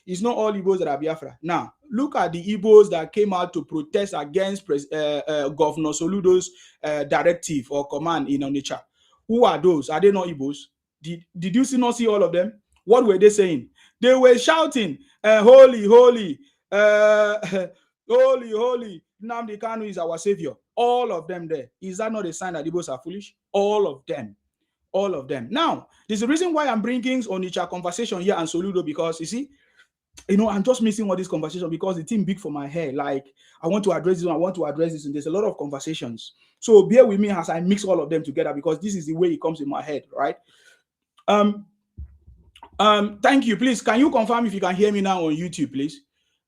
It's not all Igbos that are Biafra. Now, look at the Igbos that came out to protest against Governor Soludo's directive or command in Onitsha. Who are those? Are they not Igbos? Did you not see all of them? What were they saying? They were shouting, holy, holy, holy, holy. Nnamdi Kanu is our savior. All of them there. Is that not a sign that Igbos are foolish? All of them. All of them. Now, there's a reason why I'm bringing Onitsha conversation here and Soludo, because you see, I'm just missing all this conversation because the thing big for my hair. Like, I want to address this one, I want to address this, and there's a lot of conversations. So bear with me as I mix all of them together, because this is the way it comes in my head, right? Thank you. Please, can you confirm if you can hear me now on YouTube, please?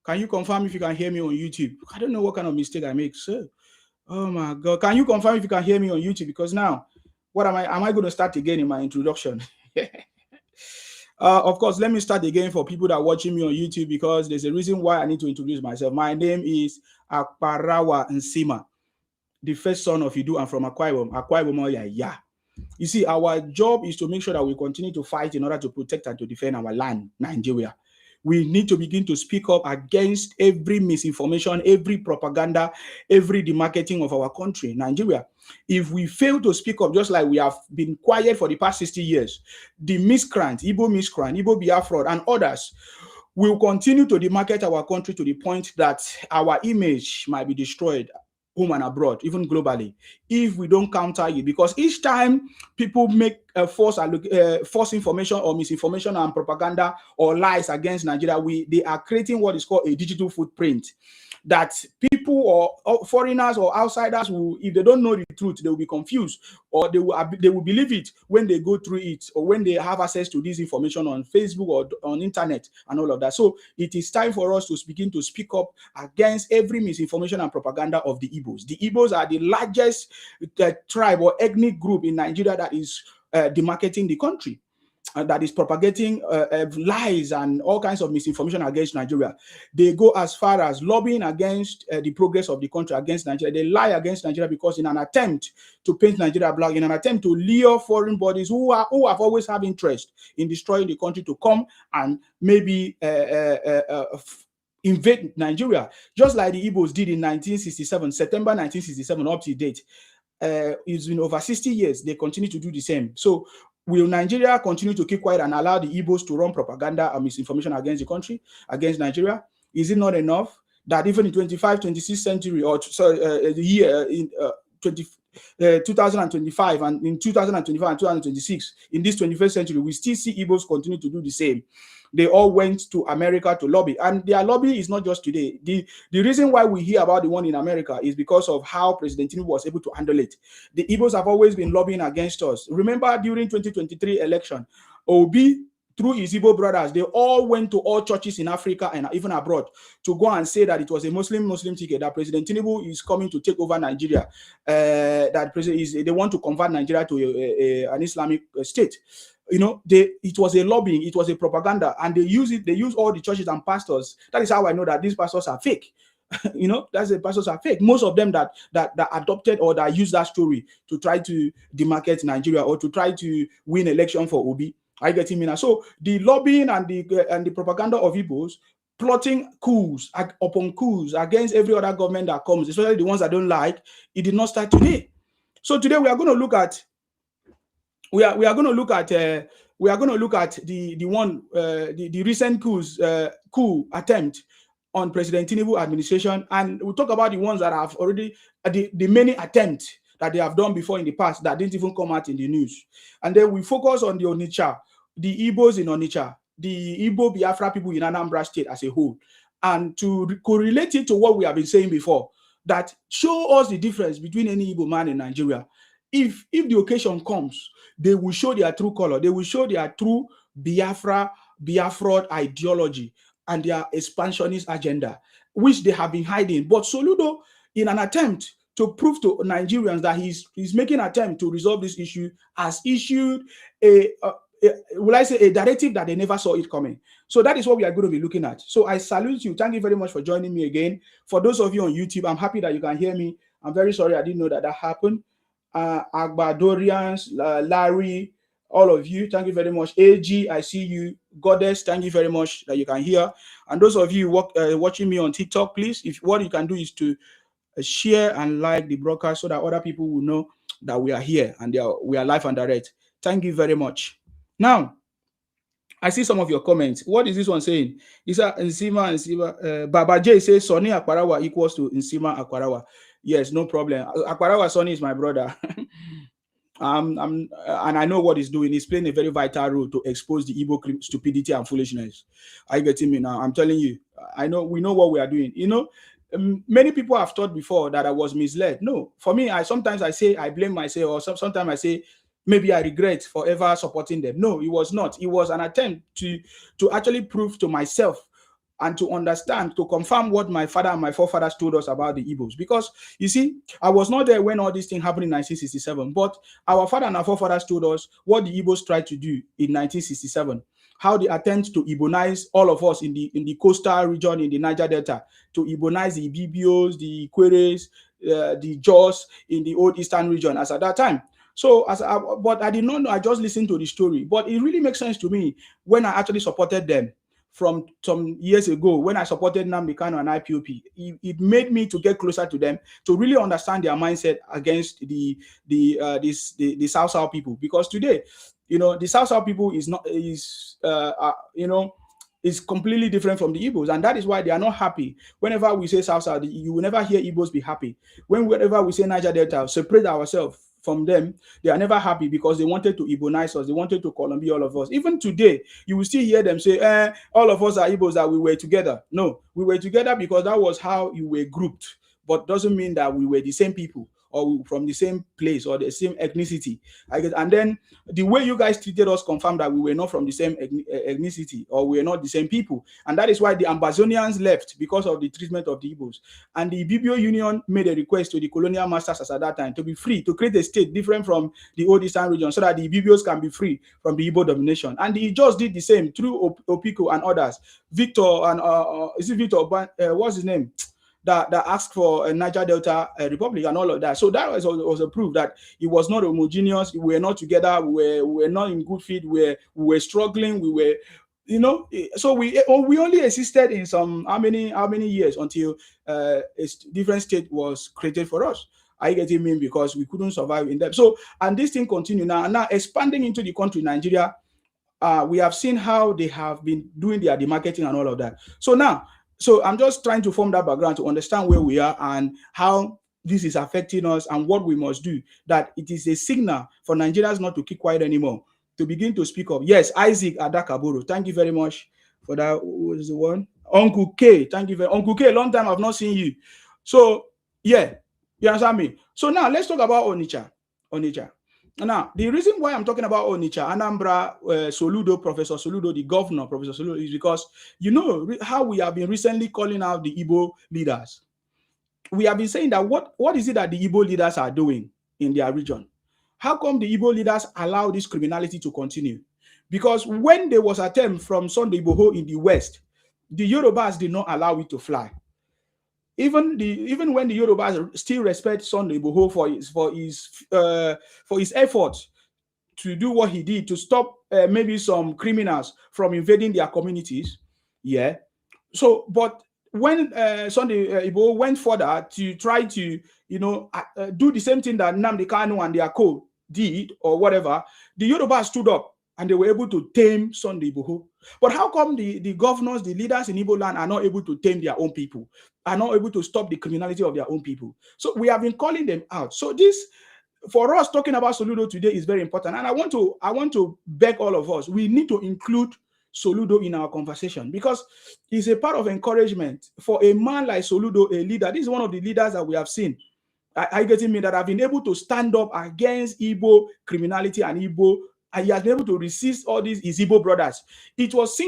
Can you confirm if you can hear me on YouTube? I don't know what kind of mistake I make, sir. Oh my God. Can you confirm if you can hear me on YouTube? Because now, what am I going to start again in my introduction? Of course, let me start again for people that are watching me on YouTube, because there's a reason why I need to introduce myself. My name is Akparawa Nsima, the first son of Idu. I'm from Akwa Ibom. Yeah. You see, our job is to make sure that we continue to fight in order to protect and to defend our land, Nigeria. We need to begin to speak up against every misinformation, every propaganda, every demarketing of our country, Nigeria. If we fail to speak up, just like we have been quiet for the past 60 years, the miscreant, Igbo Biafra, and others will continue to demarket our country to the point that our image might be destroyed, home and abroad, even globally, if we don't counter it. Because each time people make false information or misinformation and propaganda or lies against Nigeria, they are creating what is called a digital footprint, that people or foreigners or outsiders will, if they don't know the truth, they will be confused, or they will believe it when they go through it, or when they have access to this information on Facebook or on internet and all of that. So it is time for us to begin to speak up against every misinformation and propaganda of the Igbos. The Igbos are the largest tribe or ethnic group in Nigeria that is demarketing the country, that is propagating lies and all kinds of misinformation against Nigeria. They go as far as lobbying against the progress of the country, against Nigeria. They lie against Nigeria because in an attempt to paint Nigeria black, in an attempt to lure foreign bodies who have always have interest in destroying the country to come and maybe invade Nigeria, just like the Igbos did in 1967, September 1967 up to date. It's been over 60 years. They continue to do the same. So will Nigeria continue to keep quiet and allow the Igbos to run propaganda and misinformation against the country, against Nigeria? Is it not enough that even in 26th century, or the year in 2025 and in 2025 and 2026, in this 21st century, we still see Igbos continue to do the same? They all went to America to lobby, and their lobby is not just today. The reason why we hear about the one in America is because of how President Tinubu was able to handle it. The Igbos have always been lobbying against us. Remember, during 2023 election, Obi, through his Igbo brothers, they all went to all churches in Africa and even abroad to go and say that it was a Muslim ticket, that President Tinubu is coming to take over Nigeria, that they want to convert Nigeria to an Islamic state. It was a lobbying, it was a propaganda, and they use all the churches and pastors. That is how I know that these pastors are fake. That's the pastors are fake. Most of them that adopted or that use that story to try to demarket Nigeria or to try to win election for Obi. I get him now. So the lobbying and the propaganda of Igbos plotting coups upon coups against every other government that comes, especially the ones that don't like, it did not start today. So today we are going to look at the recent coup attempt on President Tinubu administration, and we'll talk about the ones that have already the many attempts that they have done before in the past that didn't even come out in the news. And then we focus on the Onitsha, the Igbos in Onitsha, the Igbo Biafra people in Anambra State as a whole, and to correlate it to what we have been saying before, that show us the difference between any Igbo man in Nigeria. If the occasion comes, they will show their true color. They will show their true Biafra ideology and their expansionist agenda, which they have been hiding. But Soludo, in an attempt to prove to Nigerians that he's making an attempt to resolve this issue, has issued a directive that they never saw it coming. So that is what we are going to be looking at. So I salute you. Thank you very much for joining me again. For those of you on YouTube, I'm happy that you can hear me. I'm very sorry I didn't know that happened. Agbadorians, Larry, all of you. Thank you very much. AG, I see you. Goddess, thank you very much that you can hear. And those of you watching me on TikTok, please, if what you can do is to share and like the broadcast so that other people will know that we are here and we are live and direct. Thank you very much. Now, I see some of your comments. What is this one saying? Is that Nsima? Baba J says Sonny Akparawa equals to Nsima Akparawa. Yes, no problem. Akparawa Sonny is my brother. And I know what he's doing. He's playing a very vital role to expose the Igbo stupidity and foolishness. Are you getting me now? I'm telling you. We know what we are doing. You know, many people have thought before that I was misled. No, for me, sometimes I say I blame myself, or sometimes I say maybe I regret forever supporting them. No, it was not. It was an attempt to actually prove to myself and to understand, to confirm what my father and my forefathers told us about the Igbos. Because, you see, I was not there when all these things happened in 1967, but our father and our forefathers told us what the Igbos tried to do in 1967, how they attempt to Igbonize all of us in the coastal region, in the Niger Delta, to Igbonize the Ibibios, the Ikweres, the Jaws in the old eastern region as at that time. So, but I did not know, I just listened to the story. But it really makes sense to me when I actually supported them from some years ago, when I supported Nnamdi Kanu and IPOP. It made me to get closer to them, to really understand their mindset against the South people. Because today, you know, the South people is completely different from the Igbos, and that is why they are not happy. Whenever we say South, you will never hear Igbos be happy. Whenever we say Niger Delta, separate ourselves from them, they are never happy because they wanted to Igbonize us. They wanted to Colombia all of us. Even today, you will still hear them say, all of us are Igbos, that we were together. No, we were together because that was how you were grouped, but doesn't mean that we were the same people or from the same place or the same ethnicity. And then the way you guys treated us confirmed that we were not from the same ethnicity, or we were not the same people. And that is why the Ambazonians left, because of the treatment of the Igbos. And the Ibibio Union made a request to the colonial masters at that time to be free, to create a state different from the old eastern region, so that the Ibibios can be free from the Igbo domination. And he just did the same through Opiko and others. Victor and is it Victor? What's his name? That asked for a Niger Delta Republic and all of that. So that was a proof that it was not homogeneous. We were not together. We were not in good feet. We were struggling. We were, you know. So we only existed in some how many years until a different state was created for us. Are you getting me? Because we couldn't survive in them. So, and this thing continues now. And now expanding into the country, Nigeria, we have seen how they have been doing their demarketing and all of that. So now. So I'm just trying to form that background to understand where we are and how this is affecting us and what we must do. That it is a signal for Nigerians not to keep quiet anymore, to begin to speak up. Yes, Isaac Adakaburu, thank you very much for that. What is the one? Uncle K, thank you very much. Uncle K, long time I've not seen you. So yeah, you understand me? So now let's talk about Onitsha. Now, the reason why I'm talking about Onitsha, Anambra, Soludo, Professor Soludo, the governor, Professor Soludo, is because you know how we have been recently calling out the Igbo leaders. We have been saying that what is it that the Igbo leaders are doing in their region? How come the Igbo leaders allow this criminality to continue? Because when there was an attempt from Sunday Igboho in the West, the Yorubas did not allow it to fly. Even when the Yorubas still respect Sunday Igboho for his efforts to do what he did to stop maybe some criminals from invading their communities, yeah. So, but when Sunday Igboho went further to try to, you know, do the same thing that Nnamdi Kanu and their co did or whatever, the Yorubas stood up and they were able to tame Sunday Igboho. But how come the governors, the leaders in Igbo land are not able to tame their own people, are not able to stop the criminality of their own people? So we have been calling them out. So this, for us, talking about Soludo today is very important. And I want to beg all of us, we need to include Soludo in our conversation, because he's a part of encouragement for a man like Soludo, a leader. This is one of the leaders that we have seen. Are you getting me? That have been able to stand up against Igbo criminality and Igbo. And he has been able to resist all these Igbo brothers. It was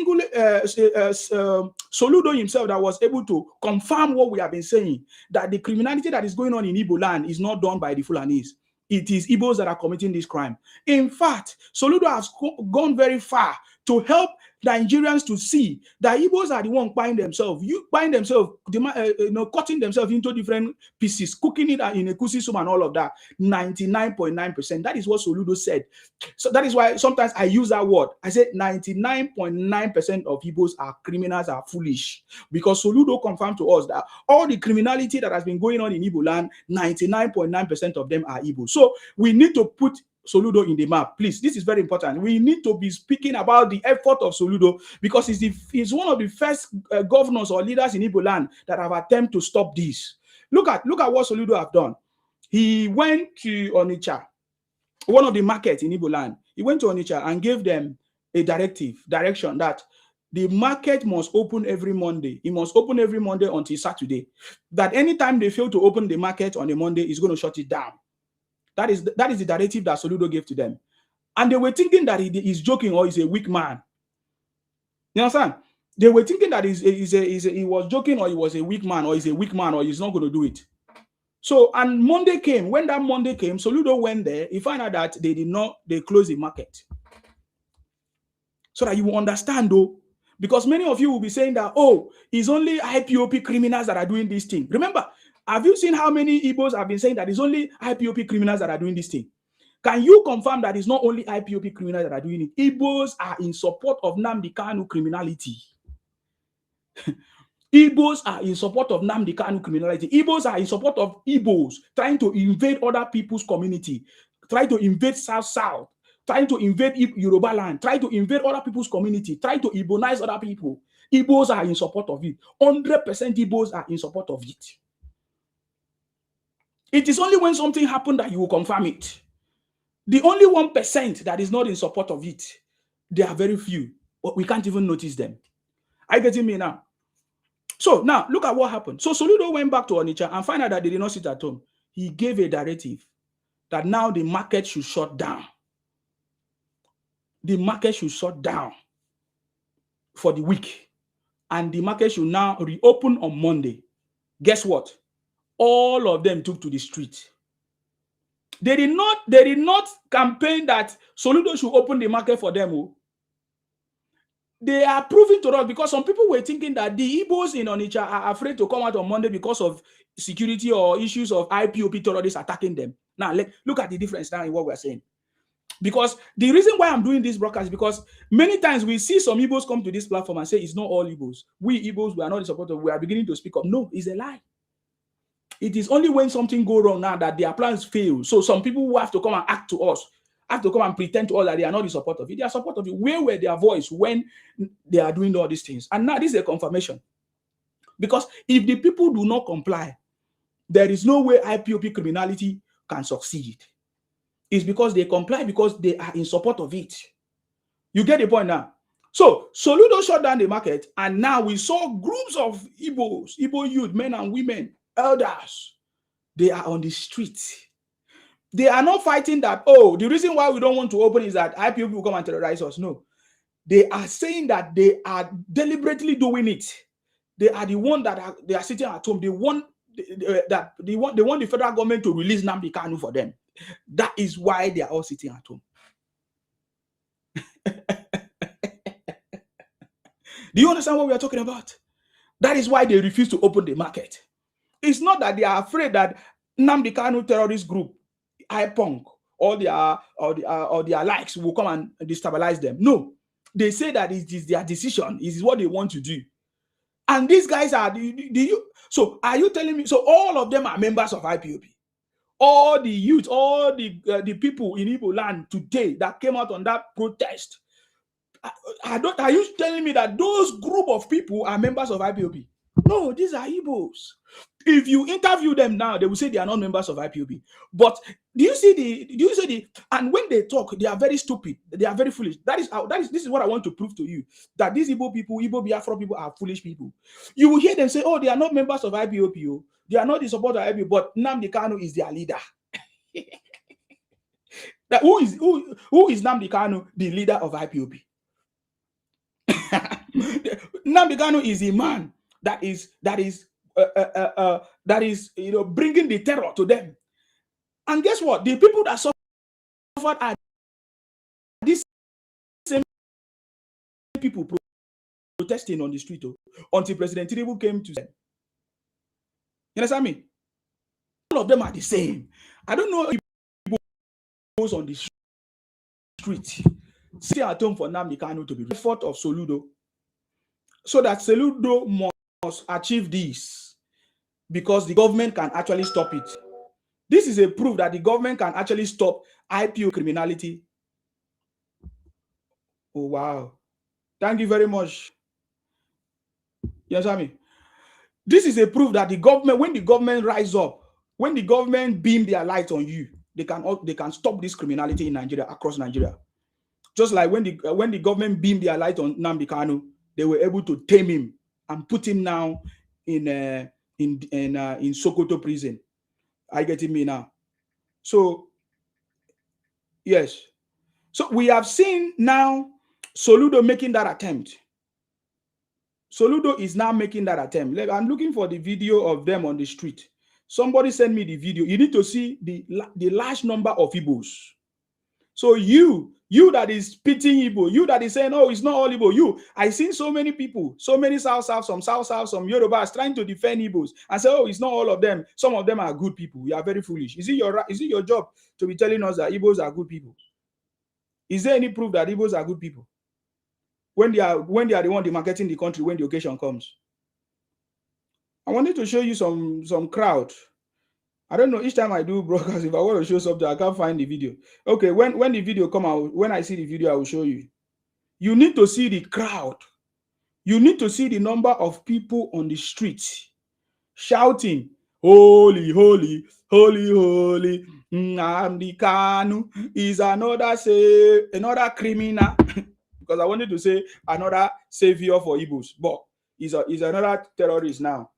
Soludo himself that was able to confirm what we have been saying, that the criminality that is going on in Igbo land is not done by the Fulanis. It is Igbos that are committing this crime. In fact, Soludo has gone very far to help Nigerians to see that Igbos are the one buying themselves, cutting themselves into different pieces, cooking it in a kusi soup and all of that. 99.9%. That is what Soludo said. So that is why sometimes I use that word. I say 99.9% of Igbos are criminals, are foolish, because Soludo confirmed to us that all the criminality that has been going on in Igbo land, 99.9% of them are Igbo. So we need to put Soludo in the map, please. This is very important. We need to be speaking about the effort of Soludo, because he's one of the first governors or leaders in Igbo land that have attempted to stop this. Look at what Soludo have done. He went to Onitsha, one of the markets in Igbo land. He went to Onitsha and gave them a direction that the market must open every Monday. It must open every Monday until Saturday. That anytime they fail to open the market on a Monday, he's going to shut it down. That is the directive that Soludo gave to them. And they were thinking that he's joking or he's a weak man. You understand? They were thinking that he was joking or he was a weak man, or he's a weak man, or he's not going to do it. So, and Monday came. When that Monday came, Soludo went there. He found out that they closed the market. So that you will understand, though, because many of you will be saying that, oh, it's only IPOP criminals that are doing this thing. Remember, have you seen how many Igbos have been saying that it's only IPOP criminals that are doing this thing? Can you confirm that it's not only IPOP criminals that are doing it? Igbos are in support of Nnamdi Kanu criminality. Igbos are in support of Nnamdi Kanu criminality. Igbos are in support of Igbos trying to invade other people's community, trying to invade South, trying to invade Yoruba land, trying to invade other people's community, trying to Igbonize other people. Igbos are in support of it. 100% Igbos are in support of it. It is only when something happened that you will confirm it. The only 1% that is not in support of it, they are very few, but we can't even notice them. Are you getting me now? So now look at what happened. So Soludo went back to Onitsha and found out that they did not sit at home. He gave a directive that now the market should shut down. The market should shut down for the week, and the market should now reopen on Monday. Guess what? All of them took to the street. They did not campaign that Soludo should open the market for them. They are proving to us, because some people were thinking that the Igbos in Onitsha are afraid to come out on Monday because of security or issues of IPOP terrorists attacking them. Now, look at the difference now in what we're saying. Because the reason why I'm doing this broadcast is because many times we see some Igbos come to this platform and say it's not all Igbos. We Igbos, we are not in support of, we are beginning to speak up. No, it's a lie. It is only when something goes wrong now that their plans fail. So some people who have to come and act to us, have to come and pretend to us that they are not in support of it. They are support of it. Where were their voice when they are doing all these things? And now this is a confirmation. Because if the people do not comply, there is no way IPOP criminality can succeed. It's because they comply, because they are in support of it. You get the point now? So Soludo shut down the market, and now we saw groups of Igbos, Igbo youth, men and women, elders. They are on the street. They are not fighting that, oh, the reason why we don't want to open is that IPOP will come and terrorize us. No. They are saying that they are deliberately doing it. They are the one that they are sitting at home. They want the federal government to release Nnamdi Kanu for them. That is why they are all sitting at home. Do you understand what we are talking about? That is why they refuse to open the market. It's not that they are afraid that Nnamdi Kanu terrorist group, IPONG, or their likes will come and destabilize them. No, they say that it is their decision. It is what they want to do. And these guys are, so are you telling me, so all of them are members of IPOP? All the youth, all the people in Igbo land today that came out on that protest, are you telling me that those group of people are members of IPOP? No, these are Igbos. If you interview them now, they will say they are not members of IPOP. But this and when they talk, they are very stupid. They are very foolish. This is what I want to prove to you, that these Igbo people, Igbo Biafra people, are foolish people. You will hear them say, oh, they are not members of IPOP. They are not in support of IPOP, but Nnamdi Kanu is their leader. Who is Nnamdi Kanu, the leader of IPOP? Nnamdi Kanu is a man that is bringing the terror to them. And guess what? The people that suffered are these same people protesting on the street until President Tinubu came to them. You understand me? All of them are the same. I don't know if people goes on the street, stay at home for Nnamdi Kanu to be effort of Soludo, so that Soludo must achieve this because the government can actually stop it. This is a proof that the government can actually stop IPO criminality. Oh, wow. Thank you very much. You understand me? This is a proof that the government, when the government rise up, when the government beam their light on you, they can stop this criminality in Nigeria, across Nigeria. Just like when the government beamed their light on Nnamdi Kanu, they were able to tame him and put him now in Sokoto prison. Are you getting me now? So yes. So we have seen now Soludo making that attempt. Soludo is now making that attempt. I'm looking for the video of them on the street. Somebody send me the video. You need to see the large number of Igbos. So you that is pitying Igbo, you that is saying, oh, it's not all Igbo. I seen so many people, so many some South, some Yorubas trying to defend Igbos and say, oh, it's not all of them. Some of them are good people. You are very foolish. Is it your job to be telling us that Igbos are good people? Is there any proof that Igbos are good people? When they are the one demarketing the country when the occasion comes. I wanted to show you some crowd. I don't know, each time I do broadcast, if I want to show something, I can't find the video. Okay, when the video come out, when I see the video, I will show you. You need to see the crowd. You need to see the number of people on the street shouting, holy, holy, holy, holy, Nnamdi Kanu is another criminal. Because I wanted to say another savior for Igbos, but he's another terrorist now,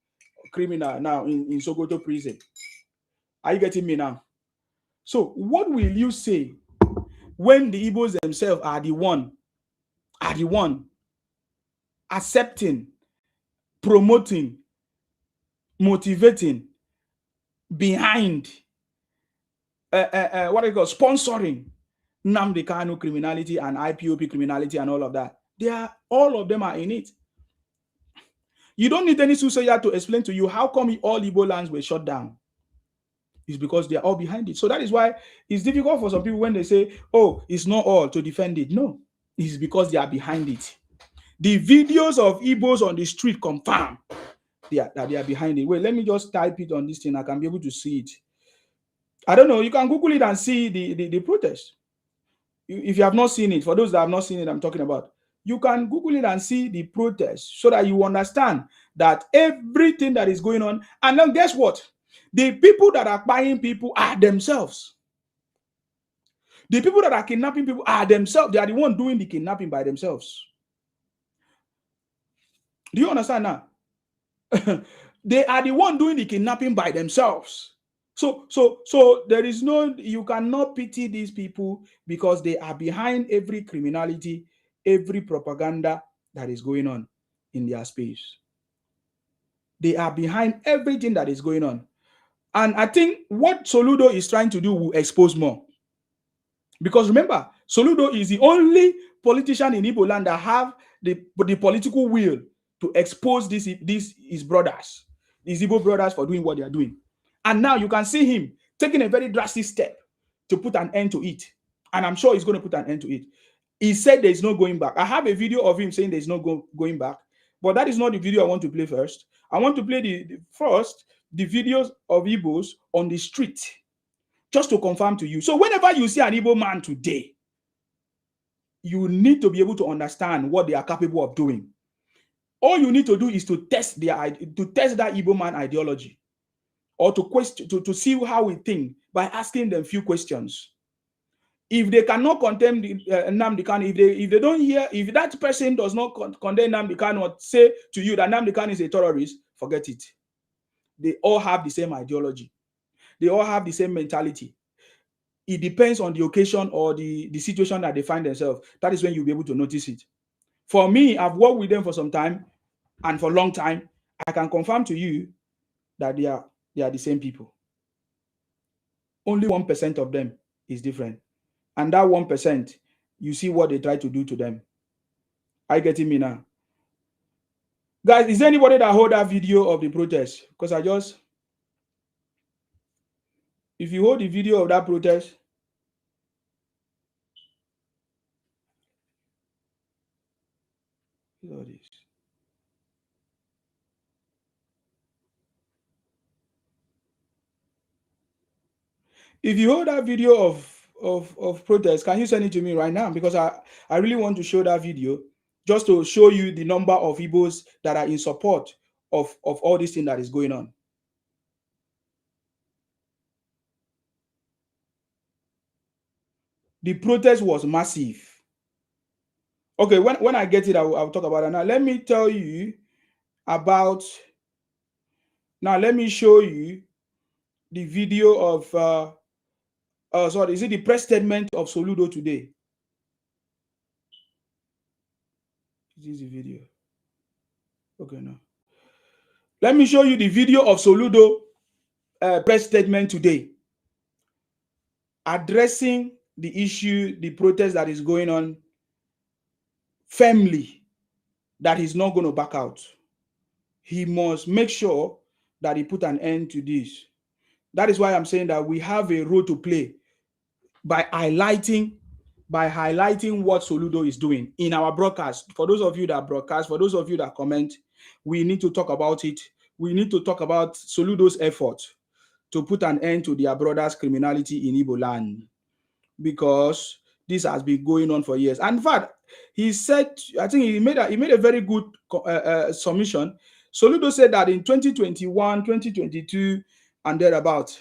criminal now in Sokoto prison. Are you getting me now? So what will you say when the Igbos themselves are the one accepting, promoting, motivating, behind, what do you call, sponsoring Nnamdi Kanu criminality and IPOP criminality and all of that? All of them are in it. You don't need any soothsayer to explain to you how come all Igbo lands were shut down. It's because they are all behind it. So that is why it's difficult for some people when they say, oh, it's not all to defend it. No, it's because they are behind it. The videos of Igbos on the street confirm that they are behind it. Wait, let me just type it on this thing. I can be able to see it. I don't know. You can Google it and see the protest. If you have not seen it, for those that have not seen it, I'm talking about, you can Google it and see the protest so that you understand that everything that is going on. And then guess what? The people that are buying people are themselves. The people that are kidnapping people are themselves. They are the one doing the kidnapping by themselves. Do you understand now? They are the one doing the kidnapping by themselves. So there is no, you cannot pity these people because they are behind every criminality, every propaganda that is going on in their space. They are behind everything that is going on. And I think what Soludo is trying to do will expose more. Because remember, Soludo is the only politician in Igbo land that have the political will to expose his brothers, these Igbo brothers, for doing what they are doing. And now you can see him taking a very drastic step to put an end to it. And I'm sure he's going to put an end to it. He said there's no going back. I have a video of him saying there's no going back. But that is not the video I want to play first. I want to play the videos of Igbos on the street, just to confirm to you. So whenever you see an Igbo man today, you need to be able to understand what they are capable of doing. All you need to do is to test that Igbo man ideology, or to see how we think by asking them few questions. If they cannot condemn Nnamdi Kanu, if they don't hear, if that person does not condemn Nnamdi Kanu or say to you that Nnamdi Kanu is a terrorist, forget it. They all have the same ideology. They all have the same mentality. It depends on the occasion or the situation that they find themselves. That is when you'll be able to notice it. For me, I've worked with them for some time, and for a long time. I can confirm to you that they are the same people. Only 1% of them is different. And that 1%, you see what they try to do to them. Are you getting me now? Guys, is there anybody that hold that video of the protest? Because if you hold the video of that protest, all this. If you hold that video of protest, can you send it to me right now? Because I really want to show that video, just to show you the number of Igbos that are in support of all this thing that is going on. The protest was massive. Okay, when I get it, I'll talk about it. Now, let me tell you about... Now, let me show you the video of... sorry, is it the press statement of Soludo today? This is the video. Okay, no. Let me show you the video of Soludo press statement today, addressing the issue, the protest that is going on firmly, that he's not going to back out. He must make sure that he put an end to this. That is why I'm saying that we have a role to play by highlighting what Soludo is doing in our broadcast. For those of you that broadcast, for those of you that comment, we need to talk about it. We need to talk about Soludo's effort to put an end to their brothers' criminality in Igbo land, because this has been going on for years. And in fact, he said, I think he made a very good submission. Soludo said that in 2021, 2022, and thereabout,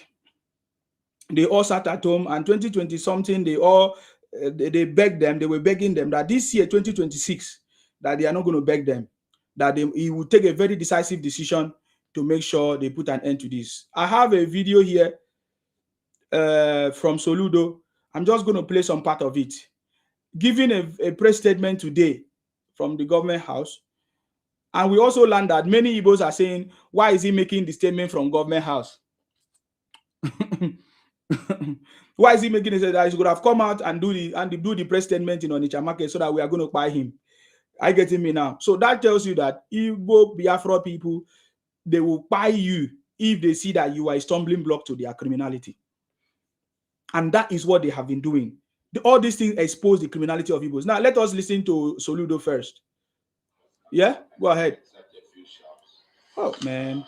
they all sat at home, and 2020 something, they begged them, they were begging them that this year, 2026, that they are not going to beg them, that he will take a very decisive decision to make sure they put an end to this. I have a video here from Soludo. I'm just going to play some part of it, giving a press statement today from the government house. And we also learned that many Igbos are saying, why is he making the statement from government house? Why is he making it that he should have come out and do the press statement in Onitsha market so that we are going to buy him? Are you getting me now? So that tells you that Igbo Biafra people, they will buy you if they see that you are a stumbling block to their criminality. And that is what they have been doing. All these things expose the criminality of Igbos. Now, let us listen to Soludo first. Yeah? Go ahead. Oh, man.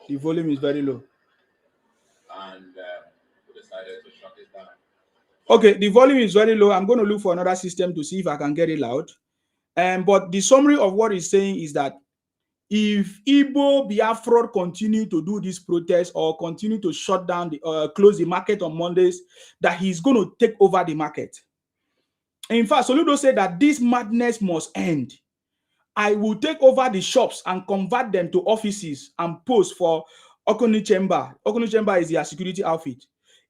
The volume is very low. And we decided to shut it down. Okay, the volume is very low. I'm going to look for another system to see if I can get it loud. But the summary of what he's saying is that if Igbo Biafra continue to do this protest or continue to shut down, close the market on Mondays, that he's going to take over the market. In fact, Soludo said that this madness must end. I will take over the shops and convert them to offices and posts for Okoni Chamber. Okoni Chamber is their security outfit.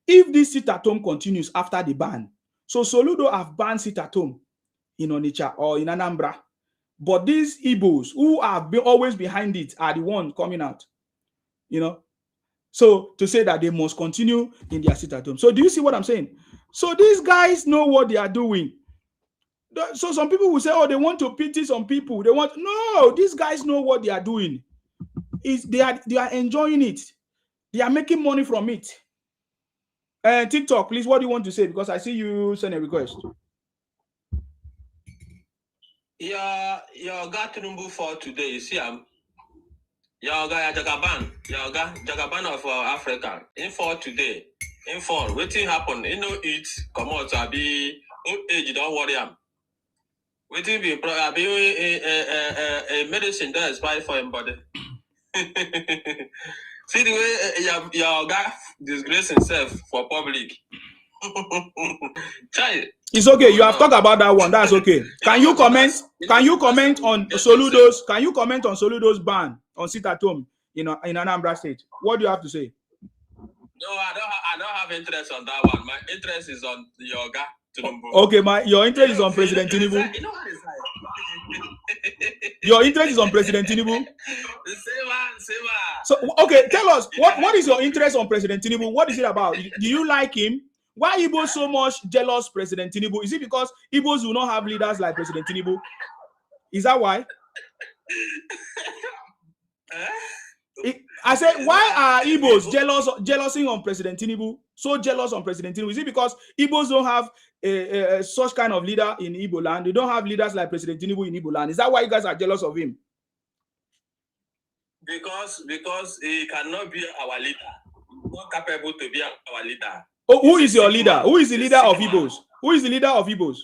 If this sit-at-home continues after the ban, so Soludo have banned sit-at-home in Onitsha or in Anambra, but these Igbos who have been always behind it are the ones coming out, you know. So to say that they must continue in their sit-at-home. So do you see what I'm saying? So these guys know what they are doing. So some people will say, oh, they want to pity some people. No, these guys know what they are doing. They are enjoying it. They are making money from it. TikTok, please, what do you want to say? Because I see you send a request. Your guy Tinubu for today, you see him. Your guy Jagaban of Africa. In for today. In for waiting happen. You know it come out to be age, don't worry him. Waiting be a medicine that is bad for him body. See the way your guy disgrace himself for public. It's okay. You have talked about that one. That's okay. Can you comment? Can you comment on Soludo's? Can you comment on Soludo's ban on sit-at-home in Anambra State? What do you have to say? No, I don't have interest on that one. My interest is on your guy Tinubu. Okay, your interest is on President Tinubu. Your interest is on President Tinubu. So okay, tell us what is your interest on President Tinubu? What is it about? Do you like him? Why Igbos so much jealous President Tinubu? Is it because Igbos will not have leaders like President Tinubu? Is that why? I said, why are Igbos jealousing on President Tinubu? So jealous on President Tinubu? Is it because Igbos don't have such kind of leader in Igbo land? They don't have leaders like President Tinubu in Igbo land. Is that why you guys are jealous of him? Because he cannot be our leader. He's not capable to be our leader. Oh, who is your leader? Who is the leader of Igbos? Who is the leader of Igbos?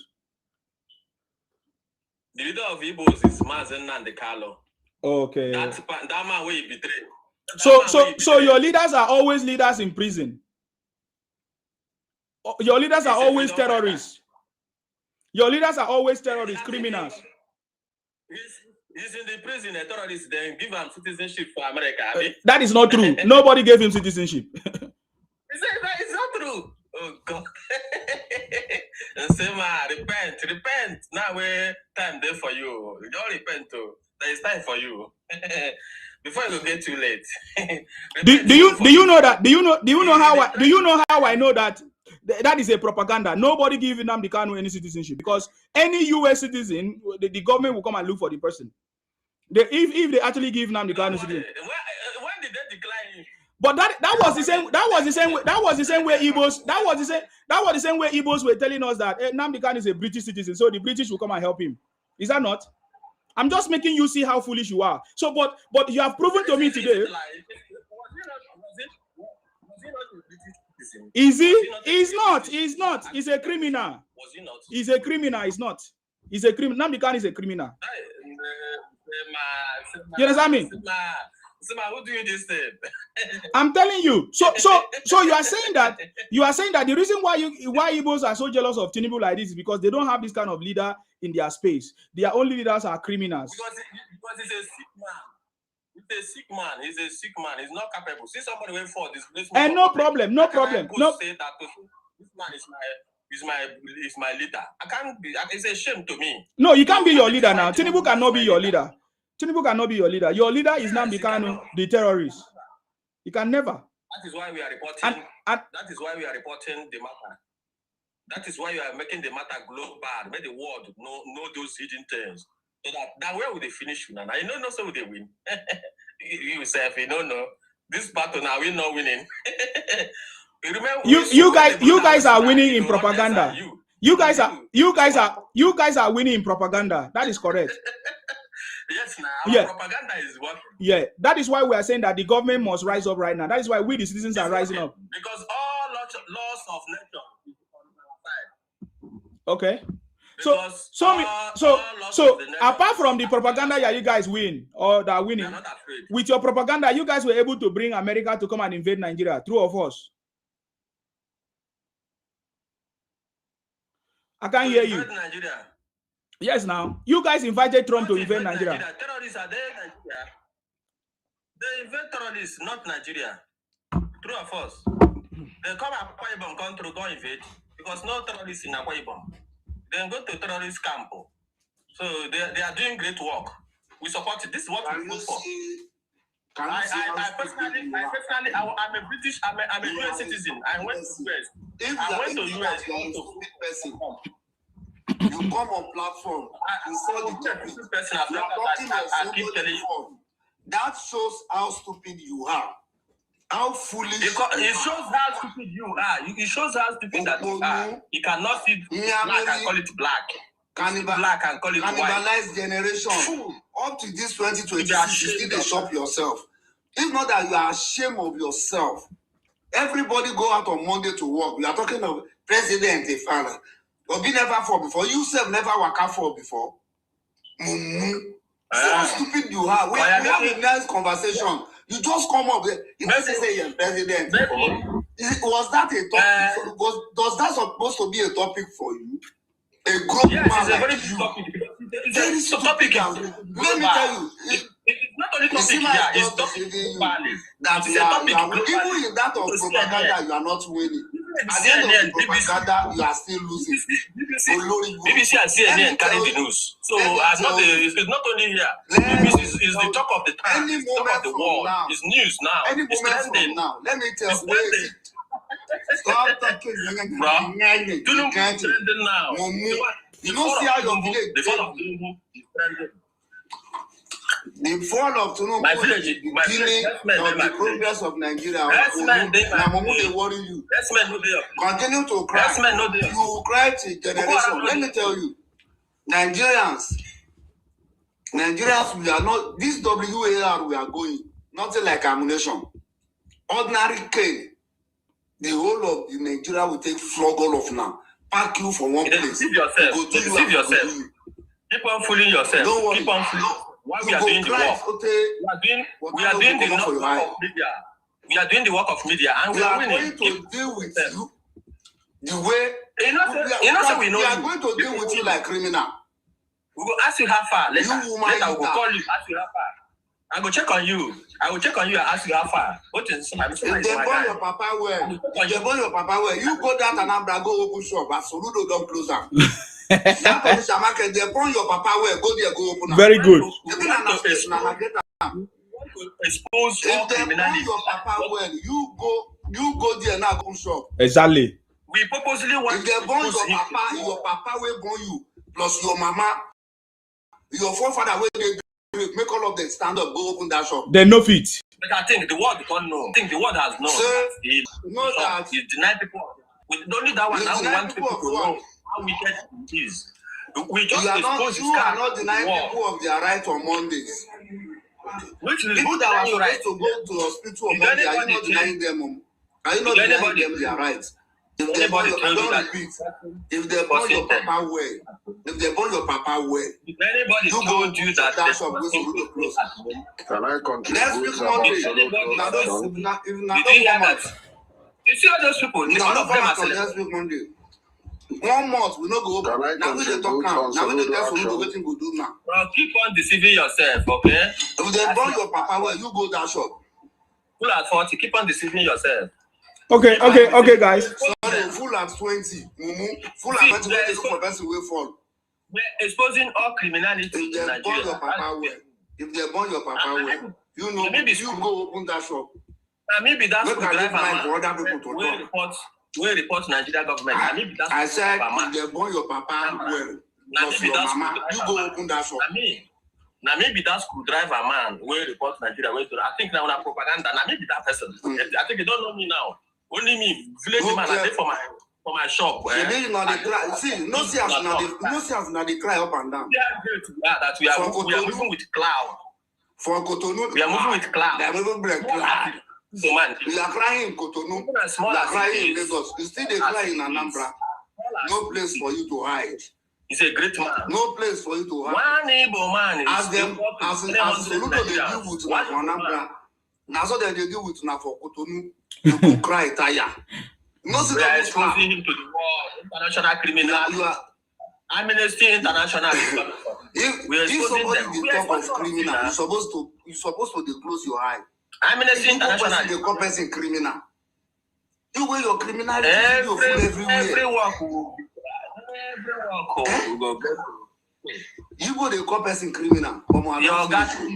The leader of Igbos is Mazen Nandekalo. Okay. That man will betray. So your leaders are always leaders in prison. Your leaders are always terrorists. Your leaders are always terrorists, criminals. He's in the prison, a terrorist, then give him citizenship for America. That is not true. Nobody gave him citizenship. It's not true. Oh God. Sema, repent. Now we time there for you. You don't repent too. There is time for you. Before it will get too late. do you know how I know that that is a propaganda? Nobody giving them the Kanu any citizenship, because any US citizen, the government will come and look for the person. If they actually give them the Kanu citizenship. When did they decline him? But that was the same way Igbos were telling us that Nnamdi Kanu is a British citizen, so the British will come and help him. Is that not? I'm just making you see how foolish you are. So, but you have proven to me today. Is he? He's not. He's not. He's a criminal. Was he not? He's a criminal. He's not. He's a criminal. Nnamdi Kanu is a criminal. You understand me? Who do you this thing? I'm telling you. So you are saying that the reason why Igbos are so jealous of Tinubu like this is because they don't have this kind of leader in their space. Their only leaders are criminals. Because he's a sick man. He's a sick man. He's not capable. See somebody went for this. And no problem. No. Say that this man is my leader. I can't be. It's a shame to me. No, you can't be your leader now. Tinubu cannot be your leader. Tinubu cannot be your leader. Your leader is Nnamdi Kanu, the terrorist. You can never. That is why we are reporting. That is why we are reporting the matter. That is why you are making the matter global. Make the world know those hidden things. So that where will they finish? And I know so will they win. You yourself, you don't know. This battle now we're not winning. You guys are winning in propaganda. You guys are winning in propaganda. That is correct. Yes, now propaganda is working. Yeah, that is why we are saying that the government must rise up right now. That is why we, the citizens, are rising up. Because all laws of nature is on our side. Okay. So apart from the propaganda that you guys win or that are winning, with your propaganda, you guys were able to bring America to come and invade Nigeria. True or false? I can't hear you. Nigeria. Yes, now you guys invited Trump to invade Nigeria. Terrorists are there in Nigeria. They invade terrorists, not Nigeria. True or false? They come Akwa Ibom country, go invade because no terrorists in Akwa Ibom. Then go to terrorist camp. So they are doing great work. We support it. This is what we vote for. I personally, I'm a British, I'm a US citizen. I went to US. I went to US. You come on platform. I keep telling you. That shows how stupid you are. How foolish. It shows how stupid you are. It shows how stupid that you are. You cannot see black and call it black. Black and call it white. Cannibalized generation. Up to this 2026, you still shop yourself. If not that you are ashamed of yourself. Everybody go out on Monday to work. We are talking of President Ifana. Obi never fought before. You self never work out for before. So stupid you are. We have a nice conversation. You just come up there. You never say you're president. Was that a topic? Does that supposed to be a topic for you? A group yes, it's a very big topic. It's a topic. Let me tell you. It's not only topic here. It's topic globally. That you are even in that of propaganda, you are not winning. At the end of the propaganda, you are still losing. BBC and CNN carry the news. So it's not only here. BBC is the talk of the town. It's the talk of the world. It's news now. Any moment from now, let me tell you. Stop talking. Bro, you don't see how your village. The fall of Tinubu is trending. The fall of Tinubu, my village, my killing of the progress of Nigeria. They worry you. Continue to cry. You will cry to generation. Let me tell you, Nigerians, we are not, this WAR we are going, nothing like ammunition. Ordinary cane, the whole of Nigeria will take flog all of now. Pack you for one place. Deceive yourself. Deceive yourself. Keep on fooling yourself. Don't worry. Keep on fooling. While we are doing the work, we are doing the work of media. We are doing the work of media, and we are winning. Going to deal with you the way we are going to deal with you like criminal. We will ask you how far. Later we will call you. Ask you how far. I will check on you. I will check on you and ask you how far. What is? If they born your papa well, you go down to Anambra, go open shop, but Soludo don't close down. That Onitsha market, they born your papa well, go there, go open. Very good. If they born your papa well, you go there now, go shop. Exactly. We purposely want. If they born your papa will born you, plus your mama, your forefather will make all of them stand up, go open that shop. They know fit. But I think the world don't know. I think the world has known. He denied people. With only that one, now we want people to know how wicked it is. We just expose you are not denying people of their right on Mondays. Which people that are supposed to go to hospital on Monday, are you not denying them? Are you not denying them their rights? If they born your papa well, if anybody told you that can I contribute? You see all those people, all of them are next week Monday. 1 month we not go open. Now we dey talk now. Now we dey tell Soludo wetin go do now. Well, keep on deceiving yourself, okay? If they born your papa well, you go that shop. Full at 40, keep on deceiving yourself. Okay, guys. Sorry, full at 20. Full at 20 go for person way fall. We're exposing all criminality in Nigeria. If they born your papa well, you know, maybe you go open that shop. Maybe that's what drive for other people to talk. We report Nigeria government. I said, if they born your papa well, plus your mama, you go open that shop. Now maybe that's could drive a man. We report Nigeria. I think now on propaganda. Now maybe that person. I think you don't know me now. Only me, village man. I did for my shop. See, no see as now they cry up and down. That we are moving with cloud. For Cotonou, we are moving with cloud. They are moving with cloud. So man, you are crying in Cotonou. You are crying in Lagos. You still they cry in Anambra. No place for you to hide. He's a great man. No place for you to hide. One Igbo man. As Soludo they deal with for Anambra. Now so they deal with for Cotonou. You go cry tire. No, we are exposing him to the world. International criminal. You are Amnesty International. If somebody they talk of criminal, you're supposed to close your eye. Amnesty International. They call person criminal. You wear your criminality everywhere. You go they call person criminal. Your got to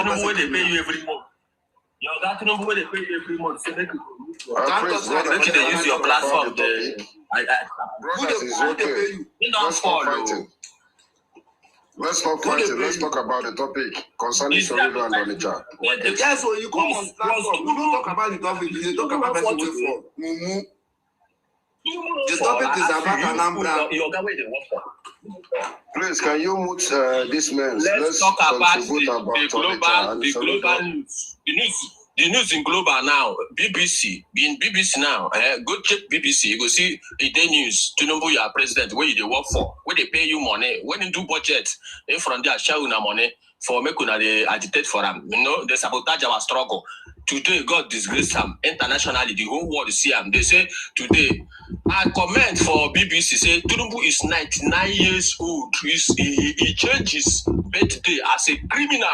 know where they pay you every month. You got to know where they pay you every month. So they could use your platform. Let's not fight it. Let's talk about the topic concerning Soludo and Onitsha. Yes, so you come on platform. You don't talk about the topic. You talk about person way for Mumu. The topic is about Anambra. Please, can you mute this man? Let's talk about the global news. The news in global now, BBC now. Go check BBC. You go see the day news. Tinubu, your president, where you work for, where they pay you money, when you do budget, in front there share una money for make una they agitate for them. You know, they sabotage our struggle. Today, God disgrace them internationally. The whole world see them. They say today, I comment for BBC say Tinubu is 99 years old. He changed his birthday as a criminal.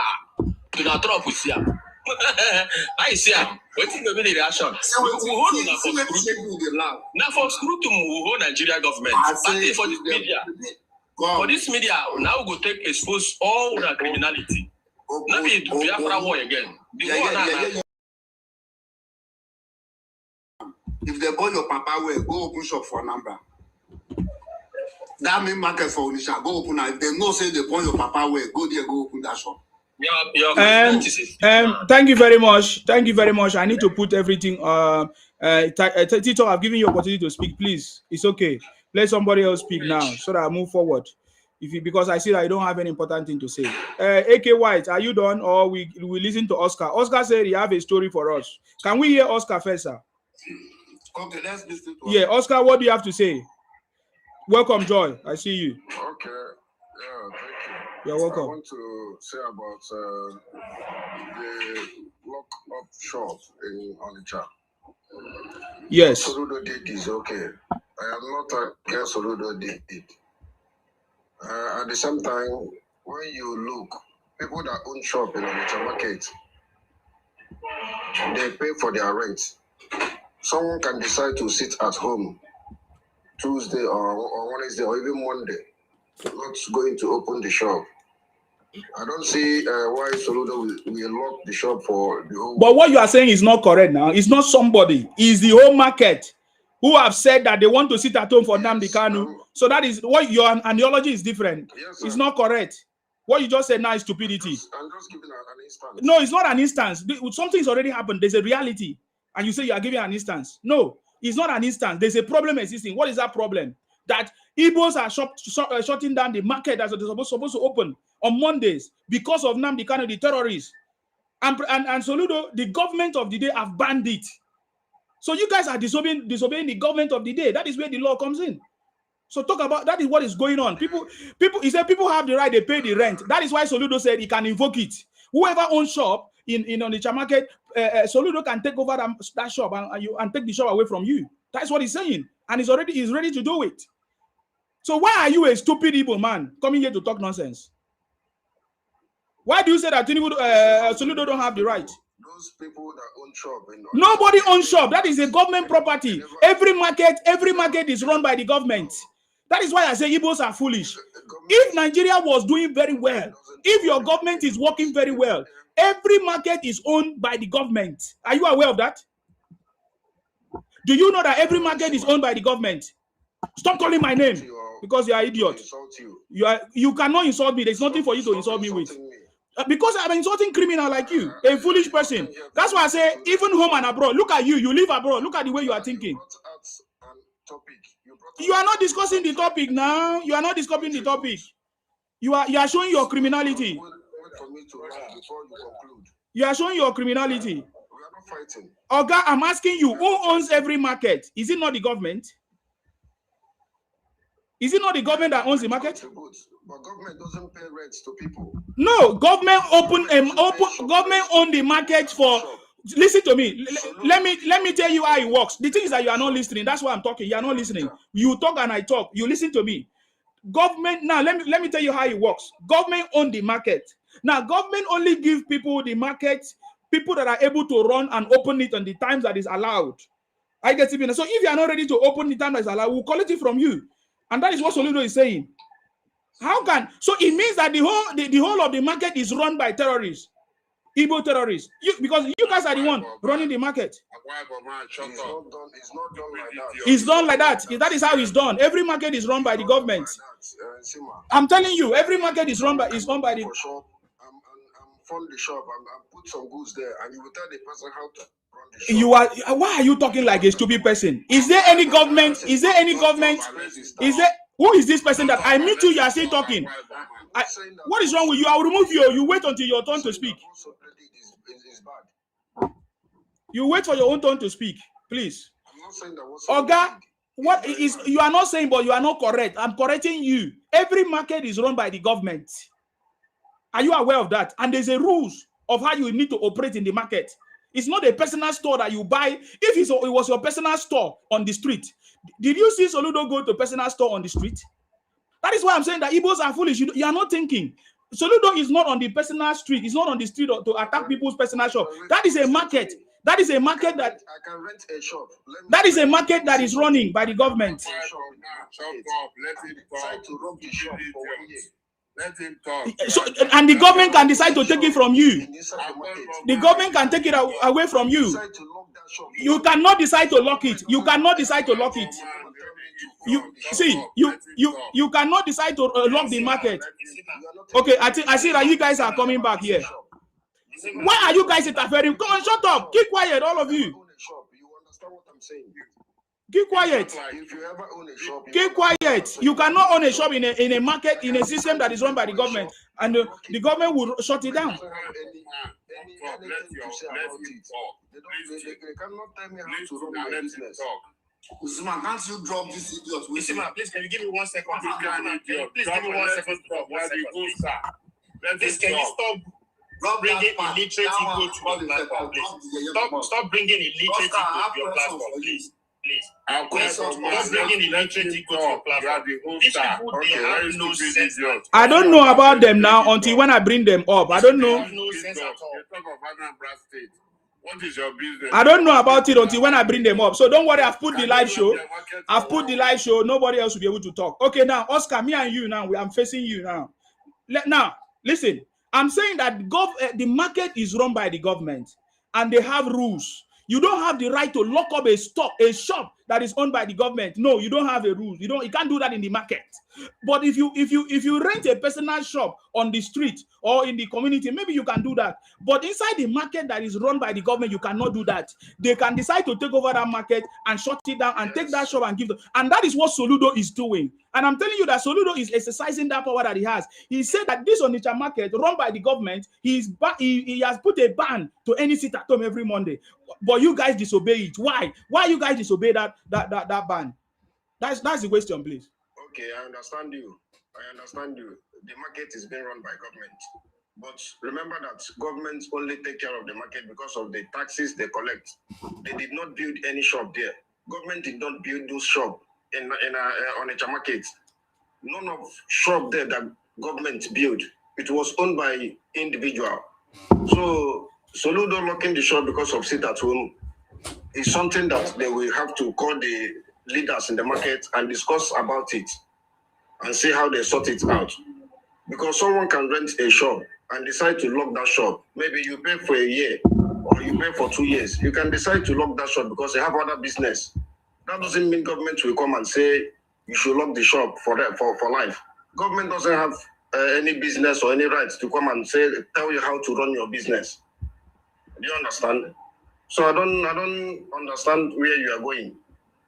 Donald Trump will see him. I see him. Waiting to be the reaction. Now for scrutum, we hold Nigeria government. But for this media, now we go take expose all the criminality. Now we do Biafra war again. If they born your papa well, go open shop for Anambra. That mean market for Onitsha, go open. If they know say they born your papa well, go there, go open that shop. Thank you very much. Thank you very much. I need to put everything. Tito, I've given you opportunity to speak. Please, it's okay. Let somebody else speak now, so that I move forward. Because I see that I don't have any important thing to say. AK White, are you done, or we listen to Oscar? Oscar said he have a story for us. Can we hear Oscar first, sir? Okay, let's listen to Yeah, Oscar, what do you have to say? Welcome, Joy. I see you. Okay. Yeah, thank you. You're welcome. I want to say about the lock-up shop in Onitsha. Yes. Soludo did is okay. I am not against Soludo did it. At the same time, when you look, people that own shop in Onitsha market, they pay for their rent. Someone can decide to sit at home Tuesday or Wednesday or even Monday, not going to open the shop. I don't see why Soludo will lock the shop for the whole. But what you are saying is not correct now. It's not somebody. It's the whole market who have said that they want to sit at home for Nnamdi Kanu. So that is what your ideology is different. Yes, it's not correct. What you just said now is stupidity. I'm just giving an instance. No, it's not an instance. Something's already happened. There's a reality. And you say you are giving an instance. No, it's not an instance. There's a problem existing. What is that problem? That Igbos are shutting down the market that they're supposed to open on Mondays because of Nnamdi Kanu, the terrorists. And Soludo, the government of the day, have banned it. So you guys are disobeying the government of the day. That is where the law comes in. So talk about that is what is going on. He said people have the right, they pay the rent. That is why Soludo said he can invoke it. Whoever owns shop in Onitsha market, Soludo can take over that shop and take the shop away from you. That's what he's saying. And he's ready to do it. So why are you a stupid Igbo man coming here to talk nonsense? Why do you say that Soludo don't have the right? Those people that own shop. Nobody owns shop. That is a government property. Every market is run by the government. That is why I say Igbos are foolish. If Nigeria was doing very well, if your government is working very well, every market is owned by the government. Are you aware of that? Do you know that every market is owned by the government? Stop calling my name because you are an idiot. You cannot insult me. There's nothing for you to insult me with. Because I'm insulting criminal like you, a foolish person. That's why I say, even home and abroad, look at you. You live abroad. Look at the way you are thinking. You are not discussing the topic now. You are not discussing the topic. You are showing your criminality. You are showing your criminality. Oga, I'm asking you, who owns every market? Is it not the government? Is it not the government that owns the market? But government doesn't pay rents to people. No, government own the market for. Listen to me. Let me tell you how it works. The thing is that you are not listening. That's why I'm talking. You are not listening. You talk and I talk. You listen to me. Government. Now let me tell you how it works. Government own the market. Now government only give people the market. People that are able to run and open it on the times that is allowed. I get it. So if you are not ready to open the time that is allowed, we'll collect it from you. And that is what Soludo is saying. How can so it means that the whole of the market is run by terrorists, Igbo terrorists? Because you guys are the one running the market. It's done like that. That is how it's done. Every market is run by the government. I'm telling you, every market is run by the. Fund the shop and put some goods there, and you will tell the person how to run the You shop. are. Why are you talking like a stupid person? Is there any government? Is there any government? Is there? Who is this person that I meet you? You are still talking. What is wrong with you? I will remove you. You wait until your turn to speak. You wait for your own turn to speak, please. I'm not saying that. Oga, what is you are not saying, but you are not correct. I'm correcting you. Every market is run by the government. Are you aware of that? And there's a rules of how you need to operate in the market. It's not a personal store that you buy. If it was your personal store on the street, did you see Soludo go to personal store on the street? That is why I'm saying that Igbos are foolish. You are not thinking. Soludo is not on the personal street. It's not on the street to attack people's personal shop. That is a market. That is a market that I can rent a shop. That is a market that is running by the government. Let him talk. So, and the government can decide to take it from you. The government can take it away from you. You cannot decide to lock it. You cannot decide to lock it. you cannot decide to lock the market. Okay, I see that you guys are coming back here. Why are you guys interfering? Come on, shut up. Keep quiet, all of you. You understand what I'm saying? Keep quiet. If you ever own a shop, keep quiet. You cannot own a shop in a market, in a system that is run by the government, and the government will shut it down. They cannot tell me how to run my business. Usman, can't you drop this idiot? Usman, please, can you give me 1 second? Please give me 1 second. Please, can you stop bringing illiterate Igbo to your platform, please? Stop bringing illiterate Igbo to your platform, please. Please. Stop bringing illiterate Igbo to your platform. These people, they have no sense. I don't know about them now until when I bring them up. I don't know. No sense at all. What is your business? I don't know about it until when I bring them up. So don't worry, I've put the live show. I've put the live show. Nobody else will be able to talk. Okay, now, Oscar, me and you now, I'm facing you now. Now, listen, I'm saying that the market is run by the government and they have rules. You don't have the right to lock up a shop that is owned by the government. No, you don't have a rule. You can't do that in the market. But if you rent a personal shop on the street or in the community, maybe you can do that. But inside the market that is run by the government, you cannot do that. They can decide to take over that market and shut it down and take that shop and give them. And that is what Soludo is doing. And I'm telling you that Soludo is exercising that power that he has. He said that this Onitsha market run by the government, he has put a ban to any sit-at-home every Monday. But you guys disobey it. Why? Why you guys disobey that ban? That's the question, please. Okay, I understand you. The market is being run by government. But remember that governments only take care of the market because of the taxes they collect. They did not build any shop there. Government did not build those shops in Onitsha market. None of shop there that government built. It was owned by individual. So Soludo locking the shop because of sit-at-home is something that they will have to call the leaders in the market and discuss about it and see how they sort it out. Because someone can rent a shop and decide to lock that shop. Maybe you pay for a year or you pay for 2 years. You can decide to lock that shop because they have other business. That doesn't mean government will come and say you should lock the shop for life. Government doesn't have any business or any rights to come and tell you how to run your business. Do you understand? So I don't understand where you are going.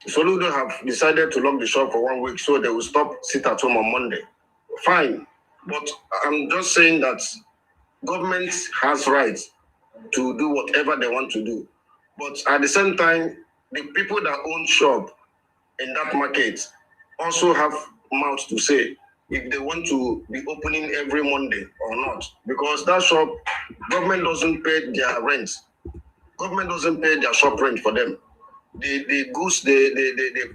Soludo have decided to lock the shop for 1 week so they will stop sit-at-home on Monday. Fine. But I'm just saying that government has rights to do whatever they want to do. But at the same time, the people that own shop in that market also have mouth to say if they want to be opening every Monday or not. Because that shop, government doesn't pay their rent. Government doesn't pay their shop rent for them. The goods they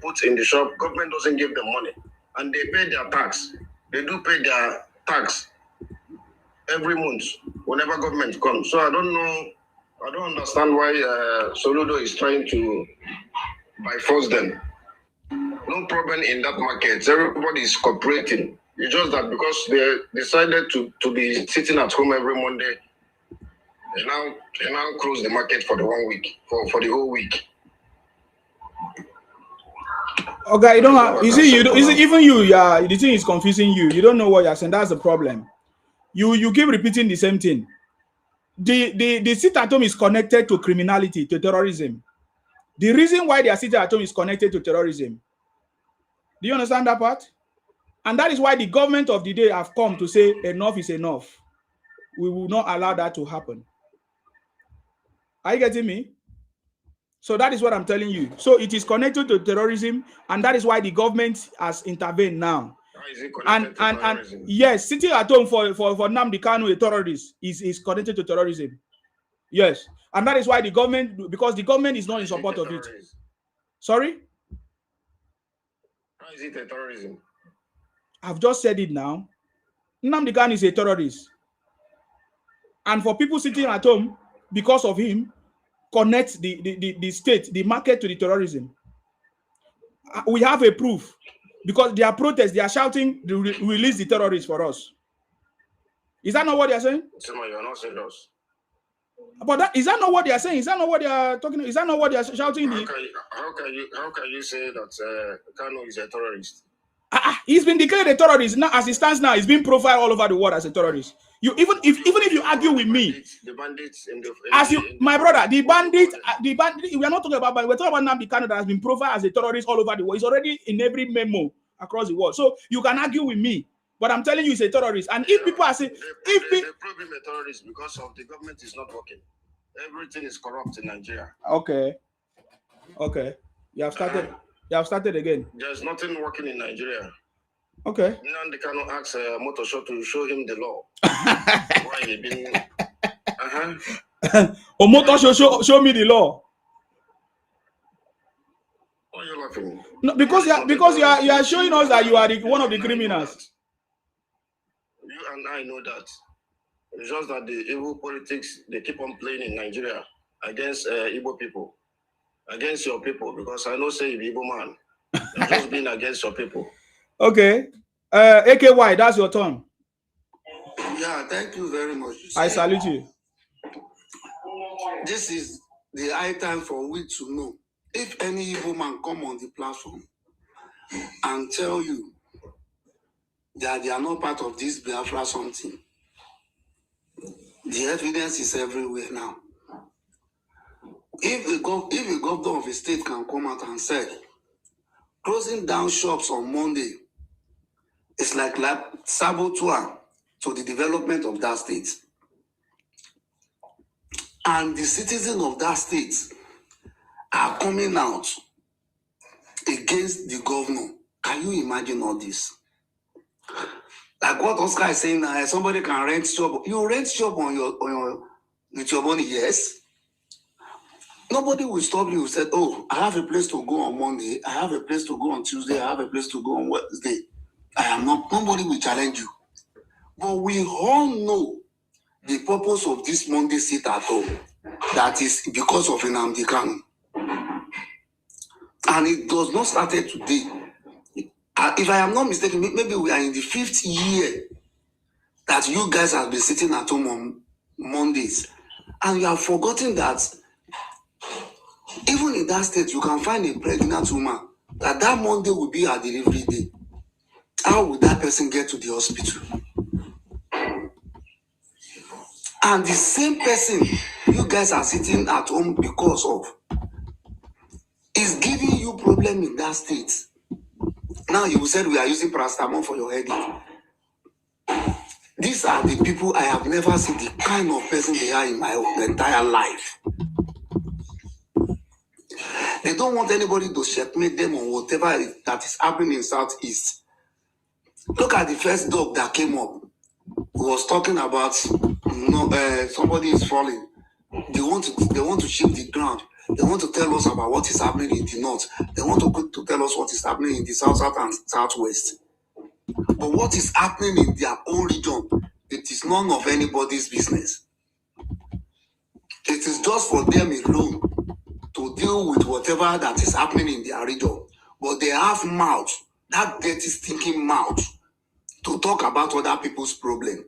put in the shop, government doesn't give them money. And they pay their tax. They do pay their tax every month whenever government comes. So I don't understand why Soludo is trying to bypass them. No problem in that market. Everybody is cooperating. It's just that because they decided to be sitting at home every Monday, they now close the market for the 1 week, for the whole week. Okay, you don't have. You see, even you. Yeah, the thing is confusing you. You don't know what you're saying. That's the problem. You keep repeating the same thing. The sit-at-home is connected to criminality, to terrorism. The reason why they are sitting at home is connected to terrorism. Do you understand that part? And that is why the government of the day have come to say enough is enough. We will not allow that to happen. Are you getting me? So that is what I'm telling you. So it is connected to terrorism, and that is why the government has intervened now. And yes, sitting at home for Nnamdi Kanu, a terrorist, is connected to terrorism. Yes, and that is why the government, because the government is not in support of it. Sorry? How is it a terrorism? I've just said it now. Nnamdi Kanu is a terrorist, and for people sitting at home because of him, connect the state, the market to the terrorism. We have a proof because they are protests, they are shouting, release the terrorists for us. Is that not what they are saying? You are not serious. But that is that not what they are saying? Is that not what they are talking? Is that not what they are shouting? How can you say that Kanu is a terrorist? He's been declared a terrorist now. As he stands now, he's being profiled all over the world as a terrorist. Even if you argue with me, the bandits my brother, the bandit, we are not talking about, but we're talking about Nnamdi Kanu that has been profiled as a terrorist all over the world. He's already in every memo across the world. So you can argue with me, but I'm telling you, he's a terrorist. And if people are saying, they prove him a terrorist because of the government is not working. Everything is corrupt in Nigeria. Okay. You have started again. There's nothing working in Nigeria. Okay. Nnamdi Kanu asked Motor Show to show him the law. Why he been? Motor show me the law. Why are you laughing? No, because you are showing us that you are one of the criminals. You and I know that. It's just that the evil politics they keep on playing in Nigeria against Igbo people, against your people. Because I know say you're Igbo man, you're just being against your people. Okay. AKY, that's your turn. Yeah, thank you very much. I salute you. This is the high time for we to know if any Igbo man come on the platform and tell you that they are not part of this Biafra something. The evidence is everywhere now. If a governor of a state can come out and say, closing down shops on Monday is like saboteur to the development of that state. And the citizens of that state are coming out against the governor. Can you imagine all this? Like what Oscar is saying now, somebody can rent shop. You rent shop on your with your money, yes. Nobody will stop you. Said, "Oh, I have a place to go on Monday. I have a place to go on Tuesday. I have a place to go on Wednesday." Nobody will challenge you. But we all know the purpose of this Monday sit at home. That is because of Nnamdi Kanu, and it does not start today. If I am not mistaken, maybe we are in the 5th year that you guys have been sitting at home on Mondays. And you have forgotten that even in that state, you can find a pregnant woman that Monday will be her delivery day. How would that person get to the hospital? And the same person you guys are sitting at home because of is giving you problem in that state. Now you said we are using paracetamol for your headache. These are the people I have never seen the kind of person they are in my entire life. They don't want anybody to checkmate them on whatever that is happening in Southeast. Look at the first dog that came up. Who was talking about somebody is falling. They want to shift the ground. They want to tell us about what is happening in the north. They want to tell us what is happening in the south and southwest. But what is happening in their own region, it is none of anybody's business. It is just for them alone to deal with whatever that is happening in their region. But they have mouth, that dirty, stinking mouth, to talk about other people's problem.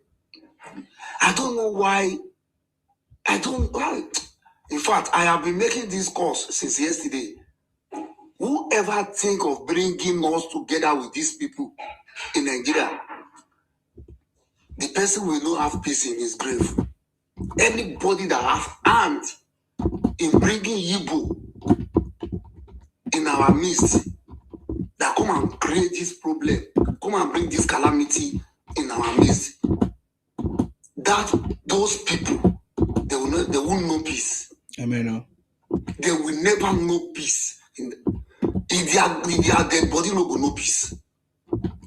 I don't know why. In fact, I have been making this course since yesterday. Whoever think of bringing us together with these people in Nigeria, the person will not have peace in his grave. Anybody that has hand in bringing Igbo in our midst, that come and create this problem, come and bring this calamity in our midst, those people, they will know peace. Amen. They will never know peace. If their dead body no go no peace.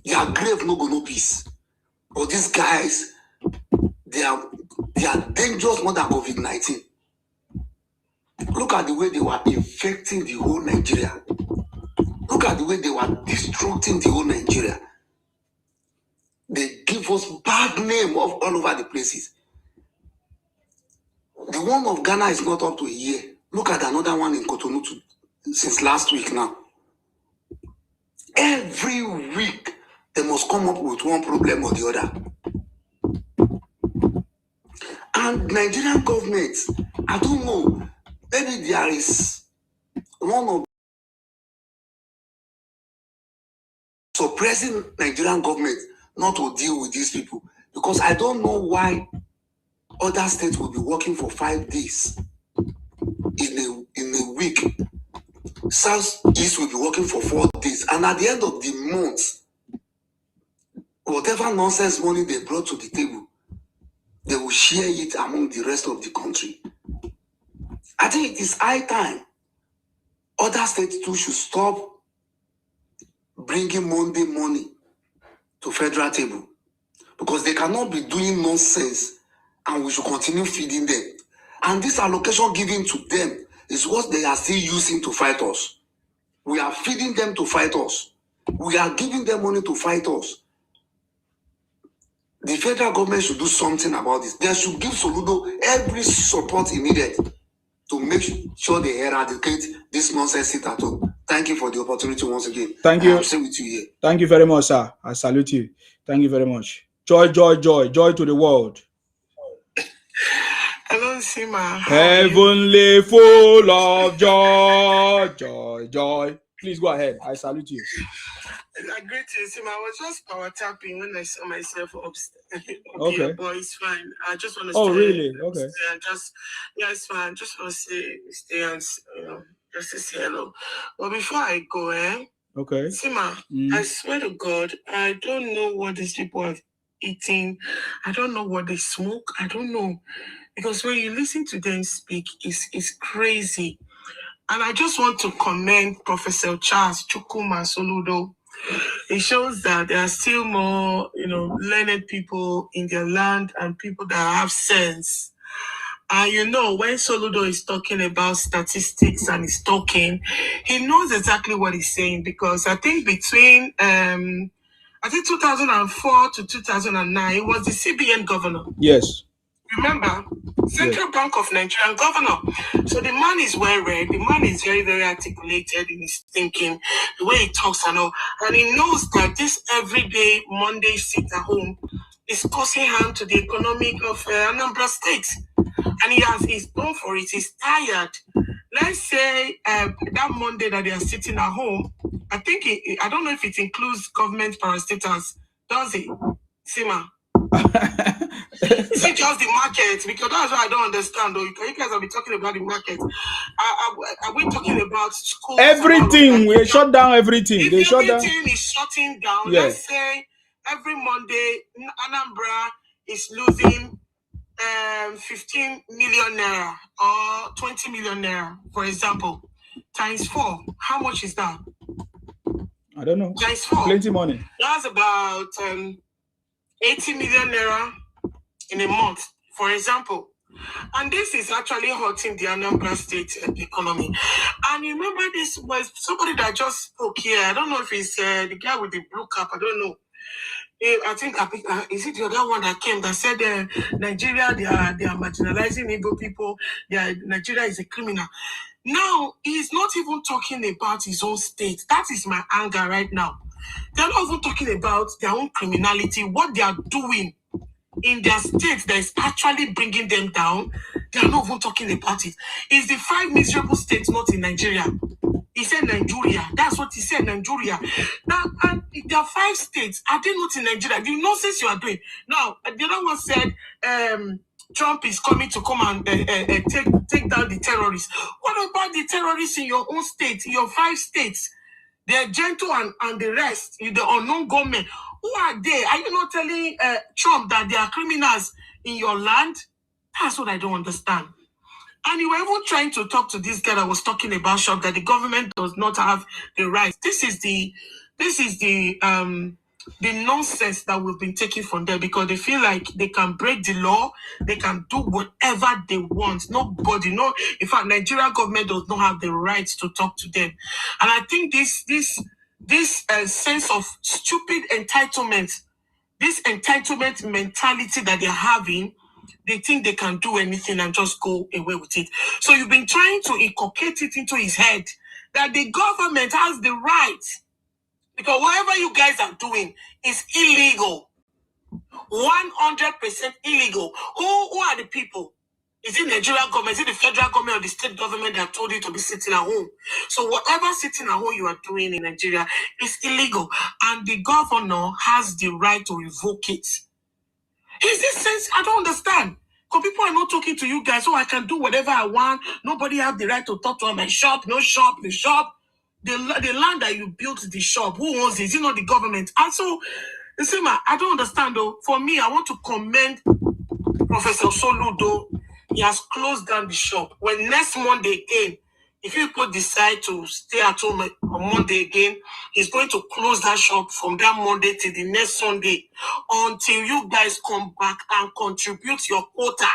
Their grave no go no peace. But these guys, they are dangerous more than COVID-19. Look at the way they were infecting the whole Nigeria. Look at the way they were destructing the whole Nigeria. They give us bad name all over the places. The one of Ghana is not up to a year. Look at another one in Cotonou since last week now. Every week, they must come up with one problem or the other. And Nigerian government, I don't know. Maybe there is one of suppressing Nigerian government not to deal with these people, because I don't know why other states will be working for 5 days in a week. Southeast will be working for 4 days, and at the end of the month, whatever nonsense money they brought to the table, they will share it among the rest of the country. I think it is high time other states too should stop bringing Monday money to federal table, because they cannot be doing nonsense and we should continue feeding them. And this allocation given to them is what they are still using to fight us. We are feeding them to fight us. We are giving them money to fight us. The federal government should do something about this. They should give Soludo every support he needed to make sure they eradicate this nonsense sit at home. Thank you for the opportunity once again. Thank you. I'm still with you here. Thank you very much, sir. I salute you. Thank you very much. Joy, joy, joy, joy to the world. Hello, Sima. Heavenly full of joy, joy, joy. Please go ahead. I salute you. I greet you, Sima. I was just power tapping when I saw myself upstairs. Okay. Boy, it's fine. I just want to Oh, stay. really? Okay. It's fine. I just want to stay and just to say hello. But before I go, Okay. Sima, I swear to God, I don't know what these people are eating. I don't know what they smoke. I don't know. Because when you listen to them speak, it's crazy. And I just want to commend Professor Charles Chukuma Soludo. It shows that there are still more, learned people in their land and people that have sense. And when Soludo is talking about statistics and he's talking, he knows exactly what he's saying, because I think between 2004 to 2009, he was the CBN governor. Yes. Remember, Central Bank of Nigeria governor. So the man is well read. The man is very, very articulated in his thinking, the way he talks and all. And he knows that this everyday Monday sit at home is causing harm to the economy of Anambra State. And he's known for it. He's tired. Let's say that Monday that they are sitting at home, I think, I don't know if it includes government parastatals. Does it? Sima? Is it just the market? Because that's what I don't understand, though. You guys will be talking about the market. Are we talking about schools? Everything. We shut down everything. If they shut down. Everything is shutting down. Yeah. Let's say every Monday, Anambra is losing 15 million naira or 20 million naira, for example, times 4. How much is that? I don't know. Times 4. Plenty money. That's about 80 million naira in a month, for example. And this is actually hurting the Anambra State economy. And you remember, this was somebody that just spoke here. I don't know if it's the guy with the blue cap. I don't know. I think is it the other one that came that said Nigeria, they are marginalizing Igbo people. Nigeria is a criminal. Now, he's not even talking about his own state. That is my anger right now. They're not even talking about their own criminality, what they are doing in their state that is actually bringing them down. They are not even talking about it. It's the 5 miserable states not in Nigeria. He said Nigeria. That's what he said, Nigeria. Now, and there are 5 states. Are they not in Nigeria? The nonsense you are doing. Now, the other one said Trump is coming to come and take down the terrorists. What about the terrorists in your own state, in your 5 states? They're gentle and the rest, the unknown government. Who are they? Are you not telling Trump that they are criminals in your land? That's what I don't understand. And you were even trying to talk to this guy that was talking about shop that the government does not have the right. This is the nonsense that we've been taking from them, because they feel like they can break the law, they can do whatever they want. Nobody, in fact, Nigerian government does not have the right to talk to them. And I think this sense of stupid entitlement, this entitlement mentality that they're having, they think they can do anything and just go away with it. So you've been trying to inculcate it into his head that the government has the right, because whatever you guys are doing is illegal. 100% illegal. Who are the people? Is it Nigerian government? Is it the federal government or the state government that told you to be sitting at home? So whatever sitting at home you are doing in Nigeria is illegal. And the governor has the right to revoke it. Is this sense? I don't understand. Because people are not talking to you guys, so I can do whatever I want. Nobody have the right to talk to my shop. No shop, the shop. The land that you built the shop, who owns it? Is it not the government? And so, you see, I don't understand though. For me, I want to commend Professor Soludo. He has closed down the shop. When next Monday again, if people decide to stay at home on Monday again, he's going to close that shop from that Monday till the next Sunday until you guys come back and contribute your quota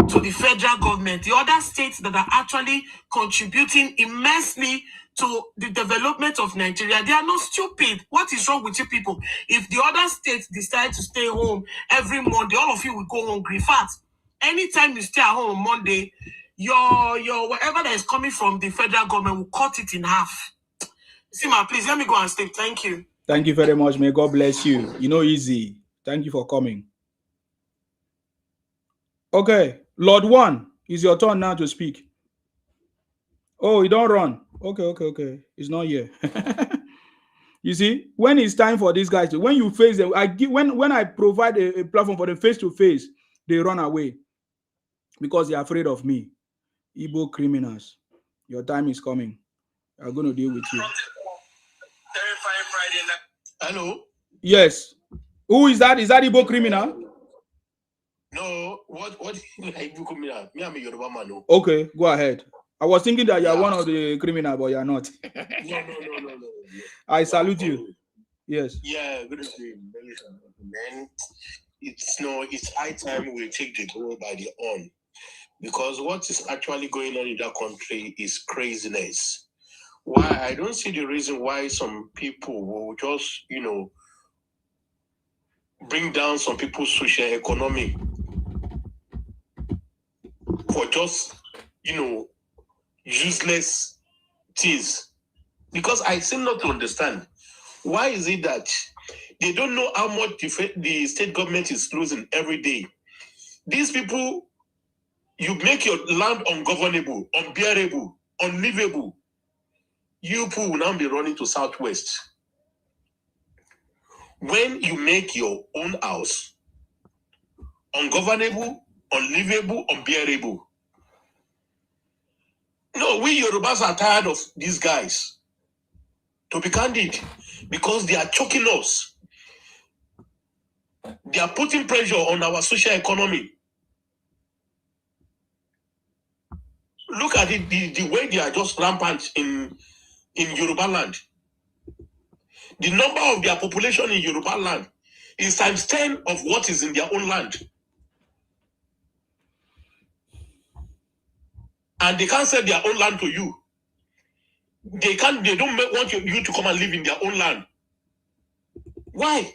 to the federal government. The other states that are actually contributing immensely to the development of Nigeria, they are not stupid. What is wrong with you people? If the other states decide to stay home every Monday, all of you will go hungry. In fact, anytime you stay at home on Monday, your whatever that is coming from the federal government will cut it in half. Sima, please let me go and sleep. Thank you. Thank you very much. May God bless you. You know, easy. Thank you for coming. Okay, Lord One, it's your turn now to speak. Oh, you don't run. Okay. It's not here. You see, when it's time for these guys to, when you face them, when I provide a platform for them face to face, they run away because they're afraid of me. Igbo criminals, your time is coming. I'm going to deal with you. Hello. Yes. Who is that? Is that Igbo criminal? No. What Igbo criminal? Me, I'm a Yoruba man. Okay, go ahead. I was thinking that you're one of the criminals, but you're not. No. I salute you. Yes. Yeah, good evening. Then it's high time we take the goal by the horn, because what is actually going on in that country is craziness. Why? I don't see the reason why some people will just, bring down some people's social economy for just, useless things. Because I seem not to understand. Why is it that they don't know how much the state government is losing every day? These people, you make your land ungovernable, unbearable, unlivable. You people will now be running to Southwest. When you make your own house ungovernable, unlivable, unbearable. No, we Yorubas are tired of these guys, to be candid, because they are choking us. They are putting pressure on our social economy. Look at it, the way they are just rampant in Yoruba land. The number of their population in Yoruba land is times 10 of what is in their own land. And they can't sell their own land to you. They don't want you to come and live in their own land. Why?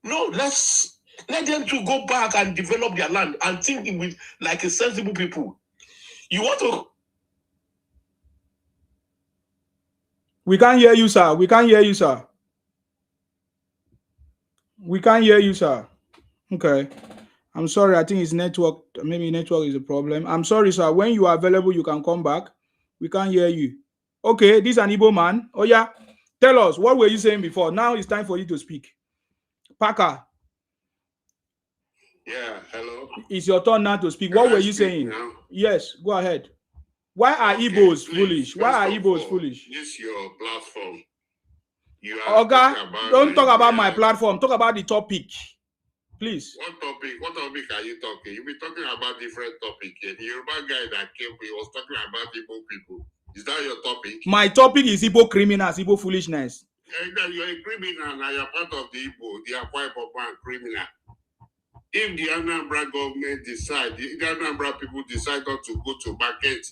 No, let them to go back and develop their land and think with like a sensible people. You want to... We can't hear you, sir. We can't hear you, sir. We can't hear you, sir. Okay. I'm sorry. I think it's network. Maybe network is a problem. I'm sorry, sir. When you are available, you can come back. We can't hear you. Okay. This is an Igbo man. Oh, yeah. Tell us, what were you saying before? Now it's time for you to speak. Parker. Yeah, hello. It's your turn now to speak. What were you saying? Now? Yes, go ahead. Why are Igbos foolish? Why are Igbos foolish? This is your platform. You are don't talk about my platform. Talk about the topic, please. What topic are you talking? You'll be talking about different topic. The Yoruba guy that came, he was talking about Igbo people. Is that your topic? My topic is Igbo criminals, Igbo foolishness. You're a criminal and you're part of the Igbo, the Akwa Ibom criminal. If the Anambra government decide, the Anambra people decide not to go to market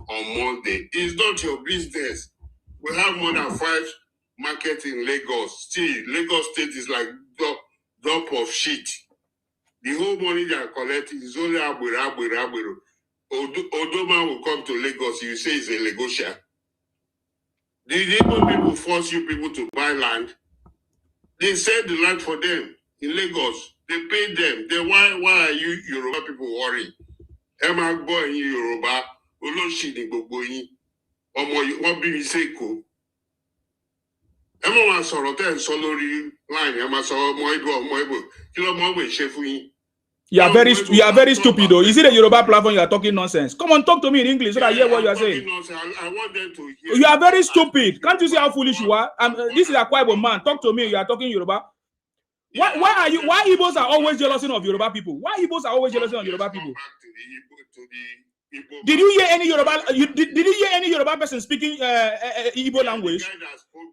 on Monday, it's not your business. We have more than 5 markets in Lagos. Still, Lagos State is like drop of shit. The whole money they are collecting is only Agbero. Odoma will come to Lagos, you say it's a Lagosian. The Igbo people force you people to buy land. They sell the land for them in Lagos. They pay them. Then why are you Yoruba people worrying? Emma boy in Yoruba, Oloshini Boboyi, Omo bí mi seko. Emma was sọ̀rọ̀ tẹ́ ń sọ lórí line. Emma sọ ọmọ Ibo. Kí ló mọ̀ wẹ̀ ṣe fún yín? You are very stupid though. Is it a Yoruba platform you are talking nonsense? Come on, talk to me in English so that I hear what you are saying. I want them to hear. You are very stupid. Can't you see how foolish you are? This is a Kwaibo man. Talk to me. You are talking Yoruba. Why Igbos are always jealous of Yoruba people? Why Igbos are always jealous of Yoruba people? Did you hear any Yoruba? Did you hear any Yoruba person speaking Igbo language?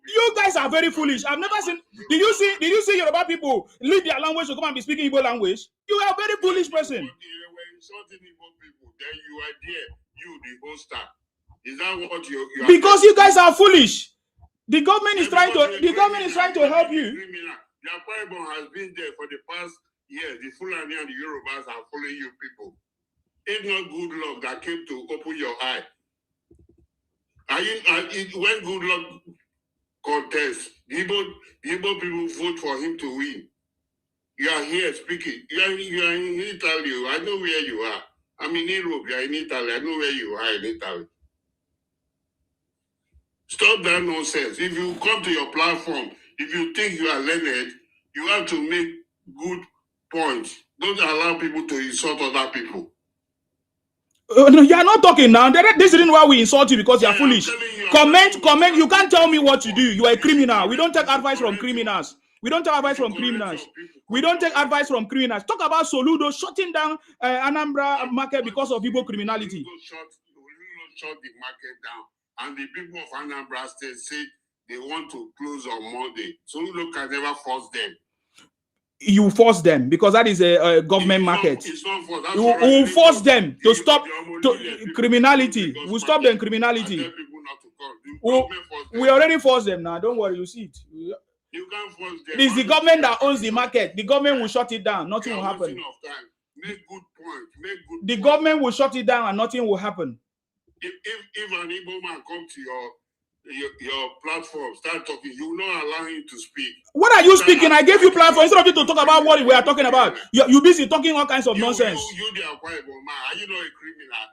You guys are very foolish. I've never seen. Did you see Yoruba people leave their language to come and be speaking Igbo language? You are a very foolish person. When insulting Igbo people, then you are there, you the hoster. Is that what you are? Because you guys are foolish. The government is trying to help you. The Akwa has been there for the past years. The Fulani and the Yorubas are following you people. It's not good luck that came to open your eye. When good luck contests, the Igbo people vote for him to win. You are here speaking. You are in Italy. I know where you are. I'm in Europe. You are in Italy. I know where you are in Italy. Stop that nonsense. If you come to your platform, if you think you are learned, you have to make good points. Don't allow people to insult other people. No, you are not talking now. This isn't why we insult you because you are foolish. Comment. You can't tell me what to do. You are a criminal. We don't take advice from criminals. We don't take advice from criminals. We don't take advice from criminals. Talk about Soludo shutting down Anambra market because of Igbo criminality. Shut the market down. And the people of Anambra State say they want to close on Monday. Soludo can never force them. You force them because that is a government market. It's not force. We will force them to stop criminality. We'll stop them criminality. We already forced them now. Don't worry, you see it. You can't force them. It's the government that owns the market. The government will shut it down. Nothing will happen. Make good point. The government will shut it down and nothing will happen. If an Igbo man comes to your platform, start talking, you will not allow him to speak. What are you speaking? I gave you platform instead of you to talk about what we are talking about. You busy talking all kinds of nonsense. You the Akwa Ibom man. Are you not a criminal?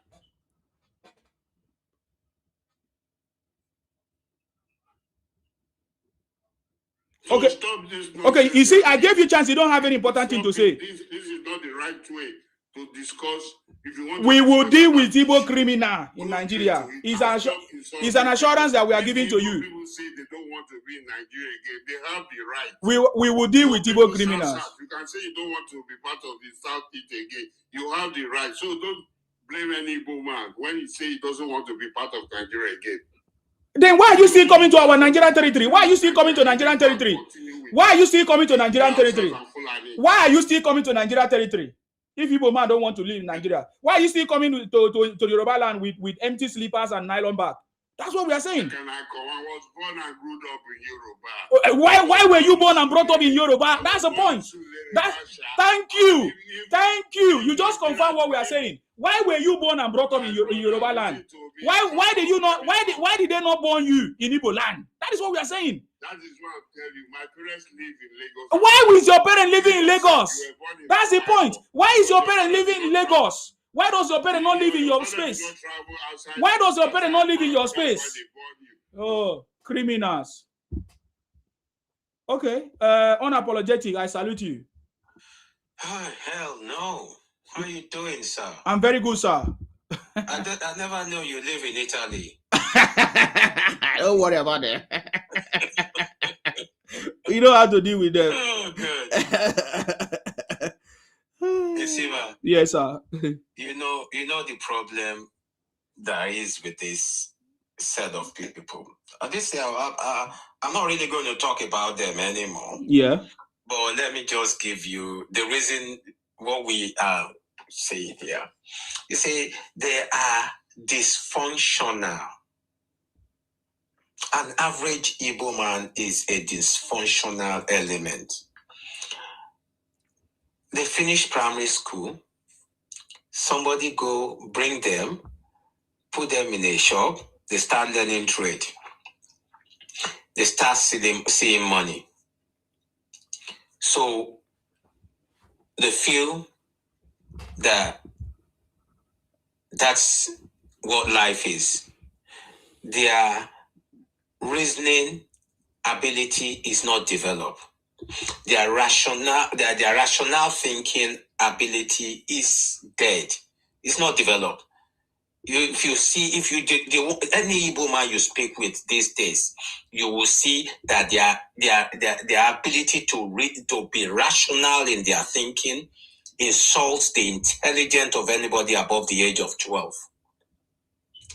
So okay. Stop this nonsense. Okay, you see, I gave you a chance. You don't have any important thing to say. This is not the right way to discuss. If you want we will deal with Igbo criminal in Nigeria. It's an assurance that we are giving to you. People say they don't want to be in Nigeria again. They have the right. We will deal with Igbo criminals. You can say you don't want to be part of the Southeast again. You have the right. So don't blame any Igbo man when he say he doesn't want to be part of Nigeria again. Then why are you still coming to our Nigerian territory? Why are you still coming to Nigerian territory? Why are you still coming to Nigerian territory? Why are you still coming to Nigerian territory? If Igbo man don't want to live in Nigeria, why are you still coming to Yoruba land with empty slippers and nylon bag? That's what we are saying. I was born and grew up in Yoruba. Why were you born and brought up in Yoruba? That's the point. Thank you. You just confirm what we are saying. Why were you born and brought up in Yoruba land? Why did they not born you in Igbo land? That is what we are saying. That is what I'm telling you. My parents live in Lagos. Why is your parent living in Lagos? That's the point. Why is your parent living in Lagos? Why does your parent not live in your space? Why does your parent not live in your space? Oh, criminals. Okay. Unapologetic. I salute you. Oh, hell no. How are you doing, sir? I'm very good, sir. I never knew you live in Italy. Don't worry about that. You know how to deal with them. Oh, good. Isiva, yes, sir. You know the problem there is with this set of people. This year, I'm not really going to talk about them anymore. Yeah. But let me just give you the reason what we are saying here. You see, they are dysfunctional. An average Igbo man is a dysfunctional element. They finish primary school. Somebody go bring them, put them in a shop. They start learning trade. They start seeing money. So they feel that that's what life is. Their reasoning ability is not developed. Their rational thinking ability is dead. It's not developed. Any Igbo man you speak with these days, you will see that their ability to be rational in their thinking insults the intelligence of anybody above the age of 12.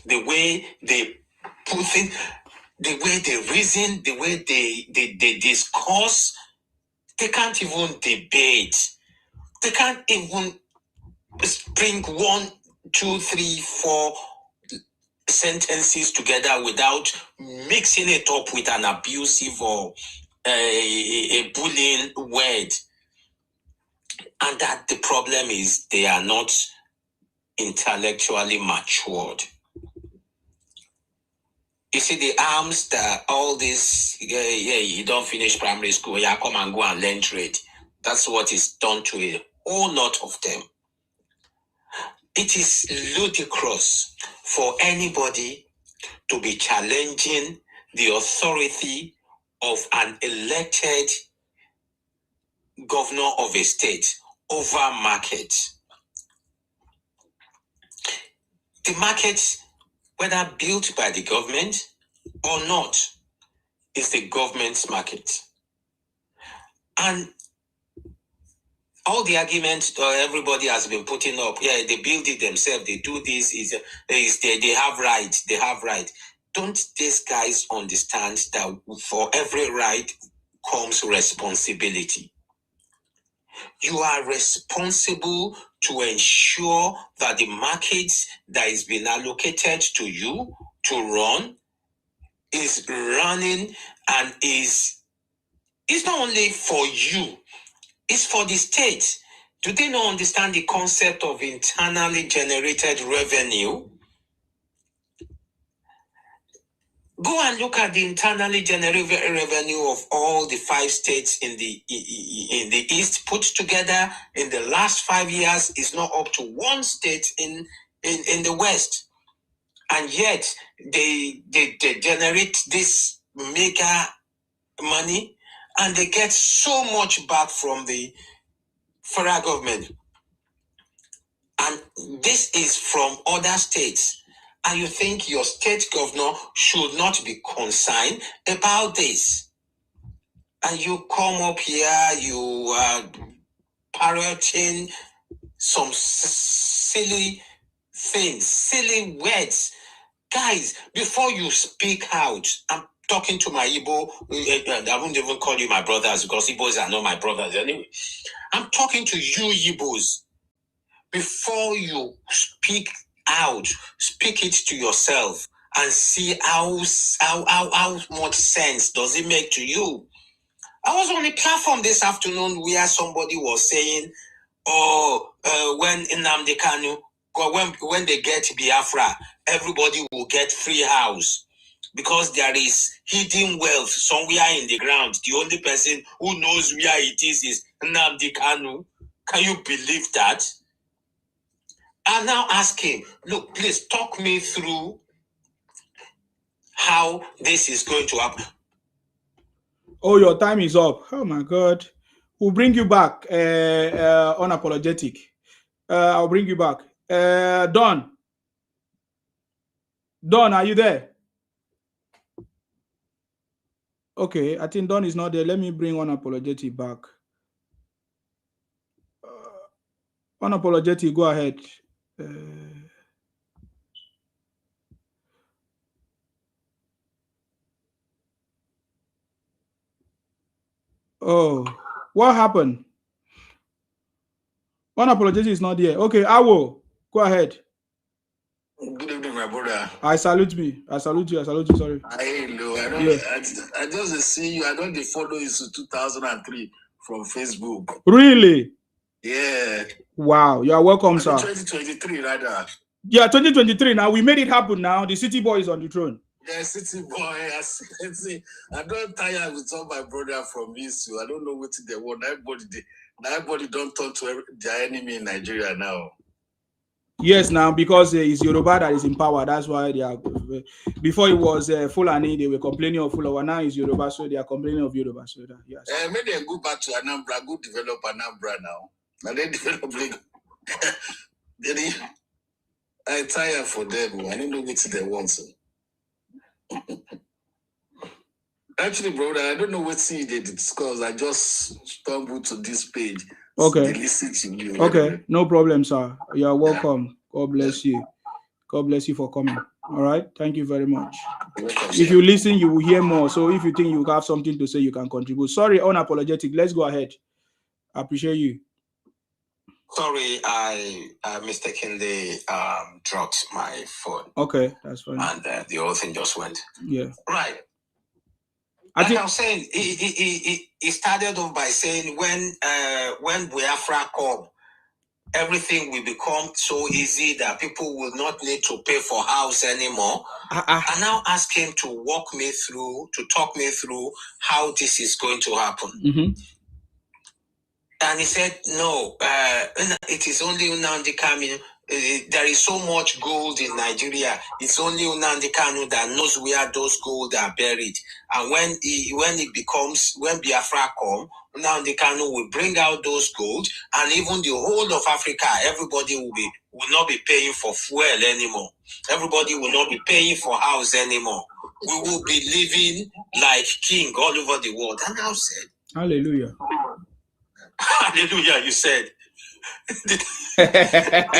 The way they put it, the way they reason, the way they discuss, they can't even debate. They can't even bring 1, 2, 3, 4 sentences together without mixing it up with an abusive or a bullying word. And that the problem is they are not intellectually matured. You see, the arms that all this, you don't finish primary school, yeah, come and go and learn trade. That's what is done to a whole lot of them. It is ludicrous for anybody to be challenging the authority of an elected governor of a state over markets. The markets, whether built by the government or not, is the government's market. And all the arguments everybody has been putting up, yeah, they build it themselves, they do this, they have right, they have right. Don't these guys understand that for every right comes responsibility? You are responsible to ensure that the markets that is being allocated to you to run is running and is not only for you, it's for the state. Do they not understand the concept of internally generated revenue? Go and look at the internally generated revenue of all the 5 states in the East put together in the last 5 years is not up to 1 state in the West. And yet they generate this mega money and they get so much back from the federal government. And this is from other states. And you think your state governor should not be concerned about this. And you come up here, you are parroting some silly things, silly words. Guys, before you speak out, I'm talking to my Igbo, I won't even call you my brothers because Igbos are not my brothers anyway. I'm talking to you Igbos. Before you speak out, speak it to yourself and see how much sense does it make to you. I was on a platform this afternoon where somebody was saying, when Nnamdi Kanu, when they get Biafra, everybody will get free house because there is hidden wealth somewhere in the ground. The only person who knows where it is Nnamdi Kanu. Can you believe that? I now ask him, look, please talk me through how this is going to happen. Oh, your time is up. Oh my God. We'll bring you back, unapologetic. I'll bring you back. Don, are you there? Okay, I think Don is not there. Let me bring unapologetic back. Unapologetic, go ahead. Oh, what happened? Unapologetic is not there. Okay, I will. Go ahead. Good evening, my brother. I salute you. Sorry. I just see you. I don't follow you since 2003 from Facebook. Really? Yeah. Wow. You are welcome, sir. 2023, rather. Yeah, 2023. Now we made it happen. Now the city boy is on the throne. Yeah, city boy. I don't tire with all my brother from this. I don't know what they want. Everybody Everybody don't turn to their enemy in Nigeria now. Yes, now because it's Yoruba that is in power. That's why they are. Before it was Fulani, they were complaining of Fulani. Now it's Yoruba, so they are complaining of Yoruba. So that, yes. Maybe they go back to Anambra, go develop Anambra now. Now they develop Lagos. I tire for them. I don't know what they want. So. Actually, brother, I don't know what they discuss. I just stumbled to this page. Okay. So they listen to you. Okay, no problem, sir. You are welcome. God bless you. God bless you for coming. All right. Thank you very much. If you listen, you will hear more. So if you think you have something to say, you can contribute. Sorry, unapologetic. Let's go ahead. I appreciate you. Sorry, I mistakenly dropped my phone. Okay, that's fine. And the whole thing just went. Yeah. Right. Like I was saying, he started off by saying when Biafra come, everything will become so easy that people will not need to pay for house anymore. I now ask him to talk me through how this is going to happen. Mm-hmm. And he said, no, it is only Nnamdi Kanu. There is so much gold in Nigeria. It's only Nnamdi Kanu that knows where those gold are buried. And when Biafra come, Nnamdi Kanu will bring out those gold, and even the whole of Africa, everybody will not be paying for fuel anymore. Everybody will not be paying for house anymore. We will be living like king all over the world. And I said, hallelujah. Hallelujah, you said. And I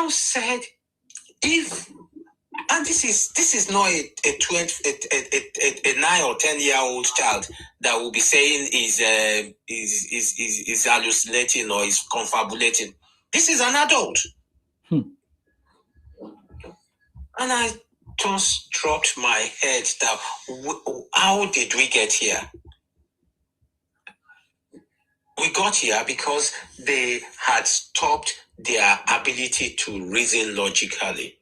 said, this is not a 9 or 10-year-old child that will be saying is hallucinating or is confabulating. This is an adult. And I just dropped my head down. How did we get here? We got here because they had stopped their ability to reason logically.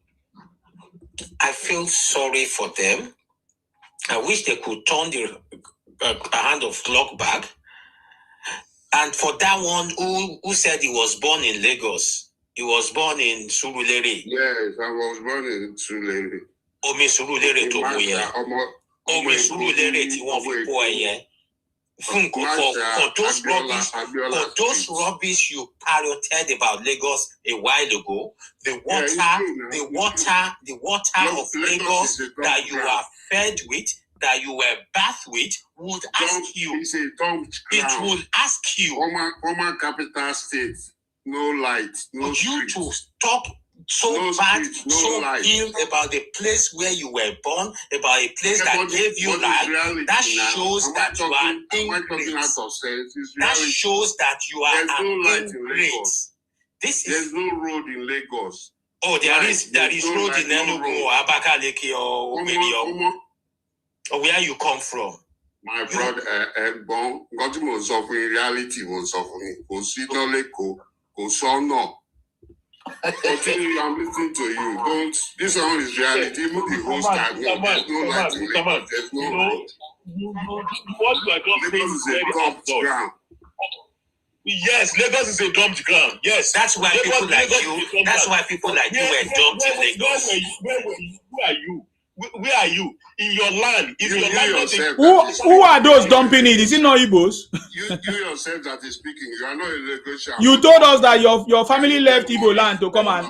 I feel sorry for them. I wish they could turn the hand of clock back. And for that one who said he was born in Lagos, he was born in Surulere. Yes, I was born in Surulere. Omi Surulere to Muye. Omi Surulere ti won fi po eye. For those rubbish you parroted about Lagos a while ago, the water of Lagos that you are fed with, that you were bathed with, would ask you. It will ask you. Former capital state, no light, no street. You to stop so bad, so ill about the place where you were born, about a place that gave you life. That shows that you are ingrate. That shows that you are an ingrate. There's no road in Lagos. Oh, there is road in Enugu or Abakaliki or where you come from. My brother, God was suffering, reality was suffering. Continue, I'm listening to you. This one is reality. Even the host can know. There's no light in Lagos. There's no road. What you are just saying is very absurd. Yes, Lagos is a dumped ground. Yes, that's why people like you. That's why people like you were dumped in Lagos. Who are you? Where are you? In your land? Is your land yourself who are those dumping it? Is it not Igbos? You yourself that is speaking. You are not a Lagosian. You told us that your family left Igbo land to come and I'm a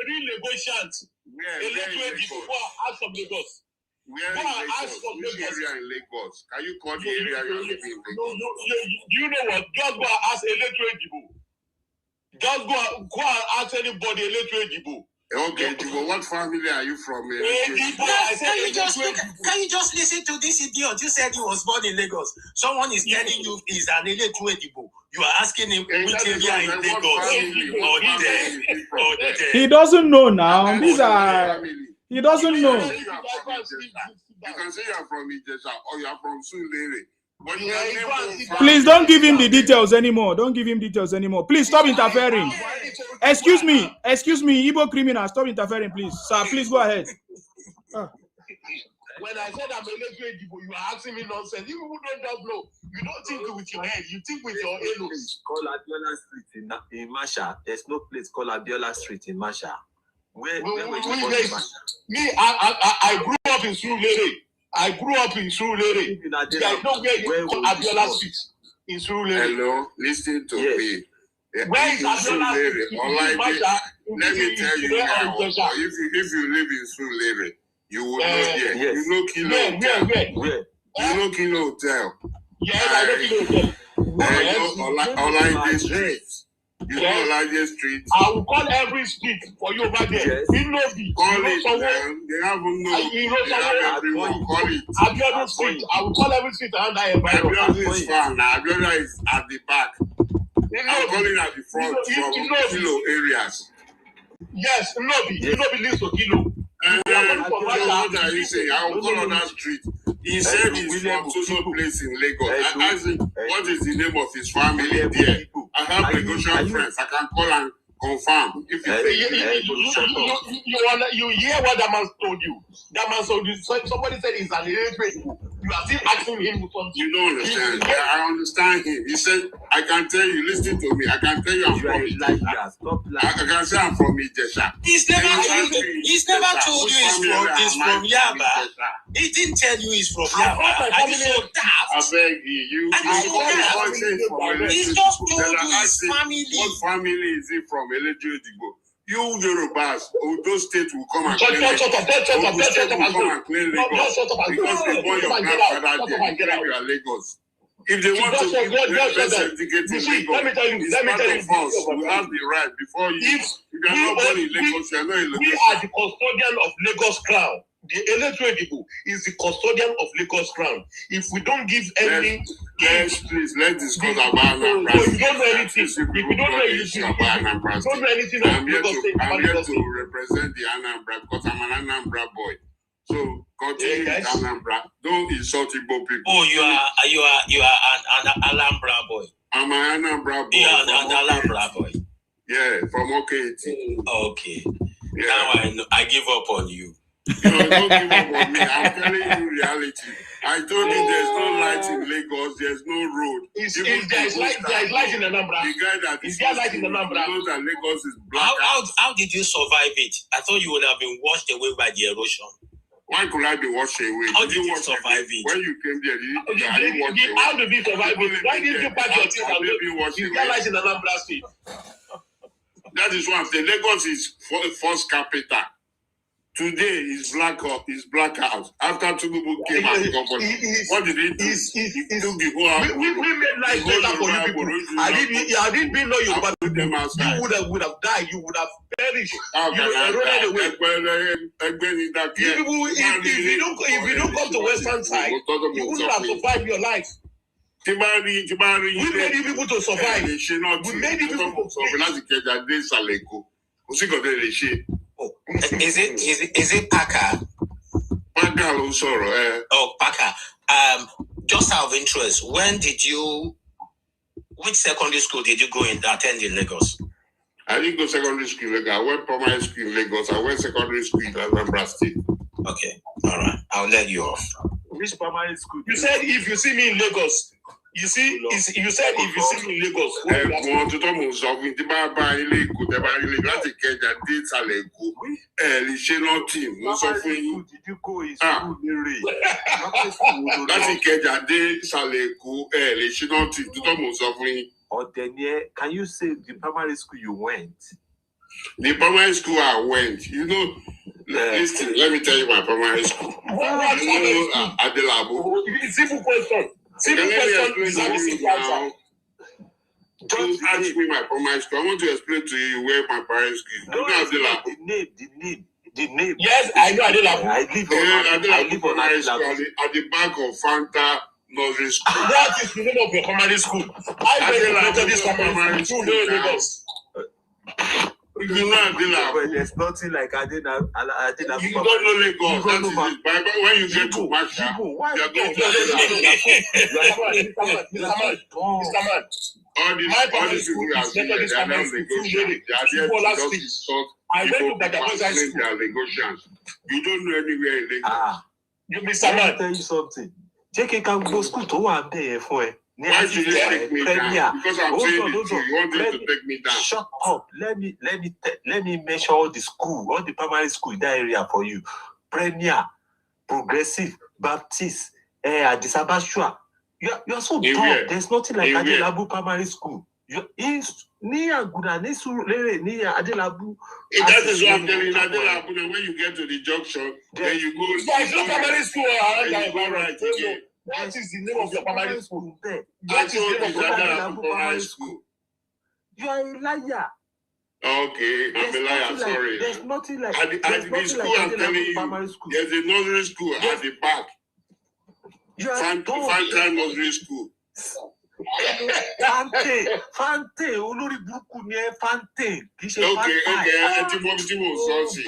real Lagosian. Ask from Lagos. Where in Lagos? Which area in Lagos? Can you call the area you live in Lagos? Do you know what? Just go and ask electorate Igbo. Just go and ask anybody electorate Igbo. Okay, Igbo, what family are you from? Can you just listen to this idiot? You said he was born in Lagos. Someone is telling you he's an electorate Igbo. You are asking him which area in Lagos. He doesn't know now. These are... He doesn't know. You can say you are from Ijesha or you are from Surulere. Please don't give him the details anymore. Don't give him details anymore. Please stop interfering. Excuse me, Igbo criminal, stop interfering, please. Sir, please go ahead. When I said I'm a literate Igbo, you are asking me nonsense. You people don't just know. You don't think with your head. You think with your ears. It's called Abiola Street in Masha. There's no place called Abiola Street in Masha. Where were you born in Masha? Me, I grew up in Soludo. I grew up in Soludo. There's nowhere you call Abiola Street in Soludo. Hello, listen to me. Where is Abiola Street? Let me tell you now. If you live in Suluere, you will know there. Yes. You know Kilo Hotel. Where? You know Kilo Hotel. Yes, I know Kilo Hotel. Olaide Street. You know Olaide Street. I will call every street for you over there. Yes. You know the. Call it, man. They have everyone. Call it. Abiola Street. I will call every street around that environment. Abiola is far now. Abiola is at the back. I'm calling at the front from Kilo areas. Yes, Nobi lives to Kilo. What are you saying? I will call on that street. He said he's from social place in Lagos. I asked him, what is the name of his family there? I have Lagosian friends. I can call and confirm. If you hear what that man told you. That man told you. Somebody said he's an illiterate. You are still asking him something. You don't understand. I understand him. He said, I can tell you, listen to me. I can tell you I'm from Ijesha. I can say I'm from Ijesha. He's never told you he's from Yaba. He didn't tell you he's from Yaba. Are you so daft? I beg you. He's just told you his family. What family is he from? Elegio. You Yorubas, those states will come and claim Lagos. Because they want your grandfather there. You are Lagos. If they want to investigate in Lagos, it's part of us. We have the right before you. If you are not born in Lagos, you are not in Lagos. We are the custodian of Lagos Crown. The electorate people is the custodian of Lagos Crown. If we don't give any... Yes, please, let's discuss about Anambra. If you don't know anything, I'm here to represent the Anambra because I'm an Anambra boy. So continue with Anambra. Don't insult Igbo people. Oh, you are an Alhambra boy. I'm an Anambra boy. You are an Alhambra boy. Yeah, from OK18. Okay. Yeah. Now I give up on you. No, don't give up on me. I'm telling you reality. I told you there's no light in Lagos, there's no road. There's light in Anambra. The guy that is light in Anambra. Knows that Lagos is black. How did you survive it? I thought you would have been washed away by the erosion. Why could I be washed away? How did you survive it? When you came there, how did you survive it? Why did you pack your things and you got light in Anambra State? That is what I'm saying. Lagos is first capital. Today is blackout. After Tinubu came out, what did he do? He took the whole house. We made life better for you people. I didn't know you, but you would have died. You would have perished. You eroded away. If you don't come to Western side, you wouldn't have survived your life. We made you people to survive. We made you people to survive. Oh, is it Packer? Packer, sorry. Oh, Packer. Just out of interest, which secondary school did you go in attend in Lagos? I didn't go secondary school in Lagos. I went primary school in Lagos. I went secondary school in Anambra State. Okay, all right. I'll let you off. Which primary school? You said if you see me in Lagos. You see, you said if you see me in Lagos. Did you go in school? Can you say the primary school you went? The primary school I went, listen, let me tell you my primary school. Adelabu. Simple question. Don't ask me my primary school. I want to explain to you where my parents go. The name. Yes, I know Adelabu. I live on Adelabu at the back of Fanta Nursery School. What is the name of your primary school? I went to this primary school. Lagos. There's nothing like Adelabu. You don't know Lagos. When you get to Masha, you are going to Mr. Man. All these people are saying they are not Lagosians. They are there to just insult people who are claiming they are Lagosians. You don't know anywhere in Lagos. Mr. Man, tell you something. JK can go school to one day for it. Why did you take me down? Because I'm saying the truth. You wanted to take me down. Shut up. Let me mention all the school, all the primary school in that area for you. Premier, Progressive, Baptist, Addis Ababa. You're so dumb. There's nothing like Adelabu Primary School. That is what I'm telling you. Adelabu, when you get to the junction, then you go. There's no primary school around there. Right again. What is the name of your primary school? What is the name of your primary school? You are a liar. Okay, I'm a liar. Sorry. There's nothing like. The school I'm telling you, there's a nursery school at the back. Fanta nursery school. Fante, Olori Buku near Fante. Okay.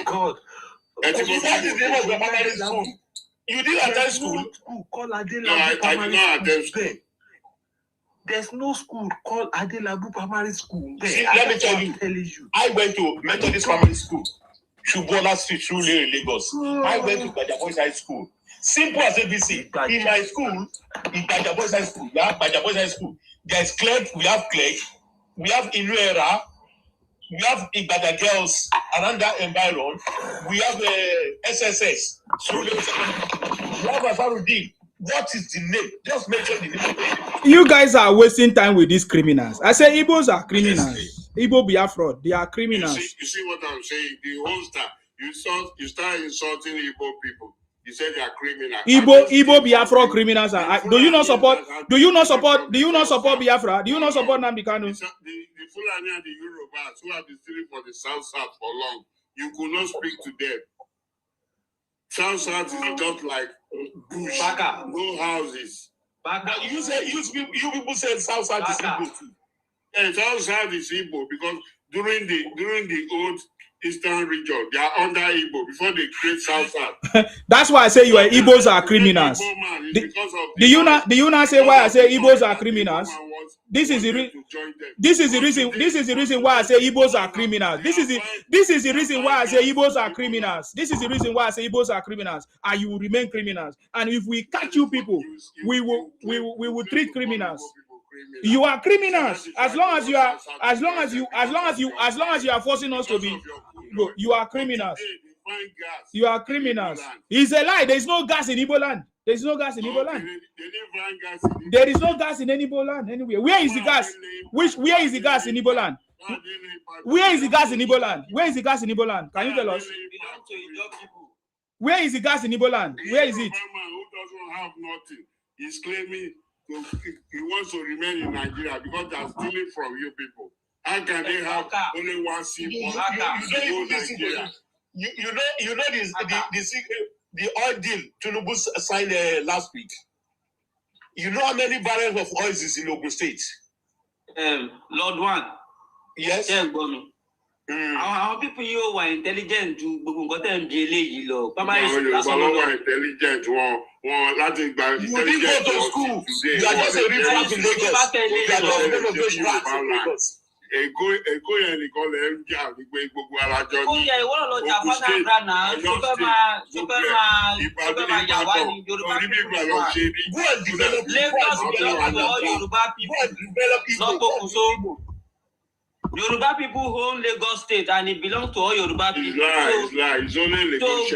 God. What is the name of your primary school? You didn't attend school? Called Adelabu no, I did not attend school. There's no school called Adelabu Primary School. See, let me tell you. I went to Methodist Primary School. Shubola Street, Shule, Lagos. I went to Baja Boys High School. Simple as ABC. In my school, in Baja Boys High School, we have Baja Boys High School. There's Clegg, we have Inuera, we have Ibadan girls around that environment. We have SSS. So we have Afarudin. What is the name? Just mention the name. You guys are wasting time with these criminals. I say Igbos are criminals. Igbo Biafra, they are criminals. You see what I'm saying? The whole time you start insulting Igbo people. You said they are criminals. Igbo Biafra criminals are. Do you not support Biafra? Do you not support Nnamdi Kanu? The Fulani and the Yorubas who have been stealing for the South for long, you could not speak to them. South is just like bush, no houses. But you people said South is Igbo too. And South is Igbo because during the old Eastern region, they are under Igbo before they create South. That's why I say you are Igbos are criminals. Do you not say why I say Igbos are criminals? This is the reason why I say Igbos are criminals. This is the reason why I say Igbos are criminals. This is the reason why I say Igbos are criminals, and you will remain criminals. And if we catch you people, we will treat criminals. You are criminals as long as you are forcing us to be. You are criminals. You are criminals. It's a lie. There is no gas in Igbo land. There is no gas in Igbo land. There is no gas in any Igbo land anywhere. Where is the gas? Where is the gas in Igbo land? Where is the gas in Igbo land? Where is the gas in Igbo land? Can you tell us? Where is the gas in Igbo land? Where is it? Who doesn't have nothing? He's claiming he wants to remain in Nigeria because they are stealing from you people. How can they have only one seaport? You know the oil deal Tinubu signed last week. You know how many barrels of oil is in Ogun State? Lord one. Yes. Our people you were intelligent to intelligent. You didn't go to school. You are just a refugee in Lagos. You are just one of those rats in Lagos. Yoruba people own Lagos State and it belongs to all Yoruba people. It's only Lagos.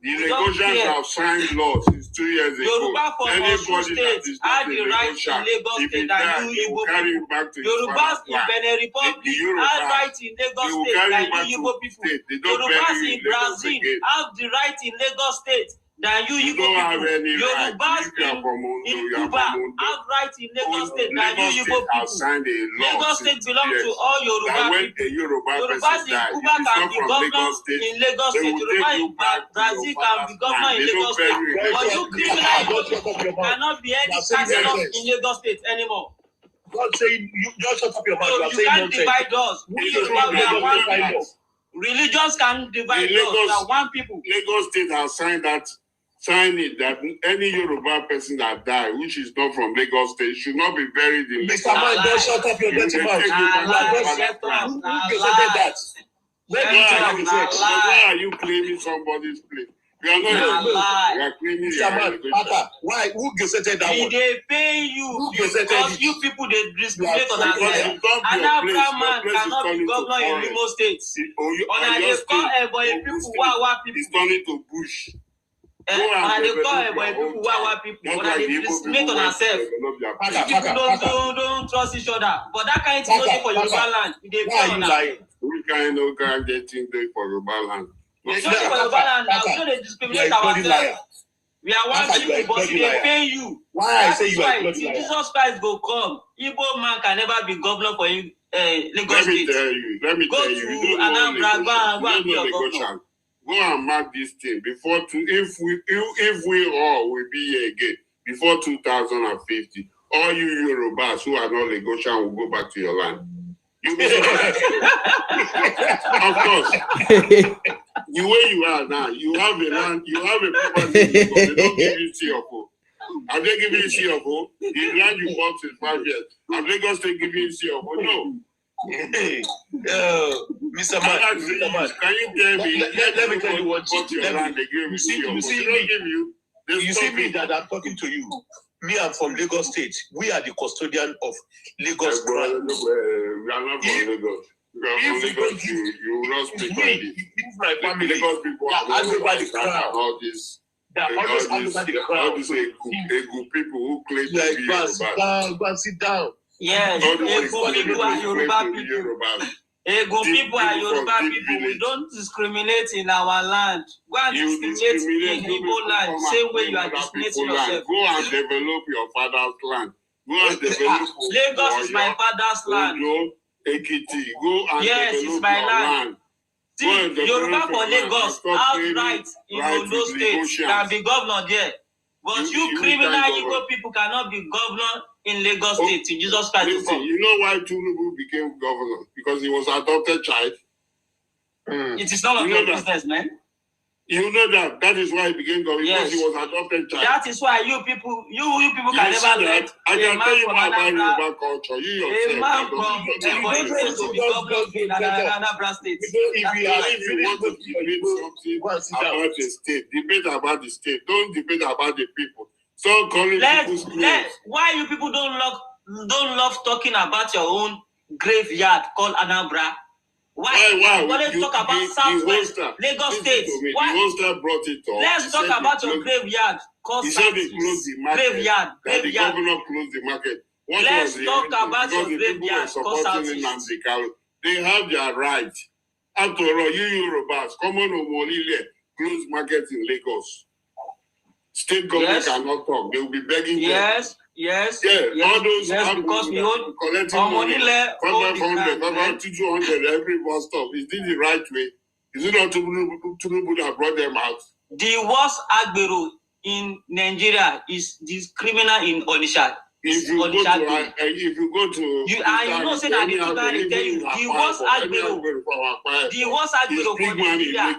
The Lagosians have signed laws since 2 years ago. Anybody that is not a Lagosian, if he dies, they will carry him back to his Yorubas in Benin Republic have right in Lagos State than you Igbo people. Yorubas in Brazil have the right in Lagos State than you Igbo people. Yorubas in Cuba have right in Lagos State than you Igbo people. Lagos State belongs to all Yoruba people. Yorubas in Cuba can be governors in Lagos State. Yoruba in Brazil can be governor in Lagos State. But you criminals cannot be any councillor in Lagos State anymore. God saying you just shut up your mouth. So you can't divide us. We are one people. Religions can divide us. We are one people. Lagos State has signed it that any Yoruba person that died, which is not from Lagos State, should not be buried in Lagos. Mr. Man, don't shut up your dirty mouth. Who decided that? Why are you claiming somebody's place? We are not. We are claiming why? Who gazetted that one? They pay you because you people they discriminate on our side. Another man cannot be governor in Imo State. On a they call people who people. It's turning to bush. And they call people who people. When they discriminate on ourselves. People don't trust each other. But that kind of thing not for Yoruba land. They Why are you lying? We kind of get things for Yoruba land. It's not for Yoruba land. We don't discriminate ourselves. We are one people, but they pay you. Why I say you are bloody liar? Jesus Christ go come. Igbo man can never be governor for Lagos State. Let me tell you. Go to Anambra, go and be your governor. Go and mark this thing before if we all will be here again before 2050. All you Yorubas who are not Lagosian will go back to your land. You be surprised. Of course. The way you are now, you have a land, you have a property, they don't give you CFO. Have they given you CFO? The land you bought in 5 years. Have Lagos State given you CFO? No. Mr. Man, can you tell me? Let me tell you what your land they give you You see me that I'm talking to you. Me, I'm from Lagos State. We are the custodian of Lagos. We are not from Lagos. You will not speak on this. My family, Lagos people are everybody crowd. All this. All these Igbo people who claim to be Yoruba. Go and sit down. Yes, Igbo people are Yoruba people. Igbo people are Yoruba people. We don't discriminate in our land. Go and discriminate in Igbo land. Same way you are discriminating yourself. Go and develop your father's land. Go and develop. Lagos is my father's land. Ekiti. Go and yes, develop it's my your land. See, Yoruba for Lagos, outright in Ondo State, can be governor there. But you criminal Igbo people cannot be governor in Lagos State. Jesus Christ. Listen, you know why Tinubu became governor? Because he was adopted child. It is none of your business, man. You know that. That is why he became governor. Yes. Because he was adopted child. That is why you people can never let I can tell you more about Yoruba culture. You yourself. A man from Ebonyi State to be governor in Anambra State. If you want to debate something about the state, debate about the state. Don't debate about the people. So calling people's names. Why you people don't love talking about your own graveyard called Anambra? Why? You want to talk about Southwest Lagos State? Why? The hoster brought it up. Let's talk about your graveyard called Southwest. He said they closed the market. Graveyard. The governor closed the market. Let's talk about your graveyard called Southwest. They have their right. After all, you Yorubas, common Omolile, close market in Lagos. State government cannot talk. They will be begging them. Yes. All those because we own collecting money. 500, 200 every bus stop. Is this the right way? Is it not Tinubu that brought them out? The worst agbero in Nigeria is this criminal in Onitsha. If you go to you know say that the people tell you the worst agbero for Nigeria.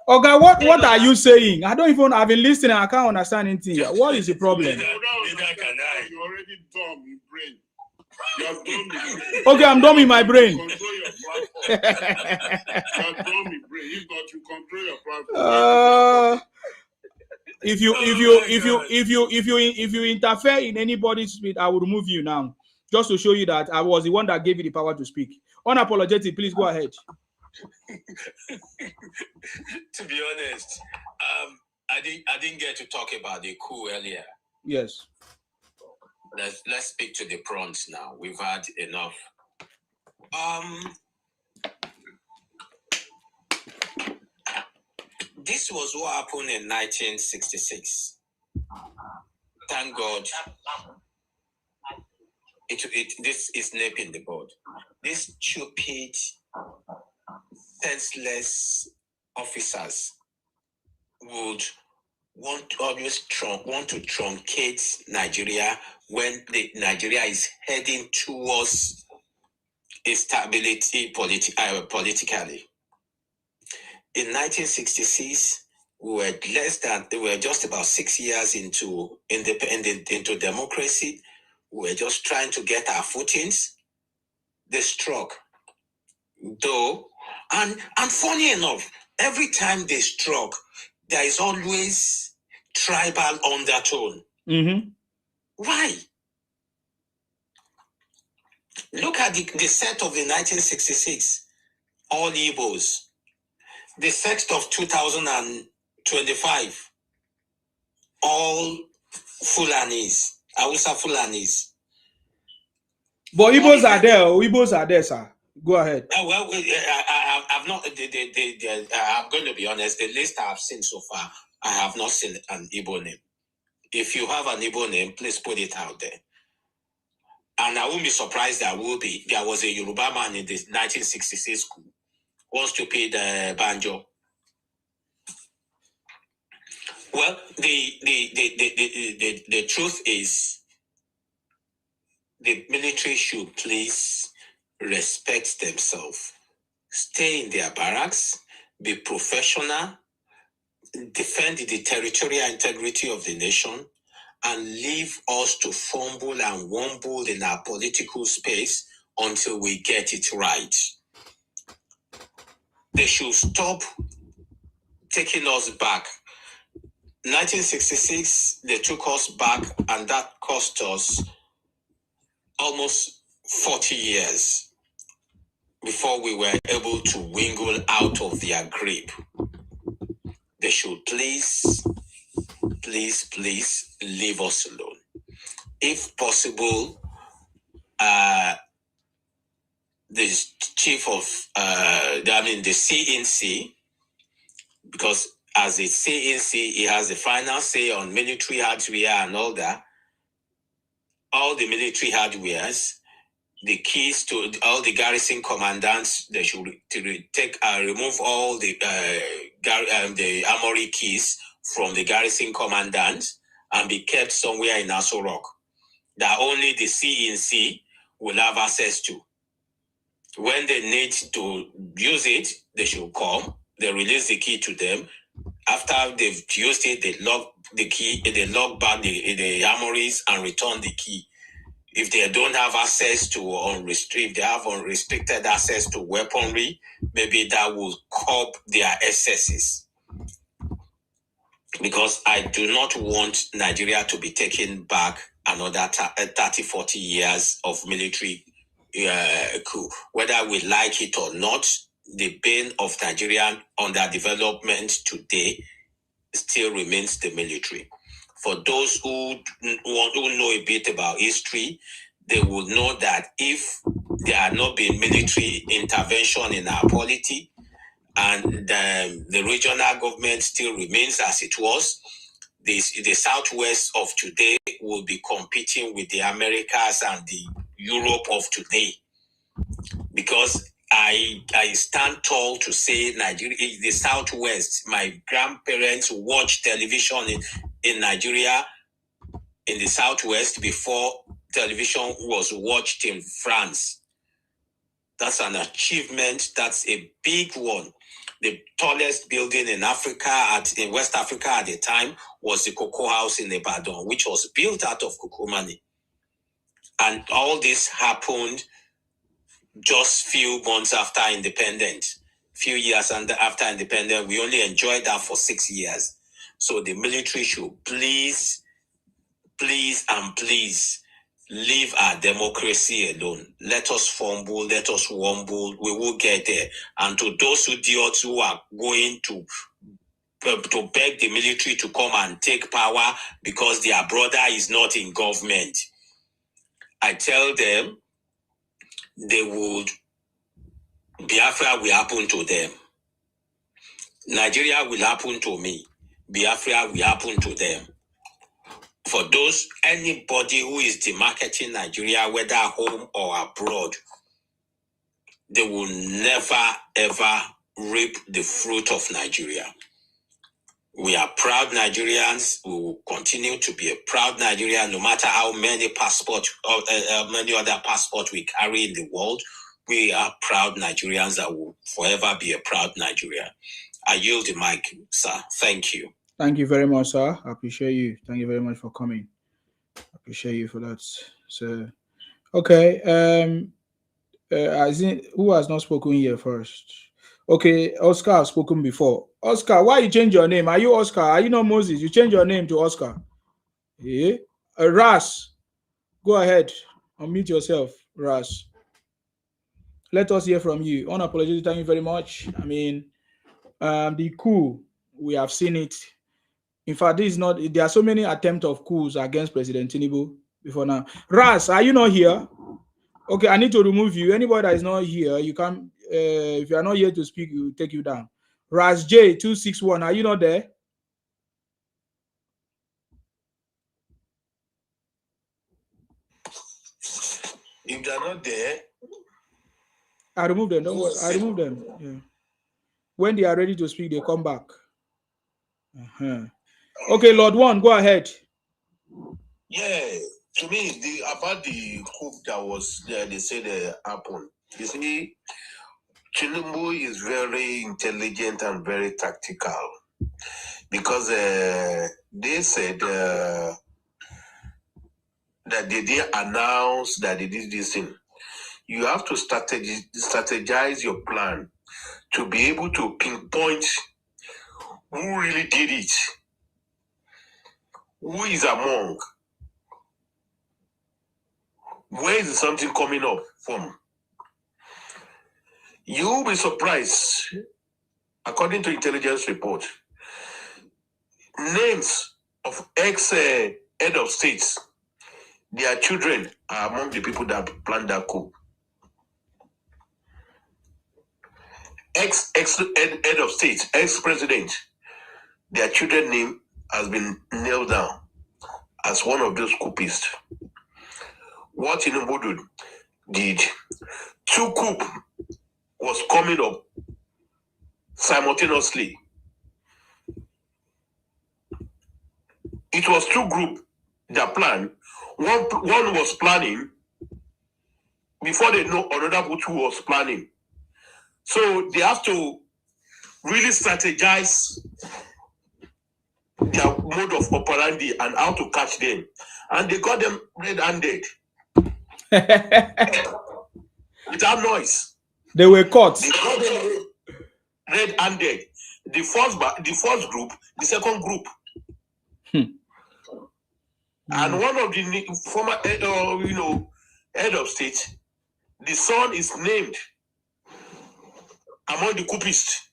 Oga, what are you saying? I've been listening, I can't understand anything. What is the problem? You're already dumb in brain. You're dumb in brain. Okay, I'm dumb in my brain. Control your platform. You're dumb in brain. If not, you control your platform. If you interfere in anybody's speech, I will remove you now. Just to show you that I was the one that gave you the power to speak. Unapologetic, please go ahead. To be honest, I didn't get to talk about the coup earlier. Yes. Let's speak to the prawns now. We've had enough. This was what happened in 1966. Thank God. This is nip in the bud. These stupid, senseless officers would want to truncate Nigeria when Nigeria is heading towards instability politically. In 1966, we were just about 6 years into democracy. We were just trying to get our footings. They struck, though And funny enough, every time they struck, there is always tribal undertone. Mm-hmm. Why? Look at the set of the 1966, all Igbos. The set of 2025, all Fulanis, Hausa Fulanis. But Igbos are there. Igbos are there, sir. Go ahead. Well, I've not. I'm going to be honest. The list I've seen so far, I have not seen an Igbo name. If you have an Igbo name, please put it out there. And I won't be surprised there was a Yoruba man in the 1966 school who wants to pay the banjo. Well, the truth is, the military should please respect themselves, stay in their barracks, be professional, defend the territorial integrity of the nation, and leave us to fumble and wumble in our political space until we get it right. They should stop taking us back. 1966, they took us back, and that cost us almost 40 years before we were able to wiggle out of their grip. They should please leave us alone. If possible, the chief of, the CNC, because as a CNC, he has the final say on military hardware and all that. All the military hardwares, the keys to all the garrison commandants, they should remove all the armory keys from the garrison commandants and be kept somewhere in Aso Rock that only the CNC will have access to. When they need to use it, they should come. They release the key to them. After they've used it, they lock the key. They lock back the armories and return the key. If they don't have access to they have unrestricted access to weaponry, maybe that will curb their excesses. Because I do not want Nigeria to be taken back another 30, 40 years of military coup. Whether we like it or not, the bane of Nigerian underdevelopment today still remains the military. For those who know a bit about history, they will know that if there had not been military intervention in our polity, and the regional government still remains as it was, the Southwest of today will be competing with the Americas and the Europe of today. Because I stand tall to say Nigeria, the Southwest, my grandparents watched television in Nigeria, in the Southwest, before television was watched in France. That's an achievement. That's a big one. The tallest building in Africa, in West Africa at the time, was the Cocoa House in Ibadan, which was built out of cocoa money. And all this happened just few months after independence. Few years after independence, we only enjoyed that for 6 years. So the military should please leave our democracy alone. Let us fumble, let us wumble. We will get there. And to those idiots who are going to beg the military to come and take power because their brother is not in government, I tell them, Biafra will happen to them. Nigeria will happen to me. Biafra will happen to them. For anybody who is demarketing Nigeria, whether home or abroad, they will never, ever reap the fruit of Nigeria. We are proud Nigerians. We will continue to be a proud Nigerian, no matter how many passports or many other passports we carry in the world. We are proud Nigerians that will forever be a proud Nigerian. I yield the mic, sir. Thank you. Thank you very much, sir. I appreciate you. Thank you very much for coming. I appreciate you for that. So, okay. I think who has not spoken here first? Okay, Oscar has spoken before. Oscar, why you change your name? Are you Oscar? Are you not Moses? You change your name to Oscar. Yeah. Ras, go ahead. Unmute yourself, Ras. Let us hear from you. Unapologetic, thank you very much. I mean, the coup, we have seen it. In fact, this is not, there are so many attempts of coups against President Tinubu before now. Ras, are you not here? Okay, I need to remove you. Anybody that is not here, you can, if you are not here to speak, we will take you down. Ras J261, are you not there? If they're not there, I remove them. Don't worry. I remove them. Yeah. When they are ready to speak, they come back. Okay, Lord One, go ahead. yeah. To me, about the coup that was there, they said happened. You see, Tinubu is very intelligent and very tactical because they said that they did announce that they did this thing. You have to strategize your plan to be able to pinpoint who really did it, who is among, where is something coming up from. You'll be surprised, according to intelligence report, names of ex-head of states, their children are among the people that planned that coup. Ex-head of state, ex-president, their children's name has been nailed down as one of those coupists. What Tinubu did, 2 coup was coming up simultaneously. It was 2 groups that planned. One was planning before they know another group who was planning. So they have to really strategize their mode of operandi and how to catch them. And they got them red-handed. Without noise. They were caught. They got them red-handed. The first group, the second group. And one of the former head of state, the son is named among the coupists.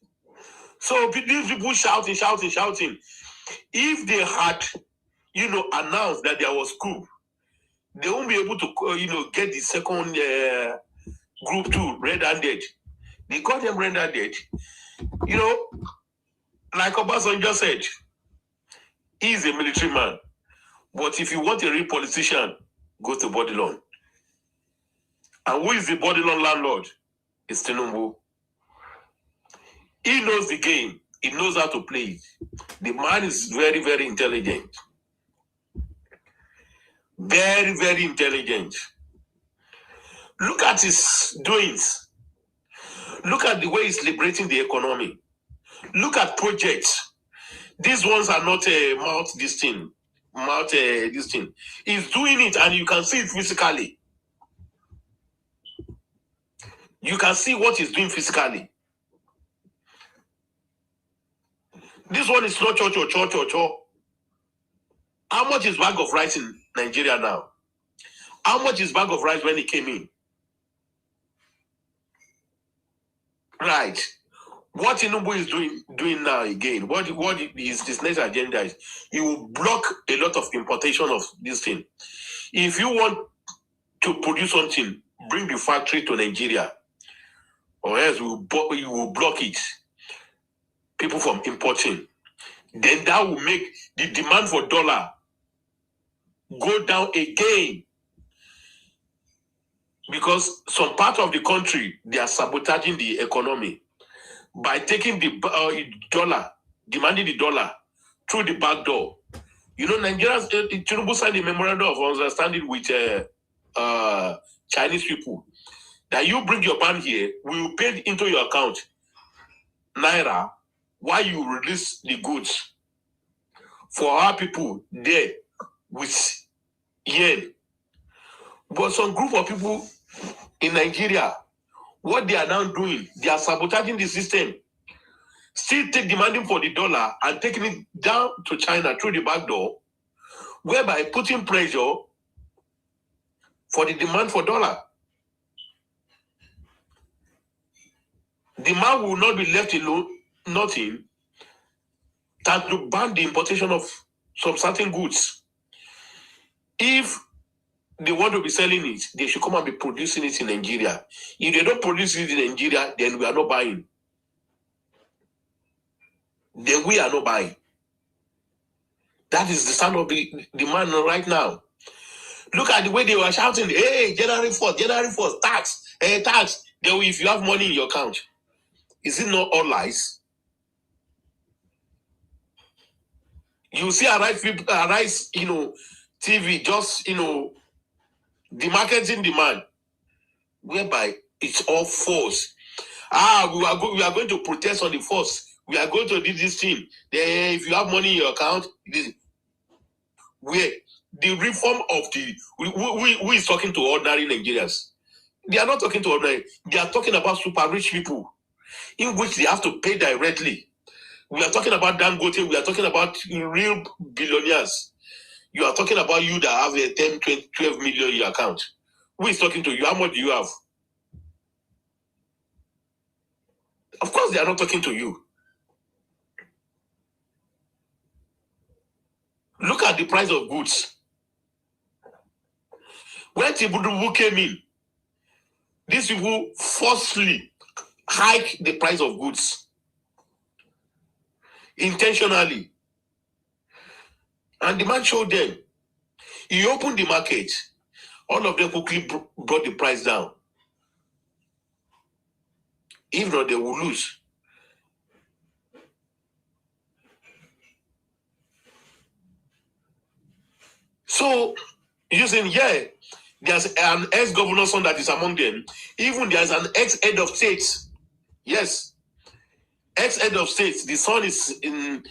So these people shouting. If they had, announced that there was coup, they won't be able to, get the second group too, red-handed. They got them red-handed. Like Obasanjo said, he's a military man. But if you want a real politician, go to Bodilon. And who is the Bodilon landlord? It's Tinubu. He knows the game. He knows how to play it. The man is very, very intelligent. Very, very intelligent. Look at his doings. Look at the way he's liberating the economy. Look at projects. These ones are not this thing. He's doing it and you can see it physically. You can see what he's doing physically. This one is not cho. How much is bag of rice in Nigeria now? How much is bag of rice when it came in? Right. What Tinubu is doing now again, what is his next agenda is, he will block a lot of importation of this thing. If you want to produce something, bring the factory to Nigeria, or else you will block it. People from importing. Then that will make the demand for dollar go down again. Because some part of the country, they are sabotaging the economy by taking the dollar, demanding the dollar through the back door. Nigerians, Tinubu signed a memorandum of understanding with Chinese people that you bring your ban here, we will pay into your account Naira while you release the goods for our people there with yen. But some group of people in Nigeria What they are now doing, they are sabotaging the system. Still demanding for the dollar and taking it down to China through the back door, whereby putting pressure for the demand for dollar. Demand will not be left alone, nothing, than to ban the importation of some certain goods. If they want to be selling it, they should come and be producing it in Nigeria. If they don't produce it in Nigeria, then we are not buying. Then we are not buying. That is the sound of the demand right now. Look at the way they were shouting, hey, January 4th, tax, hey, tax. Then if you have money in your account, is it not all lies? You see Arise, TV, just, the marketing demand, whereby it's all false. We are going to protest on the 4th. We are going to do this thing. Then if you have money in your account, where the reform of who is talking to ordinary Nigerians? They are not talking to ordinary. They are talking about super rich people, in which they have to pay directly. We are talking about Dangote. We are talking about real billionaires. You are talking about you that have a 10, 20, 12 million in your account. Who is talking to you? How much do you have? Of course, they are not talking to you. Look at the price of goods. When Tinubu came in, these people forcefully hike the price of goods intentionally. And the man showed them. He opened the market. All of them quickly brought the price down. If not, they will lose. So, using, there's an ex-governor son that is among them. Even there's an ex-head of state. Yes. Ex-head of state. The son the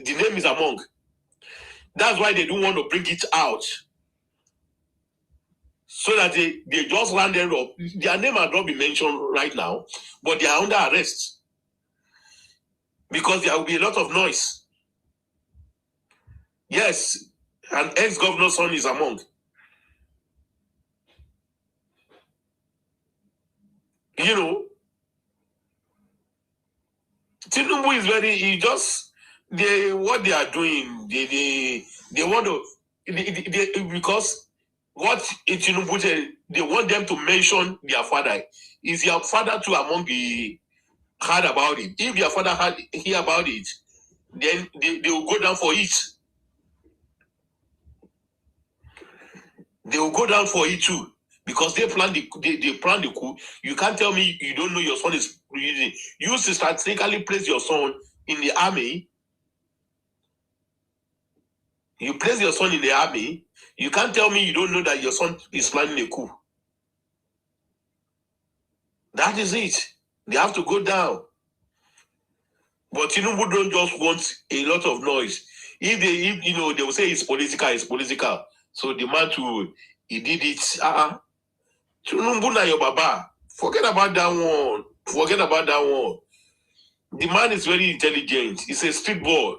name is among. That's why they don't want to bring it out. So that they just rounded up. Their name has not been mentioned right now, but they are under arrest. Because there will be a lot of noise. Yes, an ex-governor's son is among. Tinubu is what they are doing, they want to, because what Tinubu said, they want them to mention their father. Is your father too among the heard about it? If their father hear about it, then they will go down for it. They will go down for it too. Because they plan the coup. You can't tell me you don't know your son is using. You strategically place your son in the army. You place your son in the army. You can't tell me you don't know that your son is planning a coup. That is it. They have to go down. But Tinubu don't just want a lot of noise. If they will say it's political. So the man he did it. Tinubu na your baba. Forget about that one. The man is very intelligent. He's a street boy.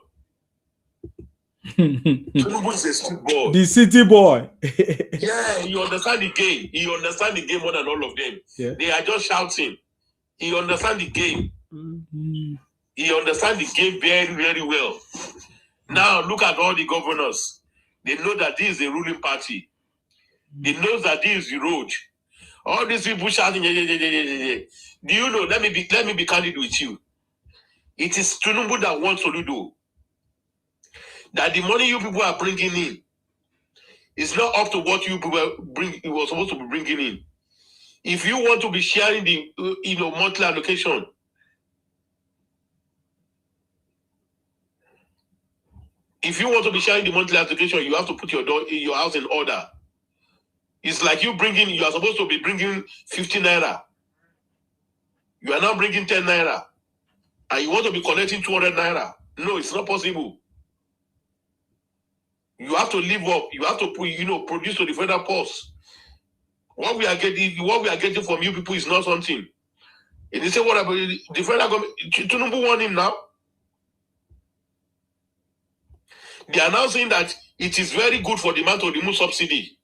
Tinubu is a street boy. The city boy. Yeah, he understands the game. He understands the game more than all of them. Yeah. They are just shouting. He understands the game. Mm-hmm. He understands the game very, very well. Now, look at all the governors. They know that this is a ruling party. They know that this is the road. All these people shouting, Do you know? Let me be candid with you. It is Tinubu that wants Soludo. That the money you people are bringing in is not up to what you people you were supposed to be bringing in. If you want to be sharing the monthly allocation, you have to put your house in order. It's like you are supposed to be bringing 50 naira. You are now bringing 10 naira. And you want to be collecting 200 naira. No, it's not possible. You have to live up. You have to produce to the federal post. What we are getting from you people is not something. They say, what about the federal government? Tinubu won him now. They are now saying that it is very good for the man to remove subsidy.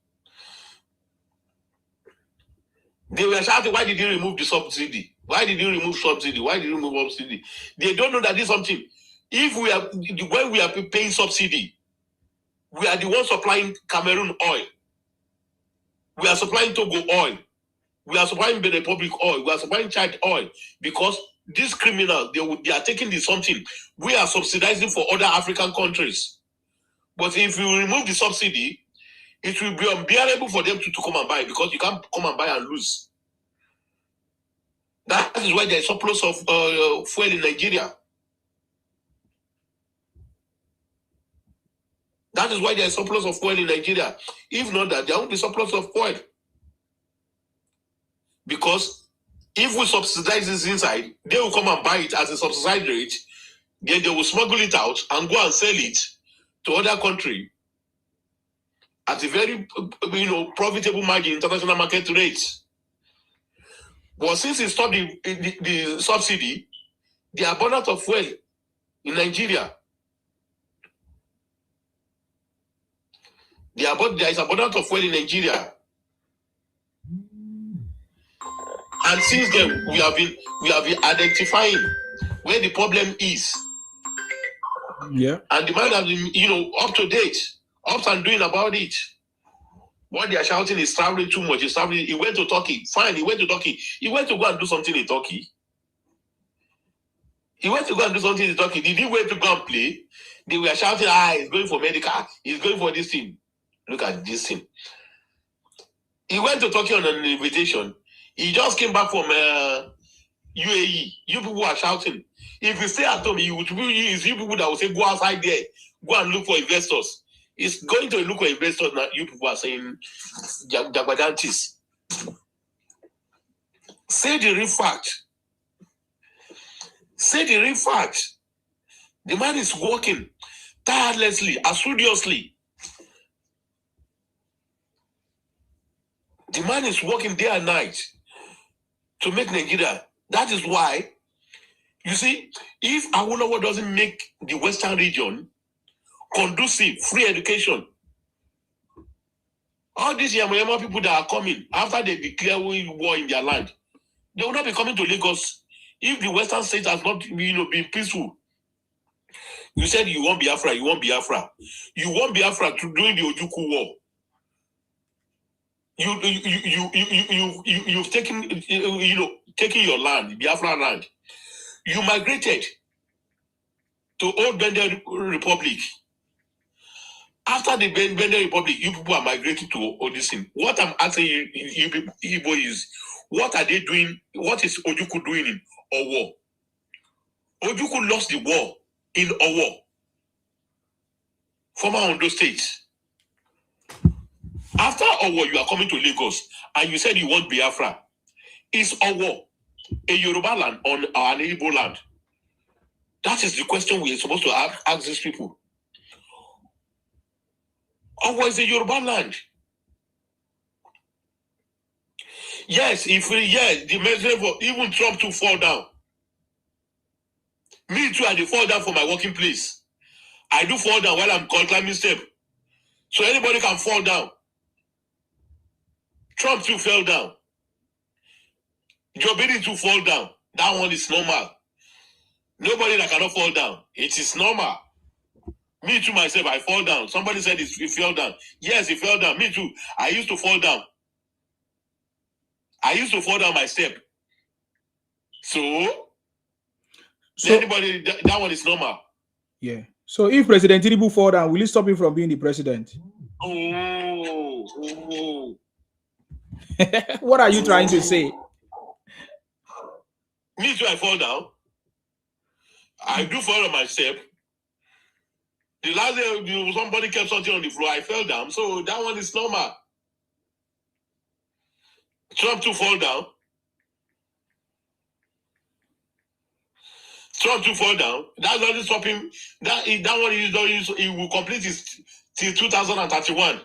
They were shouting, why did you remove the subsidy? Why did you remove subsidy? Why did you remove subsidy? They don't know that this is something. If we are, when we are paying subsidy, we are the ones supplying Cameroon oil. We are supplying Togo oil. We are supplying the Republic oil. We are supplying Chad oil. Because these criminals, they are taking this something. We are subsidizing for other African countries. But if you remove the subsidy, it will be unbearable for them to come and buy, because you can't come and buy and lose. That is why there is surplus of fuel in Nigeria. That is why there is surplus of fuel in Nigeria. If not that, there won't be surplus of fuel. Because if we subsidize this inside, they will come and buy it at a subsidized rate. Then they will smuggle it out and go and sell it to other country at a very, profitable margin, international market rates. But since it stopped the subsidy, the abundance of fuel in Nigeria, there is abundance of fuel in Nigeria. And since then, we have been identifying where the problem is. Yeah. And the man has been, up to date, up and doing about it. What they are shouting is traveling too much. He went to Turkey. Fine, he went to Turkey. He went to go and do something in Turkey. He went to go and do something in Turkey. Did he went to go and play? They were shouting, he's going for medical. He's going for this thing. Look at this thing. He went to Turkey on an invitation. He just came back from UAE. You people are shouting. If you stay at home, it's you people that will say, go outside there. Go and look for investors. It's going to look for investors now. You people are saying, Jagabantis. Say the real fact. Say the real fact. The man is working tirelessly, assiduously. The man is working day and night to make Nigeria. That is why, you see, if Awolowo doesn't make the Western region conducive, free education, all these Yamayama people that are coming after they declare war in their land, they will not be coming to Lagos if the Western states has not, been peaceful. You said you want Biafra, you want Biafra. You want Biafra to during the Ojukwu war. You've taken, taking your land, Biafra land. You migrated to Old Benin Republic. After the Benin Republic, you people are migrating to Odyssey. What I'm asking you people, Igbo, is what are they doing? What is Ojukwu doing in Owo? Ojukwu lost the war in Owo, former Ondo State. After Owo, you are coming to Lagos and you said you want Biafra. Is Owo a Yoruba land or an Igbo land? That is the question we are supposed to ask these people. Owo is a Yoruba land. Yes, the message for even Trump to fall down. Me too, I do fall down for my working place. I do fall down while I'm climbing step. So anybody can fall down. Trump too fell down. Joe Biden too fall down. That one is normal. Nobody that cannot fall down. It is normal. Me too myself, I fall down. Somebody said he fell down. Yes, he fell down. Me too. I used to fall down. I used to fall down my step. So anybody, that one is normal. Yeah. So if President Tinubu fall down, will it stop him from being the president? Oh. What are you trying to say? Me too, I fall down. I do fall on my step. The last day, somebody kept something on the floor. I fell down. So that one is normal. Trump to fall down. Trump to fall down. That doesn't stop him. That one he will complete his till 2031.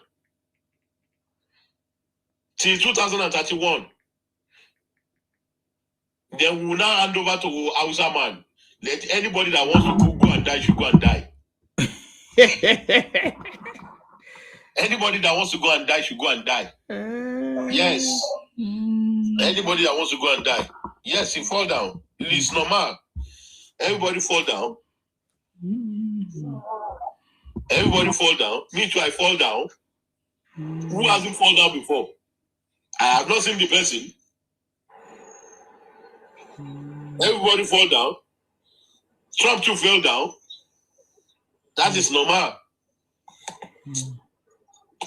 till 2031. Then we will now hand over to Hausa man. Let anybody that wants to go and die should go and die. Anybody that wants to go and die should go and die. Yes. Anybody that wants to go and die. Yes, he fall down. It's normal. Everybody fall down. Everybody fall down. Me too, I fall down. Who hasn't fallen down before? I have not seen the person. Everybody fall down. Trump too fell down. That is normal.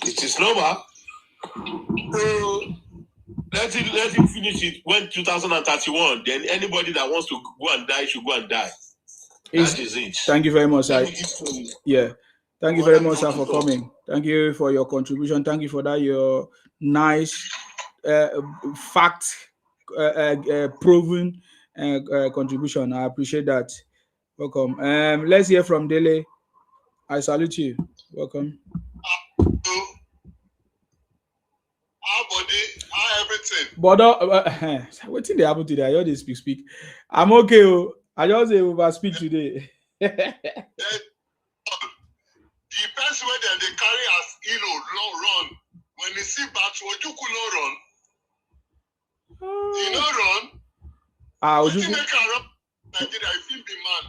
It is normal. So let him finish it when 2031. Then anybody that wants to go and die should go and die. That is it. Thank you very much, sir. Yeah. Thank you very much, sir, for coming. Thank you for your contribution. Thank you for that. Your nice fact proven contribution. I appreciate that. Welcome. Let's hear from Dele. I salute you. Welcome. How body? How everything? But what did they happen today? I heard they speak. I'm okay. I just over speak today. The person where they carry as run. When they see batch, what you could not run. You know run. What you make a run? Nigeria, if you be man.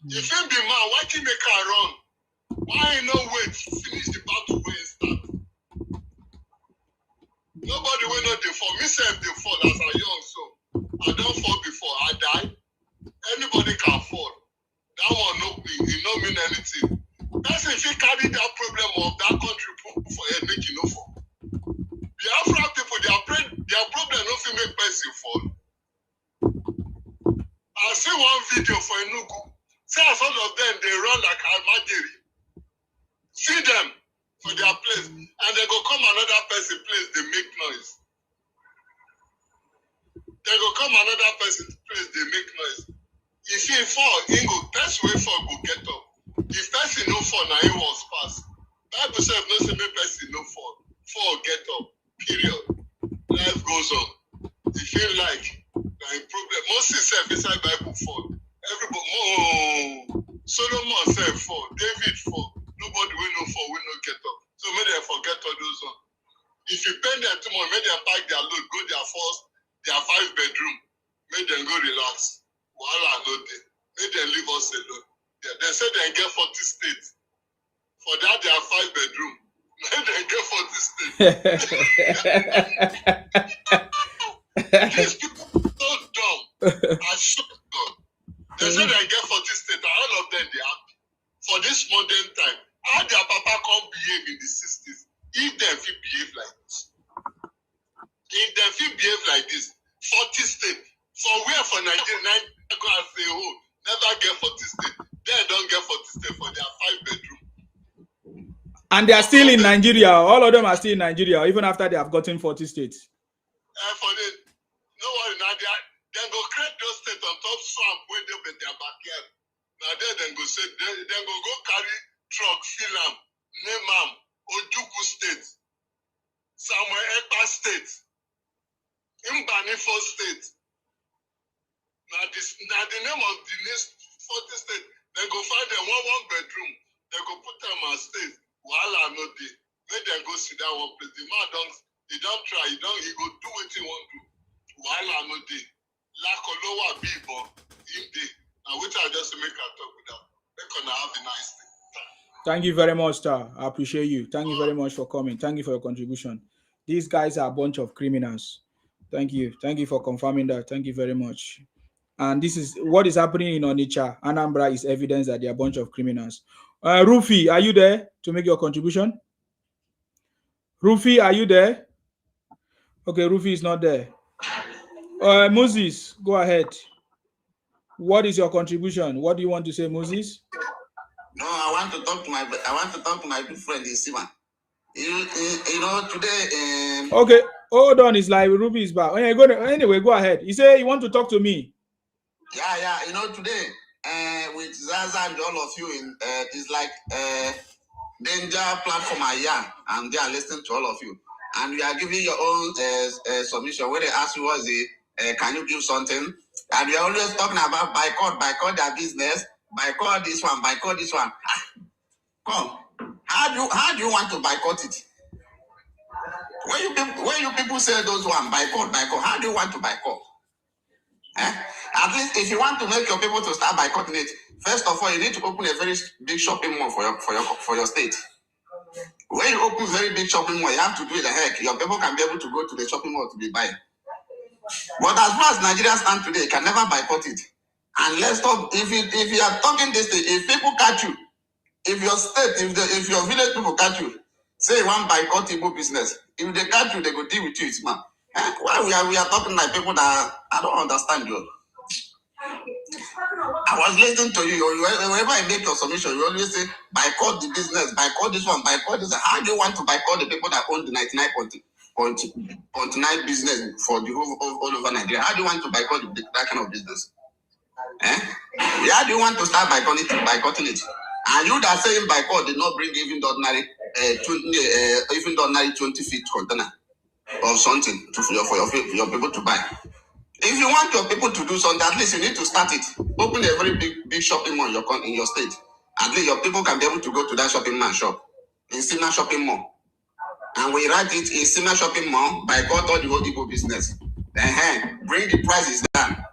If you be man, why you make a run? Why no wait to finish the battle when it start? Nobody will know they fall. Me self they fall as a young, so I don't fall before I die. Anybody can fall. That one no mean, it no mean anything. That's if you carry that problem of that country for head, make you no fall. Biafra people, their problem no fit make person fall. I see one video for Enugu. See as all of them they run like Almajiri. See them for their place, and they go come another person place, they make noise. They go come another person place, they make noise. If he fall, he go person way fall go get up. If person no fall, now he was pass. Bible says no say make person no fall. Fall get up. Period. Life goes on. If you like, like problem. Moses self inside Bible fall. Everybody, Solomon self fall. David fall. Nobody will no fall, will no get up. So may they forget all those ones. If you pay them too much, may they pack their load, go their 5 bedroom. May them go relax. Wahala no dey. May them leave us alone. Yeah, they say they get 40 states. For that, they have 5 bedroom. May they get 40 states. These people are so dumb. I shook God. They say they get 40 states, and all of them they happy. For this modern time, how their papa can't behave in the 60s? If they fit behave like this, 40 states. For where for Nigeria, go and say, oh, never get 40 states. They don't get 40 states for their 5 bedroom. And they are still in Nigeria. All of them are still in Nigeria, even after they have gotten 40 states. For the, no worry, now they go create those states on top swamp where they in their backyard. Now then go say, then go carry truck, fill them, name them, Ojuku State, Samuel Ekpa State, Imbanifo State. Now the name of the next 40 state, they go find them one bedroom, they go put them as state. Wahala no dey. Make them go sit down one place. The man don't try, he go do what he want to do. Wahala no dey. Lakolowa Bibo, him dey. Now which I just make a talk with them. They're gonna have a nice day. Thank you very much, sir. I appreciate you. Thank you very much for coming. Thank you for your contribution. These guys are a bunch of criminals. Thank you. Thank you for confirming that. Thank you very much. And this is what is happening in Onitsha. Anambra is evidence that they are a bunch of criminals. Rufai, are you there to make your contribution? Rufai, are you there? Okay, Rufai is not there. Moses, go ahead. What is your contribution? What do you want to say, Moses? No, I want to talk to my good friend Isima. You know today. Okay, hold on. It's like Ruby is back. Anyway, go ahead. He said you want to talk to me. Yeah. You know today, with Zaza and all of you in it's like danger platform and they are listening to all of you. and you are giving your own submission, where they ask you what is it, can you give something? And you're always talking about boycott their business, boycott this one, boycott this one. Come, how do you want to boycott it? When you people say those one, boycott, how do you want to boycott? At least if you want to make your people to start boycotting it, first of all, you need to open a very big shopping mall for your state. When you open very big shopping mall, you have to do it the heck. Your people can be able to go to the shopping mall to be buying. But as far as Nigeria stands today, you can never boycott it. And let's talk, if you are talking this thing, if people catch you, if your state, if your village people catch you, say one boycott Igbo business, if they catch you, they go deal with you, it's man. Why we are talking like people that I don't understand you. I was listening to you. Whenever I make your submission, you always say boycott the business, boycott this one, boycott this. How do you want to boycott the people that own the 99.9 business for the all over Nigeria? How do you want to boycott that kind of business? How do you want to start boycotting it? And you that saying boycott did not bring even the ordinary 20 feet container of something for your people to buy. If you want your people to do something, at least you need to start it. Open a very big shopping mall in your state. At least your people can be able to go to that shopping mall shop. In Sima shopping mall. And we write it in Sima shopping mall, boycott all the whole Igbo business. Bring the prices down.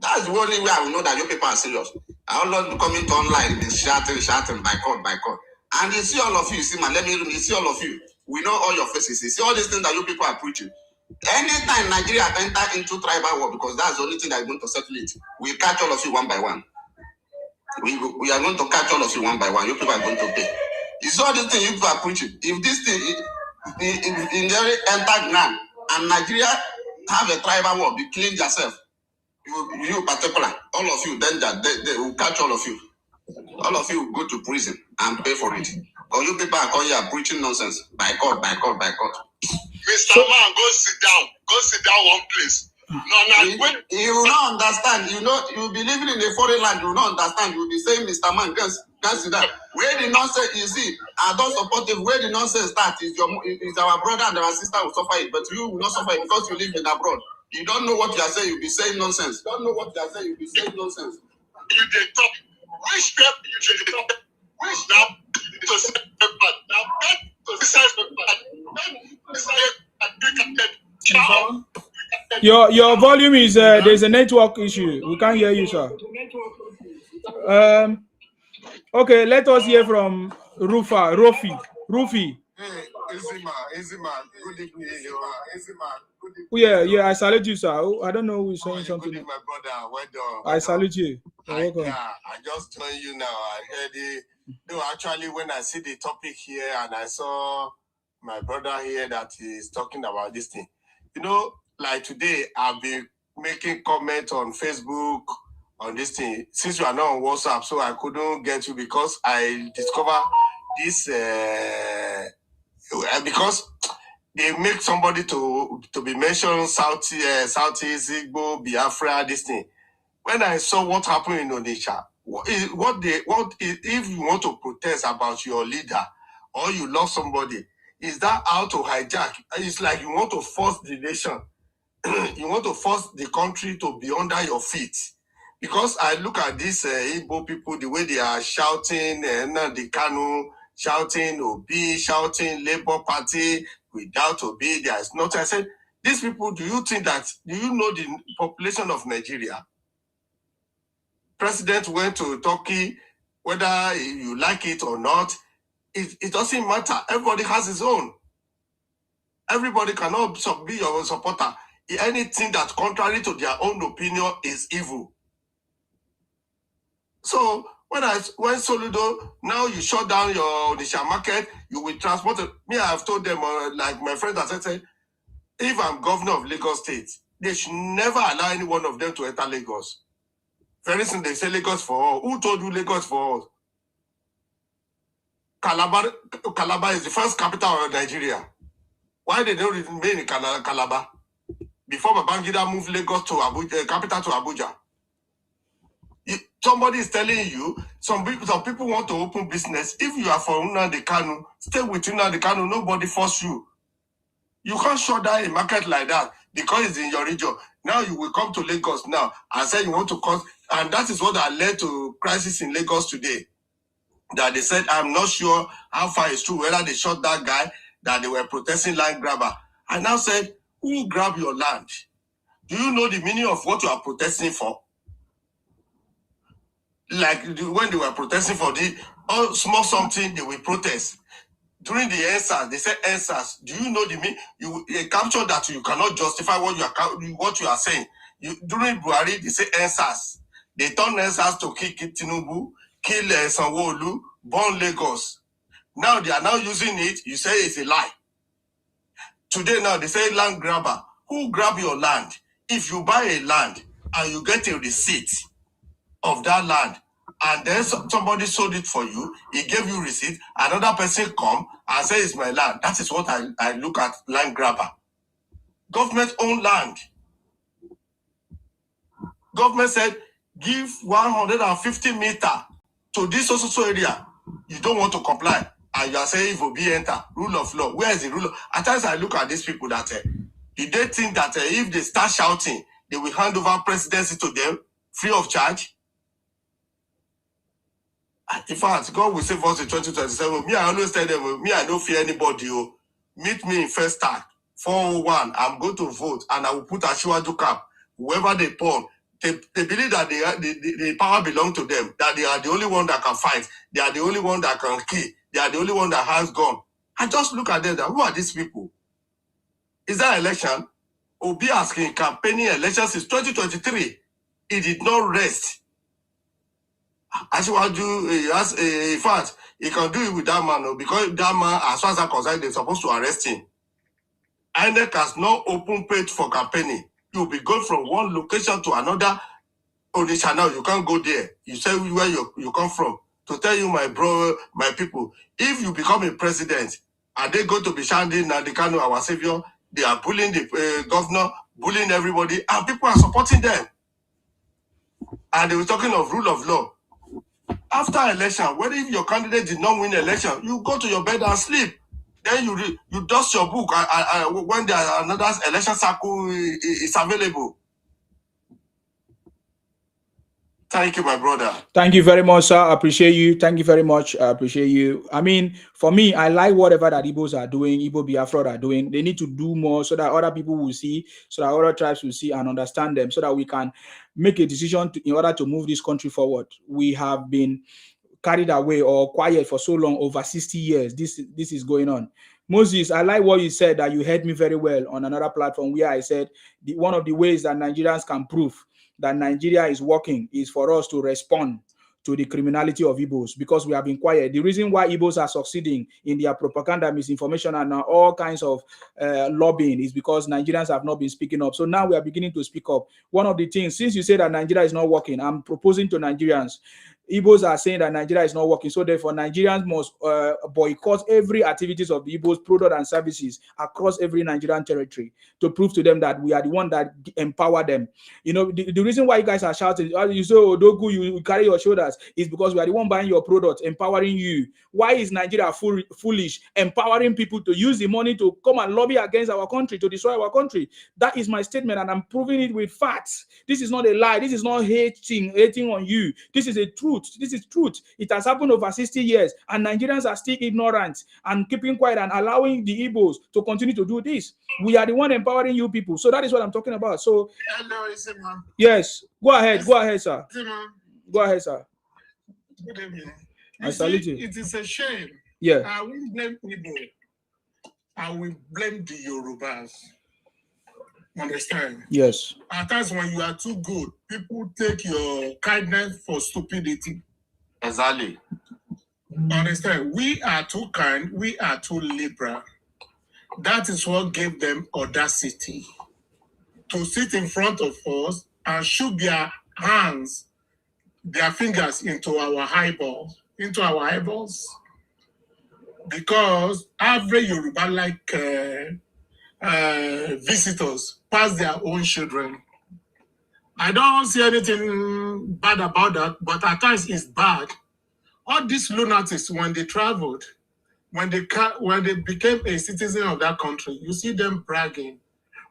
That's the only way I will know that your people are serious. I will not be coming to online and shouting, boycott. And you see all of you, see man, you see all of you. We know all your faces. You see all these things that you people are preaching. Anytime Nigeria enter into tribal war, because that's the only thing that is going to settle it, we catch all of you one by one. We are going to catch all of you one by one. You people are going to pay. You see all these things you people are preaching. If this thing in enter ground and Nigeria have a tribal war, be clean yourself. You particular, all of you, then they will catch all of you. All of you will go to prison and pay for it. Because you people are here preaching nonsense. Boycott. Mr. Man, go sit down one place. You will not understand. You be living in a foreign land, you will not understand. You will be saying, Mr. Man, can't sit down. Where the nonsense, you see, I don't support it. Where the nonsense starts is our brother and our sister will suffer it, but you will not suffer it because you live in abroad. You don't know what you are saying, you'll be saying nonsense. You dey talk. Which step you should talk? Which now to say bad? Now to say bad. Your volume is there's a network issue. We can't hear you, sir. Okay, let us hear from Rufai. Hey, easy man. Good evening, Yeah, I salute you, sir. I don't know who's saying something. Good evening, my brother. Well done. I salute you. I just joined you now. I heard it. No, actually, when I see the topic here and I saw my brother here that is talking about this thing, like today, I've been making comments on Facebook on this thing. Since you are not on WhatsApp, so I couldn't get you because I discovered this because they make somebody to be mentioned Southeast Igbo Biafra this thing. When I saw what happened in Onitsha, if you want to protest about your leader or you lost somebody, is that how to hijack? It's like you want to force the nation, you want to force the country to be under your feet. Because I look at these Igbo people, the way they are shouting, the Kanu, shouting Obi, shouting Labour Party, without Obi, there is nothing. I said, these people, do you know the population of Nigeria? President went to Turkey, whether you like it or not, it doesn't matter. Everybody has his own. Everybody cannot be your supporter. Anything that's contrary to their own opinion is evil. So when Soludo, now you shut down your Onitsha market, you will transport it. Me, I have told them, like my friends that said, if I'm governor of Lagos State, they should never allow any one of them to enter Lagos. Very soon they say Lagos for all. Who told you Lagos for all? Calabar is the first capital of Nigeria. Why they don't remain in Calabar? Before Babangida moved Lagos to Abuja, capital to Abuja. Somebody is telling you, some people want to open business. If you are from Nnamdi Kanu, stay with Nnamdi Kanu. Nobody force you. You can't shut down a market like that because it's in your region. Now you will come to Lagos now and say you want to cause, and that is what that led to crisis in Lagos today. That they said, I'm not sure how far it's true, whether they shot that guy, that they were protesting land grabber. I now said, who grabbed your land? Do you know the meaning of what you are protesting for? Like when they were protesting for the small something, they will protest. During the answers, they said answers. Do you know the meaning? You capture that you cannot justify what you are saying. During Buhari, they say answers. They turn answers to kill Tinubu, kill Sanwo-Olu, burn Lagos. Now they are now using it. You say it's a lie. Today now they say land grabber. Who grab your land? If you buy a land and you get a receipt of that land, and then somebody sold it for you, he gave you receipt, another person come and say it's my land. That is what I look at land grabber. Government owned land. Government said, give 150 meters to this social area. You don't want to comply. And you are saying if be enter, rule of law. Where is the rule of? At times I look at these people that do they think that if they start shouting, they will hand over presidency to them free of charge? In fact, God will save us in 2027. Me, I always tell them, me, I don't fear anybody. Oh. Meet me in First Tag, 401. I'm going to vote, and I will put a Shiwaju cap. Whoever they pawn, they believe that the power belongs to them, that they are the only one that can fight. They are the only one that can kill. They are the only one that has gun. I just look at them, that, who are these people? Is that election? Obi asking campaigning elections since 2023. It did not rest. As you want to, in fact, he can do it with that man, because that man, as far as I'm concerned, they're supposed to arrest him. INEC has no open page for campaigning. You'll be going from one location to another. Onitsha now, you can't go there. You say where you come from. To tell you, my bro, my people, if you become a president, are they going to be shouting Nadikano, our savior? They are bullying the governor, bullying everybody, and people are supporting them. And they were talking of rule of law. After election, whether if your candidate did not win election, you go to your bed and sleep. Then you dust your book when there another election cycle is available. Thank you, my brother. Thank you very much, sir. I appreciate you. Thank you very much. I appreciate you. I mean, for me, I like whatever that Igbos are doing, Igbo Biafra are doing. They need to do more so that other people will see, so that other tribes will see and understand them, so that we can make a decision in order to move this country forward. We have been carried away or quiet for so long, over 60 years. This is going on. Moses, I like what you said, that you heard me very well on another platform where I said one of the ways that Nigerians can prove that Nigeria is working is for us to respond to the criminality of Igbos, because we have been quiet. The reason why Igbos are succeeding in their propaganda, misinformation, and all kinds of lobbying is because Nigerians have not been speaking up. So now we are beginning to speak up. One of the things, since you say that Nigeria is not working, I'm proposing to Nigerians. Igbos are saying that Nigeria is not working, so therefore Nigerians must boycott every activities of the Igbos product and services across every Nigerian territory to prove to them that we are the one that empower them. You know, the reason why you guys are shouting, you say, Odogu, you carry your shoulders, is because we are the one buying your product, empowering you. Why is Nigeria foolish, empowering people to use the money to come and lobby against our country, to destroy our country? That is my statement, and I'm proving it with facts. This is not a lie. This is not hating on you. This is a truth. This is truth. It has happened over 60 years, and Nigerians are still ignorant and keeping quiet and allowing the Igbos to continue to do this. We are the one empowering you people. So that is what I'm talking about. So, hello, Isima. Yes, go ahead. Go ahead, sir. Isima. Go ahead, sir. Good evening. I salute you. It is a shame. Yeah. I will blame Igbo. I will blame the Yorubas. Understand? Yes. At times when you are too good, people take your kindness for stupidity. Exactly. Understand? We are too kind. We are too liberal. That is what gave them audacity to sit in front of us and shoot their hands, their fingers into our eyeballs. Because every Yoruba like visitors pass their own children. I don't see anything bad about that, but at times it's bad. All these lunatics, when they traveled, when they became a citizen of that country, you see them bragging,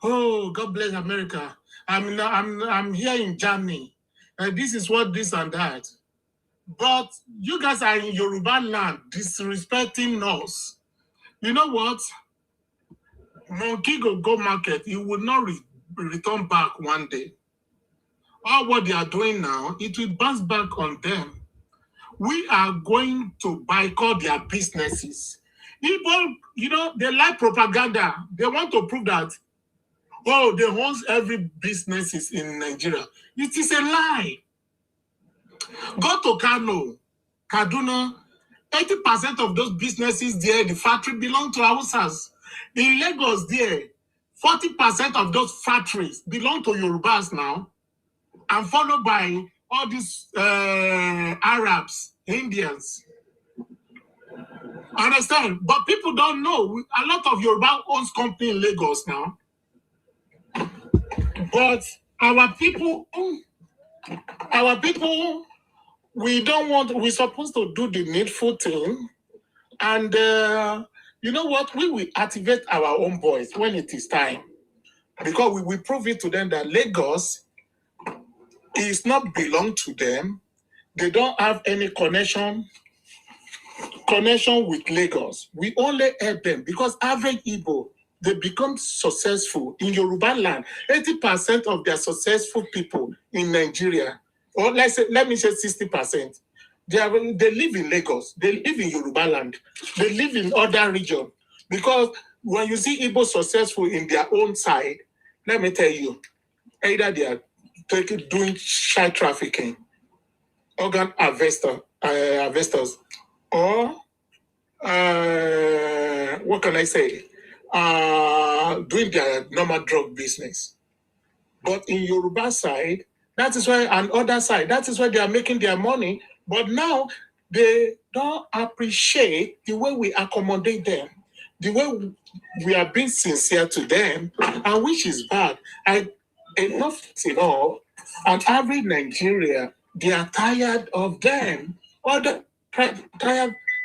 "Oh, God bless America! I'm here in Germany, and this is what this and that." But you guys are in Yoruba land disrespecting us. You know what? Monkey go market. It will not return back one day. All what they are doing now, it will bounce back on them. We are going to boycott their businesses. People, they like propaganda. They want to prove that, oh, they own every businesses in Nigeria. It is a lie. Go to Kano, Kaduna, 80% of those businesses there, the factory belong to Hausas. In Lagos there, 40% of those factories belong to Yorubas now, and followed by all these Arabs, Indians. Understand? But people don't know. A lot of Yoruba owns company in Lagos now. But our people, we're supposed to do the needful thing. And you know what? We will activate our own voice when it is time. Because we will prove it to them that Lagos is not belong to them. They don't have any connection with Lagos. We only help them because average Igbo, they become successful in Yoruba land. 80% of their successful people in Nigeria, or let me say 60%, they live in Lagos. They live in Yoruba land. They live in other regions. Because when you see Igbo successful in their own side, let me tell you, either they are doing child trafficking, organ harvesters, or what can I say? Doing their normal drug business. But in Yoruba side, that is why, and other side, that is why they are making their money. But now they don't appreciate the way we accommodate them, the way we are being sincere to them, and which is bad. Enough is enough. And every Nigeria, they are tired of them.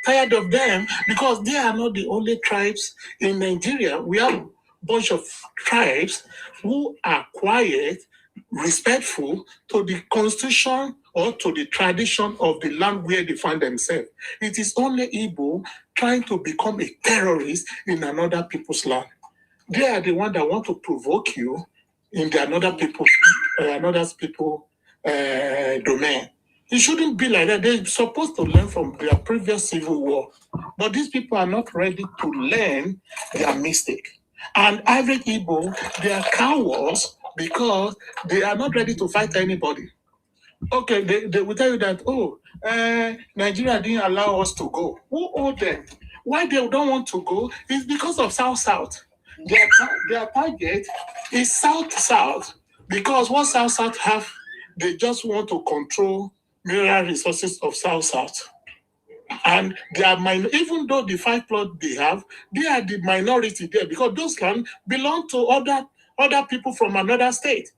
Tired of them because they are not the only tribes in Nigeria. We have a bunch of tribes who are quiet, respectful to the constitution or to the tradition of the land where they find themselves. It is only Igbo trying to become a terrorist in another people's land. They are the one that want to provoke you in the another people's domain. It shouldn't be like that. They're supposed to learn from their previous civil war. But these people are not ready to learn their mistake. And every Igbo, they are cowards because they are not ready to fight anybody. Okay, they will tell you that, Nigeria didn't allow us to go. Who owed them? Why they don't want to go is because of South-South. Their target is South-South. Because what South-South have, they just want to control mineral resources of South-South. And they are even though the 5 plots they have, they are the minority there because those lands belong to other people from another state.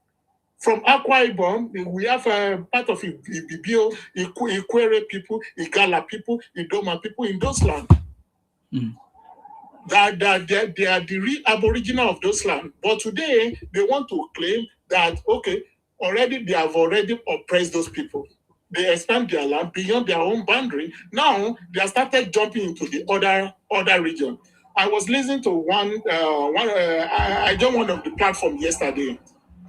From Akwa Ibom, we have a part of Ibibio, Ikwere people, Igala people, Idoma people in those lands. That they are the real aboriginal of those lands. But today, they want to claim that, they have already oppressed those people. They expand their land beyond their own boundary. Now, they have started jumping into the other region. I was listening to I joined one of the platforms yesterday,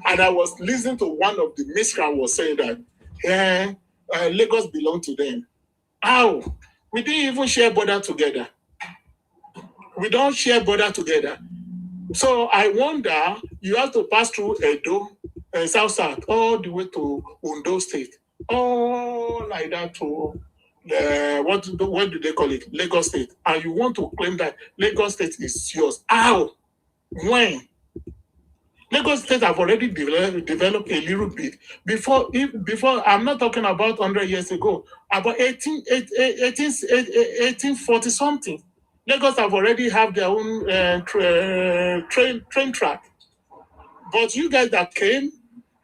and I was listening to one of the miscreants was saying that Lagos belong to them. How? We didn't even share border together. We don't share border together. So I wonder, you have to pass through Edo, South, all the way to Ondo State. All like that to what do they call it? Lagos State. And you want to claim that Lagos State is yours. How? When? Lagos State have already developed a little bit. Before, I'm not talking about 100 years ago, about 1840 something. Lagos have already have their own train track. But you guys that came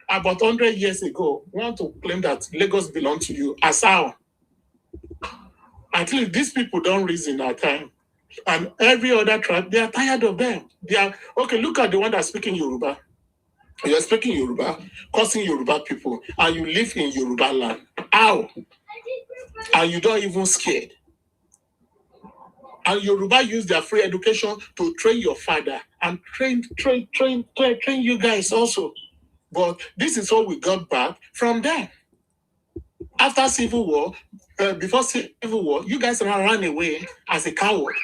about 100 years ago want to claim that Lagos belongs to you. As how? At least these people don't reason at time. And every other tribe, they are tired of them. They are, okay, look at the one that's speaking Yoruba. You're speaking Yoruba, causing Yoruba people, and you live in Yoruba land. How? And you don't even scared. And Yoruba use their free education to train your father and train you guys also. But this is what we got back from them. After Civil War, before Civil War, you guys ran away as a coward.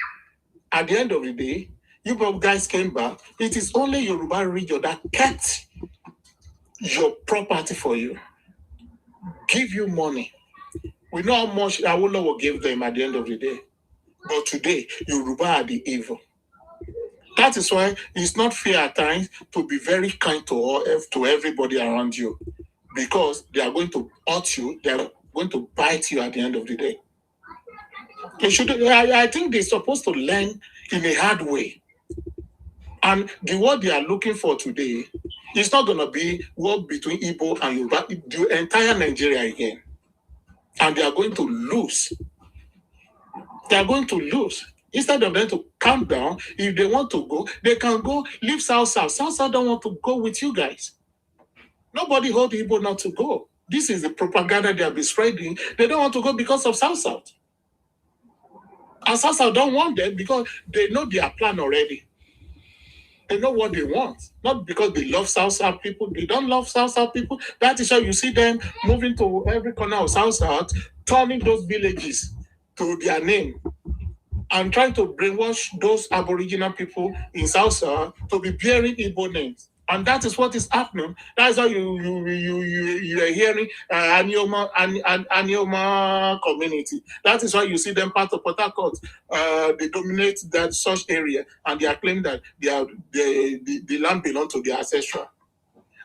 At the end of the day, you guys came back. It is only Yoruba region that kept your property for you, give you money. We know how much Awolowo gave them at the end of the day. But today, Yoruba are the evil. That is why it's not fair at times to be very kind to everybody around you, because they are going to hurt you, they are going to bite you at the end of the day. They should. I think they're supposed to learn in a hard way. And what they are looking for today is not going to be war between Igbo and Yoruba, the entire Nigeria again. And they are going to lose. They are going to lose. Instead of them to calm down, if they want to go, they can go leave South. South don't want to go with you guys. Nobody hold Igbo not to go. This is the propaganda they have been spreading. They don't want to go because of South. And South don't want them because they know their plan already. They know what they want. Not because they love South people. They don't love South people. That is why you see them moving to every corner of South, turning those villages to their name and trying to brainwash those Aboriginal people in South to be bearing Igbo names. And that is what is happening. That's why you are hearing Anioma community. That is why you see them part of Port Harcourt. They dominate that such area, and they are claiming that the land belongs to their ancestral.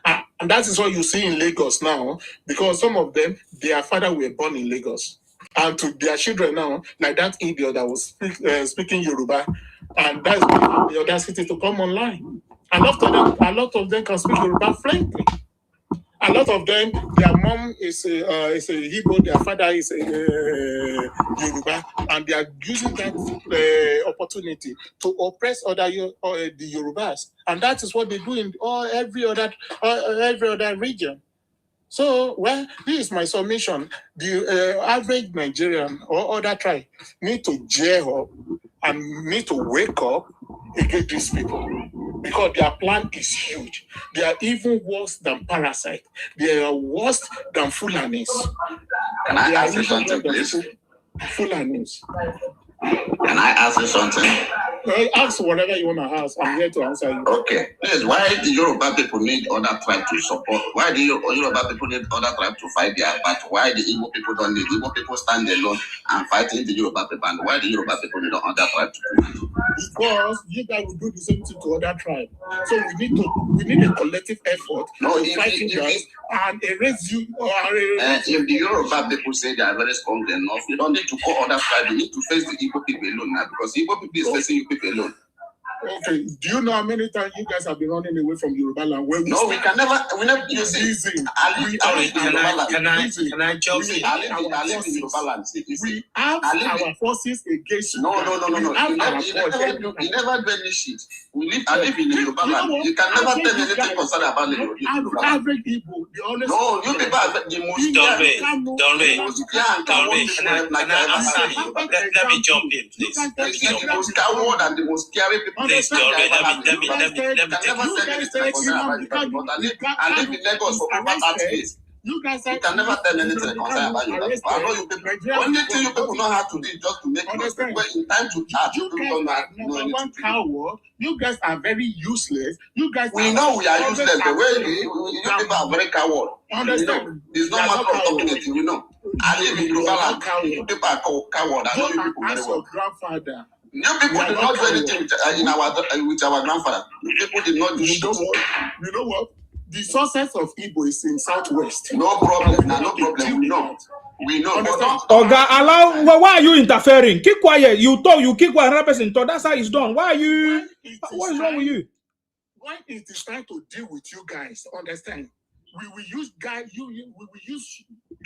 And that is what you see in Lagos now, because some of them, their father were born in Lagos. And to their children now, like that idiot that was speaking Yoruba, and that's the audacity to come online. A lot of them can speak Yoruba fluently. A lot of them, their mom is a Igbo, their father is a Yoruba, and they are using that opportunity to oppress the Yorubas, and that is what they do in every other region. So, well, this is my submission. The average Nigerian or other tribe need to gear up and need to wake up against these people, because their plan is huge. They are even worse than parasite. They are worse than Fulanis. Can I ask you something, please? Fulanis. Can I ask you something? Ask whatever you want to ask. I'm here to answer you. Okay. Please, why do Yoruba people need other tribes to support? Why do Yoruba people need other tribes to fight their battle? Why the Igbo people don't need? Igbo people stand alone and fighting the Yoruba people. And why the Yoruba people need other tribes to do it? Because you guys will do the same thing to other tribes. So we need a collective effort to fight you guys and erase you. If the Yoruba people say they are very strong enough, you don't need to call other tribes. You need to face the Igbo people alone now, because Igbo people is facing you people alone. Okay, do you know how many times you guys have been running away from Yoruba land? We never use it. I jump in? I live in Yoruba land. We have our forces against you. No. You never do any shit. I live in Yoruba land. You can never tell anything concerning about the Yoruba land. Average people, the honest. No, you people are the most. Let me jump in, please. The most coward and the most scary people. Please, let me can never tell anything concerning about you. I live in Lagos for over 30 years. You can never tell anything concerning about you. I know you people. Only thing you people know how to do is just to make noise. But in time to act, you people don't know anything to do. You guys are very useless. You guys. We know we are useless. The way you people are very coward. Understand? It's not matter of talking it. We know. I live in Yoruba land. You people are coward. I know you people very well. Grandfather. You people did not do anything with our grandfather. You people did not do shit. You know what? The sources of Igbo is in Southwest. No problem. No problem. We know. Oga, allow. Why are you interfering? Keep quiet. You talk. You keep quiet. Another person talk. That's how it's done. Why are you? What is wrong with you? When it is time to deal with you guys, understand? We will use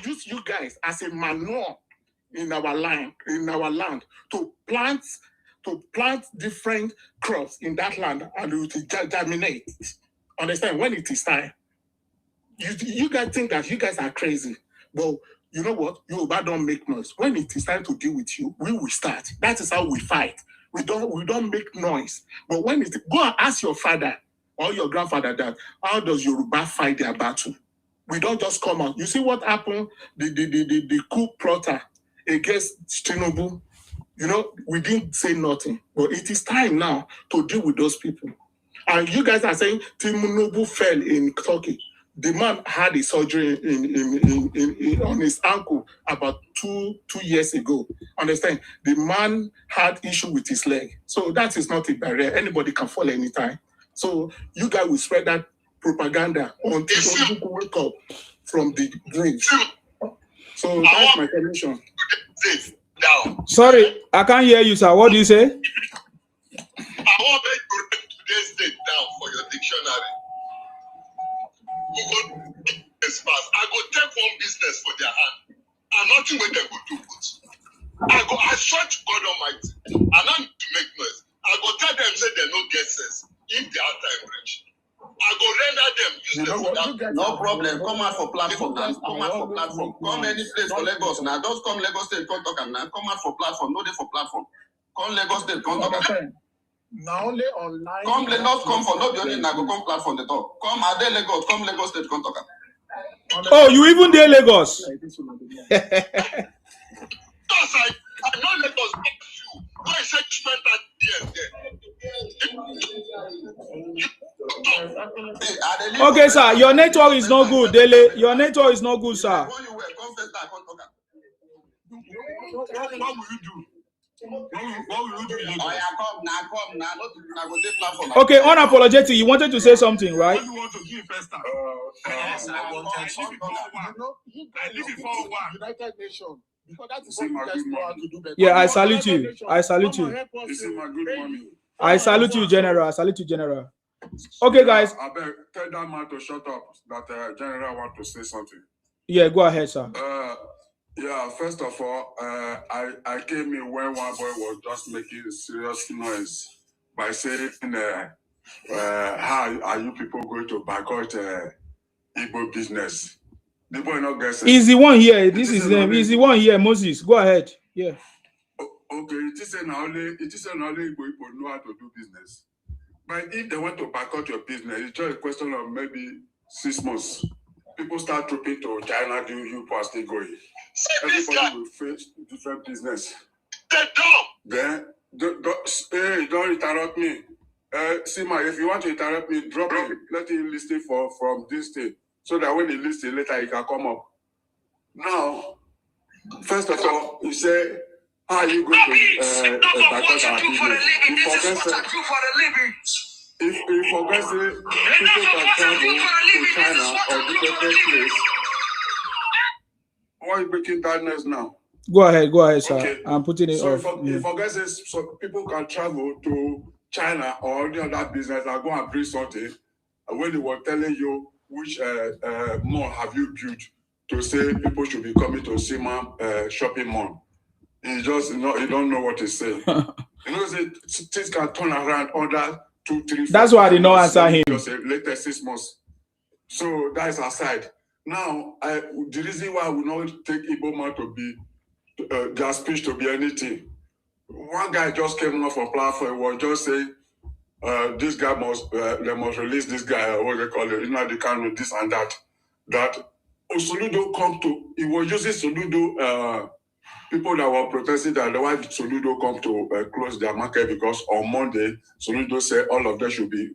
use you guys as a manure in our land to to plant different crops in that land and it will germinate. Understand? When it is time. You guys think that you guys are crazy. But you know what? Yoruba don't make noise. When it is time to deal with you, we will start. That is how we fight. We don't make noise. But when it go and ask your father or your grandfather that how does Yoruba fight their battle? We don't just come out. You see what happened? The coup plotter against Tinubu. You know, we didn't say nothing. But it is time now to deal with those people. And you guys are saying Tinubu fell in Turkey. The man had a surgery on his ankle about two years ago. Understand? The man had issue with his leg. So that is not a barrier. Anybody can fall anytime. So you guys will spread that propaganda until people wake up from the grave. So that's my permission. Sorry, I can't hear you, sir. What do you say? I want to write today's date down for your dictionary. I go take one business for their hand, and nothing with them go do good. I swear to God Almighty, and I need to make noise. I go tell them say they no get sense if they are time rich. I go render them useless. No problem. Come out for platform now. Come out for platform. Come any place for Lagos now. Just come Lagos State, come talk now. Come out for platform. No day for platform. Come Lagos State, come talk. Now only online. Come Lagos, come for no be only now go come platform the talk. Come Ade Lagos, come Lagos State, come talk. Oh, you even there Lagos? Because I know Lagos you. Why I said you spent that there? Okay, sir. Your network is not good, Dele. Your network is not good, sir. What will you do? Okay, unapologetic. You wanted to say something, right? What do you want to give first time? Yes, I wanted to. I live before one. United Nations. Because that is what you guys know how to do better. Yeah, I salute you. I salute you. This is my good mommy. I salute you, General. I salute you, General. Okay, guys. I beg, tell that man to shut up. That General want to say something. Yeah, go ahead, sir. Yeah, first of all, I came in when one boy was just making serious noise by saying, how are you people going to boycott Igbo business? The boy not gets it. He's the one here. This is him. He's the one here, Moses. Go ahead. Yeah. Okay, it is only Igbo people know how to do business. But if they want to boycott your business, it's just a question of maybe 6 months. People start trooping to China, you are still going. Everybody will face different business. Then don't interrupt me. Sima, if you want to interrupt me, drop it. Let him listen from this thing. So that when he listens later, he can come up. Now, first of all, you say, how are you going to boycott our business? If you forget to people can travel to China or different place, why are you breaking darkness now? Go ahead, sir. Okay. I'm putting it off. If forget this, so people can travel to China or any other business and go and bring something. When they were telling you which mall have you built to say people should be coming to Sima shopping mall, you don't know what to say. You know, things can turn around under 2, 3, 4. That's why I did not answer him. Just latest 6 months. So that is aside. Now, the reason why I will not take Igbo man to be their speech to be anything. One guy just came off a platform, was just saying, this guy they must release this guy, what they call it, they can this and that. That Soludo come to, he was using Soludo, people that were protesting that why Soludo come to close their market because on Monday, Soludo said all of them should be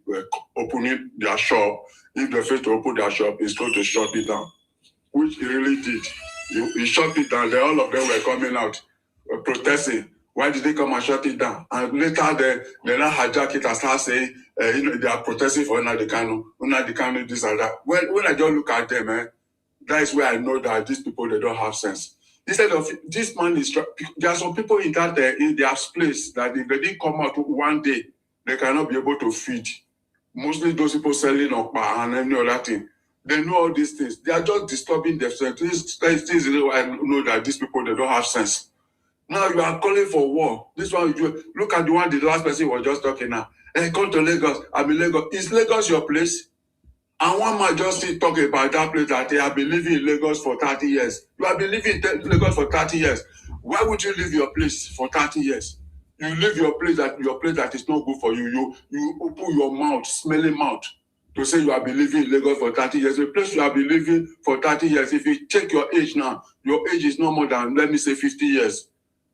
opening their shop. If they fail to open their shop, he's going to shut it down, which he really did. He shut it down. Then all of them were coming out protesting. Why did they come and shut it down? And later they now hijack it and start saying, they are protesting for Unadikano, this and that. When I just look at them, that is where I know that these people, they don't have sense. Instead of this man is, there are some people in that in their place that if they didn't come out one day, they cannot be able to feed. Mostly those people selling okpa and any other thing. They know all these things. They are just disturbing themselves. This is why I know that these people, they don't have sense. Now you are calling for war. This one, look at the one the last person was just talking now. Hey, come to Lagos. I'm in Lagos. Is Lagos your place? And one man just still talk about that place that they have been living in Lagos for 30 years. You have been living in Lagos for 30 years. Why would you leave your place for 30 years? You leave your place that is not good for you. You open your mouth, smelling mouth, to say you have been living in Lagos for 30 years. The place you have been living for 30 years, if you check your age now, your age is no more than, let me say, 50 years.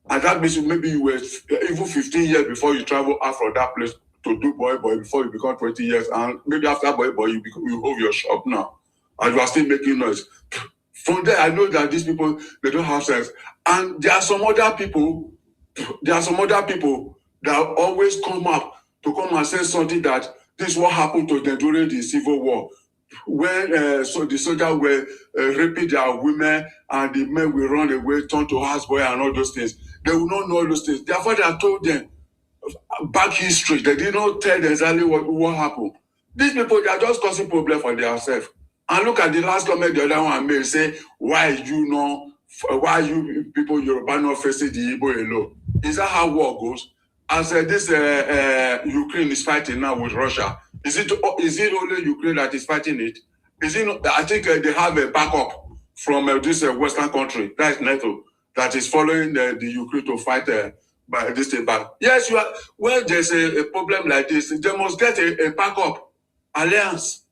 And that means maybe you were even 15 years before you travel out from that place to do boy before you become 20 years. And maybe after boy you hold your shop now. And you are still making noise. From there, I know that these people, they don't have sense. And there are some other people that always come up to come and say something that this is what happened to them during the Civil War. When so the soldiers were raping their women and the men will run away, turn to houseboy and all those things. They will not know all those things. Their father told them back history. They did not tell them exactly what happened. These people, they are just causing problem for themselves. And look at the last comment the other one made, say, why you people Yoruba not facing the Igbo alone? Is that how war goes? As this Ukraine is fighting now with Russia, is it only Ukraine that is fighting it? Is it? I think they have a backup from this Western country, that is NATO, that is following the Ukraine to fight by this thing back. Yes, you are. When there's a problem like this, they must get a backup alliance.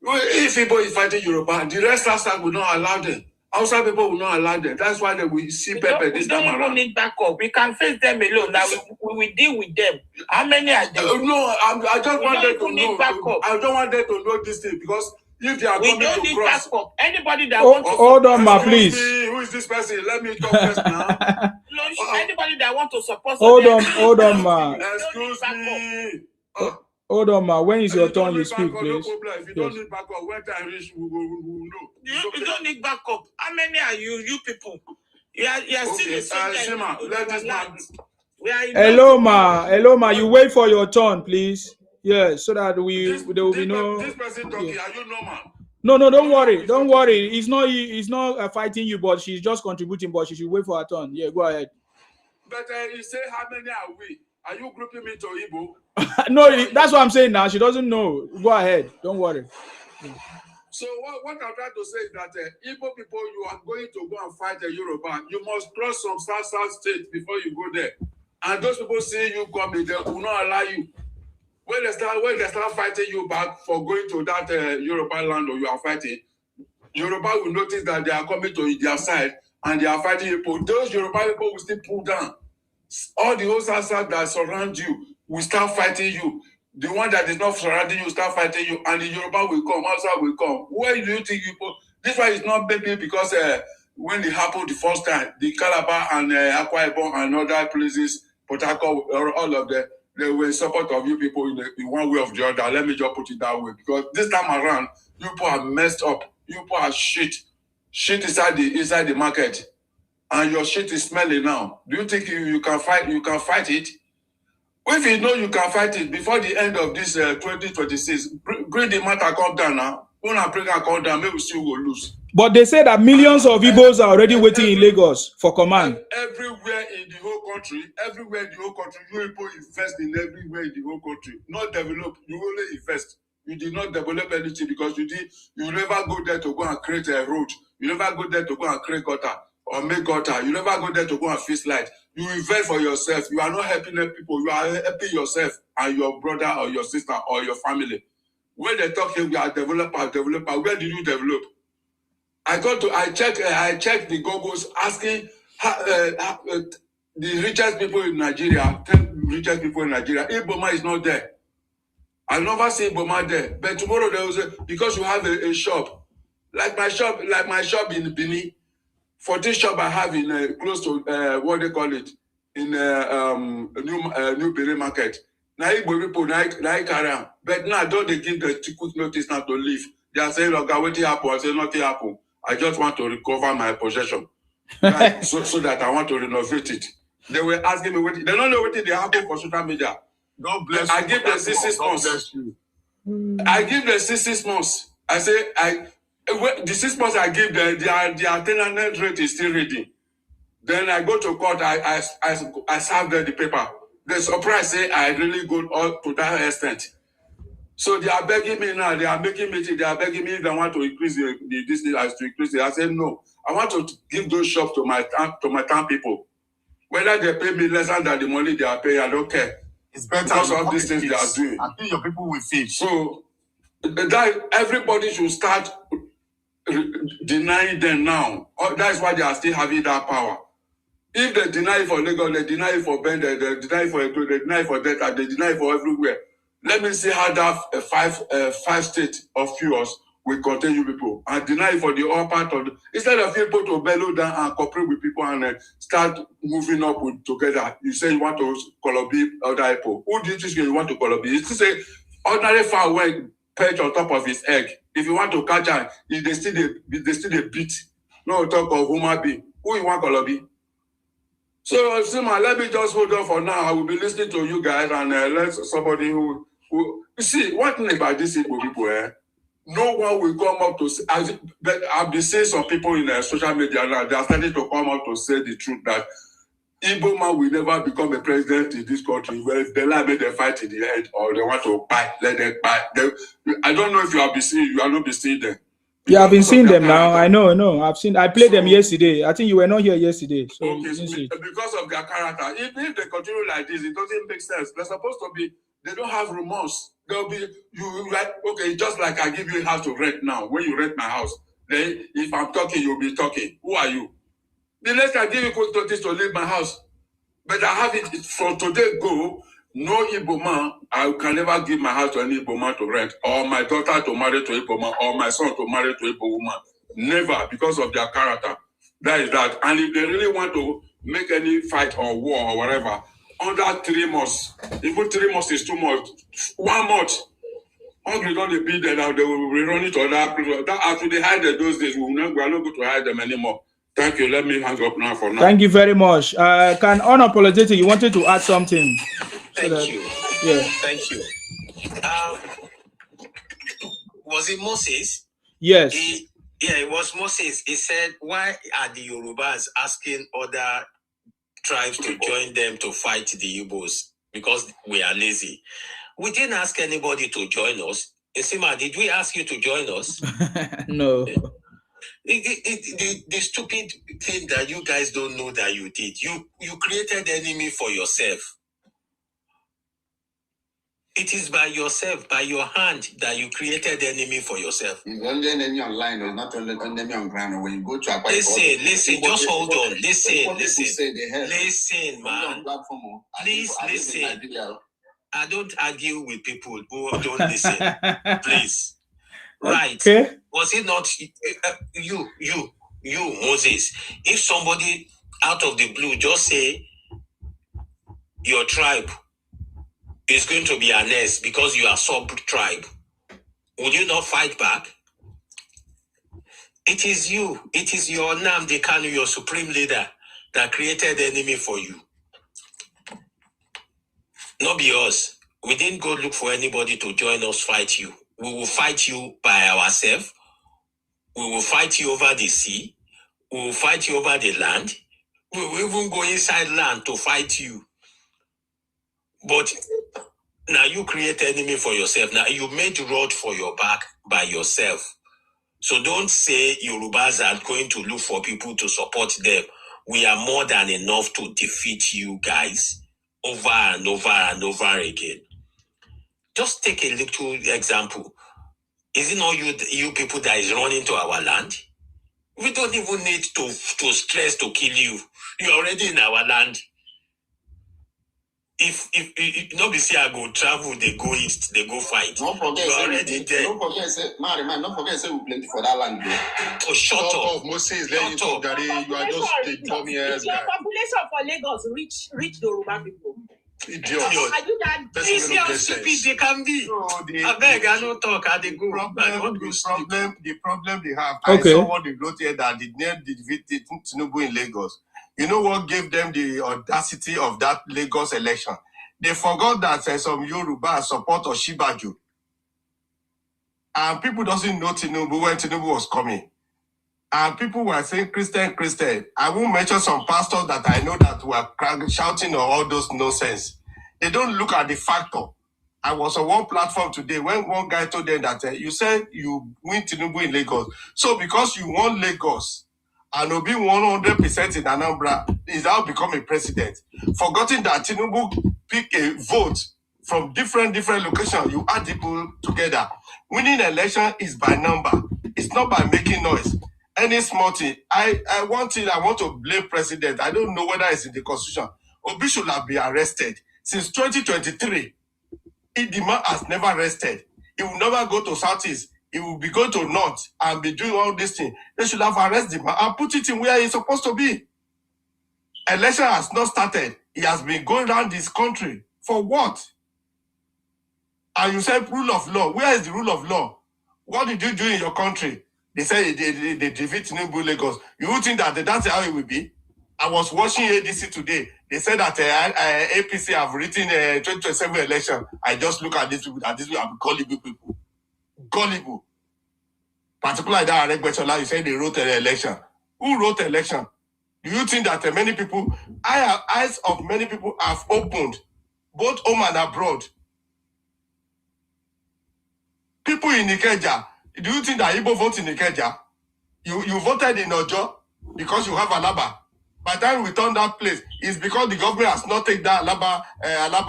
If people is fighting Yoruba, the rest of will not allow them. Outside people will not allow them. That's why they will see Pepe this time around. We don't even need backup. We can face them alone. Now we will deal with them. How many are there? No, I just want them to know. I don't want them to know this thing because if they are coming to cross, backup. Anybody that wants to hold on, ma, please. Who is this person? Let me talk first now. Anybody that wants to support. Hold on, ma. Excuse me. Hold on, ma. When is your turn? You speak, please. No problem. If you don't need backup, when time reach, we will know. You don't need backup. How many are you people? You are okay. still Shema, let this man. Hello, ma. You wait for your turn, please. Yes, so that there will be no. This person talking, are you normal? No, don't worry. He's not fighting you, but she's just contributing. But she should wait for her turn. Yeah, go ahead. But you say how many are we? Are you grouping me to Igbo? No, that's what I'm saying now. She doesn't know. Go ahead. Don't worry. So what I'm trying to say is that Igbo people, you are going to go and fight a Yoruba. You must cross some south states before you go there. And those people see you coming, they will not allow you. When they start fighting you back for going to that Yoruba land or you are fighting, Yoruba will notice that they are coming to their side and they are fighting people. Those Yoruba people will still pull down. All the whole south that surround you will start fighting you. The one that is not surrounding you start fighting you, and the Yoruba will come, outside will come. Where do you think people? This one is not maybe because when it happened the first time, the Calabar and Akwa Ibom and other places, Port Harcourt, all of them, they were in support of you people in one way or the other. Let me just put it that way. Because this time around, you people are messed up. You people are shit inside the market. And your shit is smelling now. Do you think you can fight? You can fight it? If you know you can fight it before the end of this 2026, bring the matter come down now. When I bring her come down, maybe we still will lose. But they say that millions of Igbos are already waiting in Lagos for command. Everywhere in the whole country, you people invest in everywhere in the whole country. Not develop, you only invest. You did not develop anything because you never go there to go and create a road. You never go there to go and create gutter or make gutter. You never go there to go and fix light. You invest for yourself. You are not helping people. You are helping yourself and your brother or your sister or your family. When they talk here, we are developer. Where did you develop? I checked the Googles asking the richest people in Nigeria, 10 richest people in Nigeria. Iboma is not there. I never see Iboma there. But tomorrow there was because you have a shop. Like my shop in Bini. 14 shop I have in close to what they call it in New Bini market. Now Igbo people now carry. But now don't they give the quick notice now to leave? They are saying, "Okay, what happen?" I say, "Nothing happen. I just want to recover my possession, right? so that I want to renovate it." They were asking me what they don't know what they happen for social media. God bless I you. give them 6 months. I give them 6 months. I say the 6 months I give them, their tenant rate is still reading. Then I go to court, I serve them the paper. They surprised, say I really go up to that extent. So they are begging me now, they are making me, they are begging me if I want to increase this thing as to increase it. I said, no, I want to give those shops to my town people. Whether they pay me less than the money they are paying, I don't care. It's better because of these things they are doing. I think your people will feed. So that everybody should start denying them now. That's why they are still having that power. If they deny it for Lagos, they deny it for Bend, they deny it for Edo, they deny it for Delta, they deny it for everywhere. Let me see how that five states of yours will contain you people and deny it for the other part of the. Instead of people to bellow down and cooperate with people and start moving up together, you say you want to Colobi other people. Who do you think you want to Colobi? You still say ordinary far away perch on top of his egg. If you want to catch her, they still a beat. No talk of human being. Who you want Colobi? So, Sima, let me just hold on for now. I will be listening to you guys and let somebody who you see, one thing about these people, no one will come up to say, I've been seeing some people in social media now, they are starting to come up to say the truth that Igbo man will never become a president in this country. Well, if they lie, make them fight in the head or they want to buy, let them buy. I don't know if you have been seeing, you are not been seeing them. Yeah, I've been seeing them now. I know. I've seen. I played them yesterday. I think you were not here yesterday. So okay, so because of their character, if they continue like this, it doesn't make sense. They're supposed to be. They don't have remorse. They'll be you like okay, just like I give you a house to rent now. When you rent my house, then if I'm talking, you'll be talking. Who are you? The next I give you quick notice to leave my house, but I have it from today go. No Igbo man, I can never give my house to any Igbo man to rent, or my daughter to marry to Igbo man, or my son to marry to Igbo woman. Never, because of their character. That is that. And if they really want to make any fight or war or whatever, under 3 months, even 3 months is too much. 1 month, hungry don't they be there now, they will rerun it to other people. After they hide those days, we are not going to hide them anymore. Thank you. Let me hang up now for now. Thank you very much. Can unapologetic, you wanted to add something? Thank you. Yeah. Thank you. Was it Moses? Yes. It was Moses. He said, why are the Yorubas asking other tribes to join them to fight the Igbos? Because we are lazy. We didn't ask anybody to join us. Isima, did we ask you to join us? No. The stupid thing that you guys don't know that you did, you created enemy for yourself. It is by yourself, by your hand, that you created enemy for yourself. It's only enemy online, or not only enemy on ground. When you go to a listen, just hold on. Listen, man. Please listen. I don't argue with people who don't listen. Please. Right. Okay. Was it not you, Moses? If somebody out of the blue just say your tribe is going to be annexed because you are sub-tribe, would you not fight back? It is you. It is your Nnamdi Kanu, your supreme leader, that created enemy for you. Not be us. We didn't go look for anybody to join us fight you. We will fight you by ourselves. We will fight you over the sea. We will fight you over the land. We will even go inside land to fight you. But now you create enemy for yourself. Now you made road for your back by yourself. So don't say Yorubas are going to look for people to support them. We are more than enough to defeat you guys over and over and over again. Just take a little example. Is it not you people that is running to our land? We don't even need to stress to kill you. You're already in our land. If nobody say I go travel, they go east, they go fight. Don't forget, you're already there. Don't forget, man, don't forget, say we plenty for that land. Oh, shut up. Moses, let you talk, Daddy. You are just the dummy ass guy. The population for Lagos reach the Yoruba people. Idiot. Are you that? This is how stupid they can be. I beg, I don't talk. I they go. The problem they have. Okay. I saw what they wrote here that the name defeated Tinubu in Lagos. You know what gave them the audacity of that Lagos election? They forgot that some Yoruba support Oshibaju. And people doesn't know Tinubu when Tinubu was coming. and people were saying Christian. I won't mention some pastors that I know that were shouting or all those nonsense. They don't look at the factor. I was on one platform today when one guy told them that you said you win Tinubu in Lagos. So because you won Lagos and will be 100% in Anambra, is now become a president. Forgetting that Tinubu pick a vote from different locations. You add people together. Winning election is by number. It's not by making noise. Any small thing. I want to blame president. I don't know whether it's in the constitution. Obi should have been arrested. Since 2023, the man has never rested. He will never go to Southeast. He will be going to North and be doing all these things. They should have arrested him and put it in where he's supposed to be. Election has not started. He has been going around this country. For what? And you said rule of law. Where is the rule of law? What did you do in your country? They say they defeat Tinubu Lagos. You think that that's how it will be? I was watching ADC today. They said that APC have written 2027 election. I just look at these people, and these people are gullible people. Gullible. Particularly that Aregbesola, you said they wrote an election. Who wrote the election? Do you think that many people, eyes of many people have opened, both home and abroad? People in Ikeja, do you think that Igbo vote in Ikeja? You voted in Ojo because you have Alaba. By the time we turn that place, it's because the government has not taken that Alaba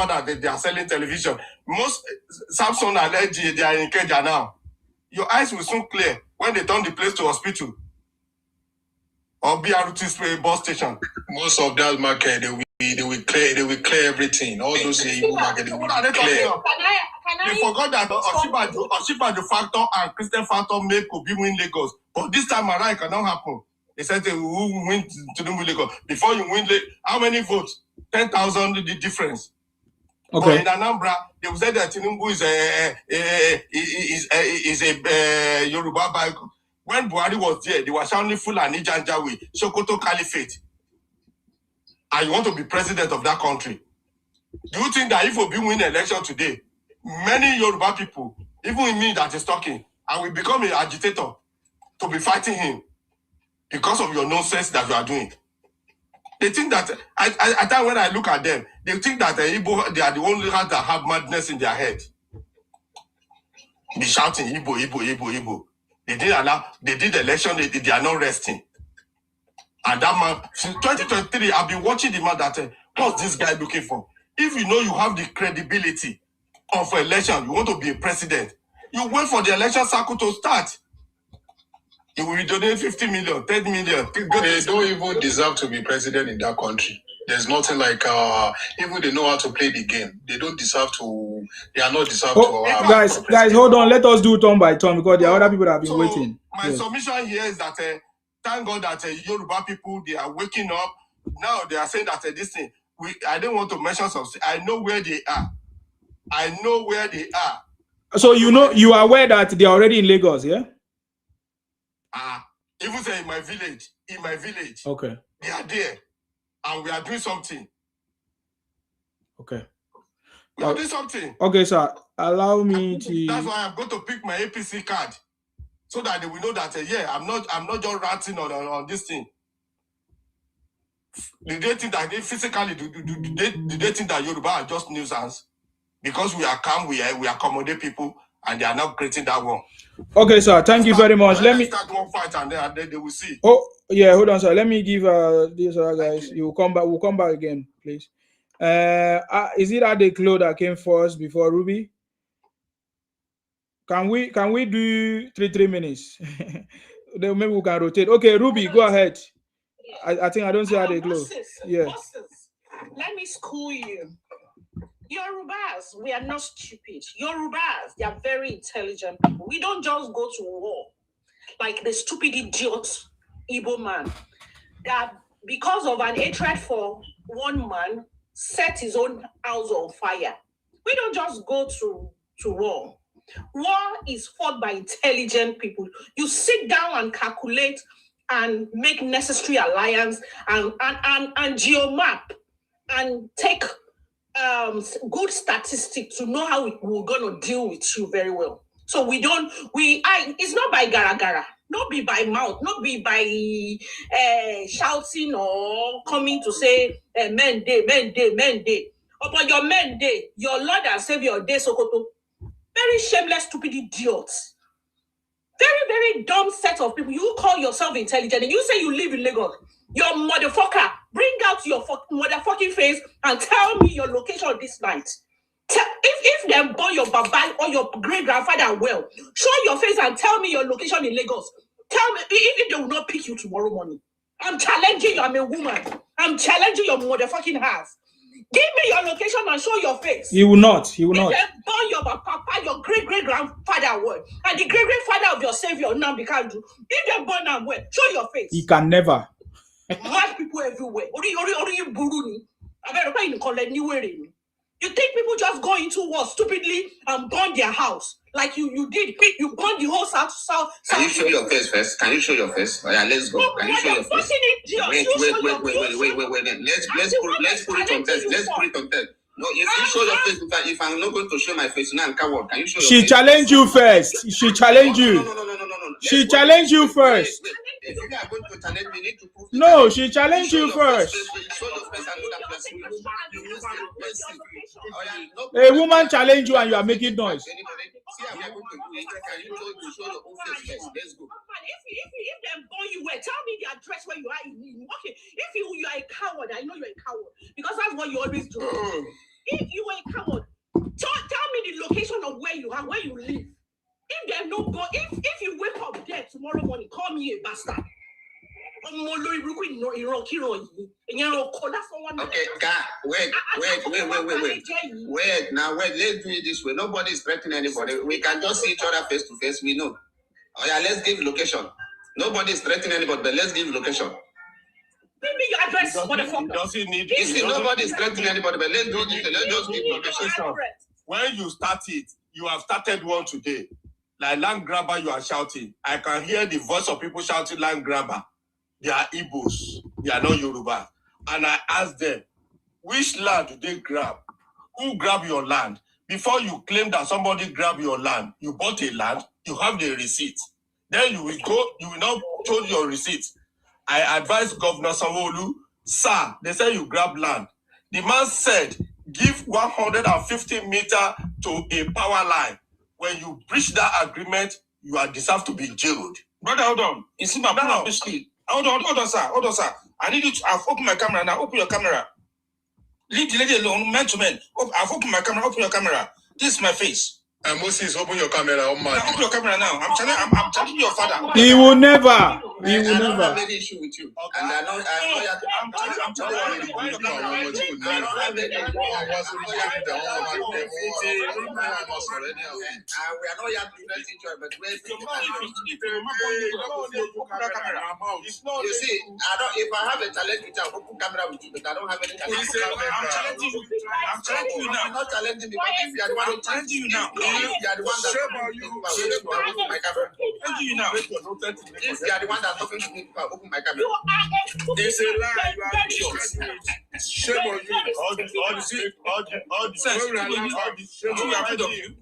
that they are selling television. Most Samsung and LG, they are in Ikeja now. Your eyes will soon clear when they turn the place to hospital or BRT bus station. Most of that market, they will clear everything. All those Igbo market, they will clear. They forgot that Oshiba factor and Christian factor make Obi win Lagos. But this time around, it cannot happen. They said they will win Tinubu Lagos. Before you win, how many votes? 10,000 the difference. Okay. But in Anambra, they will say that Tinubu is a Yoruba Bible. When Buhari was there, they were shouting Fulani Janjawe, Sokoto Caliphate. And you want to be president of that country. Do you think that if Obi win the election today, many Yoruba people, even me that is talking, I will become an agitator to be fighting him because of your nonsense that you are doing? They think that, at time when I look at them, they think that they are the only ones that have madness in their head. Be shouting, Igbo. They did the election, they are not resting. And that man, since 2023, I've been watching the man that, what's this guy looking for? If you know you have the credibility of election, you want to be a president, you wait for the election cycle to start. You will donate 50 million, 10 million. They don't even deserve to be president in that country. There's nothing like, even they know how to play the game. They don't deserve to, they are not deserved to. Guys, hold on. Let us do turn by turn because there are other people that have been waiting. My submission here is that, thank God that Yoruba people, they are waking up. Now they are saying that this thing, I don't want to mention something. I know where they are. So you are aware that they are already in Lagos, yeah? Even say in my village. Okay. They are there. And we are doing something. Okay. We are doing something. Okay, sir. Allow me to. That's why I'm going to pick my APC card. So that they will know that, I'm not just ranting on this thing. Did they think that physically, do they think that Yoruba are just nuisance? Because we are calm, we accommodate people, and they are not creating that one. Okay, sir. Thank you very much. Let me start one fight, and then they will see. Oh, yeah. Hold on, sir. Let me give these other guys. You will come back. We'll come back again, please. Is it Adeklo that came first before Ruby? Can we do 3 minutes? Then maybe we can rotate. Okay, Ruby, go ahead. I think I don't see Adeklo. Yeah. Bosses, let me school you. Yorubas, we are not stupid. Yorubas, they are very intelligent people. We don't just go to war like the stupid idiot Igbo man that because of an hatred for one man set his own house on fire. We don't just go to war. War is fought by intelligent people. You sit down and calculate and make necessary alliance and geomap and take good statistics to know how we're going to deal with you very well. So it's not by gara. Not be by mouth, not be by shouting or coming to say men day. Upon your men day, your Lord and Savior day Sokoto. Very shameless, stupid idiots. Very, very dumb set of people. You call yourself intelligent and you say you live in Lagos. Your motherfucker, bring out your motherfucking face and tell me your location this night. If they born your baba or your great grandfather well, show your face and tell me your location in Lagos. Tell me if they will not pick you tomorrow morning. I'm challenging you. I'm a woman. I'm challenging your motherfucking house. Give me your location and show your face. He will not. He will not. If they born your papa, your great grandfather well, and the great grandfather of your savior Nnamdi Kanu, if they born them well, show your face. He can never. Mad people everywhere. You think people just go into war stupidly and burn their house like you did? You burned the whole south. Can you show your face first? Can you show your face? Oh, yeah, let's go. Can you show your face? Wait. Let's put it on test. Let's put it on test. No, if you show your face, if I'm not going to show my face, now I'm coward. Can you show your face? She challenge you first. She challenge you. No. She challenge you first. If you are going to challenge me, you need to prove. No, she challenge you first. Show your face and know that A woman challenge you and you are making noise. See how we are going to do it. Can you show your own face first? Let's go. If them born you were, tell me the address where you are in. Okay, if you are a coward, I know you're a coward because that's what you always do. If you are a coward, tell me the location of where you are, where you live. If they no go, if you wake up dead tomorrow morning, call me a bastard. Okay, God, wait. Now, let's do it this way. Nobody is threatening anybody. We can just see each other face to face. We know. Oh yeah, let's give location. Nobody is threatening anybody, but let's give location. Give me your address, motherfucker. Nobody is threatening anybody, but let's do this. Let's just give location. When you start it, you have started one today. Like land grabber, you are shouting. I can hear the voice of people shouting land grabber. They are Igbos. They are not Yoruba. And I asked them, which land do they grab? Who grabbed your land? Before you claim that somebody grabbed your land, you bought a land, you have the receipt. Then you will go, you will now show your receipt. I advised Governor Sanwo-Olu, sir, they said you grab land. The man said, give 150 meters to a power line. When you breach that agreement, you are deserved to be jailed. Brother, hold on. You see my now, hold on, sir. I need you to. I've opened my camera now. Open your camera. Leave the lady alone, man to man. I've opened my camera. Open your camera. This is my face. Moses, open your camera. Now, open your camera now. I'm challenging your father. He will never. He will I don't never. have any issue with you. And I know I'm challenging you. we are not yet to let each other, but you see, if I have a challenge with you, I'll open camera with you, but I don't have any challenge. I'm challenging you now. I'm not challenging you, but if you are the one challenging you now. If you are the one that open my camera. Challenging you now. If you are the one that talking to me, open my camera. It's a lie. You are idiot. Shame on you. All the sense. I'm afraid of you.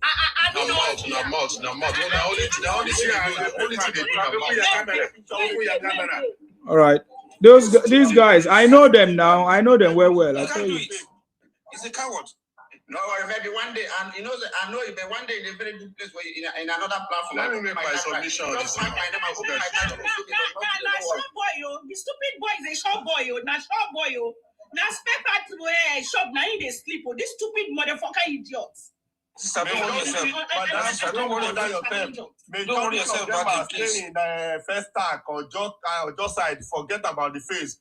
All right. These guys, I know them now. I know them well. I tell you. He's a coward. No, maybe one day, and you know, I know if one day in a very good place where in another platform. Let me make my submission. The stupid boy is a short boy. Not short boy. Now spare part to shop. Now he they sleep. This stupid motherfucker idiot. Sister, don't worry yourself. Don't worry about yourself. Don't worry yourself about the place. In first stack or just side. Forget about the face.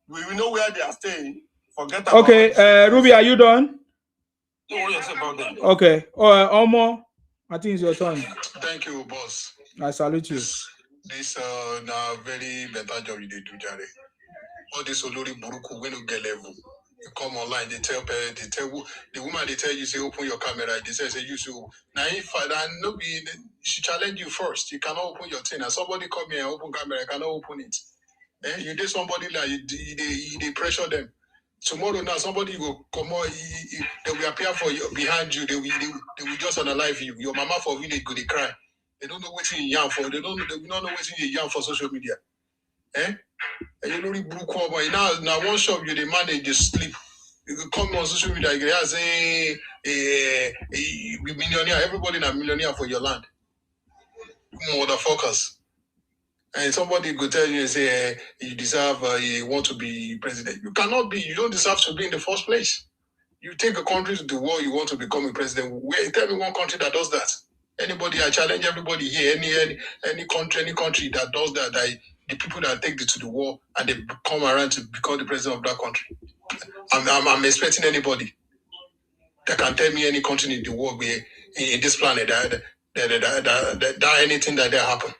We know where they are staying. Forget about. Okay, Ruby, are you done? Don't worry yourself about them. Okay. Omo, I think it's your turn. Thank you, boss. I salute you. This now very better job you did do, Jare. All this Olori Buruku when you get level. You come online, they tell the woman, they tell you, say, open your camera. They say you should. Now, if she challenge you first. You cannot open your thing. And somebody come here and open camera, you cannot open it. You did somebody like, they pressure them. Tomorrow now, somebody will come out, they will appear for you behind you, they will just unalive you. Your mama for village go they cry. They don't know what you yam for. They don't know what you yam for social media. Eh? And you know the blue cover. Now one shop you demand they just sleep. You can come on social media. You can say be millionaire. Everybody in a millionaire for your land. Motherfuckers. And somebody could tell you and say you deserve. You want to be president. You cannot be. You don't deserve to be in the first place. You take a country to the world. You want to become a president. Tell me one country that does that. Anybody, I challenge everybody here, any country that does that, the people that take it to the war and they come around to become the president of that country. I'm expecting anybody that can tell me any country in the world in this planet that anything that happen.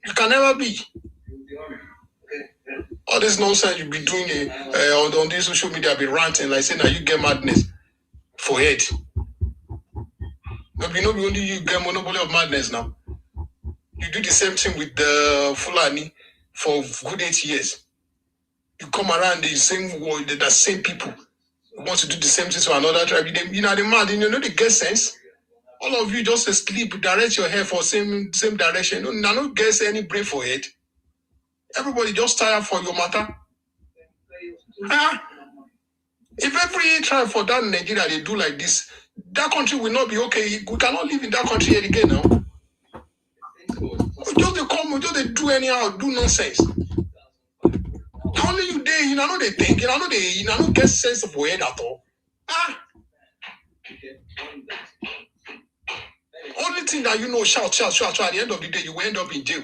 You can never be. All this nonsense you be doing on this social media, be ranting like saying, now you get madness for it. You know, only you get monopoly of madness now. You do the same thing with the Fulani for good 8 years. You come around the same world, the same people want to do the same thing to another tribe. You know, they're mad. You know, they get sense. All of you just asleep, direct your hair for same direction. No, no guess any brain for it. Everybody just tired for your matter. If every tribe for that Nigeria they do like this, that country will not be okay. We cannot live in that country yet again now. Just they come, just they do anyhow, do nonsense. Only you there, you know they think, you know get sense of word at all. Only thing that you know, shout. At the end of the day, you will end up in jail.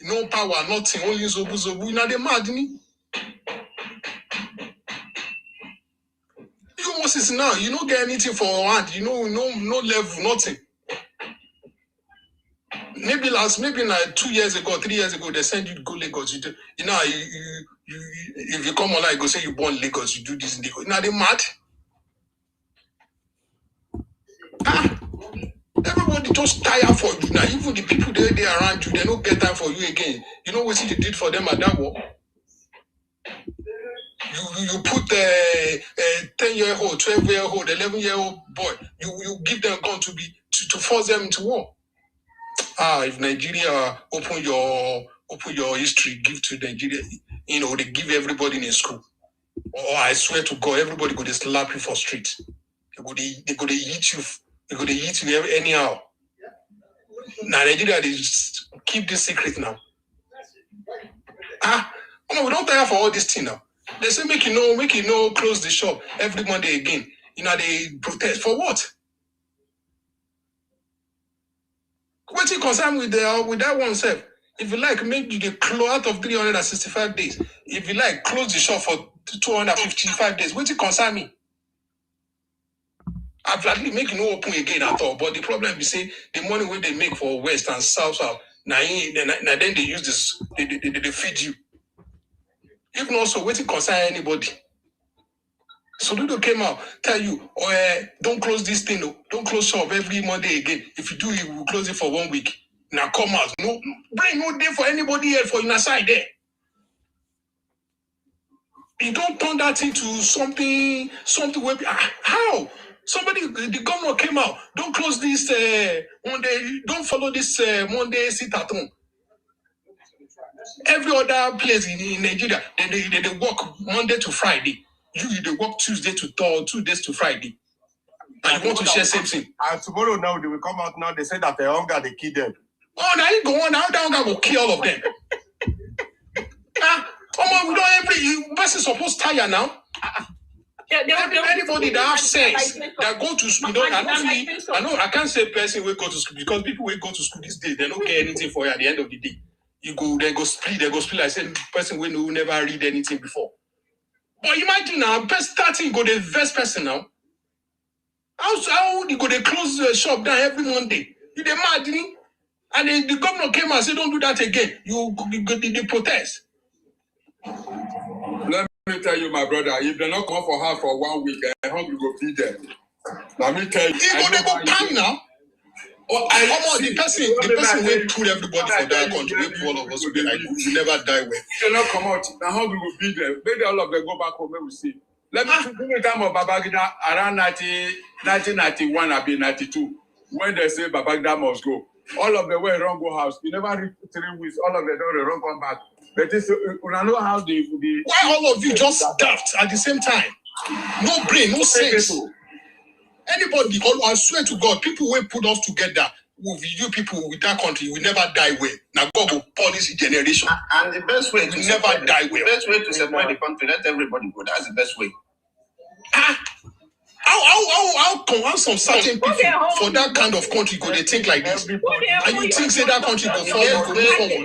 No power, nothing, only zobu. You know they mad, me. You Moses now, you don't get anything for hand, you know, no level, nothing. Maybe like 2 years ago, 3 years ago, they send you to go Lagos. You know, if you come online, go say you born Lagos, you do this in Lagos. Now they mad. Everybody just tired for you now. Even the people they around you, they don't get time for you again. You know what you did for them at that war? You put a 10-year-old, 12-year-old, 11-year-old boy. You give them a gun to force them into war. If Nigeria open your history, give to Nigeria, you know, they give everybody in a school. Oh, I swear to God, everybody go to slap you for street. They go to eat you. They go to eat you anyhow. Now Nigeria, they just keep this secret now. We don't tire for all this thing now. They say make you know, close the shop every Monday again. You know, they protest for what? What's it concern with that one self? If you like, maybe they close out of 365 days. If you like, close the shop for 255 days. What's it concern me? I've gladly make no open again at all. But the problem is, say the money when they make for West and South, now then they use this, they feed you. If not so, what's it concern anybody? Soludo came out, tell you, don't close this thing, don't close shop every Monday again. If you do, you will close it for 1 week. Now come out. No, bring no day for anybody else for your side there. You don't turn that into something where how? The governor came out, don't close this Monday, don't follow this Monday sit at home. Every other place in Nigeria, they work Monday to Friday. They work Tuesday to 2 days to Friday. And you want to share same thing. And tomorrow now, they will come out now, they say that the hunger, they kill them. Oh, now you go on, now the hunger will kill all of them. We don't every person supposed to tire now. Anybody that have sense that go to school, I know I can't say person will go to school because people will go to school these days, they don't get anything for you at the end of the day. They go split. I said person who never read anything before. But imagine now, starting go the first person now. How you go they close the shop down every Monday? You they mad, and then the governor came and said, don't do that again. They protest. Let me tell you, my brother, if they not come for house for 1 week, I hope you go feed them. Let me tell you. They go pan now. The person will pull everybody for that country. Will pull all of us. Will be like, we never die well. They not come out. I hope you go feed them. Maybe all of them go back home. We will see. Let me think the time of Babangida around 1991, I be 92. When they say Babangida must go, all of the way wrong go house. You never reach 3 weeks, all of them don't wrong come back. But this I know how the why all of you just daft at the same time? No brain, no sense. Anybody, I swear to God, people will put us together with you people with that country, we never die well. Now God will punish the generation. And the best way we never die well. The best way to separate the country, let everybody go. That's the best way. How come some certain people for that kind of country go they think like this? And you think say that country go forward?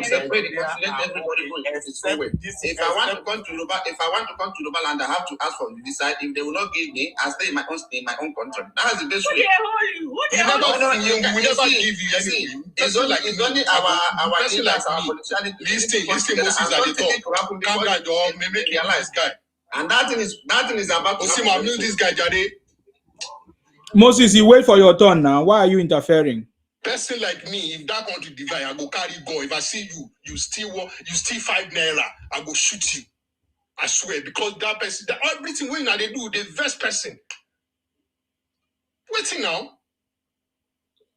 Separate the country, let everybody go. If I want to come to Yoruba land, I have to ask for the visa. If they will not give me, I stay in my own country. That's the best way. We never give you anything. It's only our person like me. Listen, Moses at the top. Calm down, dog. Make this guy. And that thing is about to happen. Mute this guy, Jade. Moses, you wait for your turn now. Why are you interfering? Person like me, if that country divide, I go carry go. If I see you steal 5 naira, I go shoot you. I swear, because that person, everything when they do, the best person. Waiting now.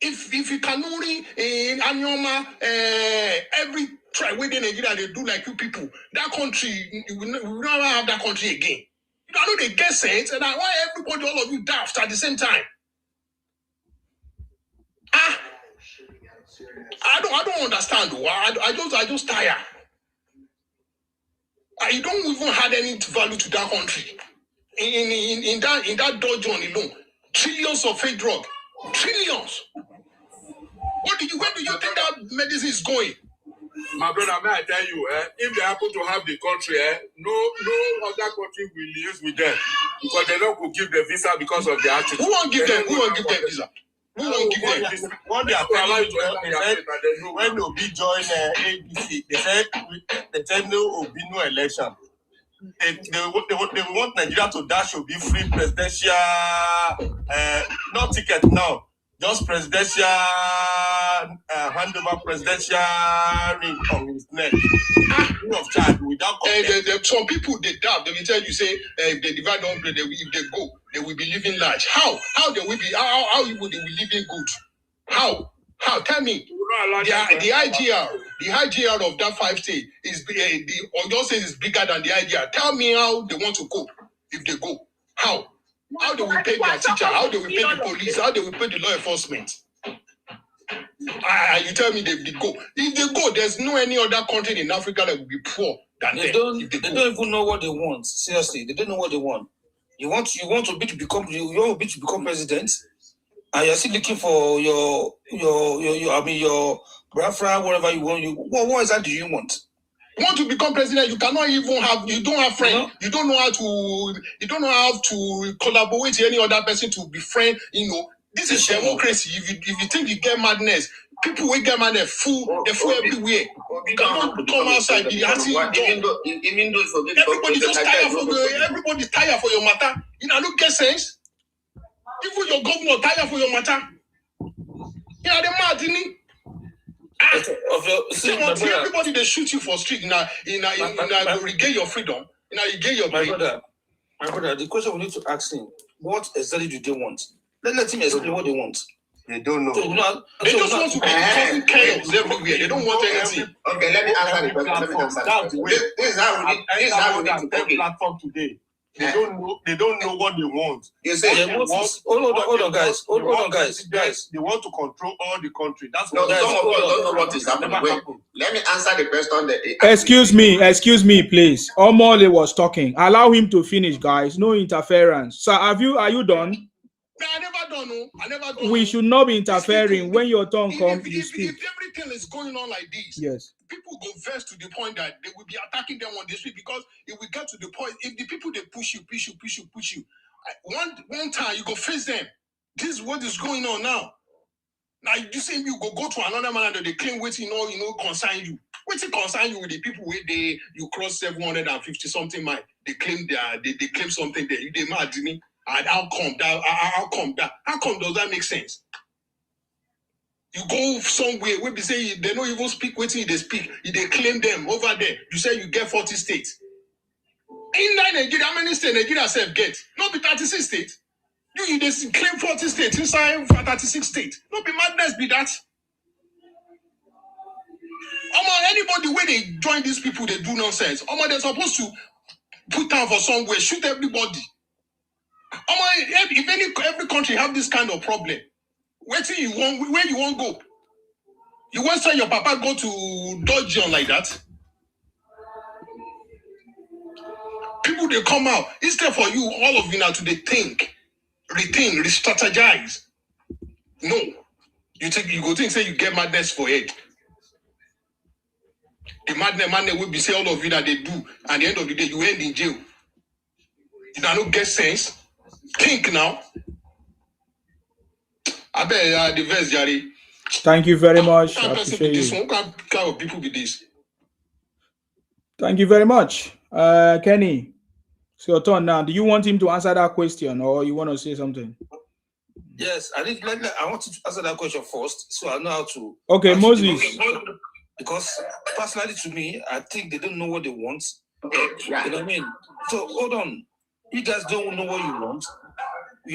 If you can only in Anyoma, every tribe within Nigeria they do like you people, that country we will never have that country again. I know they get sense, and why everybody, all of you daft at the same time? I don't understand. I just tire. I don't even had any value to that country. In that dungeon alone, trillions of fake drug, trillions. Where do you think that medicine is going? My brother, may I tell you, if they happen to have the country, no other country will liaise with them because they don't give the visa because of the attitude. Who won't give them? Who won't give them visa? Who won't give them visa? What they are telling you, when Obi joined ABC, they said no Obi, no election. They want Nigeria to dash Obi free presidential, not ticket now. Just presidential handover, presidential ring on his neck. Of charge without some people they doubt. They will tell you say if they divide don't play, if they go, they will be living large. How they will be? How will they be living good? How? Tell me. The IGR of that 5 state is the Oyo state is bigger than the IGR. Tell me how they want to cope if they go. How they will pay their teacher? How they will pay the police? How they will pay the law enforcement? You tell me they go. If they go, there's no any other country in Africa that will be poor than them. They don't even know what they want. Seriously, they don't know what they want. You want to become president, and you're still looking for your Biafra, whatever you want. What exactly do you want? You want to become president, you cannot even have, you don't have friends, you don't know how to collaborate with any other person to be friend, This is democracy. If you think you get madness, people will get madness, they're full everywhere. You cannot come outside, everybody's tired for your matter. Don't get sense. Even your governor tired for your matter. They're mad, isn't it? Everybody they shoot you for street now. Regain your freedom. You gain your my brother. The question we need to ask him: what exactly do they want? Let him explain what they want. They don't know. They just want to be causing chaos everywhere. They don't want anything. Okay, let me answer the question. This is how we need to take it. Platform today. They don't know what they want. You say hold on, guys. They want to control all the country. That's what some of us don't know what is happening. Wait, let me answer the question. Excuse me, please. Omole was talking. Allow him to finish, guys. No interference. Sir, are you done? No, I never done. We should not be interfering. When your turn comes, you speak. If everything is going on like this, yes, people go vex to the point that they will be attacking them on the street, because if we get to the point, if the people they push you, one time you go face them. This is what is going on now. Now you say you go to another man and they claim waiting, concern you. Waiting concern you with the people where you cross 750 something mile. They claim they claim something there. You they mad me. And how come does that make sense? You go somewhere where they say they don't even speak waiting they speak. They claim them over there. You say you get 40 states. In Nigeria, how many states Nigeria self get? Not be 36 states. You claim 40 states inside 36 states. Not be madness be that. know the way they join these people, they do nonsense. They're supposed to put down for somewhere, shoot everybody. If every country have this kind of problem, where you want go? You want to send your papa go to Dodge like that? People they come out. Instead for you, all of you now to think, rethink, re-strategize. No. You go think say you get madness for it. The madness will be say all of you that they do, at the end of the day, you end in jail. You don't get sense. Think now. I bet the verse, Jerry. Thank you very much. I appreciate this you. one kind of people with this. Thank you very much. Kenny, it's your turn now. Do you want him to answer that question or you want to say something? Yes, I want to answer that question first, so I know how to. Okay, Moses. Because personally, to me, I think they don't know what they want. You know what I mean? So hold on, you guys don't know what you want.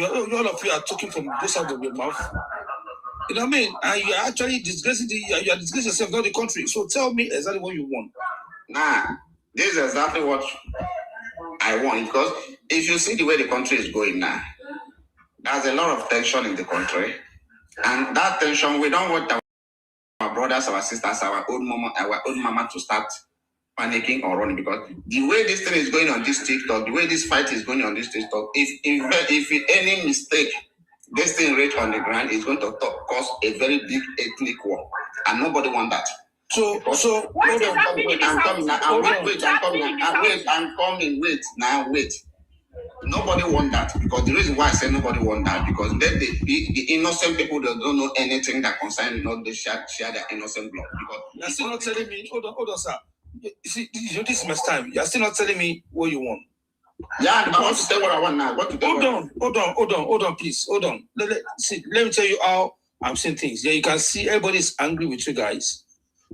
All of you are talking from both sides of your mouth. You know what I mean? And you are actually disgracing you are disgracing yourself, not the country. So tell me exactly what you want. Nah, this is exactly what I want. Because if you see the way the country is going now, there's a lot of tension in the country. And that tension, we don't want our brothers, our sisters, our old mama to start panicking or running. Because the way this thing is going on this TikTok, the way this fight is going on this TikTok, if any mistake, this thing reach on the ground is going to cause a very big ethnic war. And nobody wants that. What is happening in I'm coming now. Wait. Wait. Nobody want that, because the reason why I say nobody want that, because then the innocent people that don't know anything that concerns, they share their innocent blood. Because you're still not telling me. Hold on, sir. You see, this is my time. You're still not telling me what you want. Yeah, I want to tell what I want now. Hold on, please. Hold on. Let me tell you how I'm seeing things. Yeah, you can see everybody's angry with you guys.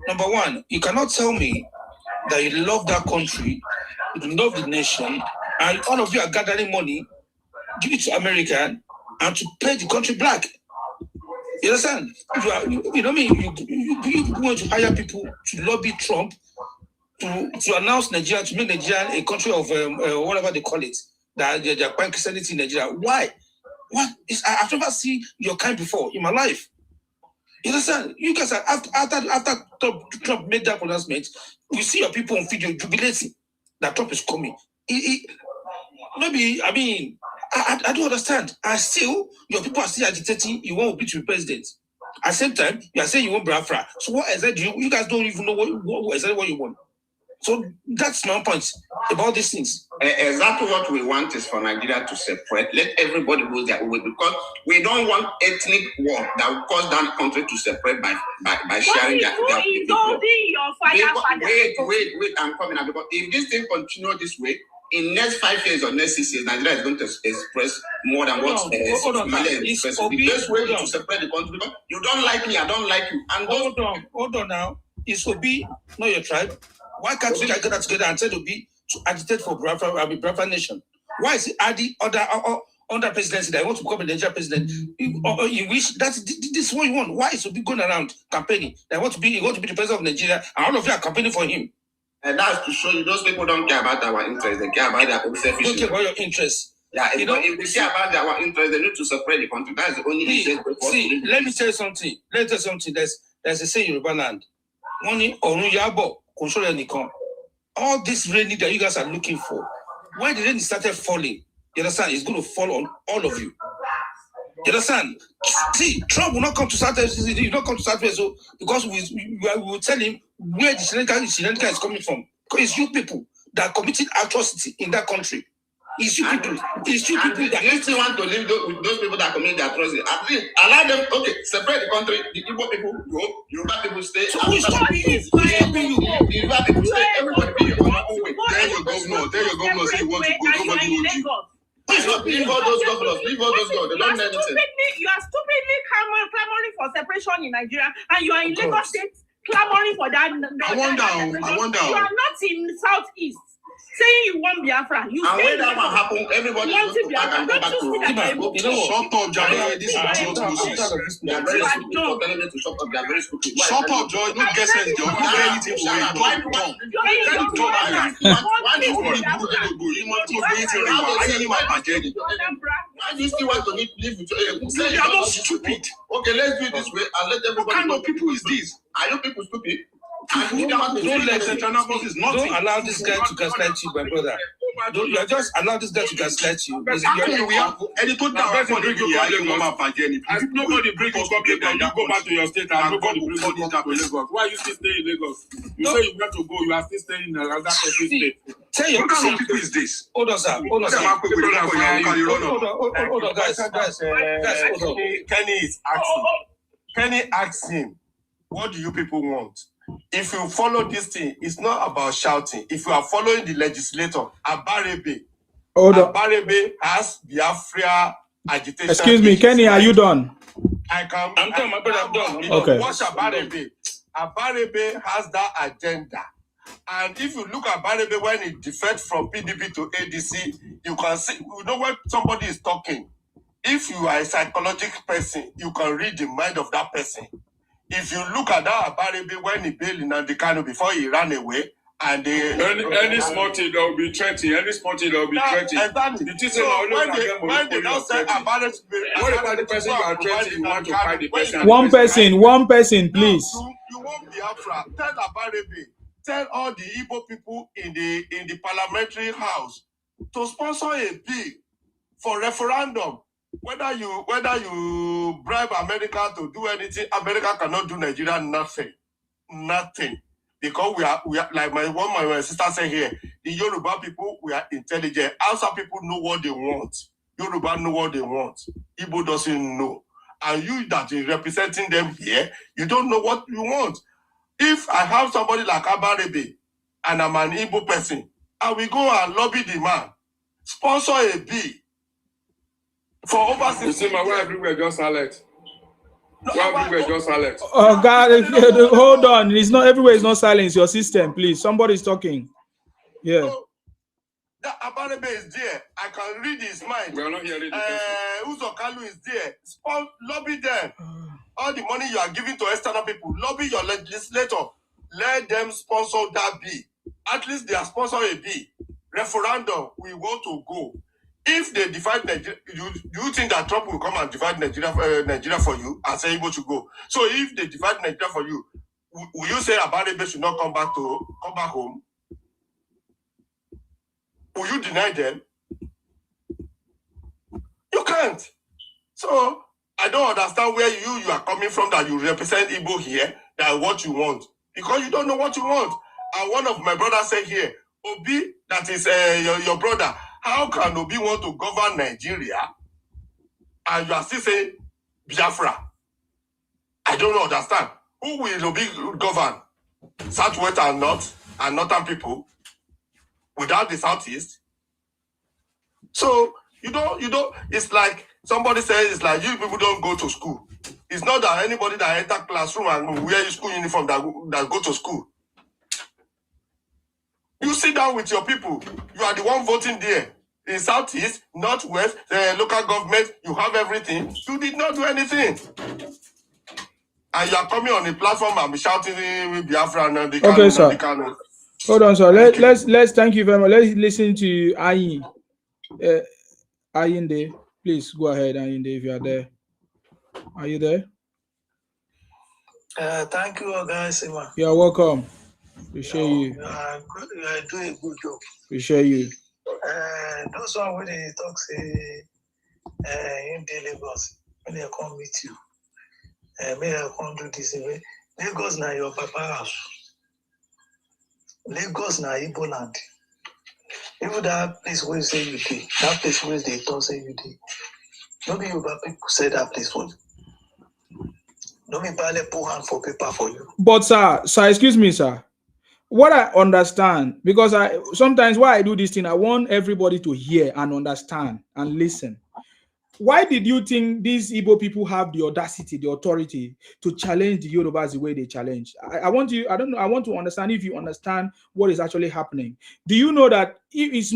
Number one, you cannot tell me that you love that country, you love the nation, and all of you are gathering money, give it to America, and to pay the country black. You understand? You know what I mean? You want to hire people to lobby Trump to announce Nigeria, to make Nigeria a country of whatever they call it, that they're quite Christianity in Nigeria. Why? I've never seen your kind before in my life. You understand? You guys are after Trump made that pronouncement, you see your people on video jubilating that Trump is coming. I don't understand. And still, your people are still agitating. You want to be president. At the same time, you are saying you want Biafra. So what exactly you guys don't even know what exactly what you want. So that's my point about these things. Exactly what we want is for Nigeria to separate. Let everybody go their way, because we don't want ethnic war that will cause that country to separate by sharing their people. Wait, I'm coming out, because if this thing continues this way, in next 5 years or next 6 years, Nigeria is going to express more than what Somalia expresses. The best way to separate the country, because you don't like me, I don't like you. And hold on now. Is Obi not your tribe? Why can't you get that together and tell Obi to agitate for Biafra nation? Why is it Adi under presidency that want to become a Nigerian president? You wish this is what you want. Why is Obi going around campaigning? That want to be the president of Nigeria, and all of you are campaigning for him? And that's to show you those people don't care about our interests. They care about their own selfish. Don't care about your interests. Yeah, if they care about their interests, they need to separate the country. That's the only thing. Let me tell you something. There's a saying in Yoruba land. Money orun yabo control anycon. All this rain that you guys are looking for, when the rain started falling, you understand, it's going to fall on all of you. You understand? See, Trump will not come to Southwest. He will not come to Southwest, so because we will tell him where the Sri Lanka is coming from. Because it's you people that are committing atrocity in that country. It's you people. It's you people that you still want to live with those people that commit the atrocity. At least allow them. Okay, separate the country. The Igbo people go. Yoruba people stay. So who's stopping you? The Yoruba people stay. Everybody be your own way. Tell your governor say you want to go. Nobody will you. Leave all those governors. Leave all those governors. They don't know anything. You are stupidly clamoring for separation in Nigeria, and you are in Lagos State clamoring for that. I wonder. You are not in Southeast. saying you want Biafra. You and when that one happen, everybody want goes to back and go back to shut up, Joy. This is idiot bullshit. They are very stupid for telling me to shut up. They are very stupid. Shut up, Joy. No get sense. They will do anything for you. Why do you still want to live with your you are not stupid. Okay, let's do it this way and let everybody. What kind of people is this? Are you people stupid? Don't allow this guy to gaslight you, my brother. You are just allow this guy to gaslight you. We have editor down for the If nobody bring you come here, then you go back to your state and nobody bring you back to Lagos. Why you still staying in Lagos? You say you want to go, you are still staying in another state. What kind of people is this? Hold on, sir. Hold on, guys. Kenny is asking. Kenny asks him, what do you people want? If you follow this thing, it's not about shouting. If you are following the legislator, Abarebe has Biafra agitation. Excuse me, Kenny, are you done? I'm done, my brother, I'm done. Okay. Watch Abarebe. Abarebe has that agenda. And if you look at Abarebe when he defects from PDP to ADC, you can see, you know when somebody is talking. If you are a psychological person, you can read the mind of that person. If you look at that Abarebe when he bailed in Andikano before he ran away, and any small thing that will be threatening, Exactly. When they now say Abarebe, what about the person you are threatening? You want to fight the person? One person, please. You want Biafra? Tell Abarebe, tell all the Igbo people in the parliamentary house to sponsor a bill for referendum. Whether you bribe America to do anything, America cannot do Nigeria nothing. Because we are like my sister said here, the Yoruba people, we are intelligent. Hausa people know what they want. Yoruba know what they want. Igbo doesn't know. And you that is representing them here, you don't know what you want. If I have somebody like Abarebe and I'm an Igbo person, I will go and lobby the man, sponsor a bill. For over 60 years. You see, my wife everywhere just silent. Oh God, hold on. It's not everywhere. It's not silent. It's your system, please. Somebody's talking. Yeah. So, that Abarebe is there. I can read his mind. We are not hearing Uzokalu is there. Lobby them. All the money you are giving to external people, lobby your legislator. Let them sponsor that bill. At least they are sponsoring a bill. Referendum. We want to go. If they divide Nigeria, you think that Trump will come and divide Nigeria for you and say Igbo should go? So if they divide Nigeria for you, will you say Abarebe should not come back home? Will you deny them? You can't. So I don't understand where you are coming from that you represent Igbo here, that what you want. Because you don't know what you want. And one of my brothers said here, Obi, that is your brother, how can Obi want to govern Nigeria and you are still saying Biafra? I don't understand. Who will Obi govern? Southwest and North and Northern people without the Southeast? So you don't. It's like somebody says it's like you people don't go to school. It's not that anybody that enter classroom and wear school uniform that go to school. You sit down with your people. You are the one voting there. In Southeast, Northwest, local government, you have everything. You did not do anything. And you are coming on the platform and be shouting Biafra and the Okay, sir. Hold on, sir. Let's thank you very much. Let's listen to Ayin. Ayinde, please go ahead, Ayinde, if you are there. Are you there? Thank you, guys. You are welcome. Appreciate you. You are doing a good job. Appreciate you. Those one when they talk say in the Lagos, when they come meet you, may I come do this way. Lagos na your papa house. Lagos na Igbo land. Even that place where you say you did, that place where they talk say you did. Nobody Yoruba people say that place for you. Nobody put hand for paper for you. But sir, excuse me, sir. What I understand, because sometimes why I do this thing, I want everybody to hear and understand and listen. why did you think these Igbo people have the audacity, the authority to challenge the Yorubas the way they challenge? I want to understand if you understand what is actually happening. Do you know that this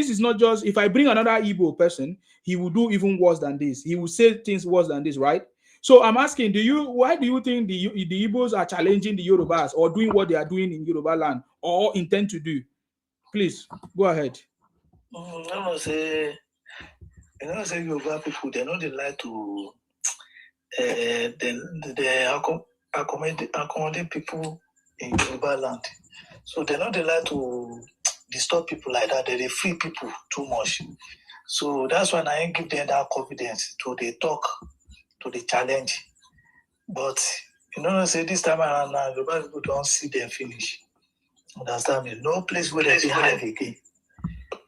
is not just, if I bring another Igbo person, he will do even worse than this. He will say things worse than this, right? So I'm asking, why do you think the Igbos are challenging the Yorubas or doing what they are doing in Yoruba land or intend to do? Please, go ahead. I say Yoruba people, they know they like to they accommodate people in Yoruba land. So they know they like to disturb people like that. They free people too much. So that's why I give them that confidence to they talk, to the challenge. But say this time around now, Yoruba people don't see them finish. Understand me? No place where they hide again.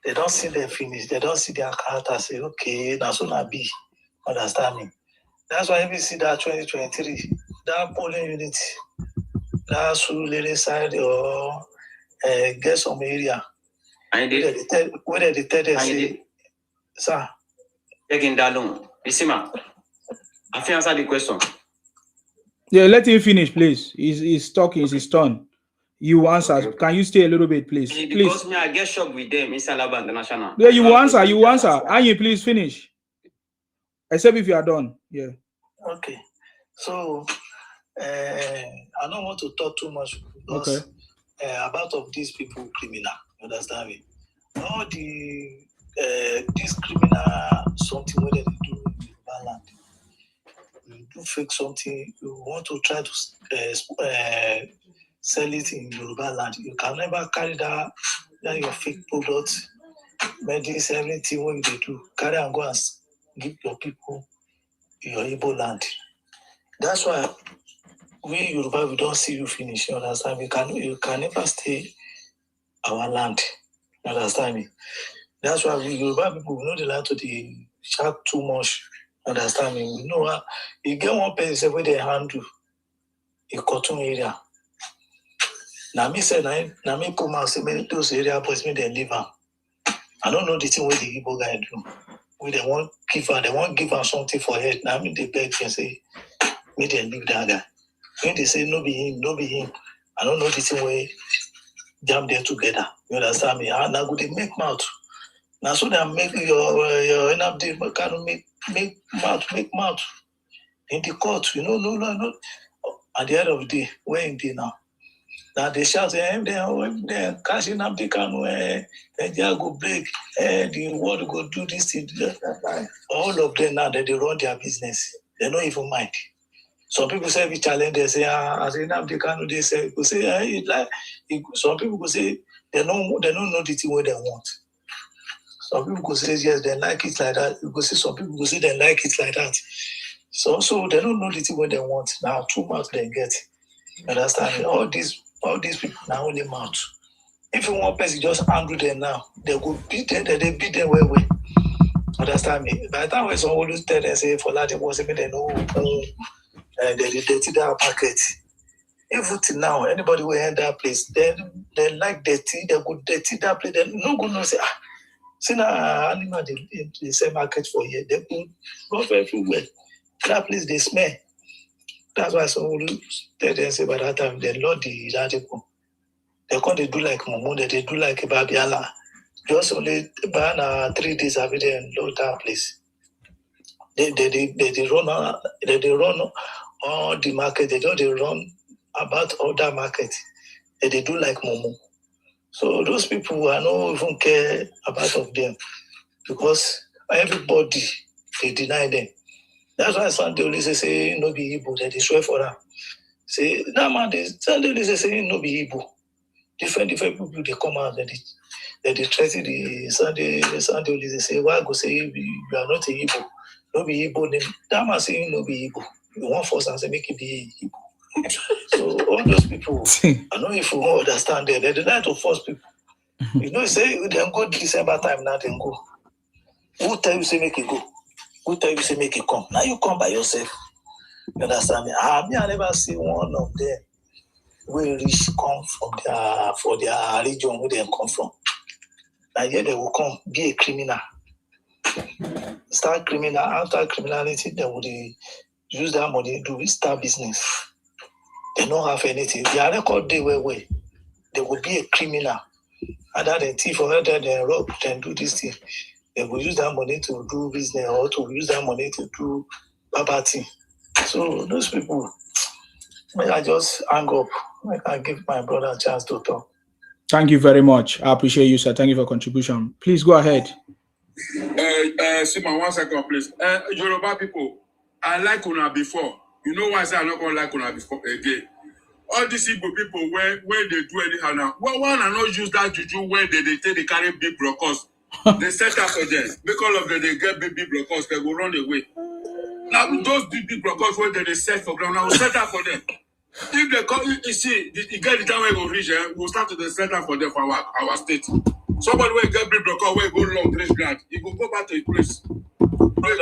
They don't see them finish. They don't see their character. Say, okay, that's what I be. Understand me? That's why we see that 2023, that polling unit, that Soludo side or get some area. Where they tell them say, sir. Taking that long. Isima, I can answer the question. Yeah, let him finish, please. He's talking, it's his turn. You answer. Okay. Can you stay a little bit, please? Because me, I get shocked with them in Salaba International. Yeah, you answer. Anyi, please finish. Except if you are done. Yeah. Okay. So, I don't want to talk too much because about of these people criminal. Understand me? All this criminal something what they do in Yoruba land. You do fake something. You want to try to sell it in Yoruba land. You can never carry that your fake product, medicine, everything what they do. Carry and go and give your people your Igbo land. That's why we Yoruba, we don't see you finish. You understand me? You can never stay our land. You understand me? That's why we Yoruba people, we know the land to the shout too much. Understand me? We know you get one person where they handle a cotton area. Now me say now me come out say me those area boys me they leave them. I don't know the thing where the Igbo guy do. We they want give her something for head. Now me they beg and say me they leave that guy. When they say no be him. I don't know the thing where jam there together. You understand me? And now go they make mouth. Now so they make your enough day kind of make mouth in the court. No. At the end of the day, where in day now? Now they shout, they're cashing up the canoe, and they go break, the world go do this thing. All of them now they run their business. They don't even mind. Some people say we challenge, they say, as in the canoe, they say, some people go say they don't know the thing what they want. Some people go say yes, they like it like that. You go say some people go say they like it like that. So they don't know the thing what they want. Now too much they get. Understand? All these people now only mouth. If you want person just angry them now, they go beat them, they beat them well. Understand me? By the time when someone will tell them say for that they was they know they dirty that market. Even till now, anybody will enter that place, they like dirty, they go dirty that place, they no go no say see now animal they sell market for here, they go rough everywhere. That place they smell. That's why someone will tell them say by that time they load the article. They can't do like Momo, they do like Babiala. Just only by 3 days after they load that place. They run all the market, they run about all that market. They do like Momo. So those people I don't even care about of them because everybody they deny them. That's why Sunday only say no be Igbo, they swear for them. Say that man Sunday only say no be Igbo. Different people they come out and they threaten the Sunday only they say why go say you are not a Igbo. No be Igbo name. That man saying no be Igbo. You want force and say make it be Igbo. So all those people, I know if you won't understand them, they like to force people. Say they go December time now, then go. Who tell you say make it go? Who tell you say make it come? Now you come by yourself. You understand me? I never see one of them where rich come from their region where they come from. And yet they will come be a criminal. start criminal after criminality, they would use that money to start business. They don't have anything. Their record day where they will be a criminal. Either they thief or either they rob and do this thing. They will use that money to do business or to use that money to do property. So those people, I just hang up. I give my brother a chance to talk. Thank you very much. I appreciate you, sir. Thank you for your contribution. Please go ahead. Simon, 1 second, please. Yoruba people, I like Una before. You know why I say I'm not going to like Una before again? All these Igbo people, when they do anyhow now, one and not use that juju when they take the carry big brokers. They set up for them. Because of them, they get big brokers, they go run away. Now, those big brokers, when they set for ground, now set up for them. If they come, you see, you get the time where we go reach, we'll start to set up for them for our state. Somebody will get big broker, where go long 3 grand, he go back to his place. My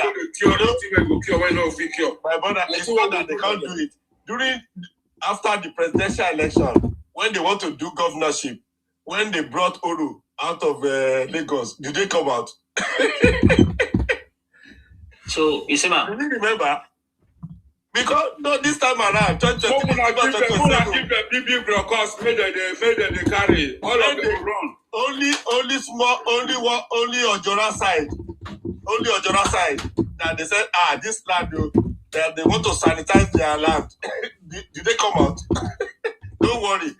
brother, it's not that they can't do it. After the presidential election, when they want to do governorship, when they brought Olu out of Lagos, did they come out? So, you see, man. Do you remember? Because no, this time around, give the big brokers, made they carry all of them run. Only Ojora side. Only Ojora side. That they said, this land, they want to sanitize their land. Did they come out? Don't worry.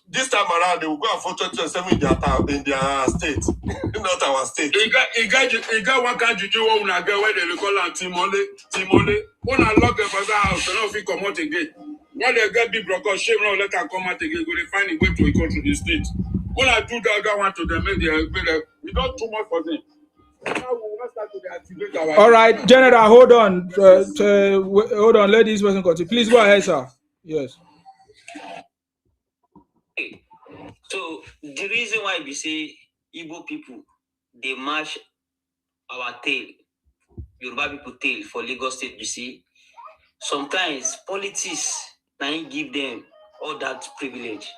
This time around, they will go and vote 2027 in their state, not our state. You got one country you want to get where they call on Timole. When I lock them for that house, they don't come out again. When they get big brokers, shame not let them come out again. Go they find a way to go to the state. When I do that, I want to them make we don't too much for them. All right, General, hold on. Hold on. Let this person continue. Please go ahead, sir. Yes. So the reason why we say Igbo people they march our tail, Yoruba people tail for Lagos State, you see, sometimes politics can give them all that privilege.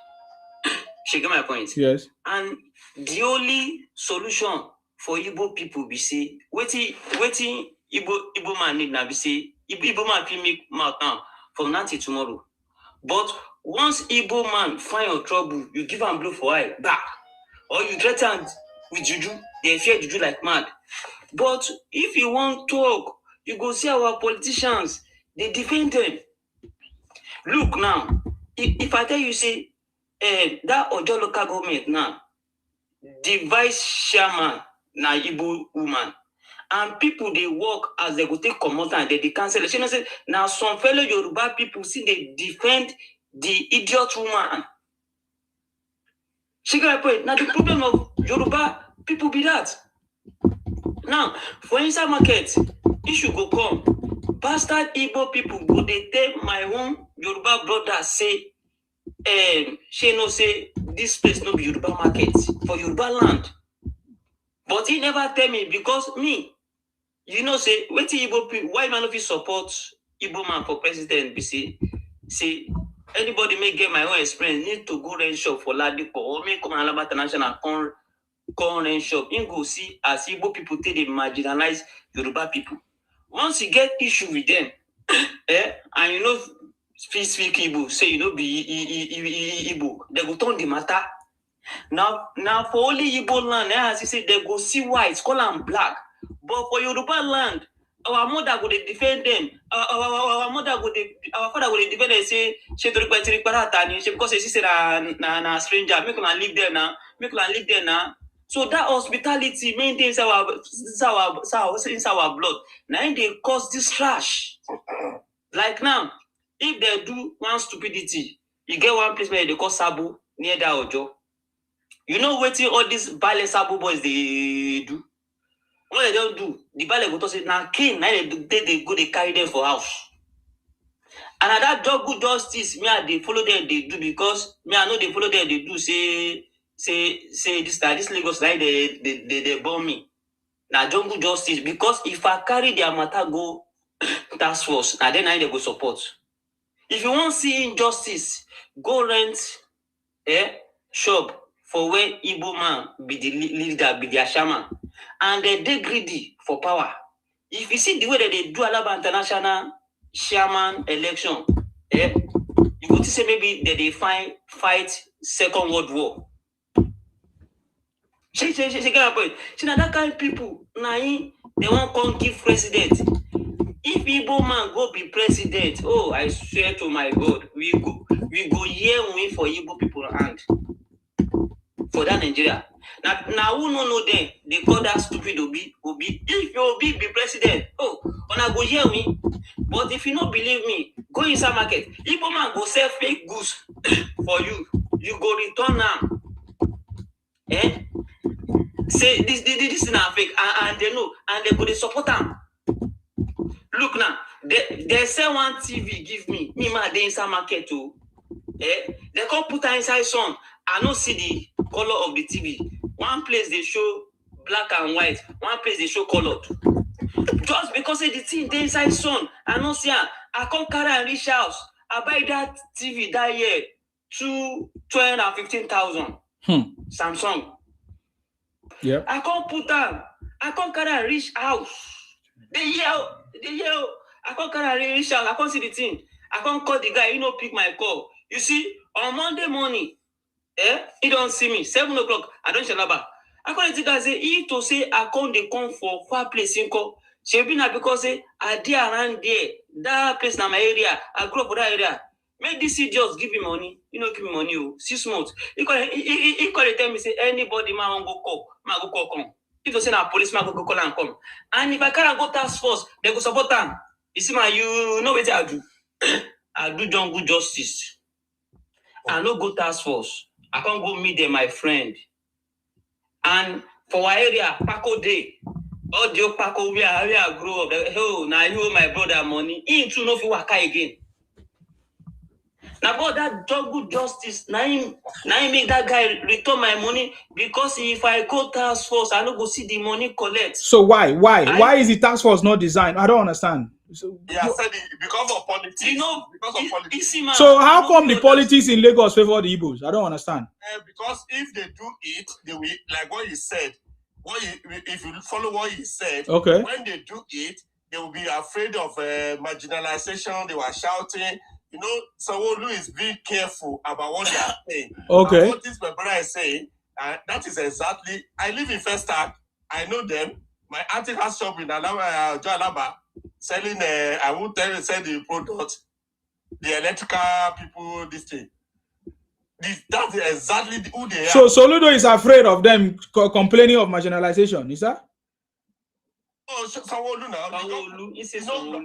She get my point. Yes. And the only solution for Igbo people be say, waiting Igbo man need now be say, Igbo man can make mouth now from now till tomorrow. But once Igbo man find your trouble, you give him blow for eye back, or you threaten with juju, they fear juju like mad. But if you want talk, you go see our politicians, they defend them. Look now, if I tell you say that Ojo local government now, the vice chairman na Igbo woman, and people they work as they go take command and they cancel. You know, say now some fellow Yoruba people see they defend the idiot woman. She got a point. Now the problem of Yoruba people be that. Now for inside market, issue go come. Bastard Igbo people go they tell my own Yoruba brother say, she no say this place no be Yoruba market for Yoruba land. But he never tell me because me, you know, say wait till Igbo people, why man of you support Igbo man for president? Be say anybody may get my own experience need to go rent shop for Ladipo or may come Alaba International come rent shop. You go see as Igbo people take they marginalize Yoruba people. Once you get issue with them, and you know speak Igbo, say you know be Igbo, they go turn the matter. Now for only Igbo land, as you say, they go see white, call them black. But for Yoruba land, our mother would defend them. Our father would defend them. Say she because she said na stranger. Make una live there now. Make una live there now. So that hospitality maintains our blood. Now they cause this trash. Like now, if they do one stupidity, you get one place where they call Sabu near that Ojo. You know what all these Bale Sabu boys they do? What they don't do, the Bale go to say now king, now they go they carry them for house. And at that job good justice, me I they follow them they do because me I know they follow them they do say this Lagos like they bomb me. Now jungle justice because if I carry their matter go task force, and then I they go support. If you want to see injustice, go rent shop for where Igbo man be the leader, be their shaman, and they greedy for power. If you see the way that they do Alaba International chairman election, you go to say maybe that they fight Second World War. She get a point. See now that kind of people, they won't come give president. If Igbo man go be president, oh, I swear to my God, we go hear win for Igbo people hand for that Nigeria. Now who no know them? They call that stupid Obi. If you Obi be president, oh, I go hear me. But if you don't believe me, go inside market. Igbo man go sell fake goods for you. You go return now. Say this is not fake, and they know, and they go to support them. Look now, they sell one TV, give me man, they inside market too. They come put her inside sun. I don't see the color of the TV. One place they show black and white, one place they show colored. Just because the thing they inside sun, I don't see her. I come carry and reach house. I buy that TV that year, 215,000. Samsung. Yeah. I can't put down. I can't carry and reach house. They yell. I can't carry and reach house. I can't see the thing. I can't call the guy. He don't pick my call. You see, on Monday morning, he don't see me. 7 o'clock, I don't shall about. I can't the guy say, he to say I can't they come for far place in call. She be not because I did around there. That place na my area. I grew up for that area. Make this just give me money. You know, give me money. 6 months. He call it tell me say anybody man won't go call. Man go call come. If you say na police man go call and come. And if I can't go task force, they go support them. You see, man, you know what I do? I do jungle justice. I no go task force. I can't go meet them, my friend. And for our area, Paco Day. All the Paco where I grew up. Oh, now you owe my brother money. He too no fi waka again. Now about that jungle justice, now he make that guy return my money because if I go task force, I don't go see the money collect. So why is the task force not designed? I don't understand. So, yeah, I said it because of politics. You know, because of politics. Man, so how come the politics in Lagos favor the Igbos? I don't understand. Because if they do it, they will, like what he said. If you follow what he said, okay. When they do it, they will be afraid of marginalization. They were shouting. You know, Soludo is being careful about what they are saying. Okay. And what this my brother is saying, that is exactly. I live in Festac. I know them. My auntie has shop in Alaba, selling. I won't tell you sell the product. The electrical people, this thing. That's exactly who they are. So Soludo is afraid of them complaining of marginalization. Is that? Oh, Soludo now.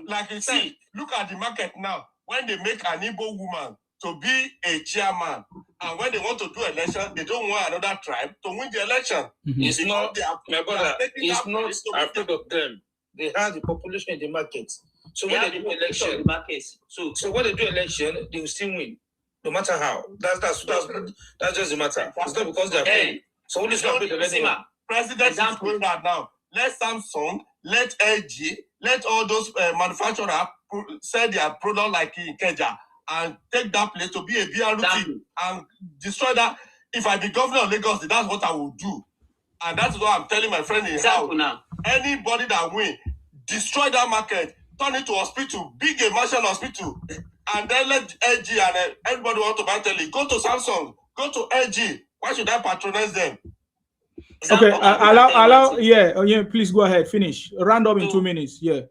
Like you said, look at the market now. When they make an Igbo woman to be a chairman, and when they want to do election, they don't want another tribe to win the election. It's not, my brother, it's not afraid of them. They have the population in the market. So when they do election, so when they do election, they will still win, no matter how. That's just the matter. It's not because they're afraid. So only not the president is going that now. Let Samsung, let LG, let all those manufacturers sell their product like in Keja and take that place to be a BRT and destroy that. If I be governor of Lagos, that's what I will do. And that's what I'm telling my friend in house. Anybody that win, destroy that market, turn it to hospital, big immersion hospital, and then let LG and everybody want to buy tele. Go to Samsung, go to LG. Why should I patronize them? Okay, allow. Yeah. Please go ahead. Finish. Round up in 2 minutes. Yeah.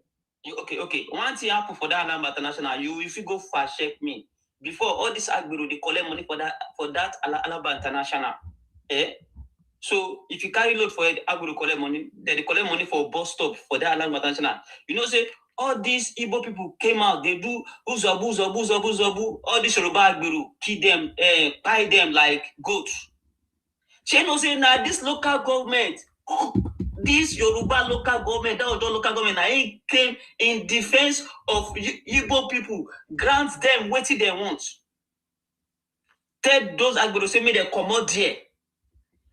Okay. One thing happen for that Alaba International. If you go fast check me before all this Agbero, they collect money for that Alaba International. So if you carry load for it, Agbero collect money. Then they collect money for bus stop for that Alaba International. You know, say all these Igbo people came out. They do uzabu. All this Yoruba Agbero kill them, buy them like goats. She know say now this local government, this Yoruba local government, that local government, I came in defense of Igbo people, grant them what they want. Tell those Agbero say me they come out there.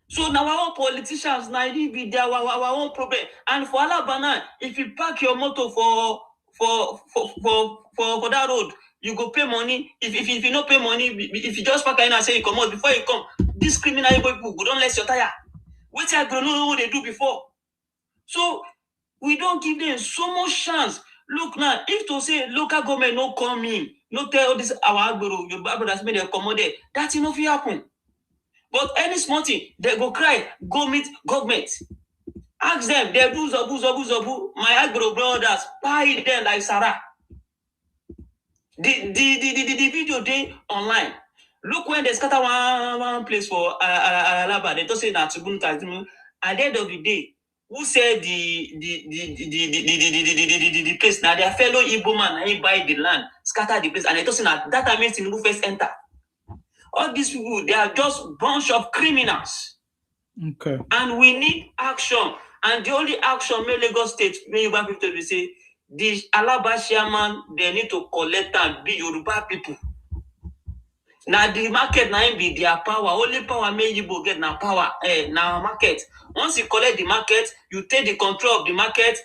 So now our politicians now be there our own problem. And for Alabama, if you park your motor for that road, you go pay money. If you not pay money, if you just park in and say you come out before you come, this criminal people go don't let your tire. What I don't know what they do before. So We don't give them so much chance. Look now, if to say local government no come in, no tell this our Agbero, your brothers made them accommodate, that's enough to happen. But any small thing, they go cry, go meet government. Ask them, they do zabu. My Agbero brothers, buy them like Sarah. The video day online. Look when they scatter one place for Alaba, they don't say that at the end of the day, who said the place now their fellow Igbo man he buy the land, scatter the place, and they don't say that means Tinubu first enter. All these people, they are just bunch of criminals. Okay. And we need action. And the only action may Lagos State, may Yoruba people will say, the Alaba chairman, they need to collect and be Yoruba people. Now the market now be their power. Only power may Igbo get now power. Now market. Once you collect the market, you take the control of the market,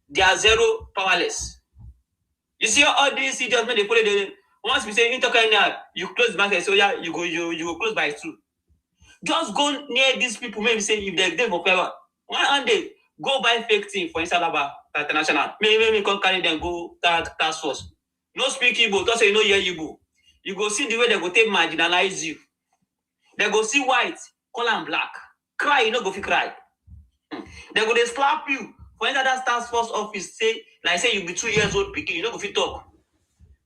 they are zero powerless. You see all these idiots when they put it. Once we say you close the market, so yeah, you go close by 2. Just go near these people. Maybe say if they're there for power, one day go buy fake thing for Alaba International. Maybe come carry them go task force. No speak Igbo, don't say you know hear Igbo. You go see the way they go take marginalize you. They go see white, call them black. Cry, you know go fi cry. They go they slap you for enter that task force office. Say like say you be 2 years old, picking, you know go fi talk.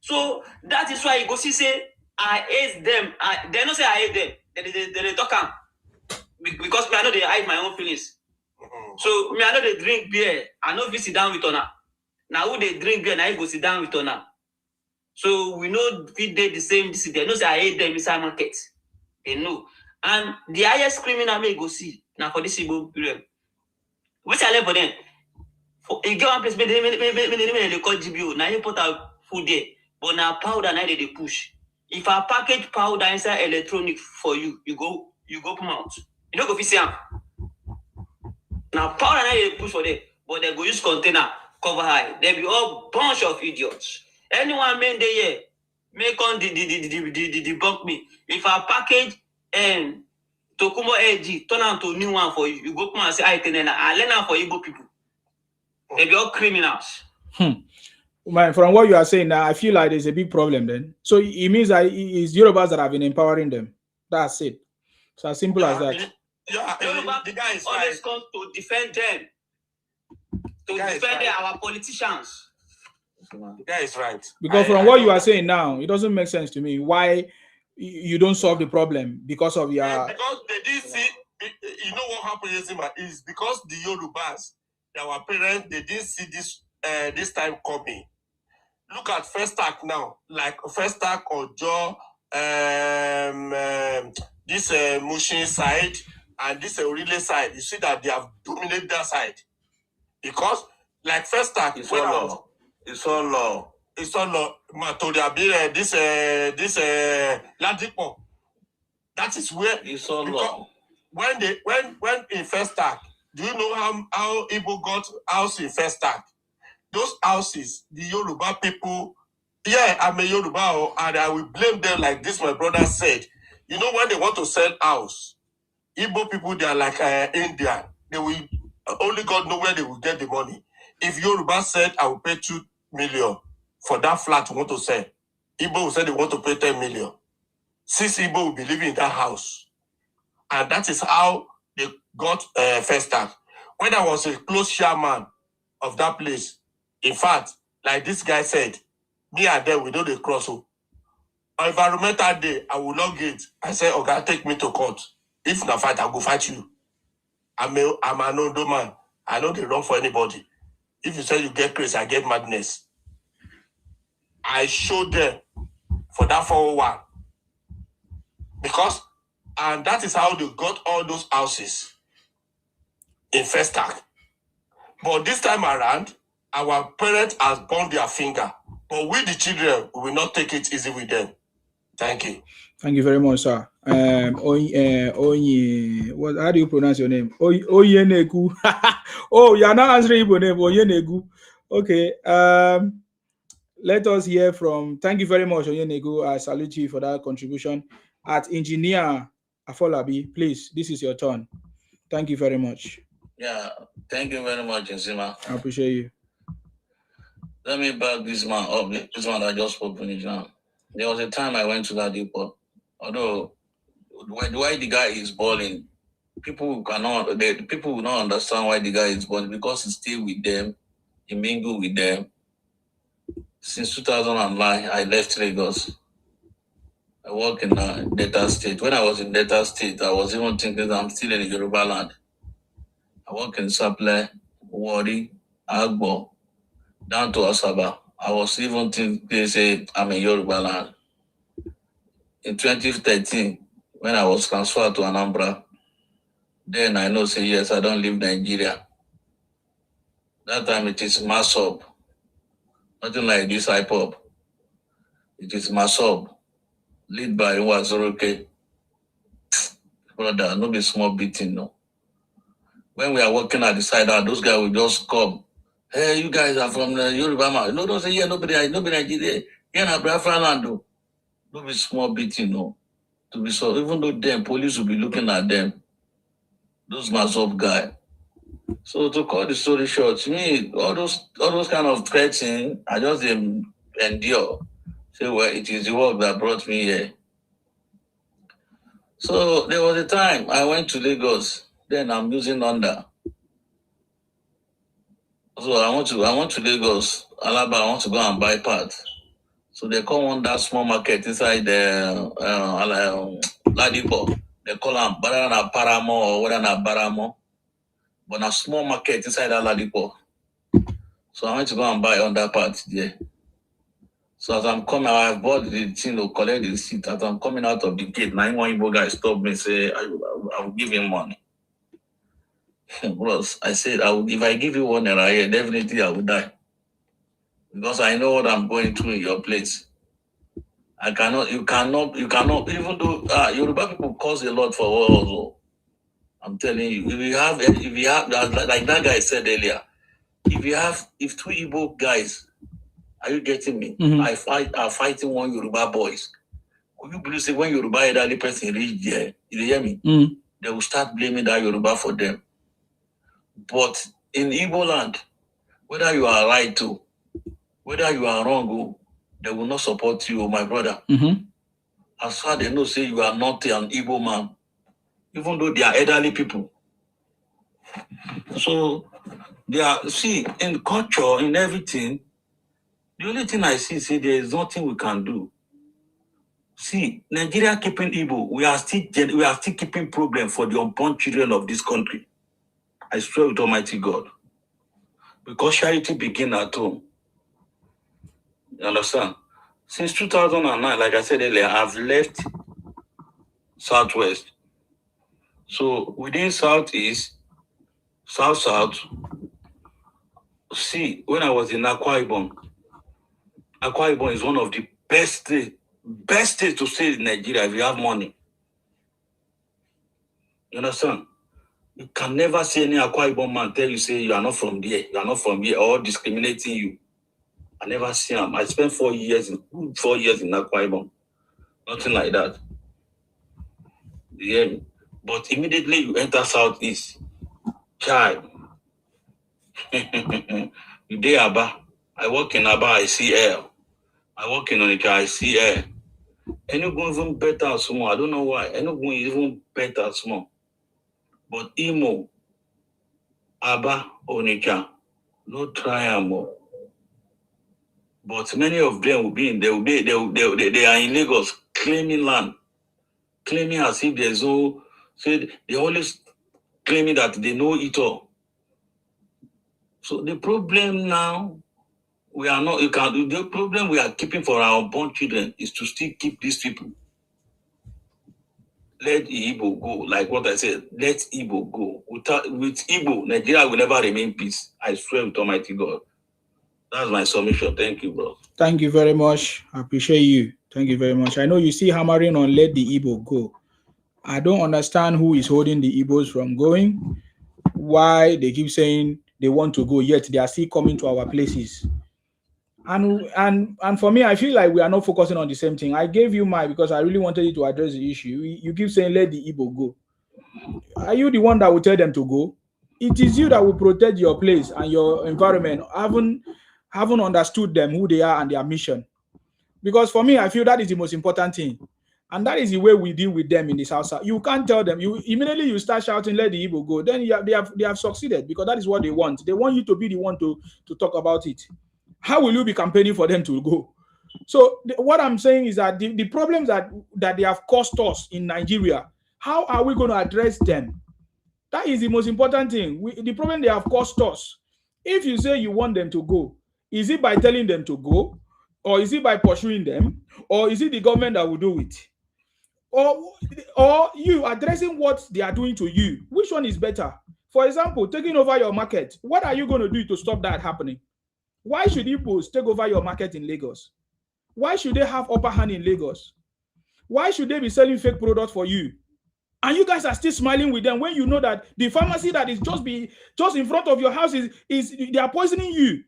So that is why you go see say I hate them. They don't say I hate them. They talk because me I know they hide my own feelings. So me I know they drink beer. I know if you sit down with honor. Now who they drink beer, now you go sit down with honor. So we know if they the same. They know say I hate them inside market. They know. And the highest criminal may go see now for this Igbo period. Which I left for them. For you get one place, they call GBO. Now you put out food there, but now powder now they push. If I package powder inside electronic for you, you go come out. You don't go see them. Now powder now they push for them, but they go use container cover high. They be all bunch of idiots. Anyone man they here make on the debunk me. If I package Tokumo AG turn out to new one for you, you go come and say I learn out for Igbo people. They be all criminals. Man, from what you are saying now, I feel like there's a big problem then. So it means that it's Yorubas that have been empowering them. That's it. It's as simple as that. Yeah, the guy is always come to defend them. To defend our politicians. The guy is right. Because from what you are saying now, it doesn't make sense to me. Why you don't solve the problem because of your... Because they didn't see... You know what happened, Yezima, is because the Yorubas, our parents, they didn't see this time coming. Look at First Act now, like First Act or Joe, this Mushin side and this Relay side. You see that they have dominated that side because, like First Act, it's all law. Matoria, this Ladipo. That is where it's all law. When in First Act, do you know how Igbo got house in First Act? Those houses, the Yoruba people, yeah, I'm a Yoruba, and I will blame them like this, my brother said. You know, when they want to sell house, Igbo people, they are like Indian. They will, only God know where they will get the money. If Yoruba said, I will pay 2 million for that flat you want to sell, Igbo will say they want to pay 10 million. 6 Igbo will be living in that house. And that is how they got First Act. When I was a close chairman of that place, in fact, like this guy said, me and them, we know the cross. On environmental day, I will log it. I say, okay, take me to court. If not fight, I'll go fight you. I'm an old man. I know they run for anybody. If you say you get crazy, I get madness. I showed them for that 401. Because, and that is how they got all those houses in First Act. But this time around, our parents has burned their finger. But we, the children, we will not take it easy with them. Thank you. Thank you very much, sir. How do you pronounce your name? Oyenegu. Oh, you are not answering your name. Oyenegu. Okay. Let us hear from. Thank you very much, Oyenegu. I salute you for that contribution. At Engineer Afolabi, please, this is your turn. Thank you very much. Yeah, Thank you very much, Nsima. I appreciate you. Let me back this man up. This man that just spoke finish now. There was a time I went to that depot. Although why the guy is balling, people will not understand why the guy is balling because he stay with them, he mingle with them. Since 2009, I left Lagos. I work in Delta State. When I was in Delta State, I was even thinking that I'm still in the Yoruba land. I work in Saple, Wari, Agbo, down to Asaba. I was even thinking they say I'm in Yoruba land. In 2013, when I was transferred to Anambra, then I know say yes, I don't leave Nigeria. That time it is Masop. Nothing like this hip-hop. It is Masop. Lead by Wazoroke. Brother, no be small beating, no. When we are working at the side, those guys will just come. Hey, you guys are from the Yoruba man. No, don't say, yeah, nobody Nigeria. Yeah, na Biafra land, no. No be small beating, no. To be so, even though them, police will be looking at them. Those Masop guys. So to cut the story short, to me, all those kind of threats, I just endure. Say, well, it is the work that brought me here. So there was a time I went to Lagos. Then I'm using Honda. So I want to Lagos, Alaba. I want to go and buy parts. So they call one that small market inside the Ladipo. They call them Banana Paramo or whether na Baramo. But a small market inside that Ladipo. So I went to go and buy Honda parts there. So as I'm coming, I have bought the thing to collect the receipt. As I'm coming out of the gate, one Igbo guy stopped me and say, I will give him money. Bros, I said, if I give you 1 naira here, definitely I will die. Because I know what I'm going through in your place. You cannot, even though Yoruba people cause a lot for war also. I'm telling you, if you have, like that guy said earlier, if two Igbo guys, are you getting me? Mm-hmm. Are fighting one Yoruba boys. Could you believe say when Yoruba elderly person reach there, you hear me? Mm-hmm. They will start blaming that Yoruba for them. But in Igbo land, whether you are right to, whether you are wrong, they will not support you, my brother. Mm-hmm. As far as they know, say you are not an Igbo man, even though they are elderly people. So they are, see, in culture, in everything, the only thing I see, there is nothing we can do. See, Nigeria keeping Igbo, we are still keeping problem for the unborn children of this country. I swear with Almighty God. Because charity begins at home. You understand? Since 2009, like I said earlier, I've left Southwest. So within Southeast, South, see, when I was in Akwa Ibom is one of the best states to stay in Nigeria if you have money. You understand? You can never see any Akwa Ibom man tell you, say, you are not from there, or discriminating you. I never see him. I spent 4 years in Akwa Ibom. Nothing like that. You hear me? But immediately you enter Southeast, child. You dey Aba. I work in Aba, I see air. I work in Onitsha, I see air. Enugu even better small. I don't know why. Enugu is even better small. But Imo, Aba, Onitsha, no try more. But many of them will be in. They are in Lagos claiming land, claiming as if there's no. Say they always claiming that they know it all. So the problem now, the problem we are keeping for our unborn children is to still keep these people. Let Igbo go, like what I said. Let Igbo go. With Igbo, Nigeria will never remain peace. I swear with Almighty God. That's my submission. Thank you, bro. Thank you very much. I appreciate you. Thank you very much. I know you see hammering on let the Igbo go. I don't understand who is holding the Igbos from going. Why they keep saying they want to go, yet they are still coming to our places. And for me, I feel like we are not focusing on the same thing. I gave you my because I really wanted you to address the issue. You keep saying let the Igbo go. Are you the one that will tell them to go? it is you that will protect your place and your environment. Haven't understood them, who they are and their mission. Because for me, I feel that is the most important thing. And that is the way we deal with them in this house. You can't tell them. You immediately you start shouting, let the Igbo go. Then they have succeeded because that is what they want. They want you to be the one to talk about it. How will you be campaigning for them to go? So what I'm saying is that the problems that they have caused us in Nigeria, how are we going to address them? That is the most important thing. The problem they have caused us. If you say you want them to go, is it by telling them to go? Or is it by pursuing them? Or is it the government that will do it? Or you addressing what they are doing to you? Which one is better? For example, taking over your market. What are you going to do to stop that happening? Why should Igbos take over your market in Lagos? Why should they have upper hand in Lagos? Why should they be selling fake products for you? And you guys are still smiling with them when you know that the pharmacy that is just in front of your house is they are poisoning you,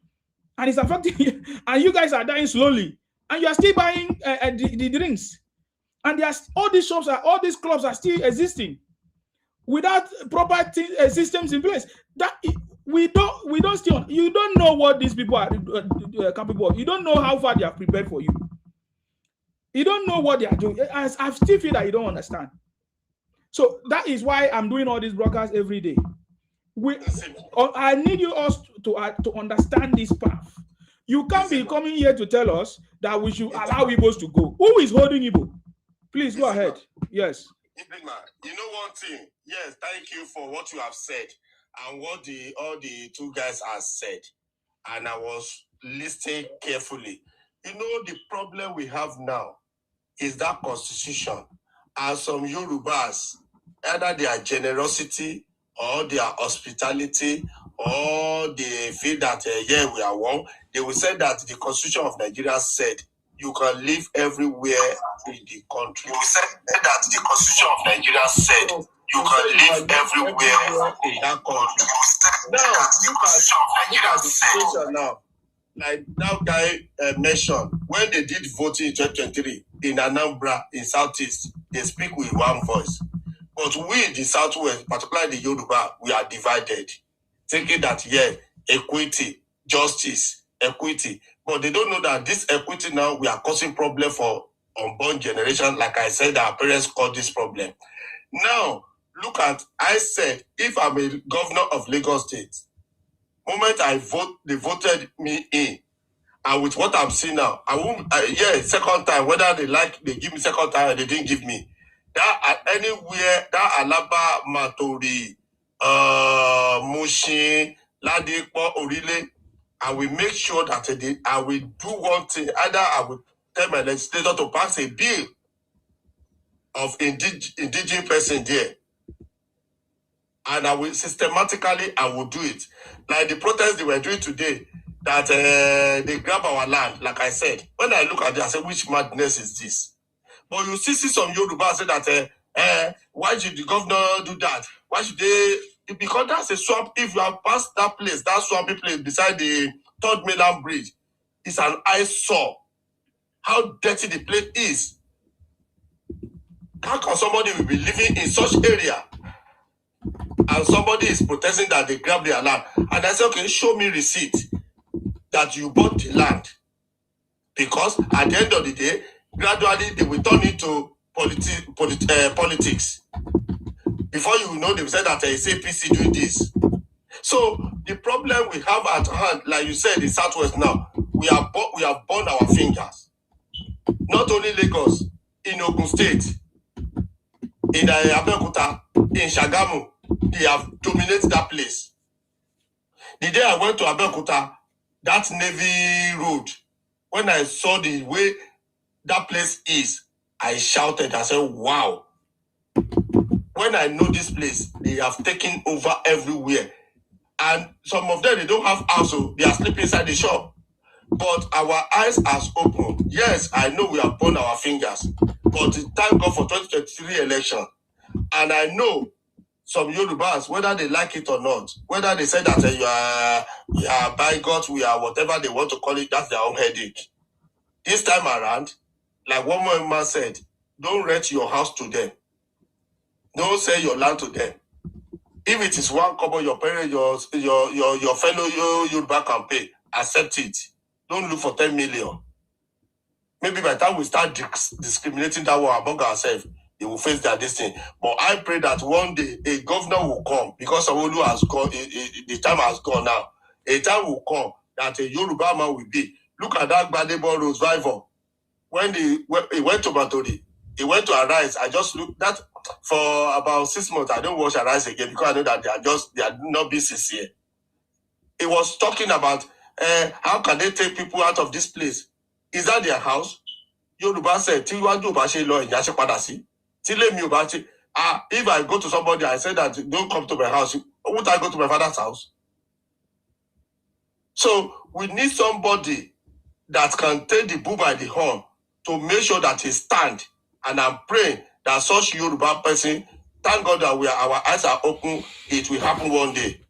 and it's affecting you, and you guys are dying slowly, and you are still buying the drinks, and all these clubs are still existing without proper systems in place. That we don't still. You don't know what these people are capable of. You don't know how far they are prepared for you. You don't know what they are doing. I still feel that you don't understand. So that is why I'm doing all these broadcasts every day. I need you all to understand this path. You can't be coming here to tell us that we should allow Igbos to go. Who is holding Igbo? Please go ahead. Yes. You know one thing? Yes, thank you for what you have said and what all the two guys have said. And I was listening carefully. You know, the problem we have now is that constitution. And some Yorubas, either their generosity or their hospitality, or they feel that, we are one, they will say that the constitution of Nigeria said you can live everywhere in the country. You said that the constitution of Nigeria said you can live everywhere in that country. Now, look at the situation now. Like that guy mentioned, when they did voting in 2023 in Anambra, in Southeast, they speak with one voice. But we in the Southwest, particularly the Yoruba, we are divided, thinking that, equity, justice, equity. But they don't know that this equity now, we are causing problem for unborn generation. Like I said, our parents caused this problem. Now, look at, I said, if I'm a governor of Lagos State, moment I vote, they voted me in. And with what I'm seeing now, I won't, second time, whether they give me second time or they didn't give me. That anywhere, that Alaba, Matori, Mushin, Ladipo, Orile, I will make sure that I will do one thing. Either I will tell my legislator to pass a bill of indigenous person there. And I will systematically, I will do it. Like the protest they were doing today, that they grab our land, like I said. When I look at it, I say, which madness is this? But you see some Yoruba say that, why should the governor do that? Why should they? Because that's a swamp. If you have passed that place, that swampy place beside the Third Mainland Bridge, it's an eyesore. How dirty the place is. How can somebody be living in such area? And somebody is protesting that they grab their land. And I say, okay, show me receipt that you bought the land. Because at the end of the day, gradually they will turn into politics. Before you know, they will say that it's APC doing this. So the problem we have at hand, like you said, in Southwest now, we have burned our fingers. Not only Lagos, in Ogun State, in Abeokuta, in Shagamu, they have dominated that place. The day I went to Abeokuta, that Navy Road, when I saw the way that place is, I shouted, I said, wow. When I know this place, they have taken over everywhere. And some of them, they don't have house, so they are sleeping inside the shop. But our eyes are open. Yes, I know we have burned our fingers. But thank God for 2023 election. And I know some Yorubas, whether they like it or not, whether they say that you are bigot, we are whatever they want to call it, that's their own headache. This time around, like one more man said, don't rent your house to them. Don't sell your land to them. If it is 1 kobo, your parent, your fellow Yoruba can pay. Accept it. Don't look for 10 million. Maybe by the time we start discriminating that one among ourselves, they will face their destiny. But I pray that one day a governor will come, because Soludo has gone, the time has gone now. A time will come that a Yoruba man will be. Look at that Gbadebo Rose rival. When he went to Batori, he went to Arise. I just looked that for about 6 months. I don't watch Arise again because I know that they are not being sincere. He was talking about how can they take people out of this place? Is that their house? Yoruba said, if I go to somebody, I say that don't come to my house, won't I go to my father's house? So we need somebody that can take the bull by the horn to make sure that he stand. And I'm praying that such Yoruba person, thank God that our eyes are open, it will happen one day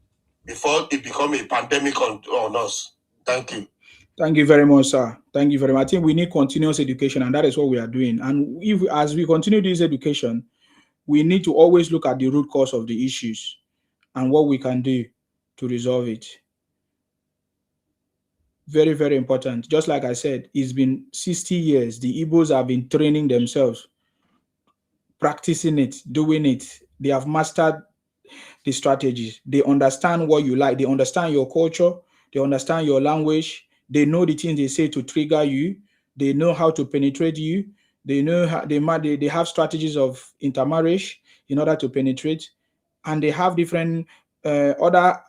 before it becomes a pandemic on us. Thank you. Thank you very much, sir. Thank you very much. I think we need continuous education, and that is what we are doing. And as we continue this education, we need to always look at the root cause of the issues and what we can do to resolve it. Very, very important. Just like I said, it's been 60 years. The Igbos have been training themselves, practicing it, doing it. They have mastered the strategies. They understand what you like. They understand your culture. They understand your language. They know the things they say to trigger you. They know how to penetrate you. They know how they have strategies of intermarriage in order to penetrate, and they have different other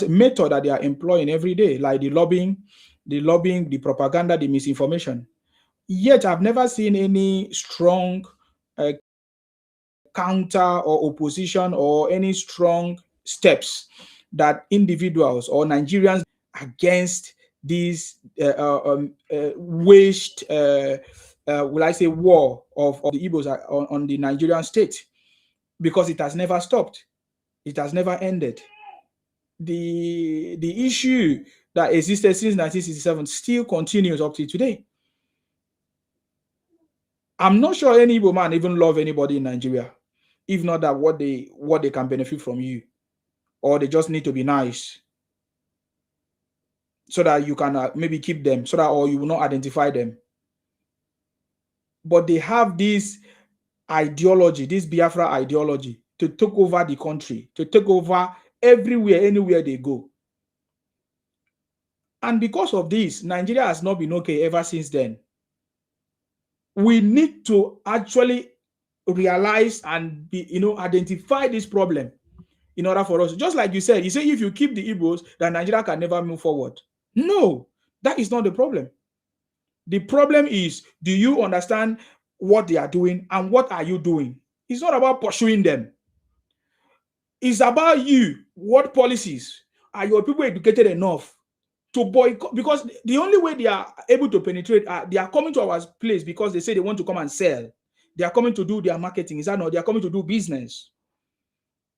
method that they are employing every day, like the lobbying, the propaganda, the misinformation. Yet I've never seen any strong counter or opposition or any strong steps that individuals or Nigerians against these waged, will I say, war of the Igbos on the Nigerian state, because it has never stopped. It has never ended. The issue that existed since 1967 still continues up to today. I'm not sure any Igbo man even love anybody in Nigeria, if not that what they can benefit from you, or they just need to be nice so that you can maybe keep them, so that, or you will not identify them. But they have this ideology, this Biafra ideology, to take over the country, to take over everywhere, anywhere they go. And because of this, Nigeria has not been okay ever since then. We need to actually realize and identify this problem in order for us. Just like you say if you keep the Igbos, then Nigeria can never move forward. No, that is not the problem. The problem is, do you understand what they are doing and what are you doing? It's not about pursuing them. It's about you. What policies are your people educated enough to boycott? Because the only way they are able to penetrate, they are coming to our place because they say they want to come and sell. They are coming to do their marketing. Is that not? They are coming to do business.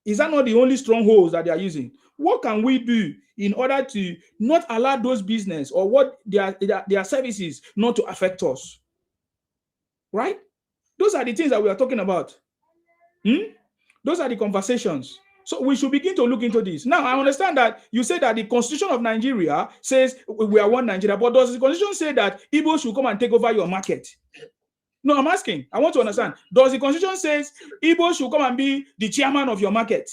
Is that not the only strongholds that they are using? What can we do in order to not allow those business or what their services not to affect us? Right? Those are the things that we are talking about. Those are the conversations. So we should begin to look into this. Now, I understand that you say that the Constitution of Nigeria says we are one Nigeria, but does the Constitution say that Igbo should come and take over your market? No, I'm asking. I want to understand. Does the Constitution say Igbo should come and be the chairman of your market?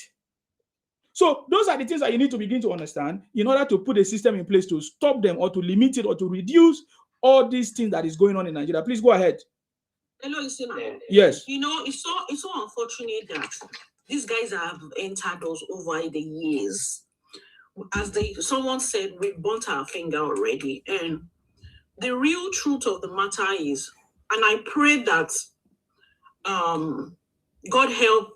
So those are the things that you need to begin to understand in order to put a system in place to stop them or to limit it or to reduce all these things that is going on in Nigeria. Please go ahead. Hello, listener. Yes. It's so unfortunate that these guys have entered us over the years. As someone said, we burnt our finger already. And the real truth of the matter is, and I pray that God help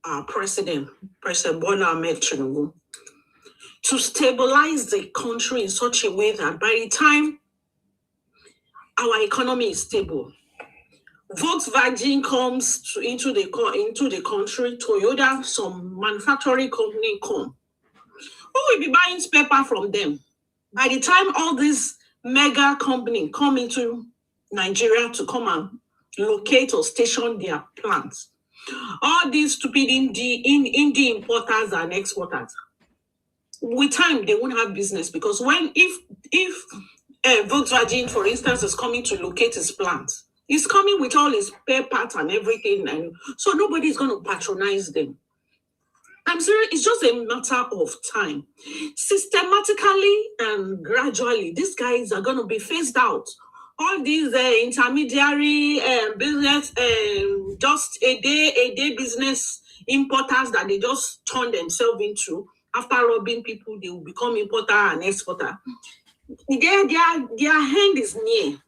our President Bola Ahmed Tinubu, to stabilize the country in such a way that by the time our economy is stable, Volkswagen comes into the country, Toyota, some manufacturing company come. Who will be buying spare parts from them? By the time all these mega companies come into Nigeria to come and locate or station their plants, All these stupid indie importers and exporters, with time they won't have business, because if Volkswagen, for instance, is coming to locate his plant, he's coming with all his spare parts and everything, and so nobody's going to patronize them. I'm serious, it's just a matter of time. Systematically and gradually, these guys are going to be phased out. All these intermediary business, just a day business importers that they just turn themselves into, after robbing people, they will become importer and exporter. Their hand is near.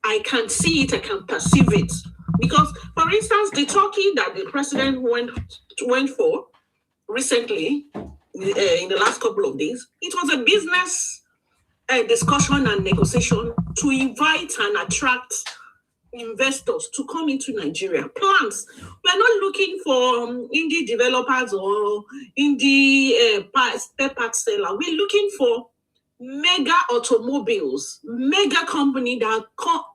I can see it, I can perceive it. Because, for instance, the Turkey that the president went for recently, in the last couple of days, it was a business discussion and negotiation to invite and attract investors to come into Nigeria. Plants. We're not looking for indie developers or indie spare parts seller. We're looking for mega automobiles, mega company that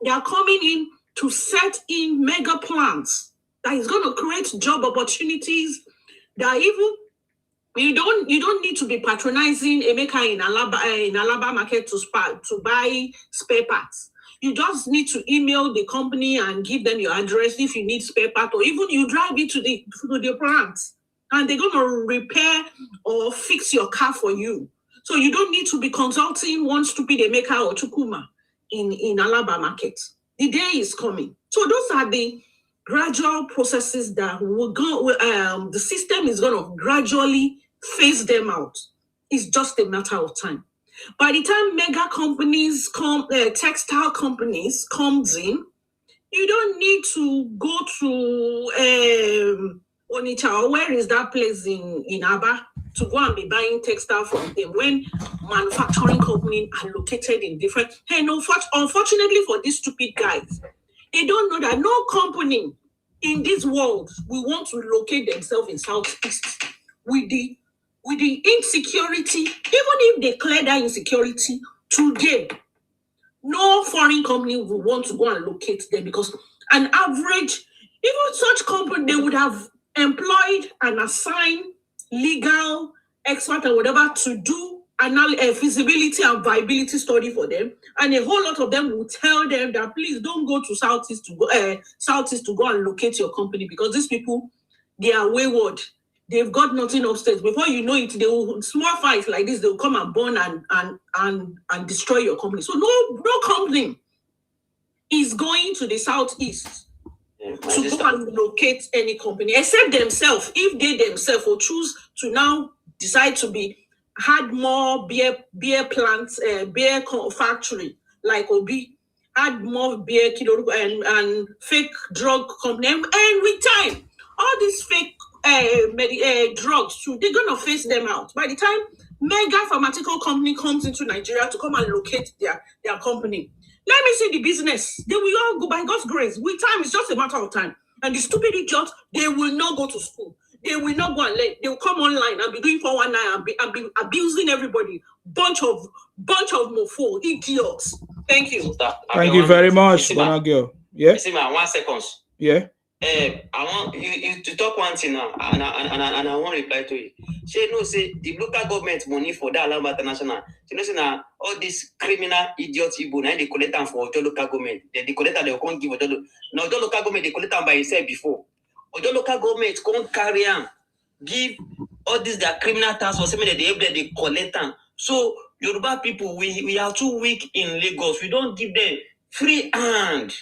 are coming in to set in mega plants that is going to create job opportunities. That even you don't need to be patronizing a maker in Alaba market to buy spare parts. You just need to email the company and give them your address if you need spare part, or even you drive it to the plant and they're going to repair or fix your car for you. So you don't need to be consulting one stupid Emeka or Chukuma in Alaba market. The day is coming. So those are the gradual processes that will go. The system is going to gradually phase them out. It's just a matter of time. By the time mega companies come, textile companies comes in, you don't need to go to Onitsha, or where is that place in Aba, to go and be buying textile from them when manufacturing companies are located in different. Hey, no, unfortunately for these stupid guys, they don't know that no company in this world will want to locate themselves in Southeast with the insecurity. Even if they clear that insecurity today, no foreign company will want to go and locate them, because an average, even such company, they would have employed and assigned legal expert or whatever to do a feasibility and viability study for them, and a whole lot of them will tell them that please don't go to Southeast to go and locate your company, because these people, they are wayward. They've got nothing upstairs. Before you know it, they will, small fights like this, they will come and burn and destroy your company. So no company is going to the Southeast to go and locate any company, except themselves. If they themselves will choose to now decide to had more beer plants, beer factory like Obi, add more beer and fake drug company, and with time, all these fake drugs too, they're gonna phase them out. By the time mega pharmaceutical company comes into Nigeria to come and locate their company, let me see the business. They will all go, by God's grace. With time, it's just a matter of time. And the stupid idiots, they will not go to school. They will not go and learn. They will come online and be doing 419 and be abusing everybody. Bunch of mofo idiots. Thank you. Thank you very much, Bonagio. Yeah. 1 second. Yeah. I want you to talk one thing now, and I want to reply to it. Say the local government money for that Alaba International. Say now all these criminal idiots Igbo now they collect them for the local government. They collect them, they can't give now the local government they collect them by itself before. Or the local government can't carry on give all these their criminal tasks for something that they collect them. So Yoruba people, we are too weak in Lagos. We don't give them free hand.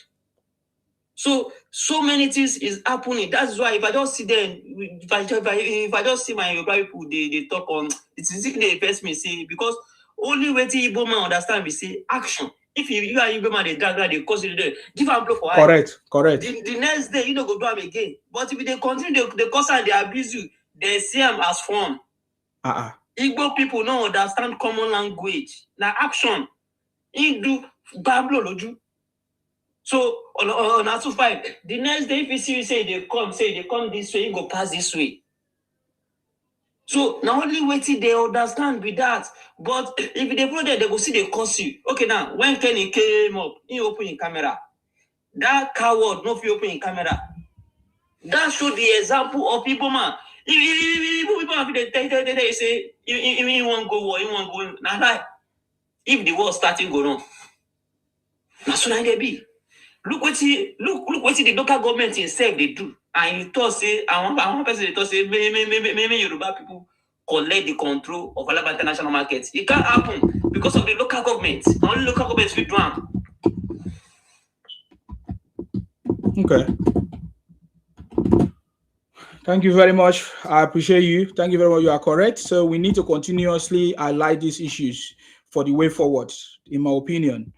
So many things is happening. That's why if I just see them, if I just see my Yoruba people, they talk on, it's easy they first me say, because only way to Igbo man understand we say action. If you are Igbo man, they drag that, they cause you to give and blow for correct. The next day, you don't go do them again. But if they continue, they cause and they abuse you, they see them as fun. Igbo people don't understand common language. Now action. You do Bablo Loju. So on to fight. The next day, if you see say they come this way, you go pass this way. So now only waiting they understand with that. But if they follow there, they go see they curse you. Okay, now when Kenny came up, he open your camera. That coward no fit open your camera. That should the example of people, man. If people have they say, you want go war, you want go. Nah, lie. If the war starting go on, that's what they be. Look what the local government itself they do. And you thought say, I want person they thought say, maybe Yoruba people collect the control of Alaba international markets. It can't happen because of the local government. Only local governments will do them. Okay. Thank you very much. I appreciate you. Thank you very much. You are correct. So we need to continuously highlight these issues for the way forward, in my opinion.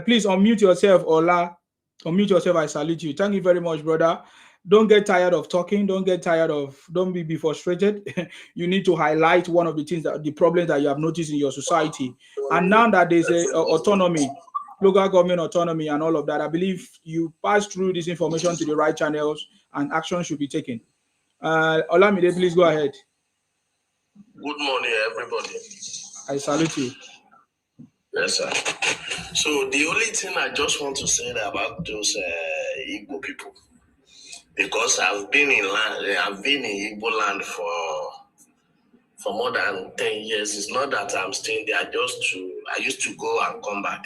Please unmute yourself, Ola. Unmute yourself. I salute you. Thank you very much, brother. Don't get tired of talking. Don't be frustrated. You need to highlight one of the things the problems that you have noticed in your society. And now that there's autonomy, local government autonomy and all of that, I believe you pass through this information to the right channels and action should be taken. Olamide, please go ahead. Good morning, everybody. I salute you. Yes, sir. So the only thing I just want to say about those Igbo people, because I've been in Igbo land for more than 10 years. It's not that I'm staying there. I used to go and come back.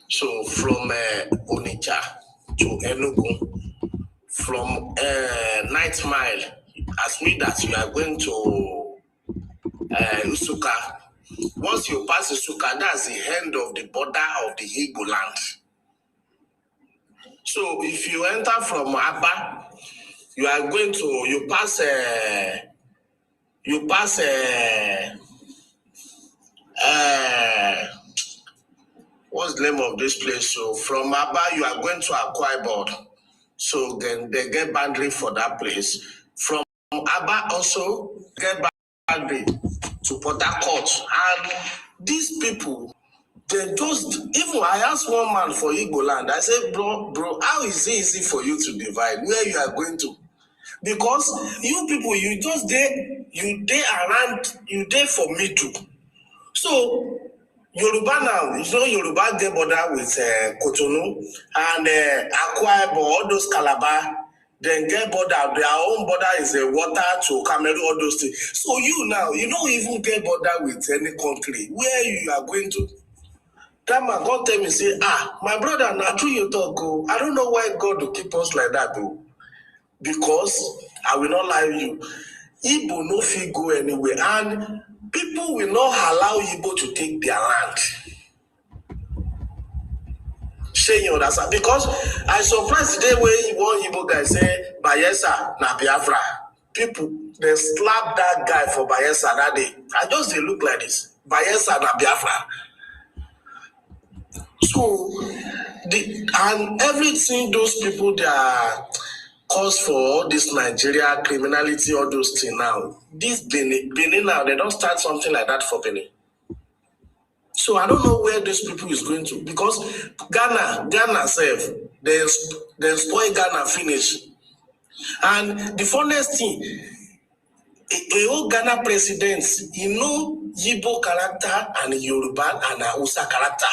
So from Onitsha to Enugu, from 9th Mile, as me that you are going to Usuka. Once you pass Usuka, that's the end of the border of the Igbo land. So if you enter from Aba, you pass what's the name of this place? So from Aba, you are going to Akwa Ibom. So then they get boundary for that place. From Aba also get boundary to Port Harcourt. And these people, they just, even I asked one man for Igbo land, I said, bro, how is it easy for you to divide where you are going to? Because you people, you just you there for me too. So Yoruba now, Yoruba get border with Cotonou and Akwa Ibom, all those Calabar, then get border, their own border is water to Cameroon, all those things. So you don't even get border with any country. Where you are going to? That man God tell me, say, my brother, now true you talk, I don't know why God will keep us like that, though. Because I will not lie to you. Igbo no fit go anywhere, and people will not allow Igbo to take their land. Say you understand? Because I surprised the day when one Igbo guy say Bayelsa na Biafra. People they slap that guy for Bayelsa that day. I just they look like this. Bayelsa na Biafra. So and everything those people they are cause for all this Nigeria criminality, all those things now. This Benin now, they don't start something like that for Benin. So I don't know where these people is going to, because Ghana self, they spoil Ghana finish. And the funniest thing, a old Ghana president, Igbo character and Yoruba and Hausa character.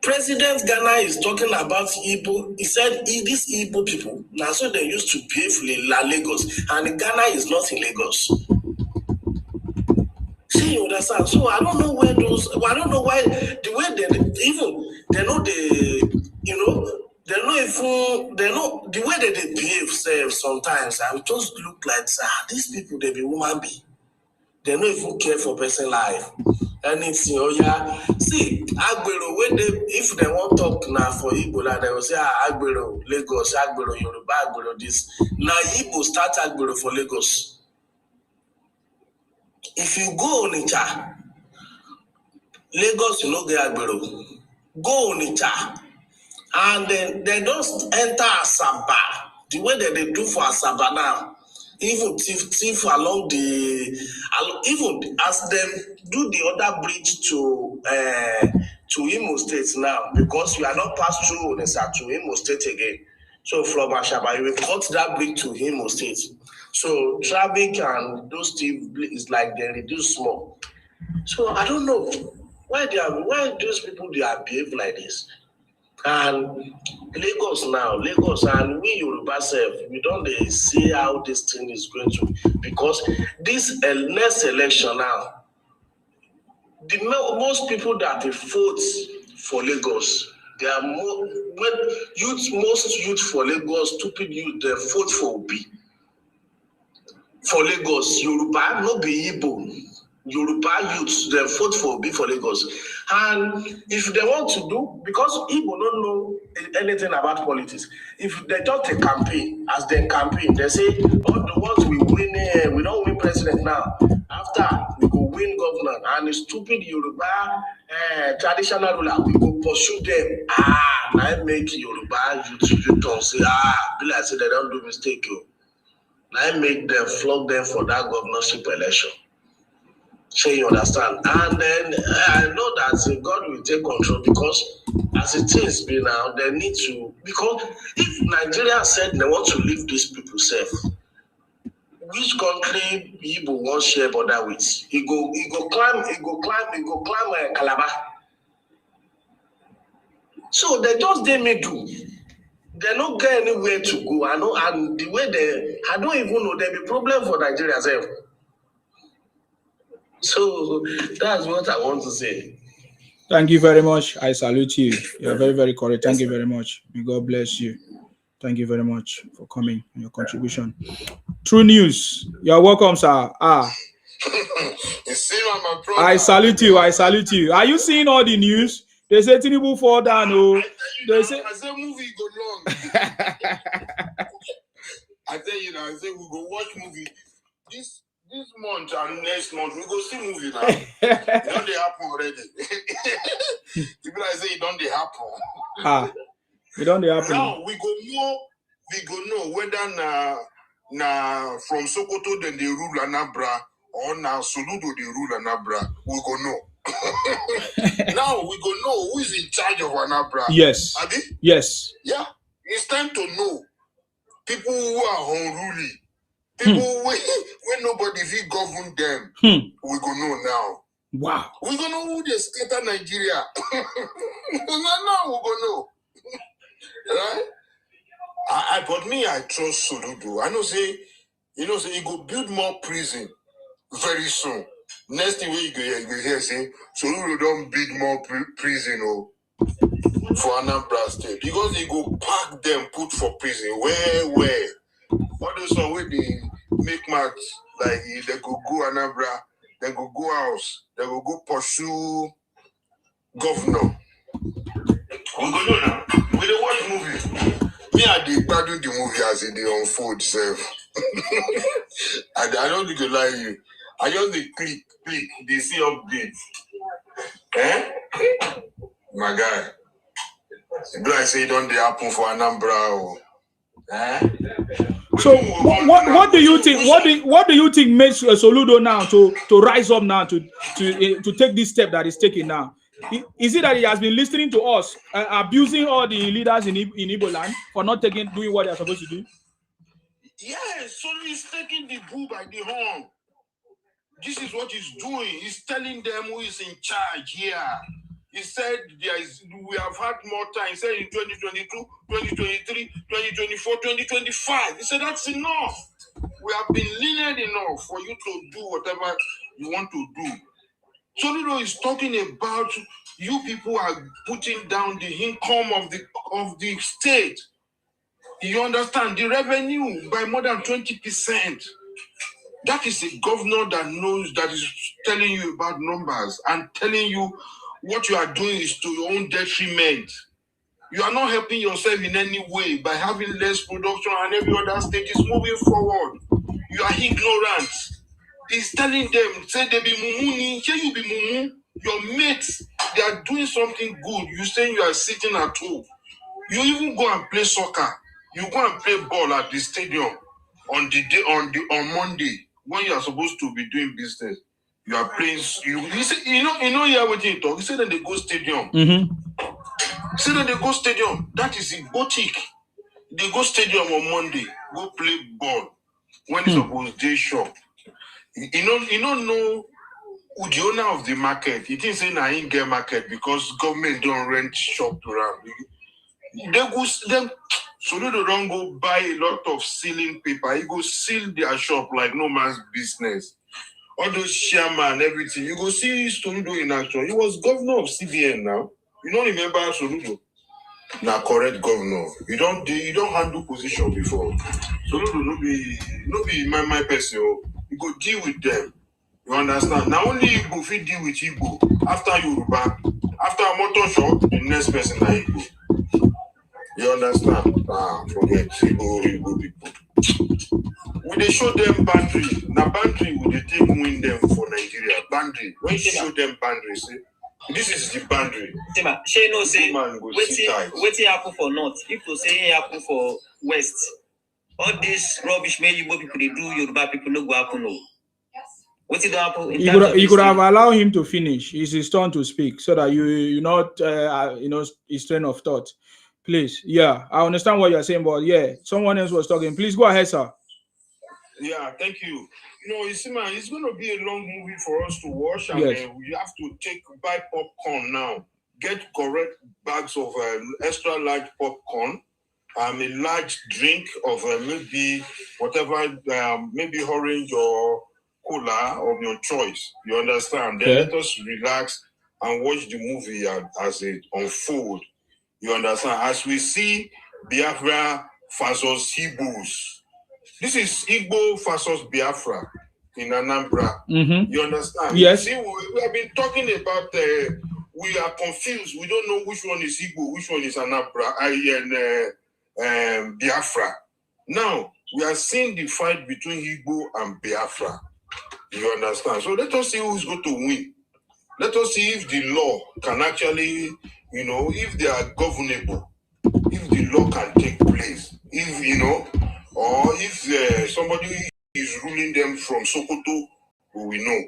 President Ghana is talking about Igbo. He said these Igbo people, now so they used to behave in Lagos, and Ghana is not in Lagos. See, you understand? So I don't know where I don't know why the way they know the way that they behave sometimes. I just look like these people, they be woman be. They don't even care for person life. Anything, see, Agbero, if they want to talk now for Igbo, they will say, Agbero, Lagos, Agbero, Yoruba, Agbero, this. Now, Igbo start Agbero for Lagos. If you go Onitsha, Lagos, you know, get Agbero. Go Onitsha, and then they don't enter Asaba, the way that they do for Asaba now. Even thief along even as them do the other bridge to Imo State now, because we are not passed through Onitsha to Imo State again. So from Ashaba, we cut that bridge to Imo State. So traffic and those thief is like they reduce small. So I don't know why those people they are behave like this. And Lagos and we Yoruba self, we don't see how this thing is going to, because this next election now, most people that vote for Lagos, they are most youth for Lagos, stupid youth, they vote for Obi. For Lagos, Yoruba, no be Igbo. Yoruba youths, they vote for Obi for Lagos. And if they want to do, because Igbo don't know anything about politics, if they just a campaign, as they campaign, they say, oh, the ones we win, we don't win president now. After, we go win governor. And the stupid Yoruba traditional ruler, we go pursue them. Now make Yoruba youth don't say, be like say they don't do mistake. Now make them flog them for that governorship election. So you understand? And then I know that God will take control, because as it is been now, they need to, because if Nigeria said they want to leave these people safe, which country Igbo won't share border with? He go climb Calabar. So they just they may do. They don't get anywhere to go. I know, and the way I don't even know there be problem for Nigeria self. So that's what I want to say. Thank you very much. I salute you. You're very, very correct. Thank you very much. May God bless you. Thank you very much for coming and your contribution. True News. You're welcome, sir. You see my brother. I salute you. I salute you. Are you seeing all the news? They say Tinubu fall down. Oh, they say I say movie go long. I tell you now, I say we go watch movie this month and next month. We go see movie now. It don't they happen already? People I say it don't they happen. It don't they happen. Now we go know whether na from Sokoto then they rule Anambra, or now Soludo they rule Anambra. We go know. Now we go know who is in charge of Anambra. Yes. Abi? Yes. Yeah. It's time to know people who are unruly. People when nobody will govern them. We go know now. Wow. We go know who they scatter Nigeria. Now we go know. Right? But me, I trust Soludo. I know say, he go build more prison very soon. Next thing you go hear say, Soludo don't build more prison for Anambra State, because he go pack them, put for prison. Where? All those one where they make match, like they go Anambra, they go house, they go pursue governor. We go know now. We dey watch movie. Me, I dey gbadun the movie as it dey unfold self. I don't need to lie you. I just dey click, they see updates. My guy. Do I say don't they happen for Anambra? So what do you think? What do you think makes Soludo now to rise up now to take this step that he's taking now? Is it that he has been listening to us, abusing all the leaders in Igbo land for not doing what they're supposed to do? Yes, so he's taking the bull by the horn. This is what he's doing. He's telling them who is in charge here. He said we have had more time. He said in 2022, 2023, 2024, 2025. He said that's enough. We have been lenient enough for you to do whatever you want to do. Soludo is talking about you people are putting down the income of the state. You understand? The revenue by more than 20%. That is a governor that knows, that is telling you about numbers and telling you what you are doing is to your own detriment. You are not helping yourself in any way by having less production, and every other state is moving forward. You are ignorant. He's telling them, say they be mumuni, say you be mumu. Your mates, they are doing something good. You say you are sitting at home. You even go and play soccer. You go and play ball at the stadium on Monday when you are supposed to be doing business. You are playing. You know what you talk. You say that they go stadium. Say that they go stadium. That is a boutique. They go stadium on Monday. Go play ball when it's supposed to shop. You don't know who the owner of the market. You think say na him get market because government don't rent shop to run. They go them. Soludo don't go buy a lot of sealing paper. He go seal their shop like no man's business. All those chairman, everything. You go see Soludo in action. He was governor of CBN now. You don't remember Soludo? Now correct governor. You don't handle position before. Soludo no be my person. You go deal with them. You understand? Now only Igbo fit deal with Igbo. After Yoruba, after a motor shop, the next person na Igbo. You understand? Forget Igbo people. When they show them boundary, now boundary will they take win them for Nigeria. Boundary. When you show them boundaries, see, this is the boundary. She no say waiting happen for north. If you say happen for west, all this rubbish made Igbo people they do Yoruba people no go happen no. What's it happen? You could have allowed him to finish. It's his turn to speak, so that you not his train of thought. Please, yeah, I understand what you're saying, but yeah, someone else was talking. Please go ahead, sir. Yeah, thank you. You see, man, it's going to be a long movie for us to watch, and yes. We have to buy popcorn now. Get correct bags of extra large popcorn, a large drink of maybe whatever, maybe orange or cola of your choice. You understand? Then let us relax and watch the movie as it unfolds. You understand? As we see Biafra versus Igbos. This is Igbo versus Biafra in Anambra. Mm-hmm. You understand? Yes. See, we have been talking about, we are confused. We don't know which one is Igbo, which one is Anambra, and Biafra. Now, we are seeing the fight between Igbo and Biafra. You understand? So let us see who is going to win. Let us see if the law can actually, if they are governable, if the law can take place, if, or if somebody is ruling them from Sokoto, we will know.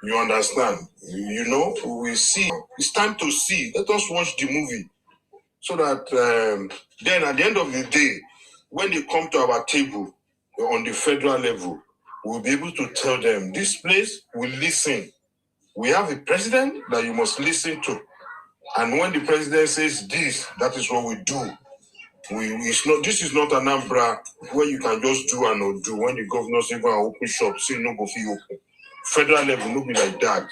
You understand? We will see. It's time to see. Let us watch the movie so that then at the end of the day, when they come to our table on the federal level, we'll be able to tell them, this place will listen. We have a president that you must listen to. And when the president says this, that is what we do. This is not Anambra where you can just do and not do. When the governor say go and open shop, say no go fee open. Federal level no be like that.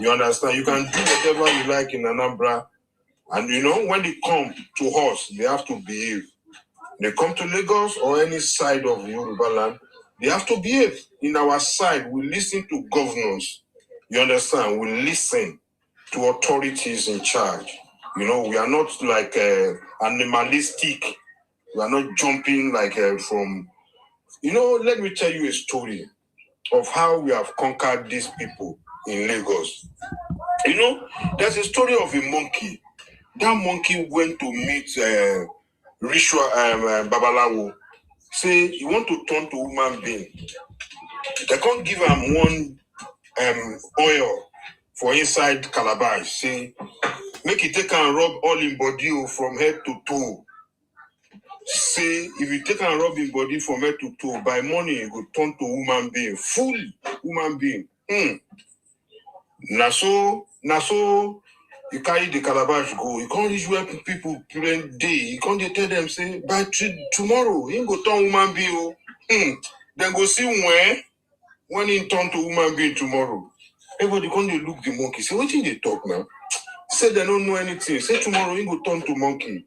You understand? You can do whatever you like in Anambra. And when they come to us, they have to behave. They come to Lagos or any side of Yoruba land, they have to behave. In our side, we listen to governors. You understand? We listen to authorities in charge. We are not like animalistic. We are not jumping like from... let me tell you a story of how we have conquered these people in Lagos. There's a story of a monkey. That monkey went to meet Ritual Babalawo. Say, he want to turn to human being. They can't give him one oil for inside calabash. Say, make it take and rub all in body from head to toe. Say, if you take and rub in body from head to toe, by morning you go turn to human being, full human being. Now so you carry the calabash go. You can't reach where people plan day. You can't tell them say by tomorrow you go turn human being. Then go see when he turn to human being tomorrow. Everybody can't look the monkey. Say what did they talk now? Say they don't know anything. Say tomorrow you go turn to monkey.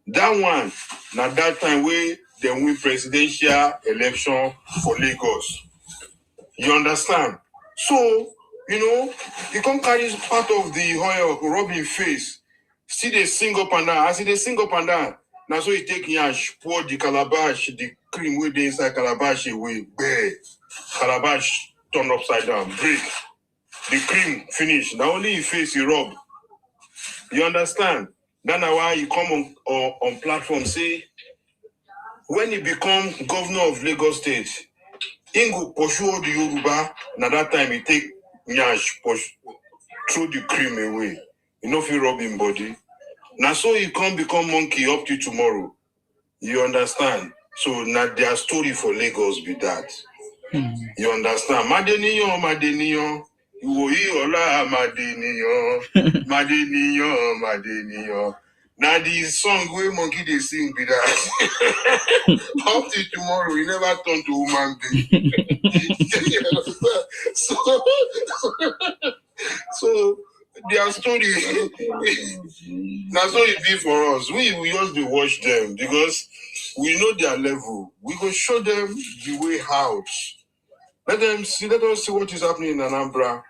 That one, now that time where they win presidential election for Lagos. You understand? So, you can't carry part of the oil, rub in face. See they sing up and down. I see they sing up and down. Now so you take yash, pour the calabash, the cream with the inside calabash away. Bear. Calabash turn upside down. Break. The cream finish. Now only in face you rub. You understand? That's why you come on platform, say, when he become governor of Lagos State, he go pursue all the Yoruba. Now that time he take nyash, throw the cream away. If you rub him body. Now so he can't become monkey up to tomorrow. You understand? So now their story for Lagos be that. You understand? Madeniyon. Madeniyon. Now the song where monkey they sing be that. Up till tomorrow, we never turn to human being. so their story. Now so it be for us. We just be watch them because we know their level. We go show them the way out. Let us see what is happening in Anambra.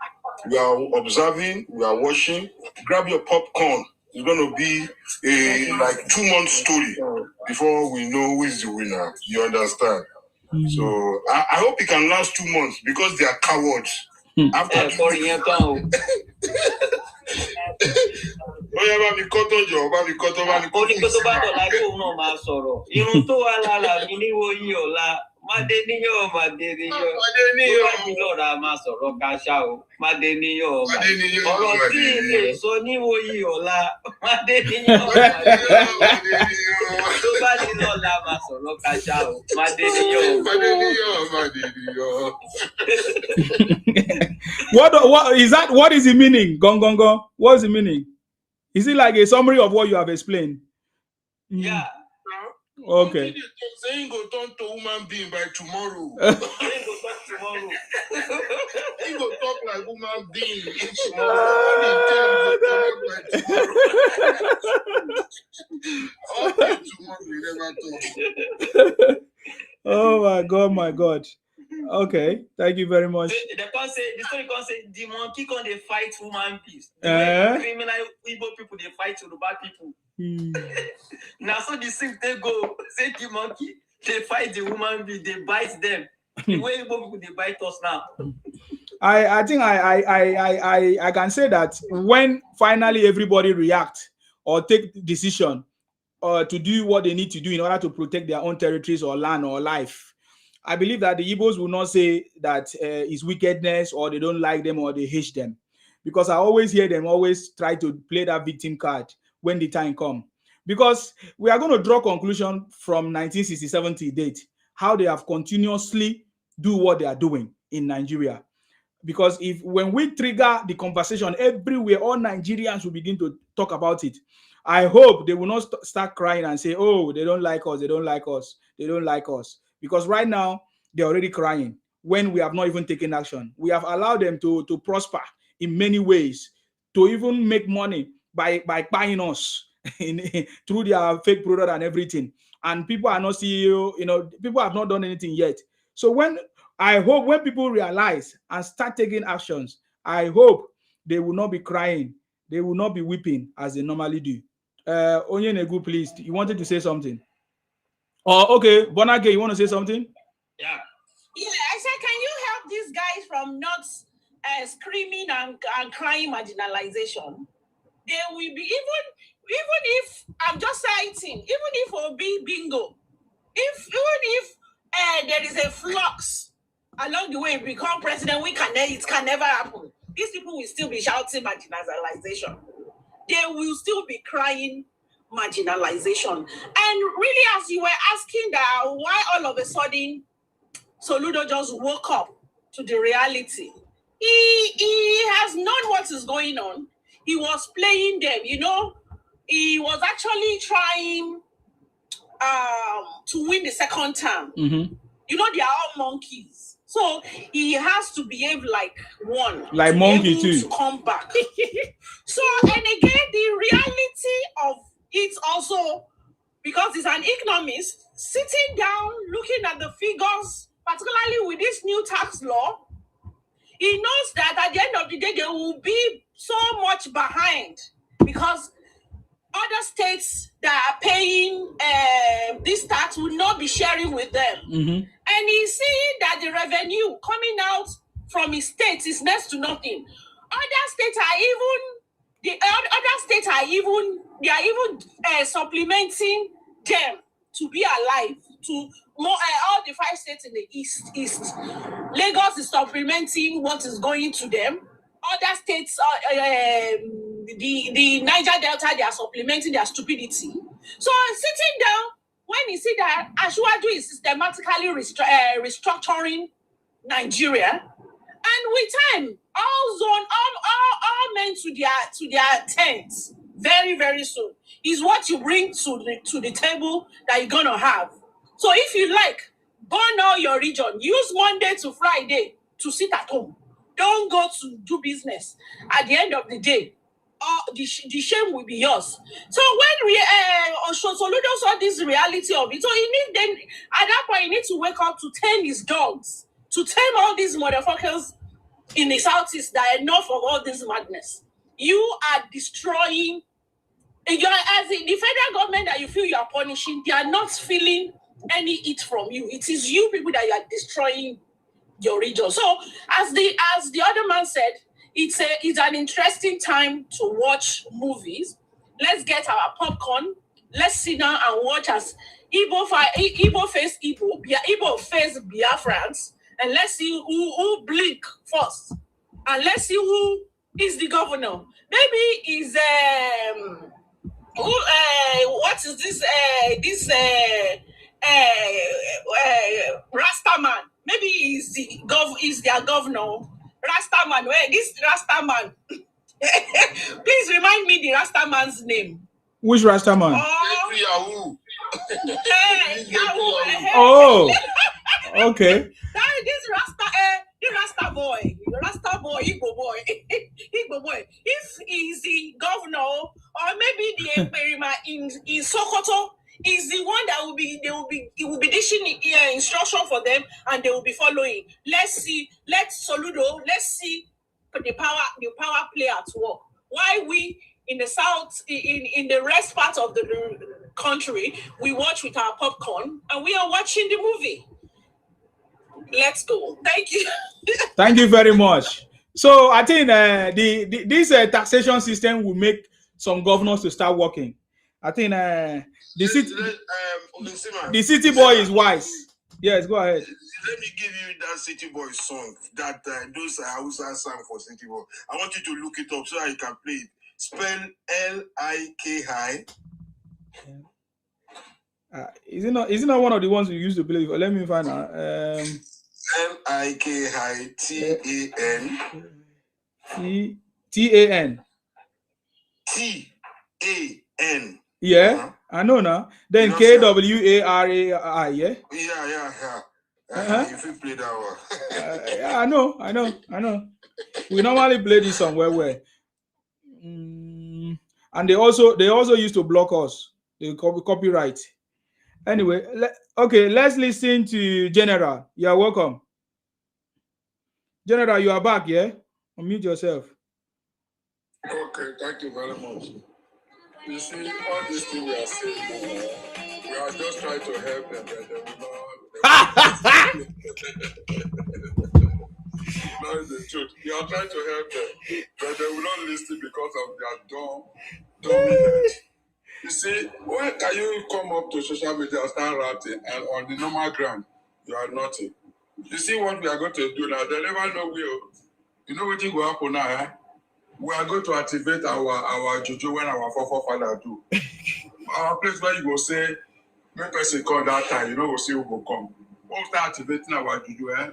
We are observing, we are watching. Grab your popcorn. It's going to be a 2-month story before we know who is the winner. You understand? So I hope it can last 2 months because they are cowards. After What is that? What is the meaning? Gong gong gong. What's the meaning? Is it like a summary of what you have explained? Yeah. Okay. Saying go turn to human being by tomorrow. He go talk like human being tomorrow. Oh my God. Okay, thank you very much. The story can say the monkey can they fight human beings. The way criminal Igbo people they fight Yoruba people. Now so the same they go say the monkey they fight the human being, they bite them. The way Igbo people they bite us now. I think I can say that when finally everybody react or take decision to do what they need to do in order to protect their own territories or land or life, I believe that the Igbos will not say that it's wickedness or they don't like them or they hate them, because I always hear them always try to play that victim card when the time comes. Because we are going to draw conclusion from 1967 to date, how they have continuously do what they are doing in Nigeria. Because when we trigger the conversation everywhere, all Nigerians will begin to talk about it. I hope they will not start crying and say, oh, they don't like us, they don't like us, they don't like us. Because right now, they're already crying when we have not even taken action. We have allowed them to prosper in many ways, to even make money by buying us through their fake product and everything. And people are not CEO, people have not done anything yet. So I hope when people realize and start taking actions, I hope they will not be crying. They will not be weeping as they normally do. Onyenegu, please, you wanted to say something? Oh, okay. Bonage, you want to say something? Yeah, I said, can you help these guys from not screaming and crying marginalization? They will be, even if, I'm just citing, even if Obi bingo, even if there is a flux along the way we become president, it can never happen. These people will still be shouting marginalization. They will still be crying marginalization. And really, as you were asking that, why all of a sudden Soludo just woke up to the reality. He has known what is going on. He was playing them, He was actually trying to win the second term. Mm-hmm. They are all monkeys. So he has to behave like one. Like monkey too. To come back. So, and again, the reality of it also, because he's an economist, sitting down, looking at the figures, particularly with this new tax law, he knows that at the end of the day, they will be so much behind because other states that are paying this tax will not be sharing with them. Mm-hmm. And he's seeing that the revenue coming out from his states is next to nothing. Other states are even supplementing them to be alive. To more all the 5 states in the east. Lagos is supplementing what is going to them. Other states, the Niger Delta, they are supplementing their stupidity. So sitting down, when you see that Ashwaju is systematically restructuring Nigeria, and with time, all men to their tents, very, very soon. It's what you bring to the table that you're gonna have. So if you like, burn all your region. Use Monday to Friday to sit at home. Don't go to do business. At the end of the day, the shame will be yours. So when Soludo saw this reality of it, so he need then at that point he needs to wake up to tame his dogs, to tame all these motherfuckers in the southeast that are enough of all this madness. You are destroying. As the federal government that you feel you are punishing, they are not feeling any hit from you. It is you people that you are destroying your region. So as the other man said, it's an interesting time to watch movies. Let's get our popcorn. Let's sit down and watch as Igbo face Biafrans, and let's see who blink first, and let's see who is the governor. Maybe is what is this Rastaman? Maybe is their governor. Rastaman. Where this Rastaman? Please remind me the Rastaman's name. Which Rastaman? Yahoo. Yahoo. Oh, okay. The Rasta boy, Igbo boy. If he's the governor, or maybe the Emperor in Sokoto, is the one that he will be dishing instruction for them, and they will be following. Let's Soludo, let's see the power play at work. Why we in the south, in the rest part of the country, we watch with our popcorn and we are watching the movie. Let's go. Thank you. Thank you very much. So I think this taxation system will make some governors to start working. I think the city boy is wise. Yes, go ahead. Let me give you that City Boy song that those Hausa sang for City Boy. I want you to look it up so I can play it. Spell L-I-K-I. Is it not one of the ones we used to play before? Let me find out. L-I-K-I-T-A-N. T-A-N. T-A-N. Yeah, I know now. Then K-W-A-R-A-I, yeah? Yeah. If you play that one. Yeah, I know. We normally play this song where. And they also used to block us. They copyright. Anyway, let's listen to General. You're welcome. General, you are back, yeah? Unmute yourself. Okay, thank you very much. You see, all these things we are saying, we are just trying to help them, but they will not. That is the truth. We are trying to help them, but they will not listen because of their dummy head. You see, when can you come up to social media and start ranting, and on the normal ground, you are nothing. You see what we are going to do now? They never know you know what will happen now, eh? We are going to activate our juju when our forefathers do. Our place where you go say, when person come that time, we'll see who will come. We'll start activating our juju, eh?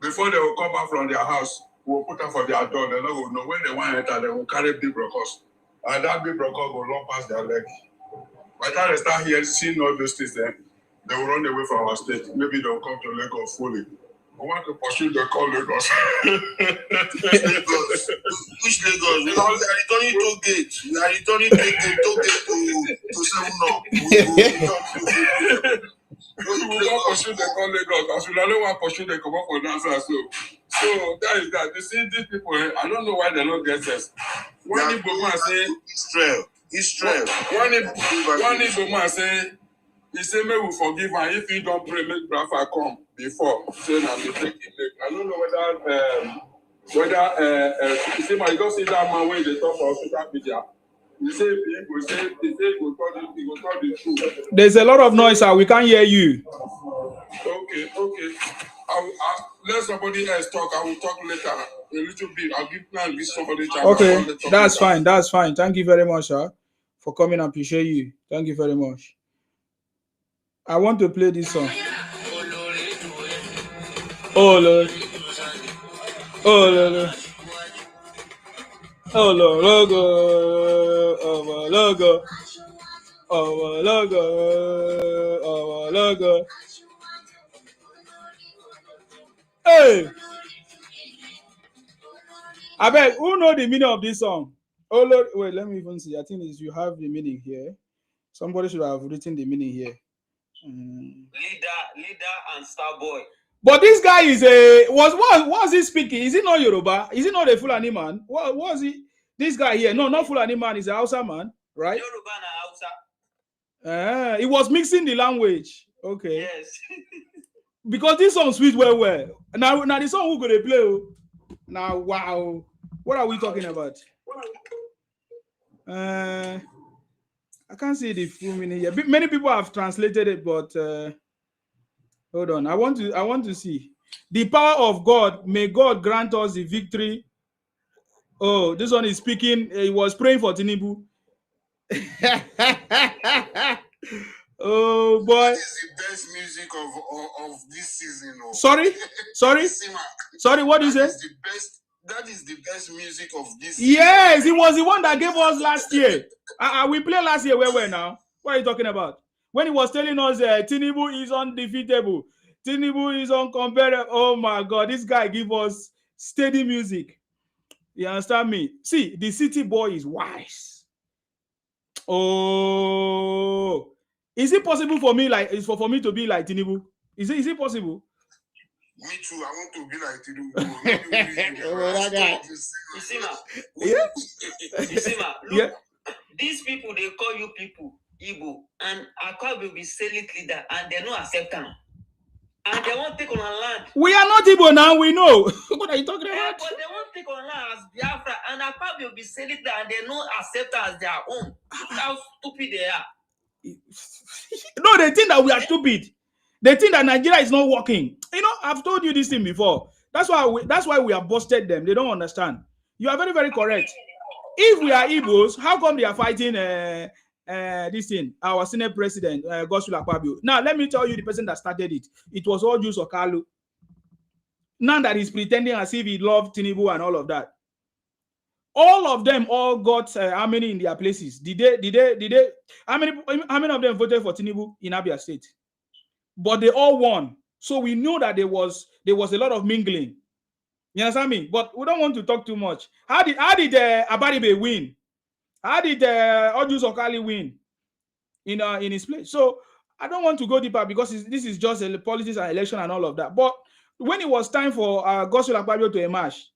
Before they will come back from their house, we'll put them for their door. They will know when they want to enter, they will carry big brokers. And that big broker will run past their leg. By the time they start here seeing all those things, then they will run away from our state. Maybe they will come to Lagos fully. We want to pursue the call Lagos. Which Lagos? We are returning to gate. We are returning to gate to 7-Up. We will not pursue the call Lagos. As we don't want to pursue the come up for dancer. So that is that. You see, these people, I don't know why they don't get this. When Igbo man say Israel. When Igbo man say, he say, may we forgive and if you don't pray, make Rafa come before. Say, I don't know whether you see, you don't see that man when they talk on social media. You say, people say, he will call the truth. There's a lot of noise, sir. We can't hear you. Okay. I'll let somebody else talk. I will talk later a little bit. I'll give somebody time. Okay, that's fine. Thank you very much, sir, for coming. I appreciate you. Thank you very much. I want to play this song. Oh Lord. Oh logo, oh logo, oh logo, oh logo. Hey, I bet who know the meaning of this song? Oh Lord, wait, let me even see. I think you have the meaning here. Somebody should have written the meaning here. Leader and star boy. But this guy is a was he speaking? Is he not Yoruba? Is he not a Fulani man? What was he? This guy here? No, not Fulani man. He's a Hausa man, right? Yoruba and Hausa. He was mixing the language. Okay. Yes. Because this song sweet well. Now the song who gonna play? Now wow, what are we talking about? I can't see the full meaning here. Many people have translated it, but hold on. I want to see the power of God. May God grant us the victory. Oh, this one is speaking. He was praying for Tinubu. Oh boy! That is the best music of this season. Oh. Sorry. What do you say? That is the best music of this. Yes, season. It was the one that gave us last year. We played last year. Where now? What are you talking about? When he was telling us Tinubu is undefeatable, Tinubu is uncomparable. Oh my God, this guy give us steady music. You understand me? See, the city boy is wise. Oh, is it possible for me for me to be like Tinubu? Is it possible? Me too. I want to be like Tinubu. That guy. You see, look, these people they call you people Igbo, and Akwa will be selling leader, and they don't accept them. And they won't take on land. We are not Igbo now, we know. What are you talking about? But they won't take on land as Biafra, and Akwa will be selling that, and they don't accept as their own. Look how stupid they are. No, they think that we are stupid. They think that Nigeria is not working. You know, I've told you this thing before. That's why we have busted them. They don't understand. You are very, very correct. If we are Igbos, how come they are fighting this thing? Our Senate President, Godswill Akpabio. Now, let me tell you the person that started it. It was all Jews or Kalu. Now that he's pretending as if he loved Tinubu and all of that. All of them all got how many in their places? Did they? How many of them voted for Tinubu in Abia State? But they all won. So we know that there was a lot of mingling. You understand me? But we don't want to talk too much. How did Abaribe win? How did Ojus Okali win in his place? So I don't want to go deeper because this is just a politics and election and all of that. But when it was time for Godswill Akpabio to emerge,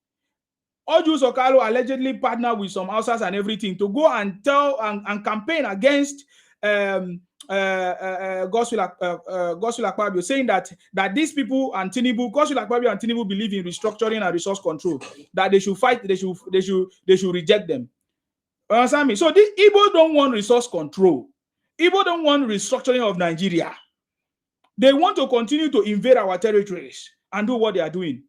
Ojus Okalo allegedly partnered with some outsiders and everything to go and tell and campaign against Godswill Akpabio, saying that these people and Tinubu, Godswill Akpabio and Tinubu believe in restructuring and resource control, that they should fight, they should reject them. Understand me? So the Igbo don't want resource control. Igbo don't want restructuring of Nigeria. They want to continue to invade our territories and do what they are doing.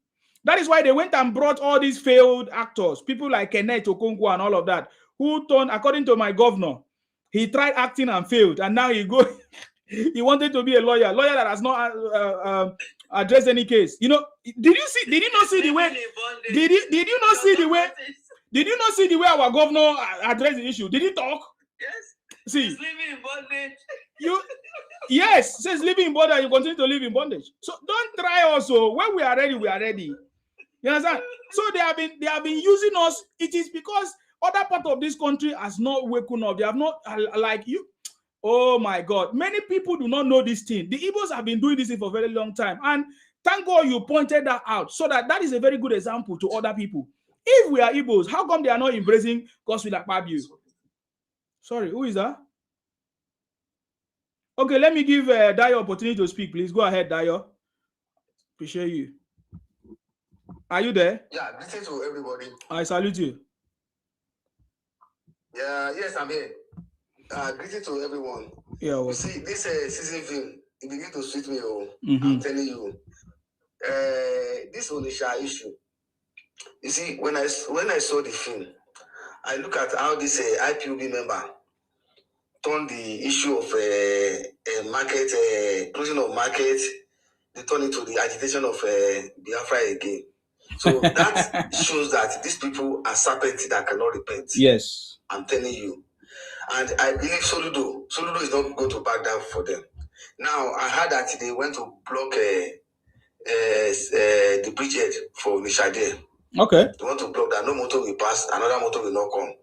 That is why they went and brought all these failed actors, people like Kenneth Okonkwo and all of that, who turned, according to my governor, he tried acting and failed, and now he wanted to be a lawyer that has not addressed any case. You know, did you not see the way our governor addressed the issue? Did he talk? Yes. See, he's living in bondage. Yes, says living in bondage, you continue to live in bondage. So don't try also. When we are ready, we are ready. You understand? So they have been using us. It is because other part of this country has not woken up. They have not like you. Oh my God. Many people do not know this thing. The Igbos have been doing this for a very long time. And thank God you pointed that out. So that is a very good example to other people. If we are Igbos, how come they are not embracing Godswill Akpabio? Sorry, who is that? Okay, let me give Dayo opportunity to speak, please. Go ahead, Dayo. Appreciate you. Are you there? Yeah, listen to everybody. I salute you. Yeah, yes, I'm here. Greeting to everyone. Yeah, well. You see, this season film, it begins to suit me. I'm telling you. This Onitsha issue. You see, when I saw the film, I look at how this IPOB member turned the issue of market, closing of market, they turn it to the agitation of Biafra again. So that shows that these people are serpents that cannot repent. Yes. I'm telling you. And I believe Soludo is not going to back down for them. Now, I heard that they went to block the bridgehead for Onitsha. Okay. They want to block that. No motor will pass, another motor will not come.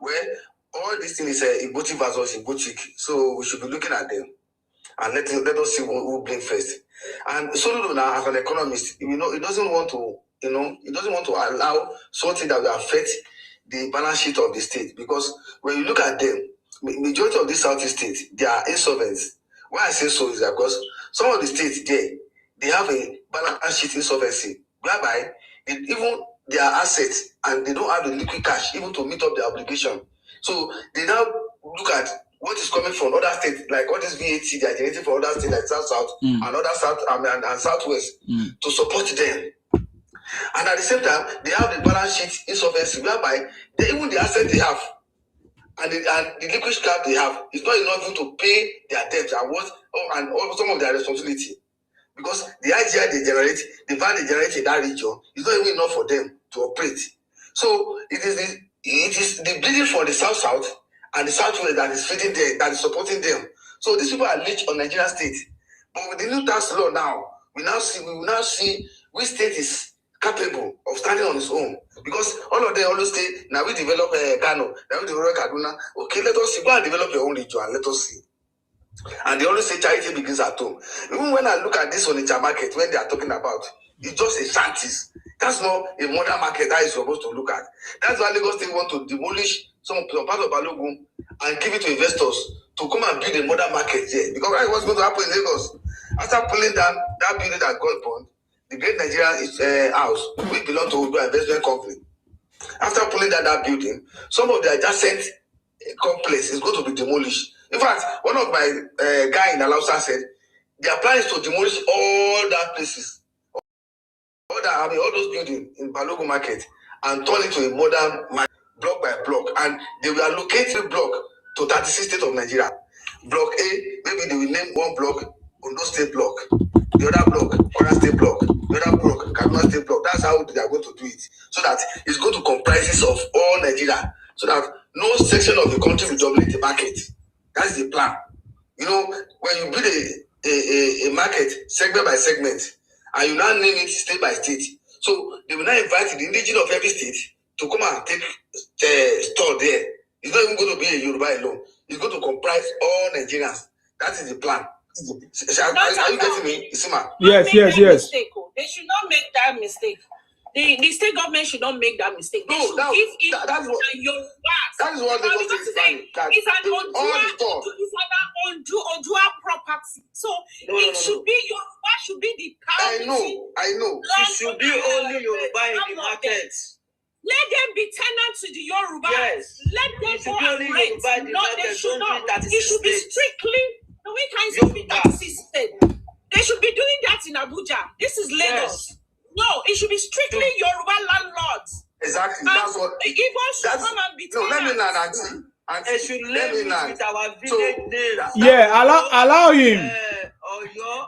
Well, all this thing is Igbo versus Igbo chick. So we should be looking at them. And let us see who blink first. And Soludo now, as an economist, he doesn't want to, he doesn't want to allow something that will affect the balance sheet of the state. Because when you look at them, majority of the Southeast states, they are insolvent. Why I say so is that because some of the states there, they have a balance sheet insolvency, whereby even their assets and they don't have the liquid cash even to meet up their obligation. So they now look at what is coming from other states, like all this VAT they are generating from other states like South and other South and Southwest to support them. And at the same time, they have the balance sheet insolvency, whereby even the assets they have and the liquid cap they have is not enough even to pay their debt and some of their responsibility. Because the IGI they generate, the value they generate in that region is not even enough for them to operate. So it is the bleeding for the South and the Southwest that is feeding them, that is supporting them. So these people are leech on Nigerian state. But with the new tax law now, we will now see which state is capable of standing on its own. Because all of them always say, now we develop Kano, now we develop Kaduna. Okay, let us see. Go and develop your own region and let us see. And they always say charity begins at home. Even when I look at this Onitsha market, when they are talking about, it's just a shanties. That's not a modern market that is supposed to look at. That's why Lagos State want to demolish some part of Balogun and give it to investors to come and build a modern market there. Because what's going to happen in Lagos? After pulling down that building that got burned, the Great Nigerian House, which belongs to Udo Investment Company, after pulling down that building, some of the adjacent complex is going to be demolished. In fact, one of my guy in Alausa said, their plan is to demolish all that places, all those buildings in Balogun Market and turn it to a modern market, block by block. And they will allocate a block to 36 states of Nigeria. Block A, maybe they will name one block Ondo State block, the other block, Kwara State block, the other block, Kaduna State block. That's how they are going to do it. So that it's going to comprise of all Nigeria. So that no section of the country will dominate the market. That's the plan. When you build a market segment by segment, and you now name it state by state, so they will now invite the indigenous of every state to come and take the store there. It's not even going to be a Yoruba alone. It's going to comprise all Nigerians. That is the plan. Are you getting me, Isima? Yes. Mistake. They should not make that mistake. The state government should not make that mistake. They should give it that is what they want to say. It's an Ondua property. So it should be Yoruba should be the priority. I know. It should be only Yoruba in the market. Let them be tenants to the Yoruba. Yes. Let them go and rent. They should not. It should be strictly. We can't be that system. They should be doing that in Abuja. This is Lagos. Yes. No, it should be strictly Yoruba landlords. Exactly. That's what. Igbo should come and be tenants. Let me learn, Auntie. They should label it with our village name. Yeah, allow him.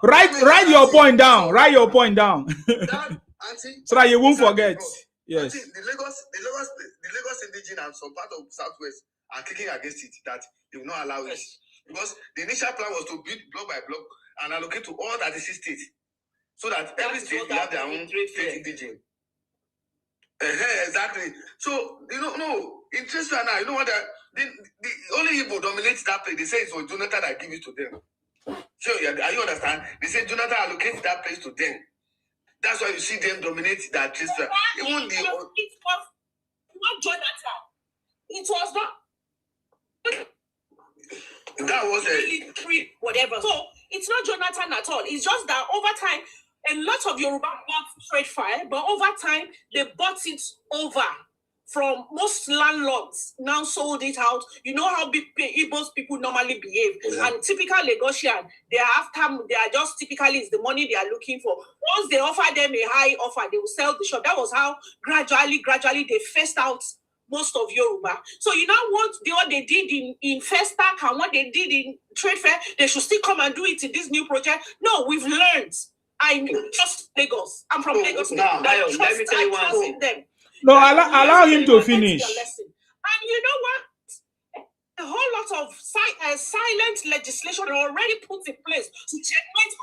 Write your point down. Write your point down. So that you won't forget. Yes. The Lagos indigenous and some part of Southwest are kicking against it that they will not allow it. Because the initial plan was to build block by block and allocate to all 36 states. So that every state will have their own state indigenous. Exactly. So, in Tristan now, you know what? The only Igbo dominates that place. They say it's for Jonathan that give it to them. So, you understand? They say Jonathan allocates that place to them. That's why you see them dominate that Tristan. It was not Jonathan. It was not. That was really whatever. So it's not Jonathan at all. It's just that over time, a lot of Yoruba bought trade fire, but over time they bought it over from most landlords. Now sold it out. You know how Igbo's people normally behave. Exactly. And typical Lagosian, they are just typically it's the money they are looking for. Once they offer them a high offer, they will sell the shop. That was how gradually they phased out most of Yoruba. So you now want what they did in Festac and what they did in Trade Fair, they should still come and do it in this new project. No, we've learned. I trust Lagos. I'm from Lagos. Now, let me tell you one thing. Them. No, allow him to finish. And you know what? A whole lot of silent legislation already put in place to checkmate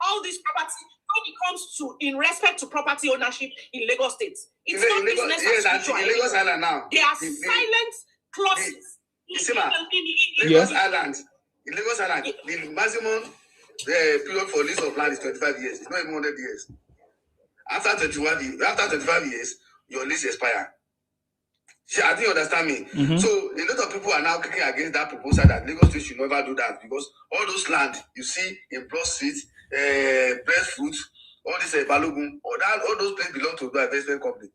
all this property when it comes to in respect to property ownership in Lagos State. It's not business as usual. In Lagos Island now. There are silent clauses. Lagos Island. In Lagos Island, the maximum period for lease of land is 25 years. It's not even 100 years. After 25 years, your lease expires. I think you understand me. So a lot of people are now kicking against that proposal that Lagos State should never do that because all those land you see in Broad Street, Breadfruit, all this Balogun, all those places belong to the investment company.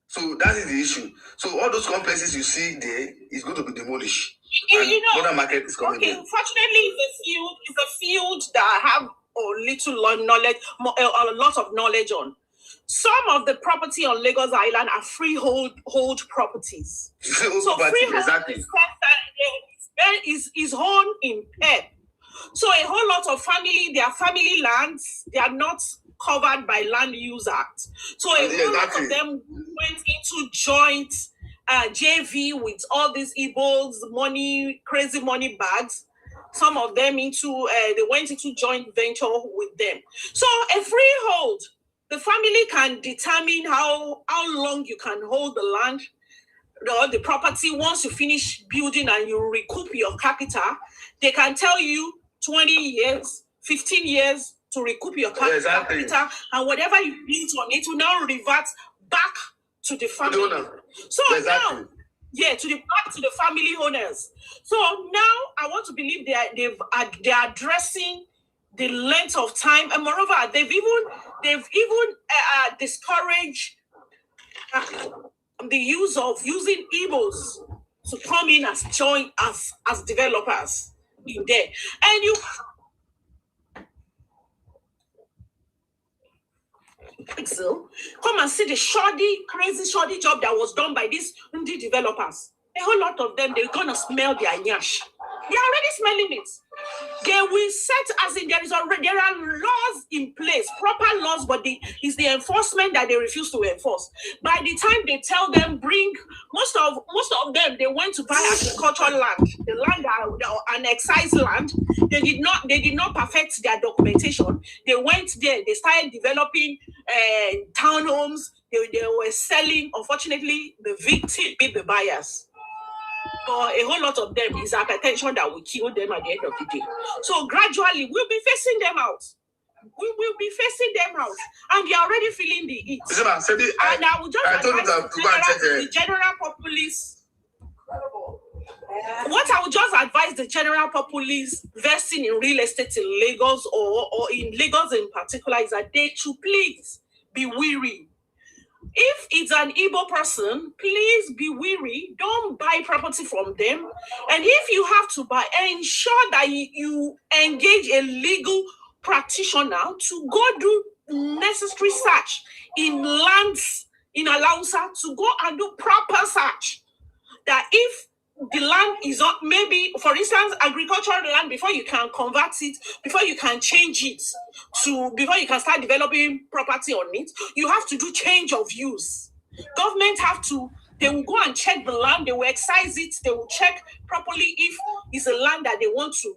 So that is the issue. So all those complexes you see there is going to be demolished. Modern market is coming. Okay, fortunately, it's a field that I have a lot of knowledge on. Some of the property on Lagos Island are freehold properties. So freehold exactly. is owned in PEP. So a whole lot of their family lands, they are not covered by Land Use Act. So a whole lot of them went into joint JV with all these Igbos, crazy money bags. Some of them they went into joint venture with them. So a freehold, the family can determine how long you can hold the land or the property. Once you finish building and you recoup your capital, they can tell you 20 years, 15 years to recoup your capital, and whatever you built on it will now revert back to the family. So now, back to the family owners. So now I want to believe they are addressing the length of time, and moreover, they've even discouraged the use of using Igbos to come in as developers in there. And you come and see the crazy shoddy job that was done by these Ndi developers. A whole lot of them, they're gonna smell their nyash. They're already smelling it. They will set there are laws in place, proper laws, but it's the enforcement that they refuse to enforce. By the time they tell them most of them, they went to buy agricultural land, the land an excise land. They did not perfect their documentation. They went there, they started developing townhomes. They were selling. Unfortunately, the victim beat the buyers. A whole lot of them is hypertension that will kill them at the end of the day. So gradually, we'll be facing them out. We will be facing them out. And they're already feeling the heat. And I will just advise the general populace. What I would just advise the general populace vesting in real estate in Lagos or in Lagos in particular is that they should please be wary. If it's an Igbo person, please be wary. Don't buy property from them. And if you have to buy, ensure that you engage a legal practitioner to go do necessary search in lands, in Alausa, to go and do proper search. That if the land is not, maybe, for instance, agricultural land, before you can convert it, before you can change it before you can start developing property on it, you have to do change of use. Government they will go and check the land, they will excise it, they will check properly if it's a land that they want to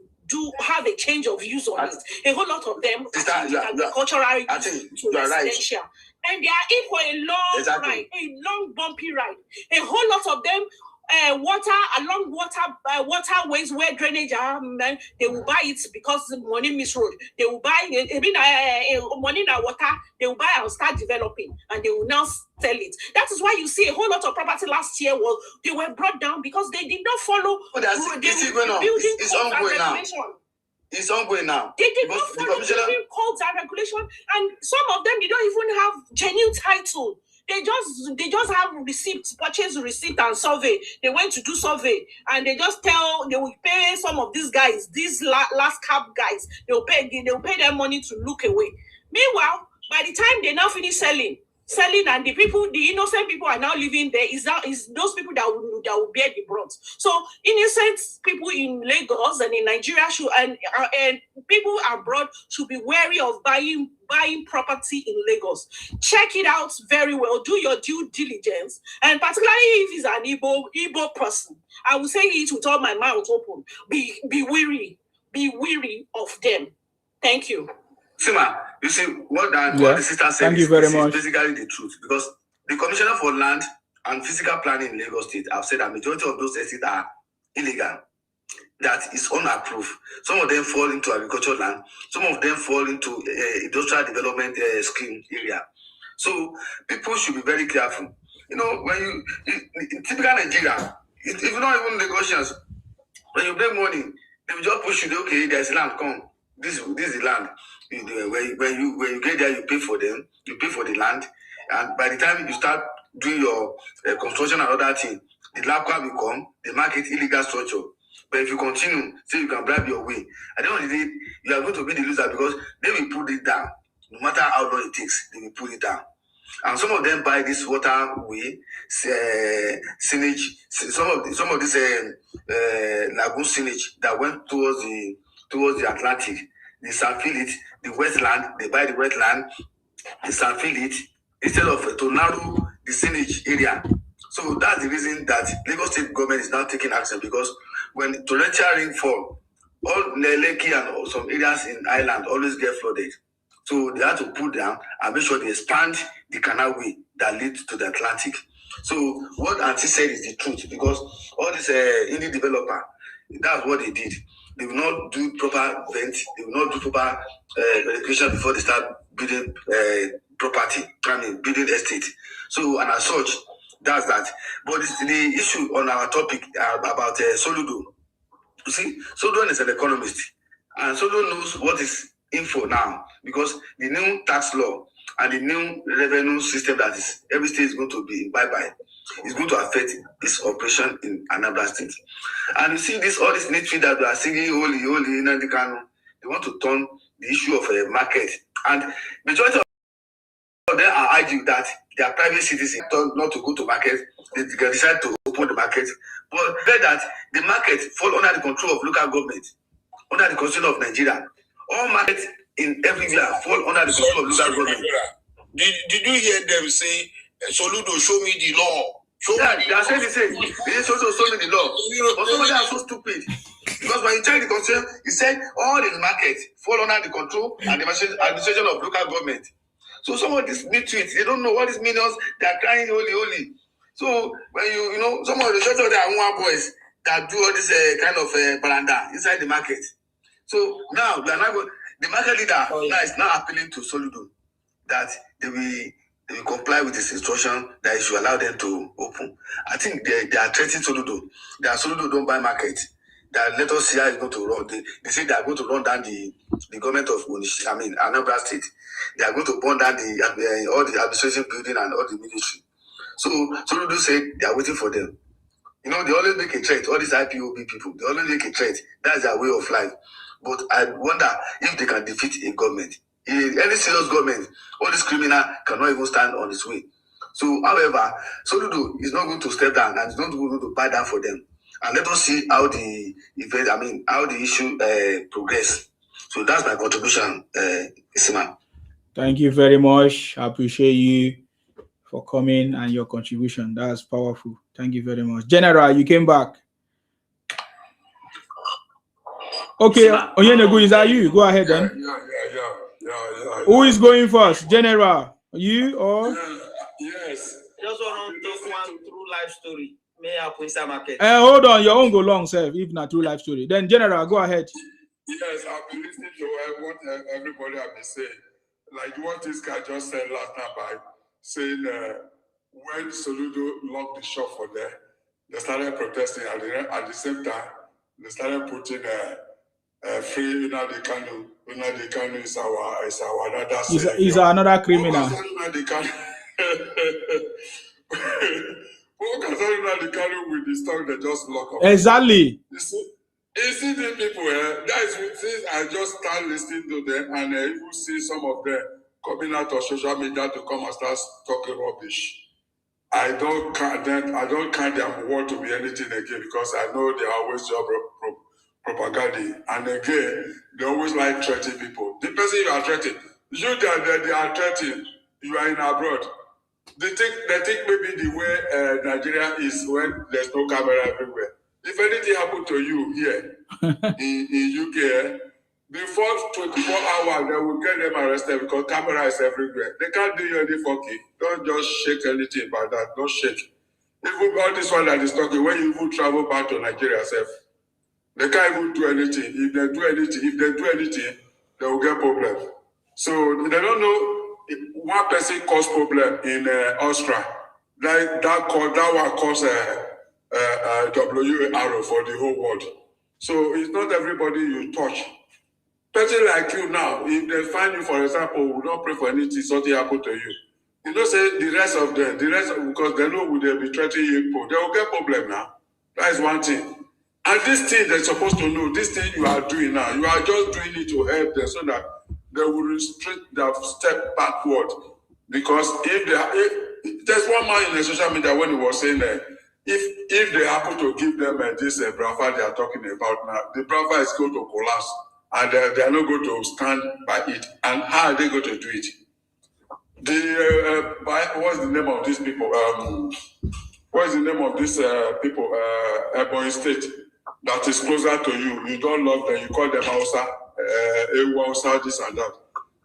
have a change of use on it. A whole lot of them agricultural to residential. And they are in for a long ride, a long bumpy ride. A whole lot of them waterways where drainage are, they will buy it because the money misroad. They will buy money in water, they will buy and start developing, and they will now sell it. That is why you see a whole lot of property last year they were brought down because they did not follow it's ongoing now. It's ongoing now. They did not follow building codes and regulation, and some of them they don't even have genuine title. They just have receipts, purchase receipt and survey. They went to do survey and they just they will pay some of these guys, these last cap guys, they'll pay them money to look away. Meanwhile, by the time they now finish selling, selling, and the innocent people are now living there. Is those people that will bear the brunt. So innocent people in Lagos and in Nigeria should and people abroad should be wary of buying property in Lagos. Check it out very well. Do your due diligence, and particularly if it's an Igbo person, I will say it with all my mouth open. Be weary of them. Thank you. Sima, you see what the sister said Thank you very much. Is basically the truth, because the Commissioner for Land and Physical Planning in Lagos State have said that majority of those estates are illegal. That is unapproved. Some of them fall into agricultural land. Some of them fall into industrial development scheme area. So people should be very careful. You know, when you in typical Nigeria, if you're not even negotiations, when you bring money, they will just push you. Okay, there's land. Come, this is the land. When you get there, you pay for them. You pay for the land, and by the time you start doing your construction and other thing, the LAPCA will come. They market illegal structure. But if you continue, say you can bribe your way, at the end of the day, you are going to be the loser, because they will put it down. No matter how long it takes, they will put it down. And some of them buy this waterway, sewage. Some of this lagoon sewage that went towards the Atlantic. They surfill it, the wetland. They buy the wetland, they surfill it instead of to narrow the sewage area. So that's the reason that Lagos State government is now taking action, because when torrential rain fall, all Lekki and some areas in Ireland always get flooded. So they have to put down and make sure they expand the canalway that leads to the Atlantic. So what Auntie said is the truth, because all this indie developer, that's what they did. They will not do proper vent, they will not do proper verification before they start building property, building estate. So, and as such, that's that. But the issue on our topic about Soludo. You see, Soludo is an economist, and Soludo knows what is info now, because the new tax law and the new revenue system that is every state is going to be bye-bye is going to affect its operation in Anambra State. And you see all this nitpick that we are singing holy, holy, they want to turn the issue of a market. And majority of them are arguing that they are private citizens, not to go to market. They decide to open the market. But that the market fall under the control of local government, under the control of Nigeria. All markets in everywhere fall under the control of local government. Did you hear them say, Soludo, show me the law? They are saying the same. They didn't show me the law. But some of them are so stupid. Because when you check the constitution, it said all the markets fall under the control and the administration of local government. So some of these nitwits, they don't know what this means. They are crying holy, holy. So when you know, some of the church of the boys that do all this kind of baranda inside the market. So now we are not going. The market leader now is now appealing to Soludo that they will comply with this instruction that you should allow them to open. I think they are threatening Soludo. That Soludo don't buy market. That let us see how it's going to run. They say they are going to run down the government of Onitsha, Anambra State. They are going to burn down all the administration building and all the military. So Soludo said they are waiting for them. You know, they always make a threat. All these IPOB people, they always make a threat. That's their way of life. But I wonder if they can defeat a government. Any serious government, all this criminal cannot even stand on its way. So, however, Soludo is not going to step down and is not going to buy down for them. And let us see how the event, how the issue progress. So that's my contribution, Isima. Thank you very much. I appreciate you for coming and your contribution. That's powerful. Thank you very much. General, you came back. Okay, Onyenegu, is that you? Go ahead then. Yeah. Who is going first? General, you or? Yes. Just want to talk one true life story. May I put some market? Hold on, your own go long, sir. If not true life story, then General, go ahead. Yes, I've been listening to what everybody have been saying. Like what this guy just said last night by saying when Soludo locked the shop for them, they started protesting at the same time. They started putting free Nnamdi Kanu. Nnamdi Kanu is our another. He's another criminal. What can Nnamdi Kanu with the story they just lock up? Exactly. You see these people, that is since I just start listening to them and even see some of them coming out of social media to come and start talking rubbish. I don't count their word to be anything again because I know they always do propaganda. And again, they always like threatening people. The person you are threatening, they are threatening, you are in abroad. They think maybe the way Nigeria is when there's no camera everywhere. If anything happened to you here in UK, before 24 hours, they will get them arrested because camera is everywhere. They can't do you any fucking. Don't just shake anything about that. Don't shake. Even all this one that is talking, when you even travel back to Nigeria self, they can't even do anything. If they do anything, they will get problem. So they don't know if one person caused problem in Austria. That one caused WAR for the whole world. So it's not everybody you touch. Person like you now, if they find you, for example, will not pray for anything, something happen to you. You know, say the rest of them, because they know would they be threatening you, they will get problem now. That is one thing. And this thing they're supposed to know, this thing you are doing now, you are just doing it to help them so that they will restrict their step backward. Because if there's one man in the social media when he was saying that if they happen to give them this Biafra they are talking about now, the Biafra is going to collapse. And they are not going to stand by it. And how are they going to do it? What's the name of these people? What is the name of these people? Ebonyi State that is closer to you. You don't love them. You call them Hausa, this and that.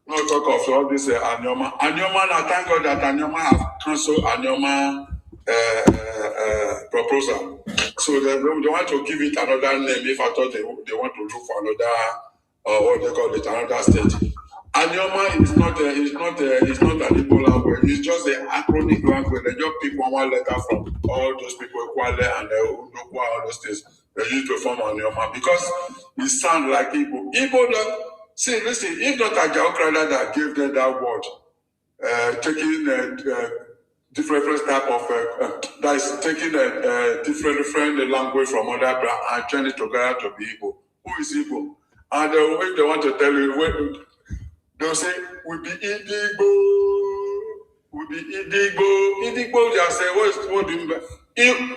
No talk of all this Anyoma. Anyoma, now thank God that Anyoma have cancelled Anyoma proposal. So they want to give it another name if I thought they want to look for another. Or what they call it, another state. Anyoma is not an Igbo language. It's just an acronym language. They just pick one letter from all those people, Kwale and Unokwa, all those states. They use to form Anyoma because it sounds like Igbo. Listen, if not Ajao that gave them that word, taking different type of that is taking a different language from other and turning it together to be Igbo. Who is Igbo? And if they want to tell you, they'll say, we be Igbo. Igbo, they say, what do you mean?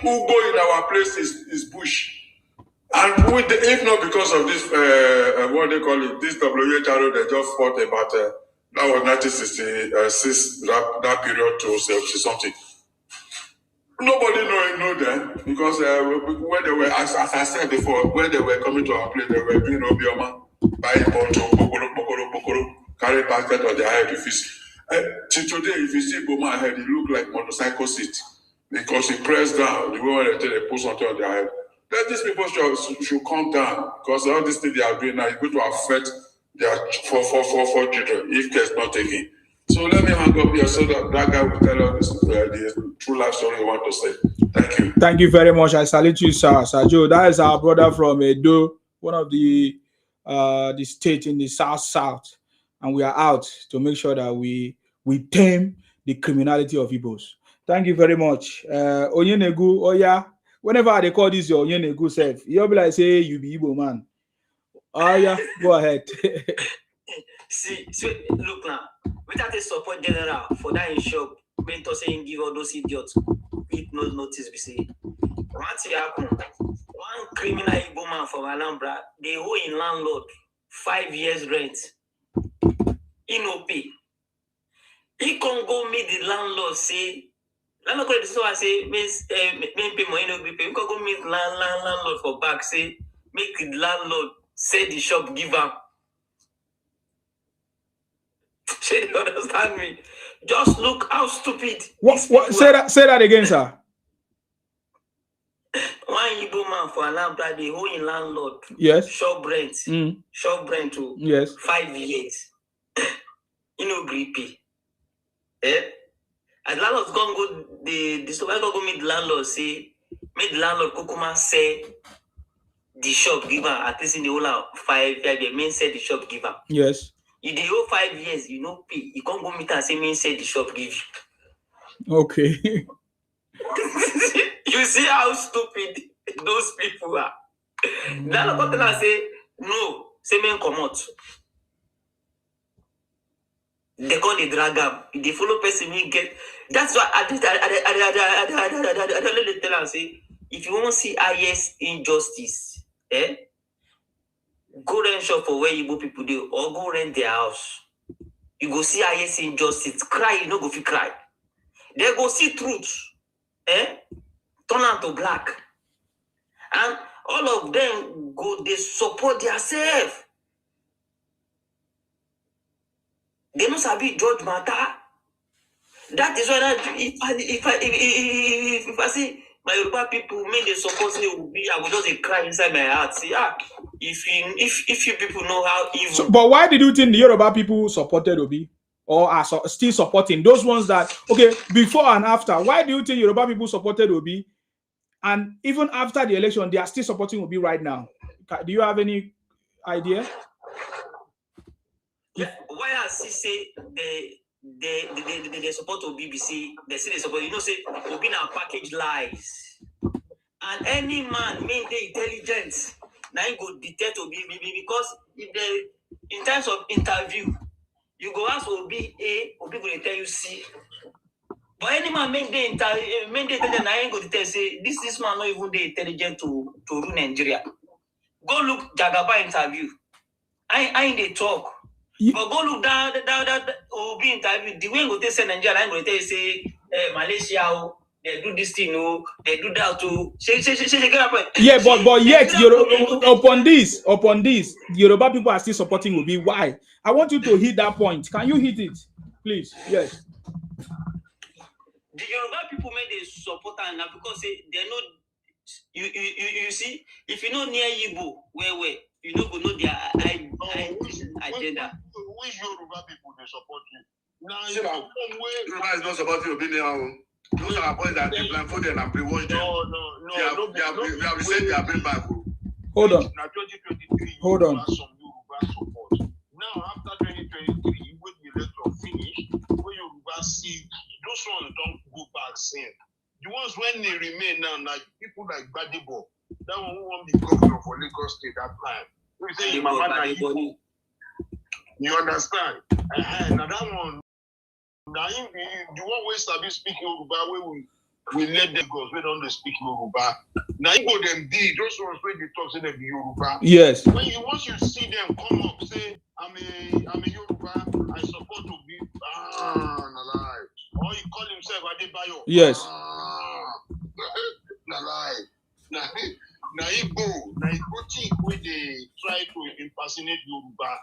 Ugo in our place is bush. And if not because of this, what they call it, this WHO, they just fought about, that was 1966, that period to 70 something. Nobody know them because when they were, as I said before, when they were coming to our place, they were doing Obioma, buying bottle, carry basket on their head. Till today, if you see Boma head, it look like motorcycle seat because he pressed down. The way they put something on their head. Then these people should calm down because all this thing they are doing now is going to affect their four children if care is not taken. So let me hang up here so that guy will tell us the true life story you want to say. Thank you. Thank you very much. I salute you, sir. Sir Joe, that is our brother from Edo, one of the state in the south. And we are out to make sure that we tame the criminality of Igbos. Thank you very much. Onyenegu, oh yeah. Whenever they call this your Onyenegu self, you'll be like, say, you be Igbo man. Oh yeah, go ahead. See, look now. Without a support general for that in shop, mentor saying give all those idiots with no notice. We say, what's happen? One criminal Igbo man from Alhambra, they owe in landlord 5 years rent. He no pay. He can't go meet the landlord. Say, landlord call this one. Say, pay money no pay. We can go meet landlord for back. Say, make the landlord say the shop give up. She don't understand me. Just look how stupid. What? Say that again, sir. One Igbo man for Alhambra, the whole landlord. Yes. Shop rent. Shop rent to. Yes. 5 years. You know, creepy. As landlord's gonna go, the supervisor go meet the landlord. Say, make the landlord Kukuma say the shop giver at least in the whole 5 years. The main say the shop giver. Yes. You the whole 5 years, you know, pay. You can't go meet and say, me say the shop give you. Okay. You see how stupid those people are. Now, the say, no, say, men come out. They call the drag up. They follow person we get. That's why I don't tell them say if you want to see highest injustice, go rent shop for where Igbo people do, or go rent their house. You go see highest injustice. Cry, you no go feel cry. They go see truth, turn out to black, and all of them go. They support themselves. They must have been judge matter. That is why if I see my Yoruba people make the support me, I will just cry inside my heart. See, if you people know how evil. So, but why did you think the Yoruba people supported Obi, or are still supporting those ones that before and after? Why do you think Yoruba people supported Obi, and even after the election they are still supporting Obi right now? Do you have any idea? Why I say they support BBC, they say they support, say Obi now package lies. And any man mean they intelligent, now he go detect Obi because if they in terms of interview, you go ask Obi A, Obi go tell you C. But any man mean they intelligent, now he go detect say this man not even they intelligent to rule Nigeria. Go look Jagaban interview. I ain't they talk. But go look down Obi interview. The way go they say Nigeria, I'm going to tell you say Malaysia, they do this thing, they do that too. Yeah, but yet upon this, the Yoruba people are still supporting Obi. Why? I want you to hit that point. Can you hit it, please? Yes. The Yoruba people made a support and now because they know you see if you know near Igbo where you know go know their agenda. Which Yoruba people they support you? Now Yoruba is not supporting opinion. Those are boys that they blindfolded and brainwashed them. No. They have said they are bring back. Hold on. Now 2023. Hold on. Some Yoruba support. Now after 2023, when the election finish, when Yoruba see those ones don't go back sin. The ones when they remain now, like people like Badebo, that one who won't be governor for Lagos State that time. We say you understand? Now that one, now the one where Sabi speak Yoruba, where we let them go, we don't speak Yoruba. Now you go them be those ones where they talk say they be Yoruba. Yes. When you once you see them come up, say I'm a Yoruba, I support to be alive. Or he call himself Adebayo. Yes. Now Igbo think when they try to impersonate Yoruba.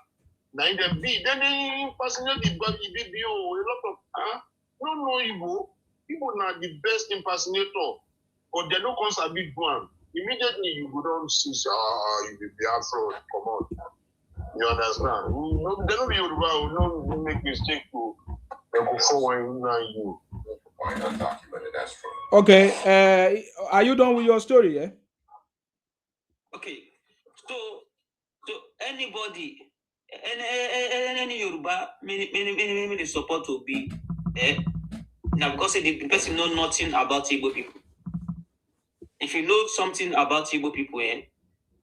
Now in the B, then they impersonate the BBO. A lot of no Igbo. Igbo are the best impersonator, but they don't come a big one. Immediately you go down see, you be Biafra, come on. You understand? They don't be Yoruba, will not make mistake to go forward you. That's true. Okay, are you done with your story? Yeah. Okay, so anybody, any Yoruba, many support will be now because the person know nothing about Igbo people. If you know something about Igbo people,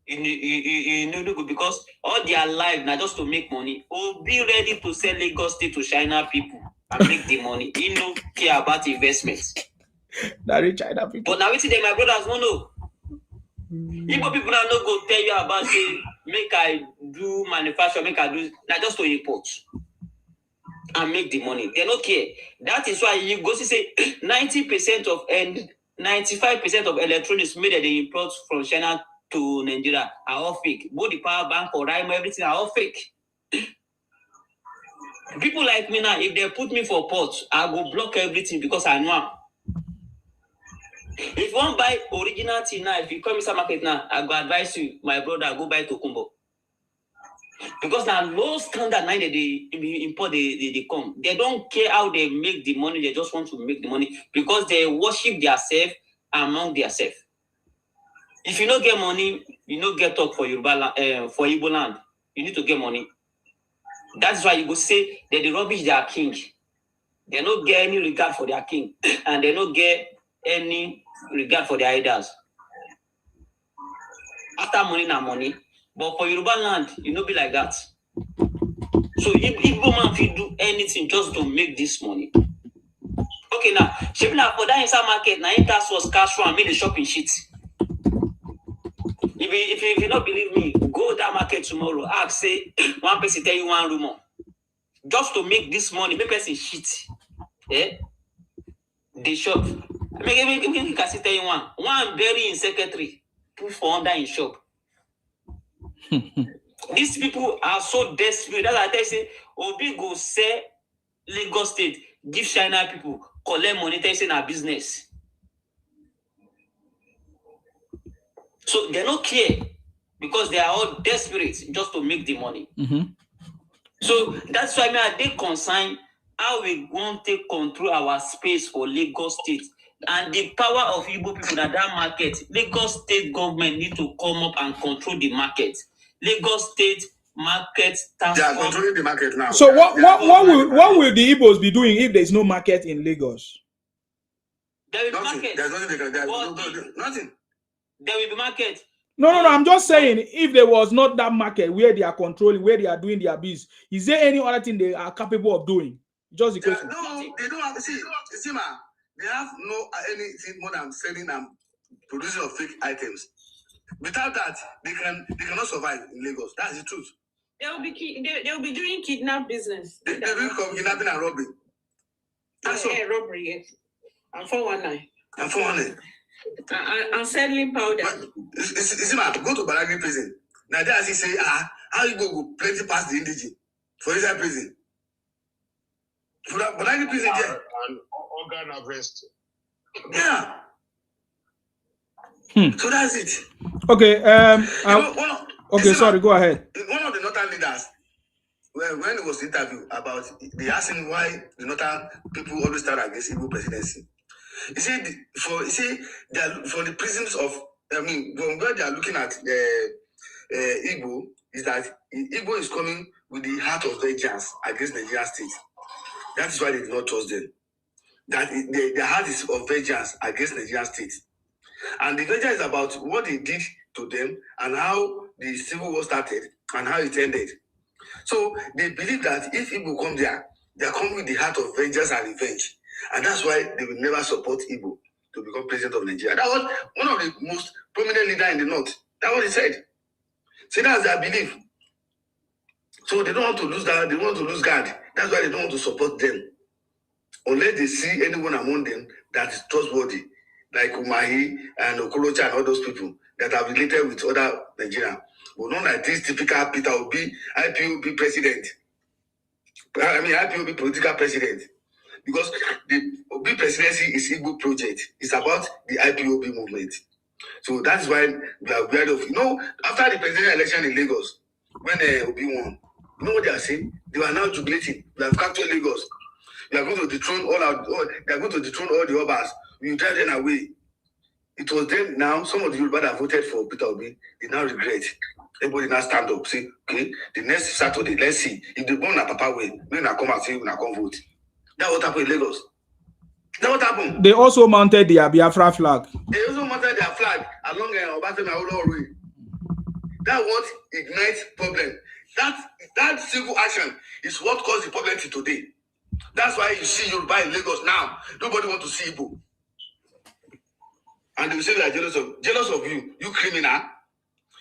you know because all their life now just to make money, or be ready to sell Lagos State to China people and make the money. You know care about investments. That is China people. But now we see them, my brothers won't know. Igbo people now no go tell you about say make I do manufacture, make I do now just to import and make the money. They don't care. That is why you go to say 90% of and 95% of electronics made that they import from China to Nigeria are all fake. Both the power bank or Rimo, everything are all fake. People like me now, if they put me for port, I go block everything because I know. If you want to buy original thing now, if you come inside market now, I go advise you, my brother, go buy Tokumbo. Because now low standard now they import they come. They don't care how they make the money, they just want to make the money because they worship themselves among themselves. If you don't get money, you don't get talk for Yoruba for Igbo land. You need to get money. That's why you go say that they rubbish their king. They don't get any regard for their king, and they don't get any regard for their idols. After money, na money. But for Yoruba land, you know be like that. So if man fit do anything just to make this money. Okay, now, shebi na for that inside market, now task was cash flow and make the shopping shit. If you not believe me, go that market tomorrow. Ask, say, one person tell you one rumor. Just to make this money, make person shit. Eh? They shop. Make can tell you one bury in secretary, put for under in shop. These people are so desperate. That's why I tell you, say, Obi go sell Lagos State, give China people, collect money, tell you say na business. So they don't care because they are all desperate just to make the money. So that's why I dey concerned how we want to control our space for Lagos State and the power of Igbo people at that market. Lagos State government need to come up and control the market. Lagos State market task. They are controlling the market now. So what will the Igbos be doing if there is no market in Lagos? There will be Nothing. market. There's nothing they can do. Nothing. There will be market. No. I'm just saying, if there was not that market where they are controlling, where they are doing their business, is there any other thing they are capable of doing? Just the question. No, they don't have. See, man, they have no anything more than selling and producing of fake items. Without that, they cannot survive in Lagos. That's the truth. They will be doing kidnap business. They will come kidnapping and robbery. That's all. Robbery, yes. And 419. And 419. And selling powder. See, man, go to Badagry prison. Now there, he say, how you go plenty past the indigene for inside prison? For that Badagry prison there. And organ harvest. Yeah. So that's it. Okay. Okay, sorry. Go ahead. One of the northern leaders, when he was interviewed about, they asked him why the northern people always stand against Igbo presidency. He said for the prisons of, from where they are looking at Igbo, is that Igbo is coming with the heart of vengeance against Nigeria state. That is why they do not trust them. That their heart is of vengeance against Nigeria state. And the vengeance is about what they did to them and how the civil war started and how it ended. So they believe that if Igbo come there, they are coming with the heart of vengeance and revenge. And that's why they will never support Igbo to become president of Nigeria. That was one of the most prominent leaders in the north. That's what he said. So that's their belief. So they don't want to lose that. They want to lose guard. That's why they don't want to support them. Unless they see anyone among them that is trustworthy, like Umahi and Okorocha and all those people that are related with other Nigerians. But not like this typical Peter Obi, IPOB president. IPOB political president. Because the Obi presidency is Igbo project. It's about the IPOB movement. So that's why we are aware of, after the presidential election in Lagos, when Obi won, you know what they are saying? They are now jubilating. We have captured Lagos. We are going to dethrone they are going to dethrone all the Obas. We will drive them away. It was then now, some of the Yoruba that voted for Peter Obi, they now regret. Everybody now stand up, say, okay, the next Saturday, let's see. If they go on a papa way, we will come and say, we will come vote. That's what happened in Lagos. That's what happened. They also mounted their Biafra flag. They also mounted their flag along Obatemi Awolowo. That's what ignites problem. That single action is what caused the problem to today. That's why you see Yoruba in Lagos now. Nobody wants to see Igbo. And they will say they are jealous of you criminal.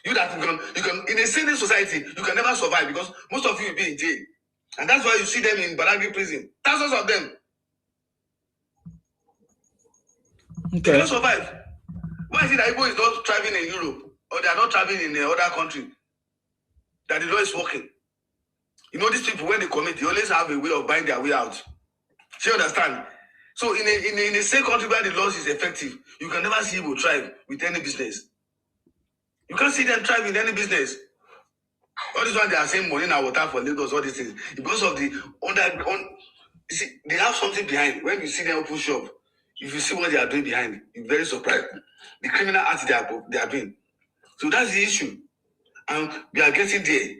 You that you can in a civil society, you can never survive because most of you will be in jail. And that's why you see them in Badagry prison. Thousands of them. Okay. They don't survive. Why is it that Igbo is not traveling in Europe or they are not traveling in other country? That the law is working. These people, when they commit, they always have a way of buying their way out. Do you understand? So in a same country where the law is effective, you can never see Igbo thrive with any business. You can't see them thrive in any business. All this one they are saying money and water for Lagos, all these things. Because of the you see, they have something behind. When you see them open shop, if you see what they are doing behind, you're very surprised. The criminal acts they are doing. So that's the issue. And we are getting there.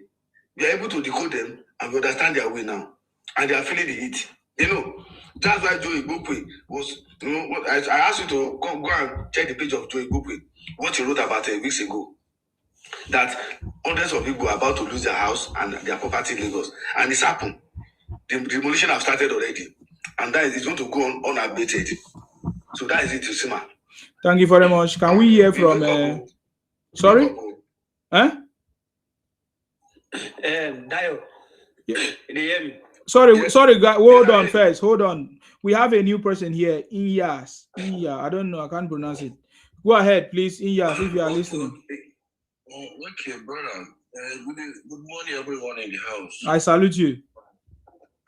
We are able to decode them and we understand their way now. And they are feeling the heat. That's why Joe Igbokwe was, I asked you to go and check the page of Joe Igbokwe, what he wrote about 8 weeks ago. that hundreds of people are about to lose their house and their property in Lagos. And it's happened. The demolition have started already. And that is going to go on unabated. So that is it, Sima. Thank you very much. Can we hear from... sorry? Huh? Dio. Yeah. Sorry, guys. Hold on first. Hold on. We have a new person here. Inyas. I don't know. I can't pronounce it. Go ahead, please, Inyas, if you are listening. Okay, brother. Good morning, everyone in the house. I salute you.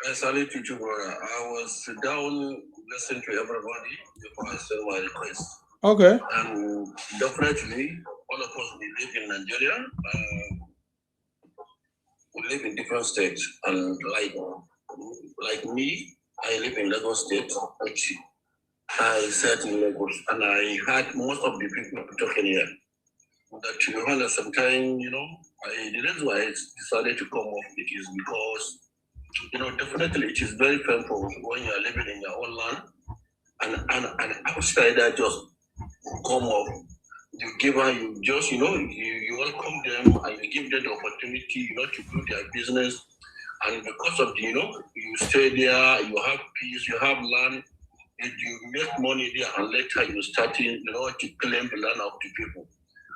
I salute you too, brother. I was down listening to everybody before I sent my request. Okay. And definitely, all of us, we live in Nigeria. We live in different states. And like me, I live in Lagos State, which I sat in Lagos. And I heard most of the people talking here. That to be honest, sometimes, the reason why I decided to come off it is because, definitely it is very painful when you are living in your own land and an outsider just come off. You give her, you just, you welcome them and you give them the opportunity, to do their business. And because of the, you stay there, you have peace, you have land, and you make money there, and later you starting, to claim the land of the people.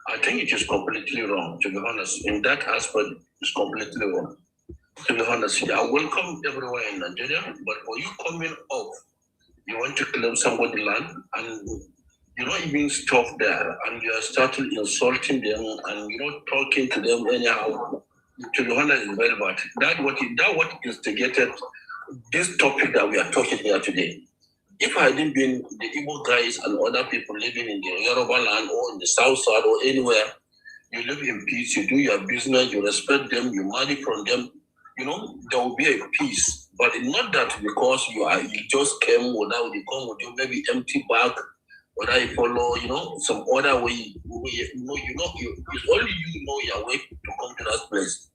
I think it is completely wrong, to be honest. In that aspect, it's completely wrong. To be honest, I welcome everywhere in Nigeria, but for you coming off, you want to claim somebody's land, and you're not even stop there, and you are starting insulting them, and talking to them anyhow. To be honest, it's very bad. That what instigated this topic that we are talking here today. If I hadn't been the Igbo guys and other people living in the Yoruba land or in the South Side or anywhere, you live in peace, you do your business, you respect them, you money from them, there will be a peace. But not that because you just came without you come with your maybe empty bag, whether you follow, some other way, it's only you know your way to come to that place.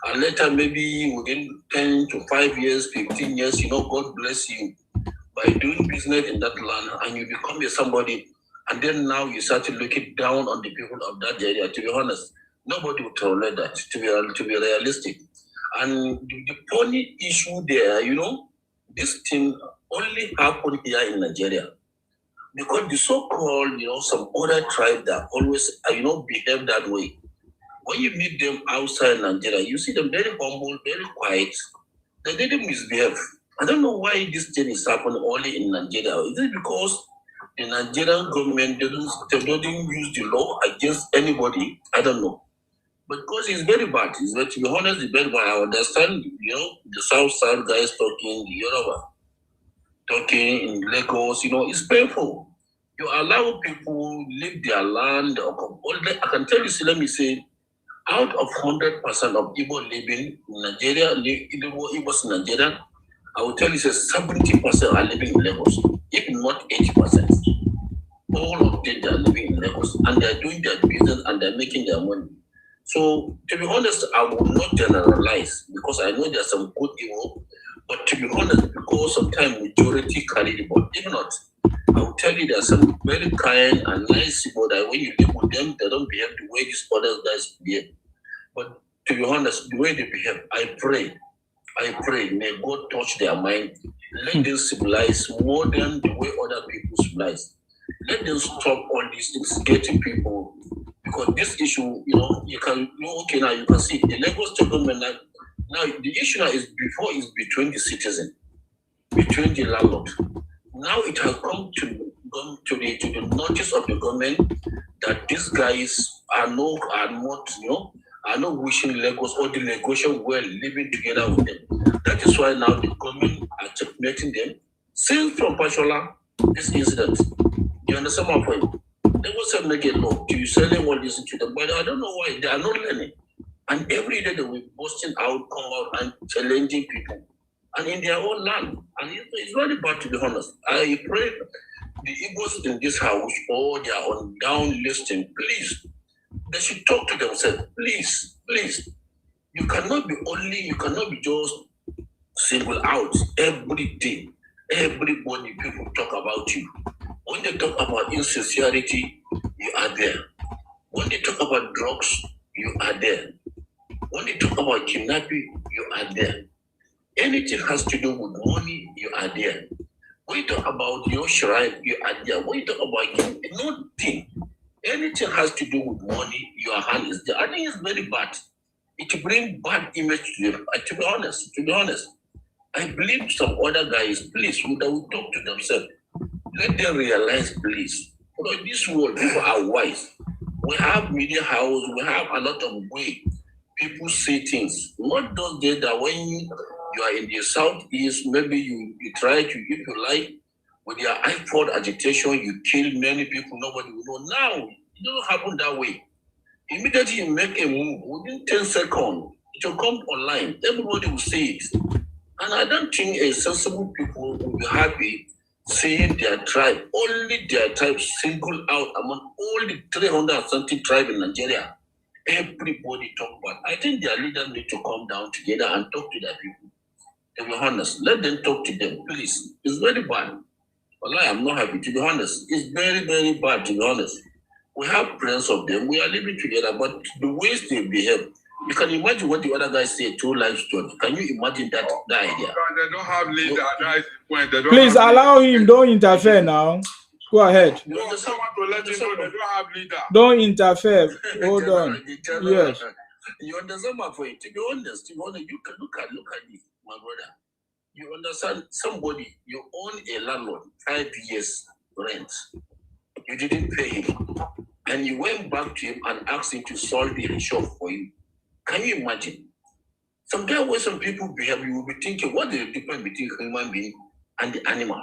And later, maybe within 10 to 5 years, 15 years, God bless you by doing business in that land, and you become somebody, and then now you start looking down on the people of that area. To be honest, nobody would tolerate that, to be realistic. And the funny issue there, this thing only happened here in Nigeria. Because the so-called, some other tribe that always, behave that way. When you meet them outside Nigeria, you see them very humble, very quiet. They didn't misbehave. I don't know why this thing is happening only in Nigeria. Is it because the Nigerian government doesn't use the law against anybody? I don't know. But because it's very bad. To be honest, it's very bad. I understand, the South Side guys talking, the Yoruba talking in Lagos, it's painful. You allow people live their land. I can tell you, let me say, out of 100% of Igbo living in Nigeria, Igbos in Nigeria, I will tell you, 70% are living in Lagos, if not 80%. All of them are living in Lagos, and they're doing their business and they're making their money. So, to be honest, I will not generalize because I know there's some good Igbo, but to be honest, because sometimes majority carry the ball. If not, I will tell you there's some very kind and nice people that when you live with them, they don't behave the way these other guys behave. But to be honest, the way they behave, I pray, may God touch their mind. Let them civilize more than the way other people civilize. Let them stop all these things, getting people. Because this issue, you can, okay, now you can see the Lagos State government now the issue now is before is between the citizen, between the landlord. Now it has come to the notice of the government that these guys are not wishing Lagos or the negotiation well living together with them. That is why now the government are checkmating them. Since from Pashola, this incident, you understand my point? Lagos said make a law to selling all this to them, but I don't know why they are not learning. And every day they will be busting out, come out and challenging people. And in their own land. And it's very bad, to be honest. I pray the Igbos in this house or they are on down listing, please, they should talk to themselves. Please. You cannot be just single out every day. Everybody, people talk about you. When they talk about insincerity, you are there. When they talk about drugs, you are there. When you talk about kidnapping, you are there. Anything has to do with money, you are there. When you talk about your shrine, you are there. When you talk about nothing, anything has to do with money, your hand is there. I think it's very bad. It brings bad image to them. To be honest, I believe some other guys, please, who will talk to themselves. Let them realize, please. Because in this world, people are wise. We have media house, we have a lot of way people say things. Not those days that when you are in the southeast, maybe you try to, if you like, with your iPod agitation, you kill many people, nobody will know. Now, it doesn't happen that way. Immediately you make a move, within 10 seconds, it will come online. Everybody will see it. And I don't think a sensible people will be happy seeing their tribe, only their tribe singled out among all the 300 something tribes in Nigeria. Everybody talk about. I think their leaders need to come down together and talk to their people. To be honest, let them talk to them, please. It's very bad. Well, I am not happy, to be honest. It's very, very bad, to be honest. We have friends of them. We are living together, but the ways they behave, you can imagine what the other guys say, 2 life story. Can you imagine that idea? They don't have leader. That is the point. Please allow him. Don't interfere now. Go ahead. You want someone to let you know they don't have leader. Don't interfere. Hold on. Yes. You understand my point? To be honest, you can look at it, my brother. You understand somebody, you own a landlord, 5 years rent. You didn't pay him. And you went back to him and asked him to solve the shop for you. Can you imagine? Sometimes when some people behave, you will be thinking, what is the difference between human being and the animal?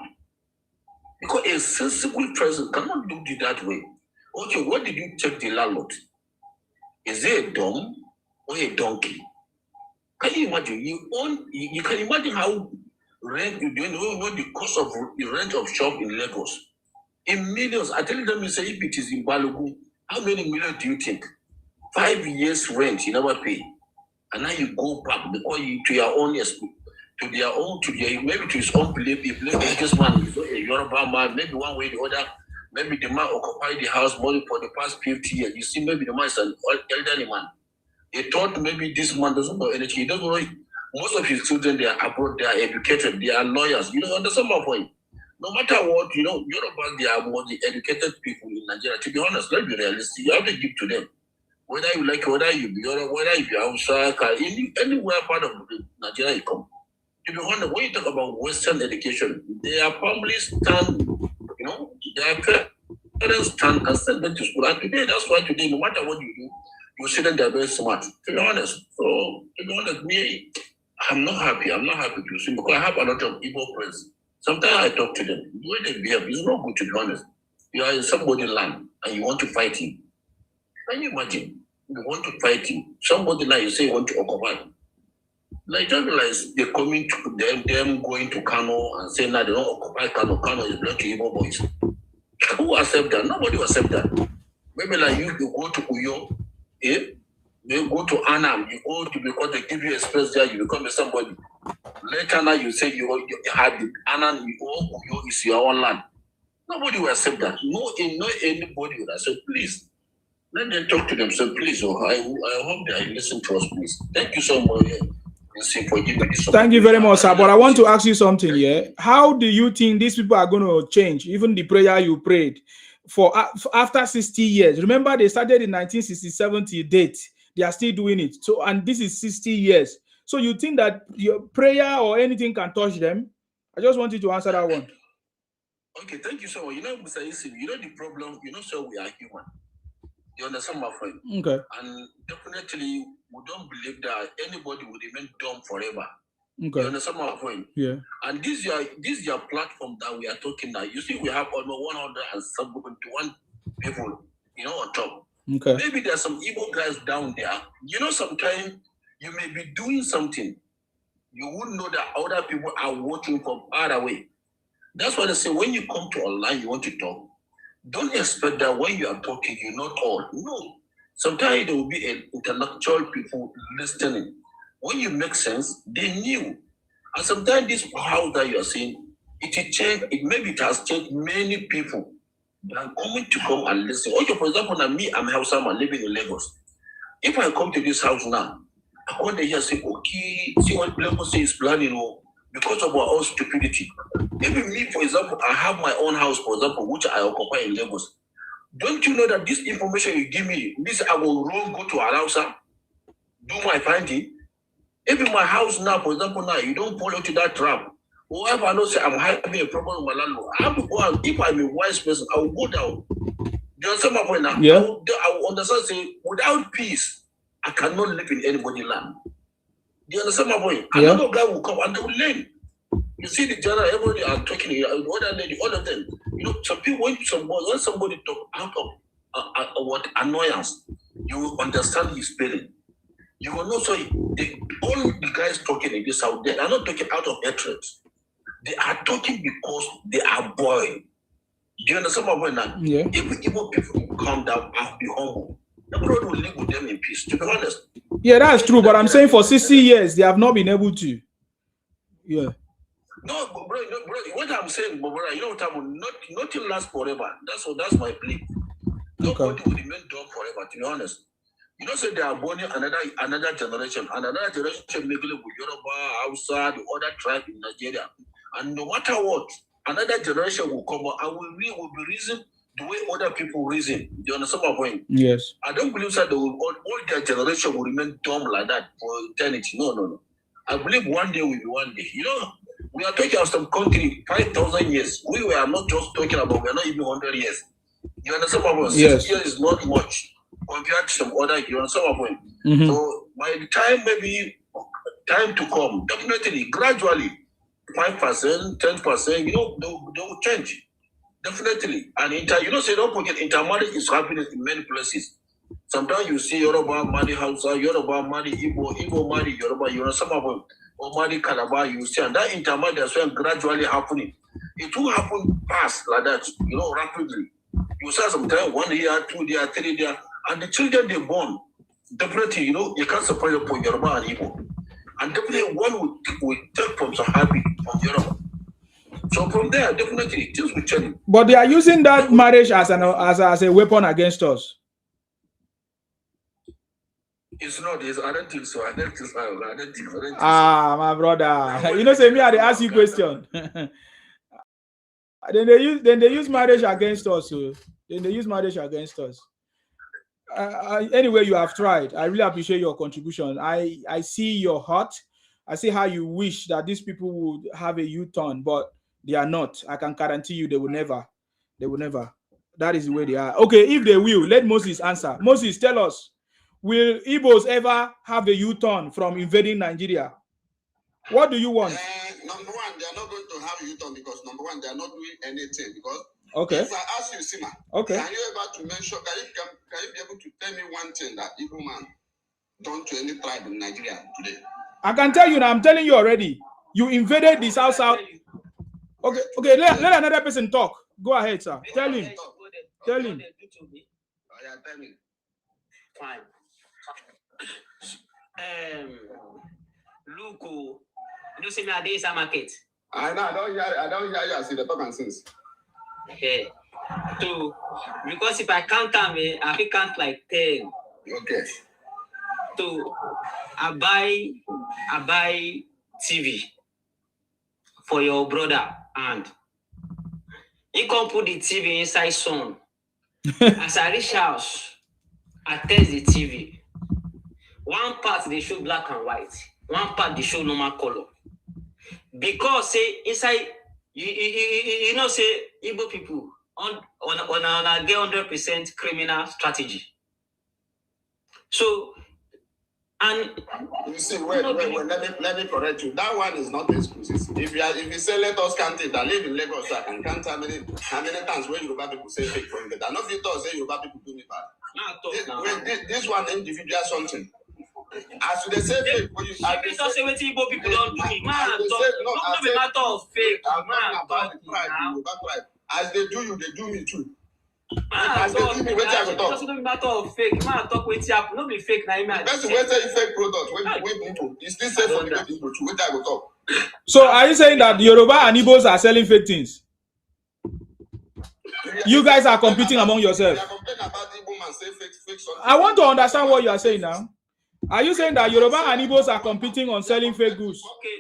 Because a sensible person cannot do it that way. Okay, what did you check the landlord? Is it a dumb or a donkey? Can you imagine? You can imagine how rent, you know the cost of the rent of shop in Lagos. In millions, I tell them, you say, if it is in Balogun, how many millions do you think? 5 years rent, you never pay. And now you go back because to your own, maybe to his own belief, if this man is a Yoruba man, maybe one way or the other, maybe the man occupied the house money for the past 50 years. You see, maybe the man is an elderly man. He thought maybe this man doesn't know anything. He doesn't know. Most of his children, they are abroad, they are educated, they are lawyers. You know, understand my point? No matter what, Yoruba, they are more the educated people in Nigeria. To be honest, let's be realistic. You have to give to them. Whether you like, whether you be Yoruba, whether you be outside, anywhere part of Nigeria you come. To be honest, when you talk about Western education, their families stand, their parents stand and send them to school. And today, that's why today, no matter what you do, you see them, they're very smart. To be honest. So, to be honest, me, I'm not happy. I'm not happy to see because I have a lot of Igbo friends. Sometimes I talk to them. The way they behave is not good, to be honest. You are in somebody's land and you want to fight him. Can you imagine? You want to fight him. Somebody like you say you want to occupy. Like just realize they're coming to them going to Kano and saying that they don't occupy Kano. Kano is belong to Igbo boys. Who accept that? Nobody will accept that. Maybe like you go to Uyo, you go to Anam, you go to because they give you a space there, you become somebody. Later now you say you have the Anam, Uyo is your own land. Nobody will accept that. No anybody will accept. Please. Let them talk to themselves, please. I hope they listen to us, please. Thank you so much. Thank you very much, sir. But I want to ask you something here. How do you think these people are going to change? Even the prayer you prayed for after 60 years. Remember, they started in 1967 till date. They are still doing it. So, and this is 60 years. So you think that your prayer or anything can touch them? I just want you to answer that one. Okay, thank you so much. Mr. Isim, the problem, so we are human. You understand my friend? Okay. And definitely, we don't believe that anybody will remain dumb forever. Okay. You understand my point? Yeah. And this is your platform that we are talking now. You see, we have almost 171 people, on top. Okay. Maybe there's some evil guys down there. Sometimes you may be doing something. You wouldn't know that other people are watching from far away. That's why they say when you come to online, you want to talk. Don't expect that when you are talking, you know all. No. Sometimes there will be intellectual people listening. When you make sense, they knew. And sometimes this house that you are seeing, it has changed many people. They are coming to come and listen. Okay, for example, now me, I'm Hausa man living in Lagos. If I come to this house now, I want to hear say, okay, see what Lagos is planning, because of our own stupidity. Even me, for example, I have my own house, for example, which I occupy in Lagos. Don't you know that this information you give me, this I will go to Alausa, do my finding. Even my house now, for example, now you don't fall into that trap. Whoever I know say I'm having a problem with my landlord, I have to go out. If I'm a wise person, I will go down. Do you understand my point now? Yeah. I will understand say without peace, I cannot live in anybody's land. Do you understand my point? Yeah. Another guy will come and they will learn. You see the general, everybody are talking here, the other lady, all of them. You know, some people when somebody talk out of what annoyance, you will understand his feeling. You will know so all the guys talking in this out there are not talking out of hatred. They are talking because they are boiled. Do you understand my point now? Yeah. If Igbo people calm down and be humble, everybody will live with them in peace, to be honest. Yeah, that's true. But I'm saying for 60 years, they have not been able to. Yeah. No, bro, what I'm saying, bro, you know what I'm nothing lasts forever. That's my belief. Nobody will remain dumb forever, to be honest. You don't say they are born another generation, and another generation may live with Yoruba, Hausa, the other tribe in Nigeria. And no matter what, another generation will come out and will be reason the way other people reason. Do you understand my point? Yes. I don't believe that all their generation will remain dumb like that for eternity. No. I believe one day will be one day. You know, we are talking of some country 5,000 years. We were not just talking about, we are not even 100 years. You understand my point? Yes. 6 years is not much compared to some other, you understand my point? Mm-hmm. So by the time, maybe time to come, definitely, gradually, 5%, 10%, you know, they will change. Definitely. And say, don't forget, intermarriage is happening in many places. Sometimes you see Yoruba marry Hausa, Yoruba marry Igbo, Igbo marry Yoruba, you know, some of them, or marry Calabar, you see, and that intermarriage is gradually happening. It will happen fast like that, you know, rapidly. You see sometimes 1 year, 2 years, 3 years, and the children they born, definitely, you know, you can't separate Yoruba and Igbo. And definitely one will take from some habit from Yoruba. So from there, definitely, things will change. But they are using that marriage as a weapon against us. It's not. I don't think so. I don't think so. My brother. You know, say me, I ask you question. Then they use marriage against us. So then they use marriage against us. Anyway, you have tried. I really appreciate your contribution. I see your heart. I see how you wish that these people would have a U-turn, but they are not. I can guarantee you they will never. They will never. That is the way they are. Okay, if they will, let Moses answer. Moses, tell us, will Igbos ever have a U-turn from invading Nigeria? What do you want? Number one, they are not going to have a U-turn because number one, they are not doing anything. Because if I ask you, Sima, can you able to mention? Can you be able to tell me one thing that Igbo man done to any tribe in Nigeria today? I can tell you now. I'm telling you already. You invaded the South. Okay. Let another person talk. Go ahead, sir. Tell him. Tell him. Tell me. Fine. Look, you see me at the Eastern market. I know. I don't hear you. I see the talk and since. Okay. So, because if I count them, I can count like 10. Okay. So, I buy TV for your brother, and he can put the TV inside sun. As I reach house, I test the TV. One part they show black and white, one part they show normal color. Because say inside you know say Igbo people on get 100% criminal strategy. So and you see, wait, let me correct you. That one is not exclusive. If you say let us count it, I live in Lagos, so I can count how many times when Yoruba people say fake from it. I know if you thought say Yoruba people do me bad. This one individual something. As they say fake, you don't say what Igbo people don't do me. Man, not be matter of fake. As they do you, they do me too. As they do me, it doesn't be matter of fake. Man, talk with you. Not be fake now. That's the way say fake product. When people, it's still safe for the people too. What I will talk. So are you saying that Yoruba and Igbos are selling fake things? You guys are competing among yourselves. They are complaining about Igbo man say fake fix something. I want to understand what you are saying now. Are you saying that Yoruba and Igbos are competing on selling fake goods? Okay.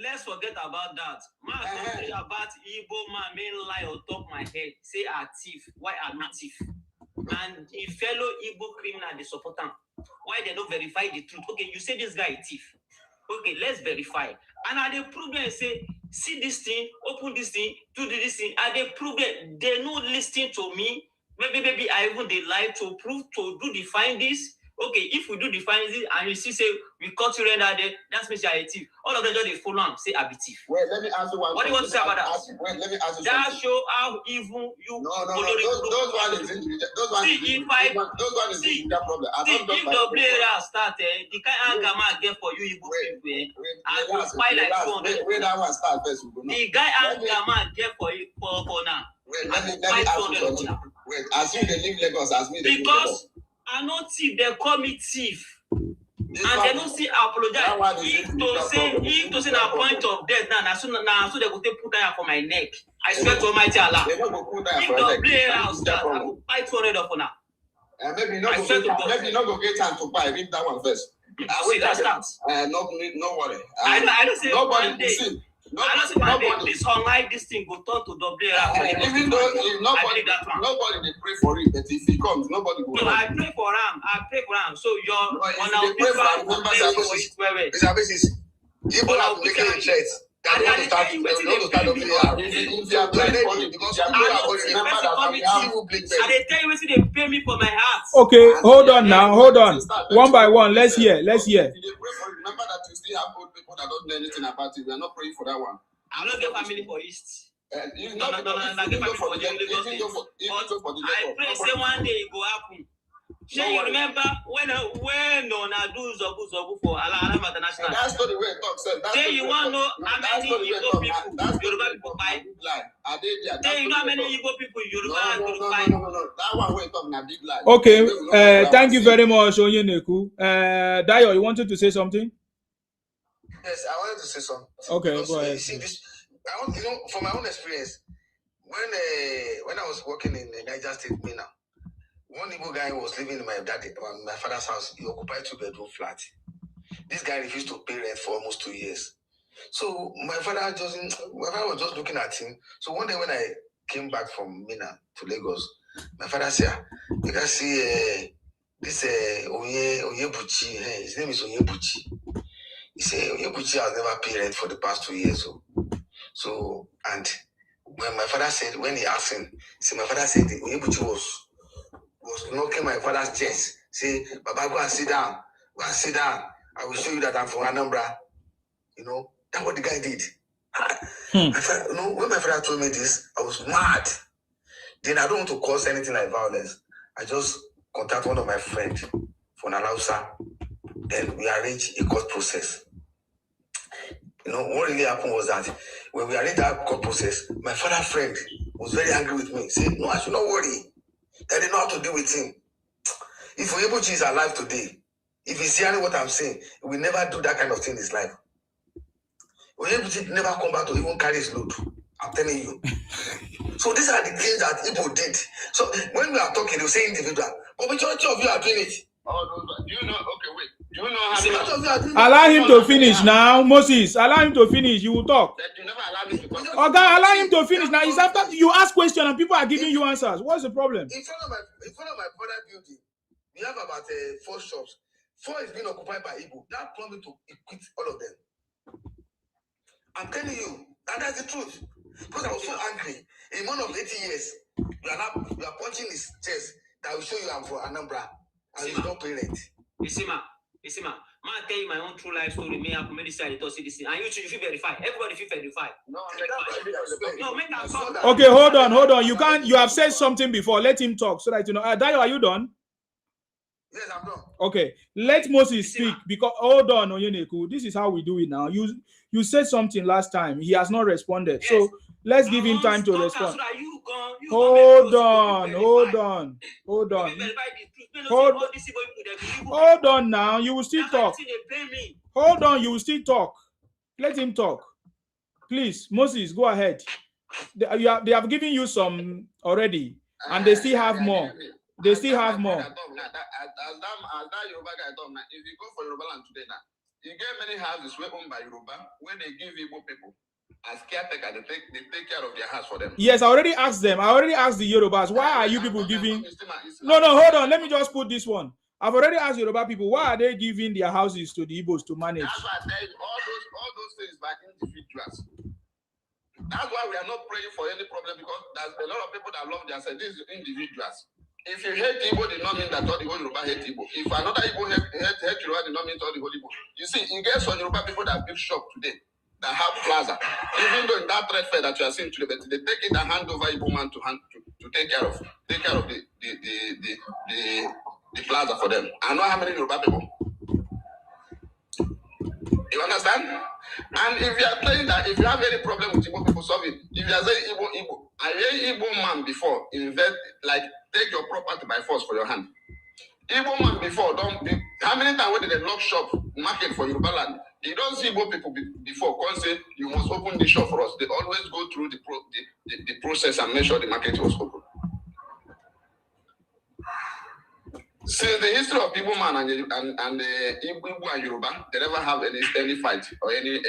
Let's forget about that. Man, talking about Igbo man, main lie on top of my head. Say are thief. Why are not thief? And a fellow Igbo criminal, they support them. Why they don't verify the truth? Okay, you say this guy is thief. Okay, let's verify. And are they prove and say, see this thing, open this thing, do this thing. Are they prove it? They not listening to me. Maybe I even they lie to prove to do define this. Okay, if we do define this and you see say we cut you render there, that's means you are a thief. All of them just they follow and say I be thief. Wait, let me ask you one. What do you want to say about that? Wait, let me ask you that something. show how evil you. No. Those one is individual. Those one is individual problem. If the player start, the kind of anger man get for you, people, and you spy like 200. Wait, that one start first. The guy anger man get for you for now. Wait, let me ask you something. Wait, as you they leave Lagos, as me they because I not thief, they call me thief. And they don't see apologize. If to say a point of death now, so they go take put down for my neck. I swear to Almighty Allah. If the player house start, I will buy 200 of now. Maybe not go get time to buy. Read that one first. See that starts. No worry. I don't say nobody one day. see. I don't say one day. This online this thing go turn to double. Even though nobody they pray for it, but if he comes, nobody will. No, I pray for him. So you're on our people. People are making a threat. They want to start WAR. If they are playing for it, because people are going to remember that we have evil big men. And they tell you what they pay me for my house. Okay, hold on now, hold on. One by one, let's hear. If they pray for it, remember that you still have old people that don't know anything about it. We are not praying for that one. I don't get family for East. No, I get family for the I pray say one day it go happen. Sure, you remember when on a do Zobu for Alama International? That's not the way it talks. Say you want to know how many Igbo people Yoruba people buy? Say you know how many Igbo people Yoruba buy? No. That one way talk na big lie. Okay, thank you very much, Onyeneku. Dayo, you wanted to say something? Yes, I wanted to say something. Okay, because, go ahead. See this, from my own experience, when I was working in Niger State, Mina, one Igbo guy was living in my father's house. He occupied 2-bedroom flat. This guy refused to pay rent for almost 2 years. So my father was just looking at him. So one day when I came back from Mina to Lagos, my father said, "You can see this Onyebuchi. His name is Onyebuchi." He said, "Onyebuchi has never paid rent for the past 2 years." So and when my father said, when he asked him, my father said Onyebuchi was knocking my father's chest. Say, "Baba, go and sit down. Go and sit down. I will show you that I'm from Anambra." That's what the guy did. My father, when my father told me this, I was mad. Then I don't want to cause anything like violence. I just contact one of my friends from Alausa. Then we arranged a court process. What really happened was that when we arranged that court process, my father's friend was very angry with me. Saying, "No, I should not worry. I didn't know how to deal with him. If Onyebuchi is alive today, if he's hearing what I'm saying, he will never do that kind of thing in his life. Onyebuchi never come back to even carry his load. I'm telling you." So these are the things that people did. So when we are talking, they say individual. But majority of you are doing it. Do you know? Okay, wait. Do you know how many? Allow him to finish now, Moses. Allow him to finish. You will talk. You never allow me to talk. Okay, allow him to finish now. It's after you ask questions and people are giving you answers. What's the problem? In front of my brother building, we have about 4 shops. 4 is being occupied by Igbo. That promised to equip all of them. I'm telling you, and that's the truth. Because I was so angry. A man of 80 years, you are punching his chest. That will show you I'm for Anambra. And you don't pay rent. Isima, man, tell you my own true life story. Me, I committed suicide. And you feel verify. Everybody feel verify. No, make that talk. Okay, hold on. You have said something before. Let him talk so that you know. Dayo, are you done? Yes, I'm done. Okay, let Moses speak because hold on, Onyeneku. This is how we do it now. You said something last time. He has not responded. Yes. So let's give him time to respond. Hold on now. You will still talk. Hold on, you will still talk. Let him talk. Please, Moses, go ahead. They have given you some already. and they still have more. They still have more. As that Yoruba guy talk now, if you go for Yoruba land today now, you get many houses where owned by Yoruba, where they give Igbo people as caretaker, they take care of their house for them. Yes, I already asked them. I already asked the Yorubas, why are you people giving? No, hold on. Let me just put this one. I've already asked Yoruba people, why are they giving their houses to the Igbos to manage? That's why I tell you, all those things by individuals. That's why we are not praying for any problem, because there's a lot of people that love themselves. These individuals. If you hate Igbo, it does not mean that all the whole Yoruba hate Igbo. If another Igbo hate Yoruba, it does not mean all the whole Igbo. You see, you get some Yoruba people that build shop today, that have plaza. Even though in that trade fair that you are seeing today, but they take it and hand over Igbo man to take care of the plaza for them. I know how many Yoruba people. You understand? And if you are saying that if you have any problem with Igbo people, solve it. If you are saying Igbo, I heard Igbo man before invest, like take your property by force for your hand. Igbo man before how many times did they lock shop market for Yoruba land? You don't see Igbo people before come say you must open the shop for us. They always go through the process and make sure the market was open. Since the history of Igbo man and Igbo and Yoruba, they never have any fight or anything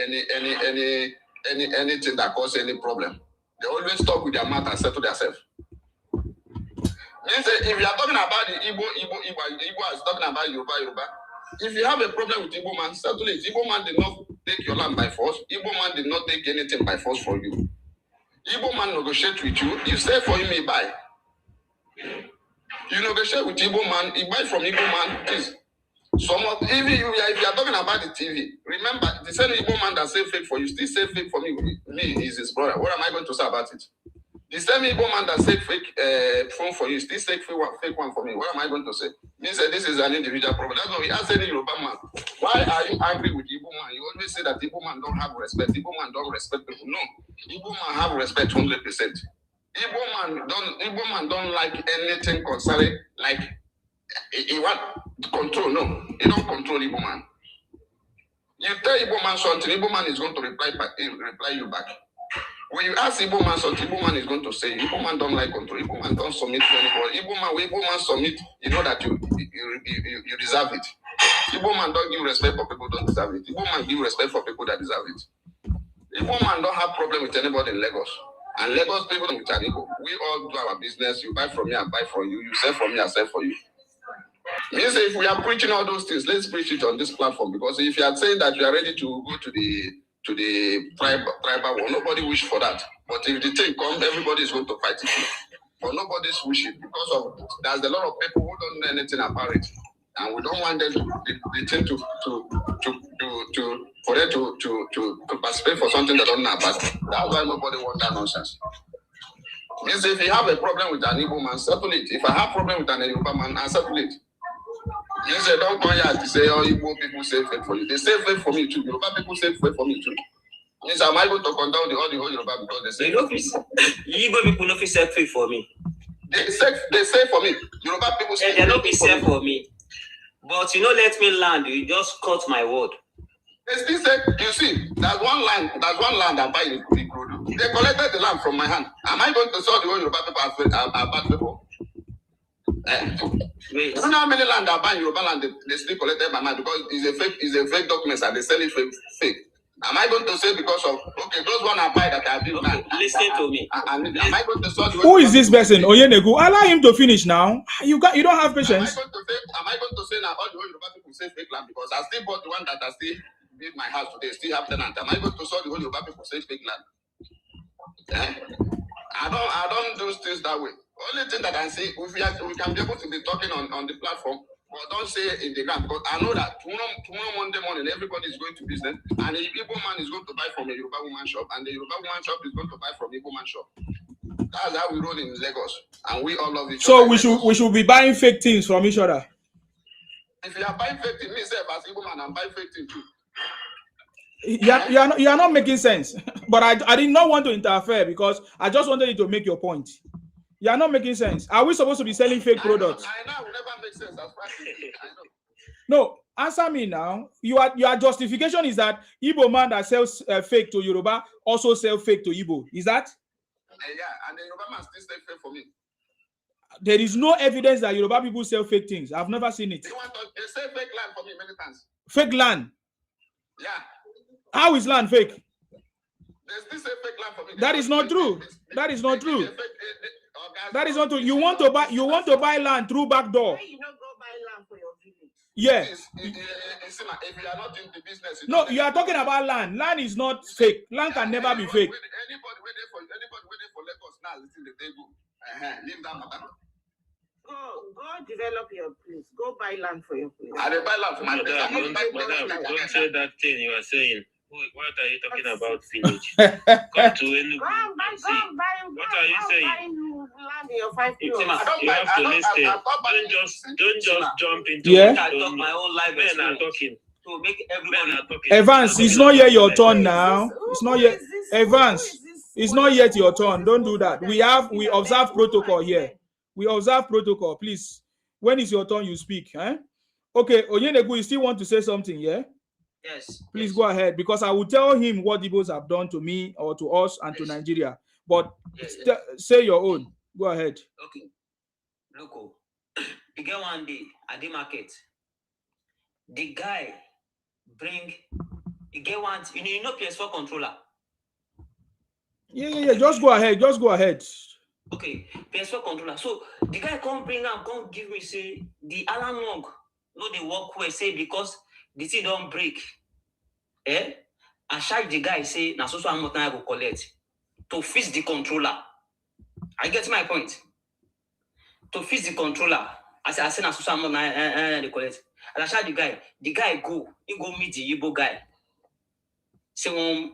that causes any problem. They always talk with their mouth and settle themselves. Means if you are talking about the Igbo is talking about Yoruba. If you have a problem with Igbo man, settle it. Igbo man did not take your land by force. Igbo man did not take anything by force for you. Igbo man negotiate with you. You say for him, he buy. You negotiate with Igbo man, he buy from Igbo man. Please. If you are talking about the TV, remember the same Igbo man that say fake for you, still say fake for me. Me is his brother. What am I going to say about it? The same Igbo man that say fake phone for you, still say fake one for me. What am I going to say? Me say this is an individual problem. That's why we ask any Yoruba man, why are you angry with Igbo man? You always say that Igbo man don't have respect. Igbo man don't respect people. No, Igbo man have respect 100%. Igbo man don't like anything concerning like he want control. No, he don't control Igbo man. You tell Igbo man something, Igbo man is going to reply you back. When you ask Igbo man something, Igbo man is going to say, Igbo man don't like control. Igbo man don't submit to anybody. Igbo man submit, you know that you deserve it. Igbo man don't give respect for people who don't deserve it. Igbo man give respect for people that deserve it. Igbo man don't have problem with anybody in Lagos. And Lagos people with an Igbo, we all do our business. You buy from me, I buy from you. You sell from me, I sell for you. Means if we are preaching all those things, let's preach it on this platform. Because if you are saying that you are ready to go to the tribal war, nobody wish for that. But if the thing comes, everybody is going to fight it. But nobody's wishing because of there's a lot of people who don't know anything about it, and we don't want them to participate for something they don't know about. That's why nobody wants that nonsense. Means if you have a problem with an Igbo man, settle it. If I have a problem with an Yoruba man, I settle it. You say don't come here to say, oh, Igbo people say fake for you. They say fake for me too. Yoruba people say fake for me too. Means am I going to condemn all the whole Yoruba because they say Igbo people no fit say fake for me. They say for me. Yoruba people say they no fit say for me. But you know, let me land. You just cut my word. They still say, you see, there's one land I buy in Ikorodu. They collected the land from my hand. Am I going to sell the whole Yoruba people as bad people? Wait. You know how many land I buy in Yoruba land they still collected by mine because it's a fake document and they sell it fake. Am I going to say because of those one I buy that I build land? Listen to me. Am I going to sell the who is this person? Oyenegu, allow him to finish now. You don't have patience. Am I going to say now all the whole Yoruba people say fake land because I still bought the one that I still build my house today, still have tenant. Am I going to sell the whole Yoruba people say fake land? I don't do things that way. Only thing that I say, we can be able to be talking on the platform, but don't say it in the ground because I know that tomorrow Monday morning everybody is going to business, and the Igbo man is going to buy from a Yoruba woman shop, and the Yoruba woman shop is going to buy from Igbo man shop. That's how we roll in Lagos, and we all love each other. So we should be buying fake things from each other. If you are buying fake things, me say as Igbo man, I'm buying fake things too. You are not making sense. But I did not want to interfere because I just wanted you to make your point. You are not making sense. Are we supposed to be selling fake products? I know, it will never make sense. That's practically. I know. No, answer me now. Your justification is that Igbo man that sells fake to Yoruba also sell fake to Igbo. Is that? Yeah, and the Yoruba man still sell fake for me. There is no evidence that Yoruba people sell fake things. I've never seen it. They say fake land for me many times. Fake land? Yeah. How is land fake? They still say fake land for me. That is not true. That is not true. That is not true. You want to buy land through back door. You don't go buy land for your village. Yeah. If you are not in the business, No, you are talking about land. Land is not fake. Land can never be fake. Anybody waiting for Lagos now, listen the table. Leave that matter. Go develop your place. Go buy land for your place. I buy land for my place. Don't say that thing you are saying. What are you talking about, village? Come to Enugu. What are you saying? You have to listen. Don't just jump into it. I talk my own life. Men are talking. To make everyone talking. Evans, it's not yet your turn now. It's not yet. Evans, it's not yet your turn. Don't do that. We observe protocol here. We observe protocol. Please, when it's your turn, you speak. Okay, Onyenegu, you still want to say something, yeah? Yes. Please go ahead, because I will tell him what Igbos have done to me or to us and to Nigeria. But say your own. Go ahead. Okay. Look, you get one day at the market. The guy you get one, you know PS4 controller. Yeah. Just go ahead. Okay, PS4 controller. So the guy come give me, say the alarm log, no they work well, say because the thing don't break. I charge the guy, say now so I'm not go collect to fix the controller. I get my point. To fix the controller, I say now so I'm not collect. And I charge the guy go meet the Igbo guy. Say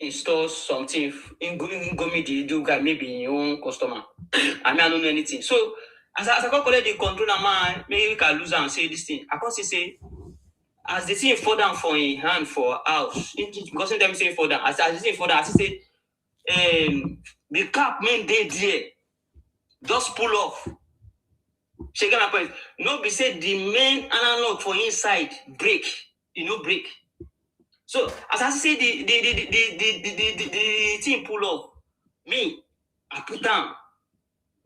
install something, go meet the Igbo guy, maybe your own customer. I don't know anything. So as I go collect the controller, man, maybe we can lose and say this thing. I can't say as the thing fall down for in hand for house, because sometimes say fall down. As the thing fall down, I say the cap main day there, just pull off. She get my point. No, be say the main analog for inside break, break. So as I say the thing pull off, me I put down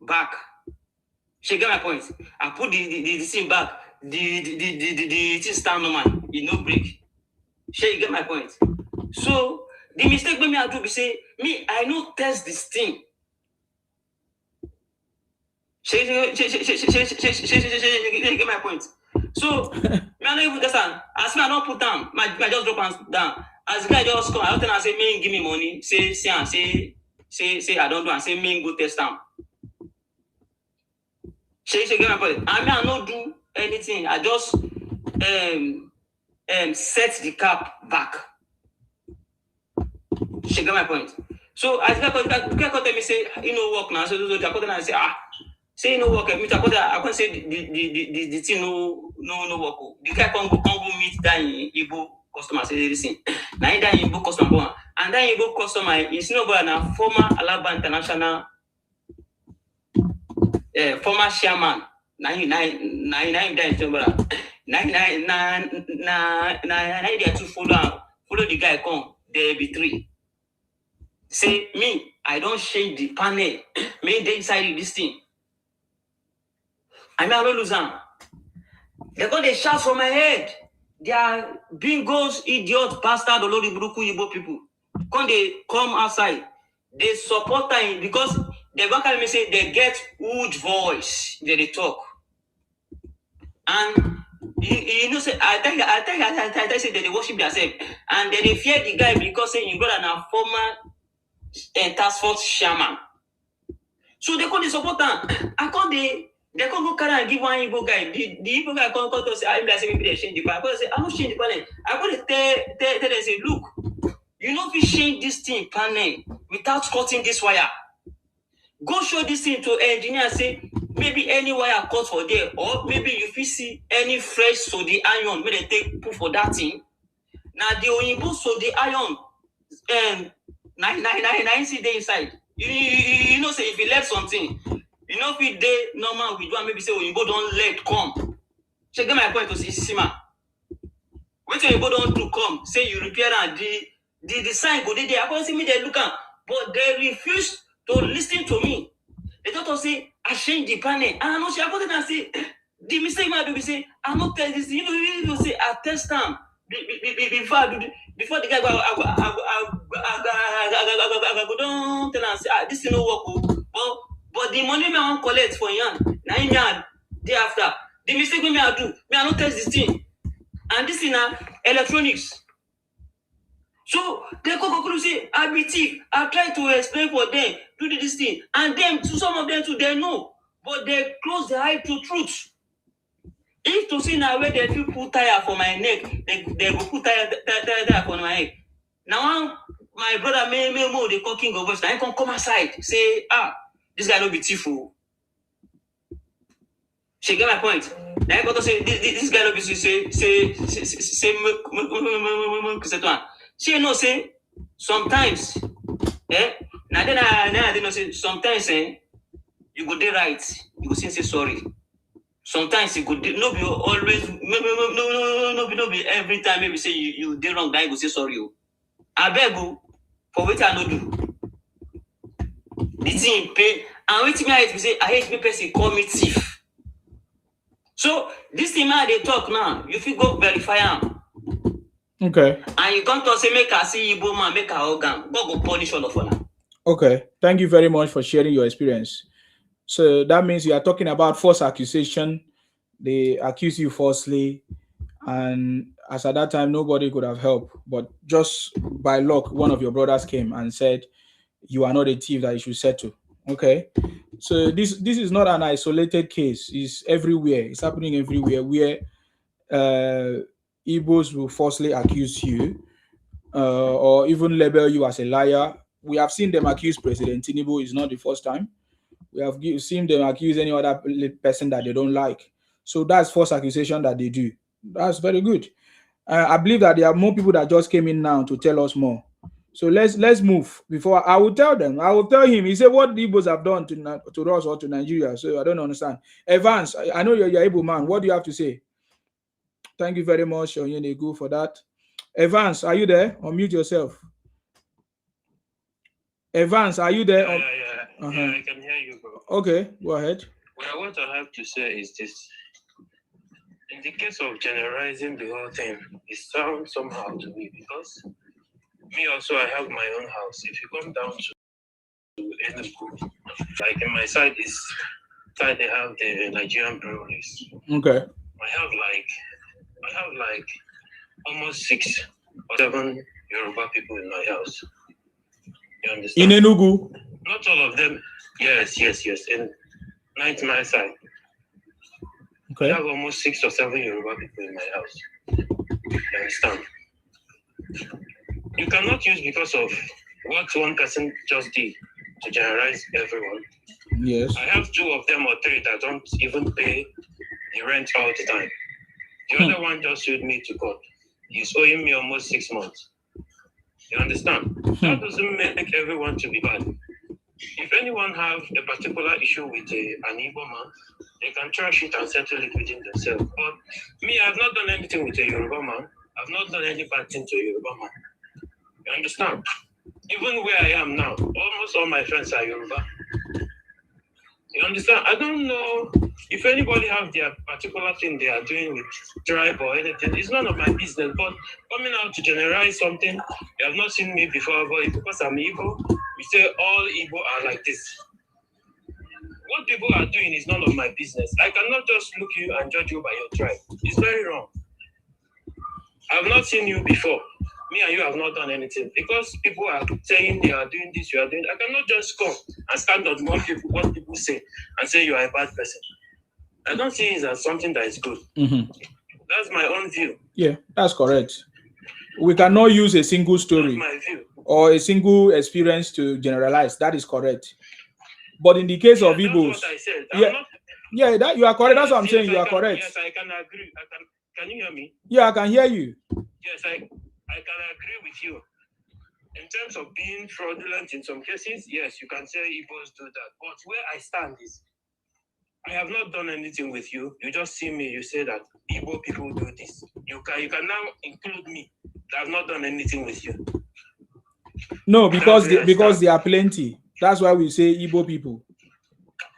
back. She get my point. I put the thing back. The thing stand normal, break. She get my point. So the mistake me I do be say me I no test this thing. She get my point. So me I no even understand. As me I don't put down, my just drop down. As the guy just come, I don't tell say me give me money. Say I don't do and say me go test them. She get my point. I mean I no do anything. I just set the cap back. She get my point. So as the guy tell me say work now. So I come and say say no work. Me I can't say the thing no work. The guy can't go meet that Igbo customer. Say listen. Now that Igbo customer and that Igbo customer is nobody now former Alaba International former chairman. Now they to follow the guy come. There be three. Say me, I don't change the panel. Me they inside this thing. I don't lose them. They got the shout from my head. They are bingos, idiots, bastard, Olori Buruku Igbo people. When they come outside, they support them because they go me say they get huge voice. They talk. And you know say I think say they worship themselves. And they fear the guy because say his brother now former task force chairman. So they call the support them. I call they can't go carry and give one Igbo guy. The Igbo guy come to say, I say maybe they change the panel. I say, I don't change the panel. I go to tell them say, look, you know if you change this thing panel without cutting this wire. Go show this thing to engineer and say, maybe any wire cut for there, or maybe if you see any fresh so the iron where they take put for that thing. Now the Oyinbo so the iron nine see they inside. You know say if you left something. You know, if they normal, we do and maybe say, oh, you go don't let come. Check my point to see, man. When you go don't do come, say you repair and the sign go there. I can't see me they look at, but they refuse to listen to me. They don't say, I changed the panel. And I know she put it and say, the mistake might be say, I'm not tell this. You say, I test them before the guy go. I go down tell and say, this is no work. But the money me I want collect for yan. Now yan day after. The mistake me I do. Me I not test this thing. And this is now electronics. So they go say, I be thief. I try to explain for them, do this thing. And them, to some of them too, they know. But they close their eye to truth. If to see now where they put tire for my neck, they go put tire for my head. Now my brother me the cooking of voice. Now I can come aside, say, this guy no be thief. She get my point. Now I got to say this guy no be say she know say sometimes, now then I know say sometimes, you go dey right, you go say sorry. Sometimes you could no be always no be every time maybe say you did wrong, then you go say sorry. I beg you for what I no do. The thing pain and wait me I hate me say I hate me person call me thief. So this thing man they talk now, you feel go verify am. Okay. And you come to say make I see Igbo man, make a organ. God go punish all of us. Okay. Thank you very much for sharing your experience. So that means you are talking about false accusation. They accuse you falsely, and as at that time nobody could have helped. But just by luck, one of your brothers came and said, "You are not a thief that you should settle." Okay. So this is not an isolated case. It's everywhere. It's happening everywhere where Igbos will falsely accuse you or even label you as a liar. We have seen them accuse President Tinubu. It's not the first time. We have seen them accuse any other person that they don't like. So that's false accusation that they do. That's very good. I believe that there are more people that just came in now to tell us more. So let's move. Before I will tell them, I will tell him. He said what the Igbos have done to us or to Nigeria. So I don't understand. Evans, I know you're Igbo man. What do you have to say? Thank you very much, Onyenegu, for that. Evans, are you there? Unmute yourself. Evans, are you there? Yeah, I can hear you, bro. Okay, go ahead. Well, what I have to say is this. In the case of generalizing the whole thing, it sounds somehow to me because me also, I have my own house. If you come down to Enugu, like in my side they have the Nigerian breweries. Okay. I have like almost 6 or 7 Yoruba people in my house. You understand? In Enugu? Not all of them. Yes. In 9th my side. Okay. I have almost 6 or 7 Yoruba people in my house. You understand? You cannot use because of what one person just did to generalize everyone. Yes. I have 2 of them or 3 that don't even pay the rent all the time. The other one just sued me to court. He's owing me almost 6 months. You understand? That doesn't make everyone to be bad. If anyone have a particular issue with an Igbo man, they can trash it and settle it within themselves. But me, I've not done anything with a Yoruba man. I've not done any bad thing to a Yoruba man. You understand? Even where I am now, almost all my friends are Yoruba. You understand? I don't know if anybody have their particular thing they are doing with tribe or anything. It's none of my business. But coming out to generalize something, you have not seen me before, but because I'm Igbo, we say all Igbo are like this. What people are doing is none of my business. I cannot just look you and judge you by your tribe. It's very wrong. I've not seen you before. Me and you have not done anything. Because people are saying they are doing this, you are doing. I cannot just come and stand on what people say and say you are a bad person. I don't see it as something that is good. That's my own view. Yeah, that's correct. We cannot use a single story or a single experience to generalize. That is correct. But in the case of Igbos, that's what I said. that you are correct. That's what I'm saying. You are correct. Yes, I can agree. Can you hear me? Yeah, I can hear you. Yes, I can agree with you. In terms of being fraudulent in some cases, yes, you can say Igbos do that. But where I stand is, I have not done anything with you. You just see me, you say that Igbo people do this. You can now include me. I have not done anything with you. No, because there are plenty. That's why we say Igbo people.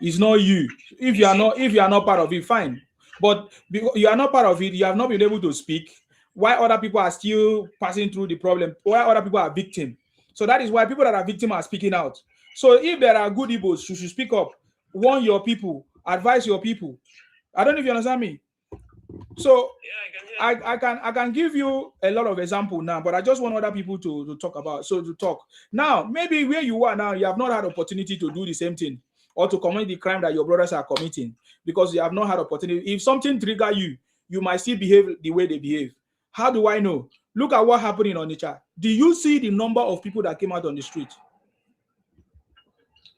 It's not you. If you are not part of it, fine. But because you are not part of it, you have not been able to speak. Why other people are still passing through the problem? Why other people are victim? So that is why people that are victim are speaking out. So if there are good Igbos, you should speak up, warn your people, advise your people. I don't know if you understand me. So I can give you a lot of example now, but I just want other people to talk about. So to talk now, maybe where you are now, you have not had opportunity to do the same thing or to commit the crime that your brothers are committing because you have not had opportunity. If something trigger you, you might still behave the way they behave. How do I know? Look at what happened in Onitsha. Do you see the number of people that came out on the street?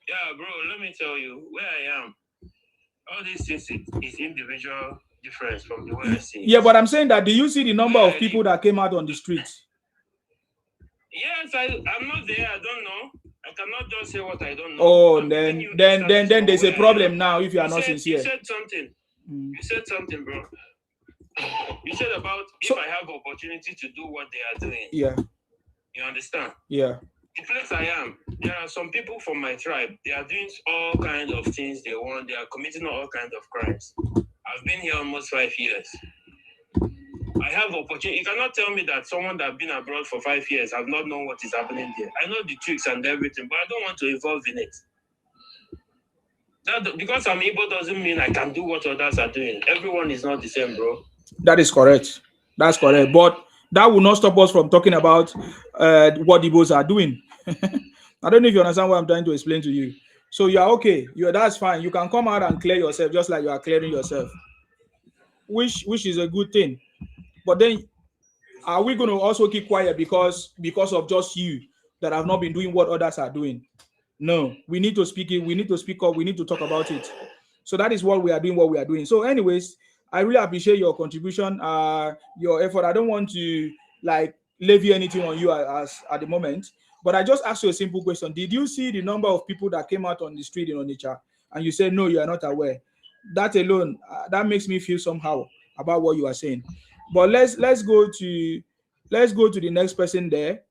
Yeah, bro, let me tell you where I am. All these things is individual difference from the way I see it. Yeah, but I'm saying that do you see the number of people that came out on the street? Yes, I'm not there. I don't know. I cannot just say what I don't know. Oh, then there's a problem now if you are not sincere. You said something. You said something, bro. You said about if I have opportunity to do what they are doing. Yeah. You understand? Yeah. The place I am, there are some people from my tribe. They are doing all kinds of things they want. They are committing all kinds of crimes. I've been here almost 5 years. I have opportunity. You cannot tell me that someone that's been abroad for 5 years have not known what is happening there. I know the tricks and everything, but I don't want to involve in it. That, because I'm Igbo doesn't mean I can do what others are doing. Everyone is not the same, bro. That is correct. That's correct. But that will not stop us from talking about what Igbos are doing. I don't know if you understand what I'm trying to explain to you. So you are okay. That's fine. You can come out and clear yourself just like you are clearing yourself, which is a good thing. But then, are we going to also keep quiet because of just you that have not been doing what others are doing? No, we need to speak it. We need to speak up. We need to talk about it. So that is what we are doing. So anyways, I really appreciate your contribution, your effort. I don't want to levy anything on you as at the moment, but I just asked you a simple question. Did you see the number of people that came out on the street in Onitsha? And you said, no, you are not aware. That alone, that makes me feel somehow about what you are saying. But let's go to the next person there.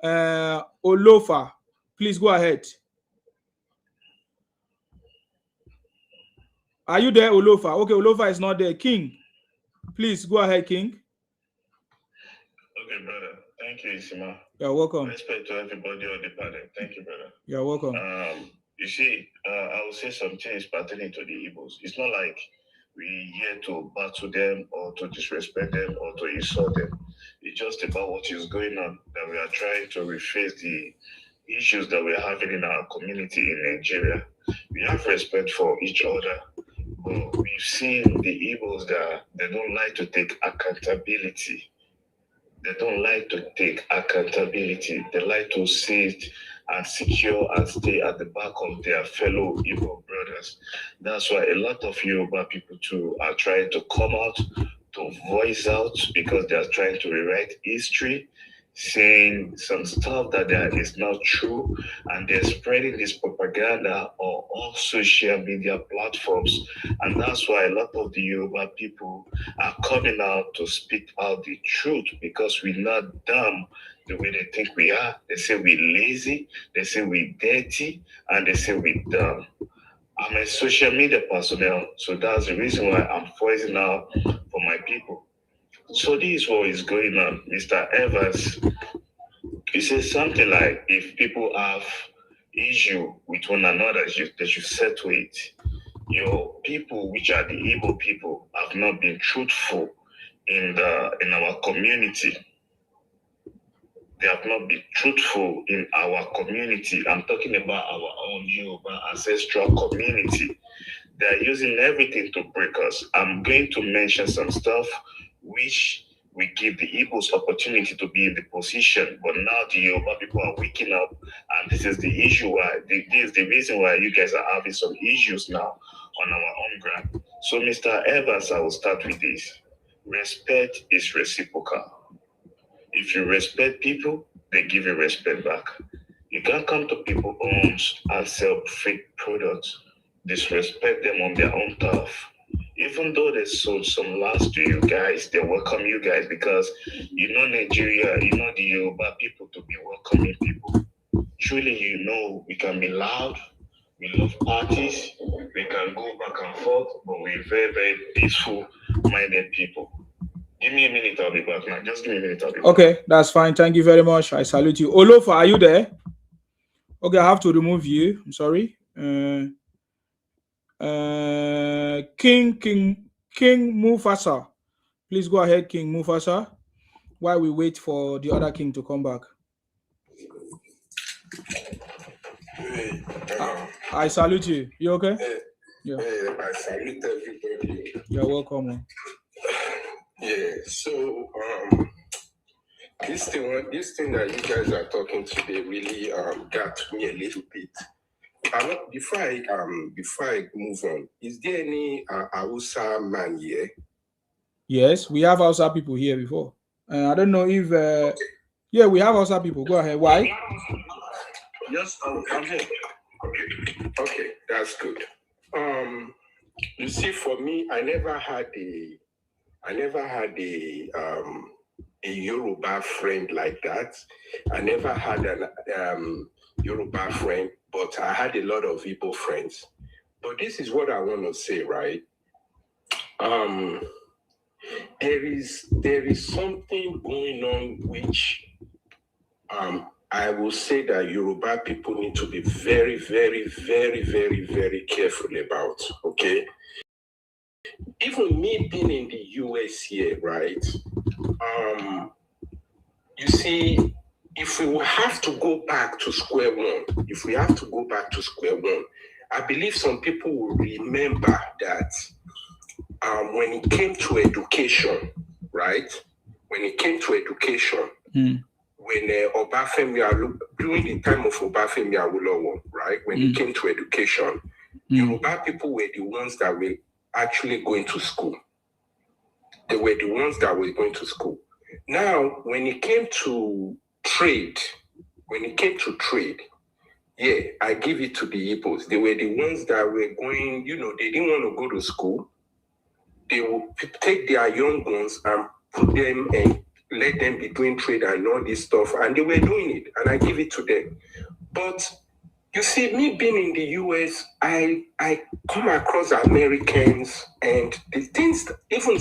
Olofa, please go ahead. Are you there, Olofa? Okay, Olofa is not there. King, please go ahead, King. Okay, brother. Thank you, Isima. You're welcome. Respect to everybody on the panel. Thank you, brother. You're welcome. You see, I will say some things pertaining to the Igbos. It's not like we're here to battle them or to disrespect them or to insult them. It's just about what is going on that we are trying to reface the issues that we're having in our community in Nigeria. We have respect for each other, but we've seen the Igbos that they don't like to take accountability. They don't like to take accountability. They like to sit and secure and stay at the back of their fellow Igbo brothers. That's why a lot of Yoruba people too are trying to come out to voice out because they are trying to rewrite history, saying some stuff that is not true, and they're spreading this propaganda on all social media platforms. And that's why a lot of the Yoruba people are coming out to speak out the truth, because we're not dumb the way they think we are. They say we're lazy, they say we're dirty, and they say we're dumb. I'm a social media personnel, so that's the reason why I'm voicing out for my people. So this is what is going on. Mr. Evans, he says something like, if people have issue with one another, they should settle it. Your people, which are the Igbo people, have not been truthful in our community. They have not been truthful in our community. I'm talking about our own Yoruba ancestral community. They're using everything to break us. I'm going to mention some stuff which we give the Igbos opportunity to be in the position, but now the Yoruba people are waking up, and this is the issue why, this is the reason why you guys are having some issues now on our own ground. So, Mr. Evans, I will start with this. Respect is reciprocal. If you respect people, they give you respect back. You can't come to people's homes and sell fake products, disrespect them on their own turf. Even though they sold some lands to you guys, they welcome you guys because you know Nigeria, you know the Yoruba people to be welcoming people. Truly, you know we can be loud, We love parties. We can go back and forth, but we're very, very peaceful-minded people. Give me a minute, I'll be back now. Just give me a minute, I'll be back. Okay, that's fine. Thank you very much. I salute you. Olofa, are you there? Okay, I have to remove you. I'm sorry. King Mufasa. Please go ahead, King Mufasa, while we wait for the other king to come back. I salute you. You okay? Yeah. I salute everybody. You're welcome. Yeah. So this thing that you guys are talking today really got me a little bit. Before I move on, is there any Hausa man here? Yes, we have Hausa people here before. I don't know if yeah, we have Hausa people. Go ahead. Why? Yes, I'm here. Okay, that's good. You see, for me, I never had a Yoruba friend like that. I never had an Yoruba friend, but I had a lot of Igbo friends. But this is what I want to say, right? There is something going on which I will say that Yoruba people need to be very, very, very, very, very careful about, okay? Even me being in the US here, right? You see, if we will have to go back to square one, I believe some people will remember that when it came to education, right? When Obafemi, during the time of Obafemi Awolowo, right? When it came to education, Yoruba people were the ones that were actually going to school. They were the ones that were going to school. Now, when it came to trade, yeah, I give it to the Igbos. They were the ones that were going, they didn't want to go to school. They would take their young ones and put them and let them be doing trade and all this stuff. And they were doing it. And I give it to them. But you see, me being in the US, I come across Americans and the things, even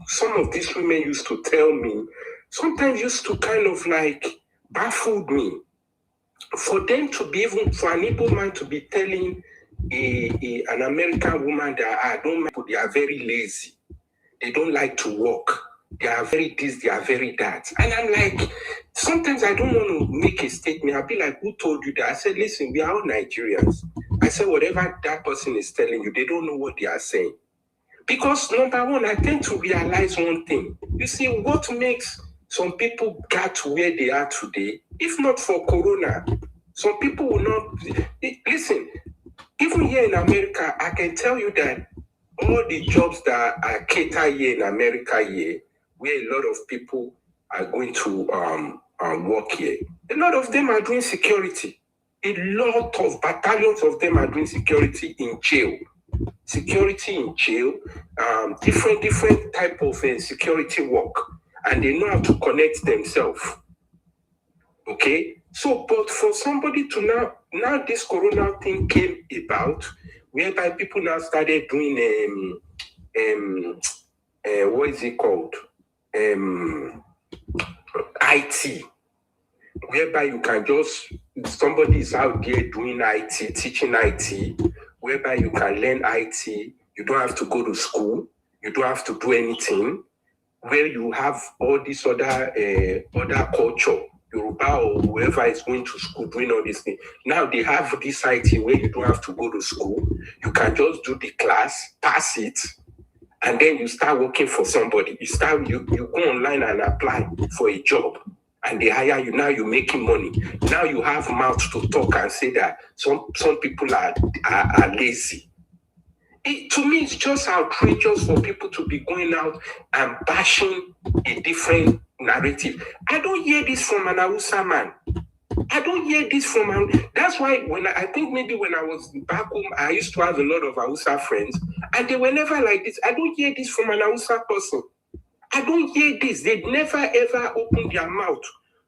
some of these women used to tell me, sometimes used to kind of like baffle me. For them to be, even for an Igbo man to be telling an American woman that they are very lazy, they don't like to work, they are very this, they are very that. And I'm like, sometimes I don't want to make a statement. I'll be like, who told you that? I said, listen, we are all Nigerians. I said, whatever that person is telling you, they don't know what they are saying. Because number one, I tend to realize one thing. You see, what makes some people get to where they are today, if not for Corona, some people will not. Listen, even here in America, I can tell you that all the jobs that are catered here in America here, where a lot of people are going to work here, a lot of them are doing security. A lot of battalions of them are doing security in jail. Different type of security work, and they know how to connect themselves. Okay, so but for somebody to now this Corona thing came about, whereby people now started doing what is it called? IT, whereby you can just, somebody is out there doing IT, teaching IT, whereby you can learn IT. You don't have to go to school. You don't have to do anything. Where you have all this other culture, Yoruba or whoever is going to school doing all these things. Now they have this IT where you don't have to go to school. You can just do the class, pass it, and then you start working for somebody. You go online and apply for a job, and they hire you. Now you're making money. Now you have mouth to talk and say that some people are lazy. To me, it's just outrageous for people to be going out and bashing a different narrative. I don't hear this from an Hausa man. I don't hear this from that's why I think maybe when I was back home, I used to have a lot of Hausa friends, and they were never like this. I don't hear this from an Hausa person. I don't hear this. They'd never ever opened their mouth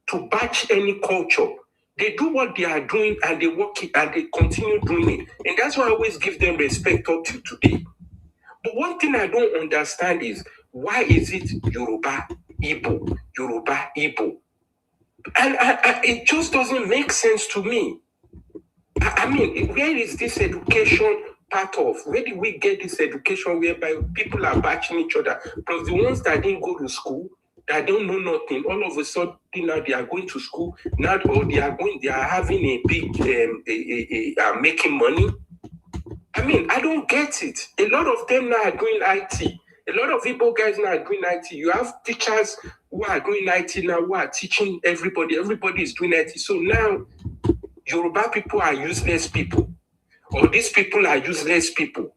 to bash any culture. They do what they are doing and they work it and they continue doing it. And that's why I always give them respect up to today. But one thing I don't understand is, why is it Yoruba, Igbo, Yoruba, Igbo? And it just doesn't make sense to me. I mean, where is this education part of? Where did we get this education whereby people are batching each other? Plus the ones that didn't go to school, that don't know nothing, all of a sudden now they are going to school, now or they are having a big making money. I mean, I don't get it. A lot of them now are doing IT. A lot of Igbo guys now are doing IT. You have teachers who are doing IT now, who are teaching everybody. Everybody is doing IT. So now Yoruba people are useless people, or these people are useless people.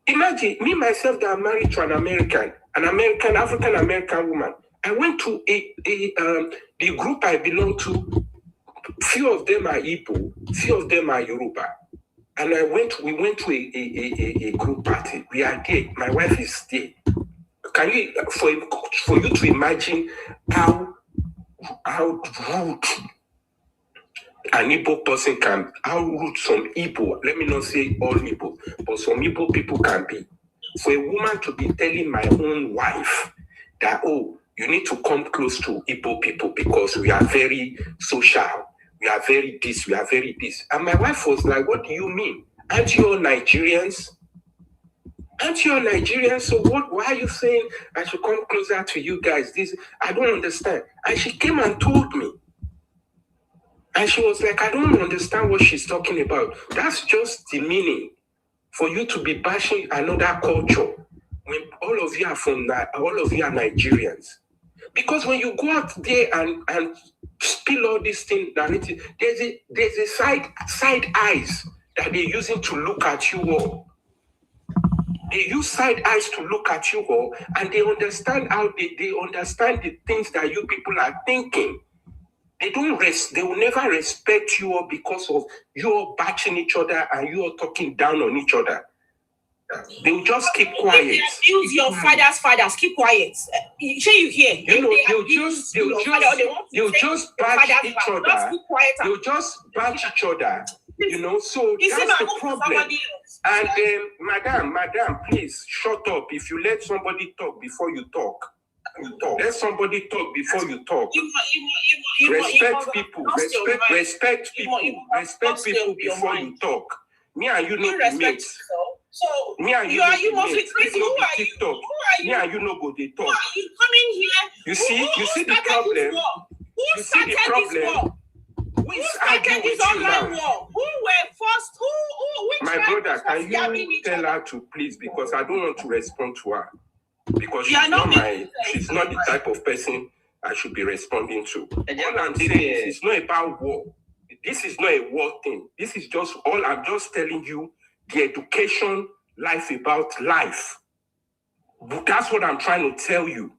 Imagine me myself that I'm married to an African American woman. I went to the group I belong to. Few of them are Igbo, few of them are Yoruba, and we went to a group party. We are there. My wife is there. Can you for you to imagine how rude an Igbo person can, how rude some Igbo, let me not say all Igbo, but some Igbo people can be. For a woman to be telling my own wife that, oh, you need to come close to Igbo people because we are very social, we are very this, we are very this. And my wife was like, what do you mean? Aren't you all Nigerians? Aren't you all Nigerians? So why are you saying I should come closer to you guys? This, I don't understand. And she came and told me. And she was like, I don't understand what she's talking about. That's just the meaning for you to be bashing another culture when all of you are Nigerians. Because when you go out there and spill all these things, there's a side eyes that they're using to look at you all. They use side eyes to look at you all, and they understand how they understand the things that you people are thinking. They will never respect you all because of you all batching each other and you all talking down on each other. They will just keep quiet. Use your father's fathers. Keep quiet. Sure, you hear? They'll just batch each other. They'll just batch each other. You know, so that's the problem. And madam, please shut up. If you let somebody talk before you talk. Let somebody talk before you talk. Respect people. Respect people before you talk. Me and you know the mates. So me and you must be crazy. Who are you? Who are you? Me and you know go they talk. Who are you coming here? You see the problem. Who started this war? Who started this online war? Who were forced? Which my brother, can you tell her to please, because I don't want to respond to her. Because she's not the type of person I should be responding to. All I'm saying is it's not about war. This is not a war thing. This is just all I'm just telling you, the education, life about life. That's what I'm trying to tell you.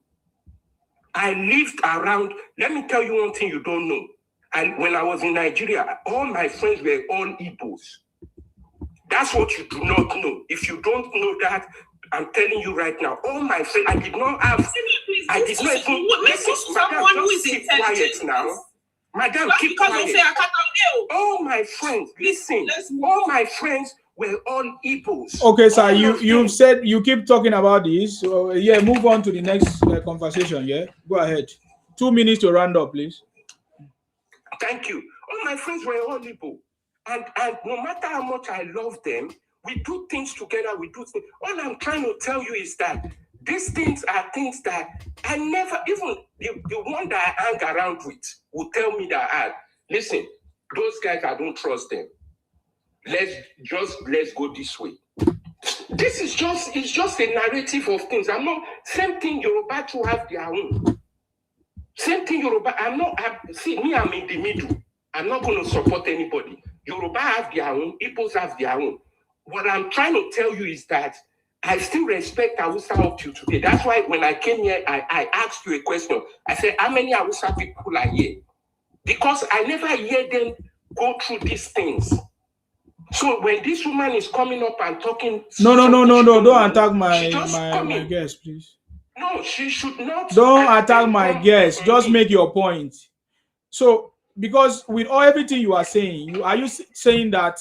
I lived around, let me tell you one thing you don't know. When I was in Nigeria, all my friends were all Igbos. That's what you do not know. If you don't know that, I'm telling you right now, all my friends, I did not even, madam, just keep quiet now. Madam, keep quiet. All my friends, listen, all my friends were all Igbos. Okay, sir, you said you keep talking about this. So, yeah, move on to the next conversation, yeah? Go ahead. 2 minutes to round up, please. Thank you. All my friends were all Igbo. And no matter how much I love them, we do things together, All I'm trying to tell you is that these things are things that I never, even the one that I hang around with will tell me that, listen, those guys, I don't trust them. Let's go this way. This is just a narrative of things. Same thing Yoruba to have their own. Same thing Yoruba, I'm in the middle. I'm not going to support anybody. Yoruba have their own, Igbos have their own. What I'm trying to tell you is that I still respect Hausa up to today. That's why when I came here, I asked you a question. I said, how many Hausa people are here? Because I never hear them go through these things. So when this woman is coming up and talking... No, don't attack my guest, please. No, she should not... Don't attack my guest. Just make your point. So because with everything you are saying, are you saying that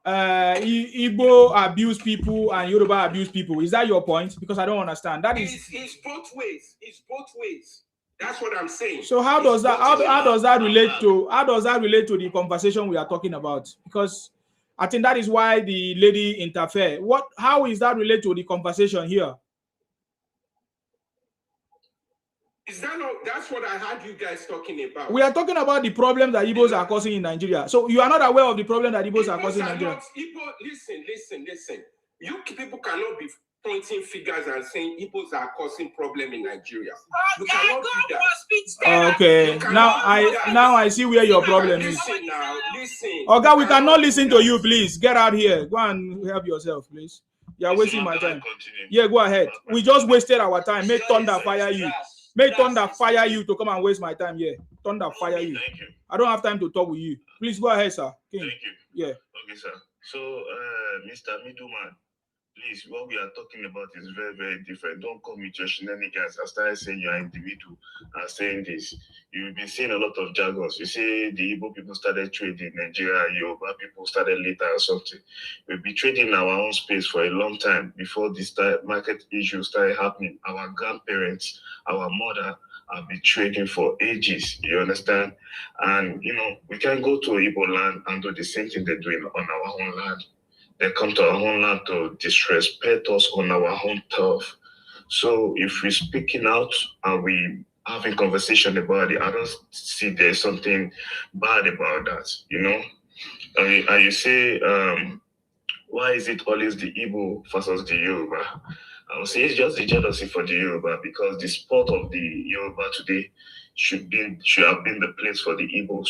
Igbo abuse people and Yoruba abuse people? Is that your point? Because I don't understand. That is it's both ways. It's both ways. That's what I'm saying. So how does that relate to the conversation we are talking about? Because I think that is why the lady interfered. How is that related to the conversation here? Is that not? That's what I heard you guys talking about. We are talking about the problem that Igbos are causing in Nigeria. So you are not aware of the problem that Igbos are causing in Nigeria? Listen. You people cannot be pointing figures and saying Igbos are causing problem in Nigeria. You cannot do that. Okay. Now I see where your problem is. Listen. Okay, we cannot listen to you, please. Get out here. Go and help yourself, please. You are wasting my time. Yeah, go ahead. We just wasted our time. Make Thunder fire you. Make Thunder fire you to come and waste my time here. Thunder fire you. Thank you. I don't have time to talk with you. Please go ahead, sir. King. Thank you. Yeah. Okay, sir. So, Mr. Middleman, please, what we are talking about is very, very different. Don't come with your shenanigans. I started saying you are individual and saying this. You've been seeing a lot of jargons. You say the Igbo people started trading in Nigeria, Yoruba people started later or something. We've been trading in our own space for a long time before this market issue started happening. Our grandparents, our mother have been trading for ages, you understand? And, we can go to Igbo land and do the same thing they're doing on our own land. They come to our own land to disrespect us on our own turf. So if we're speaking out and we having conversation about it, I don't see there's something bad about that, And you say, why is it always the Igbo versus the Yoruba? I would say it's just the jealousy for the Yoruba, because the sport of the Yoruba today should have been the place for the Igbos.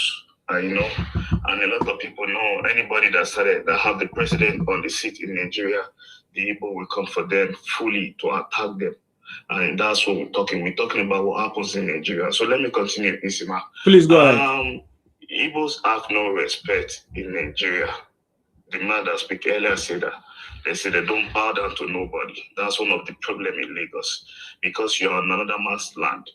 And a lot of people know anybody that have the president on the seat in Nigeria, the Igbo will come for them fully to attack them. And that's what we're talking. We're talking about what happens in Nigeria. So let me continue, Isima. Please go ahead. Igbos have no respect in Nigeria. The man that spoke earlier said that. They say they don't bow down to nobody. That's one of the problems in Lagos, because you're on another man's land.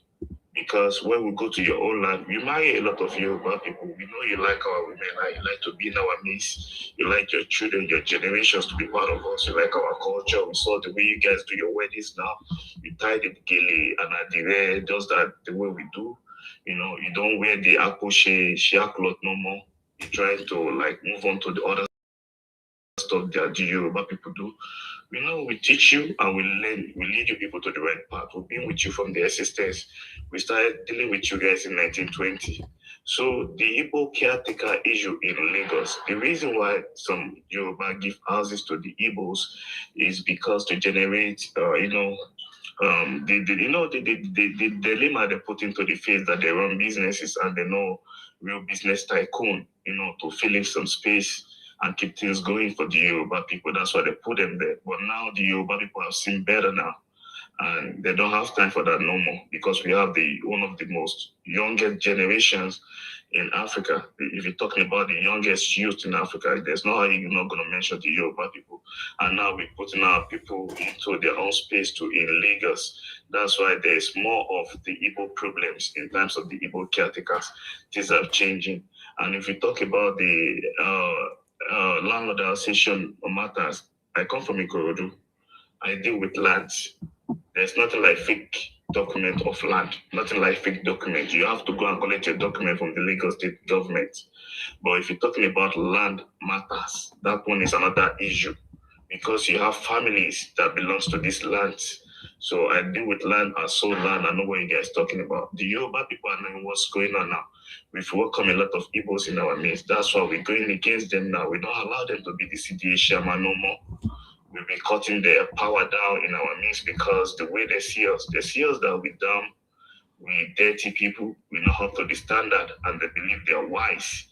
Because when we go to your own land, you marry a lot of Yoruba people. We know you like our women, you like to be in our midst. You like your children, your generations to be part of us. You like our culture. We saw the way you guys do your weddings now. You tie the gele and adire, just that the way we do. You don't wear the akoshe, shia cloth no more. You're trying to move on to the other stuff that the Yoruba people do. We teach you and we lead you people to the right path. We've been with you from the existence. We started dealing with you guys in 1920. So the Igbo caretaker issue in Lagos, the reason why some Yoruba give houses to the Igbos is because to generate, the dilemma they put into the face that they run businesses and they know real business tycoon, to fill in some space and keep things going for the Yoruba people. That's why they put them there. But now the Yoruba people have seen better now. And they don't have time for that no more, because we have one of the most youngest generations in Africa. If you're talking about the youngest youth in Africa, there's no how you're not going to mention the Yoruba people. And now we're putting our people into their own space too in Lagos. That's why there's more of the Igbo problems in terms of the Igbo caretakers. Things are changing. And if you talk about the landlord association matters, I come from Ikorodu. I deal with lands. There's nothing like fake document of land, nothing like fake document. You have to go and collect your document from the Lagos state government. But if you're talking about land matters, that one is another issue, because you have families that belongs to these lands. So I deal with land, I sold land, I know what you guys are talking about. The Yoruba people are knowing what's going on now. We've welcomed a lot of Igbos in our midst. That's why we're going against them now. We don't allow them to be the CDA chairman no more. We'll be cutting their power down in our midst, because the way they see us that we're dumb, we dirty people, we not up to the standard, and they believe they're wise.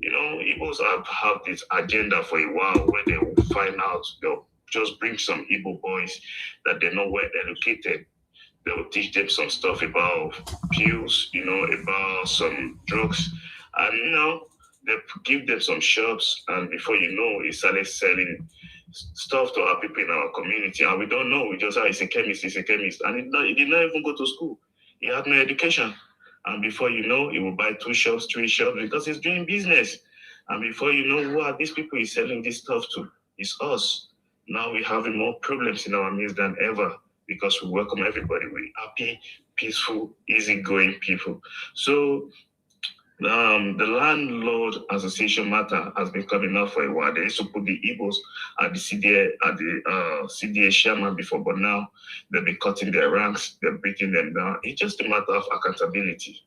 Igbos have this agenda for a while where they will find out, they'll just bring some Igbo boys that they know well educated. They will teach them some stuff about pills, about some drugs, and they give them some shops, and before you know, he started selling stuff to our people in our community, and we don't know. We just say he's a chemist, and he did not even go to school. He had no education. And before you know, he will buy 2 shops, 3 shops because he's doing business. And before you know, who are these people he's selling this stuff to? It's us. Now we're having more problems in our midst than ever because we welcome everybody. We're happy, peaceful, easygoing people. So the landlord association matter has been coming up for a while. They used to put the Igbos at the CDA chairman before, but now they've been cutting their ranks, they're breaking them down. It's just a matter of accountability,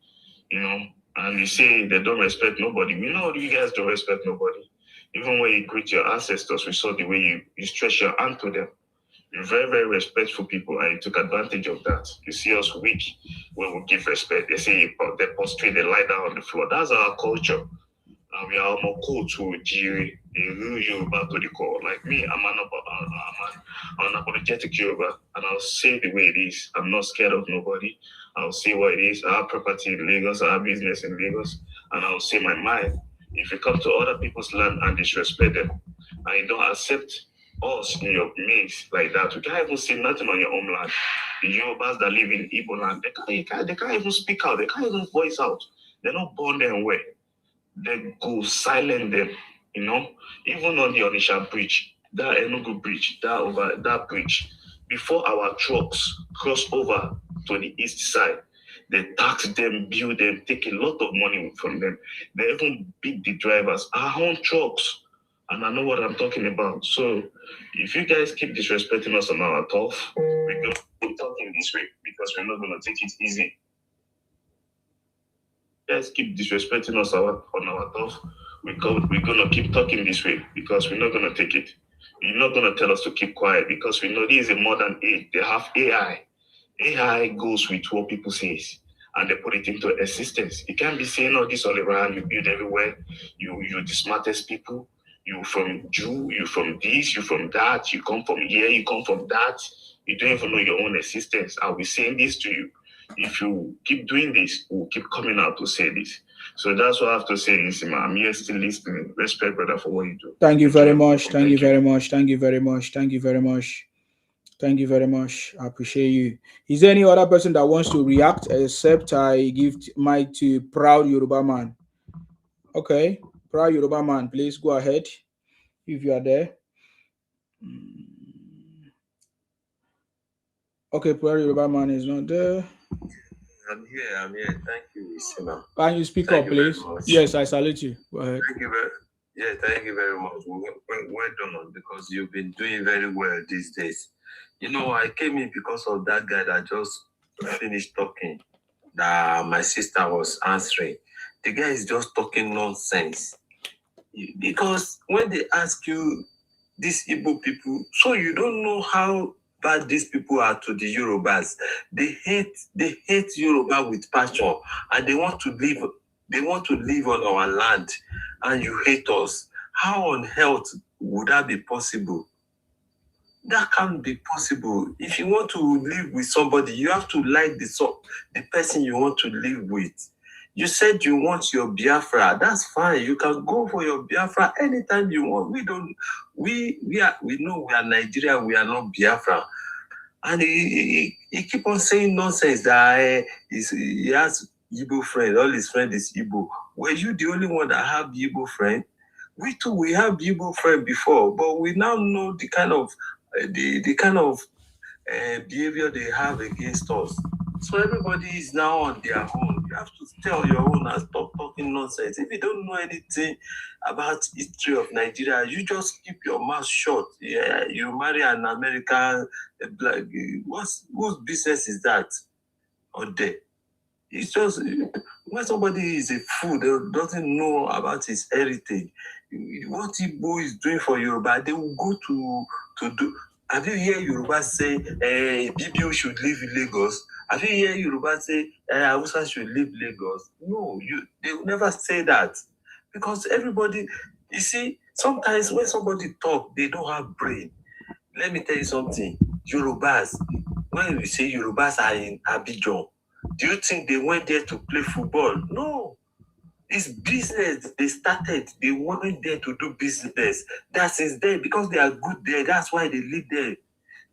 you know. And you say they don't respect nobody. We know you guys don't respect nobody. Even when you greet your ancestors, we saw the way you stretch your hand to them. You're very, very respectful people, and you took advantage of that. You see us weak when we give respect. They say they prostrate, they lie down on the floor. That's our culture. And we are more cool to Jiri, a real Yoruba to the core. Like me, I'm an unapologetic Yoruba, and I'll say the way it is. I'm not scared of nobody. I'll say what it is. I have property in Lagos, I have business in Lagos, and I'll say my mind. If you come to other people's land and disrespect them, and you don't accept us in your midst like that, you can't even say nothing on your own land. The Yorubas that live in Igbo land, they can't even speak out. They can't even voice out. They're not born them way. They go silent them, you know. Even on the Onitsha bridge, that Enugu bridge, that bridge, before our trucks cross over to the east side, they tax them, build them, take a lot of money from them. They even beat the drivers, our own trucks. And I know what I'm talking about. So if you guys keep disrespecting us on our turf, we're going to keep talking this way because we're not going to take it easy. You guys keep disrespecting us on our turf, we're going to keep talking this way because we're not going to take it. You're not going to tell us to keep quiet because we know this is a modern age. They have AI. AI goes with what people say, and they put it into existence. You can't be saying all this all around. You build everywhere. You're the smartest people. You from Jew, you from this, you from that, you come from here, you come from that. You don't even know your own existence. I'll be saying this to you. If you keep doing this, we'll keep coming out to say this. So that's what I have to say, Isima. I'm here still listening. Respect, brother, for what you do. Thank you very much. Thank you very much. Thank you very much. Thank you very much. Thank you very much. I appreciate you. Is there any other person that wants to react except I give mic to Proud Yoruba Man? Okay. Proud Yoruba Man, please go ahead if you are there. Okay, Proud Yoruba Man is not there. I'm here. Thank you, Isima. Can you speak up, please? Yes, I salute you. Go ahead. Thank you very much. Well done, because you've been doing very well these days. You know, I came in because of that guy that just finished talking, that my sister was answering. The guy is just talking nonsense. Because when they ask you, these Igbo people, so you don't know how bad these people are to the Yorubas. They hate Yoruba with passion, and they want to live on our land, and you hate us. How on earth would that be possible? That can't be possible. If you want to live with somebody, you have to like the person you want to live with. You said you want your Biafra. That's fine. You can go for your Biafra anytime you want. We know we are Nigeria. We are not Biafra. And he keep on saying nonsense that he has Igbo friend. All his friend is Igbo. Were you the only one that have Igbo friend? We too, we have Igbo friend before, but we now know the kind of behavior they have against us. So everybody is now on their own. You have to tell your own and stop talking nonsense. If you don't know anything about history of Nigeria, you just keep your mouth shut. Yeah, you marry an American black. Whose business is that? Or there? It's just when somebody is a fool, they doesn't know about his heritage. What Igbo is doing for Yoruba, they will go to do. Have you heard Yoruba say, BBO should live in Lagos? Have you heard Yoruba say, Hausa should leave Lagos? No, they will never say that. Because everybody, you see, sometimes when somebody talk, they don't have brain. Let me tell you something. Yorubas, when we say Yorubas are in Abidjan, do you think they went there to play football? No. It's business. They started. They went there to do business. That is there because they are good there. That's why they live there.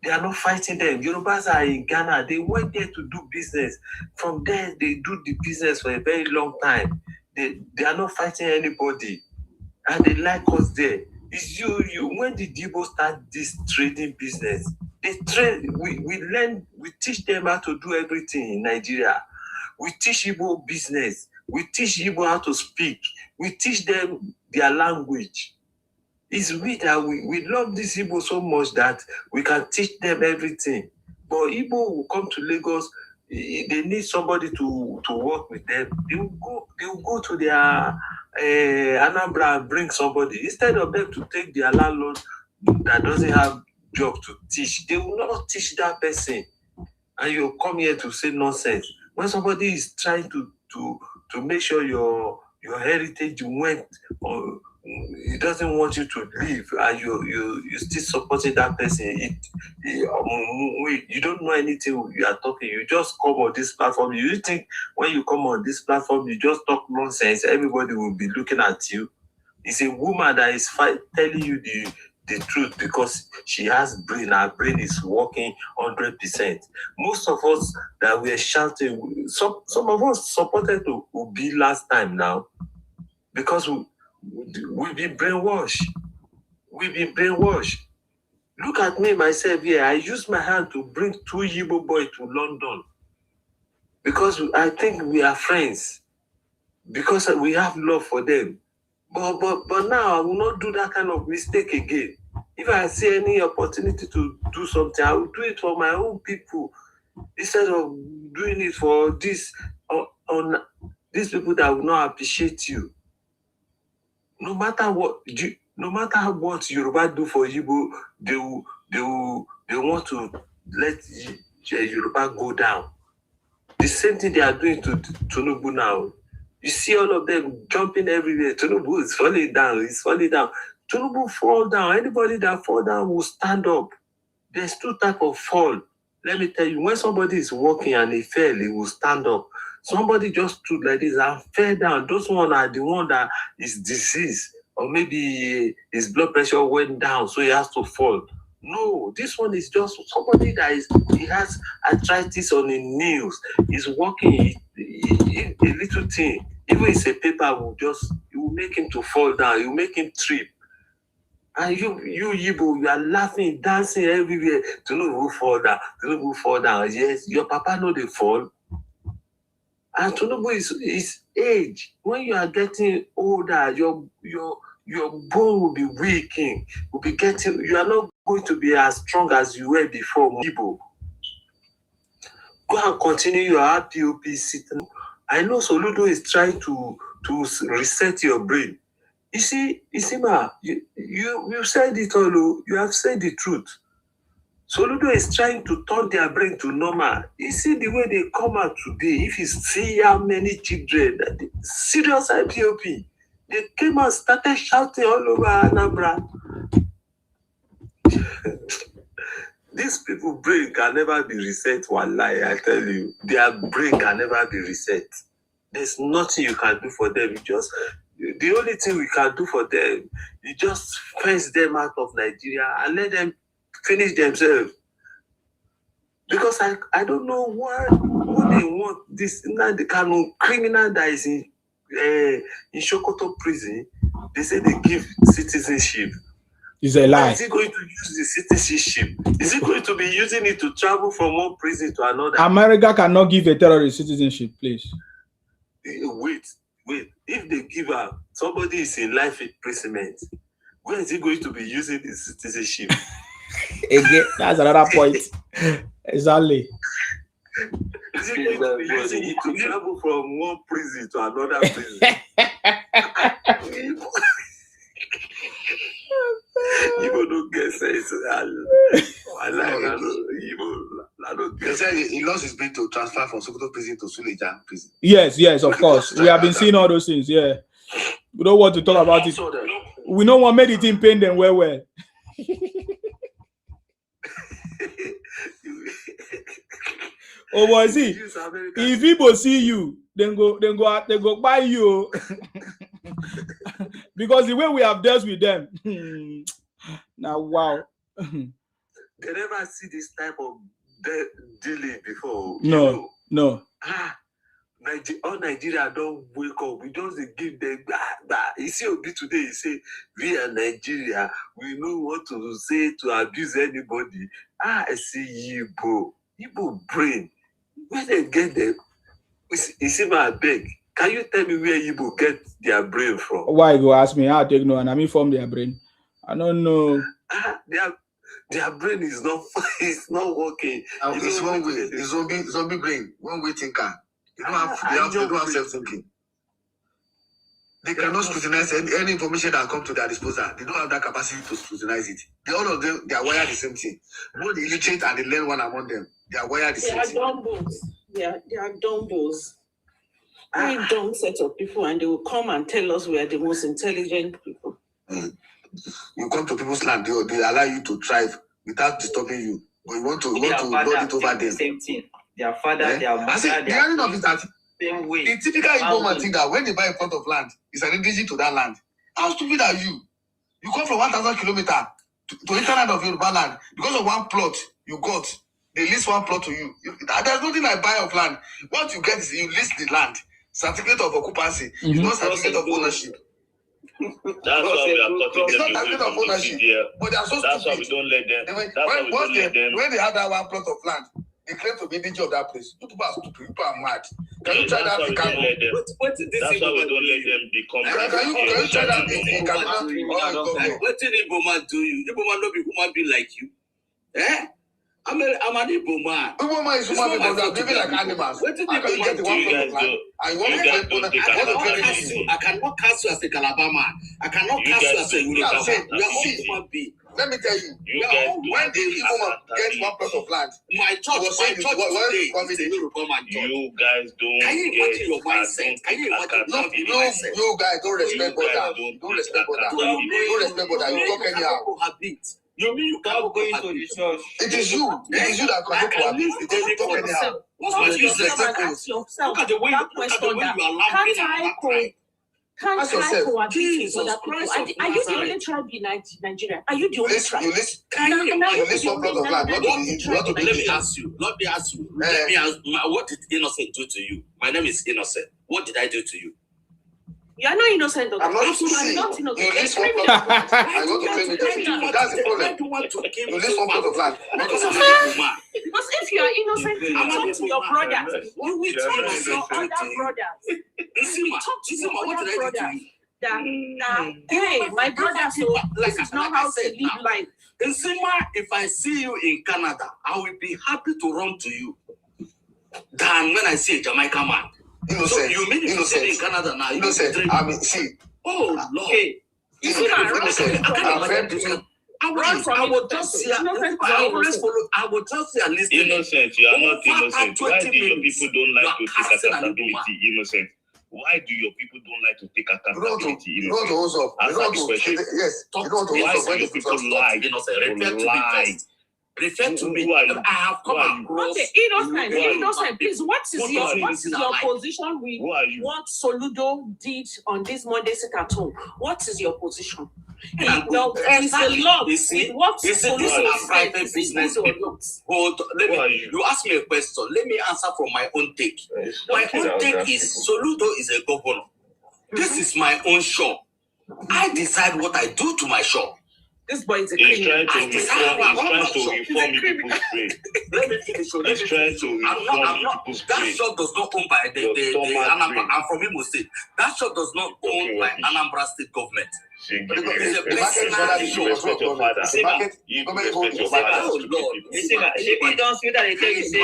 They are not fighting them. Yorubas are in Ghana. They went there to do business. From there, they do the business for a very long time. They are not fighting anybody. And they like us there. It's you. When did Igbo start this trading business? They trade. We teach them how to do everything in Nigeria. We teach Igbo business. We teach Igbo how to speak. We teach them their language. It's we that we love these Igbo so much that we can teach them everything. But Igbo will come to Lagos. They need somebody to work with them. They will go to their Anambra and bring somebody. Instead of them to take their landlord that doesn't have job to teach, they will not teach that person. And you come here to say nonsense. When somebody is trying to make sure your heritage went, or he doesn't want you to leave, and you still supporting that person, you don't know anything you are talking. You just come on this platform. You think when you come on this platform, you just talk nonsense, everybody will be looking at you. It's a woman that is telling you the truth because she has brain. Her brain is working 100%. Most of us that were shouting, some of us supported Obi last time now because we've been brainwashed. We've been brainwashed. Look at me, myself here. I used my hand to bring 2 Igbo boys to London because I think we are friends, because we have love for them. But now I will not do that kind of mistake again. If I see any opportunity to do something, I will do it for my own people instead of doing it for these people that will not appreciate you. No matter what Yoruba do for Igbo, they want to let Yoruba go down. The same thing they are doing to Tinubu now. You see all of them jumping everywhere. Tinubu is falling down. He's falling down. Tinubu fall down. Anybody that fall down will stand up. There's 2 types of fall. Let me tell you, when somebody is walking and he fell, he will stand up. Somebody just stood like this and fell down. Those one are the one that is diseased, or maybe his blood pressure went down, so he has to fall. No, this one is just somebody that he has arthritis on his knees. He's walking, a little thing. Even if it's a paper, it will make him to fall down. It will make him trip. And you Igbo, you are laughing, dancing everywhere. Tinubu fall down. Tinubu fall down. Yes, your papa know they fall. And Tinubu is age. When you are getting older, your bone will be weakening. You are not going to be as strong as you were before. Igbo, go and continue your RPOP system. I know Soludo is trying to reset your brain. You see, ma, you said it all. You have said the truth. Soludo is trying to turn their brain to normal. You see the way they come out today. If you see how many children, serious IPOP, they came and started shouting all over Anambra. These people's brain can never be reset. Wallahi, I tell you, their brain can never be reset. There's nothing you can do for them. The only thing we can do for them, you just fence them out of Nigeria and let them finish themselves. Because I don't know what they want. This the kind of criminal that is in Sokoto prison, they say they give citizenship. It's a lie. Is he going to use the citizenship? Is he going to be using it to travel from one prison to another? America cannot give a terrorist citizenship, please. Wait. If they give her, somebody is in life imprisonment, where is he going to be using his citizenship? Again, that's another point. Exactly. Is he going to be using it to travel from one prison to another prison? You don't get sense. They said he lost his bid to transfer from Sokoto prison to Suleja prison. Yes, of course. We have been seeing all those things, yeah. We don't want to talk about it. We don't want made it in pain them well. Oh boy, see, if people see you, then go buy you. Because the way we have dealt with them. Now wow. they never see this type of dealing before. No. All Nigeria don't wake up. We just give them back. You see, Obi today, he say, we are Nigeria. We know what to say to abuse anybody. I see Igbo brain. Where they get them? You see, my beg. Can you tell me where Igbo get their brain from? Why you go ask me? How take no and I mean from their brain? I don't know. Their brain is not it's not working. It's one way. It's zombie brain. One way thinker. They don't have self-thinking. They cannot scrutinize any information that comes to their disposal. They don't have that capacity to scrutinize it. All of them, they are wired the same thing. Both the illiterate and the learned one among them, they are wired the same thing. They are dumbbells. Very dumb set of people, and they will come and tell us we are the most intelligent people. You come to people's land, they allow you to thrive without disturbing you. But you want to lord it over them. Same thing. Their father, their mother. The irony of it that the typical Igbo man think that when they buy a plot of land, it's an indigenous to that land. How stupid are you? You come from 1,000 kilometers to internet of Yoruba land because of one plot you got. They lease one plot to you. There's nothing like buy of land. What you get is you lease the land. Certificate of occupancy. It's not certificate of ownership. That's why we are cutting them away from the but they are so that's stupid. why we don't let them. When they have that one plot of land, they claim to be indigenous of that place. You people are stupid. People are mad. Can you try that in Ghana? That's why we don't let them become. Can you try that in Ghana? What did Igbo man do you? Igbo man no be human being like you. I'm an Igbo man. Igbo man is human being, but they are living like animals. What did Igbo get the one plot of land? I cannot cast you as a Calabar man. I cannot cast you as a Yoruba man. You are all human beings. Let me tell you, when the Igbo man gets one plot of land, my church today is a Yoruba man church. You guys don't. Can you imagine your mindset? Can you imagine your mindset? You guys don't respect border. Don't respect border. Don't respect border. You talk anyhow. You mean you can't go into the church? It is you. It is you that can go to you talk anyhow. What you ask yourself that question that can't I cohabit with other people? Are you the only tribe in Nigeria? Are you the only tribe? You list one plot of land. Let me ask you. What did Innocent do to you? My name is Innocent. What did I do to you? You are not innocent. I'm not innocent. You list one plot of land. I want to claim it. That's the problem. You list one plot of land. Because if you are innocent, you talk to your brothers. You will talk to your other brothers. You will talk to your other brothers. That, hey, my brother, so this is not how to live life. Nsima, if I see you in Canada, I will be happy to run to you than when I see a Jamaican man. Innocent. So you mean if you stay in Canada now? Innocent. I mean, see. Oh Lord. Hey, innocent. I would just see. I would just see and listen. Innocent. You are not innocent. Why do your people don't like to take accountability? Innocent. Why do your people don't like to take accountability? You don't know what's up. Yes. You don't know what's up. Why do your people lie? Refer to me. I have come across. Okay, innocent. Please, what is your position with what Soludo did on this Monday sit at home? What is your position? It's a lot. What Soludo is private business people. You ask me a question. Let me answer from my own take. My own take is Soludo is a governor. This is my own shop. I decide what I do to my shop. This boy is a criminal. He's trying to reform people's brain. Let me finish. He's trying to reform people's brain. That shop does not own by the Anambra. I'm from Igbo State. That shop does not own by Anambra State government. It's a place you respect your father. You respect your father. Oh Lord. He don't feel that they tell you say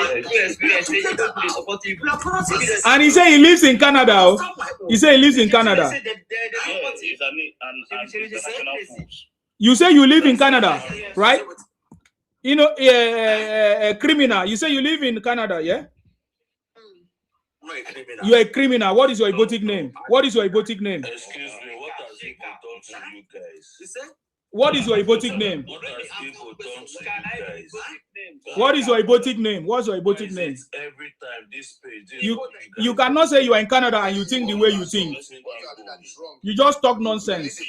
you support you. And he said he lives in Canada. He said he lives in Canada. He's an international force. You say you live in Canada, right? You know, a criminal. You say you live in Canada, yeah? You're a criminal. What is your Igbo name? What is your Igbo name? Excuse me, what has Igbo done to you guys? What is your Igbo name? What has Igbo done to you guys? What is your Igbo name? What's your Igbo name? Every time this page. You cannot say you are in Canada and you think the way you think. You just talk nonsense.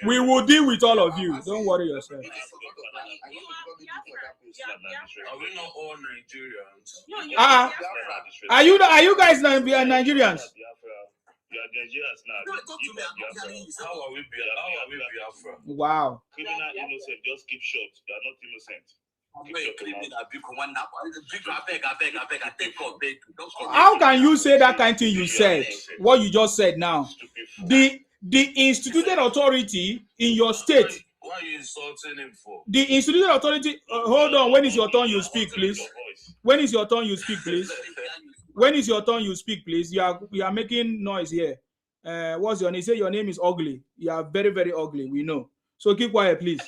We will deal with all of you. Don't worry yourself. Are we not all Nigerians? Are you guys Nigerians? How are we Biafra? Wow. Criminal innocent, just keep short. They are not innocent. How can you say that kind of thing you said? What you just said now? The instituted authority in your state. What are you insulting him for? The instituted authority. Hold on. When is your turn? You speak, please. When is your turn? You speak, please. When is your turn? You speak, please. You are making noise here. What's your name? Say your name is ugly. You are very, very ugly. We know. So keep quiet, please.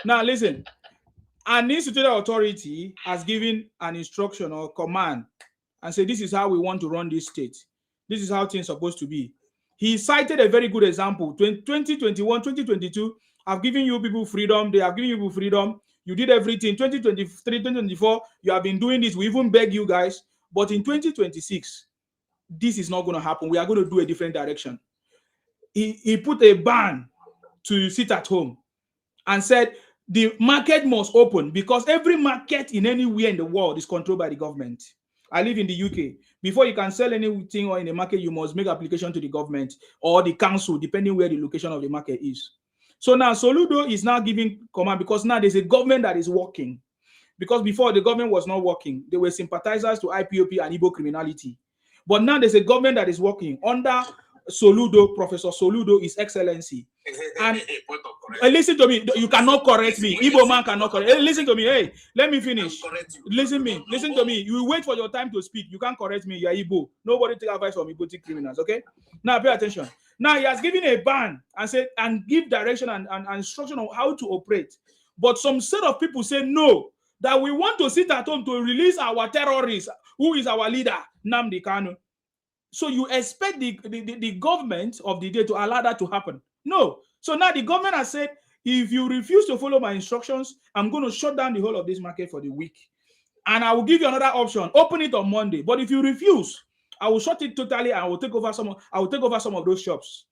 Now listen. An instituted authority has given an instruction or command and said, this is how we want to run this state. This is how things are supposed to be. He cited a very good example. 2021, 2022 have given you people freedom. They have given you people freedom. You did everything. 2023, 2024, you have been doing this. We even beg you guys. But in 2026, this is not going to happen. We are going to do a different direction. He put a ban to sit at home and said the market must open because every market in anywhere in the world is controlled by the government. I live in the UK. Before you can sell anything or in the market, you must make application to the government or the council, depending where the location of the market is. So now Soludo is now giving command because now there's a government that is working. Because before the government was not working, they were sympathizers to IPOP and Igbo criminality. But now there's a government that is working under Soludo, Professor Soludo, His Excellency. And listen to me, you cannot correct me. Igbo man cannot correct. Hey, listen to me. Hey, let me finish. Listen to me. You wait for your time to speak. You can't correct me. You're Igbo. Nobody take advice from Igbo criminals. Okay. Now pay attention. Now he has given a ban and said and give direction and instruction on how to operate. But some set of people say no, that we want to sit at home to release our terrorists. Who is our leader? Nnamdi Kanu. So you expect the government of the day to allow that to happen? No. So now the government has said, if you refuse to follow my instructions, I'm going to shut down the whole of this market for the week. And I will give you another option. Open it on Monday. But if you refuse, I will shut it totally and I will take over some of those shops.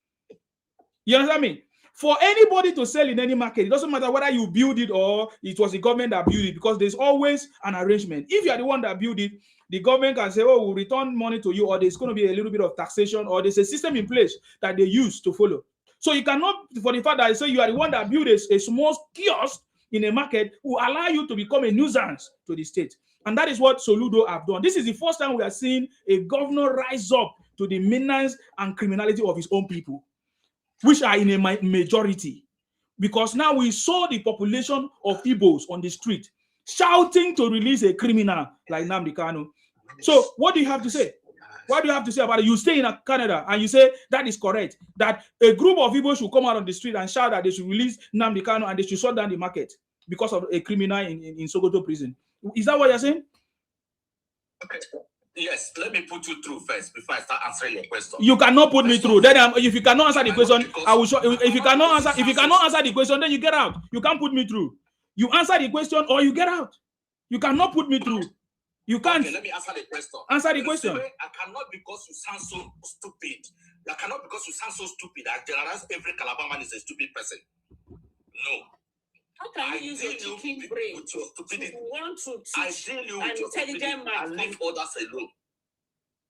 You understand me? For anybody to sell in any market, it doesn't matter whether you build it or it was the government that built it, because there's always an arrangement. If you are the one that built it, the government can say, oh, we'll return money to you, or there's going to be a little bit of taxation, or there's a system in place that they use to follow. So you cannot, for the fact that I say you are the one that built a small kiosk in a market, will allow you to become a nuisance to the state. And that is what Soludo have done. This is the first time we are seeing a governor rise up to the menace and criminality of his own people, which are in a majority. Because now we saw the population of Igbos on the street shouting to release a criminal like Nnamdi Kanu. So what do you have to say? What do you have to say about it? You stay in Canada and you say that is correct, that a group of Igbos should come out on the street and shout that they should release Nnamdi Kanu and they should shut down the market because of a criminal in Sokoto prison. Is that what you're saying? Okay. Yes, let me put you through first before I start answering your question. You cannot put me through. Then if you cannot answer the question, I will show. If you cannot answer the question, then you get out. You can't put me through. You answer the question or you get out. You cannot put me through. You can't. Okay, let me answer the question. Answer the question. I cannot, because you sound so stupid. I cannot, because you sound so stupid. I generalize every Calabar man is a stupid person. No. How can you use your chicken brain to want to teach an intelligent man? And leave others alone.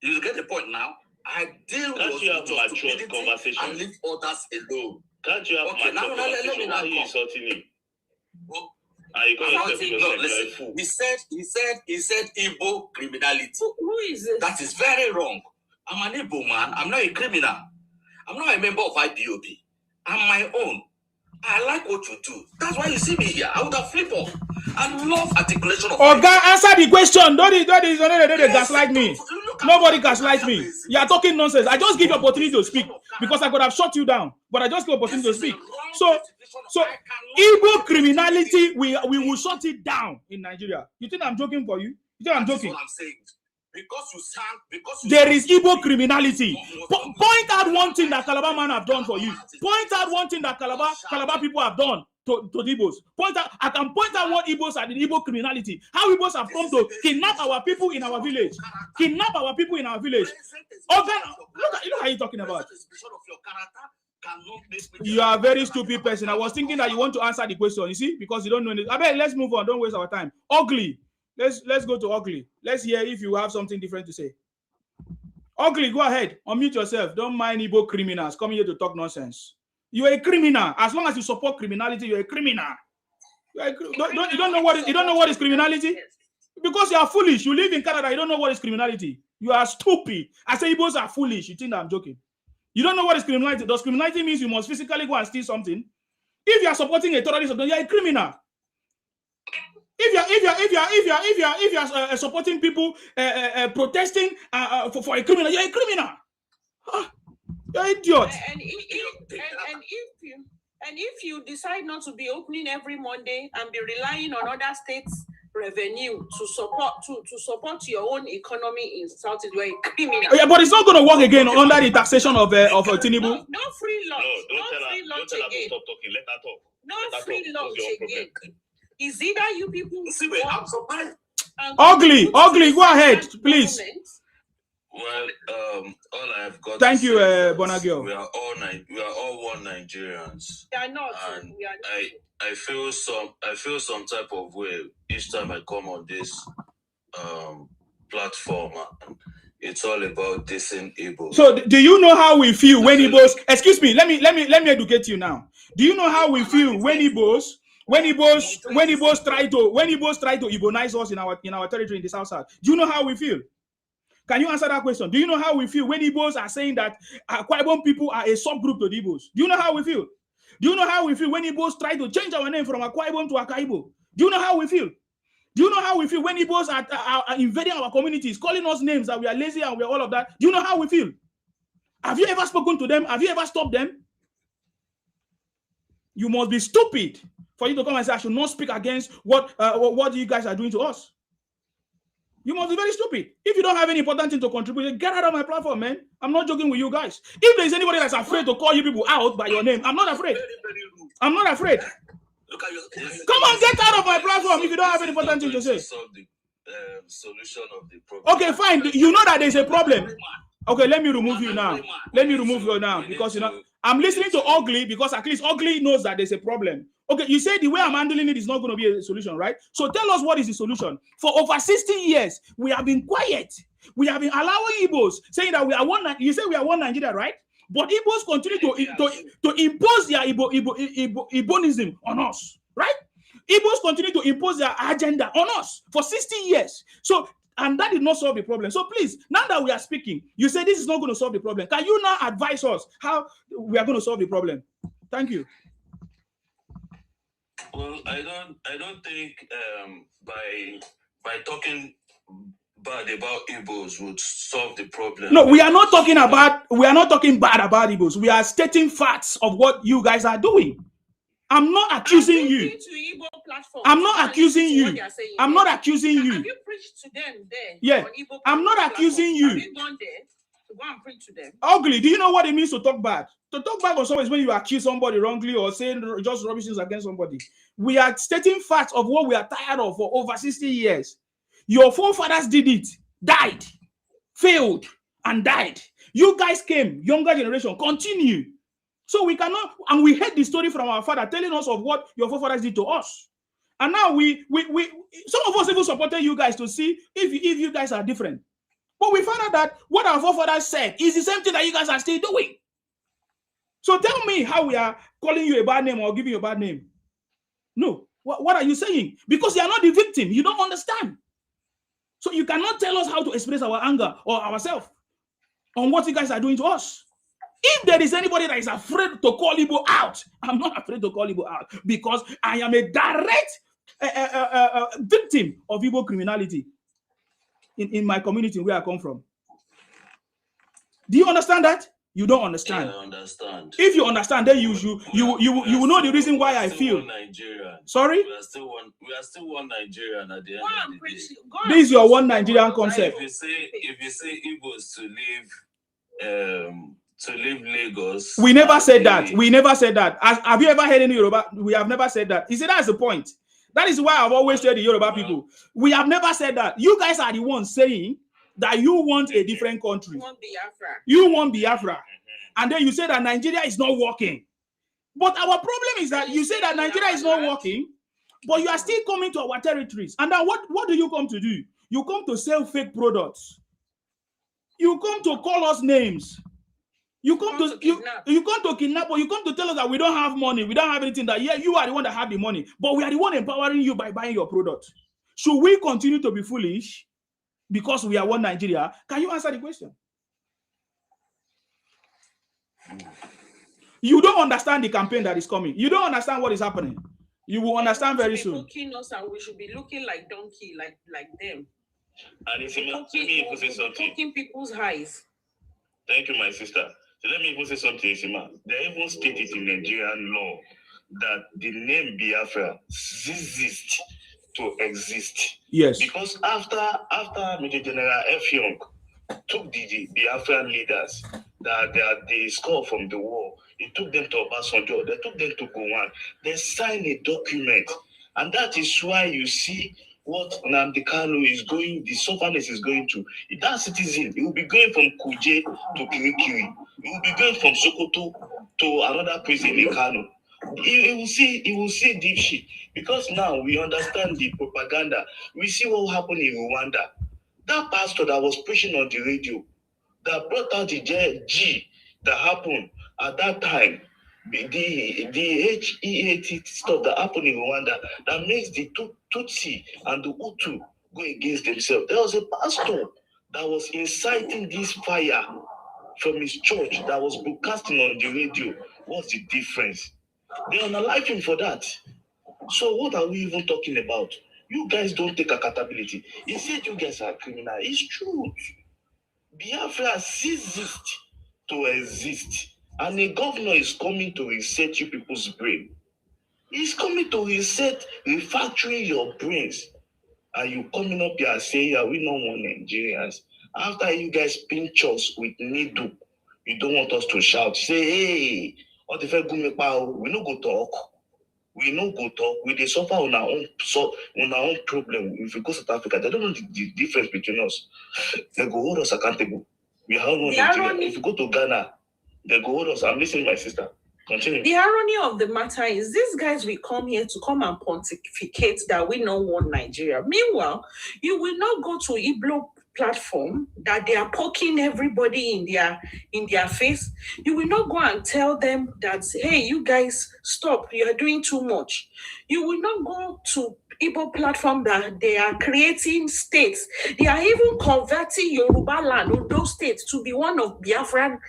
You get the point now? I deal with your stupidity and leave others alone. Can't you have okay, now let me now insulting him? No, listen. He said Igbo criminality. Who is it? That is very wrong. I'm an Igbo man. I'm not a criminal. I'm not a member of IPOP. I'm my own. I like what you do. That's why you see me here. I would have flipped off. I love articulation of. Oh, God, answer the question. Don't gaslight me. Nobody gaslight me. You are talking nonsense. I just give you opportunity to speak because I could have shut you down, but I just give opportunity to speak. So Igbo criminality, we will shut it down in Nigeria. You think I'm joking for you? You think I'm joking? That's what I'm saying. because you sang, because you there is Igbo criminality. Point out one thing that Calabar man have done for you. Point out one thing that Calabar people have done to the Igbos. I can point out what Igbos are the Igbo criminality. How Igbos have come to kidnap our people in our village. Kidnap our people in our village. Look how you talking about. You are a very stupid person. I was thinking that you want to answer the question, you see, because you don't know anything. I bet let's move on. Don't waste our time. Ugly. Let's go to Ugly. Let's hear if you have something different to say. Ugly, go ahead. Unmute yourself. Don't mind Igbo criminals coming here to talk nonsense. You are a criminal. As long as you support criminality, you're a criminal. You don't know what is criminality? Because you are foolish. You live in Canada. You don't know what is criminality. You are stupid. I say Igbos are foolish. You think that I'm joking? You don't know what is criminality. Does criminality means you must physically go and steal something? If you are supporting a terrorist, you are a criminal. If you are supporting people protesting for a criminal, you're a criminal. You're an idiot. And if you decide not to be opening every Monday and be relying on other states' revenue to support your own economy in South, you are a criminal. Yeah, but it's not going to work again under the taxation of Tinubu. No free lunch. No tell her to stop talking. Let her talk. No free lunch again. Is either you people Ugly, go ahead, please. Well, all I've got. Thank you, Bonagio. We are all one Nigerians. They are not. And I feel some type of way each time I come on this platform. It's all about dissing Igbo. So, do you know how we feel when Igbos? Excuse me. Let me educate you now. Do you know how we feel when Igbos try to Igbonize us in our territory in the South? Do you know how we feel? Can you answer that question? Do you know how we feel when Igbos are saying that Akwa Ibom people are a subgroup to the Igbos? Do you know how we feel? Do you know how we feel when Igbos try to change our name from Akwa Ibom to Akaibo? Do you know how we feel? Do you know how we feel when Igbos are invading our communities, calling us names that we are lazy and we are all of that? Do you know how we feel? Have you ever spoken to them? Have you ever stopped them? You must be stupid for you to come and say, I should not speak against what you guys are doing to us. You must be very stupid. If you don't have any important thing to contribute, get out of my platform, man. I'm not joking with you guys. If there's anybody that's afraid to call you people out by your name, I'm not afraid. I'm not afraid. Come on, get out of my platform if you don't have any important thing to say. Solution of the problem. Okay, fine. You know that there's a problem. Okay, let me remove you now. Let me remove you now because I'm listening to Ugly because at least Ugly knows that there's a problem. Okay, you say the way I'm handling it is not going to be a solution, right? So tell us what is the solution. For over 60 years, we have been quiet. We have been allowing Igbos saying that we are one. You say we are one Nigeria, right? But Igbos continue to impose their Igbonism on us, right? Igbos continue to impose their agenda on us for 60 years. So, and that did not solve the problem. So please, now that we are speaking, you say this is not going to solve the problem. Can you now advise us how we are going to solve the problem? Thank you. Well, I don't think by talking bad about Igbos would solve the problem. No, we are not talking bad about Igbos. We are stating facts of what you guys are doing. I'm not accusing you. I'm not accusing you. I'm not accusing you. Have you preached to them there? Yeah. I'm not accusing you. Have you gone there to go and preach to them? Ugly. Do you know what it means to talk bad? To talk bad on someone is when you accuse somebody wrongly or saying just rubbish things against somebody. We are stating facts of what we are tired of for over 60 years. Your forefathers did it, died, failed, and died. You guys came, younger generation, continue. So we cannot, and we heard the story from our father telling us of what your forefathers did to us. And now some of us even supported you guys to see if you guys are different. But we found out that what our forefathers said is the same thing that you guys are still doing. So tell me how we are calling you a bad name or giving you a bad name. No. What are you saying? Because you are not the victim. You don't understand. So you cannot tell us how to express our anger or ourselves on what you guys are doing to us. If there is anybody that is afraid to call Igbo out, I'm not afraid to call Igbo out because I am a direct victim of Igbo criminality in my community where I come from. Do you understand that? You don't understand. I understand. If you understand, then you will know the reason why I feel. Sorry? We are still one Nigerian at the end of the day. This is your one Nigerian concept. If you say Igbos to leave Lagos. We never said that. We never said that. Have you ever heard any Yoruba? We have never said that. You see, that's the point. That is why I've always told the Yoruba people, we have never said that. You guys are the ones saying that you want a different country. You want Biafra. And then you say that Nigeria is not working. But our problem is that you say that Nigeria is not working, but you are still coming to our territories. And then what do you come to do? You come to sell fake products. You come to call us names. You come to kidnap, or you come to tell us that we don't have money, we don't have anything. That you are the one that have the money, but we are the one empowering you by buying your product. Should we continue to be foolish because we are one Nigeria? Can you answer the question? You don't understand the campaign that is coming. You don't understand what is happening. You will understand very soon. Us and we should be looking like donkey, like them. And if you say something, poking people's eyes. Thank you, my sister. So let me even say something, Isima. They even stated in Nigerian law that the name Biafra ceased to exist. Yes. Because after Major General F. Young took the Biafran leaders that they scored from the war, he took them to Obasanjo, they took them to Gowan, they signed a document. And that is why you see what Nnamdi Kanu is going, the sufferness is going to. That citizen, he will be going from Kuje to Kirikiri. He will be going from Sokoto to another prison in Kanu. He will see deep shit. Because now we understand the propaganda. We see what happened in Rwanda. That pastor that was preaching on the radio, that brought out the G that happened at that time, the HEAT stuff that happened in Rwanda, that makes the Tutsi and the Hutu go against themselves. There was a pastor that was inciting this fire from his church that was broadcasting on the radio. What's the difference? They unalive him for that. So what are we even talking about? You guys don't take accountability. He said you guys are criminal. It's true. Biafra ceased to exist. And a governor is coming to reset you people's brain. He's coming to reset, refactoring your brains. And you coming up here saying, yeah, we don't want Nigerians. After you guys pinch us with needle, you don't want us to shout. Say, hey, what if I go make power? We no go talk. We no go talk. We they suffer on our own problem. If we go to South Africa, they don't know the difference between us. They go hold us accountable. We have one Nigeria. If you go to Ghana, they go hold us. I'm listening, my sister. Continue. The irony of the matter is these guys will come here to come and pontificate that we don't want Nigeria. Meanwhile, you will not go to Igbo platform that they are poking everybody in their face. You will not go and tell them that, hey, you guys stop, you are doing too much. You will not go to Igbo platform that they are creating states. They are even converting Yoruba land or those states to be one of Biafran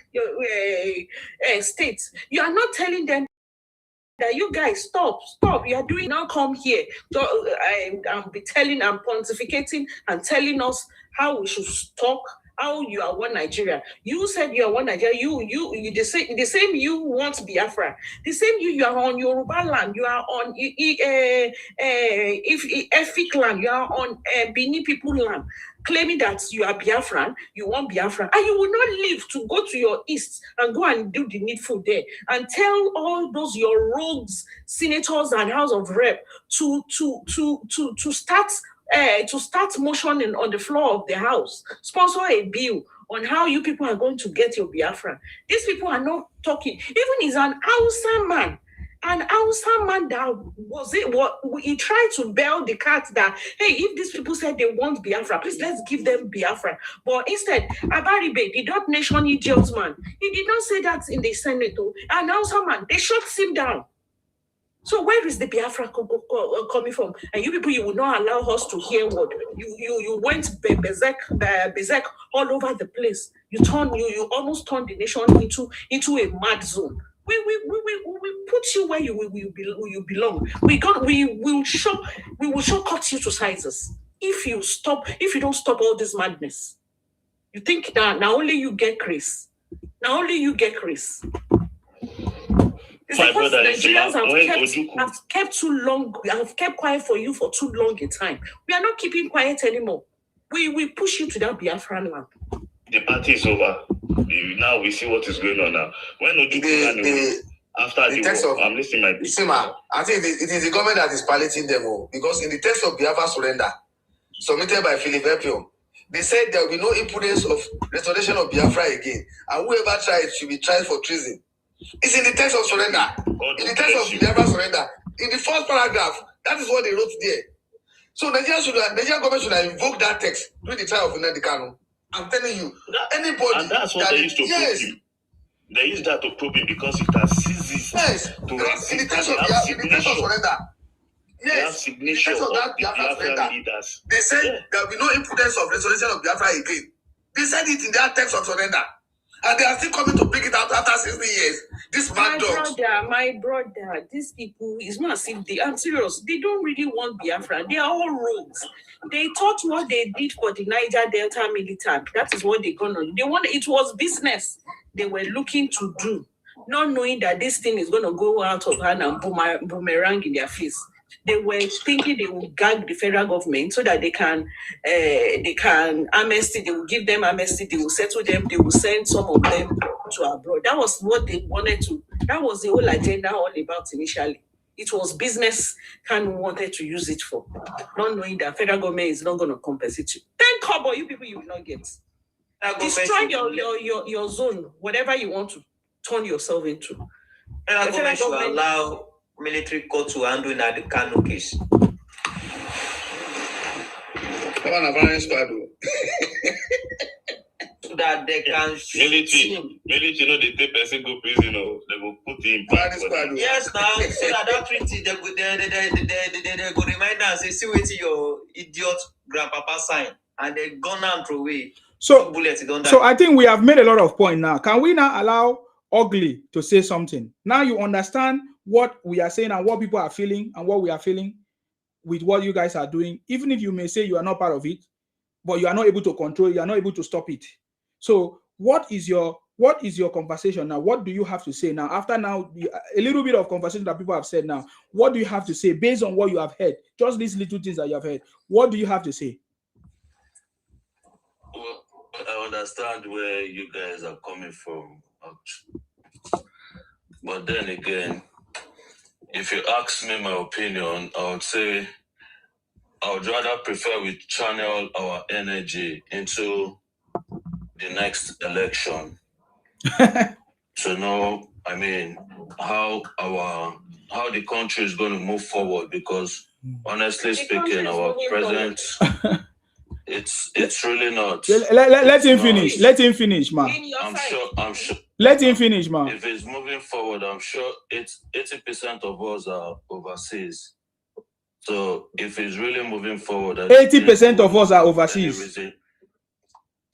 states. You are not telling them that you guys stop. You are doing now. Come here. I'm pontificating and telling us how we should talk. How you are one Nigeria. You said you are one Nigeria. You the same you want Biafra. The same you are on Yoruba land. You are on Efik land. You are on Bini people land. Claiming that you are Biafran, you want Biafra, and you will not leave to go to your east and go and do the needful there and tell all those your rogues, senators and House of Rep to start motioning on the floor of the house, sponsor a bill on how you people are going to get your Biafra. These people are not talking. Even is an Hausa man. An Hausa man that he tried to bail the cat that, hey, if these people said they want Biafra, please let's give them Biafra. But instead, Abaribe, the Dot Nation idiot man, he did not say that in the Senate. An Hausa man, they shut him down. So where is the Biafra coming from? And you people, you will not allow us to hear what you went berserk all over the place. You almost turned the nation into a mad zone. We put you where you belong. We will shortcut you to sizes if you don't stop all this madness. You think that now only you get grace. Now only you get Chris. It's My because brother, Nigerians have kept too long. We have kept quiet for you for too long a time. We are not keeping quiet anymore. We push you to that Biafran land. The party is over. Now we see what is going on now. When Ojukwu ran away, after the war, I'm listening my see, ma, I think it is the government that is piloting them all. Because in the text of Biafra surrender, submitted by Philip Epio, they said there will be no impudence of restoration of Biafra again. And whoever tries should be tried for treason. It's in the text of surrender. In the text of Biafra surrender. In the first paragraph, that is what they wrote there. So Nigerian government should have invoked that text during the trial of Nnamdi Kanu. I'm telling you, anybody. And that's what they used to probe him. They used that to probe him because it has seized. Yes. In the text of surrender. Yes. In the text of that Biafra surrender. They said there will be no impudence of restoration of Biafra again. They said it in their text of surrender. And they are still coming to pick it out after 60 years. This mad dogs. My brother, these people, it's not as if I'm serious. They don't really want Biafra. They are all rogues. They thought what they did for the Niger Delta militant. That is what they're going to do. It was business they were looking to do, not knowing that this thing is going to go out of hand and boomerang in their face. They were thinking they would gag the federal government so that they can amnesty. They will give them amnesty. They will settle them. They will send some of them to abroad. That was what they wanted to. That was the whole agenda all about initially. It was business Kanu wanted to use it for, not knowing that federal government is not going to compensate you. 10 kobo, you people, you will not get. Destroy your zone, whatever you want to turn yourself into. Federal government should allow military court to handle the Kanu case. So that they can military, know they take person go prison or they will put him back. Yes, now so that treaty they go remind us, say, see what your idiot grandpapa sign, and they gone and throw away. So I think we have made a lot of points now. Can we now allow Ugly to say something? Now you understand what we are saying and what people are feeling and what we are feeling with what you guys are doing. Even if you may say you are not part of it, but you are not able to control it, you are not able to stop it. So what is your conversation now? What do you have to say now? After now, a little bit of conversation that people have said now, what do you have to say based on what you have heard? Just these little things that you have heard. What do you have to say? Well, I understand where you guys are coming from. But then again, if you ask me my opinion, I would say I would rather prefer we channel our energy into the next election to know, I mean, how the country is going to move forward. Because honestly speaking, our present, it's really not. Let him finish. Let him finish, man. I'm sure. Let him finish, man. If it's moving forward, I'm sure 80% of us are overseas. So if it's really moving forward, 80% of us are overseas.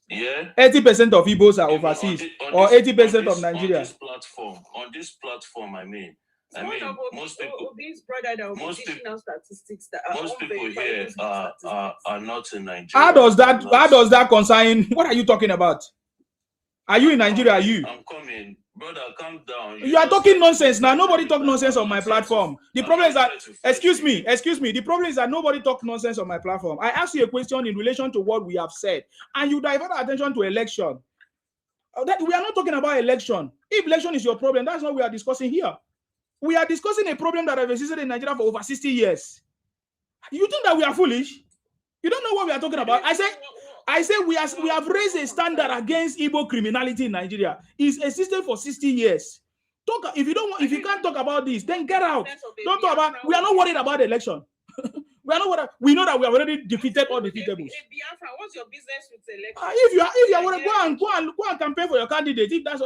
Yeah. 80% of Igbos are overseas, or 80% of Nigeria. On this platform, I mean, most people here are not in Nigeria. How does that concern? What are you talking about? Are you in Nigeria? Are you? I'm coming. Brother, calm down. You are talking nonsense now. Nobody talk nonsense on my platform. The problem is that, excuse me. The problem is that nobody talk nonsense on my platform. I asked you a question in relation to what we have said, and you divert attention to election. That we are not talking about election. If election is your problem, that's what we are discussing here. We are discussing a problem that has existed in Nigeria for over 60 years. You think that we are foolish? You don't know what we are talking about. I say we have raised a standard against Igbo criminality in Nigeria. It's existed for 60 years. If you can't talk about this, then get out. Don't talk about. We are not worried about the election. We are not worried. We know that we have already defeated all defeatables. What's your business with election? If you are worried, go and campaign for your candidate. If that's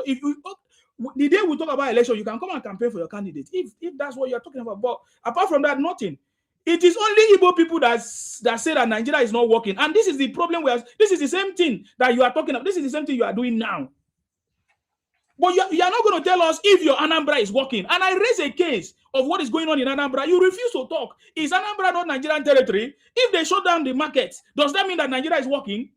the day we talk about election, you can come and campaign for your candidate. If that's what you are talking about. But apart from that, nothing. It is only Igbo people that say that Nigeria is not working. And this is the problem. This is the same thing that you are talking about. This is the same thing you are doing now. But you are not going to tell us if your Anambra is working. And I raise a case of what is going on in Anambra. You refuse to talk. Is Anambra not Nigerian territory? If they shut down the markets, does that mean that Nigeria is working?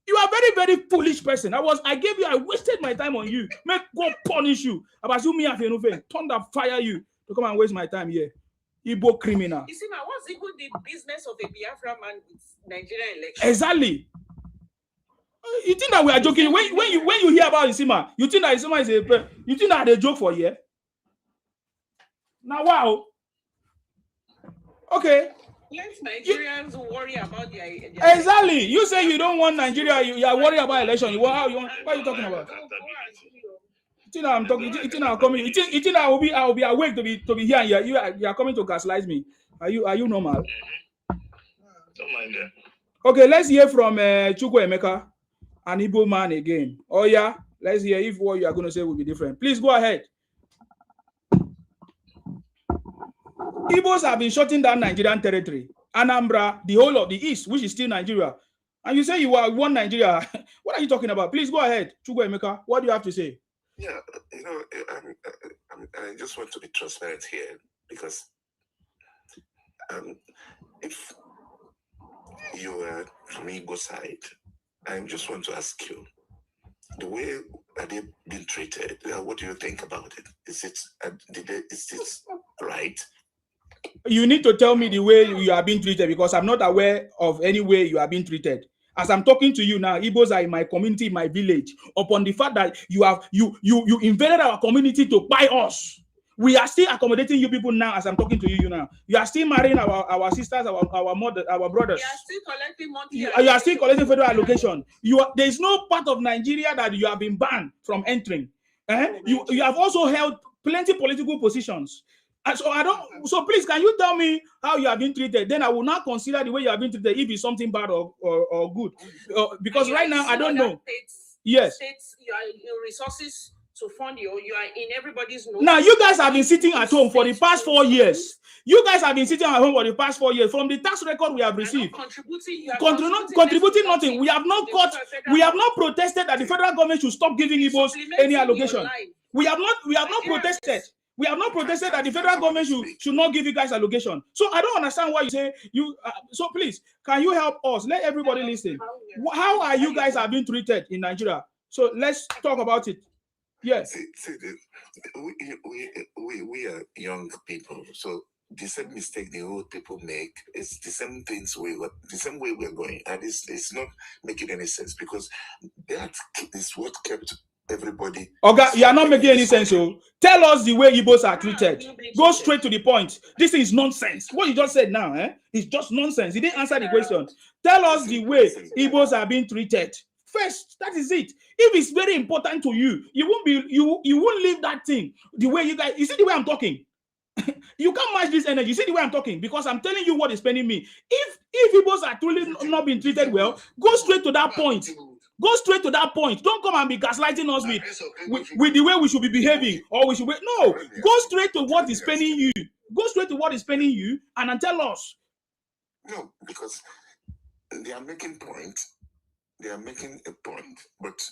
You are a very, very foolish person. I wasted my time on you. Make God punish you. About you, me, and thunder fire you to come and waste my time here. Igbo criminal. You see, man, what's even the business of a Biafra man with Nigerian election? Exactly. You think that we are joking? When you hear about Isima, you think that Isima is you think that they joke for you? Now, wow. Okay. Let Nigerians worry about their exactly. You say you don't want Nigeria. You are worried about election. What are you talking about? You think I'm talking? You think I'm coming? You think I will be awake to be here? And you are coming to gaslight me? Are you normal? Don't mind that. Okay, let's hear from Chukwu Emeka, an Igbo man again. Oh yeah, let's hear if what you are going to say will be different. Please go ahead. Igbos have been shutting down Nigerian territory, Anambra, the whole of the East, which is still Nigeria. And you say you are one Nigeria. What are you talking about? Please go ahead, Chukwu Emeka. What do you have to say? Yeah, I just want to be transparent here because if you are from Igbo side, I just want to ask you, the way are they being treated? What do you think about it? Is it right? You need to tell me the way you are being treated because I'm not aware of any way you are being treated. As I'm talking to you now, Igbos are in my community, in my village. Upon the fact that you invaded our community to buy us, we are still accommodating you people now. As I'm talking to you now, you are still marrying our sisters, our mother, our brothers. You are still collecting money. You are still collecting federal allocation. There is no part of Nigeria that you have been banned from entering. You have also held plenty political positions. And so please, can you tell me how you have been treated? Then I will not consider the way you have been treated if it's something bad or good. Because right now I don't know. Yes. States, your resources to fund you are in everybody's notes. Now you guys have been sitting at home for the past 4 years. You guys have been sitting at home for the past 4 years. From the tax record we have received, contributing nothing. We have not protested that the federal government should stop giving Igbos any allocation. We have not protested. We have not protested that the federal government should not give you guys allocation. So I don't understand why you say you. So please, can you help us? Let everybody listen. How are you guys have been treated in Nigeria? So let's talk about it. Yes. We are young people, so the same mistake the old people make is the same things the same way we're going, and it's not making any sense because that is what kept everybody. Okay, you are not making any sense. So tell us the way Igbos are treated. Go straight to the point. This is nonsense. What you just said now, is just nonsense. You didn't answer the question. Tell us the way Igbos are being treated. First, that is it. If it's very important to you, you won't leave that thing the way you guys. You see the way I'm talking. You can't match this energy. You see the way I'm talking because I'm telling you what is paining me. If Igbos are truly not being treated well, go straight to that point. Go straight to that point. Don't come and be gaslighting us with the way we should be behaving or we should be. No, go straight to what is paining you. Go straight to what is paining you and then tell us. No, because they are making points. They are making a point, but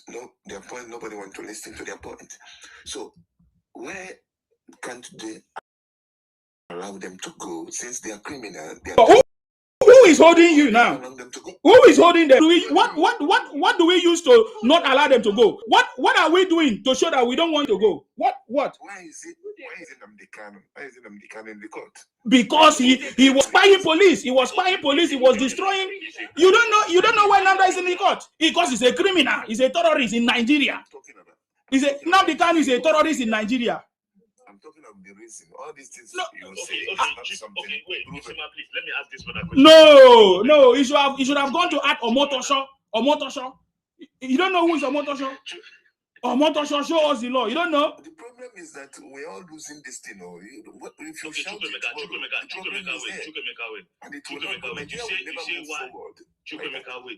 their point, nobody wants to listen to their point. So where can't they allow them to go since they are criminal? Who is holding you now? Who is holding them? What do we use to not allow them to go? What are we doing to show that we don't want to go? What? Why is it in the court? Because he was spying police. He was spying police. He was destroying. You don't know why Nanda is in the court? Because he's a criminal. He's a terrorist in Nigeria. Nnamdi Kanu is a terrorist in Nigeria. I'm talking of the reason. All these things you say. Okay, wait, please. Let me ask this for that question. No. He should have gone to act Omotosho. You don't know who is Omotosho? Omotosho, show us the law. You don't know? The problem is that we're all losing this thing. If you shout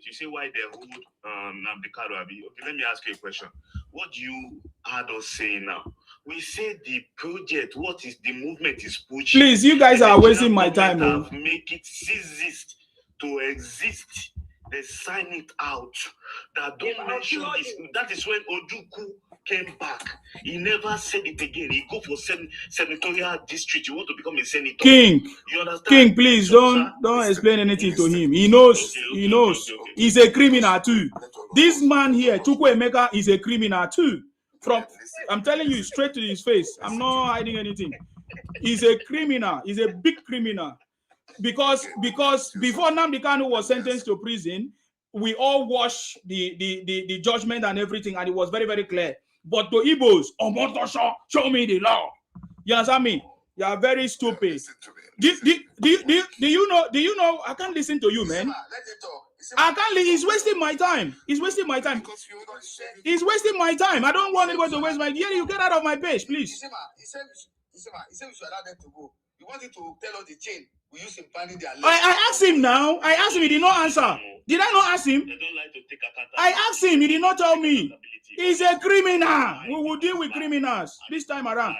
you say why they hold Nnamdi Kanu. Okay, let me ask you a question. What do you had us saying now? We say the project, what is the movement is pushing. Please, you guys are wasting my time. Make it cease to exist. they sign it out. That don't mention this. That is when Ojuku came back. He never said it again. He go for senatorial district. You want to become a senator. King, you understand? King, please don't explain anything to him. He knows. He knows. He's a criminal too. This man here, Chukwuemeka, is a criminal too. I'm telling you straight to his face. I'm not hiding anything. He's a criminal. He's a big criminal. Because before Nnamdi Kanu was sentenced to prison, we all watched the judgment and everything, and it was very, very clear. But to Igbos, show me the law. You understand me? You are very stupid. Do you know? I can't listen to you, man. I can't. He's wasting my time. He's wasting my time. He's wasting my time. I don't want anybody to waste my time. Yeah, you get out of my page, please. He said we should allow them to go. You wanted to tell us the chain we use in planning their life. I asked him now. I asked him. He did not answer. Did I not ask him? I asked him. He did not tell me. He's a criminal. We will deal with criminals this time around.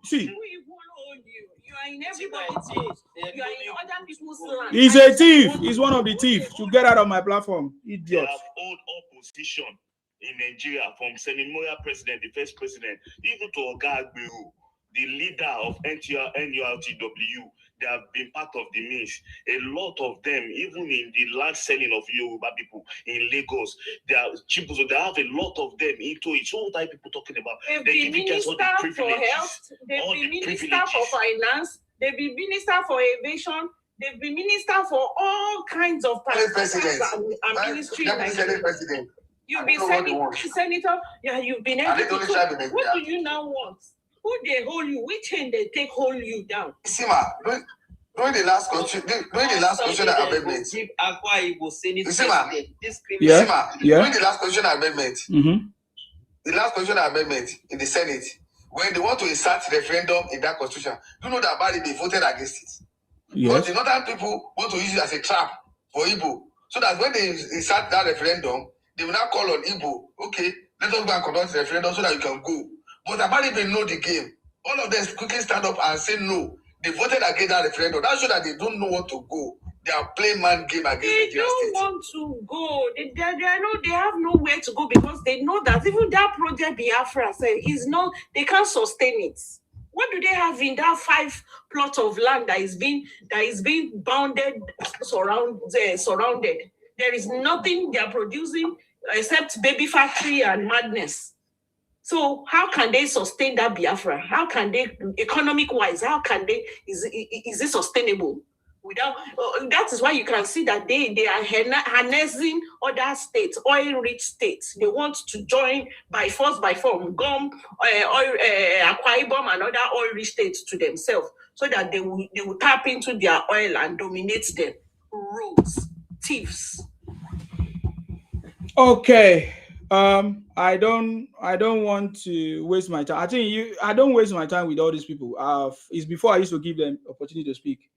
See. You are in everybody's house. You are in other people's land. He's a thief. He's one of the thieves. To get out of my platform. Idiot. They have old opposition in Nigeria from semi-memorial president, the first president, even to Oga Agberu, the leader of NURTW. They have been part of the means. A lot of them, even in the land selling of Yoruba people in Lagos, they are cheap. So they have a lot of them into it. So what are people talking about? They've been minister for health. They've been minister for finance. They've been minister for aviation. They've been minister for all kinds of president and ministry. President. You've been senator. Yeah, you've been everything. What do you now want? Who they hold you? Which hand they take hold you down? Isima, during the last constitutional amendment. During the last constitutional amendment, the last constitutional amendment in the Senate, when they want to insert referendum in that constitution, you know that body they voted against it. Because the northern people want to use it as a trap for Igbo. So that when they insert that referendum, they will now call on Igbo, okay, let us go and conduct the referendum so that you can go. But about even know the game. All of them quickly stand up and say no. They voted against that referendum. That shows that they don't know what to go. They are playing man game against the They don't want to go. They have nowhere to go because they know that even that project Biafra is not. They can't sustain it. What do they have in that 5 plot of land that is being bounded, surrounded? There is nothing they are producing except baby factory and madness. So how can they sustain that Biafra? How can they, economic-wise, how can they, is it sustainable? Without that is why you can see that they are harnessing other states, oil-rich states. They want to join by force, Gum, Akwa Ibom, and other oil-rich states to themselves, so that they will tap into their oil and dominate them. Rogues, thieves. Okay. I don't want to waste my time. I don't waste my time with all these people. It's before I used to give them opportunity to speak.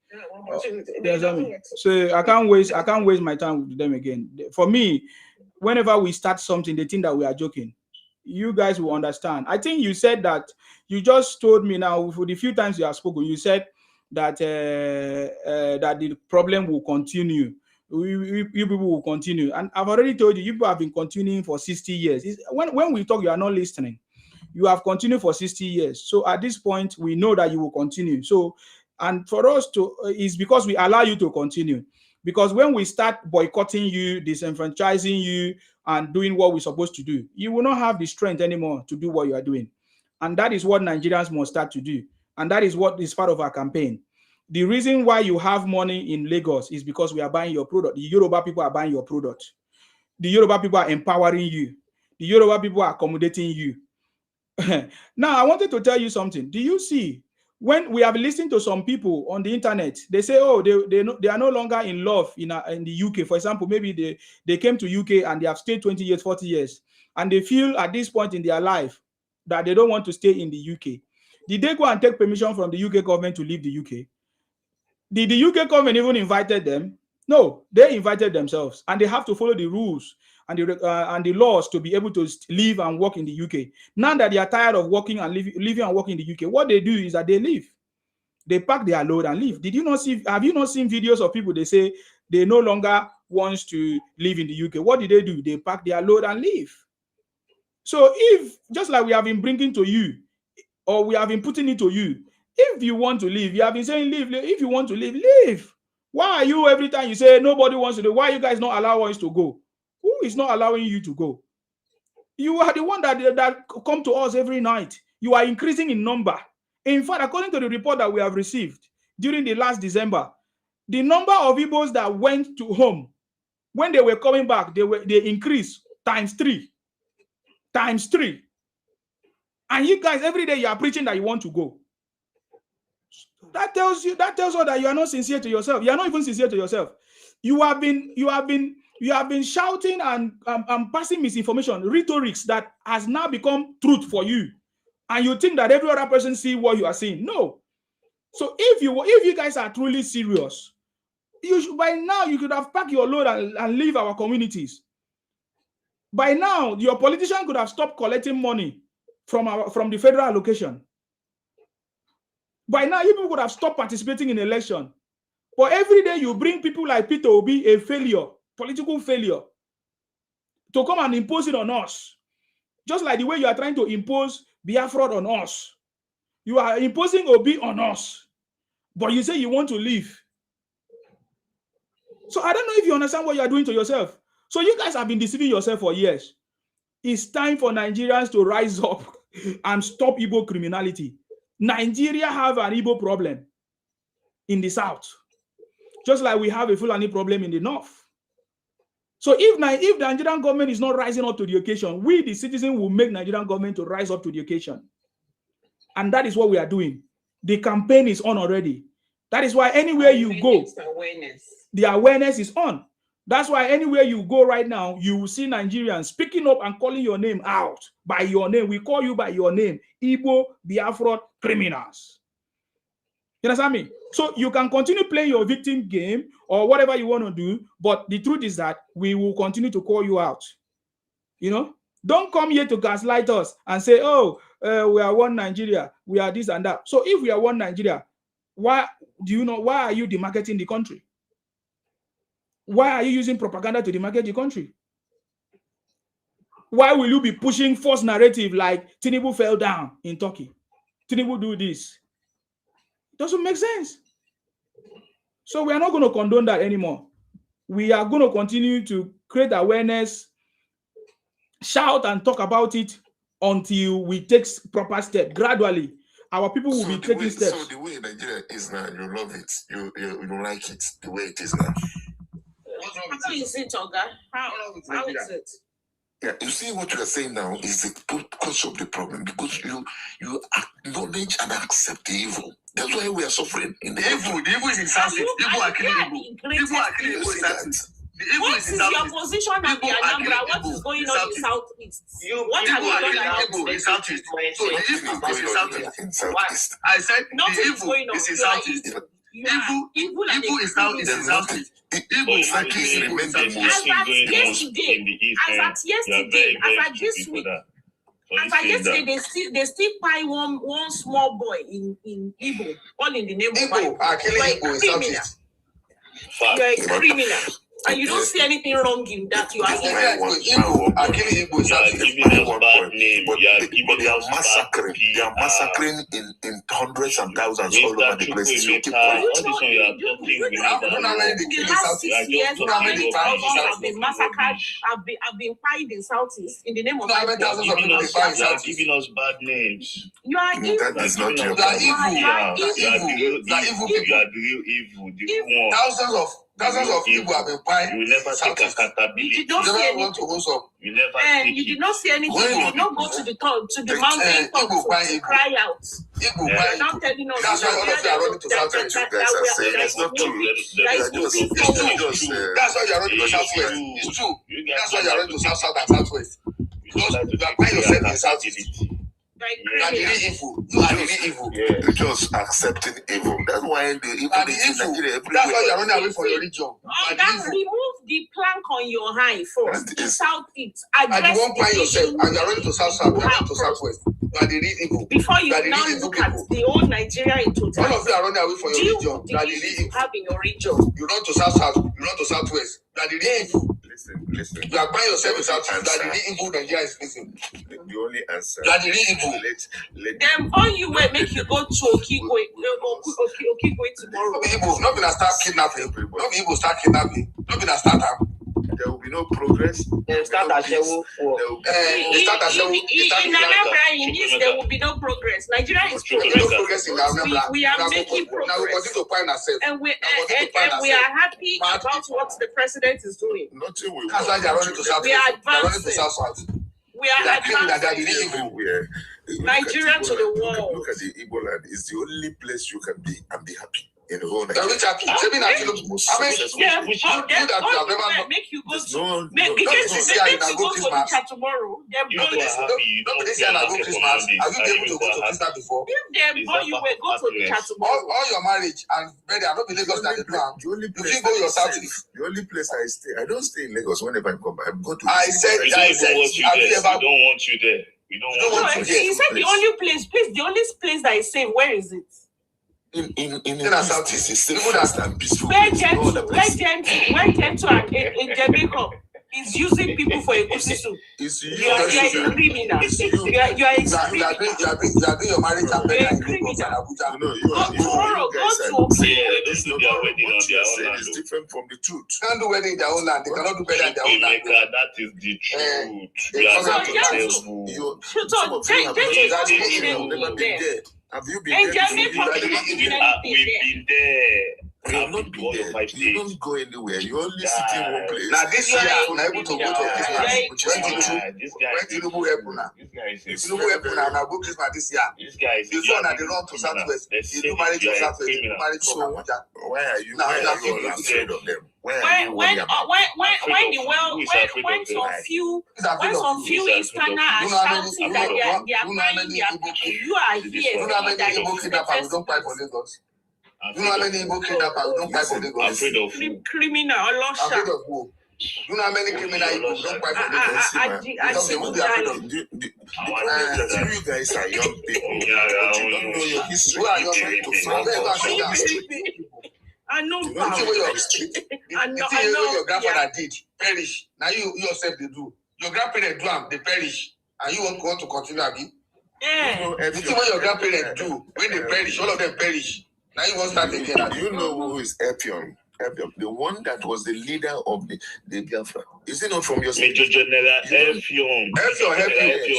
So I can't waste my time with them again. For me, whenever we start something, they think that we are joking. You guys will understand. I think you said that you just told me now for the few times you have spoken, you said that that the problem will continue. You people will continue, and I've already told you people have been continuing for 60 years. When we talk, you are not listening. You have continued for 60 years, so at this point we know that you will continue. So, and for us to is because we allow you to continue, because when we start boycotting you, disenfranchising you, and doing what we're supposed to do, you will not have the strength anymore to do what you are doing, and that is what Nigerians must start to do, and that is what is part of our campaign. The reason why you have money in Lagos is because we are buying your product. The Yoruba people are buying your product. The Yoruba people are empowering you. The Yoruba people are accommodating you. Now, I wanted to tell you something. Do you see, when we have listened to some people on the internet, they say, oh, they are no longer in love in the UK. For example, maybe they came to UK and they have stayed 20 years, 40 years, and they feel at this point in their life that they don't want to stay in the UK. Did they go and take permission from the UK government to leave the UK? Did the UK government even invited them? No, they invited themselves, and they have to follow the rules and the laws to be able to live and work in the UK. Now that they are tired of working and living and working in the UK, what they do is that they leave. They pack their load and leave. Did you not see? Have you not seen videos of people? They say they no longer wants to live in the UK, what do? They pack their load and leave. So if, just like we have been bringing to you, or we have been putting it to you, if you want to leave, you have been saying leave. If you want to leave, leave. Why are you, every time you say nobody wants to do, why are you guys not allowing us to go? Who is not allowing you to go? You are the one that come to us every night. You are increasing in number. In fact, according to the report that we have received during the last December, the number of Igbos that went to home, when they were coming back, they increased times 3. Times 3. And you guys, every day you are preaching that you want to go. That tells us that you are not sincere to yourself. You are not even sincere to yourself. You have been shouting and passing misinformation, rhetorics that has now become truth for you. And you think that every other person see what you are saying. No. So if you guys are truly serious, by now you could have packed your load and leave our communities. By now, your politician could have stopped collecting money from the federal allocation. By now, you people could have stopped participating in election. But every day you bring people like Peter Obi, a failure, political failure, to come and impose it on us. Just like the way you are trying to impose Biafra on us. You are imposing Obi on us. But you say you want to leave. So I don't know if you understand what you are doing to yourself. So you guys have been deceiving yourself for years. It's time for Nigerians to rise up and stop Igbo criminality. Nigeria have an Igbo problem in the south, just like we have a Fulani problem in the north. So if the Nigerian government is not rising up to the occasion, we, the citizens, will make Nigerian government to rise up to the occasion. And that is what we are doing. The campaign is on already. That is why anywhere you go, the awareness is on. That's why anywhere you go right now, you will see Nigerians speaking up and calling your name out by your name. We call you by your name, Igbo Biafra criminals. You understand me? So you can continue playing your victim game or whatever you want to do, but the truth is that we will continue to call you out. You know, don't come here to gaslight us and say, oh, we are one Nigeria, we are this and that. So if we are one Nigeria, why are you demarketing the country? Why are you using propaganda to demarcate the country? Why will you be pushing false narrative like Tinubu fell down in Turkey? Tinubu do this. It doesn't make sense. So we are not going to condone that anymore. We are going to continue to create awareness, shout and talk about it until we take proper steps. Gradually, our people will be taking steps. So the way Nigeria is now, you love it. You like it the way it is now. How is it, Oga? How is it? Yeah, you see what you are saying now is the cause of the problem, because you acknowledge and accept the evil. That's why we are suffering in the evil. The evil is in Southeast. People are killing Igbo. People are killing Igbo in Southeast. What is your position on the Anambra? What is going on in Southeast? What have you done Igbo in Southeast? So the evil is in Southeast. I said the evil is in Southeast. Evil is now in Southeast. Evil is as at yesterday, as at this week, as at yesterday, they still buy one small boy in Igbo, all in the name of Igbo are killing Igbo in Southeast. You are a criminal. And you don't see anything wrong in that. You are Igbo are killing Igbo in Southeast. But they are massacring. They are massacring in hundreds and thousands all over the place. So keep quiet. Last 6 years, have been massacred. Have been fired in Southeast in the name of giving us bad names. You are evil. That is not true. You are evil. You are the real evil. Thousands of people have been buying. You will never take accountability. You did not see anything. You never take you did not see anything. You did not go to the top, to the mountain top to cry out. Igbo buying. Now telling us that's why all of you are running to Southwest. You guys are saying it's not true. It's true. That's why you are running to Southwest. It's true. That's why you are running to South and Southwest. Because you are buying yourself in Southeast. You are the real evil. You are the real evil. You're just accepting evil. That's why the evil is in Nigeria. That's why you're running away from your religion. Remove the plank on your eye first. Southeast. And you won't buy yourself, and you're running to Southwest. You are the real evil. Before you are the now real look evil at the whole Nigeria in total. All of you are running away from your region. You are the real evil. Have in your region. You run to south, you run to southwest. You are the real evil. Listen. You are buying yourself in south. You are the real evil Nigeria is facing. The only answer. You are the real evil. Them on you will make you go to Okigwe tomorrow. Not gonna start kidnapping. Not people start kidnapping. Not gonna start up. There will be no progress. They start a show for. In Anambra, in this, there will be no progress. Nigeria is progressing. We are making progress. Now we continue to find ourselves. And we are happy about what the president is doing. Nothing will. That's why they are running to south. We are advancing. We are advancing. Everywhere. Nigeria to the world. Look at the Igbo land. It's the only place you can be and be happy. In the whole Nigeria. Make you go to Nigeria tomorrow. You will go to Onitsha tomorrow. All your marriage and brother, I don't be Lagos that they do. You go yourself. The only place I stay, I don't stay in Lagos whenever I come. I go to. I said, we don't want you there. We don't want you there. He said the only place, the only place that is safe. Where is it? In Southeast, it's safe and peaceful. Where Gentle and Jamaica is using people for a good soup. You are a criminal. You are a your marriage and better in Lagos and Abuja. Tomorrow, go to this is their wedding on their own land. It's different from the truth. They can't do wedding in their own land. They cannot do better in their own land. That is the truth. Have you been there? We've been there. You have not been there. You don't go anywhere. You only sit in one place. Now this year, I'm able to go to Christmas. When Tinubu help now. Tinubu help now go Christmas this year. The son and the run to Southwest. He do marriage to Southwest. He do marriage to Abuja. Why are you all afraid of them? When some few Easterners are shouting that they are buying their people, you are here. You know how many Igbo kidnappers don't fight for Lagos? You know how many Igbo kidnappers don't fight for Lagos? Criminal, afraid of who? You know how many criminal Igbo don't fight for Lagos? Because they won't be afraid of you. You guys are young people. You don't know your history. Who are young people? I know. The thing your grandfather did perish. Now you yourself they do. Your grandparents do they perish, and you want to continue again. Yeah. The thing what your grandparents do when they perish, all of them perish. Now you want to start again. Do you know who is Epion? The one that was the leader of the Biafra. Is it not from your Major General Epion? So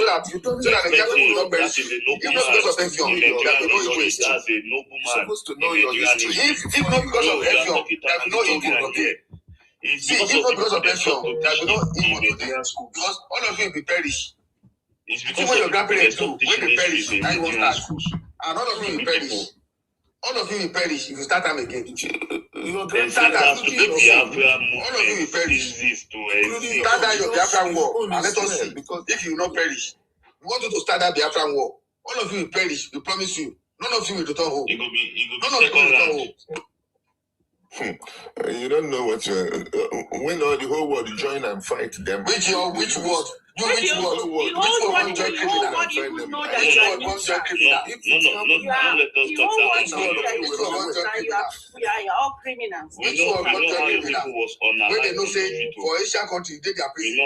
that the Biafra will not perish. If not because of Epion, there will no Igbo history. You're supposed to know your history. If not because of Epion, there will no Igbo today. See, if not because of Epion, there will no Igbo today. Because all of you will be perish. See what your grandparents do when they perish, now you won't start. And all of you will perish. All of you will perish if you start time again. All of you will perish. Start that your Biafran war and let us see. Because if you will not perish, we want you to start that Biafran war. All of you will perish. We promise you. None of you will return home. None of you will return home. You don't know what when all the whole world join and fight them. Which word? Which word? Which word won't join criminal and fight them? Which word won't join criminal? We are all criminals. Which word won't join criminal? When they know say for Asian country you did their prison.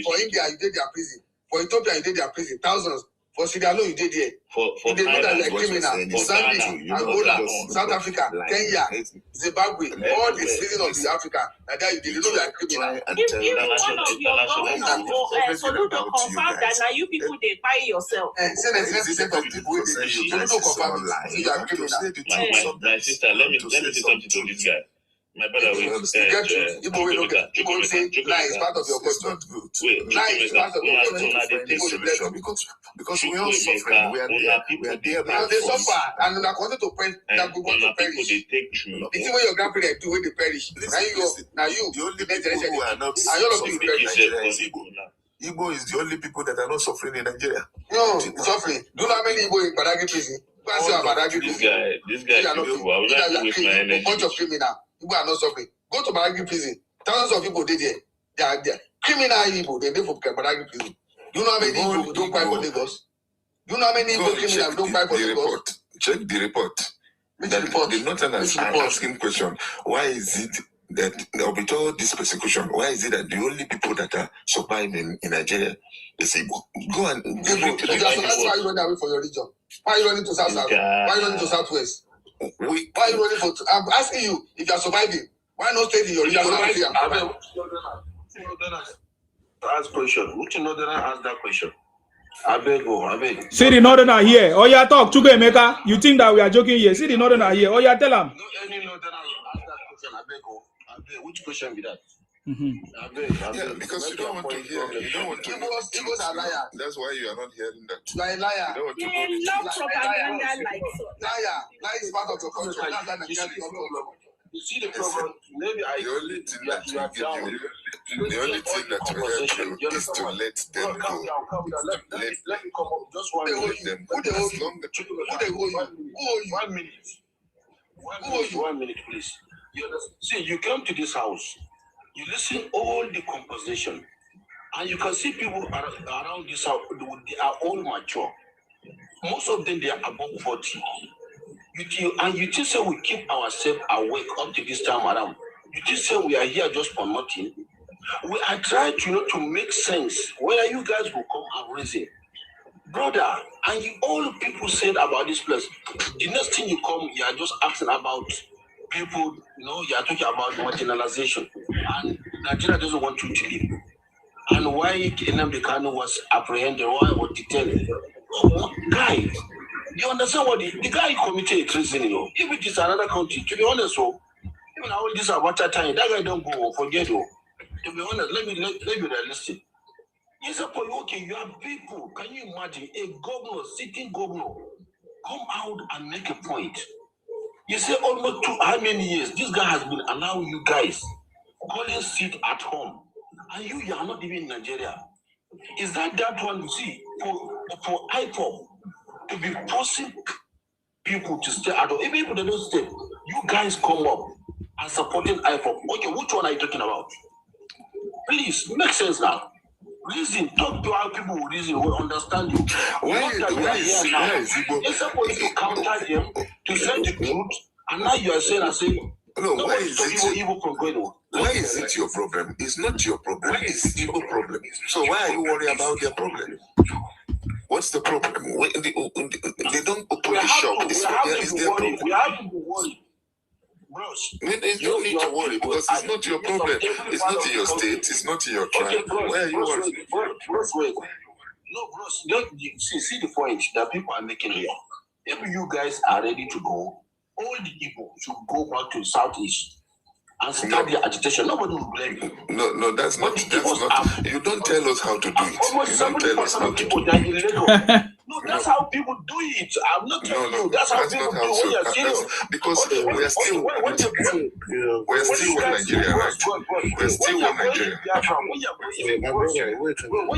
For India you did their prison. For Ethiopia you did their prison. Thousands. For Sierra Leone, you did here. You did know that like criminal. Mozambique, Angola, South Africa, Kenya, Zimbabwe, all the citizens of the Africa. And that you did know that criminal. Even one of your governors, Soludo, confirmed that now you people they buy yourself. Say there's 90% of people with the Soludo confirmed you are criminal. My sister, let me say something to this guy. My brother will say lie is part of your culture. Lie is part of your culture. Because we are suffering. We are there. Now they suffer and they continue to perish. They go to perish. The thing what your grandparents do when they perish. Now you. The only people who are not suffering in Nigeria is Igbo. Igbo is the only people that are not suffering in Nigeria. No, suffering. Do you know how many Igbo in Badagry prison? This guy, I will not waste my energy. Bunch of criminal. People are not suffering. Go to Badagry prison. Thousands of people did there. They are criminal people. They live for Badagry prison. You know how many Igbo don't cry for Lagos? You know how many Igbo criminals don't cry for Lagos? Check the report. The Northerners are asking question. Why is it that with all this persecution, why is it that the only people that are surviving in Nigeria is Igbo? Go and that's why you run away from your region. Why are you running to South? Why are you running to Southwest? Why are you running for? I'm asking you if you are surviving. Why not stay in your region? Ask question. Would you know that I ask that question? I beg. See the Northerner here. Oh yeah, talk to Emeka. You think that we are joking here? See the Northerner here. Oh yeah, tell him. No, any Northerner ask that question. I beg. Which question be that? Yeah, because you don't want to hear. You don't want to. Igbos are liars. That's why you are not hearing that. You are a liar. You don't want to go They love propaganda like so. Liar. Lie is part of your culture. That's why Nigeria is not. You see the problem? Maybe the only thing that will help you is to let them go. Let me come up. Just 1 minute. Who they owe you? 1 minute. 1 minute, please. See, you come to this house, you listen all the conversation, and you can see people around this house. They are all mature. Most of them, they are above 40. You just say we keep ourselves awake up to this time around. You just say we are here just for nothing. We are trying to make sense whether you guys will come and reason. Brother, and all people said about this place, the next thing you come, you are just asking about people, you are talking about marginalization. And Nigeria doesn't want you to leave. And why Nnamdi Kanu was apprehended, why was detained? Guy, you understand what the guy committed treason, If it is another country, to be honest, even all this about that time, that guy don't go, forget it. To be honest, let me be realistic. Yes, okay, you have people. Can you imagine a governor, sitting governor, come out and make a point? You say almost how many years this guy has been allowing you guys calling sit at home, and you are not even in Nigeria. Is that one you see for IPOP to be forcing people to stay at home? Even if they don't stay, you guys come up and supporting IPOP. Okay, which one are you talking about? Please, make sense now. Reason, talk to our people who reason, who understand you. Why is Igbo? You're supposed to counter them, to say the truth, and now you are saying, no, why is it your problem? It's not your problem. It's Igbo problem. So why are you worried about their problem? What's the problem? They don't open the shop. It's their problem. We have to be worried. Bros, you don't need to worry because it's not your problem. It's not in your state. It's not in your tribe. Why are you worried? Bros, wait. No, bros, see the point that people are making here. If you guys are ready to go, all the people should go back to the southeast and start their agitation. Nobody will blame you. No, that's not. You don't tell us how to do it. Almost 70% of people die in Lagos. No, that's how people do it. I'm not telling you. That's how people do it. When you're serious. Because we're still one Nigeria, right? We're still one Nigeria. When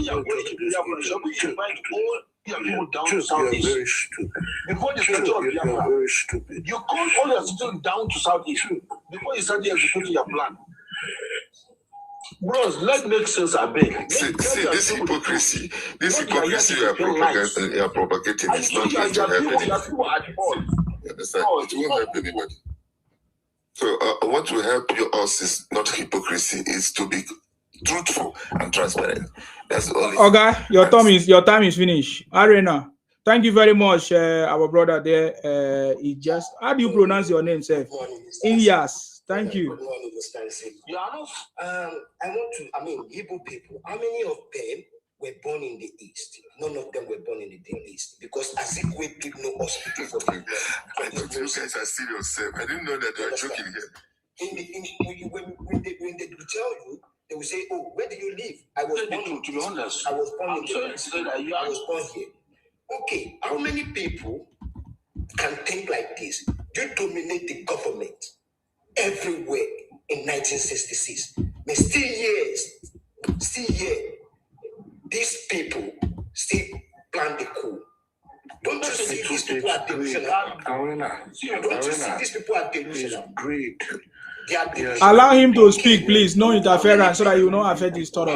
you're going to Biafra, shall we invite all your people down to southeast? Very stupid. Before the statue of Biafra, very stupid. You call all your citizens down to southeast before you start executing your plan. Bros, let's make sense a bit. See this hypocrisy you are propagating is not going to help anybody. You understand? It won't help anybody. So what will help us is not hypocrisy, is to be truthful and transparent. That's the only. Okay, your time is finished. Arena, thank you very much, our brother there. How do you pronounce your name, sir? Ilyas. Thank you. Igbo people, how many of them were born in the East? None of them were born in the East because Atiku did no hospital for them. I thought you guys are serious, sir. I didn't know that you were joking here. When they tell you, they will say, "Oh, where do you live?" I was born in. To be honest, I was born in. I was born here. Okay, how many people can think like this? You dominate the government everywhere in 1966. But still here, these people still plan the coup. Don't you see these people are delusional? Don't you see these people are delusional? Greed. Allow him to speak, please. No interference, so that you will not affect his thoughts.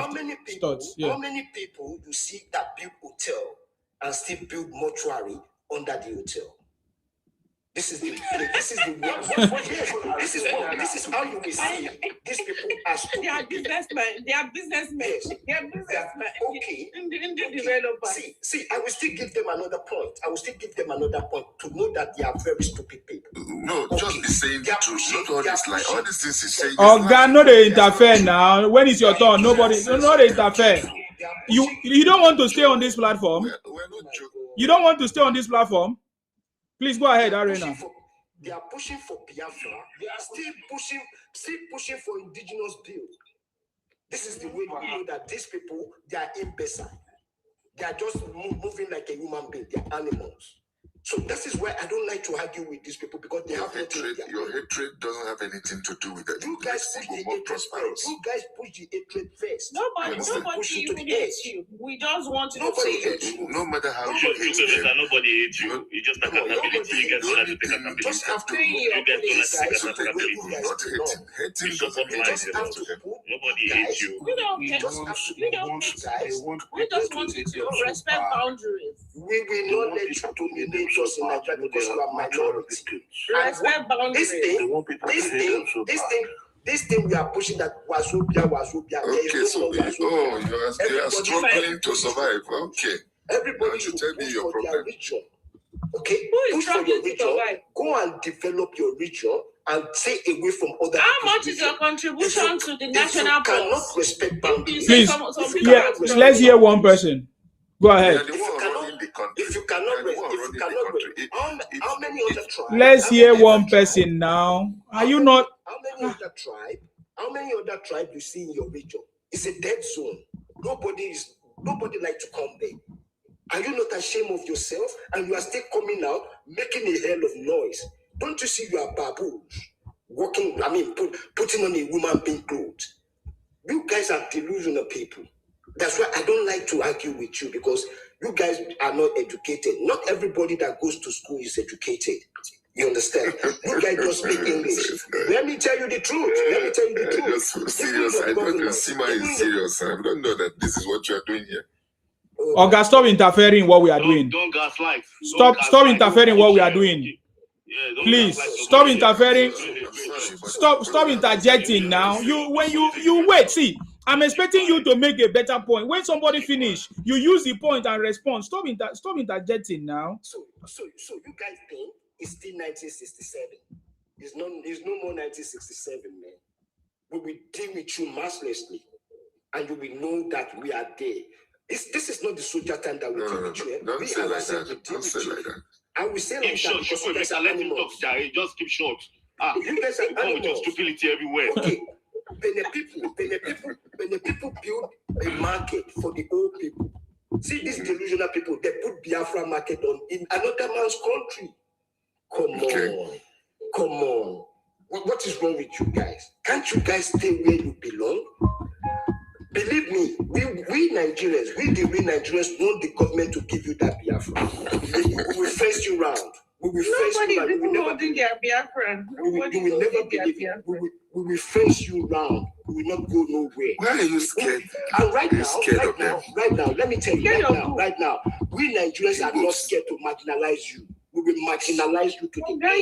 How many people you see that build hotel and still build mortuary under the hotel? This is the way. This is how you will see these people as they are businessmen. They are businessmen. Yes. They are businessmen. Okay. In the developer. See, I will still give them another point. To know that they are very stupid people. No, just be saying the truth. Not all this like all these things he's saying. Oh God, no, they interfere now. When it's your turn, nobody, no, they interfere. You don't want to stay on this platform. We're not joking. You don't want to stay on this platform. Please go ahead, Arena. They are pushing for Biafra. They are still pushing for indigenous build. This is the way we know that these people, they are imbecile. They are just moving like a human being. They are animals. So this is why I don't like to argue with these people because they have hatred. Your hatred doesn't have anything to do with that. You guys push the hatred first. You guys push the hatred first. Nobody even hates you. We just want to say you. No matter how you hate them. Nobody hates you. You just have accountability. You get to take accountability. Just have to you get to take accountability. Not hating doesn't mean nobody hates you. We don't hate you. We just want you to respect boundaries. We will not let you dominate us in Nigeria because we are minority. Respect boundaries. This thing we are pushing that Wazobia. Okay, so you are struggling to survive. Okay. Everybody should tell me your problem. Okay, push for your region. Go and develop your region and stay away from other. How much is your contribution to the national policy? Cannot respect boundaries. Please, let's hear one person. Go ahead. If you cannot, how many other tribes? Let's hear one person now. Are you not? How many other tribes you see in your region? It's a dead zone. Nobody like to come there. Are you not ashamed of yourself? And you are still coming out, making a hell of noise. Don't you see you are baboons? Putting on a woman being clothes. You guys are delusional people. That's why I don't like to argue with you because you guys are not educated. Not everybody that goes to school is educated. You understand? You guys just speak English. Let me tell you the truth. Just serious. I don't know. Sima is serious. I don't know that this is what you are doing here. Oga, stop interfering in what we are doing. Don't gaslight. Stop interfering in what we are doing. Please stop interfering. Stop interjecting now. You wait. See, I'm expecting you to make a better point. When somebody finish, you use the point and respond. Stop interjecting now. So you guys think it's still 1967? It's no more 1967, man. We will deal with you mercilessly, and you will know that we are there. This is not the soldier time that we deal with you. Don't say like that. Don't say like that. I will say like that because you guys are animals. Just keep short. You guys are animals. With your stupidity everywhere. Okay. When the people build a market for the old people, see these delusional people, they put Biafra market in another man's country. Come on. What is wrong with you guys? Can't you guys stay where you belong? Believe me, we Nigerians, the real Nigerians want the government to give you that Biafra. We will face you round. We will face you round. Nobody holding their Biafra. You will never believe it. We will face you round. We will not go nowhere. Why are you scared? And right now, let me tell you, right now, we Nigerians are not scared to marginalize you. We will marginalize you today.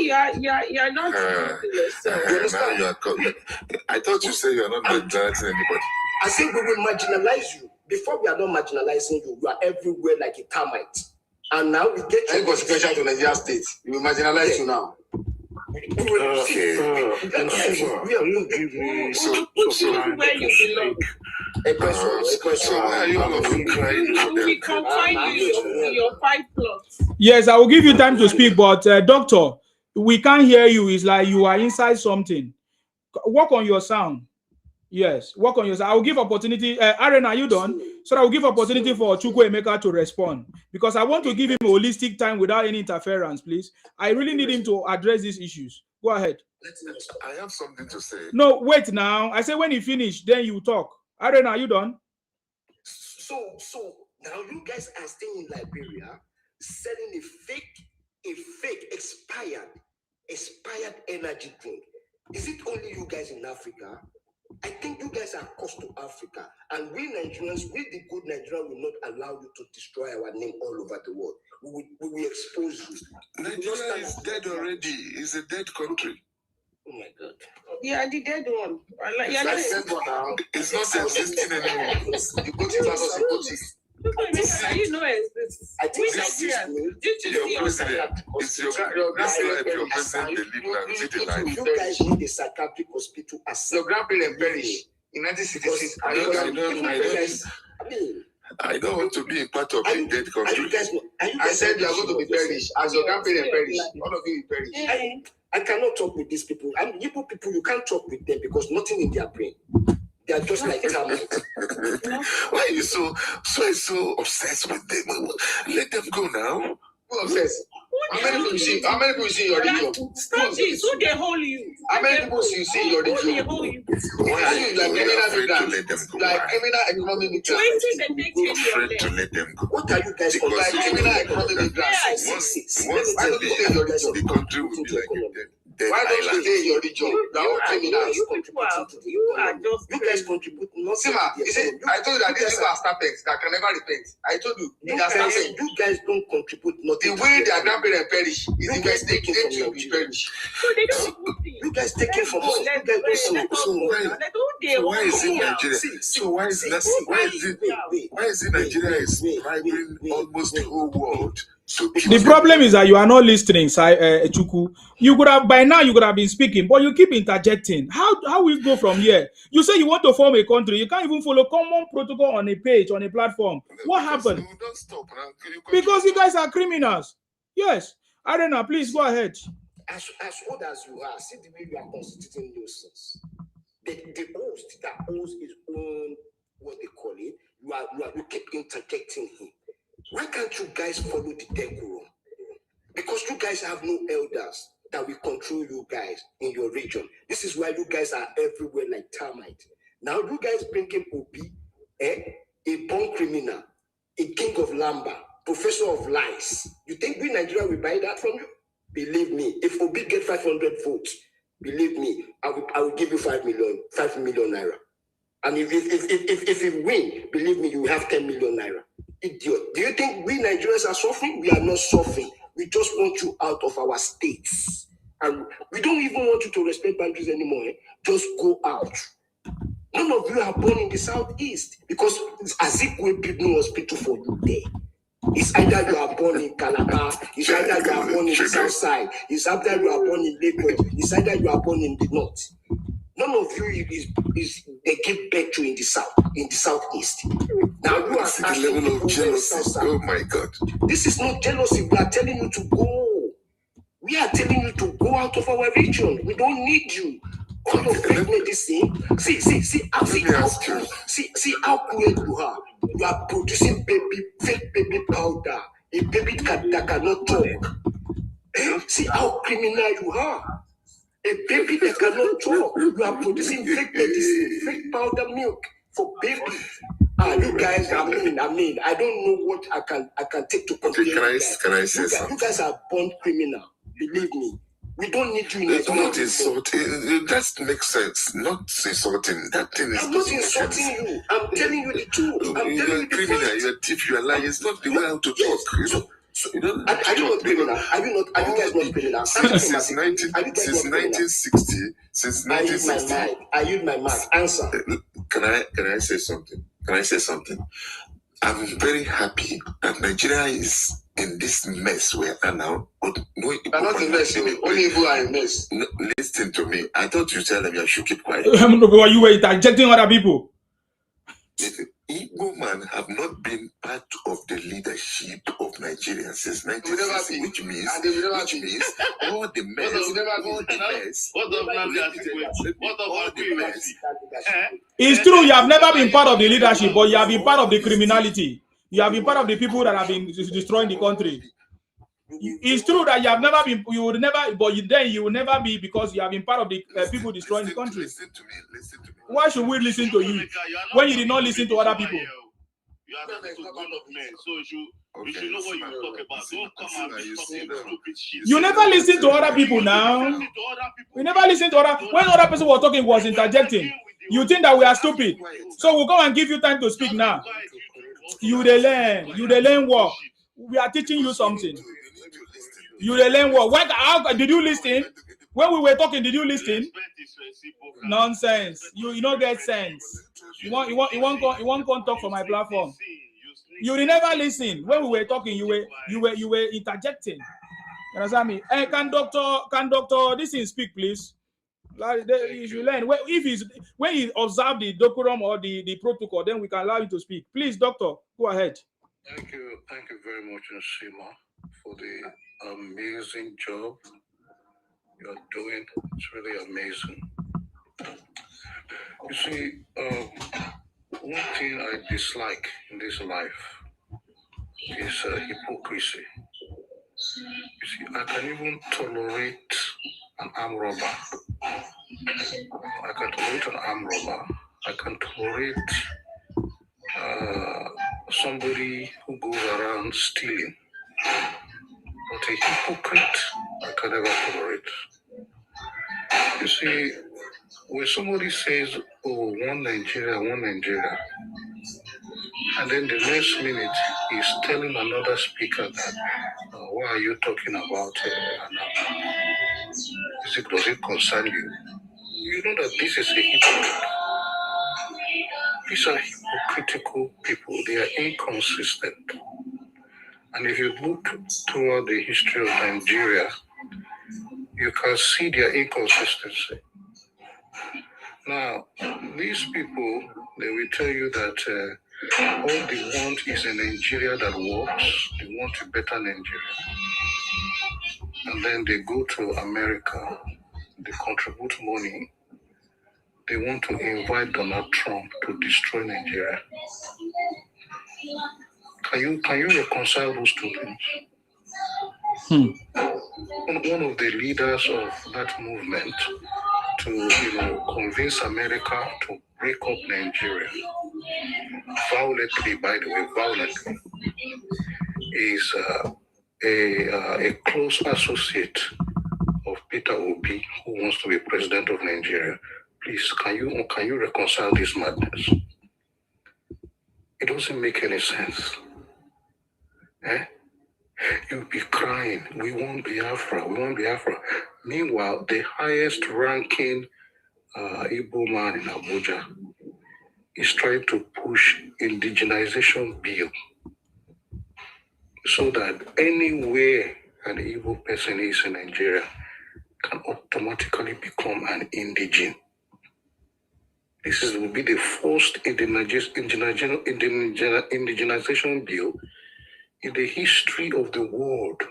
You're not. I thought you said you're not marginalizing anybody. I said we will marginalize you. Before we are not marginalizing you, you are everywhere like a termite. And now we get you. Go special to Nigeria State. We will marginalize you now. Okay. We where you belong. So why are you not crying? We confine you your 5 plots. Yes, I will give you time to speak, but doctor, we can't hear you. It's like you are inside something. Work on your sound. Yes, work on your sound. I will give opportunity. Aaron, are you done? So I will give opportunity for Chukwuemeka to respond because I want to give him holistic time without any interference, please. I really need him to address these issues. Go ahead. I have something to say. No, wait now. I say when you finish, then you talk. Aaron, are you done? So now you guys are staying in Liberia selling a fake expired energy drink. Is it only you guys in Africa? I think you guys are cost to Africa. And we Nigerians, we the good Nigerians will not allow you to destroy our name all over the world. We will expose you. Nigeria is dead already. It's a dead country. Oh my God. Yeah, the dead one. It's not existing anymore. The Gucci was a Gucci. You know it's I think it's your president. It's your president the lead now. Is it alive? You guys need a psychiatric hospital as Your grandparents perished in 1966. I don't want to be a part of a dead country. I said you are going to be perished. As your grandparents perished, all of you will perish. I cannot talk with these people. Igbo people, you can't talk with them because nothing in their brain. They are just like termites. Why are you so obsessed with them? Let them go now. Who obsessed? How many people you see in your region? Stop this. Who they hold you? How many people you see in your region? Why are you afraid to let them go? Like criminal economic migrants. Afraid to let them go. What are you guys like criminal economic migrants? Why don't you stay in your region? The country will be like a why don't you stay in your region? You are criminals. You are just. You guys contribute nothing. Sima, you see, I told you that these people are starpex that can never repent. I told you, they are starpex. You guys don't contribute nothing. The way their grandparents perish is the way they came to be perished. You guys take it from us. Why is it Nigeria? So why is it Nigeria is driving almost the whole world? The problem is that you are not listening, Chuku. You could have by now been speaking, but you keep interjecting. How will you go from here? You say you want to form a country, you can't even follow common protocol on a page, on a platform. What happened? Don't stop now. Because you guys are criminals. Yes. Arena, please go ahead. As old as you are, see the way you are constituting nuisance. The host that owns his own, what they call it, you keep interjecting him. Why can't you guys follow the decorum? Because you guys have no elders that will control you guys in your region. This is why you guys are everywhere like termite. Now you guys bring him Obi, a born criminal, a king of Lamba, professor of lies. You think we Nigeria will buy that from you? Believe me, if Obi get 500 votes, believe me, I will give you 5 million naira. And if you win, believe me, you will have 10 million naira. Idiot. Do you think we Nigerians are suffering? We are not suffering. We just want you out of our states. And we don't even want you to respect boundaries anymore. Just go out. None of you are born in the southeast because as if we build no hospital for you there. It's either you are born in Calabar, it's either you are born in the south side, it's either you are born in Lagos, it's either you are born in the north. None of you is they give birth to in the southeast. Now you are the level of jealousy. Oh my God! This is not jealousy. We are telling you to go. We are telling you to go out of our region. We don't need you. All your fake medicine. See how cruel you are. You are producing fake baby powder. A baby that cannot talk. See how criminal you are. A baby that cannot talk. You are producing fake medicine, fake powder milk for baby. You guys, I mean, I don't know what I can take to compare. Okay, can I say something? You guys are born criminal. Believe me. We don't need you in Nigeria. Not insulting. That makes sense. Not insulting. That thing is. I'm not insulting you. I'm telling you the truth. You're a criminal. You're a thief. You're a liar. It's not the way how to talk. So you don't. Are you not criminal? Are you guys not criminal? Since 1960. Since 1960. I use my mouth. Answer. Can I say something? I'm very happy that Nigeria is in this mess we are now. No, not in mess. Only Igbo are in mess. No, listen to me. I thought you tell them you should keep quiet. You were interjecting other people. Listen, Igbo man have not been part of the leadership of Nigeria since 1960, which means all the mess, It's true, you have never been part of the leadership, but you have been part of the criminality. You have been part of the people that have been destroying the country. It's true that you have never been, you would never, but you will never be because you have been part of the people destroying the country. Listen to me. Why should we listen to you when you did not listen to other people? You are talking to grown up men, so you should know what you talk about. Don't come and be talking stupid shit. You never listen to other people now. We never listen to other. When other person was talking, was interjecting. You think that we are stupid, so we'll come and give you time to speak now. You they learn work. We are teaching you something. You they learn work. How did you listen? When we were talking, did you listen? Nonsense. You don't get sense. You won't come talk for my platform. You never listen. When we were talking, you were interjecting. You understand me? Hey, can doctor this thing speak, please? Like you should learn. When he observe the decorum or the protocol, then we can allow you to speak. Please, doctor, go ahead. Thank you very much, Nsima, for the amazing job you're doing. It's really amazing. You see, one thing I dislike in this life is hypocrisy. You see, I can even tolerate an armed robber. I can tolerate an armed robber. I can tolerate somebody who goes around stealing. But a hypocrite, I can never tolerate. You see, when somebody says, oh, one Nigeria, and then the next minute he's telling another speaker that, why are you talking about does it concern you? You know that this is a hypocrite. These are hypocritical people. They are inconsistent. And if you look throughout the history of Nigeria, you can see their inconsistency. Now, these people, they will tell you that all they want is a Nigeria that works. They want a better Nigeria. And then they go to America, they contribute money. They want to invite Donald Trump to destroy Nigeria. Can you reconcile those two things? One of the leaders of that movement to convince America to break up Nigeria violently, by the way, is a close associate of Peter Obi, who wants to be president of Nigeria. Please, can you reconcile this madness? It doesn't make any sense. You'll be crying, we want Biafra. Meanwhile, the highest ranking Igbo man in Abuja is trying to push indigenization bill so that anywhere an Igbo person is in Nigeria can automatically become an indigene. This will be the first indigenization bill in the history of the world.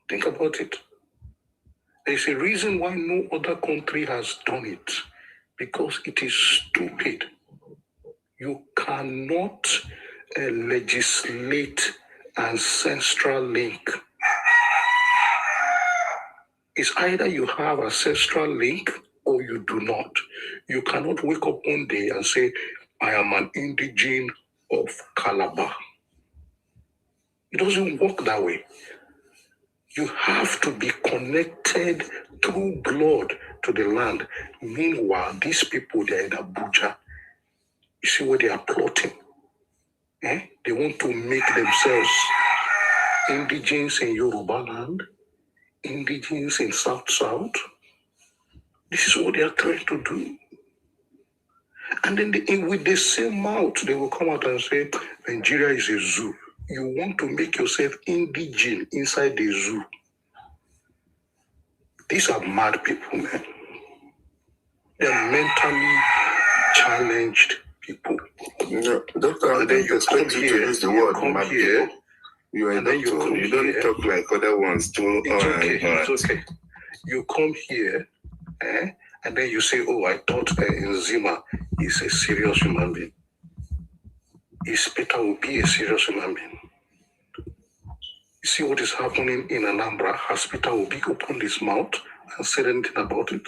Think about it. There's a reason why no other country has done it, because it is stupid. You cannot legislate ancestral link. It's either you have ancestral link or you do not. You cannot wake up one day and say, I am an indigene of Calabar. It doesn't work that way. You have to be connected through blood to the land. Meanwhile, these people, they're in Abuja. You see what they are plotting? They want to make themselves indigenes in Yoruba land, indigenes in South. This is what they are trying to do. And then with the same mouth, they will come out and say, Nigeria is a zoo. You want to make yourself indigene inside the zoo. These are mad people, man. They are mentally challenged people. No, doctor, I don't expect you to use the word mad people. You are a doctor. You don't talk like other ones too. It's okay. You come here, and then you say, oh, I thought Nzima is a serious human being. Is Peter will be a serious human being? You see what is happening in Anambra? Has Peter Obi opened his mouth and said anything about it?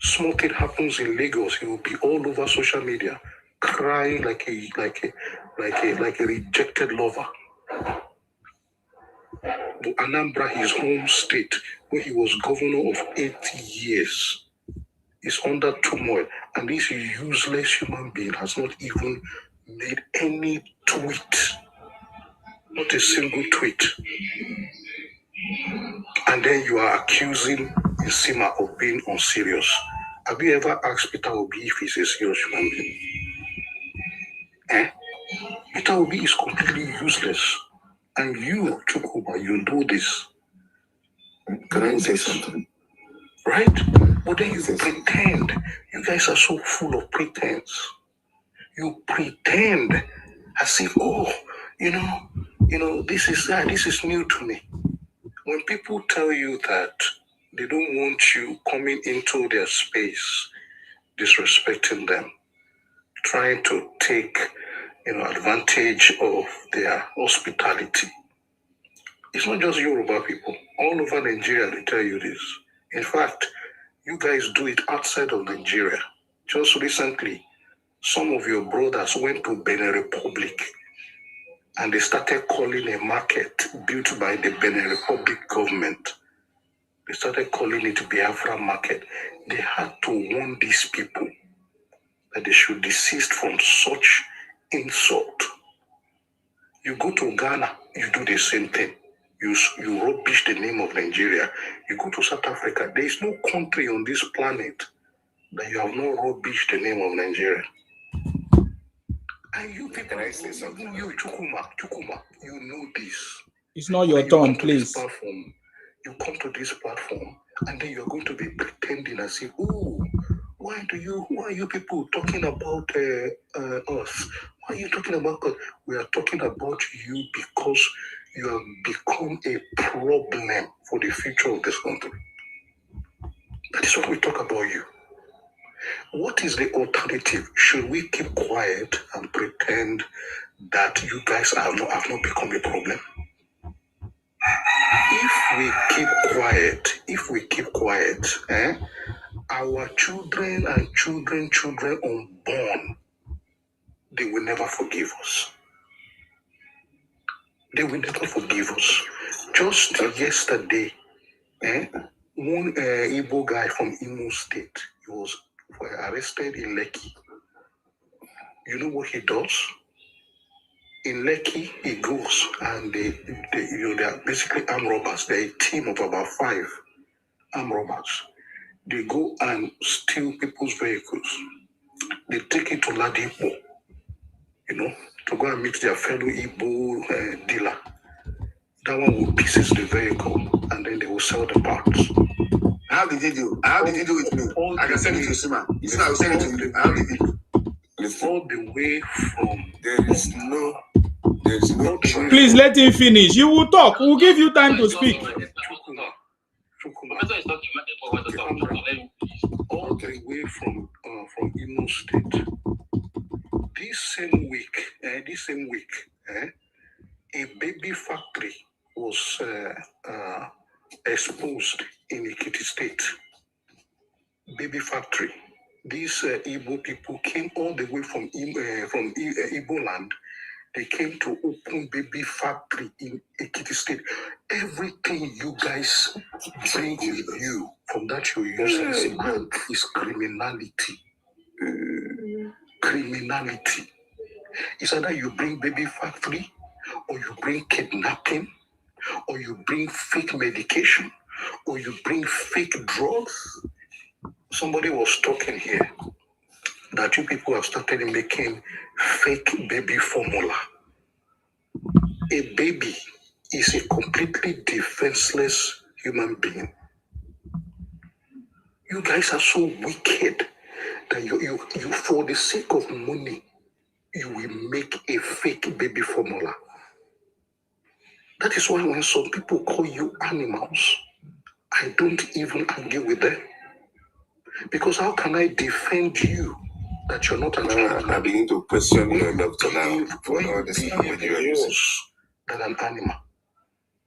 Small thing happens in Lagos, he will be all over social media crying like a rejected lover. But Anambra, his home state, where he was governor of 8 years, is under turmoil, and this useless human being has not even made any tweet, not a single tweet. And then you are accusing Nsima of being unserious. Have you ever asked Peter Obi if he's a serious human being? Peter Obi is completely useless. And you, Chukwuma, you know this. Can I say something? Right? But then you pretend. You guys are so full of pretense. You pretend as if, this is new to me. When people tell you that they don't want you coming into their space, disrespecting them, trying to take, advantage of their hospitality. It's not just Yoruba people. All over Nigeria, they tell you this. In fact, you guys do it outside of Nigeria. Just recently, some of your brothers went to Benin Republic and they started calling a market built by the Benin Republic government. They started calling it Biafra market. They had to warn these people that they should desist from such insult. You go to Ghana, you do the same thing. You rubbish the name of Nigeria. You go to South Africa, there is no country on this planet that you have not rubbished the name of Nigeria. And you people, you Chukuma, you know this. It's not your turn, please. You come to this platform, and then you're going to be pretending as if, why are you people talking about us? Why are you talking about us? We are talking about you because you have become a problem for the future of this country. That is what we talk about you. What is the alternative? Should we keep quiet and pretend that you guys have not become a problem? If we keep quiet, our children and children unborn, they will never forgive us. They will never forgive us. Just yesterday, one Igbo guy from Imo State, he was arrested in Lekki. You know what he does? In Lekki, he goes and they are basically armed robbers. They're a team of about 5 armed robbers. They go and steal people's vehicles. They take it to Ladipo, to go and meet their fellow Igbo dealer. That one will pieces the vehicle and then they will sell the parts. How did you do? How did you do it with me? I can send it to Sima. Sima, I will send it to you. How did you do? All the way from there is no Please let him finish. You will talk. We'll give you time to speak. All the way from Imo State. This same week, a baby factory was exposed in Ekiti State. Baby factory. These Igbo people came all the way from Igbo land. They came to open baby factory in Ekiti State. Everything you guys bring with you from that your useless land is criminality. Criminality. It's either you bring baby factory, or you bring kidnapping, or you bring fake medication, or you bring fake drugs. Somebody was talking here that you people have started making fake baby formula. A baby is a completely defenseless human being. You guys are so wicked that you for the sake of money, you will make a fake baby formula. That is why when some people call you animals, I don't even argue with them. Because how can I defend you that you're not an animal? I begin to question your doctor now for all this language you are using. Than an animal.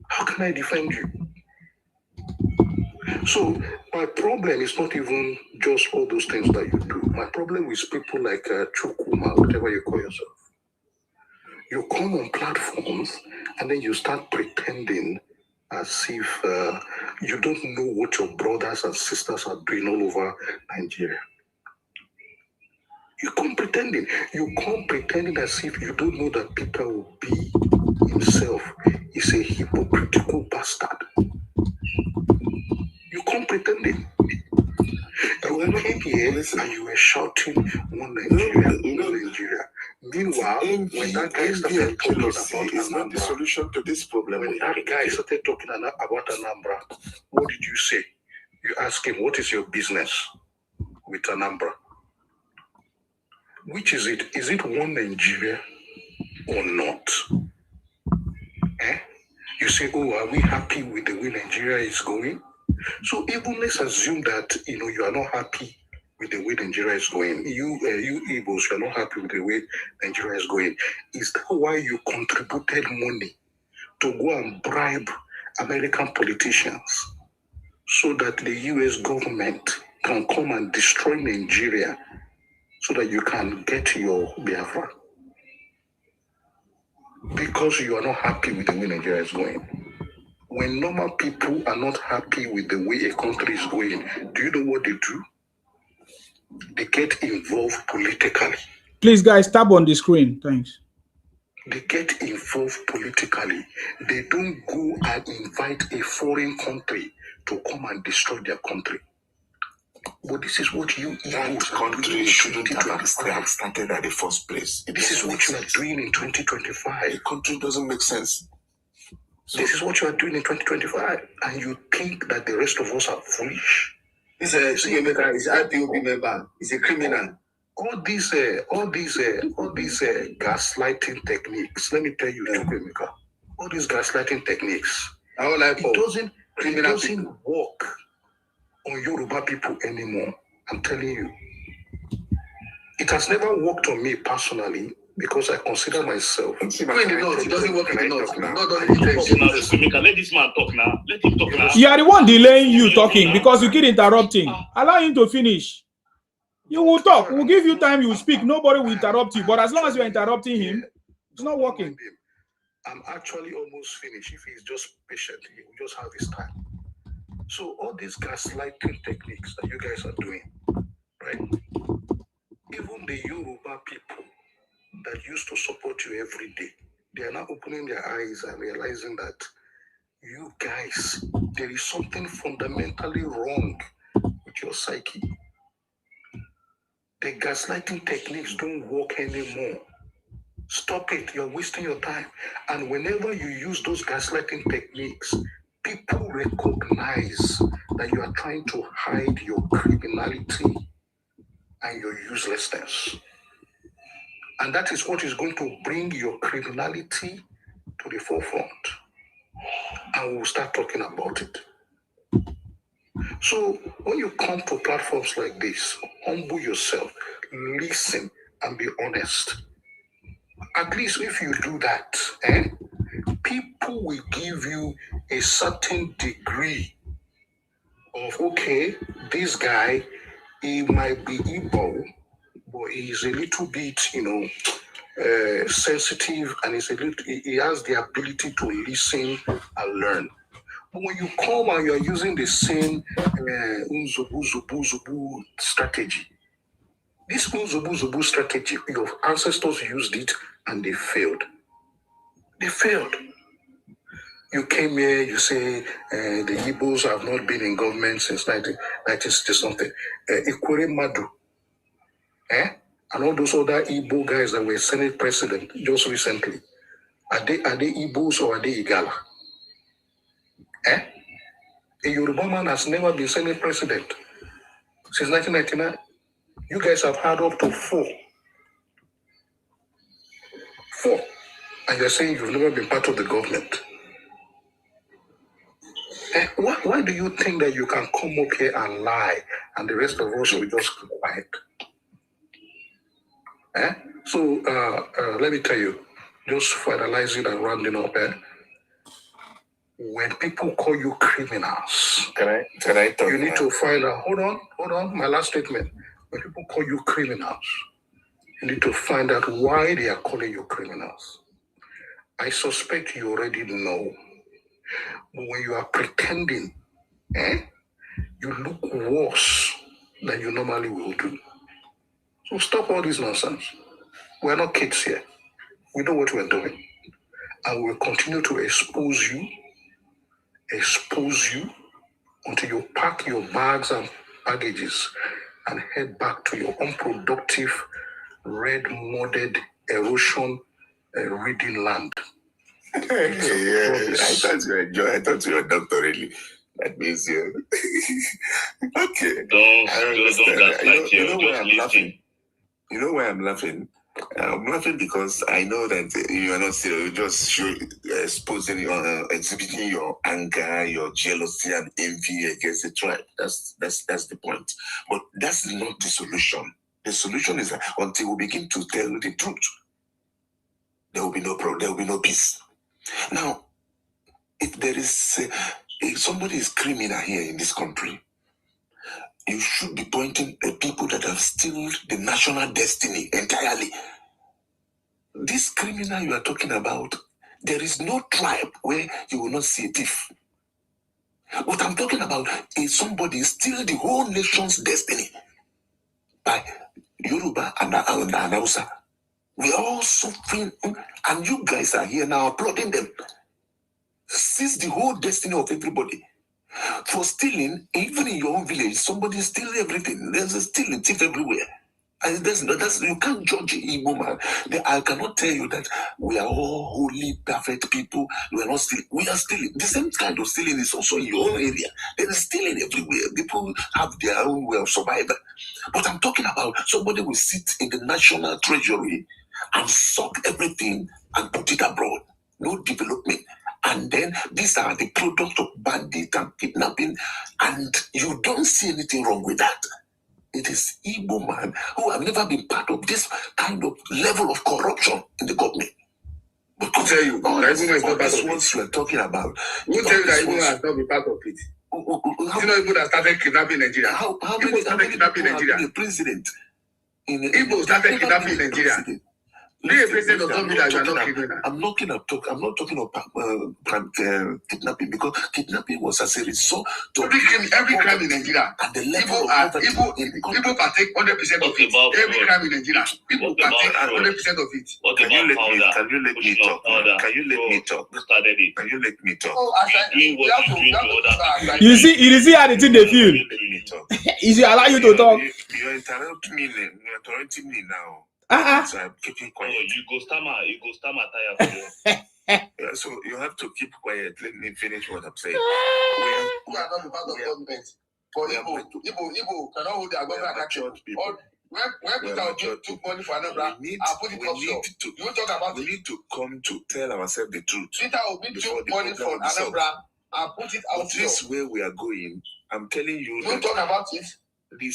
How can I defend you? So my problem is not even just all those things that you do. My problem with people like Chukuma, whatever you call yourself. You come on platforms and then you start pretending as if you don't know what your brothers and sisters are doing all over Nigeria. You come pretending as if you don't know that Peter Obi himself is a hypocritical bastard. You come pretending. You came here and you were shouting, one Nigeria, one Nigeria. Meanwhile, when that guy started talking about it's not the solution to this problem. When that guy started talking about Anambra, what did you say? You asked him, what is your business with Anambra? Which is it? Is it one Nigeria or not? You say, oh, are we happy with the way Nigeria is going? So even let's assume that you are not happy with the way Nigeria is going. You Igbos, you are not happy with the way Nigeria is going. Is that why you contributed money to go and bribe American politicians so that the US government can come and destroy Nigeria so that you can get your Biafra? Because you are not happy with the way Nigeria is going. When normal people are not happy with the way a country is going, do you know what they do? They get involved politically. Please, guys, tap on the screen. Thanks. They get involved politically. They don't go and invite a foreign country to come and destroy their country. But this is what you that country shouldn't have started at the first place. This is what you are doing in 2025. The country doesn't make sense. So this is what you are doing in 2025, and you think that the rest of us are foolish. This is a IPOB member. He's a criminal. All these gaslighting techniques. Let me tell you, Chukwemeka, all these gaslighting techniques. It doesn't work on Yoruba people anymore. I'm telling you, it has never worked on me personally. Because I consider myself. It doesn't work in the north. Let this man talk now. Let him talk now. You are the one delaying you talking because you keep interrupting. Allow him to finish. You will talk. We'll give you time. You will speak. Nobody will interrupt you. But as long as you are interrupting him, it's not working. I'm actually almost finished. If he's just patient, he will just have his time. So all these gaslighting techniques that you guys are doing, right? Even the Yoruba people that used to support you every day, they are now opening their eyes and realizing that you guys, there is something fundamentally wrong with your psyche. The gaslighting techniques don't work anymore. Stop it. You're wasting your time. And whenever you use those gaslighting techniques, people recognize that you are trying to hide your criminality and your uselessness. And that is what is going to bring your criminality to the forefront. And we'll start talking about it. So when you come to platforms like this, humble yourself, listen, and be honest. At least if you do that, people will give you a certain degree of, okay, this guy, he might be Igbo, but he's a little bit, sensitive, and he has the ability to listen and learn. But when you come and you're using the same Unzubu strategy, this Unzubu strategy, your ancestors used it and they failed. They failed. You came here, you say the Igbos have not been in government since 1960 something. Ikwere Madu, and all those other Igbo guys that were Senate president just recently, are they Igbos or are they Igala? A Yoruba man has never been Senate president since 1999. You guys have had up to four. And you're saying you've never been part of the government. Why do you think that you can come up here and lie and the rest of us will just keep quiet? So let me tell you, just finalizing and rounding up. When people call you criminals, can I talk you need to find out. Hold on, my last statement. when people call you criminals, you need to find out why they are calling you criminals. I suspect you already know. But when you are pretending, you look worse than you normally will do. So stop all this nonsense. We're not kids here. We know what we're doing. And we'll continue to expose you until you pack your bags and baggages and head back to your unproductive, red-modded erosion reading land. I thought you enjoy. I thought you were a doctor, really. That means you. Okay. Don't gaslight you know why I'm laughing? You know why I'm laughing? I'm laughing because I know that you are not serious. You're just exposing, exhibiting your anger, your jealousy, and envy against the tribe. That's the point. But that's not the solution. The solution is that until we begin to tell the truth, there will be no problem. There will be no peace. Now, if there is, if somebody is criminal here in this country, you should be pointing at people that have stolen the national destiny entirely. This criminal you are talking about, there is no tribe where you will not see a thief. What I'm talking about is somebody steal the whole nation's destiny by Yoruba and Hausa. We are all suffering, and you guys are here now applauding them. Seize the whole destiny of everybody. For stealing, even in your own village, somebody steals everything. There's a stealing thief everywhere. And you can't judge Igbo man. I cannot tell you that we are all holy, perfect people. We are not stealing. We are stealing. The same kind of stealing is also in your own area. There is stealing everywhere. People have their own way of survival. But I'm talking about somebody will sit in the national treasury and suck everything and put it abroad. No development. And then these are the product of bandit and kidnapping, and you don't see anything wrong with that. It is Igbo man who have never been part of this kind of level of corruption in the government. But I tell you, all these ones you are talking about. Who tell you that Igbo has not been part of it? You know Igbo that started kidnapping Nigeria. How many kidnapping Nigeria? The president. Igbo started kidnapping Nigeria. I'm not talking about kidnapping, because kidnapping was as a result to every crime in Nigeria. At the level of People partake 100% of it. Every crime in Nigeria, people partake 100% of it. Can you let me talk? Can you let me talk? Can you let me talk? You see how the thing they feel. Is it allow you to talk? You're interrupting me now. So I'm keeping quiet. You go stammer tire for you. Yeah, so you have to keep quiet. Let me finish what I'm saying. We are not the part of government. For Igbo cannot hold their government accountable. When Peter took money for another, I put it offshore. You will talk about we need to come to tell ourselves the truth. Peter Obi took money for another, I put it offshore. This way we are going, I'm telling you. You talk about it. The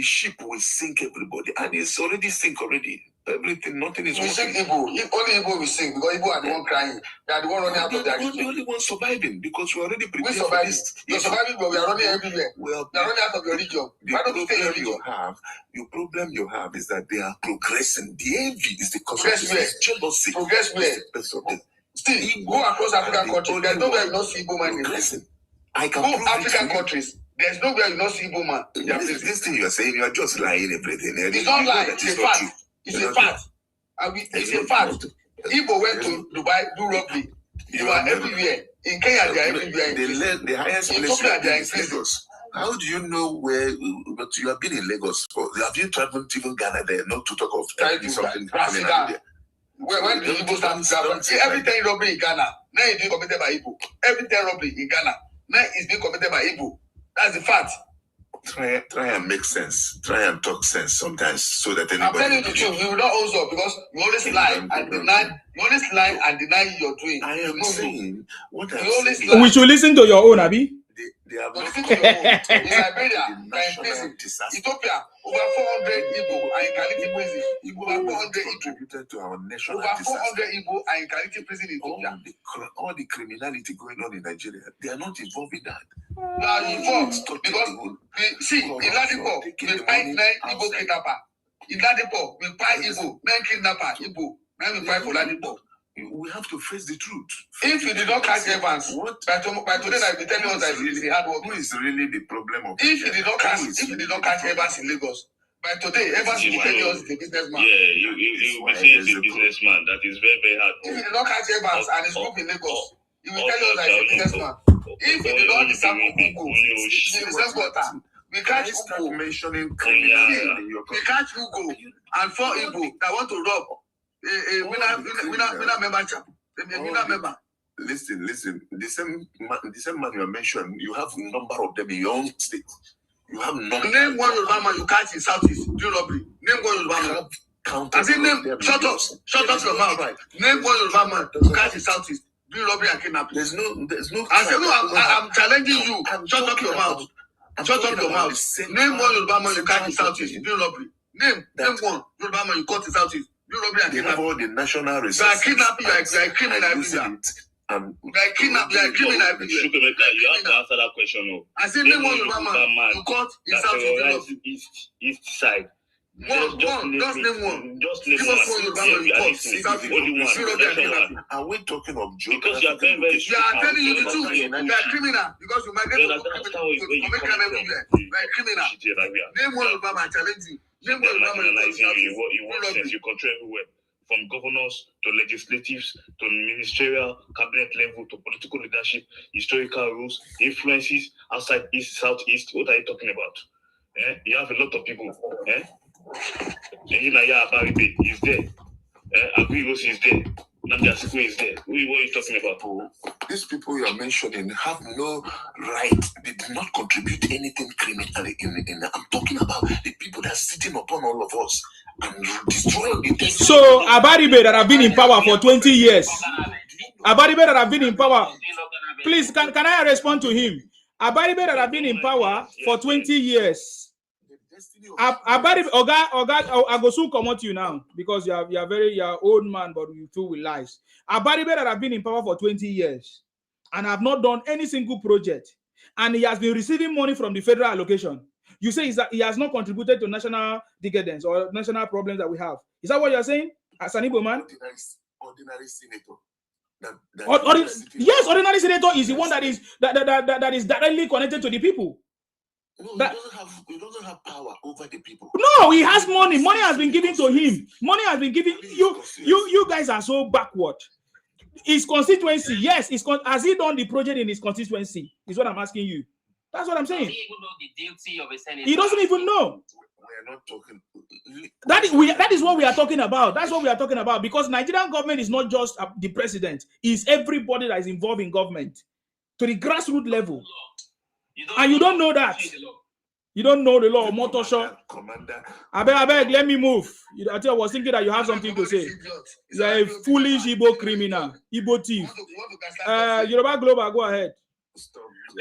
ship will sink everybody, and it's already sink already. Everything, nothing is. We sink Igbo. Only Igbo will sink, because Igbo are the one crying. They are the one running out of their region. The only one surviving, because we are already prepared. We surviving. You're surviving, but we are running everywhere. We are running out of your region. Why don't you stay in your region? The problem you have is that they are progressing. The envy is the cause of this. Jealousy. Progress where? Still, go across African countries. There's nowhere you not see Igbo man. Progressing. Go African countries. There's nowhere you not see Igbo man. This thing you are saying, you are just lying everything. It's not lying. It's a fact. It's a fact. It's a fact. Igbo went to Dubai, do robbery. You are everywhere. In Kenya, they are everywhere. The highest place is Lagos. How do you know where? But you have been in Lagos. Have you traveled to even Ghana there? Not to talk of something happening there. When the Igbo start traveling, every time robbery in Ghana, now it's being committed by Igbo. Every time robbery in Ghana, now it's being committed by Igbo. That's the fact. Try and make sense. Try and talk sense sometimes, so that anybody. I'm telling you the truth. You will not also, because you always lie and deny. You always lie and deny you're doing. I am saying what I'm saying. We should listen to your own, Abi. They have listen to your own. In Liberia, in prison, Ethiopia, over 400 Igbo are in Kaliti prison. Over 400 contributed to our national over 400 Igbo are in Kaliti prison in Ethiopia. All the criminality going on in Nigeria, they are not involved in that. They are involved because in Ladipo, we fight 9 Igbo kidnapper. In Ladipo, we fight Igbo, 9 kidnapper, Igbo. Now we fight for Ladipo. We have to face the truth. If you did not catch Evans, by today I will tell you that it's hard work. Who is really the problem of if you did not catch Evans in Lagos, by today Evans will tell you he's a businessman. Yeah, you will be saying he's a businessman. That is very, very hard. If you did not catch Evans and his group in Lagos, he will tell you that he's a businessman. If you did not disturb Google, we catch Google. We catch Google and 4 Igbo that want to rob. Member. Listen. The same man you mentioned, you have a number of them in your own state. You have number. Name one Yoruba man you catch in Southeast, do robbery. Name one Yoruba man. I say name. Shut up your mouth. Name one Yoruba man you catch in Southeast, do robbery and kidnapping. There's no. I say no. I'm challenging you. Shut up your mouth. Shut up your mouth. Name one Yoruba man you catch in Southeast, do robbery. Name one Yoruba man you caught in Southeast. They have all the national resources. You are kidnapping, you are criminal everywhere. You are criminal everywhere. You have to answer that question. I said, name one Yoruba man you caught in Southeast. East side. Just name one. Just name Give us one Yoruba man you caught in Southeast. Are we talking of geography? Because you are very, very you are telling you the truth. You are criminal because you migrate to commit crime everywhere. You are criminal. Name one Yoruba man challenge you. You control everywhere, from governors to legislatives to ministerial, cabinet level to political leadership, historical rules, influences outside east, southeast. What are you talking about? You have a lot of people. Naya Baribe is there. Agriros is there. Namdi Atiku is there. What are you talking about? These people you are mentioning have no right. They did not contribute anything criminally. I'm talking about the people that are sitting upon all of us and destroying the destiny. So Abaribe that have been in power for 20 years. Abaribe that have been in power. Please, can I respond to him? Abaribe that have been in power for 20 years. Abaribe, Oga, I go soon come out to you now because you are old man, but you too with lies. Abaribe that have been in power for 20 years and have not done any single project, and he has been receiving money from the federal allocation. You say he has not contributed to national decadence or national problems that we have. Is that what you are saying, as an Igbo man? Ordinary senator. Yes, ordinary senator is the one that is directly connected to the people. No, he doesn't have power over the people. No, he has money. Money has been given to him. Money has been given. You guys are so backward. His constituency, yes, has he done the project in his constituency? Is what I'm asking you. That's what I'm saying. He even know the duty of a senator. He doesn't even know. We are not talking. That is what we are talking about. That's what we are talking about, because Nigerian government is not just the president; it's everybody that is involved in government to the grassroots level. And you don't know that. You don't know the law. Motor shop. I beg, let me move. I was thinking that you have something to say. You are a foolish Igbo criminal, Igbo thief. Yoruba Global, go ahead.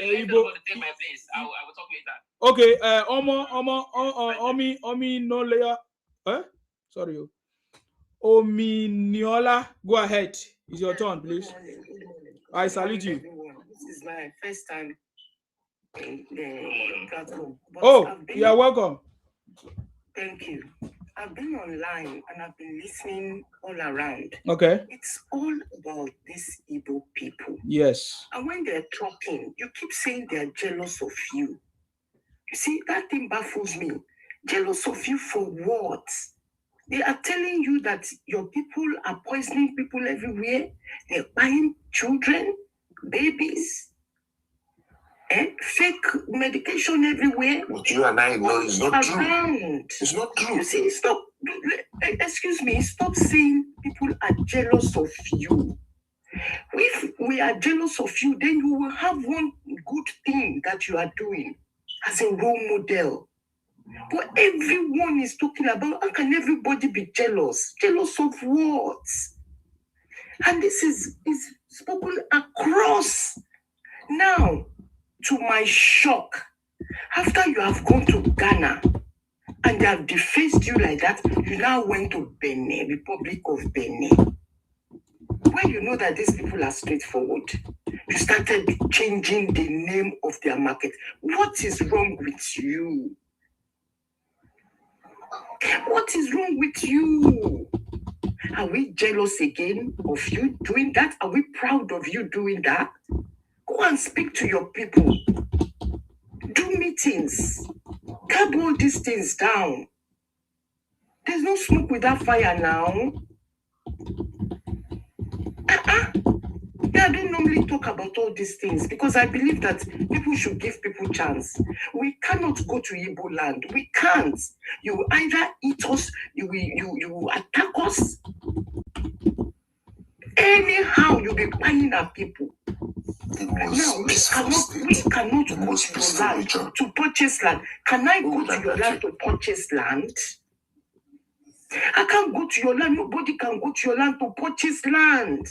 Igbo. Take my place. I will talk later. Okay. Omi no layer. Sorry. Omi Niola, go ahead. It's your turn, please. I salute you. This is my first time. Oh, you are welcome. Thank you. I've been online and I've been listening all around. Okay. It's all about these Igbo people. Yes. And when they're talking, you keep saying they're jealous of you. You see, that thing baffles me. Jealous of you for what? They are telling you that your people are poisoning people everywhere. They're buying children, babies. Fake medication everywhere. But you and I know it's not true. It's not true. You see, stop. Excuse me. Stop saying people are jealous of you. If we are jealous of you, then you will have one good thing that you are doing as a role model. But everyone is talking about, how can everybody be jealous? Jealous of what? And this is spoken across. Now, to my shock, after you have gone to Ghana and and they have defaced you like that, you now went to Benin, Republic of Benin. When you know that these people are straightforward, you started changing the name of their market. What is wrong with you? What is wrong with you? Are we jealous again of you doing that? Are we proud of you doing that? Go and speak to your people. Do meetings. Curb all these things down. There's no smoke without fire now. Yeah, I don't normally talk about all these things because I believe that people should give people chance. We cannot go to Igbo land. We can't. You will either eat us, you will attack us. Anyhow, you'll be buying our people. Now, we cannot go to your land to purchase land. Can I go to your land to purchase land? I can't go to your land. Nobody can go to your land to purchase land.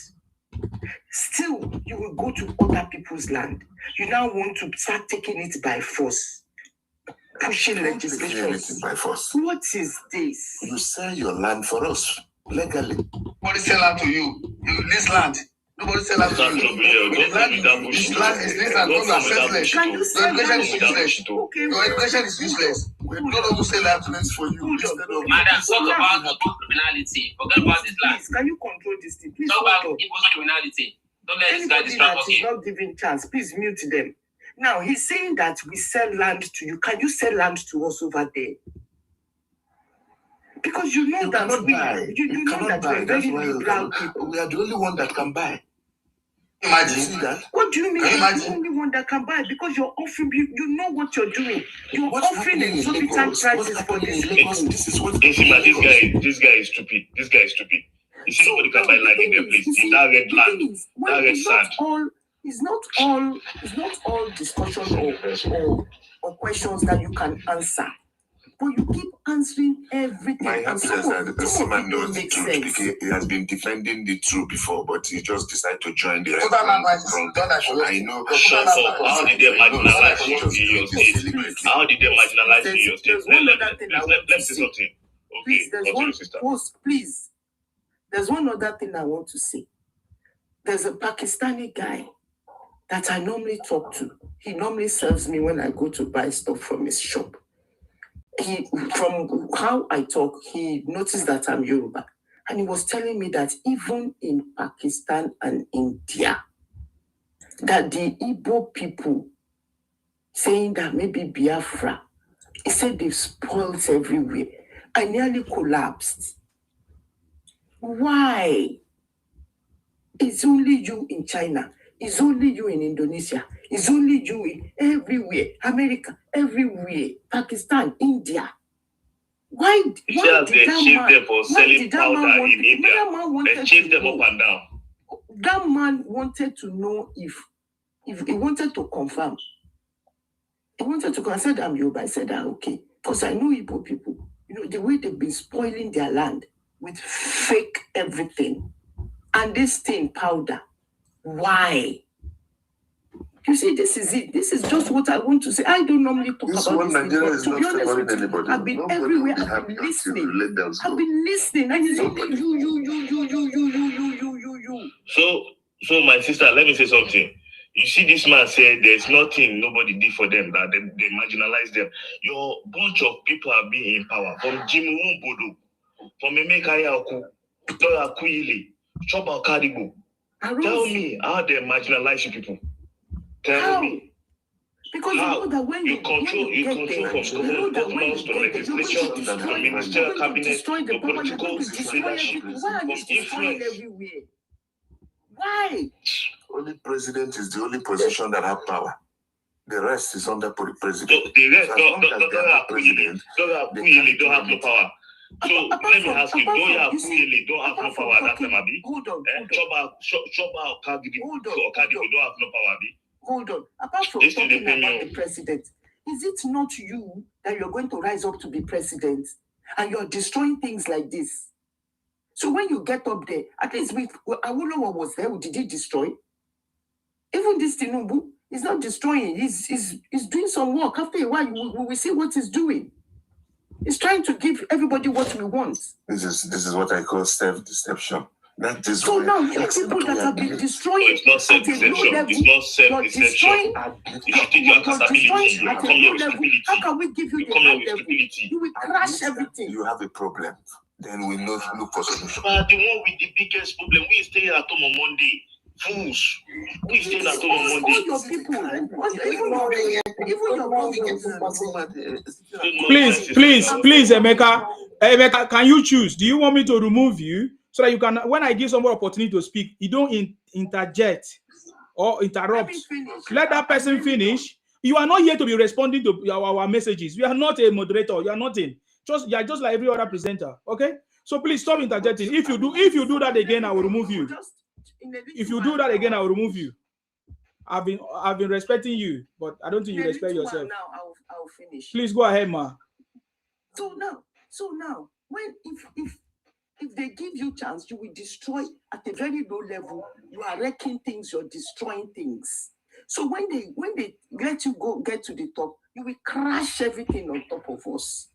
Still, you will go to other people's land. You now want to start taking it by force. Pushing legislation by force. What is this? You sell your land for us legally. Nobody sell land to you. You lease land. Nobody sell land to you. This land is leased and those are senseless. Your education is useless. Your education is useless. We don't know who sell land for you. Madam, talk about criminality. Forget about this land. Can you control this thing? Please talk about people's criminality. Don't let this guy distract us. Anybody that is not giving chance, please mute them. Now, he's saying that we sell land to you. Can you sell land to us over there? Because you know that you know that we're very liberal people. We are the only one that can buy. Imagine. You see that? What do you mean? You're the only one that can buy because you're offering. You know what you're doing. You're offering exorbitant prices for this. This guy is stupid. This guy is stupid. You see, nobody can buy land in their place. In that red land, that red sand. It's not all discussion or questions that you can answer. But you keep answering everything. My answer is that this man knows the truth. He has been defending the truth before, but he just decided to join the I know. How did they marginalize you in your state? How did they marginalize you in your state? Let's say something. Okay, there's one other thing I want to say. There's a Pakistani guy that I normally talk to. He normally serves me when I go to buy stuff from his shop. From how I talk, he noticed that I'm Yoruba. And he was telling me that even in Pakistan and India, that the Igbo people saying that maybe Biafra, he said they've spoiled everywhere. I nearly collapsed. Why? It's only you in China. It's only you in Indonesia. It's only you in everywhere. America, everywhere. Pakistan, India. Why they chased them for selling powder in India? They chased them up and down. That man wanted to know if he wanted to confirm. He wanted to consider I'm Yoruba. I said, okay. Because I know Igbo people. You know, the way they've been spoiling their land with fake everything. And this thing, powder. Why? You see, this is it. This is just what I want to say. I don't normally talk about this. Nigeria is not favoring anybody. I've been everywhere. I've been listening. I've been listening. And it's only you. So my sister, let me say something. You see, this man said there's nothing nobody did for them, that they marginalize them. Your bunch of people are being in power. From Jimmy Wumbodo, from Emeka Yaku, Dora Kuili, Choba Karibu. Tell me how they marginalize you people. Tell me. Because you know that when you control from governors to legislation to ministerial cabinet to political leadership, from influence. Why? Only president is the only position that have power. The rest is under president. So the rest don't have no power. So let me ask you, don't have no power that time, Abi? Hold on. Choba Okadibo don't have no power, Abi? Hold on. Apart from talking about the president, is it not you that you're going to rise up to be president and you're destroying things like this? So when you get up there, at least with Awolowo was there, did he destroy? Even this Tinubu is not destroying. He's doing some work. After a while, we will see what he's doing. He's trying to give everybody what we want. This is what I call self-deception. That is so now you people that have been destroying. It's not self-deception. It's not self-deception. You should take your accountability. You come here with stability. How can we give you the level? You will crash everything. You have a problem. Then we look for solution. But the one with the biggest problem, we stay at home on Monday. Fools. We stay at home on Monday. All your people, Please, Emeka, can you choose? Do you want me to remove you so that you can, when I give someone opportunity to speak, you don't interject or interrupt? Let that person finish. You are not here to be responding to our messages. You are not a moderator. You are nothing. You are just like every other presenter. Okay? So please stop interjecting. If you do that again, I will remove you. If you do that again, I will remove you. I've been respecting you, but I don't think you respect yourself. Now I'll finish. Please go ahead, ma. So now, when if they give you chance, you will destroy at a very low level. You are wrecking things. You're destroying things. So when they let you get to the top, you will crash everything on top of us.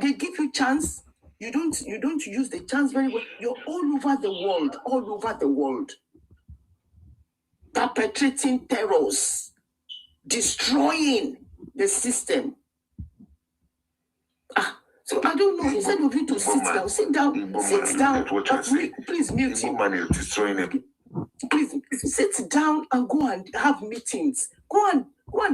They give you chance. You don't use the chance very well. You're all over the world, perpetrating terrors, destroying the system. So I don't know. Instead of you to sit down. Please mute him. Please sit down and go and have meetings. Go and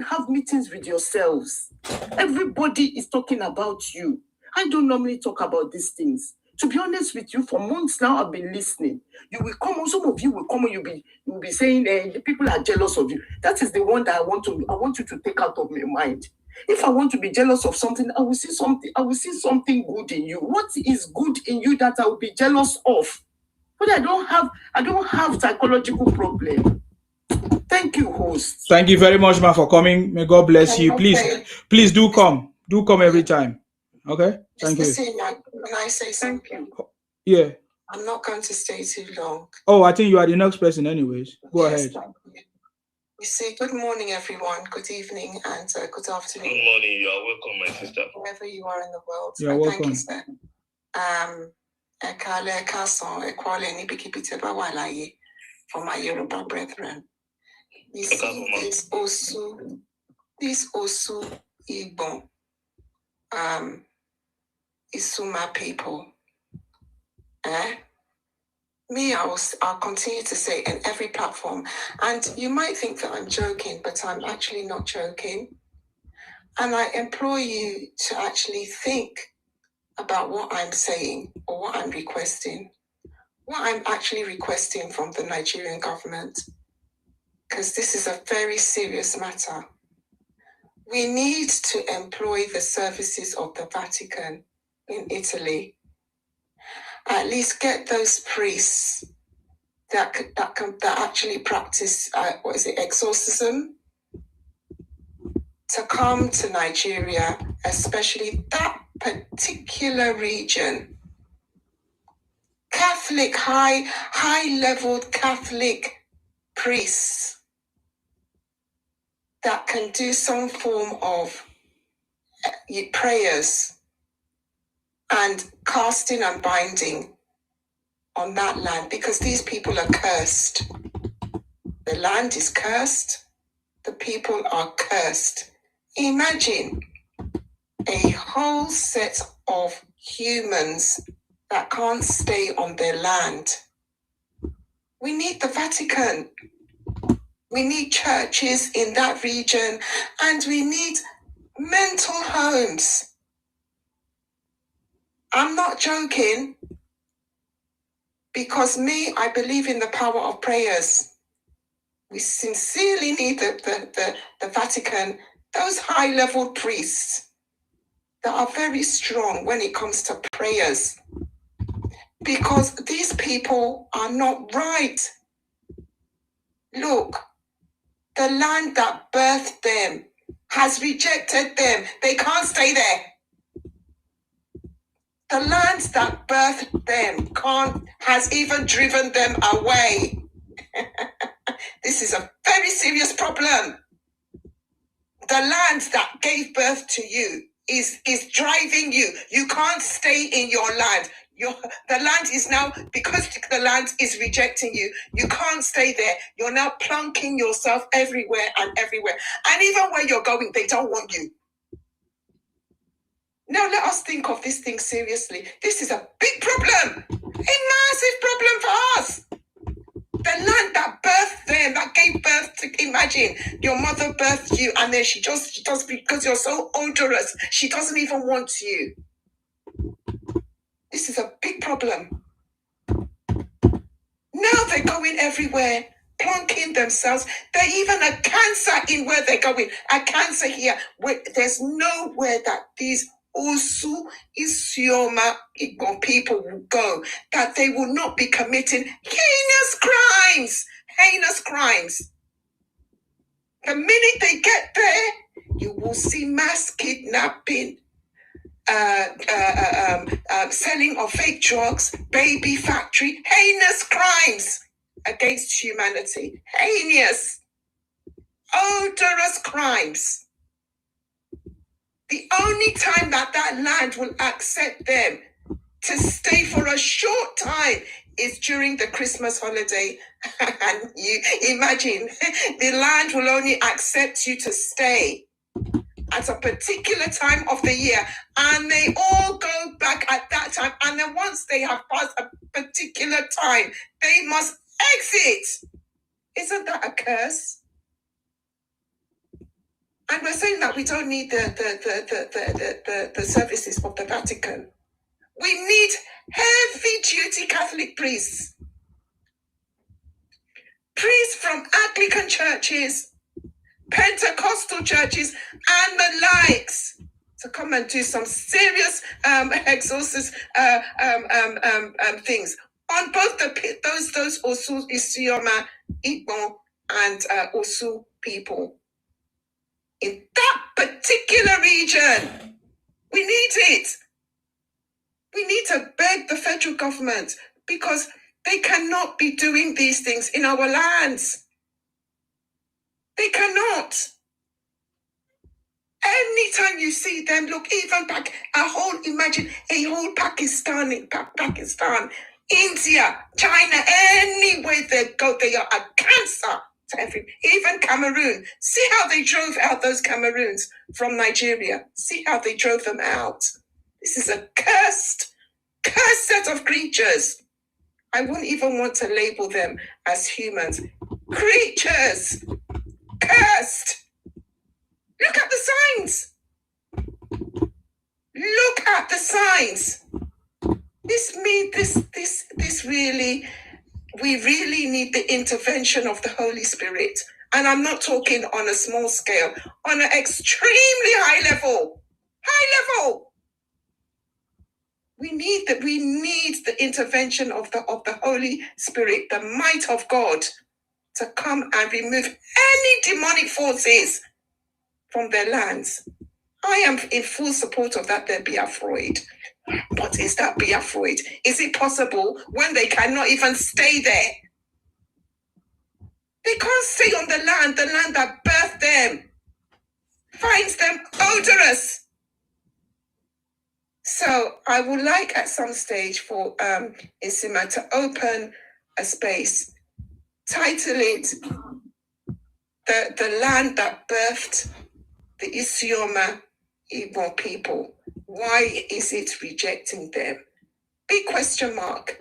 have meetings with yourselves. Everybody is talking about you. I don't normally talk about these things. To be honest with you, for months now I've been listening. You will come on, some of you will come and you'll be saying the people are jealous of you. That is the one that I want you to take out of my mind. If I want to be jealous of something, I will see something good in you. What is good in you that I will be jealous of? But I don't have psychological problem. Thank you, host. Thank you very much, ma, for coming. May God bless you. Please do come. Do come every time. Okay? Thank you. Can I say something? Yeah. I'm not going to stay too long. Oh, I think you are the next person anyways. Go ahead. You see, good morning, everyone. Good evening and good afternoon. Good morning. You are welcome, my sister. Wherever you are in the world. You are welcome. Thank you, sir. For my Yoruba brethren. You see, this Osu Igbo, Isuma people. Me, I'll continue to say in every platform, and you might think that I'm joking, but I'm actually not joking. And I implore you to actually think about what I'm saying or what I'm requesting. What I'm actually requesting from the Nigerian government, because this is a very serious matter. We need to employ the services of the Vatican in Italy. At least get those priests that actually practice exorcism to come to Nigeria, especially that particular region. Catholic, high-leveled Catholic priests that can do some form of prayers and casting and binding on that land, because these people are cursed. The land is cursed. The people are cursed. Imagine a whole set of humans that can't stay on their land. We need the Vatican. We need churches in that region, and we need mental homes. I'm not joking, because I believe in the power of prayers. We sincerely need the Vatican, those high-level priests that are very strong when it comes to prayers. Because these people are not right. Look, the land that birthed them has rejected them. They can't stay there. The land that birthed them has even driven them away. This is a very serious problem. The land that gave birth to you is driving you. You can't stay in your land. The land is now, because the land is rejecting you, you can't stay there. You're now plunking yourself everywhere and everywhere. And even where you're going, they don't want you. Now let us think of this thing seriously. This is a big problem, a massive problem for us. The land that birthed them, that gave birth to, imagine, your mother birthed you and then she just because you're so odorous, she doesn't even want you. This is a big problem. Now they're going everywhere, plunking themselves. They're even a cancer in where they're going. A cancer here. Where there's nowhere that these Osu, Isioma, Igbo people will go that they will not be committing heinous crimes. Heinous crimes. The minute they get there, you will see mass kidnapping, selling of fake drugs, baby factory, heinous crimes against humanity. Heinous, odorous crimes. The only time that land will accept them to stay for a short time is during the Christmas holiday. And you imagine, the land will only accept you to stay at a particular time of the year, and they all go back at that time. And then once they have passed a particular time, they must exit. Isn't that a curse? And we're saying that we don't need the services of the Vatican. We need heavy-duty Catholic priests. Priests from Anglican churches, Pentecostal churches, and the likes to come and do some serious exorcist things on both those Osu, Isioma, Igbo, and Osu people. In that particular region, we need it. We need to beg the federal government because they cannot be doing these things in our lands. They cannot. Anytime you see them, look, even back, imagine a whole Pakistan, India, China, anywhere they go, they are a cancer to even Cameroon. See how they drove out those Cameroons from Nigeria. See how they drove them out. This is a cursed set of creatures. I wouldn't even want to label them as humans. Creatures. Cursed. Look at the signs. Look at the signs. This really, we really need the intervention of the Holy Spirit. And I'm not talking on a small scale, on an extremely high level. High level. We need the intervention of the Holy Spirit, the might of God, to come and remove any demonic forces from their lands. I am in full support of that, there Biafroid. But is that Biafroid? Is it possible when they cannot even stay there? They can't stay on the land that birthed them, finds them odorous. So I would like at some stage for Isima to open a space, title it the land that birthed the Isioma Igbo people. Why is it rejecting them? Big question mark.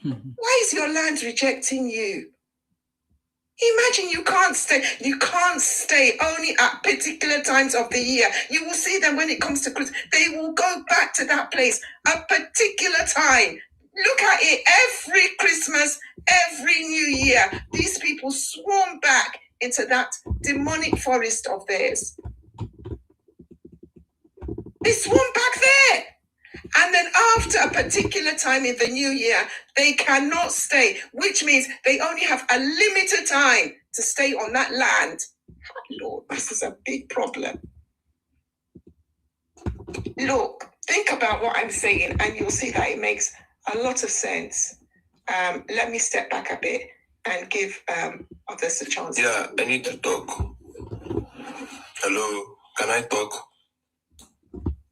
Why is your land rejecting you? Imagine you can't stay only at particular times of the year. You will see them when it comes to Christmas. They will go back to that place a particular time. Look at it, every Christmas, every New Year, these people swarm back into that demonic forest of theirs. They swarm back there. And then after a particular time in the new year, they cannot stay, which means they only have a limited time to stay on that land. Lord, this is a big problem. Look, think about what I'm saying, and you'll see that it makes a lot of sense. Let me step back a bit and give others a chance. Yeah, I need to talk. Hello, can I talk?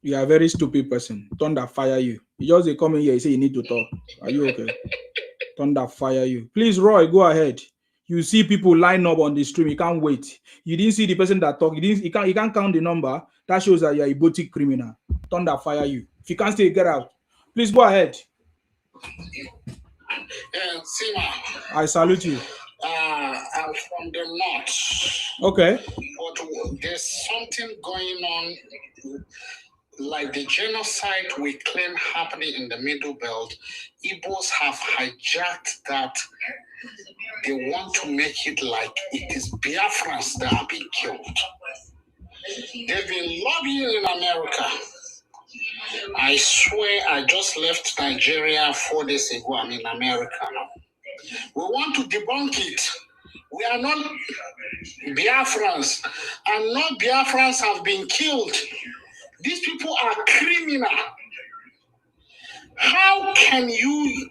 You are a very stupid person. Thunder fire you. You just they come in here, you say you need to talk. Are you okay? Thunder fire you. Please, Roy, go ahead. You see people line up on the stream. You can't wait. You didn't see the person that talk. You can't count the number. That shows that you're a boutique criminal. Thunder fire you. If you can't stay, get out. Please go ahead. Sima, I salute you. I'm from the north. Okay. But there's something going on, like the genocide we claim happening in the Middle Belt. Igbos have hijacked that. They want to make it like it is Biafrans that are being killed. They've been lobbying in America. I swear I just left Nigeria 4 days ago. I'm in America now. We want to debunk it. We are not Biafrans, and not Biafrans have been killed. These people are criminal. How can you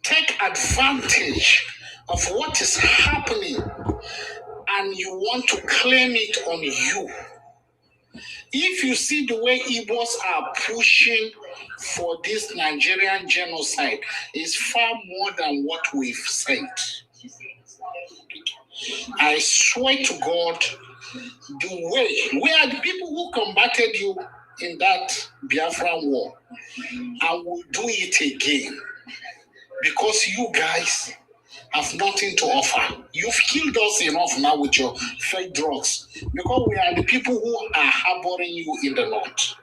take advantage of what is happening and you want to claim it on you? If you see the way Igbos are pushing for this Nigerian genocide, is far more than what we've said. I swear to God, the way we are the people who combated you in that Biafran war, I will do it again, because you guys have nothing to offer. You've killed us enough now with your fake drugs, because we are the people who are harboring you in the north.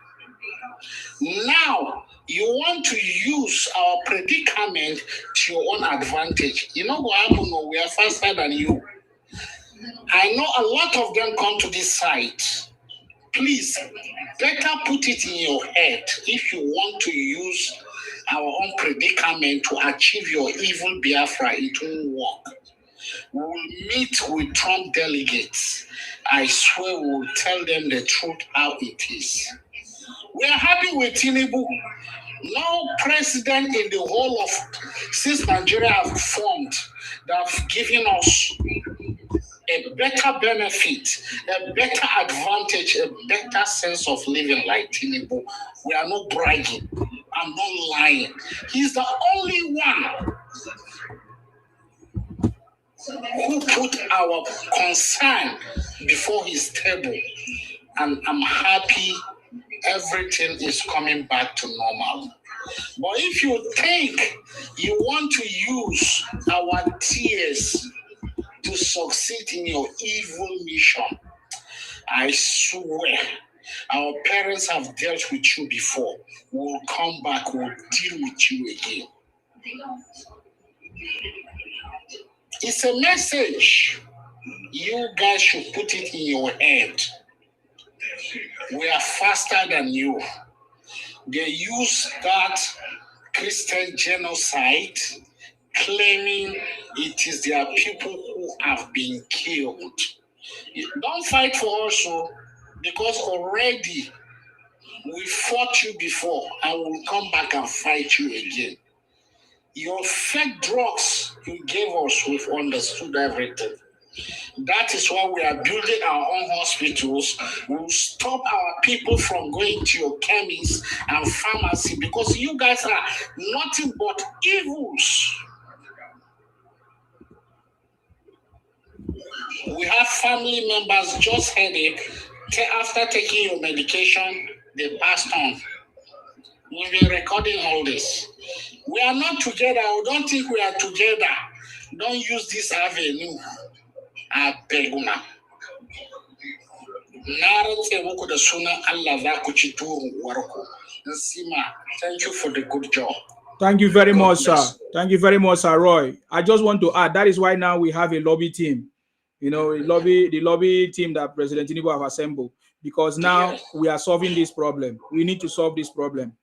Now you want to use our predicament to your own advantage. You know what happened? We are faster than you. I know a lot of them come to this site. Please, better put it in your head. If you want to use our own predicament to achieve your evil Biafra, it won't work. We will meet with Trump delegates. I swear we will tell them the truth how it is. We are happy with Tinubu. No president in the whole of, since Nigeria have formed, that have given us a better benefit, a better advantage, a better sense of living like Tinubu. We are not bragging. I'm not lying. He's the only one who put our concern before his table. And I'm happy everything is coming back to normal. But if you think you want to use our tears to succeed in your evil mission, I swear our parents have dealt with you before. We'll come back, we'll deal with you again. It's a message. You guys should put it in your head. We are faster than you. They use that Christian genocide, claiming it is their people who have been killed. Don't fight for us, because already we fought you before and we'll come back and fight you again. Your fake drugs you gave us, we've understood everything. That is why we are building our own hospitals. We'll stop our people from going to your chemists and pharmacy, because you guys are nothing but evils. We have family members just headache. After taking your medication, they passed on. We've been recording all this. We are not together. I don't think we are together. Don't use this avenue. I beg you now. Thank you for the good job. Thank you very much, sir. Thank you very much, Sir Roy. I just want to add, that is why now we have a lobby team. You know, the lobby team that President Tinubu have assembled, because now we are solving this problem. We need to solve this problem.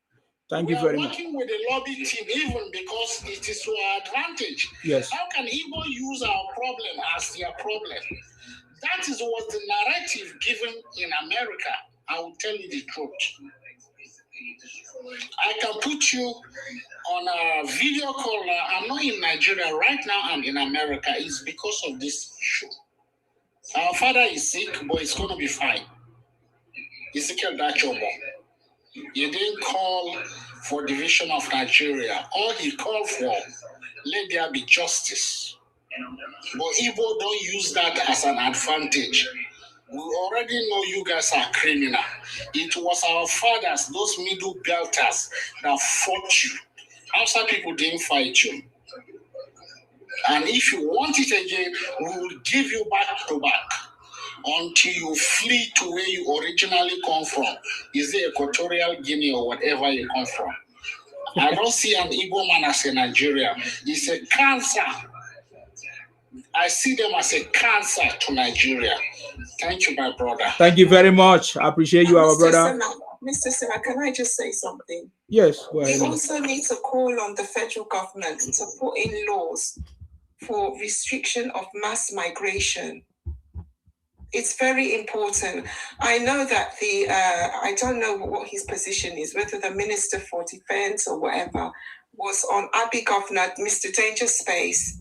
Thank you very much. We are working with the lobby team, even because it is to our advantage. Yes. How can Igbo use our problem as their problem? That is what the narrative given in America. I will tell you the truth. I can put you on a video call. I'm not in Nigeria right now. I'm in America. It's because of this issue. Our father is sick, but it's going to be fine. Ezekiel Dachobo. He didn't call for division of Nigeria. All he called for, let there be justice. But Igbo don't use that as an advantage. We already know you guys are criminal. It was our fathers, those middle belters, that fought you. Hausa people didn't fight you. And if you want it again, we will give you back to back until you flee to where you originally come from. Is it Equatorial Guinea or whatever you come from? I don't see an Igbo man as a Nigerian. It's a cancer. I see them as a cancer to Nigeria. Thank you, my brother. Thank you very much. I appreciate you, our brother. Mr. Sima, can I just say something? Yes, go ahead. We also need to call on the federal government to put in laws for restriction of mass migration. It's very important. I know that I don't know what his position is, whether the Minister for Defense or whatever was on Abbey Governor, Mr. Danger Space,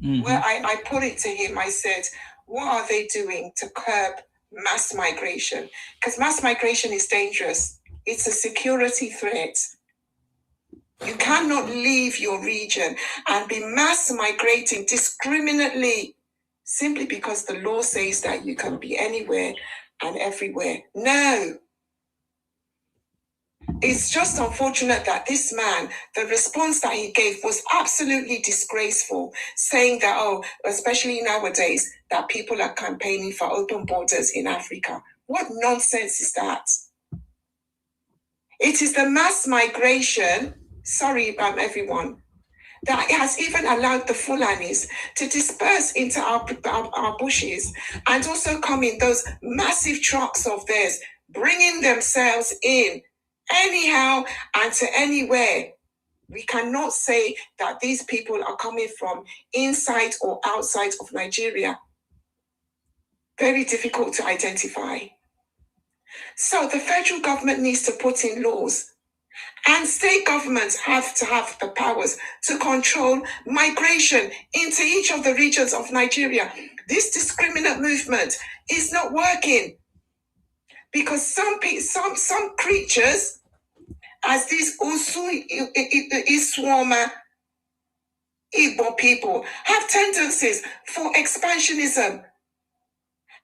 where I put it to him, I said, what are they doing to curb mass migration? Because mass migration is dangerous. It's a security threat. You cannot leave your region and be mass migrating discriminately simply because the law says that you can be anywhere and everywhere. No. It's just unfortunate that this man, the response that he gave was absolutely disgraceful, saying that, oh, especially nowadays, that people are campaigning for open borders in Africa. What nonsense is that? It is the mass migration, sorry, everyone, that has even allowed the Fulanis to disperse into our bushes and also come in those massive trucks of theirs, bringing themselves in anyhow and to anywhere. We cannot say that these people are coming from inside or outside of Nigeria. Very difficult to identify. So the federal government needs to put in laws, and state governments have to have the powers to control migration into each of the regions of Nigeria. This discriminate movement is not working because some creatures, as these Usu Iswama Igbo people, have tendencies for expansionism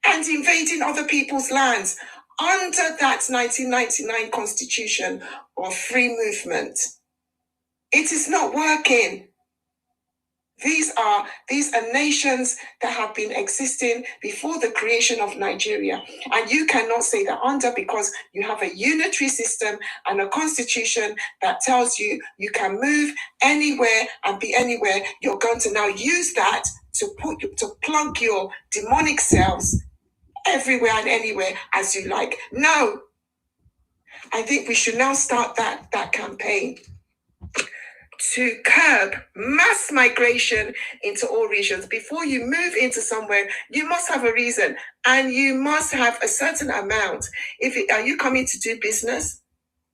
and invading other people's lands under that 1999 constitution of free movement. It is not working. These are nations that have been existing before the creation of Nigeria. And you cannot say that because you have a unitary system and a constitution that tells you you can move anywhere and be anywhere, you're going to now use that to plug your demonic cells everywhere and anywhere as you like. No. I think we should now start that campaign to curb mass migration into all regions. Before you move into somewhere, you must have a reason and you must have a certain amount. Are you coming to do business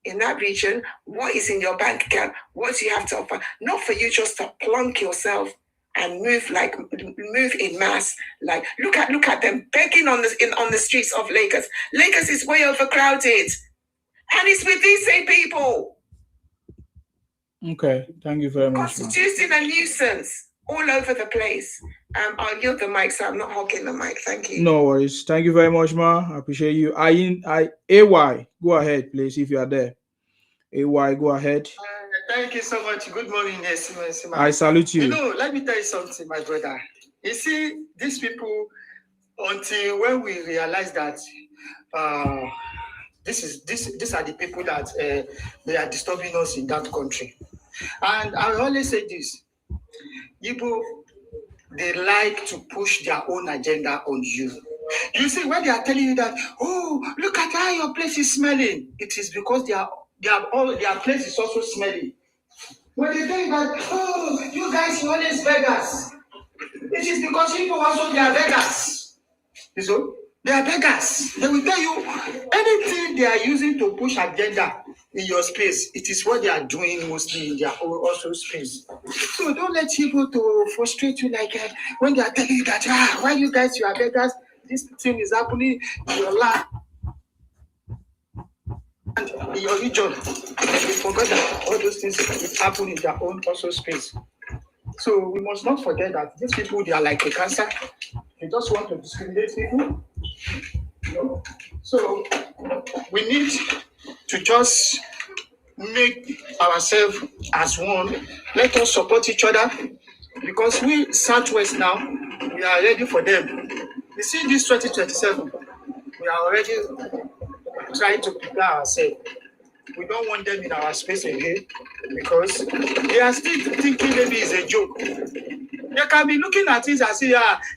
in that region? What is in your bank account? What do you have to offer? Not for you just to plunk yourself and move in mass. Like look at them begging on the streets of Lagos. Lagos is way overcrowded, and it's with these same people. Okay, thank you very much. Constituting a nuisance all over the place. I'll yield the mic, so I'm not hogging the mic. Thank you. No worries. Thank you very much, ma. I appreciate you. AY, go ahead, please, if you are there. AY, go ahead. Thank you so much. Good morning, yes. I salute you. You know, let me tell you something, my brother. You see, these people, until when we realize that these are the people that they are disturbing us in that country. And I always say this, people, they like to push their own agenda on you. You see, when they are telling you that, oh, look at how your place is smelling, it is because their place is also smelling. When they think that, oh, you guys, you always beggars, it is because people also they are beggars. You know, they are beggars. They will tell you anything they are using to push agenda in your space, it is what they are doing mostly in their own also space. So don't let people to frustrate you like that when they are telling you that, why you guys, you are beggars, this thing is happening in your life. And in your region, they forgot that all those things happen in their own also space. So we must not forget that these people, they are like a cancer. They just want to discriminate people. You know? So we need to just make ourselves as one. Let us support each other, because we Southwest now, we are ready for them. You see, this 2027, we are already trying to prepare ourselves. We don't want them in our space again, because they are still thinking maybe it's a joke. They can be looking at it and say,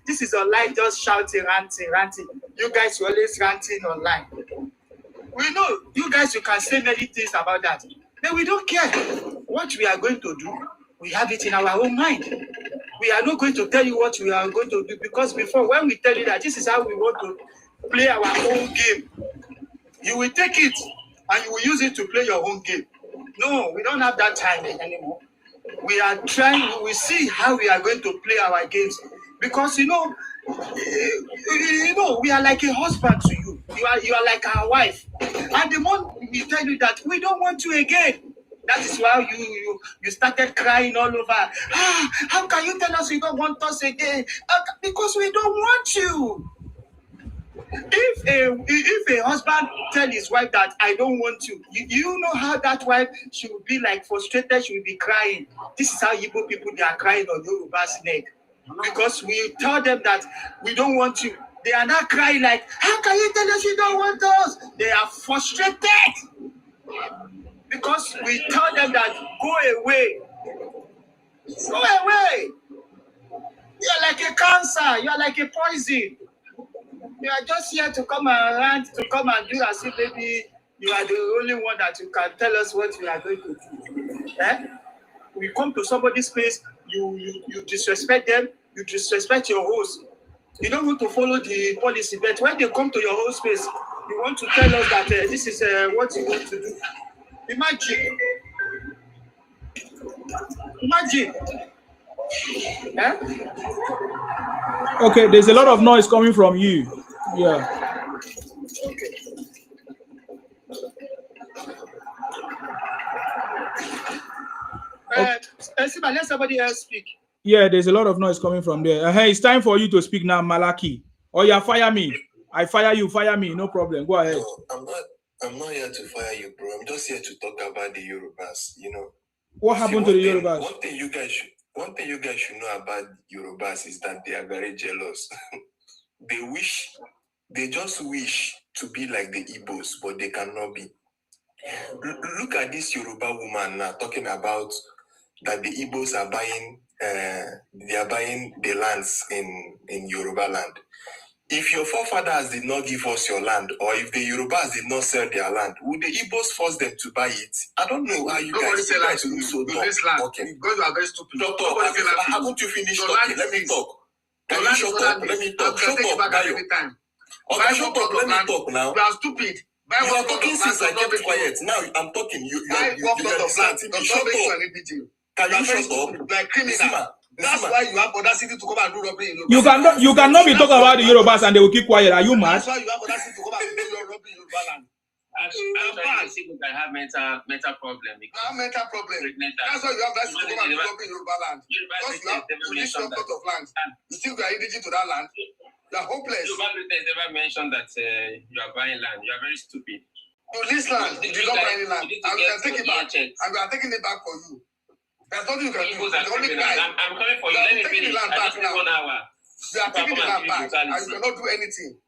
this is online, just shouting, ranting. You guys are always ranting online. We know you guys, you can say many things about that, but we don't care. What we are going to do, we have it in our own mind. We are not going to tell you what we are going to do, because before, when we tell you that this is how we want to play our own game, you will take it and you will use it to play your own game. No, we don't have that time anymore. We are trying, we will see how we are going to play our games, because you know, we are like a husband to you. You are like our wife. And the moment we tell you that we don't want you again, that is why you started crying all over. How can you tell us you don't want us again? Because we don't want you. If a husband tell his wife that I don't want you, you know how that wife, she will be like frustrated, she will be crying. This is how Igbo people, they are crying on Yoruba's neck. Because we tell them that we don't want you. They are not crying like, how can you tell us you don't want us? They are frustrated. Because we tell them that go away. Go away. You're like a cancer. You're like a poison. You are just here to come and rant, to come and do as if maybe you are the only one that you can tell us what we are going to do. We come to somebody's place, you disrespect them, you disrespect your host. You don't want to follow the policy, but when they come to your host space, you want to tell us that this is what you want to do. Imagine. Okay, there's a lot of noise coming from you. Yeah. Let somebody else speak. Yeah, there's a lot of noise coming from there. Hey, it's time for you to speak now, Malaki. Or you fire me. I fire you, fire me, no problem. Go ahead. No, I'm not here to fire you, bro. I'm just here to talk about the Yorubas, you know. What happened to the Yorubas? One thing you guys should know about Yorubas is that they are very jealous. They just wish to be like the Igbos, but they cannot be. Look at this Yoruba woman now talking about that the Igbos are buying they are buying the lands in Yoruba land. If your forefathers did not give us your land, or if the Yorubas did not sell their land, would the Igbos force them to buy it? I don't know how you guys do so dumb. Okay. Because you are very stupid. Doctor, haven't you finished talking? Let me talk. Can you shut up? Let me talk. Shut up, Bayo. Okay, shut up. Let me talk now. You are stupid. You are talking since I kept quiet. Now I'm talking. You are distracting me. Shut up. Can you shut up? Like criminal. That's why you have audacity to come and do robbery in Yoruba. You cannot be talking about the Yorubas and they will keep quiet. Are you mad? That's why you have audacity to come and do your robbery in Yoruba land. I think I have mental problem. Mental problem. That's why you have audacity to come and do robbery in Yoruba land. Because you have this short plot of land. You think you are indigenous to that land? You are hopeless. Yoruba never mentioned that you are buying land. You are very stupid. You lease land. You don't buy any land. And we can take it back. And we are taking it back for you. There's nothing you can do. The only guy. I'm coming for you. Let me finish. I just need 1 hour. You are taking the land back and you cannot do anything.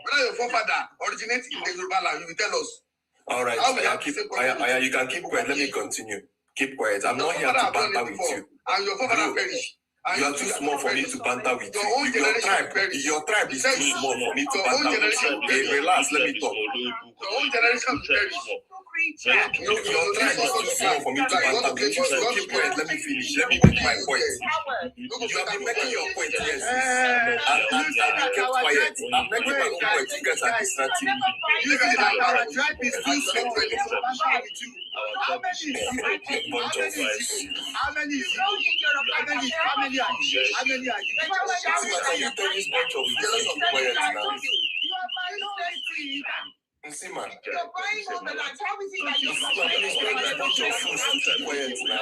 Whether your forefather originates in the Yoruba land, you will tell us. All right, you can keep quiet. Let me continue. Keep quiet. I'm not here to banter with you. And your forefather perished. You are too small for me to banter with you. Your tribe is too small for me to banter with you. Okay, relax, let me talk. Your own generation perished. Your tribe is too small for me to banter with you. So keep quiet, let me finish. Let me make my point. You have been making your point, yes. And kept quiet. I'm making my own point. You guys are distracting me. Our tribe is too small for you. How many is you? How many are you? See, I tell this bunch of jealous of quiet now. Nsima. You're buying all the land. How is it that you're Quiet now.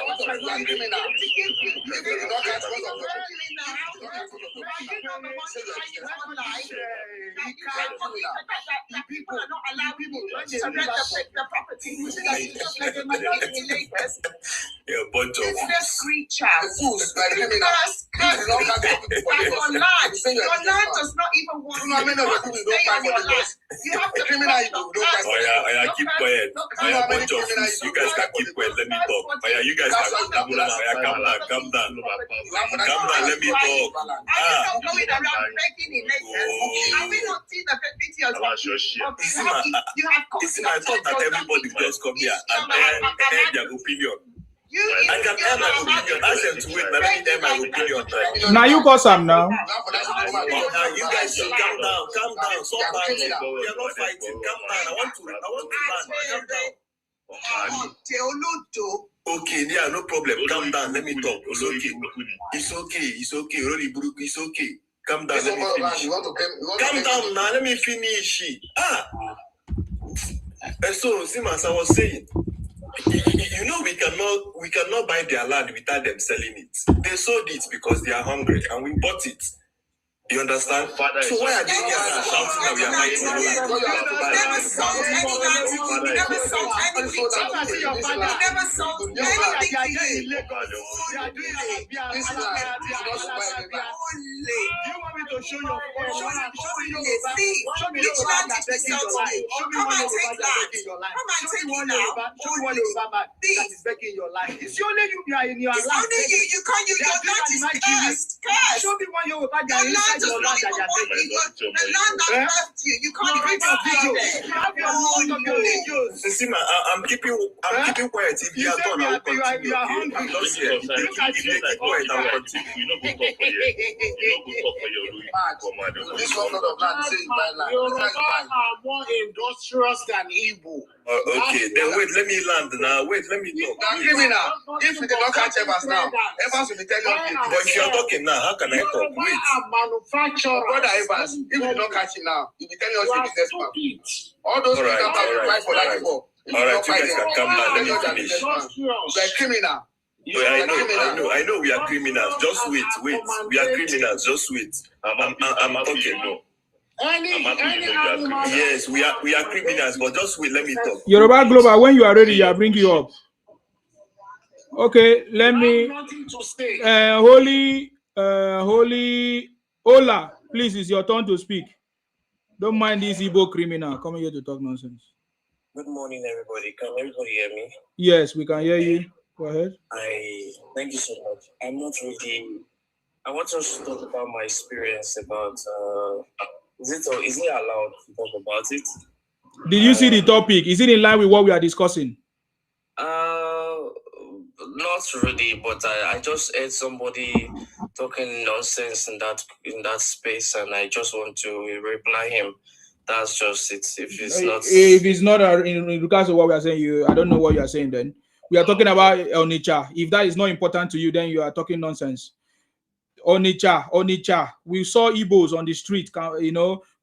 People are not allowing you to rent the property. Yeah, a bunch of business creatures. Your land does not even want to stay on your land. You have to criminal. Keep quiet. A bunch of fools. You guys can keep quiet. Let me talk. You guys can calm down. Calm down. Let me talk. Are you not going around begging in nature? Have we not seen the pictures of I thought that everybody would just come here and air their opinion. I can air my opinion. Ask them to wait. Let me air my opinion. Now you got some now. You guys should calm down. Stop fighting. We are not fighting. Calm down. I want to land. Calm down. Okay, yeah, no problem. Calm down. Let me talk. It's okay. It's okay. Calm down. Let me finish. Calm down now. Let me finish. So, Simas, I was saying, you know, we cannot buy their land without them selling it. They sold it because they are hungry, and we bought it. You understand? So why are they here shouting that we are buying the land? You never sold any land. You never sold anything to you. You never sold anything to you. You want me to show your see which land did you sell to me? Come and take that. Come and take it now. Show me one Yoruba man that is begging your life. It's only you are in your land. It's only you. You can't use your land is cursed. Show me one Yoruba that is inside your land that you are begging. The land that left you. You can't even buy it. Have your own of your videos. Sima, I'm keeping quiet. If you are done, I will continue. You are hungry. I'm not here. If you keep quiet, I will continue. You know, go talk for your This one not of land say by land. Yoruba are more industrious than Igbo. Okay, then wait, let me land now. Wait, let me talk. Criminal. If you did not catch Evans now, Evans will be telling you. But if you are talking now, how can I talk? Wait. Manufacturer. Brother Evans, if you did not catch him now, you'll be telling us you're businessman. All those people that fight for that before. Alright, you guys can come down. Let me finish. You're criminal. I know we are criminals. Just wait. We are criminals. Just wait. I'm talking. Yes, we are criminals, but just wait. Let me talk. Yoruba Global, when you are ready, I'll bring you up. Okay, let me. Holy Ola, please, it's your turn to speak. Don't mind this Igbo criminal coming here to talk nonsense. Good morning, everybody. Can everybody hear me? Yes, we can hear you. Go ahead. Thank you so much. I'm not really. I want us to talk about my experience about. Is it allowed to talk about it? Did you see the topic? Is it in line with what we are discussing? Not really, but I just heard somebody talking nonsense in that space, and I just want to reply him. That's just it. If it's not in regards to what we are saying, I don't know what you are saying. Then we are talking about Onitsha. If that is not important to you, then you are talking nonsense. Onitsha. We saw Igbos on the street,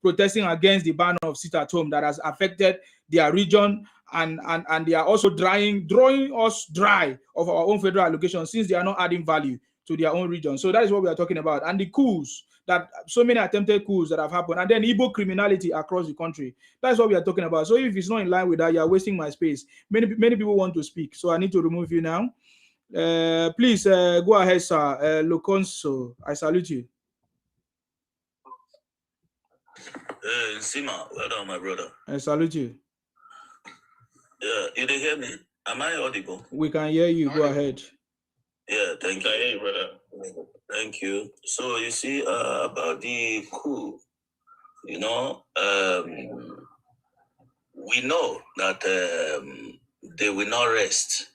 protesting against the ban of sit at home that has affected their region, and they are also drawing us dry of our own federal allocation since they are not adding value to their own region. So that is what we are talking about. And the coups, that so many attempted coups that have happened, and then Igbo criminality across the country. That's what we are talking about. So if it's not in line with that, you are wasting my space. Many people want to speak, so I need to remove you now. Please go ahead, sir. Loconso, I salute you. Sima, well done, my brother. I salute you. Yeah, you did hear me? Am I audible? We can hear you. Go ahead. Yeah, thank you. I hear you, brother. Thank you. So you see, about the coup, we know that they will not rest.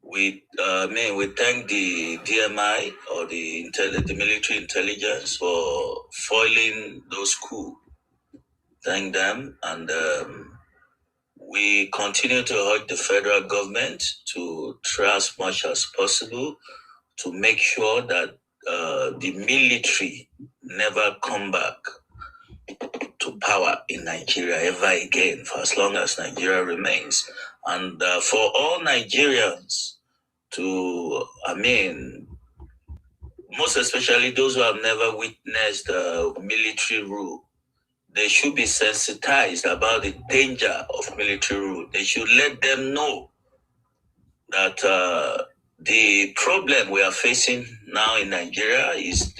We thank the DMI or the military intelligence for foiling those coups. Thank them, and we continue to urge the federal government to try as much as possible to make sure that the military never come back to power in Nigeria ever again for as long as Nigeria remains. And for all Nigerians to, most especially those who have never witnessed military rule, they should be sensitized about the danger of military rule. They should let them know that the problem we are facing now in Nigeria is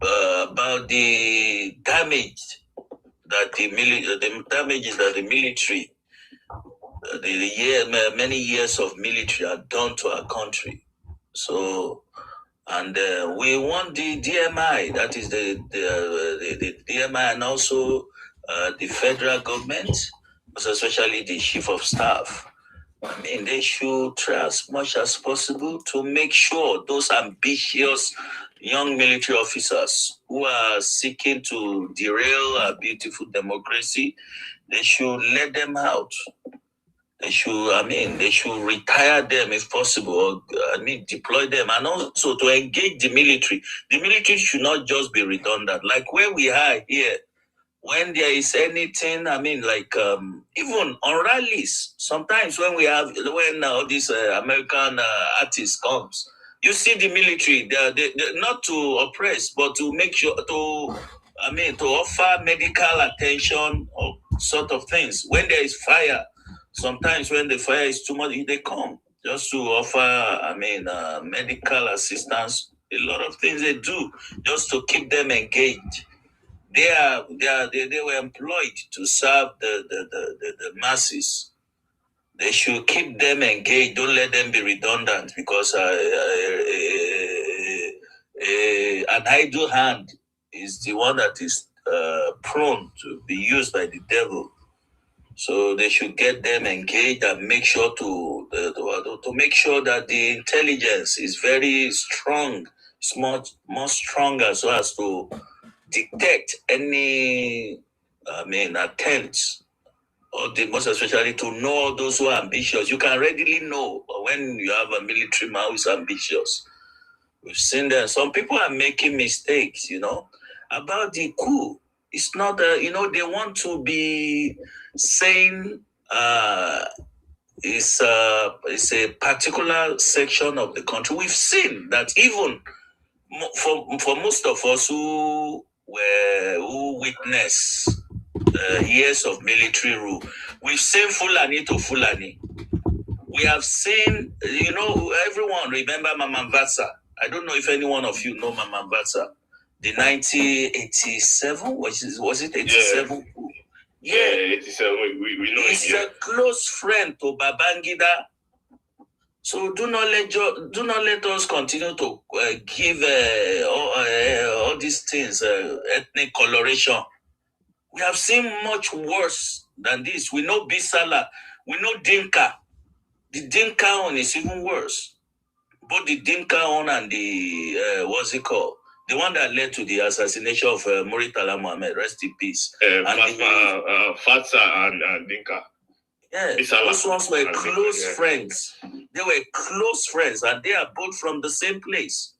about the damage that the military, many years of military have done to our country. So, and we want the DMI, that is the DMI, and also the federal government, especially the chief of staff. They should try as much as possible to make sure those ambitious young military officers who are seeking to derail our beautiful democracy, they should let them out. They should retire them if possible, or deploy them, and also to engage the military. The military should not just be redundant. Like where we are here, when there is anything, even on rallies, sometimes when all these American artists comes, you see the military, they're not to oppress, but to make sure to offer medical attention or sort of things. When there is fire, sometimes when the fire is too much, they come just to offer, medical assistance. A lot of things they do just to keep them engaged. They were employed to serve the masses. They should keep them engaged. Don't let them be redundant, because an idle hand is the one that is prone to be used by the devil. So they should get them engaged and make sure to make sure that the intelligence is very strong, more stronger, so as to detect any attempts, or most especially to know those who are ambitious. You can readily know when you have a military man who is ambitious. We've seen that some people are making mistakes, about the coup. It's not they want to be saying it's a particular section of the country. We've seen that even for most of us who witness years of military rule, we've seen Fulani to Fulani. We have seen, everyone remember Mama Vatsa. I don't know if any one of you know Mama Vatsa. The 1987, was it 87? Yeah, 87. We know he's a close friend to Babangida. So do not let us continue to give all these things ethnic coloration. We have seen much worse than this. We know Bisala, we know Dinka. The Dinka one is even worse. Both the Dinka one and the what's it called? The one that led to the assassination of Muritala Mohammed, rest in peace. Fatsa and Dinka. Yeah, those ones were close friends. They were close friends, and they are both from the same place.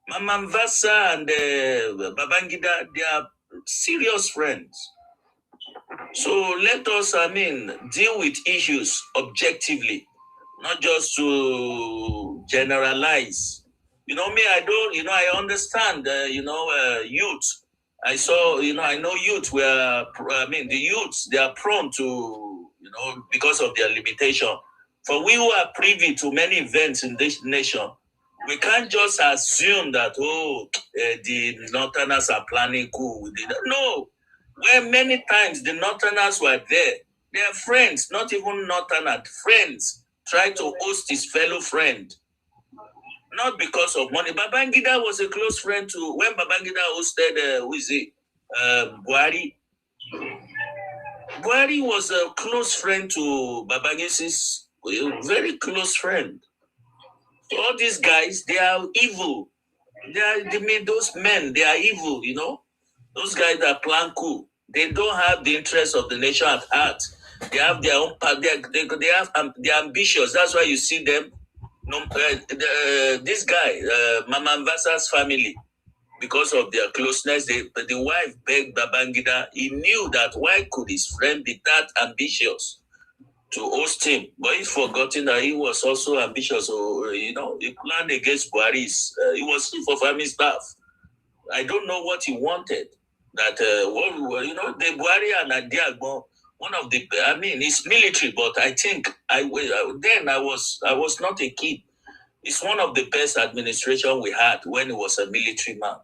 Mama Mvasa and Babangida, they are serious friends. So let us, deal with issues objectively, not just to generalize. I understand, youth. I know youth were, the youths, they are prone to, because of their limitation. For we who are privy to many events in this nation, we can't just assume that, the Northerners are planning coup. No. Where many times the Northerners were there, their friends, not even Northerners, friends, try to host his fellow friend. Not because of money. Babangida was a close friend to, when Babangida hosted, Buhari. Buhari was a close friend to Babangida's, very close friend. So all these guys, they are evil. Those men, they are evil, Those guys that plan coup, they don't have the interest of the nation at heart. They have their own part. They're ambitious. That's why you see them. This guy, Mama Mvasa's family, because of their closeness. The wife begged Babangida. He knew that why could his friend be that ambitious to host him? But he's forgotten that he was also ambitious. So, he planned against Buhari's. He was for family staff. I don't know what he wanted. That, the Buhari and Adiagbo, one of the, it's military, but I think I was not a kid. It's one of the best administration we had when he was a military man.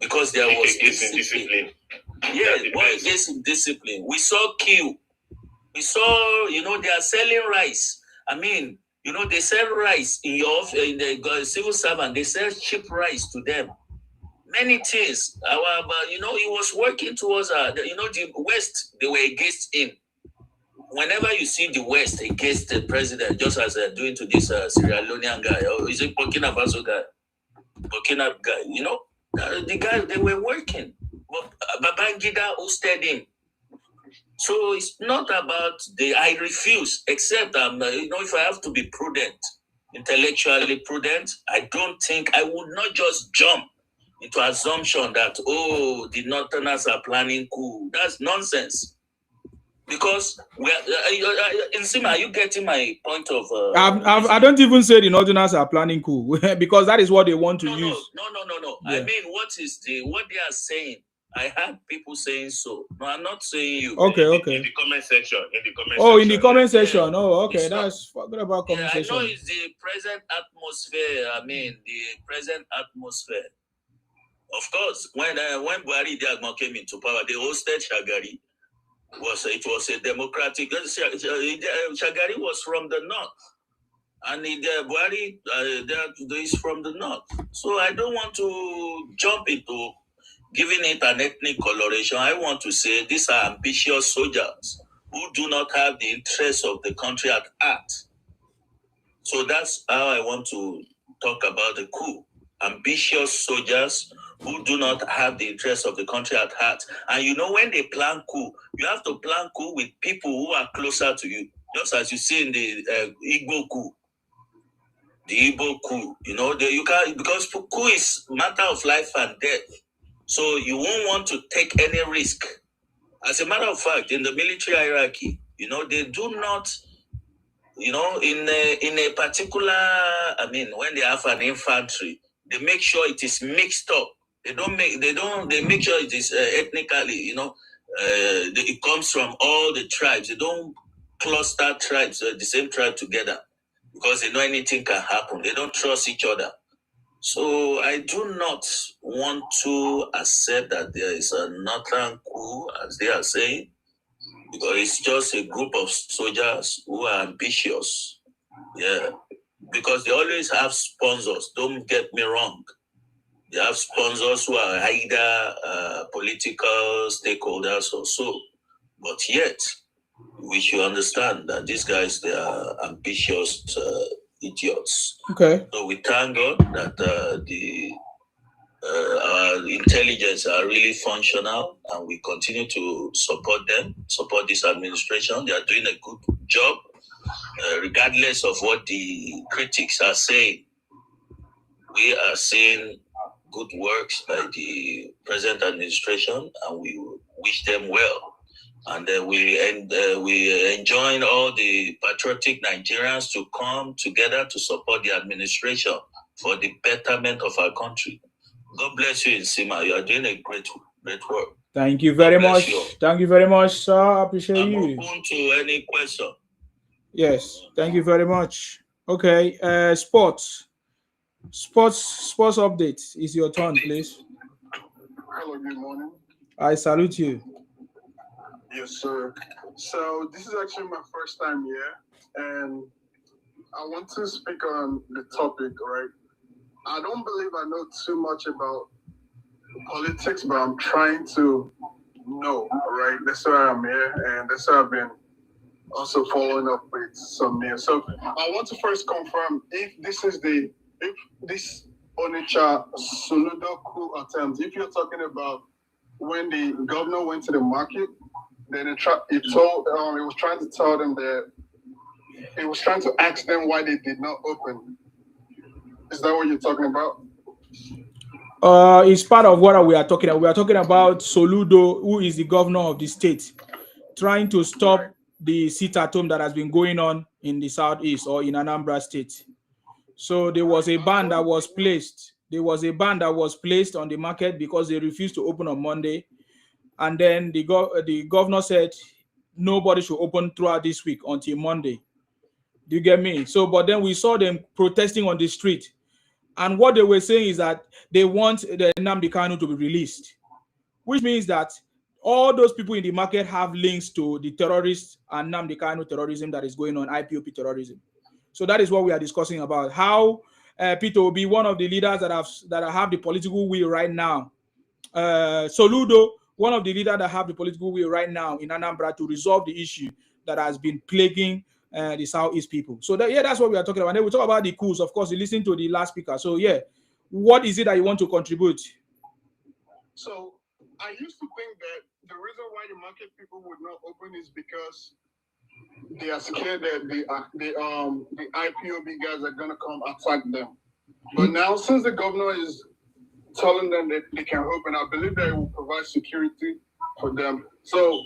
Because there was discipline. Yeah, against discipline. We saw Coup. We saw, they are selling rice. They sell rice in the civil servant. They sell cheap rice to them. Many things. However, he was working towards, the West, they were against him. Whenever you see the West against the president, just as they're doing to this Sierra Leonean guy, or is it Burkina Faso guy? Burkina guy, the guy, they were working. But Babangida hosted him. So it's not about I refuse, except, if I have to be prudent, intellectually prudent, I don't think I would not just jump into assumption that, the Northerners are planning coup. That's nonsense. Because Nsima, are you getting my point of? I don't even say the Northerners are planning coup because that is what they want to use. No. Yeah. I mean, what they are saying? I had people saying so. No, I'm not saying you. Okay. In the comment section. In the comment section. Yeah. Oh, okay. That's forget about comment section. I know it's the present atmosphere. The present atmosphere. Of course, when Buhari Diagmo came into power, they hosted Shagari. It was a democratic. Shagari was from the north, and Buhari is from the north. So I don't want to jump into giving it an ethnic coloration. I want to say these are ambitious soldiers who do not have the interests of the country at heart. So that's how I want to talk about the coup. Ambitious soldiers who do not have the interests of the country at heart. And when they plan coup, you have to plan coup with people who are closer to you. Just as you see in the Igbo coup. The Igbo coup, you can't, because coup is matter of life and death. So you won't want to take any risk. As a matter of fact, in the military hierarchy, they do not, in a particular, when they have an infantry, they make sure it is mixed up. They make sure it is ethnically, it comes from all the tribes. They don't cluster tribes, the same tribe together, because they know anything can happen. They don't trust each other. So I do not want to accept that there is a northern coup, as they are saying, because it's just a group of soldiers who are ambitious. Yeah, because they always have sponsors. Don't get me wrong. They have sponsors who are either political stakeholders or so. But yet, we should understand that these guys, they are ambitious idiots. Okay. So we thank God that our intelligence are really functional, and we continue to support them, support this administration. They are doing a good job, regardless of what the critics are saying. We are seeing good works by the present administration, and we wish them well. And we enjoin all the patriotic Nigerians to come together to support the administration for the betterment of our country. God bless you, Nsima. You are doing a great work. Thank you very much. Thank you very much, sir. I appreciate you. I'm open to any question. Yes, thank you very much. Okay, sports update. Is your turn, please. Hello, good morning. I salute you. Yes, sir. So this is actually my first time here, and I want to speak on the topic, right? I don't believe I know too much about politics, but I'm trying to know, right? That's why I'm here, and that's why I've been also following up with some news. So I want to first confirm if this Onitsha Soludo coup attempt, if you're talking about when the governor went to the market, then it was trying to tell them that it was trying to ask them why they did not open. Is that what you're talking about? It's part of what we are talking about. We are talking about Soludo, who is the governor of the state, trying to stop the sit-at-home that has been going on in the southeast or in Anambra State. So there was a ban that was placed. There was a ban that was placed on the market because they refused to open on Monday. And then the governor said nobody should open throughout this week until Monday. Do you get me? So, but then we saw them protesting on the street. And what they were saying is that they want the Nnamdi Kanu to be released, which means that all those people in the market have links to the terrorists and Nnamdi Kanu terrorism that is going on, IPOP terrorism. So that is what we are discussing about. How Peter will be one of the leaders that have the political will right now. Soludo, one of the leaders that have the political will right now in Anambra to resolve the issue that has been plaguing the Southeast people. So that's what we are talking about. And then we talk about the coups, of course, you listen to the last speaker. So what is it that you want to contribute? So I used to think that the reason why the market people would not open is because they are scared that the IPOB guys are gonna come attack them. But now, since the governor is telling them that they can open, I believe that it will provide security for them. So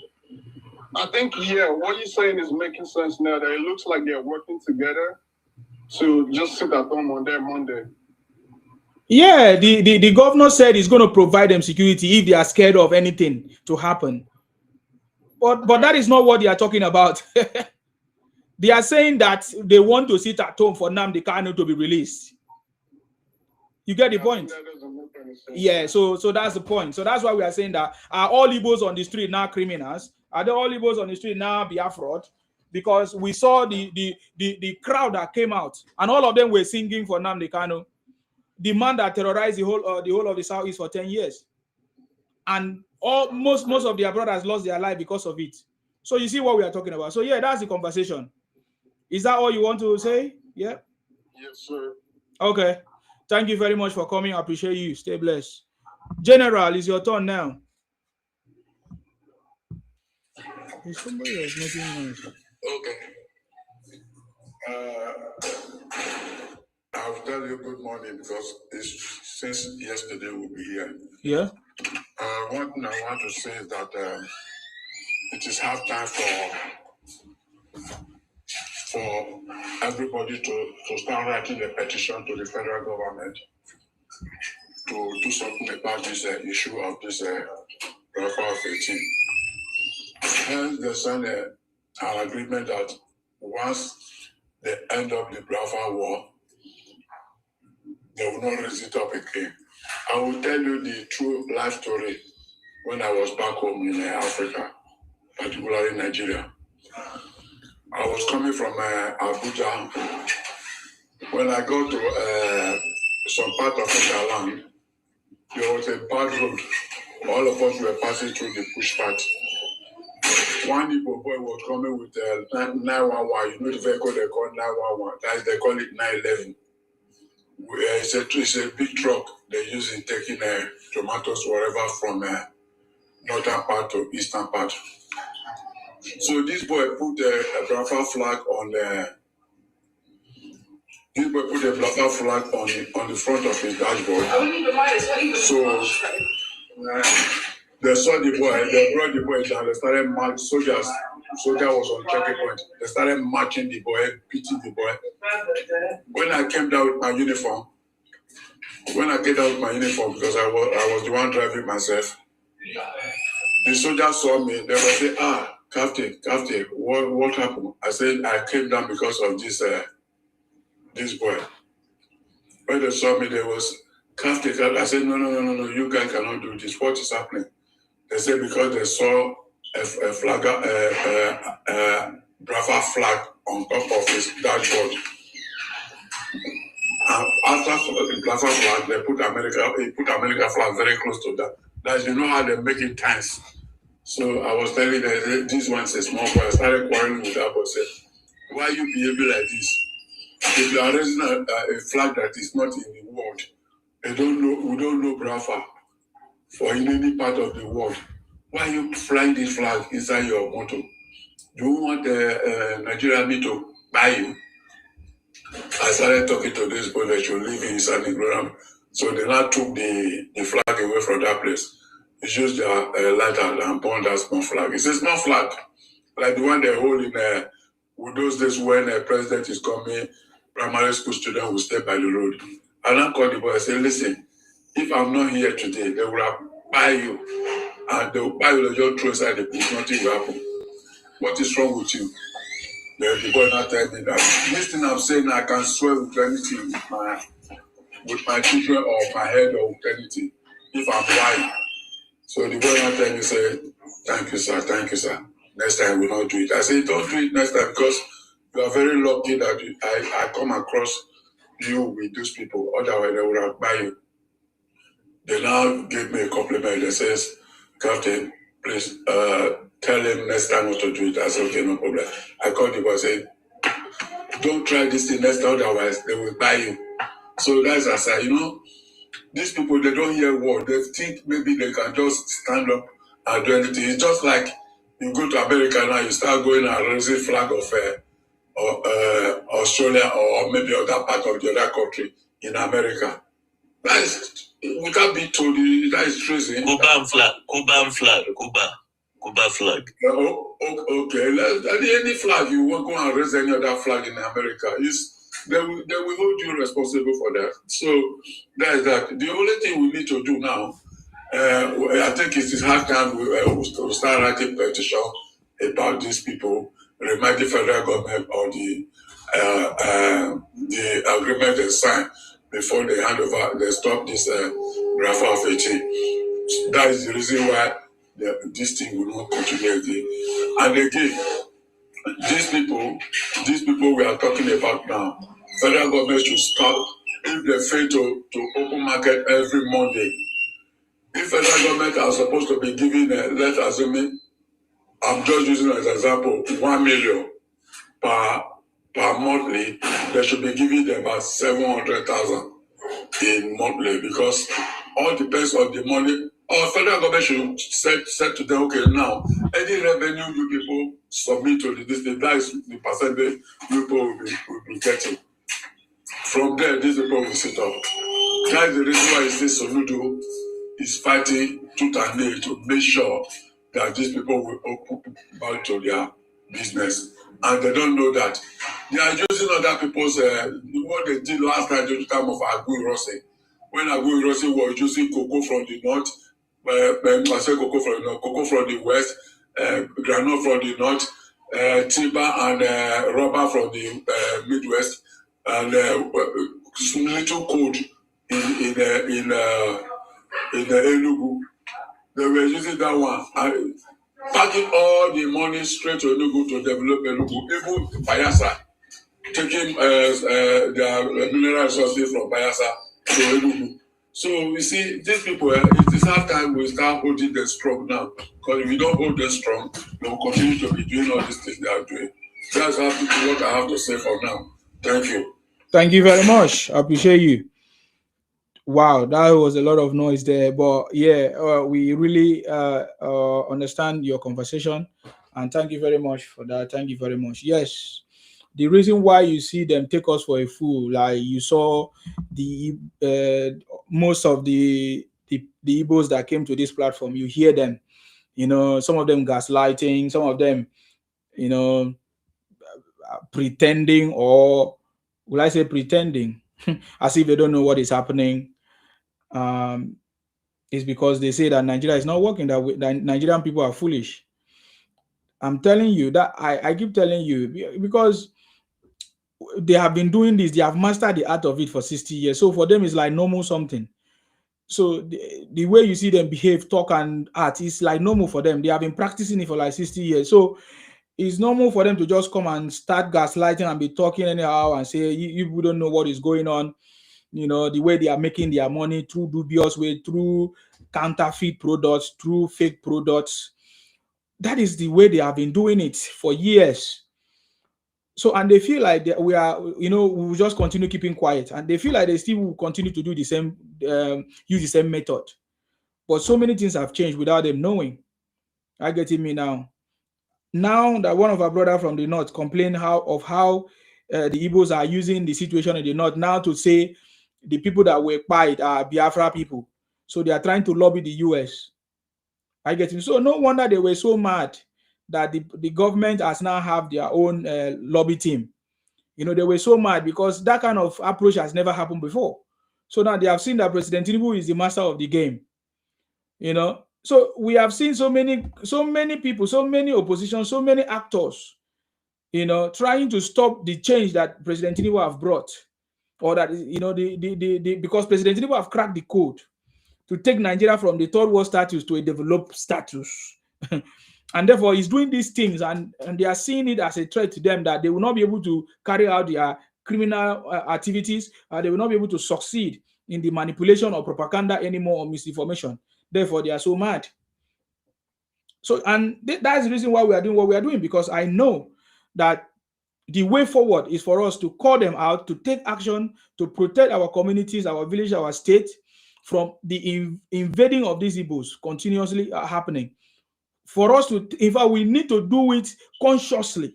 I think, what you're saying is making sense now, that it looks like they're working together to just sit at home on that Monday. Yeah, the governor said he's going to provide them security if they are scared of anything to happen. But that is not what they are talking about. They are saying that they want to sit at home for Nnamdi Kanu to be released. You get the point? Yeah, so that's the point. So that's why we are saying that are all Igbos on the street now criminals? Are the all Igbos on the street now Biafra? Because we saw the crowd that came out, and all of them were singing for Nnamdi Kanu, the man that terrorized the whole of the Southeast for 10 years. And most of their brothers lost their life because of it. So you see what we are talking about. So that's the conversation. Is that all you want to say? Yeah? Yes, sir. Okay. Thank you very much for coming. I appreciate you. Stay blessed. General, it's your turn now. Is somebody else making noise? Okay. I'll tell you good morning because since yesterday we'll be here. Yeah. One thing I want to say is that it is half time for everybody to start writing a petition to the federal government to do something about this issue of this Rufai of 18. Hence, they signed an agreement that once they end up the Biafra war, they will not raise it up again. I will tell you the true life story when I was back home in Africa, particularly Nigeria. I was coming from Abuja. When I got to some part of the land, there was a bad road. All of us were passing through the push part. One Igbo boy was coming with 911. You know the vehicle they call 911. That is, they call it 911. It's a big truck they use in taking tomatoes wherever from northern part to eastern part. So this boy put a Biafra flag on the. This boy put a Biafra flag on the front of his dashboard. So they saw the boy. They brought the boy down. They started marching. Soldier was on checking point. They started marching the boy, beating the boy. When I came down with my uniform, because I was the one driving myself, the soldiers saw me. They would say, Captain, what happened? I said, I came down because of this boy. When they saw me, they was, Captain. I said, no, you guys cannot do this. What is happening? They said because they saw a flag, Biafra flag on top of his dashboard. After the Biafra flag, they put America flag very close to that. That's, you know how they make it tense. So I was telling them, this one's a small boy. I started quarreling with that boy. Said, why are you behaving like this? If you are raising a flag that is not in the world, we don't know Biafra for in any part of the world. Why are you flying this flag inside your motor? Do you want Nigeria me to buy you? I started talking to this boy that you live in San Ignorant. So they now took the flag away from that place. They used their lighter and burned that small flag. It's a small flag, like the one they hold in with those days when a president is coming, primary school students will stay by the road. And I called the boy and said, listen, if I'm not here today, they will buy you. And they will buy you, they'll just throw inside the pit, nothing will happen. What is wrong with you? The boy not tell me that. This thing I'm saying, I can swear with anything with my children or my head or with anything, if I'm lying. So the boy not tell me, say, thank you, sir. Next time we will not do it. I say, don't do it next time because you are very lucky that I come across you with those people. Otherwise, they would have buy you. They now give me a compliment. They says, Captain, please tell him next time not to do it. I said, okay, no problem. I called him and said, don't try this thing next time, otherwise they will buy you. So that's as I, these people, they don't hear word. They think maybe they can just stand up and do anything. It's just like you go to America now, you start going and raising flag of Australia or maybe other part of the other country in America. That is, we can't be told that is treason. Cuban flag. Cuba flag. Okay. Any flag you want to go and raise any other flag in America they will hold you responsible for that. So that is that. The only thing we need to do now, I think it is hard time we start writing petition about these people, remind the federal government or the agreement they signed before they hand over, they stop this raffle of 18. That is the reason why this thing will not continue again. And again, these people we are talking about now, federal government should stop if they fail to open market every Monday. If federal government are supposed to be giving, let's assume, I'm just using as an example, 1 million per monthly, they should be giving them about 700,000 in monthly because all depends on the money. Our federal government should set to them, okay, now, any revenue you people submit to the district, that is the percentage you people will be getting. From there, these people will sit up. That is the reason why this Soludo is fighting tooth and nail to make sure that these people will open back to their business. And they don't know that. They are using other people's, what they did last time during the time of Agu Rossi. When Agu Rossi was using cocoa from the north, I say cocoa from the north, cocoa from the west, granite from the north, timber and rubber from the Midwest, and some little cold in Enugu. They were using that one. Packing all the money straight to Enugu to develop Enugu, even Bayelsa, taking their mineral resources from Bayelsa to Enugu. So we see these people, it is hard time we start holding them strong now. Because if we don't hold them strong, they will continue to be doing all these things they are doing. That's what I have to say for now. Thank you. Thank you very much. I appreciate you. Wow, that was a lot of noise there, but yeah, we really understand your conversation, and thank you very much for that. Thank you very much. Yes, the reason why you see them take us for a fool, like you saw the most of the Igbos that came to this platform, you hear them, some of them gaslighting, some of them, pretending, or will I say pretending, as if they don't know what is happening. Is because they say that Nigeria is not working, that Nigerian people are foolish. I'm telling you that I keep telling you, because they have been doing this, they have mastered the art of it for 60 years. So for them, it's like normal something. So the way you see them behave, talk, and act is like normal for them. They have been practicing it for like 60 years. So it's normal for them to just come and start gaslighting and be talking anyhow and say, you don't know what is going on. The way they are making their money through dubious way, through counterfeit products, through fake products. That is the way they have been doing it for years. So, and they feel like we will just continue keeping quiet, and they feel like they still will continue to do the same, use the same method. But so many things have changed without them knowing. Are you getting me now? Now that one of our brothers from the north complained how the Igbos are using the situation in the north now to say the people that were quiet are Biafra people. So they are trying to lobby the US. I get it. So no wonder they were so mad that the government has now have their own lobby team. You know, they were so mad because that kind of approach has never happened before. So now they have seen that President Tinubu is the master of the game. You know, so we have seen so many people, so many opposition, so many actors, you know, trying to stop the change that President Tinubu have brought, or that, you know, because President Tinubu have cracked the code to take Nigeria from the third world status to a developed status. And therefore, he's doing these things, and they are seeing it as a threat to them, that they will not be able to carry out their criminal activities, they will not be able to succeed in the manipulation or propaganda anymore, or misinformation. Therefore, they are so mad. So, and that's the reason why we are doing what we are doing, because I know that the way forward is for us to call them out, to take action, to protect our communities, our village, our state from the invading of these Igbos continuously happening. For us to, in fact, we need to do it consciously.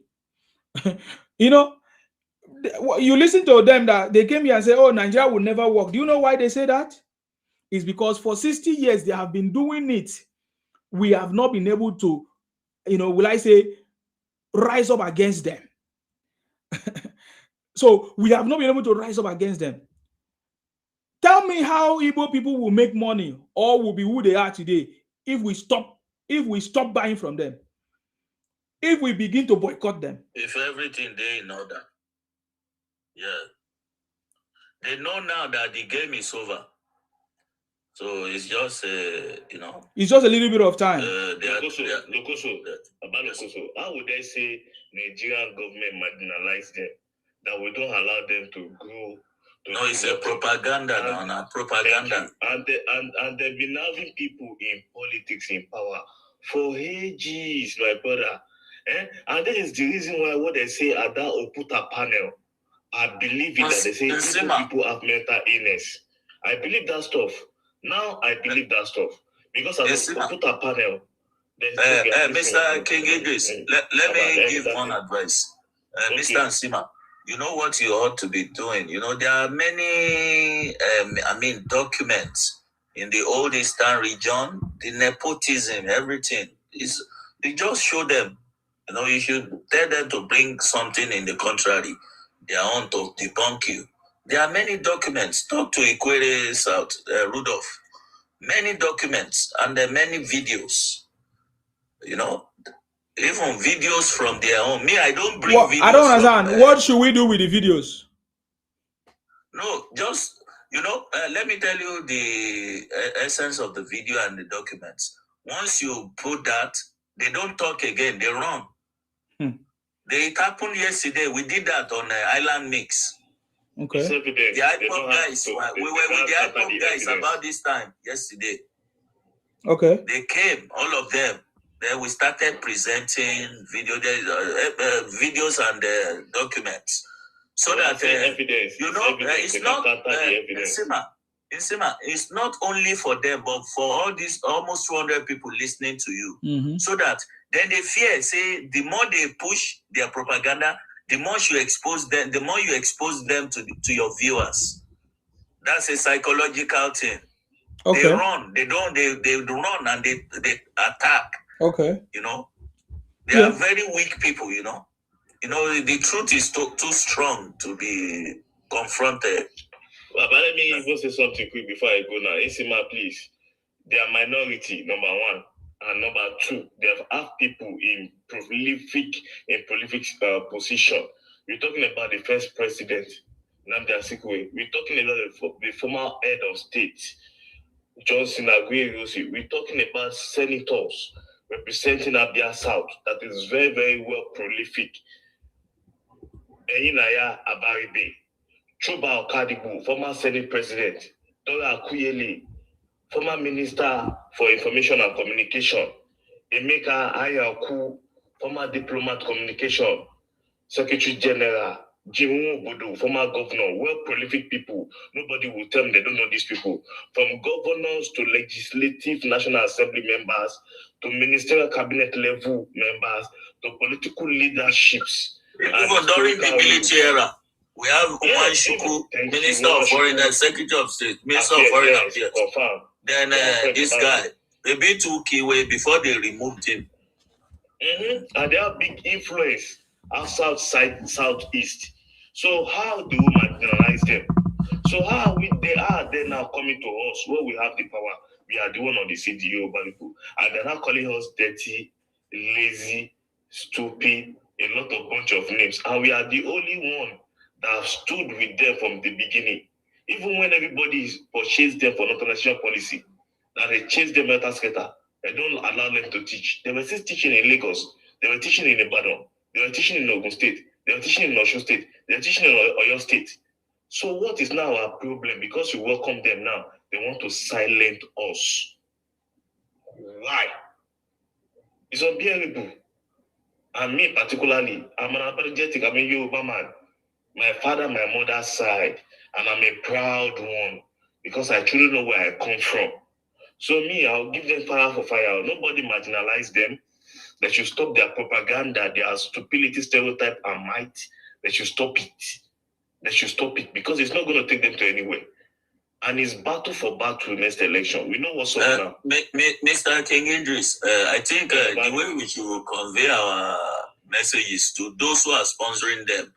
You know, you listen to them that they came here and say, oh, Nigeria will never work. Do you know why they say that? It's because for 60 years they have been doing it. We have not been able to, you know, will I say, rise up against them. So we have not been able to rise up against them. Tell me how Igbo people will make money or will be who they are today if we stop buying from them, if we begin to boycott them. If everything they in order. Yeah. They know now that the game is over. So it's just, you know. It's just a little bit of time. How would they say Nigerian government marginalize them? That we don't allow them to grow. No, it's a propaganda now, propaganda. And they've been having people in politics, in power for ages, my brother. And that is the reason why what they say at that Oputa panel, I believe it, that they say people have mental illness. I believe that stuff. Now I believe that stuff. Because at the Oputa panel, Mr. King Idris, let me give one advice. Mr. Nsima, you know what you ought to be doing? You know, there are many, documents in the old Eastern region, the nepotism, everything. You just show them. You know, you should tell them to bring something in the contrary. They are on to debunk you. There are many documents. Talk to Ikwere South, Rudolph. Many documents and many videos. You know, even videos from their own. Me, I don't bring videos. I don't understand. What should we do with the videos? No, just, you know, let me tell you the essence of the video and the documents. Once you put that, they don't talk again. They run. It happened yesterday. We did that on Island Mix. Okay. The IPOP guys, we were with the IPOP guys about this time yesterday. Okay. They came, all of them. Then we started presenting videos and documents. So that, you know, it's not, it's not only for them, but for all these almost 200 people listening to you. So that then they fear, say, the more they push their propaganda, the more you expose them, to your viewers. That's a psychological thing. Okay. They run, they run and they attack. Okay. You know, they are very weak people, you know. You know, the truth is too strong to be confronted. But let me even say something quick before I go now. Isima, please. They are minority, number one. And number two, they have people in prolific position. We're talking about the first president, Nnamdi Azikiwe. We're talking about the former head of state, Johnson Aguiyi. We're talking about senators representing Abia South that is very, very well prolific. Eyinaya Abaribe, Chuba Okadibu, former Senate President, Dora Akuyele, former Minister for Information and Communication, Emeka Ayaku, former Diplomat Communication, Secretary General, Jimu Bodo, former governor, well prolific people. Nobody will tell them they don't know these people. From governors to legislative National Assembly members, to ministerial cabinet level members, to political leaderships. Even during the military era. We have Uman Shuku, Minister of Foreign Secretary of State, Minister of Foreign Affairs. Then this guy, they beat Ukiwe before they removed him. And they have big influence outside southeast. So how do we marginalize them? So how are they now coming to us where we have the power? We are the one on the CDO, and they're now calling us dirty, lazy, stupid, a lot of bunch of names. And we are the only one that have stood with them from the beginning. Even when everybody purchased them for national policy, that they chased them at Asketa, they don't allow them to teach. They were still teaching in Lagos, they were teaching in Ibadan, they were teaching in Ogun State, they were teaching in Osun State, they were teaching in Oyo State. So what is now our problem? Because we welcome them now, they want to silence us. Why? It's unbearable. And me particularly, I'm an apologetic, I'm a Yoruba man. My father, my mother's side, and I'm a proud one because I truly know where I come from. So me, I'll give them fire for fire. Nobody marginalize them. They should stop their propaganda, their stupidity, stereotype, and might. They should stop it. They should stop it because it's not going to take them to anywhere. And it's battle for battle next election. We know what's up now. Mr. King Idris, I think the way we should convey our messages to those who are sponsoring them,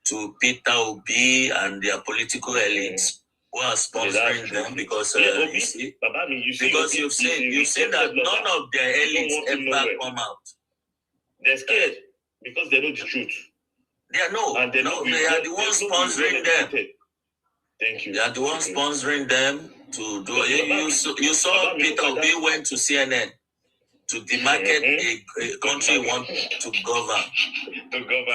to Peter Obi and their political elites who are sponsoring them, because you see, because you've seen that none of their elites ever come out. They're scared because they know the truth. They are they are the ones sponsoring them. Thank you. They are the ones sponsoring them to do. You saw Peter Obi went to CNN to demarcate a country want to govern.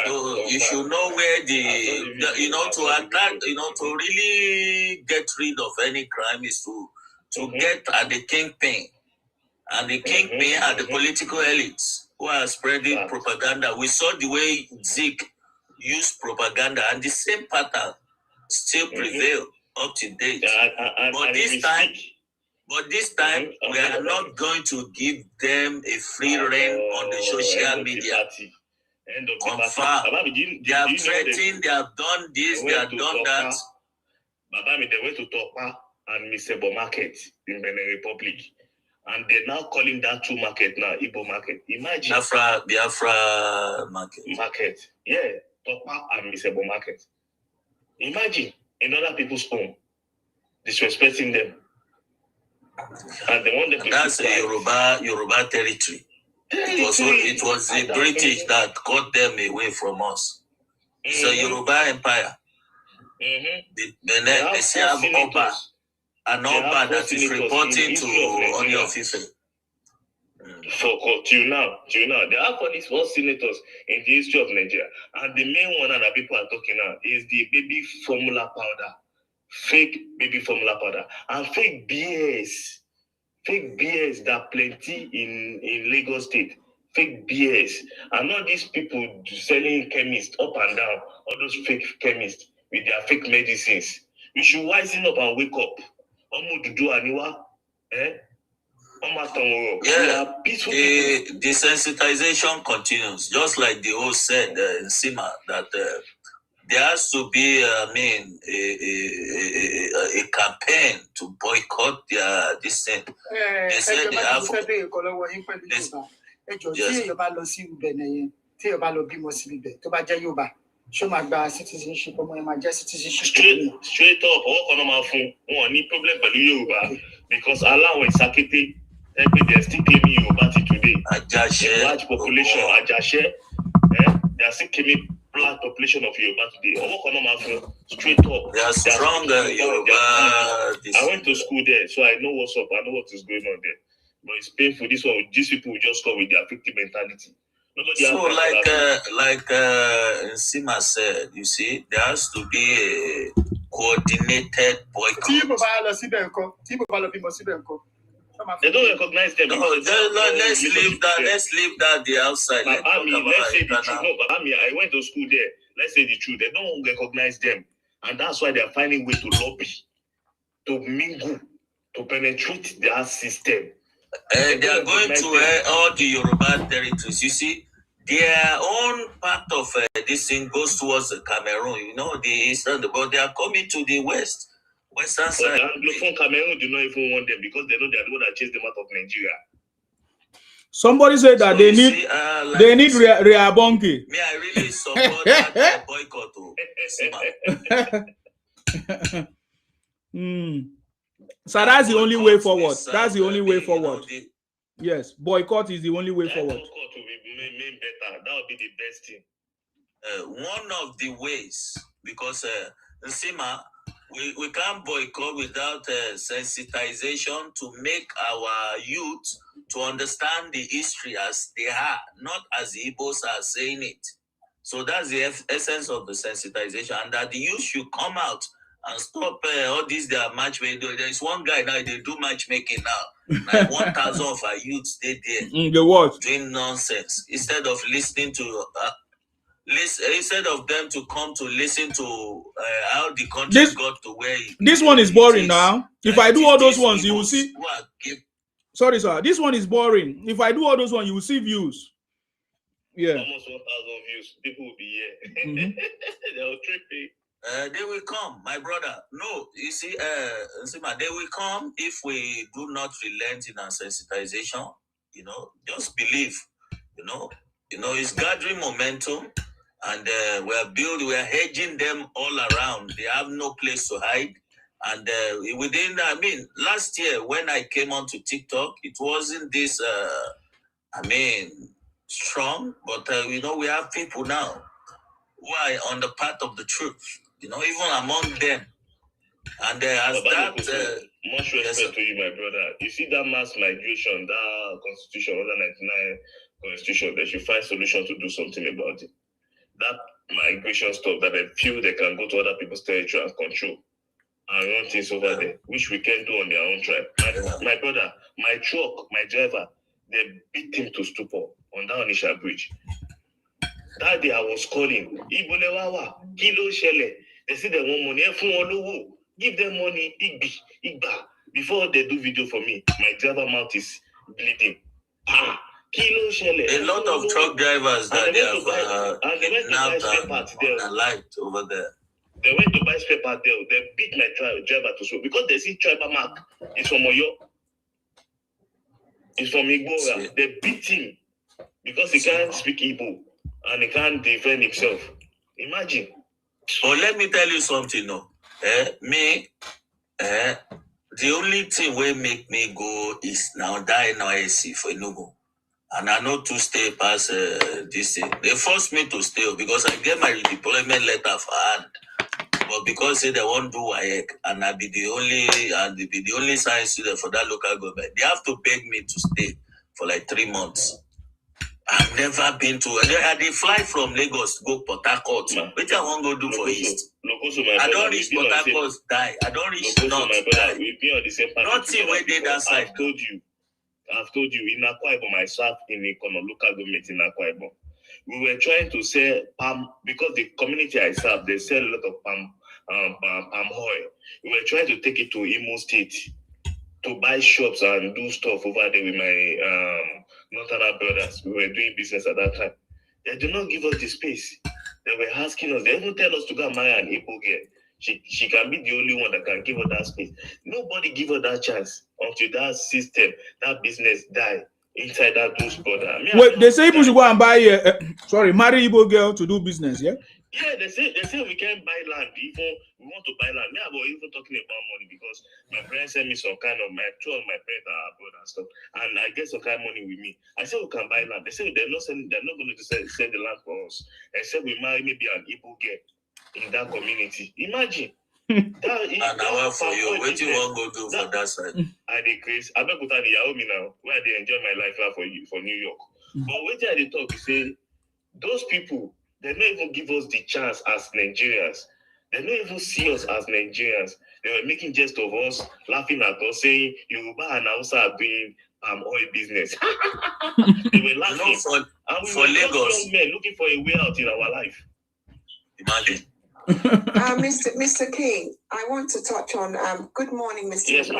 So you should know where to attack, to really get rid of any crime is to get at the kingpin. And the kingpin are the political elites who are spreading propaganda. We saw the way Zeke used propaganda, and the same pattern still prevail up to date. But this time, we are not going to give them a free rein on the social media. Confirm. They have threatened, they have done this, they have done that. They went to Topa and Misebo Market in Benin Republic. And they're now calling that true market now, Igbo market. Imagine. Biafra market. Yeah, Topa and Misebo Market. Imagine in other people's home, disrespecting them. And they want them to. That's a Yoruba territory. It was the British that got them away from us. It's a Yoruba empire. They say have Oba. An Oba that is reporting to Oni of Ife. Till now, there are only 4 senators in the history of Nigeria, and the main one that people are talking now is the baby formula powder, fake baby formula powder, and fake BS that plenty in Lagos State, fake BS, and all these people selling chemists up and down, all those fake chemists with their fake medicines. You should wisen up and wake up. Yeah, the desensitization continues, just like the old said in Sima, that there has to be, a campaign to boycott this thing. They said they have. Citizenship, straight up, any problem because Allah will sakete. They're still claiming Yoruba today. Large population, they are still claiming large population of Yoruba today. Straight up. They are stronger Yoruba. I went to school there, so I know what's up. I know what is going on there. But it's painful. These people will just come with their victim mentality. So, like Sima said, you see, there has to be a coordinated boycott. They don't recognize them. No, let's leave that the outside. I went to school there. Let's say the truth. They don't recognize them, and that's why they are finding way to lobby, to mingle, to penetrate their system. They are going to all the Yoruba territories. You see, their own part of this thing goes towards the Cameroon, you know, the eastern, but they are coming to the western side. Anglophone Cameroon do not even want them because they know they are the one that chased them out of Nigeria. Somebody said that they need Reabonki. Me, I really support that boycott. So that's the only way forward. That's the only way forward. Yes, boycott is the only way forward. Boycott will be made better. That would be the best thing. One of the ways, because Nsima, we can't boycott without sensitization to make our youth to understand the history as they are, not as the Igbos are saying it. So that's the essence of the sensitization, and that the youth should come out and stop all these their matchmaking. There's one guy now, they do matchmaking now. Like 1,000 of our youths, they there doing nonsense. Instead of listening to instead of them to come to listen to how the country got to where this one is boring now. If I do all those ones, you will see. Sorry, sir. This one is boring. If I do all those ones, you will see views. Yeah. Almost 1,000 views. People will be here. They will trip me. They will come, my brother. No, you see, they will come if we do not relent in our sensitization. You know, just believe. You know, it's gathering momentum, and we are hedging them all around. They have no place to hide. And last year when I came onto TikTok, it wasn't this, strong. But we have people now who are on the path of the truth. You know, even among them. And much respect to you, my brother. You see that mass migration, that constitution, under 99 constitution, they should find solution to do something about it. That migration stuff that they feel they can go to other people's territory and control and run things over there, which we can do on their own tribe. My brother, my truck, my driver, they beat him to stupor on that Onitsha bridge. That day I was calling, Ibolewawa, Kilo Shele. They say they want money, give them money, Igba. Before they do video for me, my driver mouth is bleeding. Kilo Shele. A lot of truck drivers that they have kidnapped and light over there. They went to buy spare part there. They beat my driver to smoke because they see tribal mark. It's from Oyo. It's from Igbo. They beat him because he can't speak Igbo and he can't defend himself. Imagine. But let me tell you something, no. The only thing will make me go is now die NYSC for Enugu. And I know to stay past this thing. They forced me to stay because I get my redeployment letter for hand. But because they won't do WAEC and I be the only science student for that local government, they have to beg me to stay for like 3 months. I've never been to. They fly from Lagos to go Port Harcourt. Which I won't go do for East. I don't reach Port Harcourt, die. I don't reach North, die. Nothing where they that side. I've told you in Akwa Ibom, I served in a local government in Akwa Ibom. We were trying to sell palm because the community I serve, they sell a lot of palm oil. We were trying to take it to Imo State to buy shops and do stuff over there with my Northern brothers. We were doing business at that time. They did not give us the space. They were asking us. They even tell us to go and marry an Igbo girl. She can be the only one that can give her that space. Nobody give her that chance until that system, that business die inside that those border. Wait, they say people should go and buy marry Igbo girl to do business, yeah? Yeah, they say we can't buy land. Even we want to buy land. Me, I was even talking about money because my parents sent me some kind of two of my parents are abroad and stuff, and I get some kind of money with me. I said we can buy land. They say they're not going to sell the land for us, except we marry maybe an Igbo girl in that community. Imagine. And now for you, what you want to go do for that side? I decrease. I don't put on the Yaomi now, where they enjoy my life for New York. But what I talk, you say those people. They don't even give us the chance as Nigerians. They don't even see us as Nigerians. They were making jest of us, laughing at us, saying Yoruba and Hausa are doing oil business. They were laughing. And we were Lagos young men looking for a way out in our life. Imagine. Mr. King, I want to touch on. Good morning, Mr. Yes,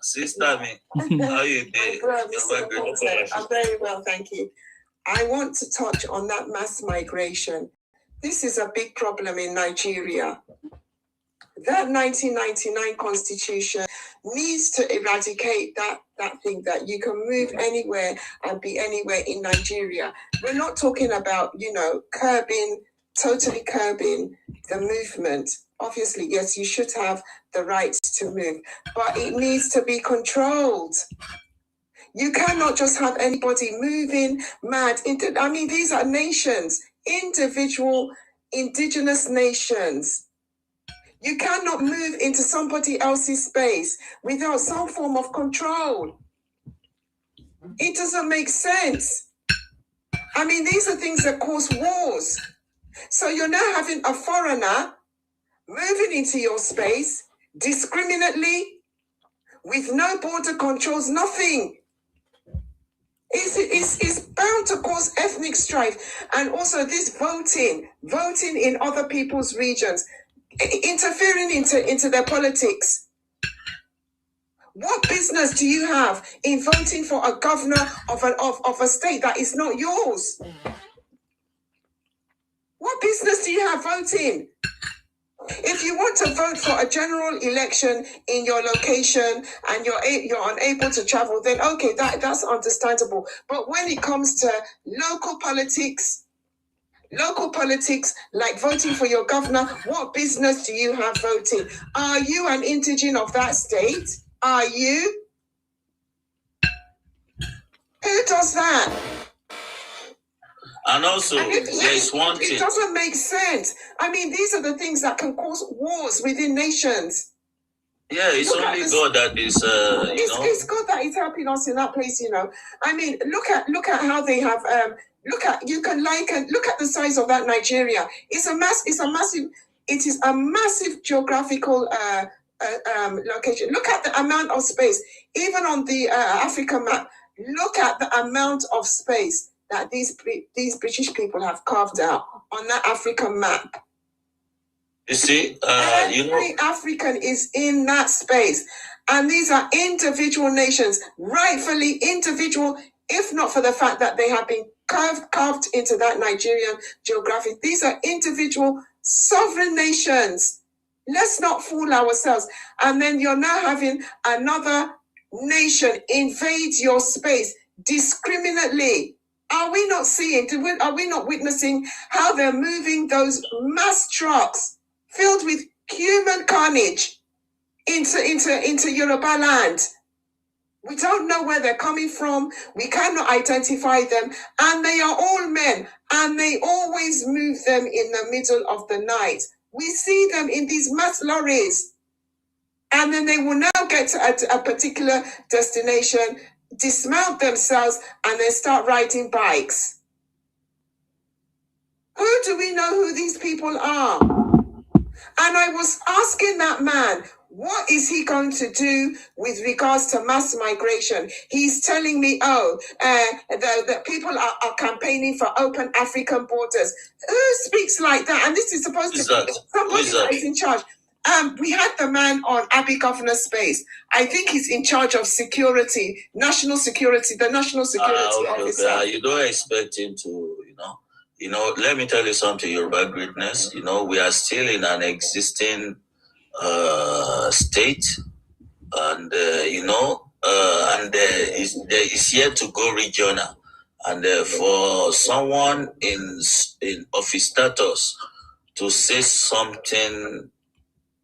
sister, me. How are you doing? I'm very well, thank you. I want to touch on that mass migration. This is a big problem in Nigeria. That 1999 constitution needs to eradicate that thing that you can move anywhere and be anywhere in Nigeria. We're not talking about, totally curbing the movement. Obviously, yes, you should have the right to move, but it needs to be controlled. You cannot just have anybody moving mad. These are nations, individual, indigenous nations. You cannot move into somebody else's space without some form of control. It doesn't make sense. These are things that cause wars. So you're now having a foreigner moving into your space discriminately with no border controls, nothing. It's bound to cause ethnic strife. And also this voting in other people's regions, interfering into their politics. What business do you have in voting for a governor of a state that is not yours? What business do you have voting? If you want to vote for a general election in your location and you're unable to travel, then okay, that's understandable. But when it comes to local politics like voting for your governor, what business do you have voting? Are you an indigene of that state? Are you? Who does that? And also, there's one thing. It doesn't make sense. These are the things that can cause wars within nations. Yeah, it's only God that is, It's God that is helping us in that place, Look at how they have, look at the size of that Nigeria. It is a massive geographical location. Look at the amount of space. Even on the African map, look at the amount of space that these British people have carved out on that African map. You see, every African is in that space, and these are individual nations, rightfully individual, if not for the fact that they have been carved into that Nigerian geography. These are individual sovereign nations. Let's not fool ourselves. And then you're now having another nation invade your space discriminately. Are we not seeing? Are we not witnessing how they're moving those mass trucks filled with human carnage into Yoruba land? We don't know where they're coming from. We cannot identify them. And they are all men. And they always move them in the middle of the night. We see them in these mass lorries. And then they will now get to a particular destination, dismount themselves, and then start riding bikes. Who do we know who these people are? And I was asking that man, what is he going to do with regards to mass migration? He's telling me, the people are campaigning for open African borders. Who speaks like that? And this is supposed to be somebody that is in charge. We had the man on Abbey Governor Space. I think he's in charge of security, national security, the national security officer. You don't expect him to, let me tell you something, Yoruba greatness. We are still in an existing state, and it's yet to go regional. And for someone in office status to say something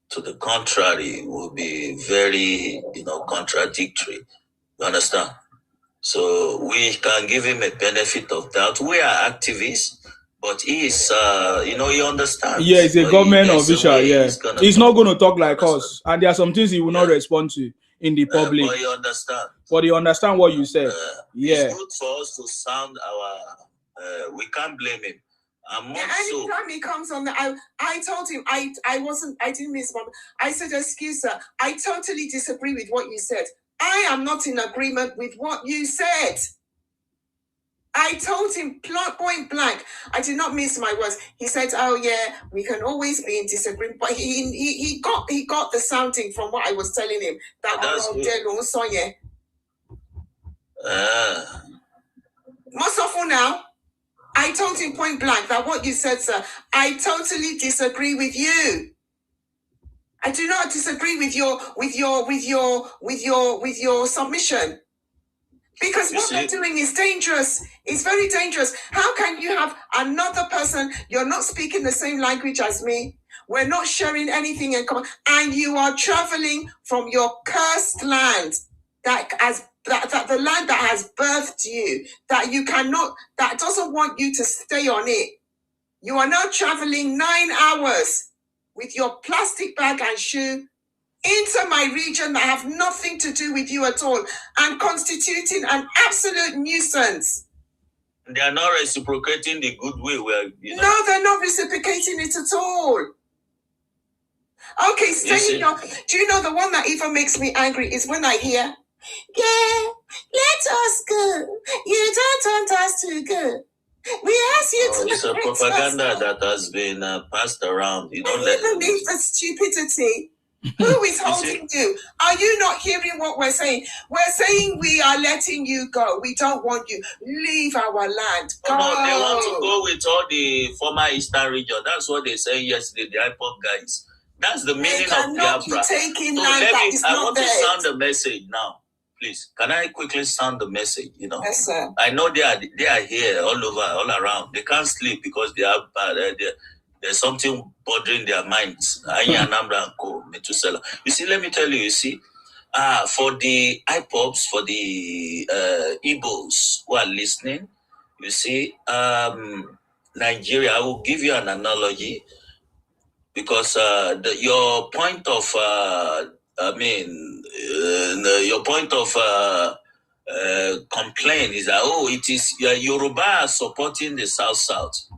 to the contrary will be very, contradictory. You understand? So we can give him a benefit of doubt. We are activists, but he is, he understands. Yeah, he's a government official. He's not going to talk like us. And there are some things he will not respond to in the public. But he understands. But he understands what you said. It's good for us to sound our, we can't blame him. Anytime he comes on, I told him I didn't miss one. I said, excuse sir, I totally disagree with what you said. I am not in agreement with what you said. I told him point blank. I did not miss my words. He said, "Oh yeah, we can always be in disagreement." But he got the sounding from what I was telling him. What's awful now? I told him point blank that what you said, sir, I totally disagree with you. I do not disagree with your submission. Because what they're doing is dangerous. It's very dangerous. How can you have another person, you're not speaking the same language as me, we're not sharing anything in common, and you are traveling from your cursed land, that the land that has birthed you, that you cannot, that doesn't want you to stay on it. You are now traveling 9 hours with your plastic bag and shoe into my region that have nothing to do with you at all, and constituting an absolute nuisance. They are not reciprocating the goodwill. No, they're not reciprocating it at all. Okay, stay in your... Do you know the one that even makes me angry is when I hear, yeah, let us go. You don't want us to go. We ask you to... It's a propaganda that has been passed around. You don't let... believe the stupidity. Who is holding you? Are you not hearing what we're saying? We're saying we are letting you go. We don't want you. Leave our land. Go. No, they want to go with all the former Eastern region. That's what they said yesterday, the IPOP guys. That's the meaning of Biafra. I want to sound the message now, please. Can I quickly sound the message? Yes, sir. I know they are here all over, all around. They can't sleep because they have there's something bothering their minds. You see, let me tell you, for the IPOPs, for the Igbos who are listening, you see, Nigeria, I will give you an analogy because your point of, your point of complaint is that, it is Yoruba supporting the South.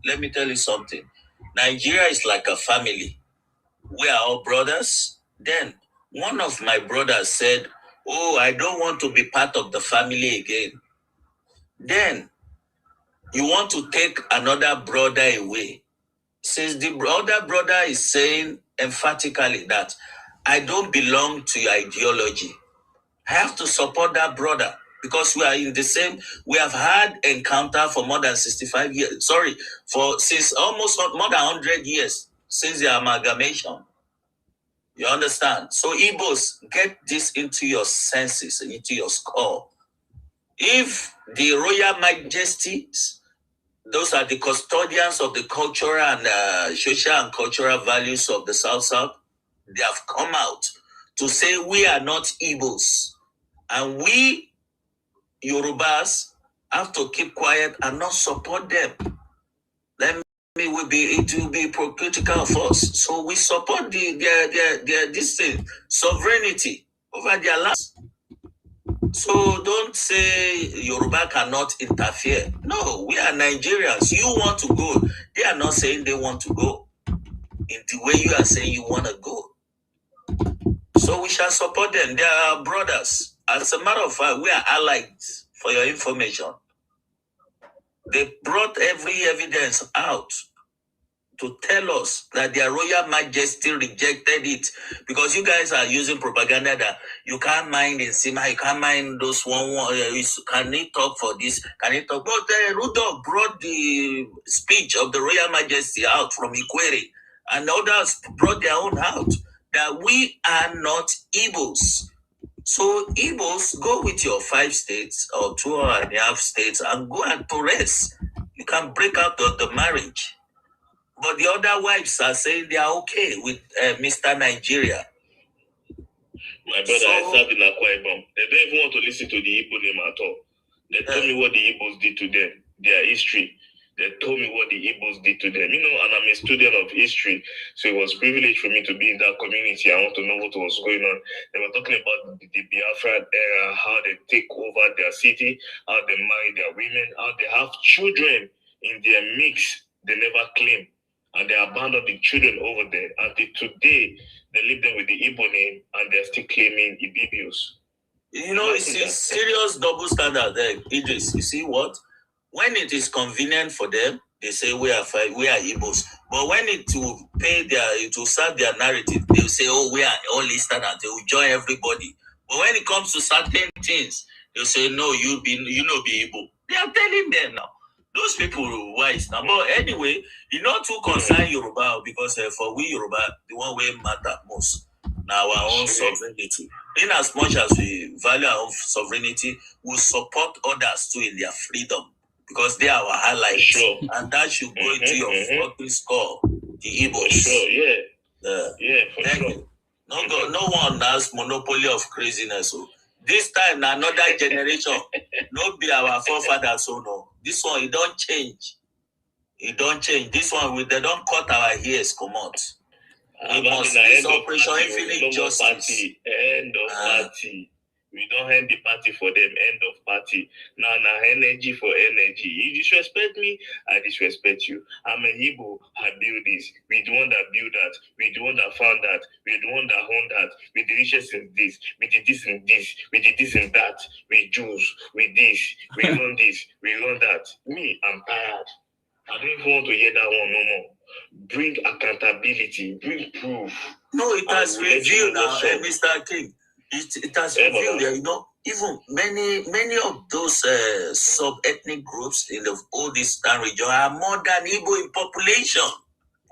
Let me tell you something. Nigeria is like a family. We are all brothers. Then one of my brothers said, I don't want to be part of the family again. Then you want to take another brother away. Since the other brother is saying emphatically that I don't belong to your ideology, I have to support that brother because we are in the same. We have had encounter for more than 65 years. Since almost more than 100 years since the amalgamation. You understand? So Igbos, get this into your senses, into your skull. If the Royal Majesties, those are the custodians of the cultural and social and cultural values of the South, they have come out to say we are not Igbos. And we, Yorubas, have to keep quiet and not support them. It will be hypocritical of us. So we support their sovereignty over their lands. So don't say Yoruba cannot interfere. No, we are Nigerians. You want to go. They are not saying they want to go in the way you are saying you want to go. So we shall support them. They are our brothers. As a matter of fact, we are allies, for your information. They brought every evidence out to tell us that their Royal Majesty rejected it because you guys are using propaganda that you can't mind in Sima, you can't mind those can he talk for this, can he talk? But Rudolph brought the speech of the Royal Majesty out from Ikwere, and others brought their own out, that we are not Igbos. So Igbos, go with your 5 states or 2.5 states and go and to rest. You can break out the marriage. But the other wives are saying they are okay with Mr. Nigeria. My brother, I served in Akwa Ibom. They don't even want to listen to the Igbo name at all. They told me what the Igbos did to them, their history. They told me what the Igbos did to them. And I'm a student of history, so it was a privilege for me to be in that community. I want to know what was going on. They were talking about the Biafra era, how they take over their city, how they marry their women, how they have children in their mix they never claim. And they abandoned the children over there. Until today, they leave them with the Igbo name, and they're still claiming Ibibios. It's a serious double standard there, Idris. You see what? When it is convenient for them, they say we are Igbos. But when it will serve their narrative, they will say, we are all Eastern, and they will join everybody. But when it comes to certain things, they'll say, no, you be Igbo. They are telling them now. Those people wise. Now, but anyway, you know to concern Yoruba because for we Yoruba, the one way matter most now our own sovereignty. In as much as we value our own sovereignty, we support others too in their freedom because they are our allies, and that should go into your fucking score. The Igbos. Sure, yeah. For Thank you. No one has monopoly of craziness. So this time, now another generation, no be our forefathers. So no, this one it don't change. It don't change. This one they don't cut our ears. Come out. We must this operation infinite justice. End of party. We don't end the party for them. End of party. Now energy for energy. You disrespect me, I disrespect you. I'm an Igbo. I build this. We the one that build that. We the one that found that. We the one that owned that. We the richest in this. We did this and this. We did this and that. We Jews. We this. We run this. We run that. Me, I'm tired. I don't even want to hear that one no more. Bring accountability. Bring proof. No, it has revealed now, Mr. King. It has revealed there, you know, even many of those sub-ethnic groups in the old Eastern region are more than Igbo in population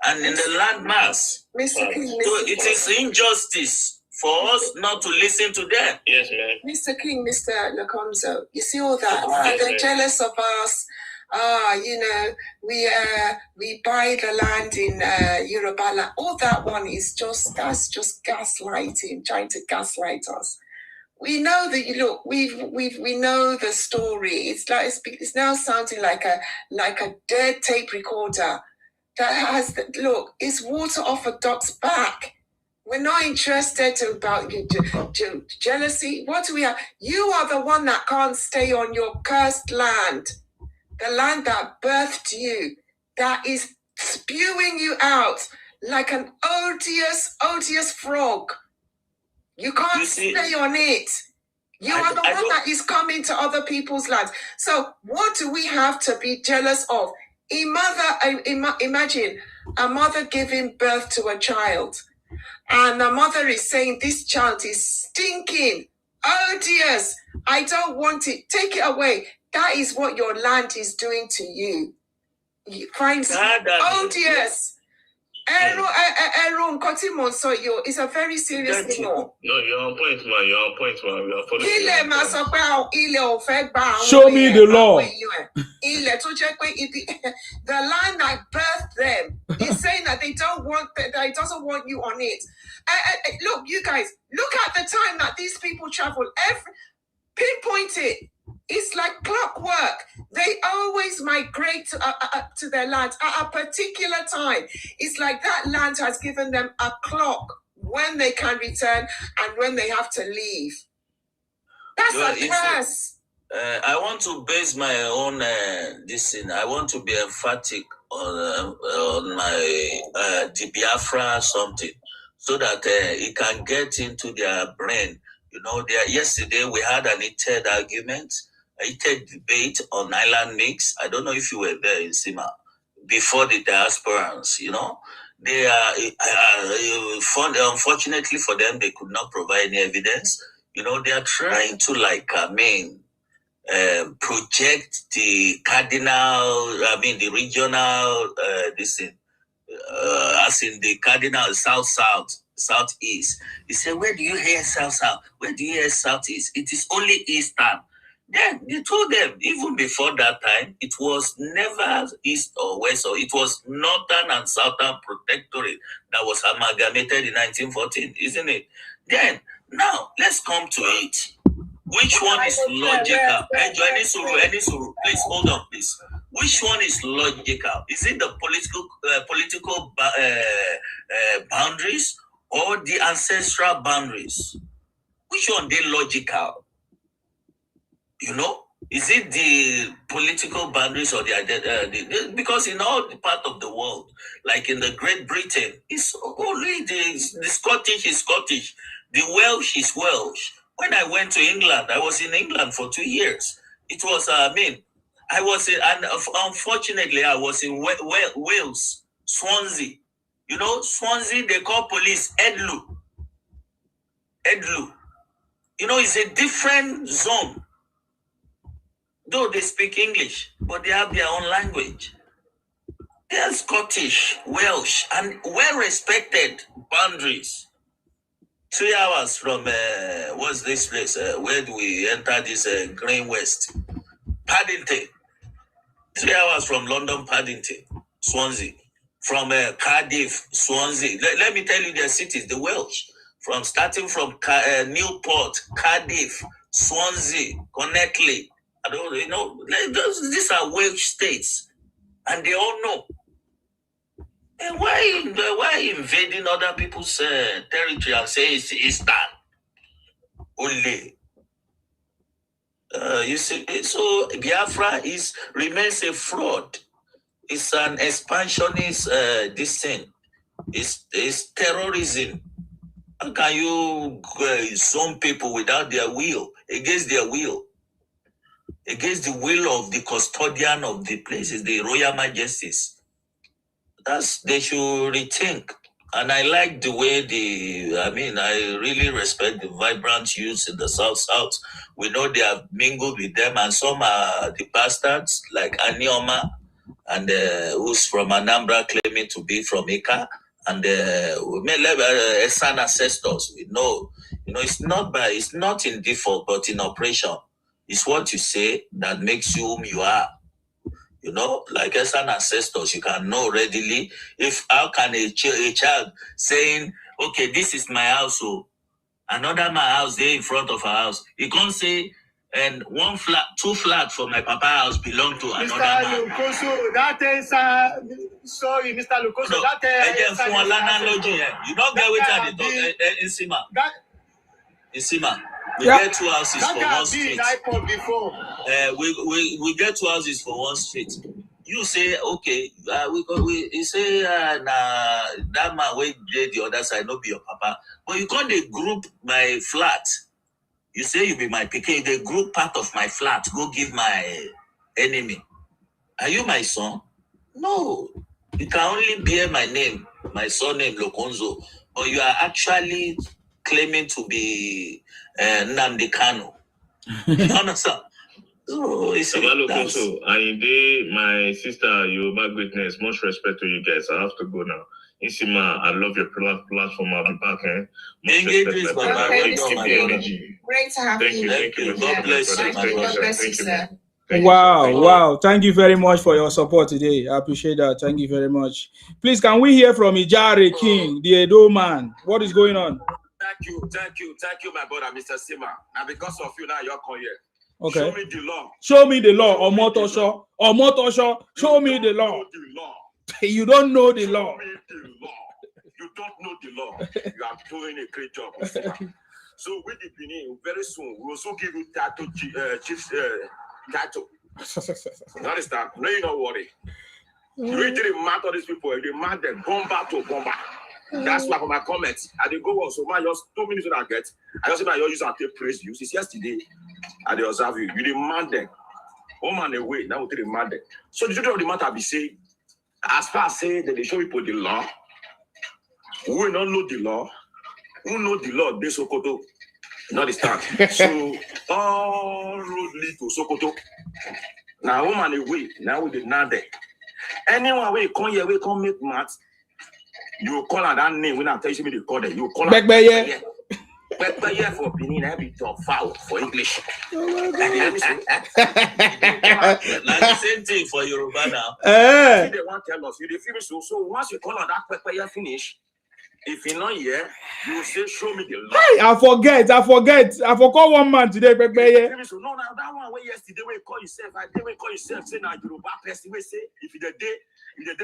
and in the land mass. So it is injustice for us not to listen to them. Yes, ma'am. Mr. King, Mr. Lakonzo, you see all that? They're jealous of us. You know, we buy the land in Yoruba land. All that one is that's just gaslighting, trying to gaslight us. We know that we know the story. It's now sounding like a dead tape recorder that has it's water off a duck's back. We're not interested about jealousy. What do we have? You are the one that can't stay on your cursed land. The land that birthed you, that is spewing you out like an odious frog. You can't stay on it. You are the one that is coming to other people's lands. So what do we have to be jealous of? Imagine a mother giving birth to a child, and the mother is saying, this child is stinking, odious. I don't want it. Take it away. That is what your land is doing to you. You find odious. It's a very serious thing. No, you're on point, man. You're on point, man. We are following. Show me the law. The land that birthed them is saying that they don't want that it doesn't want you on it. Look, you guys, look at the time that these people travel. Pinpoint it. It's like clockwork. They always migrate to their land at a particular time. It's like that land has given them a clock when they can return and when they have to leave. That's a curse. I want to base my own this thing. I want to be emphatic on my the Biafra something, so that it can get into their brain. You know, yesterday we had an heated argument, a heated debate on island mix. I don't know if you were there in Sima before the diasporans. You know, they are unfortunately for them, they could not provide any evidence. You know, they are trying to project the the regional this thing, as in the cardinal southeast. He said, where do you hear south? Where do you hear southeast? It is only eastern. Then they told them, even before that time, it was never east or west, or it was northern and southern protectorate that was amalgamated in 1914, isn't it? Then, now, let's come to it. Which one is logical? Any suru, please hold on, please. Which one is logical? Is it the political boundaries or the ancestral boundaries? Which one they logical? You know, is it the political boundaries or the because in all the part of the world, like in the Great Britain, it's only the Scottish is Scottish, the Welsh is Welsh. When I went to England, I was in England for 2 years. It was, unfortunately, I was in Wales, Swansea. You know, Swansea, they call police Edlu. You know, it's a different zone. though they speak English, but they have their own language. They are Scottish, Welsh, and well-respected boundaries. 3 hours from, what's this place? Where do we enter this Green West? Paddington. 3 hours from London, Paddington, Swansea. From Cardiff, Swansea. Let me tell you their cities, the Welsh. Starting from Newport, Cardiff, Swansea, Connecticut. I don't these are Welsh states. And they all know. And why invading other people's territory and say it's Eastern? Only. You see, so Biafra remains a fraud. It's an expansionist this thing. It's terrorism. How can you zone people without their will, against their will, against the will of the custodian of the places, the Royal Majesties? They should rethink. And I like the way I really respect the vibrant youths in the South. We know they have mingled with them, and some are the bastards, like Anioma, and who's from Anambra, claiming to be from Ika, and Esan ancestors. We know, it's not in default, but in operation. It's what you say that makes you whom you are. Like as an ancestors, you can know readily how can a child saying, okay, this is my house, so another my house there in front of our house. He can't say, and two flat for my papa house belong to another man. Mr. Lukoso, that is sorry, Mr. Lukoso, No, you don't get which are the Insima. We get 2 houses for one street. We get 2 houses for one street. You say, okay, you say, that man wait the other side, not be your papa. But you can't group my flat. You say you be my PK, the group part of my flat, go give my enemy. Are you my son? No. You can only bear my name, my surname, Lokonzo. But you are actually claiming to be Nnamdi Kanu. You understand? So it's my sister, Yoruba greatness, much respect to you guys. I have to go now. Isima, I love your platform. I'll be back. Great to have you. Thank you. God bless you. God bless you, sir. Wow. Thank you very much for your support today. I appreciate that. Thank you very much. Please, can we hear from Ijare King, the Edo man? What is going on? Thank you, my brother, Mr. Sima. Now, because of you, now you're calling here. Okay. Show me the law. Show me the law. Omotosho. Show me the law. You don't know the law. Show me the law. You don't know the law. You are doing a great job. So with the beginning, very soon, we'll also give you title, chief's title. You understand? No, you don't worry. You really mad all these people. They mad them bomber to bomber. That's why for my comments, I did go on. So my just 2 minutes when I get. I just say my use and take praise you. Since yesterday, I did observe you. You demand them. Home and away. Now we demand them. So the truth of the matter be say, as far as say that they show people the law, who will not know the law, who know the law, they Sokoto. Not the start. So all road lead to Sokoto. Now home and away. Now we demand them. Anyone we come here, we come make maths. You call her that name when I tell you me the call it. You call her Bekbeye for Benin, I be top foul for English. Like the same thing for Yoruba now. They want to tell us, you finish. So once you call her that Bekbeye finish, if you're not here, you say, show me the law. Hey, I forgot one man today, Bekbeye. No, now that one where yesterday we call yourself, I did we call yourself, say now Yoruba person, we say, if the day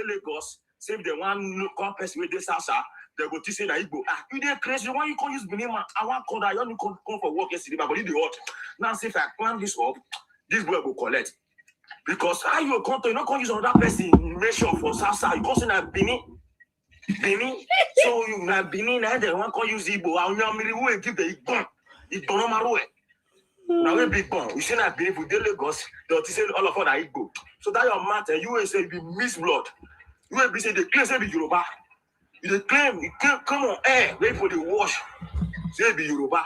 Lagos, say if the one call person with this house, they go to say that Igbo. You did crazy. Why you can't use Benin? I want call that. You only come for work yesterday, but you hot. Now, say if I plan this up, this boy will collect. Because how you come to, you not going to use another person measure for Sasa. You can't say that Benin. So you na Benin, they want to use Igbo. I will give the Igbo. Igbo no matter. Now we big bomb. You see that Benin with the Lagos, they say all of us are Igbo. So that your matter, you will say you miss blood. You will be say the claim say be Yoruba. You claim, come on, wait for the wash. Say be Yoruba.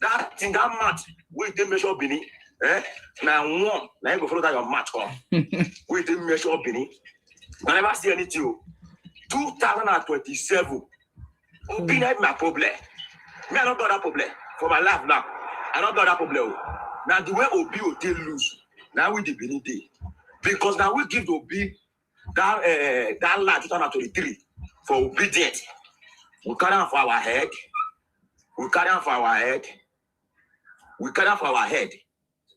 That thing that match, we they measure Benin. Now one, now you go follow that your match come. We didn't measure Bini. I never see anything. 2027. Obi had my problem. Me, I don't got that problem for my life now. I don't got that problem. Now the way Obi will take lose. Now we the Bini day. Because now we give Obi that land 2023 for obedience. We carry on for our head. We carry on for our head. We carry on for our head.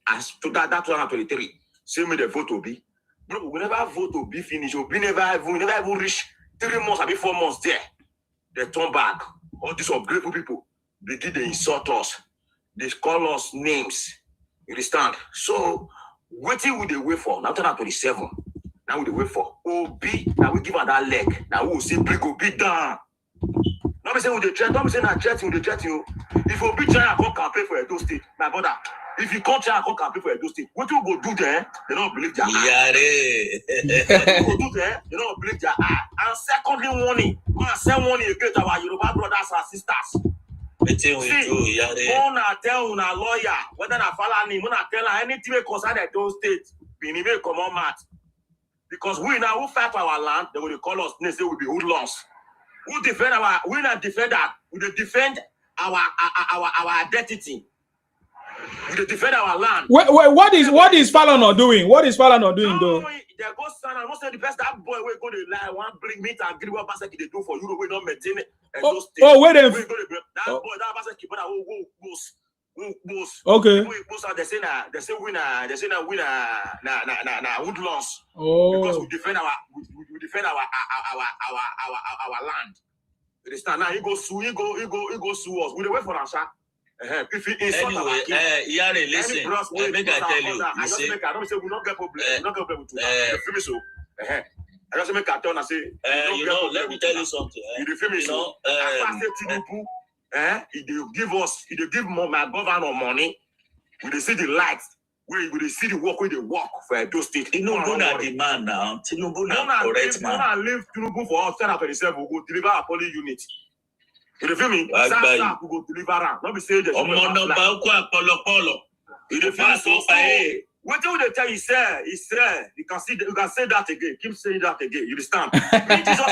As to that 2023. Same with the vote Obi. Bro, we never vote Obi finish. Obi never even reach 3 months, I mean 4 months there. They turn back. All these ungrateful people begin to insult us. They call us names. You understand? So, what will they wait for? Now 2027. Now we wait for Obi. Now we give her that leg. Now we will see bring Obi down. Not be saying with the threat. Don't be saying that threat with the threat you. If Obi try to come campaign for Edo State, my brother. If you come try to come campaign for Edo State, what you go do there? They don't believe their eye. What you go do there? They don't believe their eye. And secondly, warning. When I say warning against our Yoruba brothers and sisters. See, when I tell una lawyer, whether I follow me, when I tell her anything we concern Edo State, we need to come on mat. Because we now who fight for our land, they will call us, they say we'll be hoodlums. Who defend our, we not defend that, we defend our identity. We defend our land. Wait, what is Falana doing? What is Falana doing though? They go stand and most of the best that boy will go to lie, one bring meat and agree what Basaki they do for you, we don't maintain it. Wait a minute. That boy, that Basaki, but I will go. Okay. They say winner, wood loss. Oh. Because we defend our land. You understand? Now he go sue us. We wait for us, sir. If he insult anyway, Yari, listen. Make I tell you. I just make I don't say we not get problem. We not get problem with that. You feel me so? I just make a turn and say. You know, let me tell you something. You feel me so? As I say Tinubu, he they give my governor money. We they see the lights. We see the work where they work for those states. Tinubu na the man now. Tinubu na correct man. When I leave Tinubu for us 2027, we go deliver a police unit. You feel me? Sasa we go deliver am. Not be say there's you feel so far. What do they tell you, sir? He said, you can say that again. Keep saying that again. You understand? Edo for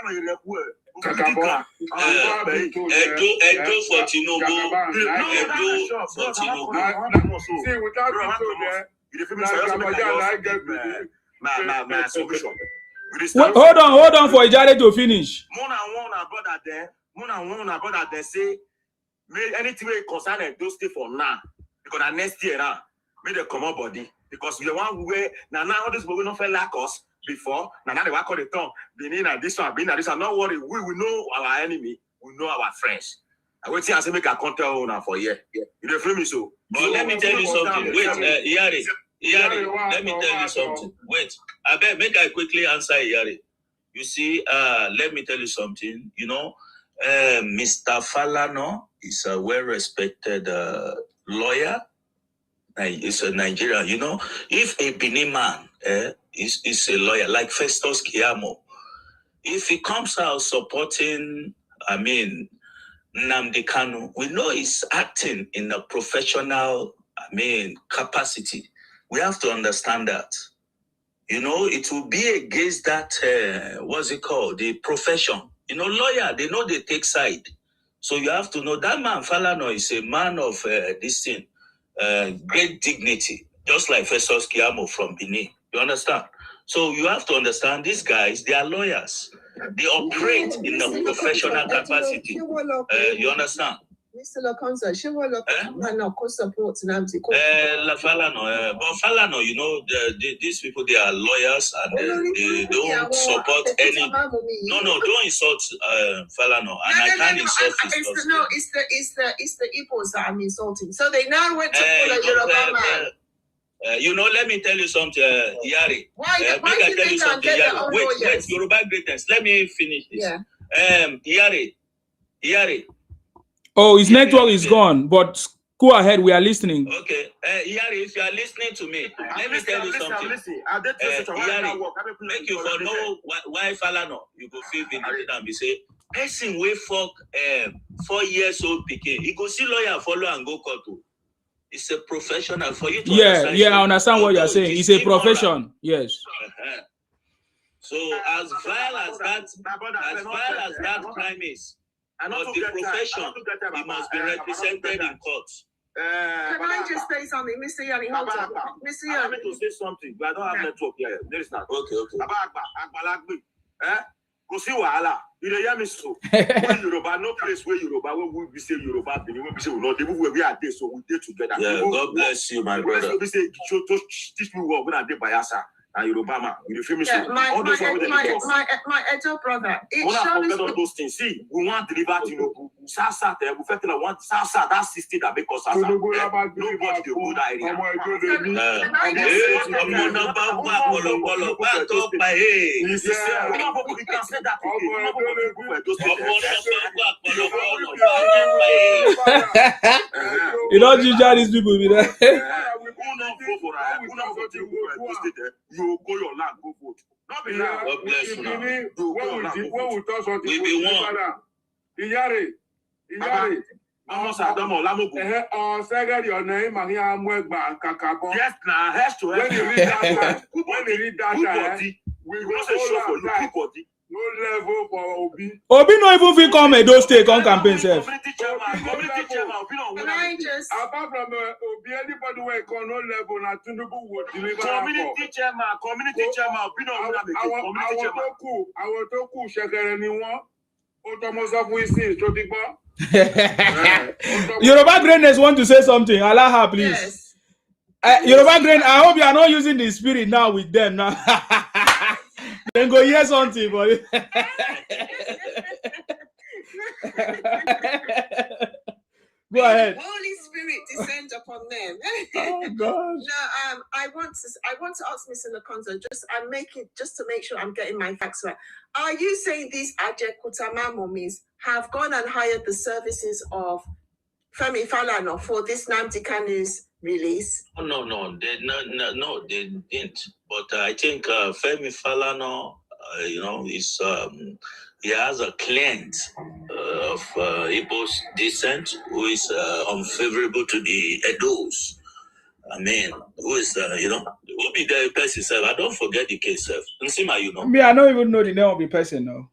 Tinubu. Edo for Tinubu. See, without my solution. Hold on for Ijare to finish. Mona brother they say anything we concern those stay for now because next year now may they come up body because the one way now all this people not feel like us before now they work on the tongue being at this one being at this one. Not worry, we know our enemy, we know our friends. I will say I say make a counter owner for year. You feel me so? But let me tell you something. Wait, Iyari, let me tell you something. Wait, I bet make I quickly answer Iyari. You see, let me tell you something. You know, Mr. Falana is a well-respected lawyer. He's a Nigerian. You know, if a Benin man is a lawyer like Festus Keyamo, if he comes out supporting, Nnamdi Kanu, we know he's acting in a professional, capacity. We have to understand that. You know, it will be against that, what's it called? The profession. You know, lawyer, they know they take side. So you have to know that man, Falana, is a man of this thing, great dignity, just like Festus Keyamo from Benin. You understand? So you have to understand these guys, they are lawyers. They operate in a professional capacity. You understand? Mr. Lakonza, she will look support Nnamdi. But Falana, you know, these people, they are lawyers and they don't support any. No, don't insult Falana. And I can't insult his person. No, it's the Igbos that I'm insulting. So they now went to pull a Yoruba man. You know, let me tell you something, Yari. Why do you think I'm getting all lawyers? Wait, Yoruba greatness. Let me finish this. Yeah. Yari. Oh, his network is gone, but go ahead, we are listening. Okay. Yari, if you are listening to me, let me tell you something. Yari, make you for know why Falana, you go feel vindicated and be say, person wey fuck 4 years old pikin, he go see lawyer, follow and go court. It's a professional for you to understand. Yeah, I understand what you're saying. It's a profession. Yes. So as vile as that crime is, but the profession, he must be represented in court. Can I just say something, Mr. Yanni? Hold on, Mr. Yanni. I want to say something. I don't have network here. There is not. Okay. Go see wahala. You dey hear me so? When Yoruba, no place where Yoruba, when we say Yoruba, when we say we not, where we are there, so we dey together. Yeah, God bless you, my brother. We say teach me what when I dey Bayelsa and Yoruba man. You feel me? Yeah, So my elder brother. It shows all those things. See, we want to deliver Tinubu. Sasa, we felt like want Sasa. That system that make us Sasa. Nobody will go that area. You can say that. You don't judge these people with that. You go your land, go vote. Not be now. God bless you now. When we talk something, we one. Iyare. Second, your name, yes, now, has to. When you read that, we go say show for you, body. No level for Obi. Obi no even fit come Edo State on campaign self. Community chairman, Obi no. Can I just? Apart from Obi, anybody where come no level, na Tinubu would deliver. Community chairman, Obi no. I want to cool shekere ni won. Otomoso fún isin tó ti gbọ́. Yoruba Greatness want to say something. Allow her, please. Yes. Yoruba Greatness, I hope you are not using the spirit now with them now. Then go hear something, boy. Go ahead. Holy Spirit descend upon them. Oh gosh. No, I want to ask Mr. Nakonzo, just to make sure I'm getting my facts right. Are you saying these Ajekuta mummies have gone and hired the services of Femi Falana for this Nnamdi Kanu's release? No, they didn't. But I think Femi Falana, is he has a client of Igbo's descent who is unfavorable to the Edos. I mean, who is who be the person self? I don't forget the case self. Nsima, Me, I don't even know the name of the person now.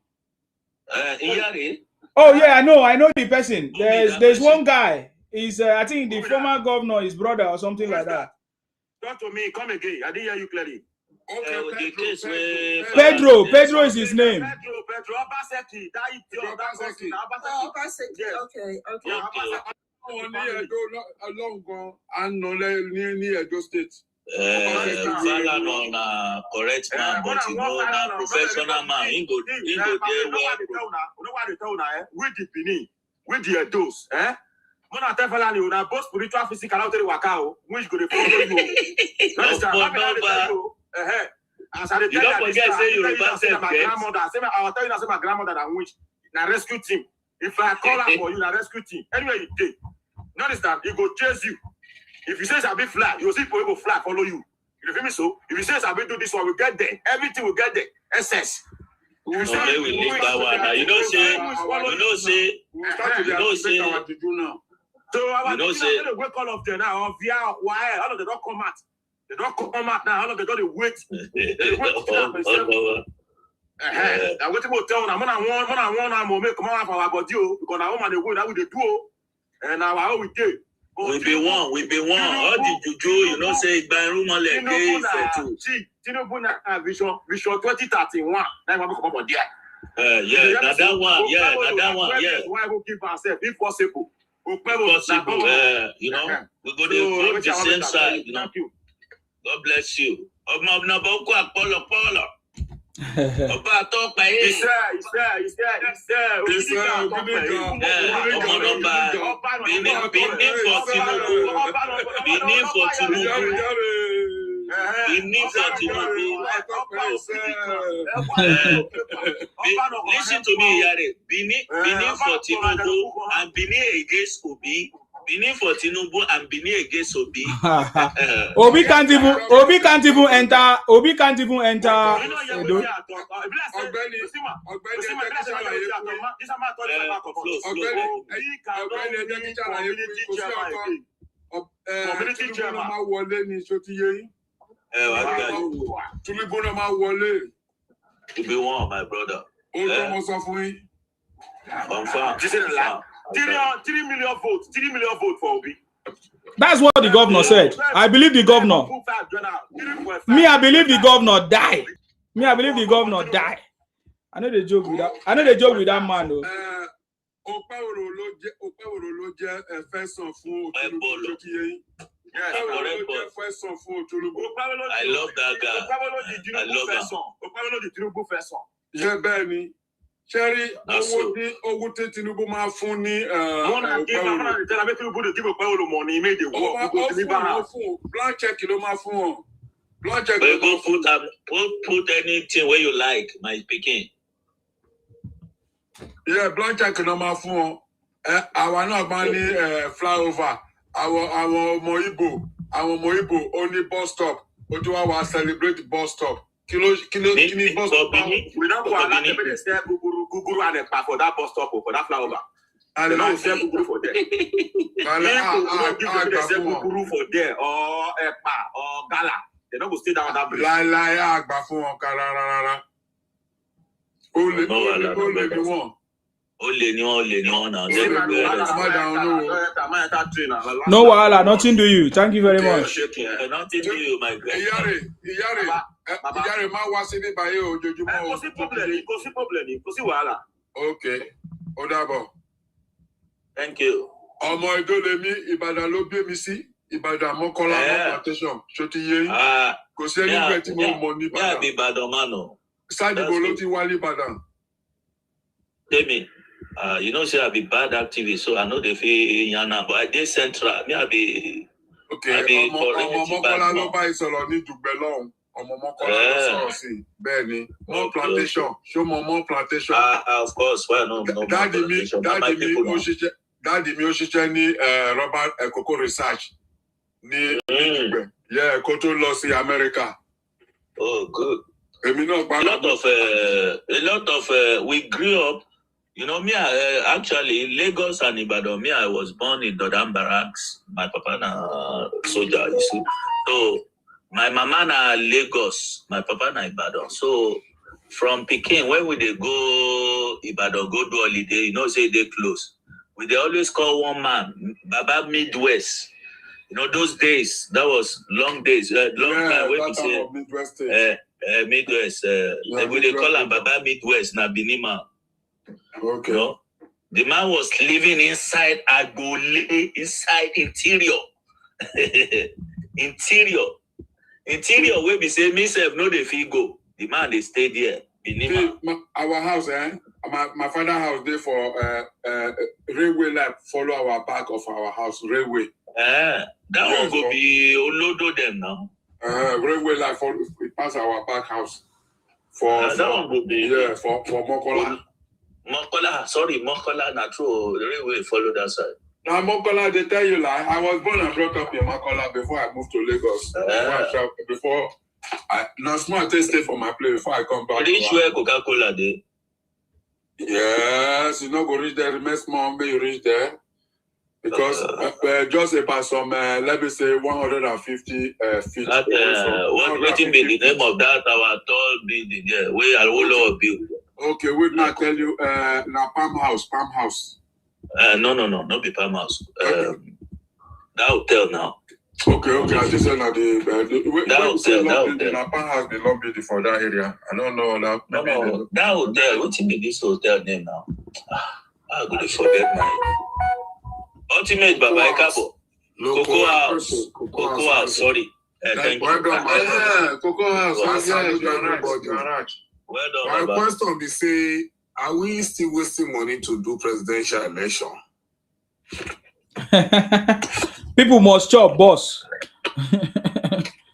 Iyare. Oh yeah, I know the person. There's one guy. He's I think the former governor, his brother or something like that. Talk to me. Come again. I didn't hear you clearly. Pedro is his name. Pedro Obaseki. Edo State. Falana correct man, but na professional man. He go there well. With the Benin, with the Edos, when I tell Falana, you both spiritual, physical, out of the Wakao, which go to follow you. You don't forget say Yoruba self my grandmother. I will tell you, I say my grandmother that which na rescue team. If I call her for you, na rescue team. Anyway, you did. You understand? He go chase you. If you say I'll be fly, you see people will fly, follow you. You feel me so? If you say I'll be do this one, we get there. Everything will get there. SS. You say wake all of them now. Why? All of them don't come out. They don't come out now. All of them don't wait. They wait to I wait to tell them. I'm gonna make come out for our body because now man they go that we do. And now how we do. We be one. All the juju, say Tinubu na vision 2031. Now we come up there. That one. Why we keep ourselves if possible? We go to vote the same side. God bless you. Listen to me, Yare. Benin for Tinubu and Benin against Obi. Benin for Tinubu and Benin against Obi. Obi can't even enter. Obi can't even enter. Community chairman. To be one, my brother. 3 million votes. 3 million votes for Obi. That's what the governor said. I believe the governor. Me, I believe the governor die. Me, I believe the governor die. I know they joke with that. I know they joke with that man though. I love that guy. I love him. Yeah, Benny. Cherry, Owute Tinubu ma fún ní blank check ló ma fún. Blank check. Put anything where you like, my picking. Yeah, blank check ló ma fún. Àwa náà bá ní flyover. Àwọn ọmọ Igbo only bus stop. Ojú wa wa celebrate bus stop. Kilo bus stop. We don't go allow them to sell Guguru and Ekpa for that bus stop or for that flyover. And they don't sell Guguru for there. They don't give them sell Guguru for there or Ekpa or Gala. They don't go stay down that bridge. No wahala, nothing to you. Thank you very much. Nothing to you, my girl. Okay. Odabo. Thank you. Ọmọ Idolemi Ìbàdàn ló gbé mi sí Ìbàdàn Mọ́kọ́lá plantation. Ṣoti yé yín. Kò sí ẹni tí mo mọ̀ ní Ìbàdàn. Yeah, Ìbàdàn mano. Sádìbò ló ti wálé Ìbàdàn. Tell me. You know, say I be bad activist, so I know they feel yana, but I did central. Me, I be. Okay. Ọmọ Mọ́kọ́lá ló bá ìsọ̀rọ̀ ní Dùgbẹ́ lọ́hùn. Ọmọ Mọ́kọ́lá ló sọ̀rọ̀ sí. Bẹ́ẹ̀ni, more plantation. Show more plantation. Of course, why no? Daddy mi ó ṣiṣẹ́ ní Robert Cocoa Research ní Dùgbẹ́. Yeah, kó tó lọ sí America. Oh, good. Èmi náà pa. A lot of we grew up. You know, me, actually, Lagos and Ibadan, me, I was born in Dodam Barracks. My papa na soldier, you see. So, my mama na Lagos, my papa na Ibadan. So, from Peking, when we they go Ibadan, go do holiday, you know, say they close. We they always call one man, Baba Midwest. You know, those days, that was long days, long time. When we say Midwest, Midwest, they call him Baba Midwest, na Binima. Okay. You know, the man was living inside Agole, inside interior. Interior where we say, myself, no, they feel go. The man, they stay there. Our house, my father's house, there for railway line, follow our back of our house, railway. That one go be Olodo them now. Railway line, we pass our back house. For that one go be. Yeah, for Mokola. Mokola, not true. The railway follow that side. Now, Mokola, they tell you like I was born and brought up in Mokola before I moved to Lagos. Before I now small stay for my place before I come back. Reach where Coca-Cola dey? Yes, you know go reach there. Remain small, may you reach there because just about some let me say 150 feet. What be the name of that our tall building there? Where Alwolo build? Okay, wait now tell you now Palm House. No, not be Palm House. That hotel now. Okay. I just said that that hotel. Now Palm House the long building for that area. I don't know now. No, that hotel. What's in this hotel name now? I'm gonna forget my Ultimate Baba Ekabo. Cocoa House. Sorry. Thank you. Cocoa House. You're right. Well done, my question is say, are we still wasting money to do presidential election? People must chop, boss.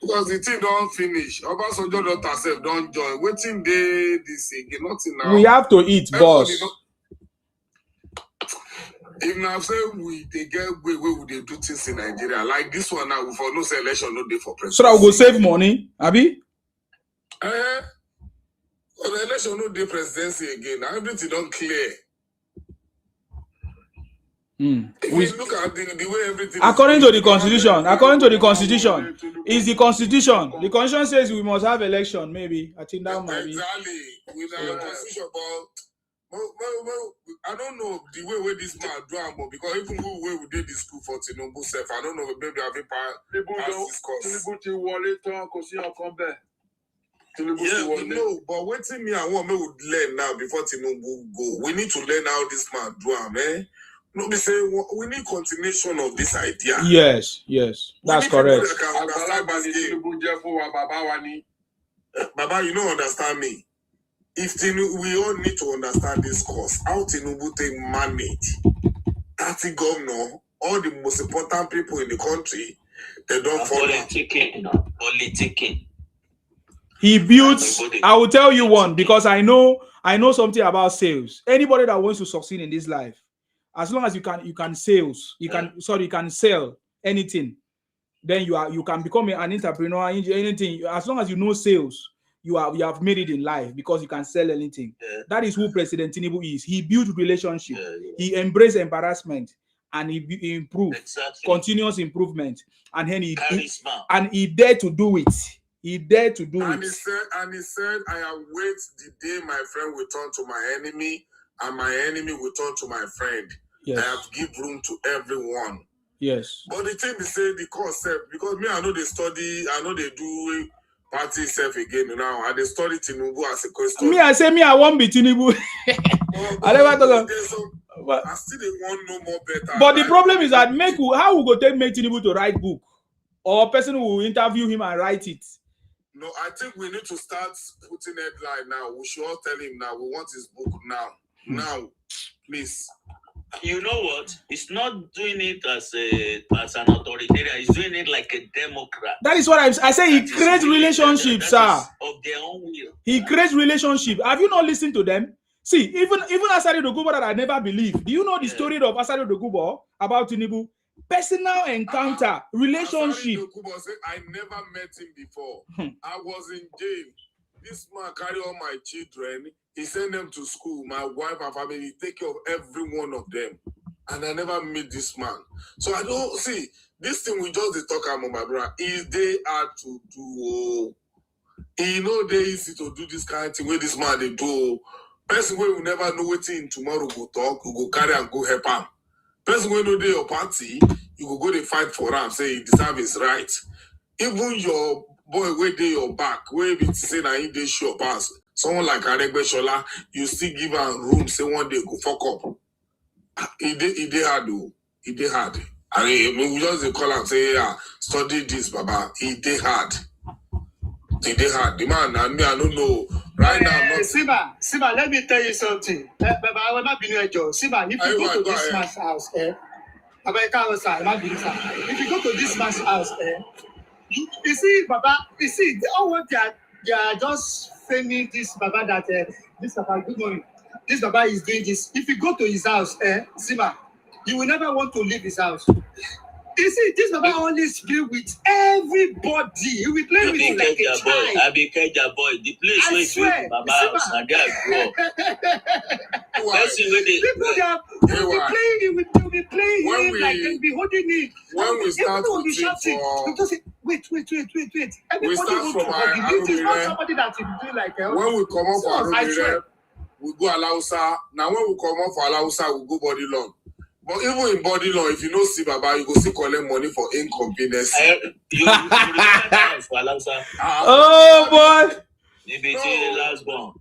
Because the thing don't finish. Obasanjo daughter self don't join. Waiting day this again, nothing now. We have to eat, boss. If now say they get way would they do things in Nigeria like this one now for no election, no day for president. So that will go save money, Abi? For the election, no day presidency again. Now everything don't clear. If you look at the way everything according to the constitution, is the constitution. The constitution says we must have election, maybe. I think that might be. Exactly. With the constitution, but I don't know the way this man do it, because even we did this school for Tinubu self, I don't know, maybe I've been past this course. Yeah, we know, but waiting me and what me would learn now before Tinubu go. We need to learn how this man do it, man. No, we say we need continuation of this idea. Yes, that's correct. Baba, you don't understand me. If Tinubu, we all need to understand this course. How Tinubu take manage 30 governor, all the most important people in the country, they don't follow. Politicking. He builds. I will tell you one because I know something about sales. Anybody that wants to succeed in this life, as long as you can sell anything, then you can become an entrepreneur. Anything, as long as you know sales, you have made it in life because you can sell anything. That is who President Tinubu is. He built relationship. He embraced embarrassment and he improved continuous improvement. And then he dared to do it. He dared to do it. He said, I await the day my friend will turn to my enemy, and my enemy will turn to my friend. Yes. I have give room to everyone. Yes. But the thing they say the concept, because me, I know they study, I know they do party self again now. And they study Tinubu as a question. I won't be Tinubu. I never thought I still they want no more better. But the problem is that how we go take make Tinubu to write book? Or a person who will interview him and write it? No, I think we need to start putting headline now. We should all tell him now. We want his book now. Now, please. You know what? He's not doing it as an authoritarian. He's doing it like a Democrat. That is what I say. He creates relationships, sir. Of their own will. He creates relationship. Have you not listened to them? See, even Asari Dogubo that I never believed. Do you know the story of Asari Dogubo about Tinubu? Personal encounter, relationship. I never met him before. I was in jail. This man carry all my children. He sent them to school. My wife and family, he take care of every one of them. And I never meet this man. So I don't see this thing we just talk about, my brother. Is they hard to do? You know they easy to do this kind of thing where this man they do. Person where we never know what in tomorrow go talk, we go carry and go help him. Person when you do your party, you go to fight for him, say he deserve his right. Even your boy where they your back, where be say na in they show pass. Someone like Aregbe Shola, you still give him room, say one day go fuck up. He did hard though. He did hard. I mean, we just call and say, yeah, study this, Baba. He did hard. He did hard. The man, and me, I don't know. Right now, not... Siba, let me tell you something. Baba, I will not be near Joe. Siba, if you go to this man's house, if you go to this man's house, you see, Baba, you see, all what they are just framing this Baba that this Baba, good morning. This Baba is doing this. If you go to his house, Siba, you will never want to leave his house. You see, this Baba only speak with everybody. He will play with you like a child. I be Keja boy. The place where you go, Baba house, and there I grow. People will be playing him like they'll be holding him. When we start will be shouting, because wait. Everybody start will from this is not somebody that will do like when we come up for Arubire, we go Alausa. Now when we come up for Alausa, we go body long. But even in body law, if you don't see Baba, you go still collect money for inconvenience. You remember for Alausa? Oh boy! The last one.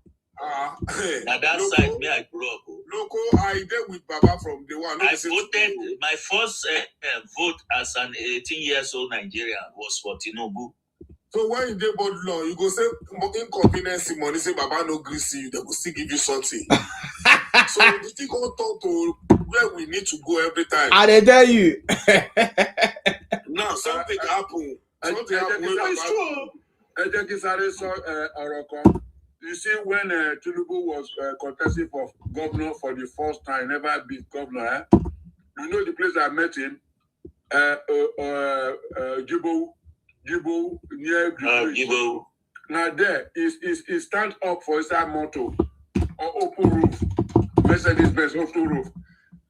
Now that side, me I grew up. Loco, I did with Baba from day one. I voted. My first vote as an 18 years old Nigerian was for Tinubu. So when you did body law, you go say inconvenience money. Say Baba no greasy, you they will still give you something. So you think go talk to where we need to go every time. I they tell you. Now something happen. Something happen. You see, when Tinubu was contesting for governor for the first time, never beat governor, You know the place I met him? Jibo near Jibo. Now there he stand up for his motor or open roof. Mercedes-Benz open roof.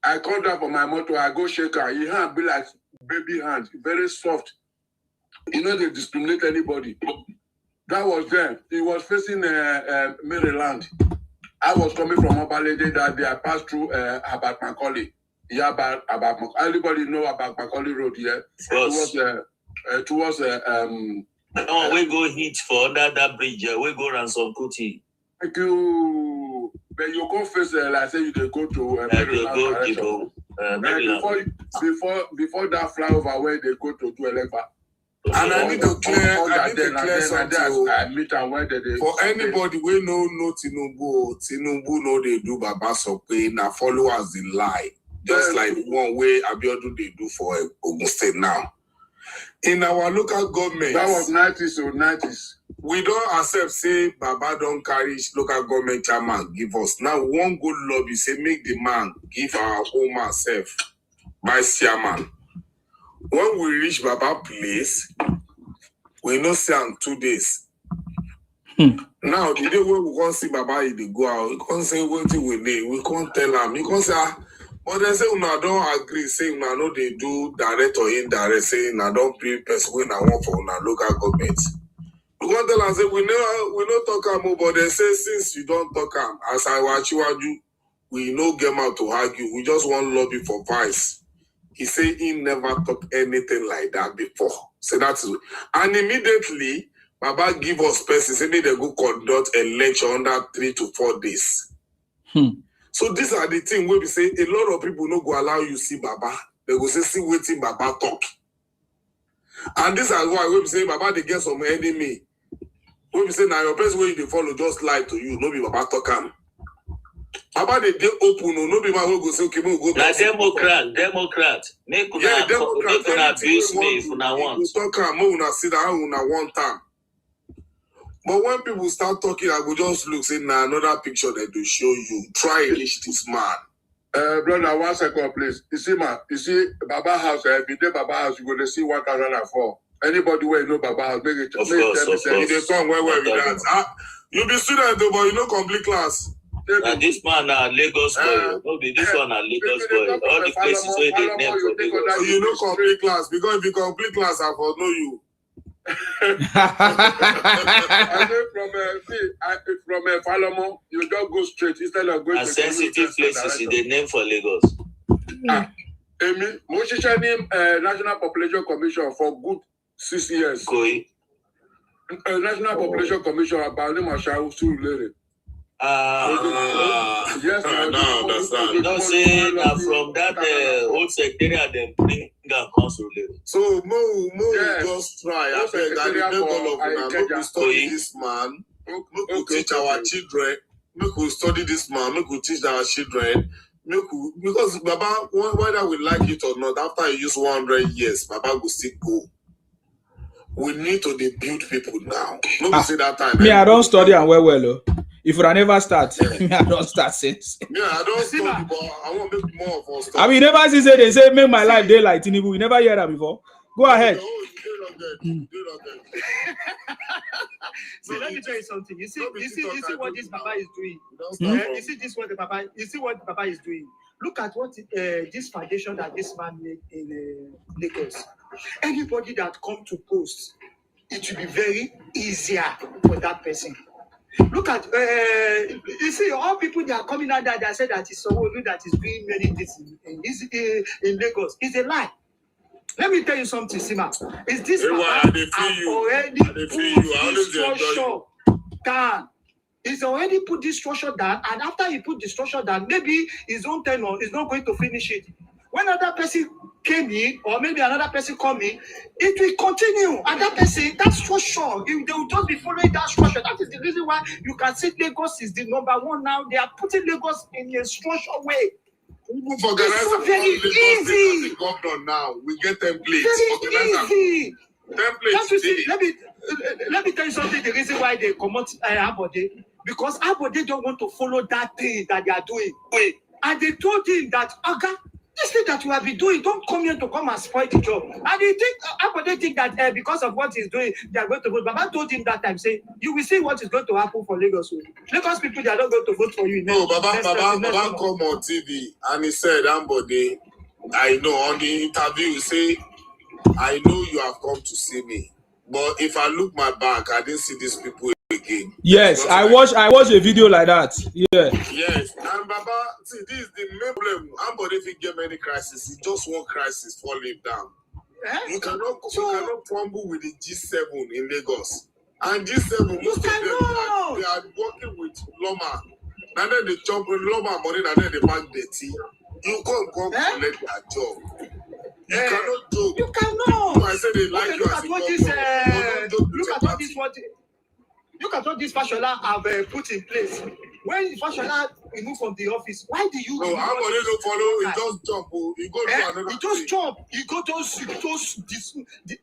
I come down for my motor, I go shake her. His hand be like baby hands, very soft. You know they discriminate anybody. That was them. He was facing Maryland. I was coming from Obalede that day. I passed through about Macaulay. Yeah, about everybody know about Macaulay Road here. Towards we go hit for under that bridge. We go ransom Kuti. Thank you. But you go face like say you go to Maryland. Before that flyover where they go to Elefa. And I need to clear something. I meet and where they for anybody we know Tinubu know they do Baba Sope now followers the lie. Just like one way Abiodun they do for Ogun State now. In our local government, that was 90s or 90s. We don't accept say Baba don't carry local government chairman give us. Now one good lobby say make the man give our own man self vice chairman. When we reach Baba place, we no see him 2 days. Now the day when we can't see Baba, he go out. We can't say what we need. We can't tell him. You can't say. But they say, I don't agree, say, I know they do direct or indirect, saying, I don't pay person when I want for our local government. We want to tell them, say, we don't talk about, but they say, since you don't talk, as I watch you, we no get out to argue. We just want lobby for vice. He say he never talked anything like that before. So that's it. And immediately, Baba give us person, say, they go conduct a lecture under 3 to 4 days. So these are the things where we say a lot of people no go allow you see Baba. They go say see waiting Baba talk. And this is why we say Baba they get some enemy. When we say now your best way they follow just lie to you, no be Baba talk am. Baba they open, no be my go say okay, we go. Like Democrat. Make una abuse me if una want. Talk am, una sit down, una one time. But when people start talking, I will just look, say, nah, another picture that will show you. Try and reach this man. Brother, 1 second, please. You see, Baba House, every day Baba House, you go to see 1004. Anybody where you know Baba House, make it. Of course. In the song where we dance. You be student, though, but you know complete class. Now this man Lagos boy. No be this one Lagos boy. All the places where they name for Lagos. So you know complete class. Because if you complete class, I will know you. I know from Falomo, you don't go straight instead of going to sensitive places in the name for Lagos. Amy, Moshisha name National Population Commission for good 6 years. Koi. National Population Commission about them Surulere. Yes, I understand. You don't say now from that old secretariat them bring and council. So Mo just try. I beg I beg all of them. Make we study this man. Make we teach our children. Make we study this man. Make we teach our children. Because Baba, whether we like it or not, after you use 100 years, Baba will still go. We need to build people now. Not say that time. Me, I don't study and well. If I never start, me, I don't start since. Yeah, I don't study, but I want to make more of us. I mean, never see say they say make my life day like Tinubu. We never hear that before. Go ahead. So let me tell you something. You see what this Baba is doing. You see what Baba is doing. Look at what this foundation that this man made in Lagos. Anybody that come to post, it will be very easier for that person. Look at you see all people that are coming out there that say that it's Soludo that is doing many things in Lagos. It's a lie. Let me tell you something, Sima. Is this already put this structure down? He's already put this structure down, and after he put the structure down, maybe his own tenure is not going to finish it. When another person came in, or maybe another person come in, it will continue. And that person, that structure, they will just be following that structure. That is the reason why you can see Lagos is the #1 now. They are putting Lagos in a structured way. It's so very easy. Now we get templates. Very easy. Templates. Let me tell you something. The reason why they come out Abode, because Abode don't want to follow that thing that they are doing. And they told him that, This thing that you have been doing, don't come here to come and spoil the job. And you think, everybody think that because of what he's doing, they are going to vote. Baba told him that time, say, you will see what is going to happen for Lagos. Lagos people, they are not going to vote for you. No, Baba come on TV and he said, Ambode, I know on the interview, you say, I know you have come to see me. But if I look my back, I didn't see these people again. Yes, I watched a video like that. Yeah. Yes, and Baba, see, this is the main problem. Ambode if he get many crises, he just one crisis fall him down. You cannot fumble with the G7 in Lagos. And G7, most of them they are working with Loma. And then they chop with Loma money and then they bank the tea. You can't collect their job. You cannot joke. You cannot. I said they like you as a Look at what this Fashola have put in place. When Fashola removed from the office, why do you? No, I'm already don't follow. He just jump. He go to another. He just jump. You go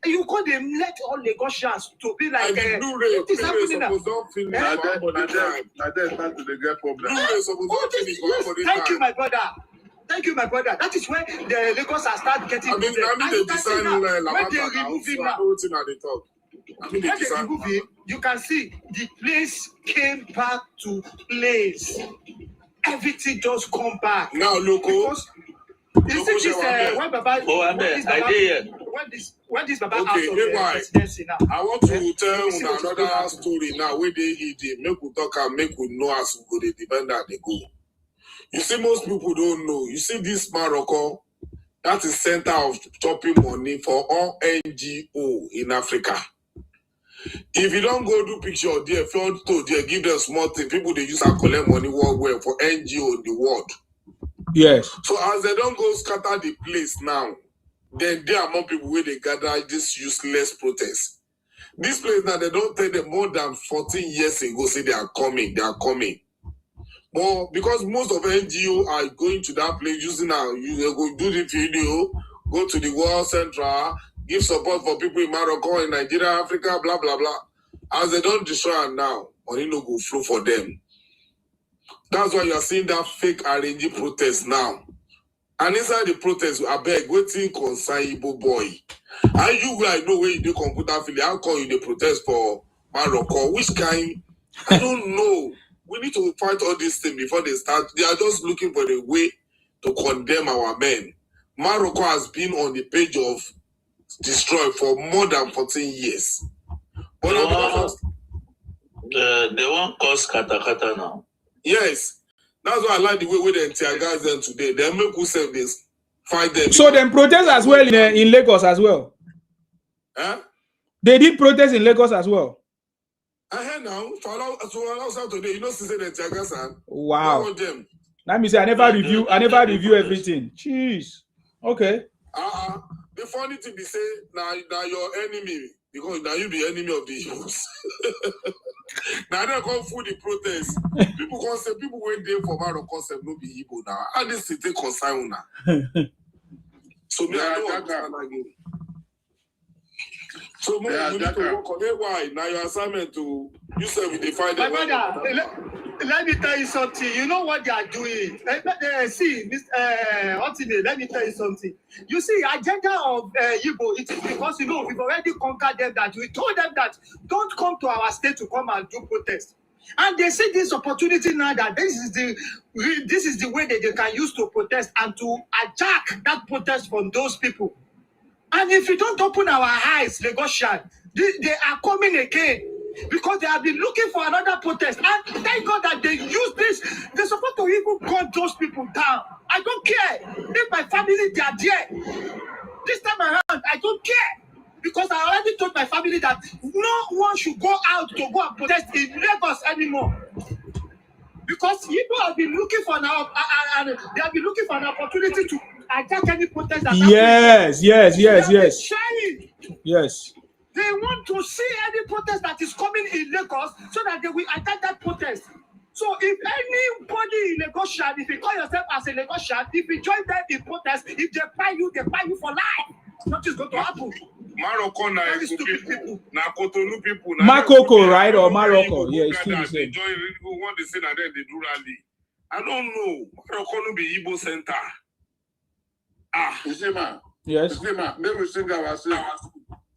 you call them let all Lagosians to be like. What is happening now? Thank you, my brother. Thank you, my brother. That is when the Lagos are start getting. When they remove him now. When they remove him, you can see the place came back to place. Everything just come back. Now, local. You see this when Baba. When this Baba okay, presidency now. I want to tell another story now. Where they eat it, make we talk and make we know as we go the depend that they go. You see, most people don't know. You see this Morocco, that is center of chopping money for all NGO in Africa. If you don't go do picture there, photo there, give them small thing, people they use and collect money worldwide for NGO in the world. Yes. So as they don't go scatter the place now, then there are more people where they gather this useless protest. This place now, they don't tell them more than 14 years ago, say they are coming. But because most of NGO are going to that place using you go do the video, go to the World Central, give support for people in Morocco, in Nigeria, Africa, blah, blah, blah. As they don't destroy them now, money no go flow for them. That's why you are seeing that fake RNG protest now. And inside the protest, I beg, waiting concern Igbo boy. And you guys know where you do computer field, how come you the protest for Morocco? Which kind? I don't know. We need to fight all these things before they start. They are just looking for a way to condemn our men. Morocco has been on the page of destroy for more than 14 years. But they won't cause kata now. Yes. That's why I like the way they tear gas them today. They make who serve this. Fight them. So them protest as well in Lagos as well. Huh? They did protest in Lagos as well. I heard now. So today, you know, since they tear gas and wow. Let me say I never review everything. Jeez. Okay. The funny thing they say now your enemy because now you be enemy of the Igbos. Now they come for the protest. People went there for Maro concept no be Igbo now. And this is the concern now. So me I don't understand again. So we need to work on it. Why? Now your assignment to you say we define my brother, let me tell you something. You know what they are doing. See, ultimately, let me tell you something. You see, agenda of Igbo, it is because you know we've already conquered them. That we told them that don't come to our state to come and do protest. And they see this opportunity now that this is the way that they can use to protest and to attack that protest from those people. And if we don't open our eyes, Lagosian, they are coming again because they have been looking for another protest. And thank God that they use this. They're supposed to even cut those people down. I don't care if my family they are there. This time around, I don't care because I already told my family that no one should go out to go and protest in Lagos anymore. Because people have been looking for they have been looking for an opportunity to attack any protest. Yes. Yes. They want to see any protest that is coming in Lagos so that they will attack that protest. So if anybody in Lagosian, if you call yourself as a Lagosian, if you join them in protest, if they buy you for life. Nothing's going to happen. Morocco na people, na Cotonou people. Makoko, right? Or Morocco? Yeah, it's still the same. They join what they say that then they do rally. I don't know. Morocco no be Igbo center. Isima. Yes. Isima, maybe we sing our sing.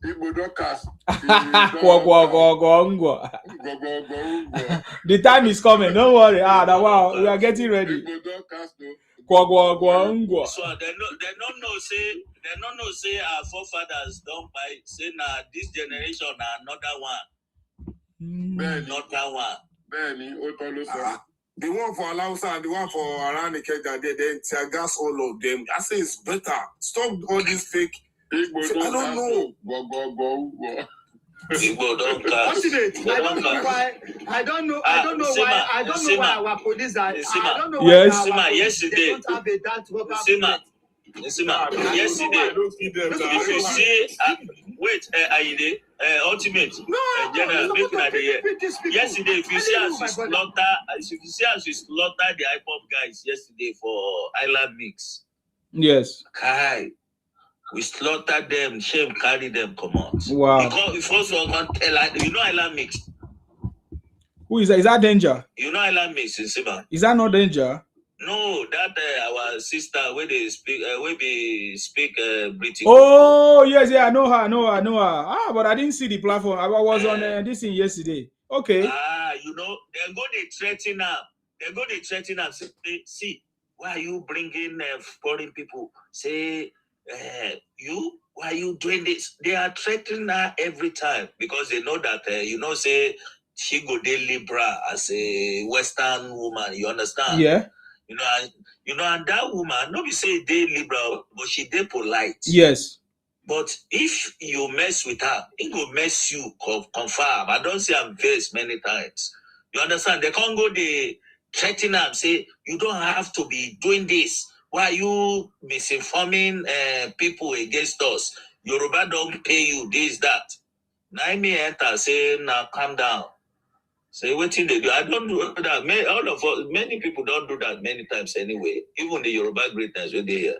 Igbo broadcast. The time is coming. Don't worry. Wow, we are getting ready. Igbo broadcast. So they don't know say our forefathers don't buy say now this generation another one. Another one. The one for Alausa and the one for around the Kenya, they tear gas all of them. I say it's better. Stop all this fake. I don't know. Igbo don't cast. I don't know why. I don't know why our police are. I don't know why Sima, yesterday. They don't have a that rubber Sima, yesterday. If you see, wait, Aide, ultimate, general, make an idea. Yesterday, if you see as we slaughter the hip-hop guys yesterday for Island Mix. Yes. Kai, we slaughtered them, shame carry them, come out. Wow. Because if also want tell, you know Island Mix. Who is that? Is that Danger? You know Island Mix in Sima. Is that not Danger? No, that our sister where they speak, British. Oh yes, yeah, I know her. But I didn't see the platform. I was on this thing yesterday. Okay. You know, they're going to threaten her. Say, see, why are you bringing foreign people? Say, why are you doing this? They are threatening her every time because they know that say she go dey Libra as a Western woman. You understand? Yeah. And that woman, nobody say they liberal, but she they polite. Yes. But if you mess with her, it will mess you confirm. I don't say I'm faced many times. You understand? They can't go they threaten her and say, you don't have to be doing this. Why are you misinforming people against us? Yoruba don't pay you this, that. Now me enter, say, now calm down. Say what thing they do. I don't do that. Many people don't do that many times anyway. Even the Yoruba greatness when they hear.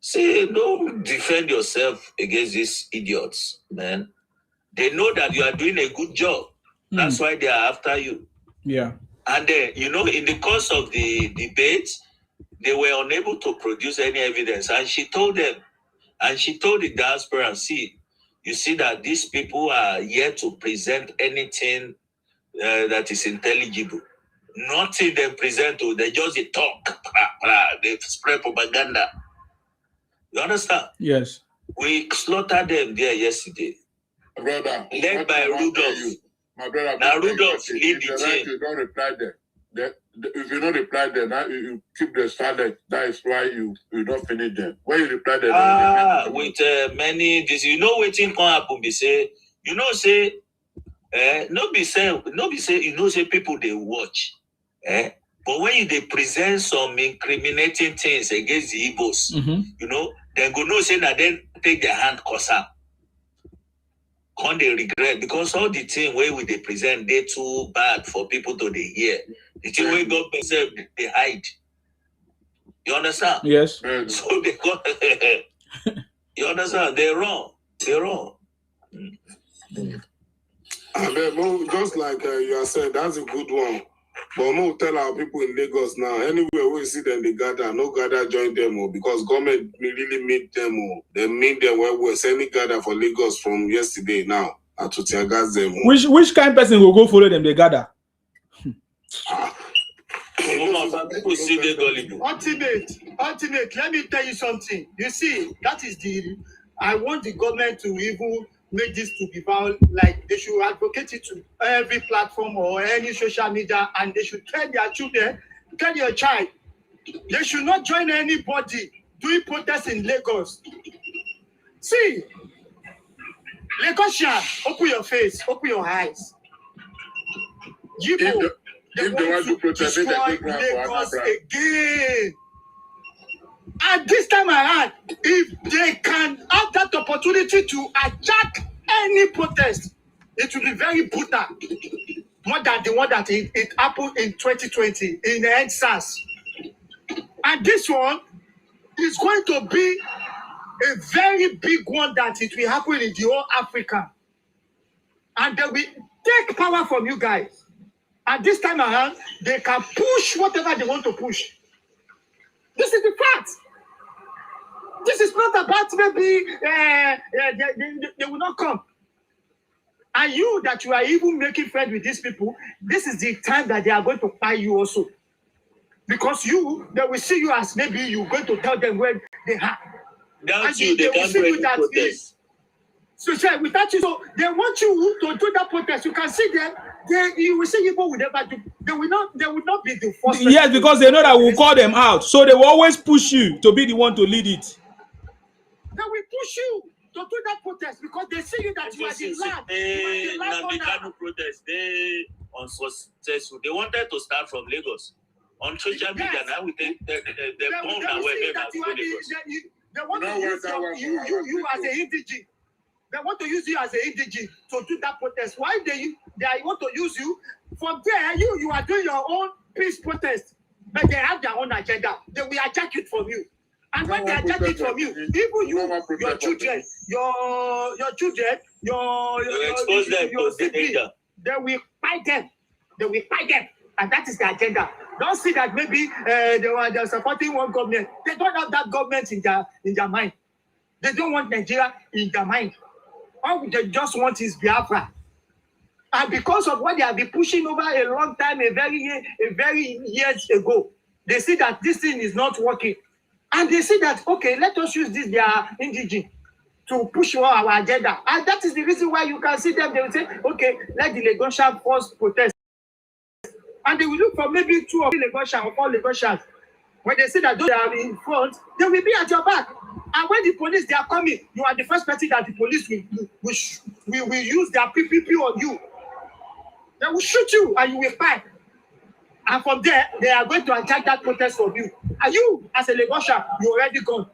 Say don't defend yourself against these idiots, man. They know that you are doing a good job. That's why they are after you. Yeah. And then, in the course of the debate, they were unable to produce any evidence. And she told them, and she told the diaspora, see, you see that these people are yet to present anything that is intelligible. Nothing they present, they just talk. They spread propaganda. You understand? Yes. We slaughtered them there yesterday. Brother, led by Rudolph. My brother, now Rudolph lead the team. You don't reply them. If you don't reply them, now you keep the silence. That is why you don't finish them. When you reply them, with many this, waiting can happen. Be say, say, no be say, say people they watch, but when they present some incriminating things against the Igbos, they go no say that then take their hand cause up. Can't they regret because all the thing where we they present they too bad for people to they hear. The thing where God themselves they hide. You understand? Yes. So they got you understand? They're wrong. Just like you are saying, that's a good one. But no, tell our people in Lagos now, anywhere we see them, they gather, no gather join them, because government really meet them. They meet them where we're sending gather for Lagos from yesterday now. To tear gas them. Which kind of person will go follow them, they gather? Ultimate, let me tell you something. You see, that is I want the government to even make this to be bound, like they should advocate it to every platform or any social media, and they should tell their children, tell your child, they should not join anybody doing protests in Lagos. See, Lagosian, open your face, open your eyes. They want to destroy Lagos again. And this time around, if they can have that opportunity to attack any protest, it will be very brutal. More than the one that it happened in 2020 in the NSAS. And this one is going to be a very big one that it will happen in the whole Africa. And they will take power from you guys. And this time around, they can push whatever they want to push. This is the fact. This is not about maybe they will not come. And you that you are even making friends with these people, this is the time that they are going to buy you also. Because they will see you as maybe you're going to tell them where they are. Without you, they can't break the protest. So without you, so they want you to do that protest. You can see them. You will see people will never do. They will not be the first. Yes, because they know that we'll call them out. So they will always push you to be the one to lead it. They will push you to do that protest because they see you that you are the land. The protest, they unsuccessful. They wanted to start from Lagos. On social media, now we take the bomb that were made at Lagos. They want to use you as an indigene. They want to use you as an indigene to do that protest. Why they want to use you? From there, you are doing your own peace protest, but they have their own agenda. They will attack it from you. And when they attack it from you, even your children, your siblings, they will fight them. They will fight them. And that is the agenda. Don't see that maybe they're supporting one government. They don't have that government in their mind. They don't want Nigeria in their mind. All they just want is Biafra. And because of what they have been pushing over a long time, a very years ago, they see that this thing is not working. And they see that, okay, let us use this, their indigene, to push our agenda. And that is the reason why you can see them. They will say, okay, let the Lagosian force protest. And they will look for maybe 2 or 3 Lagosians or 4 Lagosians. When they see that those are in front, they will be at your back. And when the police, they are coming, you are the first person that the police will use their PPP on you. They will shoot you and you will fight. And from there, they are going to attack that protest from you. And you, as a Lagosian, you're already gone.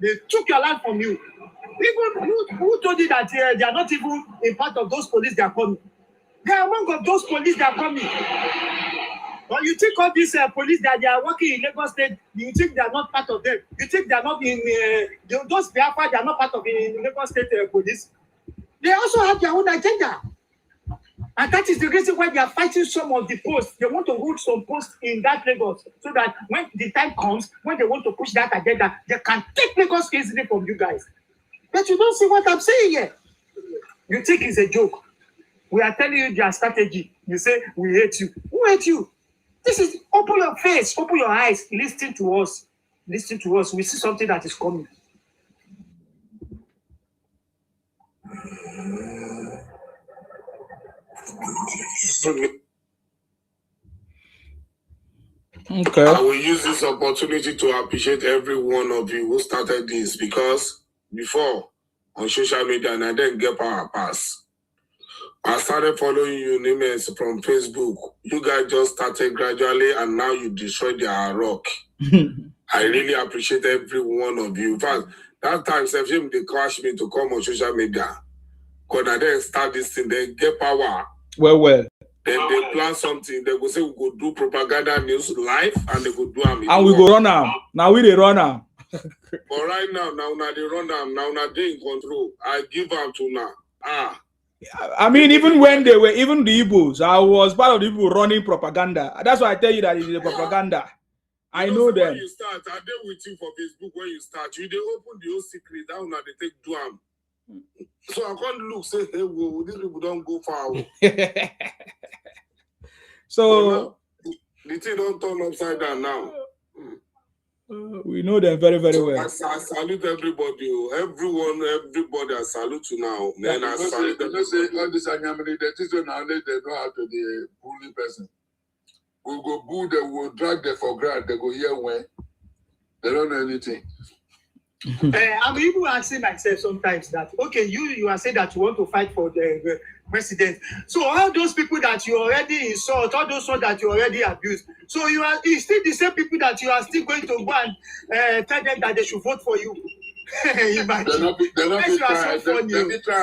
They took your land from you. Even who told you that they are not even a part of those police that are coming? They are among those police that are coming. But you think all these police that they are working in Lagos State, you think they are not part of them? You think they are not in those Biafra, they are not part of the Lagos State police? They also have their own agenda. And that is the reason why they are fighting some of the posts. They want to hold some posts in that Lagos so that when the time comes, when they want to push that agenda, they can take Lagos easily from you guys. But you don't see what I'm saying here. You think it's a joke. We are telling you their strategy. You say, we hate you. Who hate you? This is, open your face, open your eyes, listen to us. Listen to us. We see something that is coming. Okay. I will use this opportunity to appreciate every one of you who started this, because before on social media and I didn't get power pass. I started following you names from Facebook. You guys just started gradually and now you destroyed their rock. I really appreciate every one of you. In fact, that time they crashed me to come on social media. Because I didn't start this thing, they get power. Well. Then they plan something. They will say we go do propaganda news live, and they go do them. And we go run now. Now we they run now. But right now they run them. Now they in control. I give them to now. I mean, even when they were, even the Igbos, I was part of the people running propaganda. That's why I tell you that it is a propaganda. I know them. When you start, I deal with you for Facebook. When you start, they open the whole secret down and they take do. So I can't look, say, hey, whoa, these people don't go far away. So the thing don't turn upside down now. We know them very, very well. I salute everybody. Everybody I salute you now. Then I salute them. Say all this anyamini, that is when they know how to the bully person. We go boo them, we will drag them for grant, they go here when they don't know anything. I'm even asking myself sometimes that, okay, you are saying that you want to fight for the president. So all those people that you already insult, all those ones that you already abused, so it's still the same people that you are still going to go and tell them that they should vote for you. Imagine. They're not be trying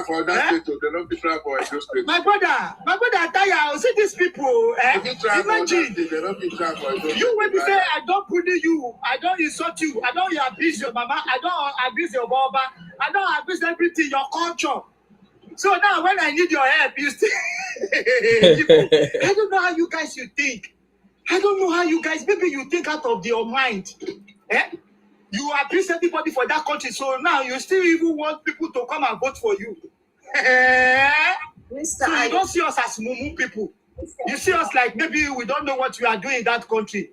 for that state. They're not be trying for Edo State. My brother, I tell you, I see these people. Imagine. They're not be trying for Edo State. You when you say I don't bully you, I don't insult you, I don't abuse your mama, I don't abuse your baba, I don't abuse everything, your culture. So now when I need your help, you still I don't know how you guys you think. I don't know how you guys, maybe you think out of your mind. You abuse everybody for that country, so now you still even want people to come and vote for you. So you don't see us as mumu people. You see us like maybe we don't know what we are doing in that country.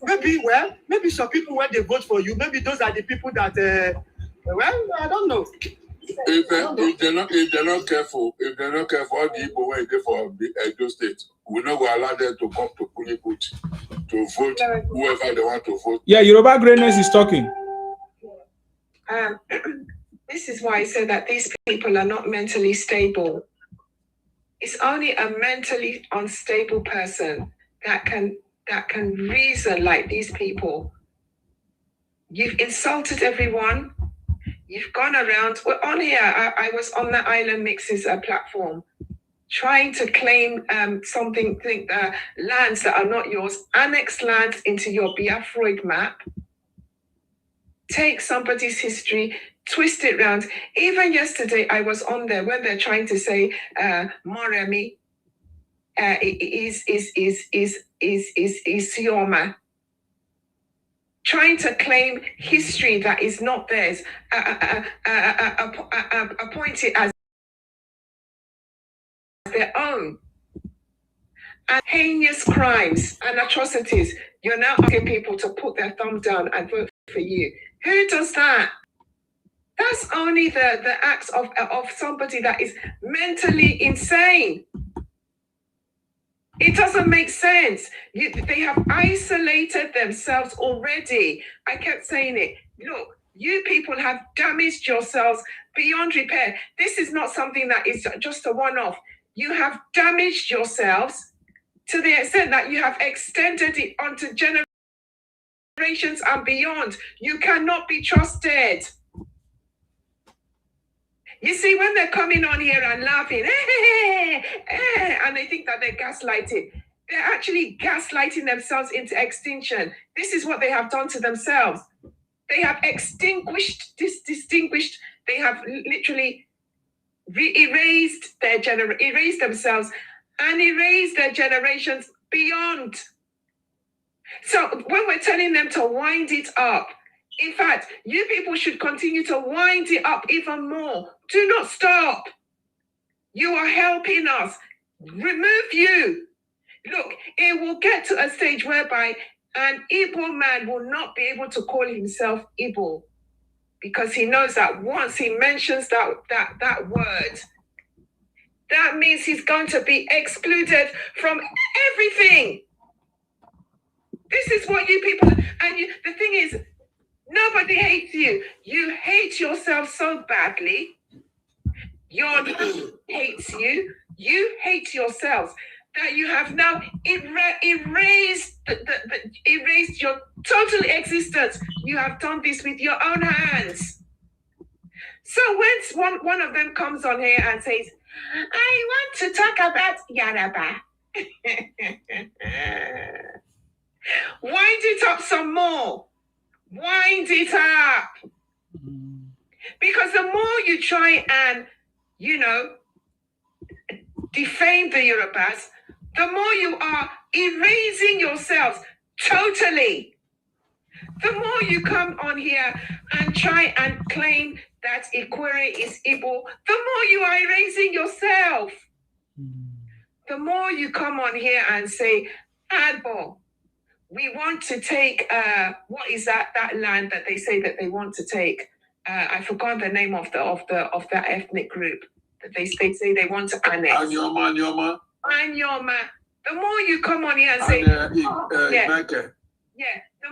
Maybe some people when they vote for you, maybe those are the people that I don't know. If they're not careful, all the people when they for Edo State, we're not going to allow them to come to Puniput to vote whoever they want to vote. Yeah, Yoruba Greatness is talking. This is why I said that these people are not mentally stable. It's only a mentally unstable person that can reason like these people. You've insulted everyone. You've gone around. We're on here. I was on the Island Mixes platform, trying to claim lands that are not yours, annex lands into your Biafroid map, take somebody's history, twist it round. Even yesterday, I was on there when they're trying to say Moremi is Sioma, trying to claim history that is not theirs, appointed as their own. And heinous crimes and atrocities. You're now asking people to put their thumb down and vote for you. Who does that? That's only the acts of somebody that is mentally insane. It doesn't make sense. They have isolated themselves already. I kept saying it. Look, you people have damaged yourselves beyond repair. This is not something that is just a one-off. You have damaged yourselves to the extent that you have extended it onto generations and beyond. You cannot be trusted. You see, when they're coming on here and laughing, and they think that they're gaslighting, they're actually gaslighting themselves into extinction. This is what they have done to themselves. They have distinguished, they have literally erased themselves and erased their generations beyond. So when we're telling them to wind it up, in fact, you people should continue to wind it up even more. Do not stop. You are helping us. Remove you. Look, it will get to a stage whereby an Igbo man will not be able to call himself Igbo, because he knows that once he mentions that word, that means he's going to be excluded from everything. This is what you people, the thing is, nobody hates you. You hate yourself so badly. Your life hates you. You hate yourselves that you have now erased your total existence. You have done this with your own hands. So when one of them comes on here and says, I want to talk about Yoruba. Wind it up some more. Wind it up. Because the more you try and, defame the Yorubas, the more you are erasing yourselves totally. The more you come on here and try and claim that Ikwere is Igbo, the more you are erasing yourself. The more you come on here and say, Adbo, we want to take, what is that land that they say that they want to take? I forgot the name of that ethnic group that they say they want to annex. Anyoma. The more you come on here and say, the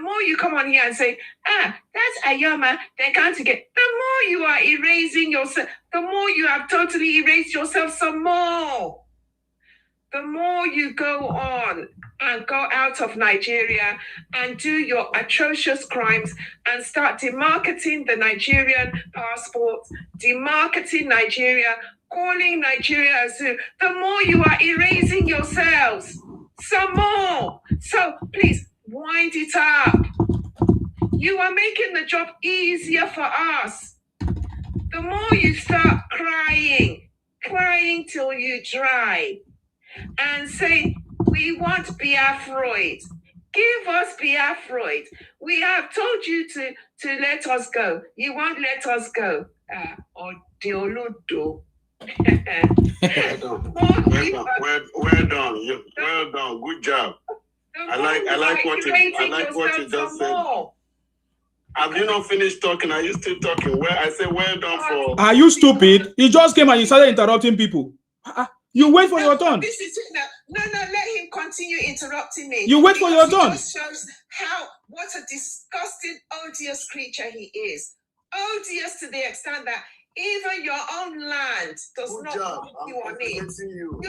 more you come on here and say, that's Ayoma, they're going to get, the more you are erasing yourself, the more you have totally erased yourself some more. The more you go on and go out of Nigeria and do your atrocious crimes and start demarketing the Nigerian passports, demarketing Nigeria, calling Nigeria a zoo, the more you are erasing yourselves. Some more. So please, wind it up. You are making the job easier for us. The more you start crying till you dry, and say, we want Biafroid. Give us Biafroid. We have told you to let us go. You won't let us go. Or Soludo. Well done. Well done. Good job. I like what you just said. Have you not finished talking? Are you still talking? I say well done for. Are you stupid? You just came and you started interrupting people. You wait for your turn. This is it now. No, let him continue interrupting me. You wait for your turn. It just shows what a disgusting, odious creature he is. Odious to the extent that even your own land does not want you on it.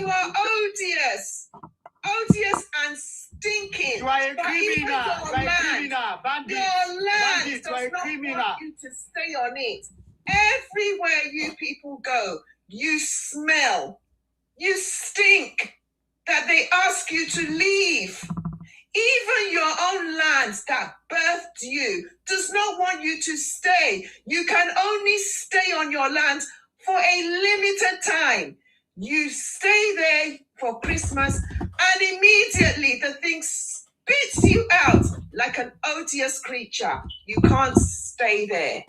You are odious. Odious and stinking. You are a criminal. Bandit. Your land Bandit, does not want you to stay on it. Everywhere you people go, you smell. You stink. That they ask you to leave. Even your own land that birthed you does not want you to stay. You can only stay on your land for a limited time. You stay there for Christmas and immediately the thing spits you out like an odious creature. You can't stay there.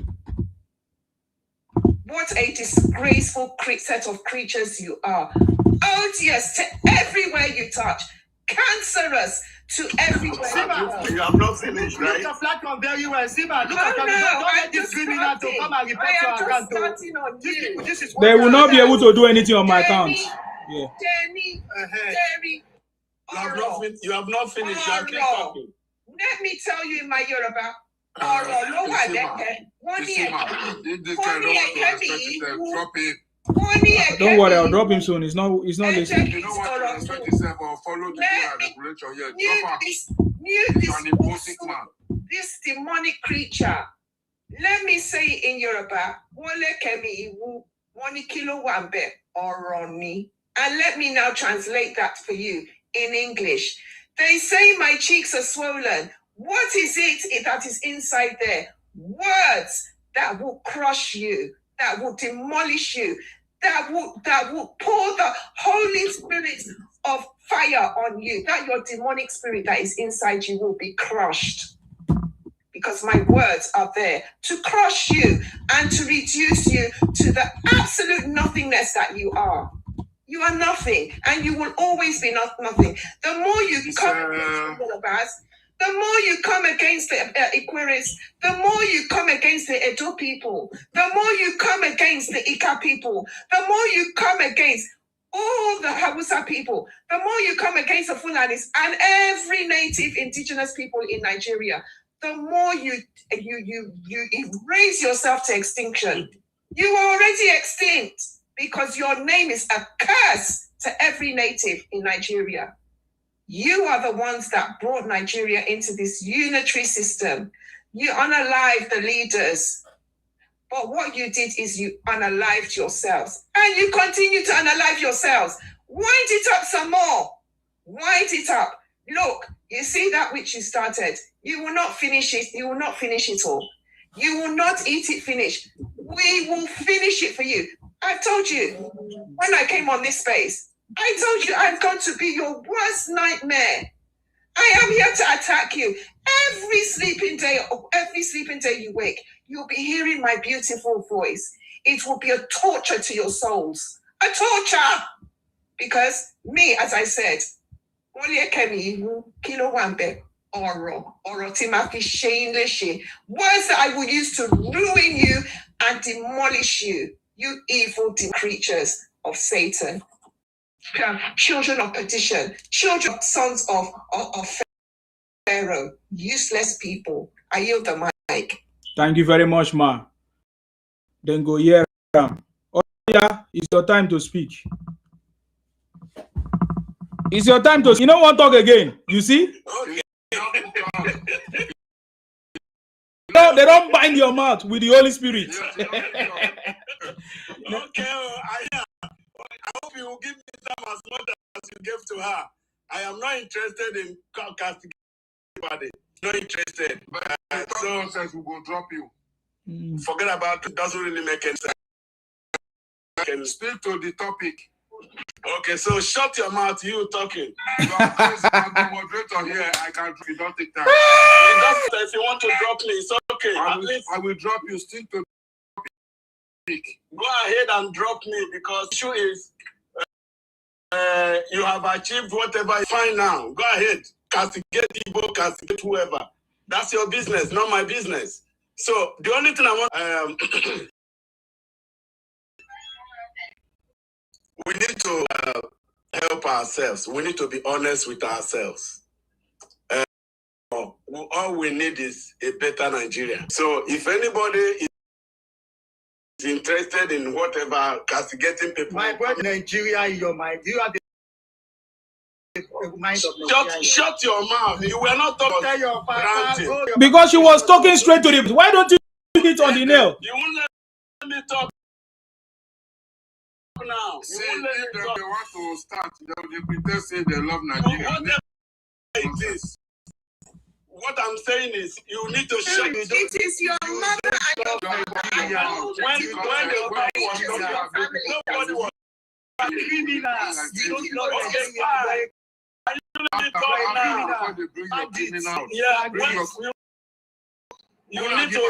What a disgraceful set of creatures you are. Odious to everywhere you touch. Cancerous to everywhere. You have not finished, right? Look at platform very well. Sima, look at don't let this criminal to come and report to our account. This is they will not be able to do anything on my account. You have not finished. You are keep talking. Let me tell you in my Yoruba. Don't worry, I'll drop him soon. He's not listening. You know what? Respect yourself or follow the regulation here. This demonic creature. Let me say it in Yoruba. And let me now translate that for you in English. They say my cheeks are swollen. What is it that is inside there? Words that will crush you, that will demolish you, that will pour the Holy Spirit of fire on you. That your demonic spirit that is inside you will be crushed. Because my words are there to crush you and to reduce you to the absolute nothingness that you are. You are nothing, and you will always be nothing. The more you come against the Yorubas, the more you come against the Iquiris, the more you come against the Edo people, the more you come against the Ika people, the more you come against all the Hausa people, the more you come against the Fulanis and every native indigenous people in Nigeria, the more you raise yourself to extinction. You are already extinct because your name is a curse to every native in Nigeria. You are the ones that brought Nigeria into this unitary system. You unalived the leaders. But what you did is you unalived yourselves. And you continue to unalive yourselves. Wind it up some more. Wind it up. Look, you see that which you started. You will not finish it. You will not finish it all. You will not eat it finished. We will finish it for you. I've told you, when I came on this space, I told you I'm going to be your worst nightmare. I am here to attack you. Every sleeping day you wake, you'll be hearing my beautiful voice. It will be a torture to your souls. A torture! Because me, as I said, words that I will use to ruin you and demolish you, you evil creatures of Satan. Children of perdition, children, sons of Pharaoh, useless people. I yield the mic. Thank you very much, ma. Then go here. Oh, yeah, it's your time to speak. It's your time to. You don't want to talk again. You see? Okay. No, they don't bind your mouth with the Holy Spirit. I hope you will give me time as much as you gave to her. I am not interested in casting anybody. Not interested. So says we will drop you. Forget about it. Doesn't really make any sense. Can speak to the topic. Okay, so shut your mouth. You talking? I'm the moderator here. I can't. You don't take time. If you want to drop me, it's okay. I will drop you. Still to speak. Go ahead and drop me because the issue is you have achieved whatever. Fine now. Go ahead. Castigate Igbo, castigate whoever. That's your business, not my business. So the only thing I want, we need to help ourselves. We need to be honest with ourselves. All we need is a better Nigeria. So if anybody is interested in whatever castigating people, my brother, Nigeria, your mind. You are the mind of Nigeria. Shut your mouth. You were not talking. Because she was talking straight to the. Why don't you do it on the nail? You won't let me talk now. See, if they want to start, they pretend say they love Nigeria. It is. What I'm saying is, you need to shut. It is your mother and your father. When the nobody was criminals. You don't know okay, fine. You need to talk now. Yeah, you need to.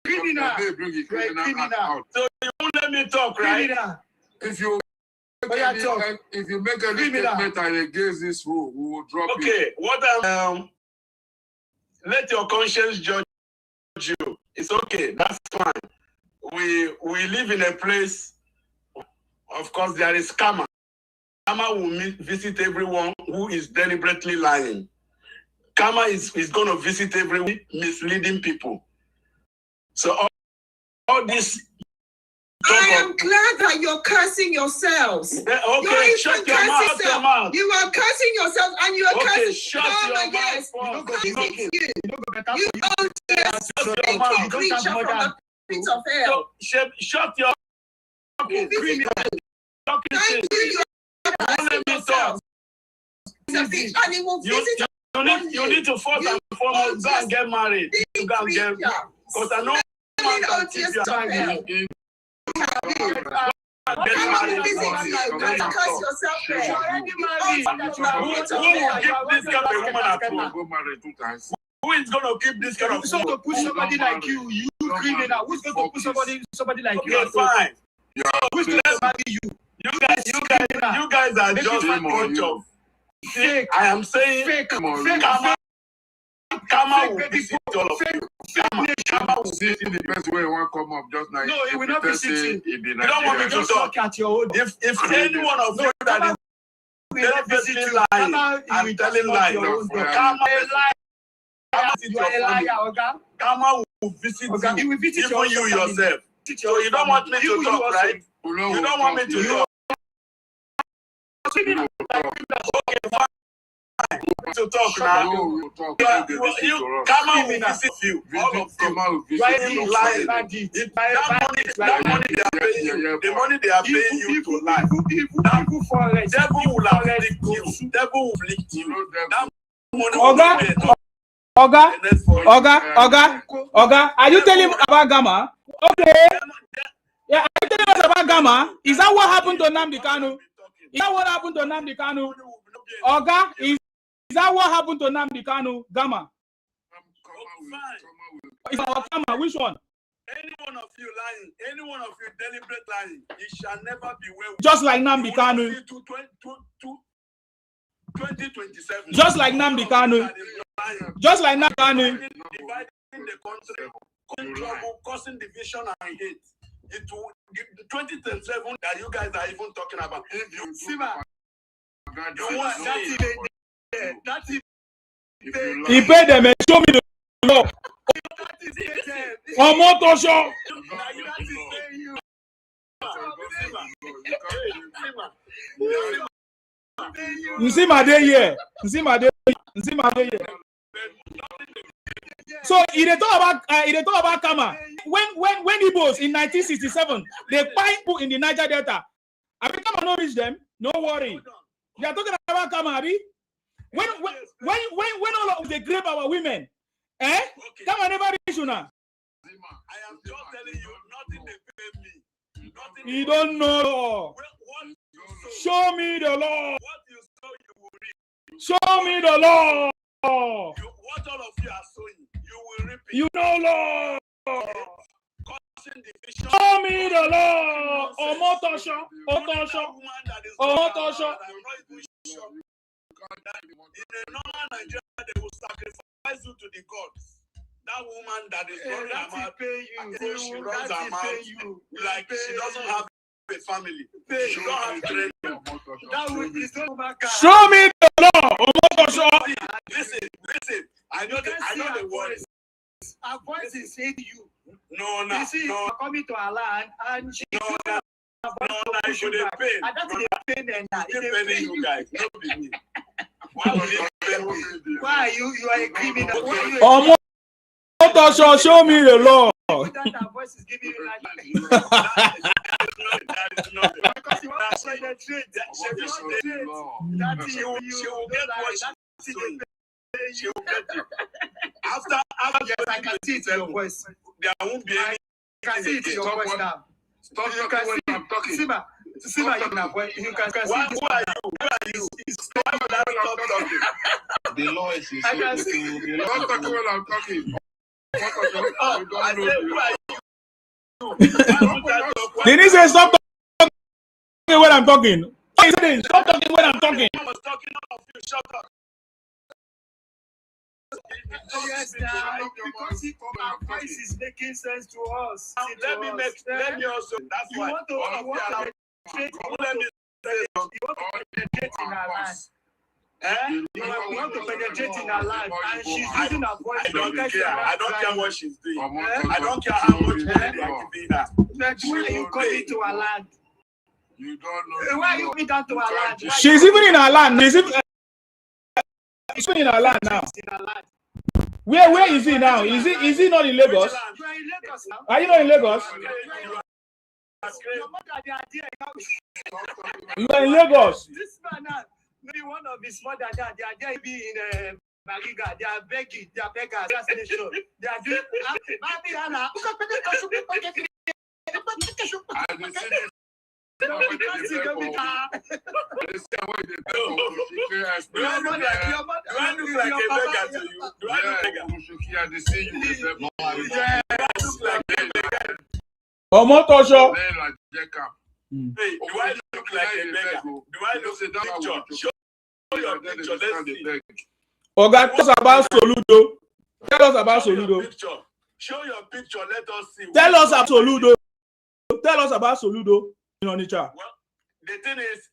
Criminal. So you won't let me talk, right? If you make a statement against this rule, we will drop it. Okay, what let your conscience judge you. It's okay. That's fine. We live in a place. Of course, there is karma. Karma will visit everyone who is deliberately lying. Karma is going to visit everyone misleading people. So all this. I am glad that you're cursing yourselves. Yeah, okay, shut your mouth. You are cursing yourselves and you are cursing shut your yes. mouth. You own this creature from the pit of hell. Shut your criminal. Thank you. And it will visit you need to first and foremost go and get married. You go and get because I know man can keep your hand. Who is going to keep this kind of who's going to push somebody like you? You criminal. Who's going to push somebody like you? Okay, fine. Who's going to marry you? You guys are just a bunch of fake. I am saying fake. Karma will visit all of you. Karma will see the best way one come up just like. No, it will not be sitting. You don't want me to talk at your own. If any one of you that is deliberately lying and telling lies, Karma is lying. Karma will visit you, even you yourself. So you don't want me to talk, right? You don't want me to talk. Okay, fine. To talk now. Karma will visit you. All of you. That money they are paying you. The money they are paying you to lie. Devil will afflict you. Devil will afflict you. That money Oga, are you telling me about Gamma? Okay. Yeah, are you telling us about Gamma? Is that what happened to Nnamdi Kanu? Is that what happened to Nnamdi Kanu? Oga, is that what happened to Nnamdi Kanu? Gamma. It's our Gamma. Which one? Any one of you lying, any one of you deliberate lying, it shall never be well. Just like Nnamdi Kanu. 2027. Just like Nnamdi Kanu. Just like Nnamdi Kanu. Dividing the country, causing trouble, causing division and hate. It will 2027 that you guys are even talking about. If you see that's it. He paid them and show me the law. On motor show. You see my day here. You see my day. You see my day here. So it talk about Kama. When Igbos in 1967 they find people in the Niger Delta. I mean, Kama not reach them. No worry. They are talking about Kama, Abi. When all of they grape our women, Kama never reach you now. I am just telling you, nothing they pay me. You don't know. Show me the law. What you sow, you will reap. Show me the law. What all of you are sowing, you will reap it. You know law. Causing division. Show me the law. Omotosho. Otosho. Omotosho. In a normal Nigeria, they will sacrifice you to the gods. That woman that is running her mouth, she runs her mouth like she doesn't have a family. She don't have children. Show me the law. Listen. I know the words. Her voice is saying you. No, You see, no. coming to our land and she I should have paid. And that's the pain and that. Paying you guys, not be me. Why would you pay me? Why are you? You are a criminal. Why are you? Show me the law. That voice is giving you like that is not because you want to penetrate. She will get what she will get it. After yes, I can see it in your voice. There won't be any. I can see it in your voice now. Stop talking when I'm talking. Sima, you can see Who are you? Stop talking. The law is I can see. Stop talking when I'm talking. I said, who are you? Did he say stop talking when I'm talking? Stop talking when I'm talking. I was talking of you. Shut up. Yes, now, because our voice is making sense to us. Let me also. That's You why. want to penetrate in our land. You want to penetrate in our land, and she's using her voice. I don't care. I don't care what she's doing. I don't care how much money they are giving her. Why are you coming to our land? You don't know. Why are you coming down to our land? She's even in our land. She's even in our land now. Where is he now? Is he not in Lagos? You are in Lagos now. Are you not in Lagos? Your mother, they are there now. You are in Lagos. This man now, maybe one of his mother, they are there be in Bariga. They are begging. They are beggars. Gas nation. They are doing. Omotosho. Hey, do I look like a beggar? Do I look a picture? Show your picture. Let's see. Oga, tell us about Soludo. Tell us about Soludo. Show your picture. Let us see. Tell us about Soludo. Tell us about Soludo in Onitsha. Well, the thing is,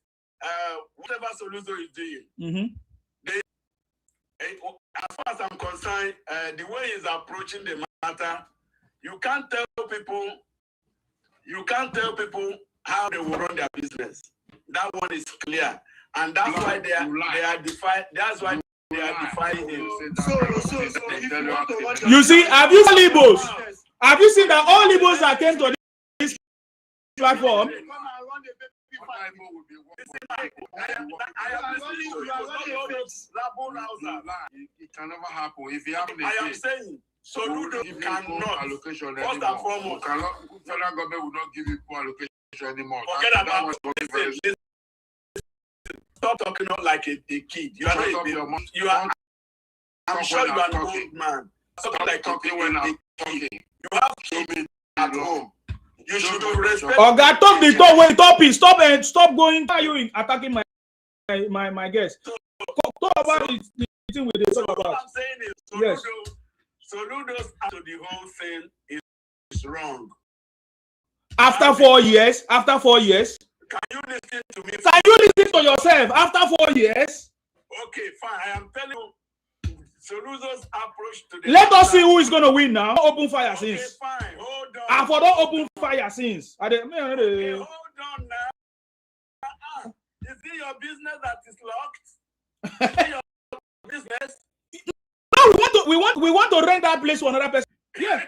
whatever Soludo is doing, as far as I'm concerned, the way he's approaching the matter, you can't tell people how they will run their business. That one is clear, and that's why they are defied. That's why they are defying him. So if you want to run You see, have you seen Igbos? Have you seen that all Igbos that came to this platform? It can never happen. If you have I am saying Soludo cannot. allocation First and anymore. foremost, Federal government will not give you full allocation anymore. forget about listen. Stop talking out like a kid. You are not a baby. You are. I'm sure you are an old man. Stop like talking when I'm talking. You have kids at home. You should respect. Oga, talk the talk when topic. Stop going. Why are you attacking my guest? Talk about the thing we talk about. What I'm saying is, Yes. Soludo's to the whole thing is wrong. After 4 years. Can you listen to me? Can you listen to yourself? After 4 years. Okay, fine. I am telling you, Soludo's approach to the. Let us see who is going to win now. Open fire Okay, since. fine. Hold on. I for don't open fire since. Okay, hold on now. Is it your business that is locked? Is it your business? No, we want to rent that place to another person. Yeah.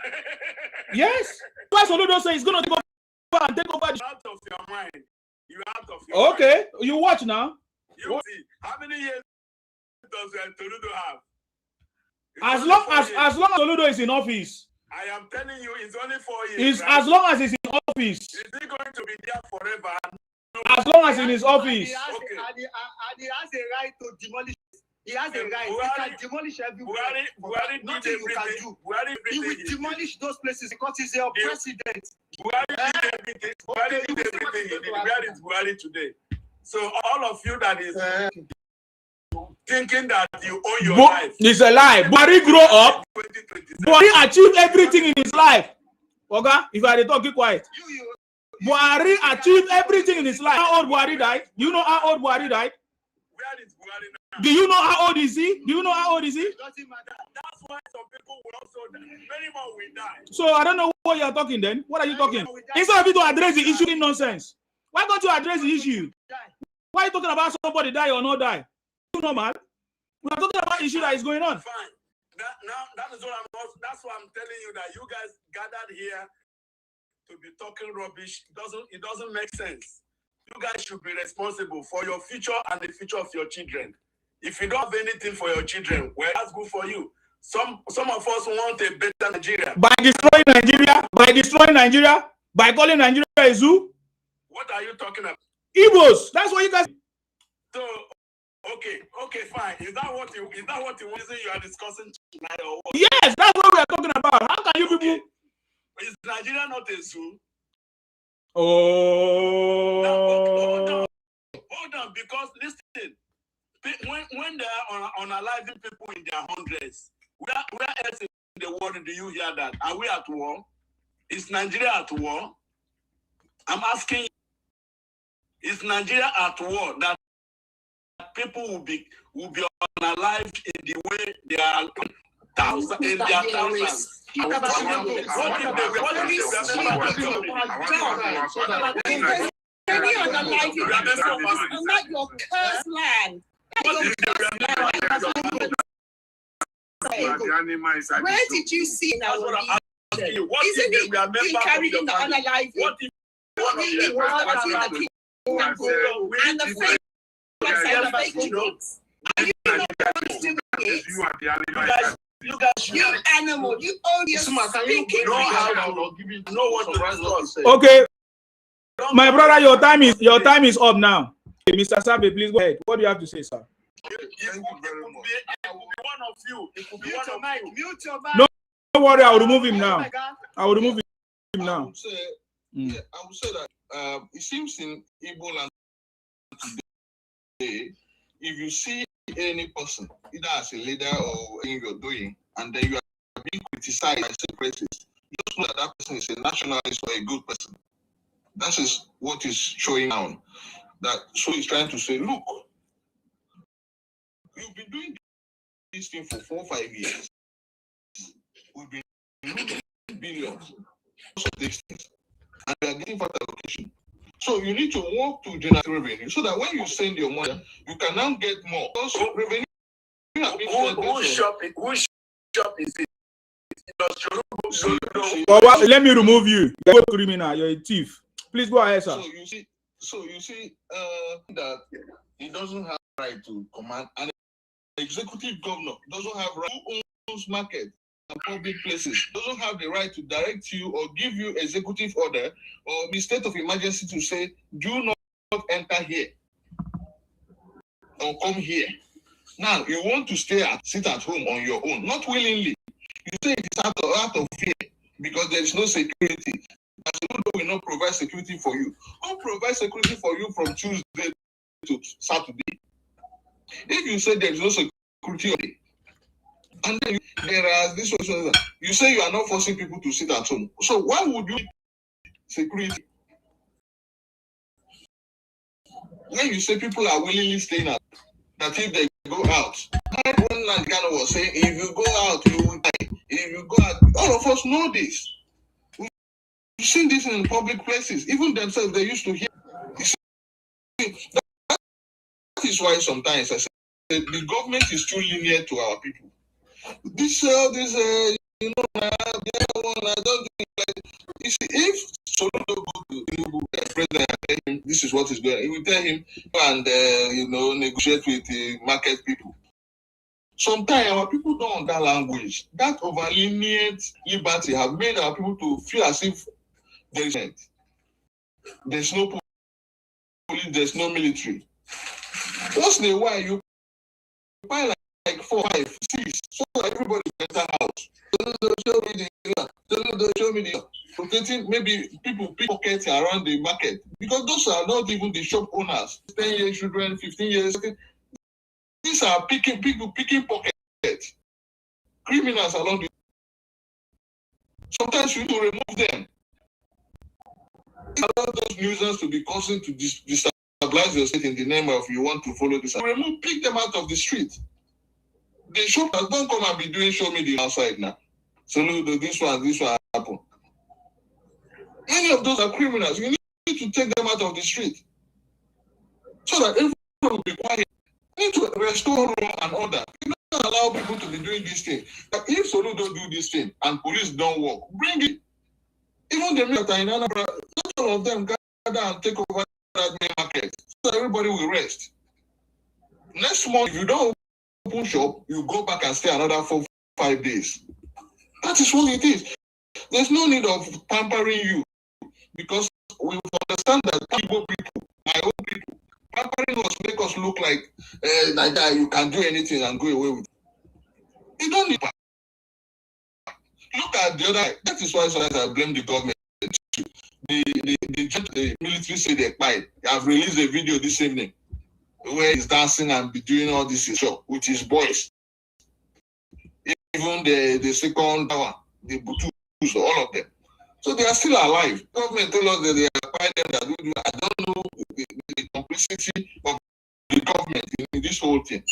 Yes. Why Soludo say he's going to take over and take over? Out of your mind. You out of your mind. Okay, you watch now. You see, how many years does Soludo have? As long as Soludo is in office. I am telling you, it's only 4 years. Is right? As long as he's in office. Is he going to be there forever? As long as in his office. And he has a right to demolish. He has a right. He can demolish everywhere. Nothing you can do. He will demolish those places because he's your president. Buhari did everything. Where is Buhari today? So all of you that is thinking that you own your life. It's a lie. Buhari grow up. Buhari achieved everything in his life. Okay? If I talk, keep quiet. Buhari achieved everything in his life. How old Buhari died? Do you know how old Buhari died? Where is Buhari now? Do you know how old is he? Do you know how old is he? Doesn't matter. That's why some people will also die. Many more will die. So I don't know what you're talking then. What are you talking? Instead of you to address the issue in nonsense. Why don't you address the issue? Why are you talking about somebody die or not die? You know, man. We are talking about issue that is going on. Fine. That's why I'm telling you that you guys gathered here to be talking rubbish. It doesn't make sense. You guys should be responsible for your future and the future of your children. If you don't have anything for your children, well, that's good for you. Some of us want a better Nigeria. By destroying Nigeria, by calling Nigeria a zoo. What are you talking about? Igbos. That's what you guys. So, okay, fine. Is that what you are discussing tonight or what? Yes, that's what we are talking about. How can you people? Is Nigeria not a zoo? Oh. Hold on, because listen, when they are unaliving people in their hundreds, where else in the world do you hear that? Are we at war? Is Nigeria at war? I'm asking you, is Nigeria at war that people will be unalived in the way they are thousands in their thousands? Not your cursed land. Where did you see now? Isn't it being carried in the unalive? And the fake you animal, you odious speaking. Know what to discuss. Okay, my brother, your time is up now. Okay, Mr. Sabe, please go ahead. What do you have to say, sir? It could be one of you. It could be one of you. Mute your mic. No, don't worry, I will remove him now. I will remove him now. I would say that it seems in Igbo land today, if you see any person, either as a leader or in you're doing, and then you are being criticized by some places, just know that that person is a nationalist or a good person. That is what is showing down. So he's trying to say, look, you've been doing this thing for 4 or 5 years. We've been losing billions of these things, and we are getting further allocation. So you need to work to generate revenue so that when you send your money, you can now get more. Also, revenue. Whose shop is it? Let me remove you. You're a criminal. You're a thief. Please go ahead, sir. So you see that he doesn't have right to command, and the executive governor doesn't have right to own market and public places, doesn't have the right to direct you or give you executive order or the state of emergency to say, do not enter here or come here. Now you want to sit at home on your own, not willingly. You say it's out of fear because there is no security. Soludo will not provide security for you. Who provides security for you from Tuesday to Saturday? If you say there is no security, and then there are this question, you say you are not forcing people to sit at home. So why would you security? When you say people are willingly staying out, that if they go out, one man kind of was saying, if you go out, you will die. If you go out, all of us know this. We've seen this in public places. Even themselves, they used to hear. That is why sometimes I say the government is too lenient to our people. This, you know, the other one, I don't think like. You see, if Soludo go to Tinubu, president, and tell him this is what is going on, he will tell him and negotiate with the market people. Sometimes our people don't understand language. That over lenient liberty have made our people to feel as if there's no police, there's no military. Once in a while, you buy like 4, 5, 6, so everybody enter house. Show me the protecting maybe people pickpocket around the market, because those are not even the shop owners. 10-year children, 15 years. These are people picking pocket. Criminals along the. Sometimes you need to remove them. Allow those nuisance to be causing to destabilize your state in the name of you want to follow this. Pick them out of the street. The shoppers don't come and be doing show me the outside now. Soludo, this one happen. Many of those are criminals. You need to take them out of the street so that everyone will be quiet. You need to restore law and order. You don't allow people to be doing this thing. But if Soludo do this thing and police don't work, bring it. Even the men that are in Anambra, not all of them gather and take over that main market, so everybody will rest. Next month, if you don't open shop, you go back and stay another 4, 5 days. That is what it is. There's no need of pampering you, because we understand that Igbo people, my own people, pampering us make us look like you can do anything and go away with it. You don't need. Look at the other. That is why sometimes I blame the government. The military say they quiet. They have released a video this evening where he's dancing and be doing all this show with his boys. Even the second tower, the Butus, all of them. So they are still alive. Government tell us that they are quiet them. That I don't know the complicity of the government in this whole thing.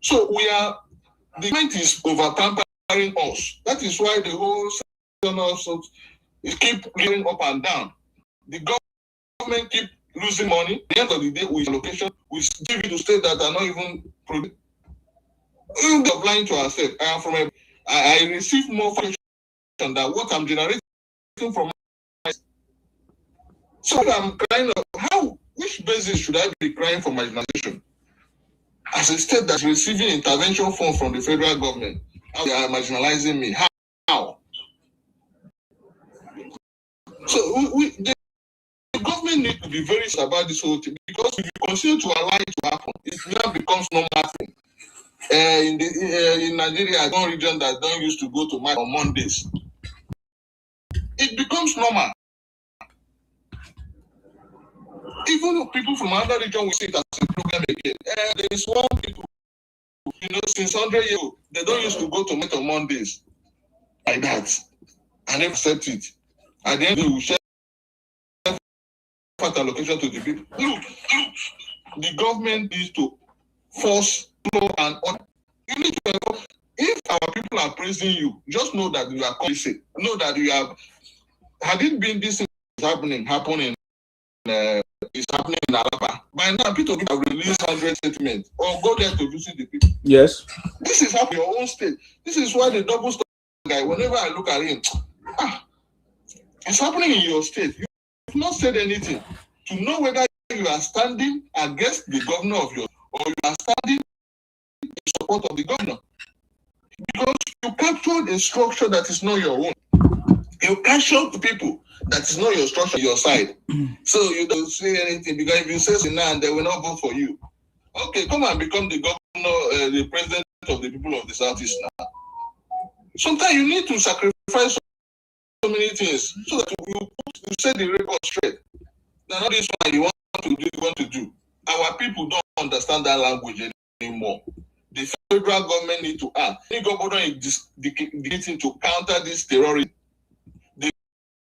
So the government is over pampering us. That is why the whole section also keep going up and down. The government keep losing money. At the end of the day, with allocation, we give it to states that are not even producing. We are blind to ourselves. I receive more information than what I'm generating from my. So I'm crying of which basis should I be crying for marginalization? As a state that's receiving intervention funds from the federal government, how they are marginalizing me? How? So the government needs to be very serious about this whole thing, because if you continue to allow it to happen, it now becomes normal thing. In Nigeria, one region that don't used to go to market on Mondays, it becomes normal. Even people from another region will see it as a problem again. There is one people, since 100 years old, they don't used to go to market on Mondays like that, and they accept it. At the end, they will share fat allocation to the people. Look, the government needs to force law and order. You need to, if our people are praising you, just know that you are complicit. Know that you have. Had it been this thing happening is happening in Alaba, by now people have released 100 statements or go there to visit the people. Yes. This is happening in your own state. This is why the double standard guy, whenever I look at him, it's happening in your state. You have not said anything to know whether you are standing against the governor of your, or you are standing in support of the governor. Because you captured a structure that is not your own. You captured people that is not your structure, your side. So you don't say anything, because if you say so now, they will not vote for you. Okay, come and become the governor, the president of the people of the Southeast now. Sometimes you need to sacrifice so many things so that you set the record straight. Now, not this one you want to do. Our people don't understand that language anymore. The federal government need to act. The government is getting to counter this terrorism.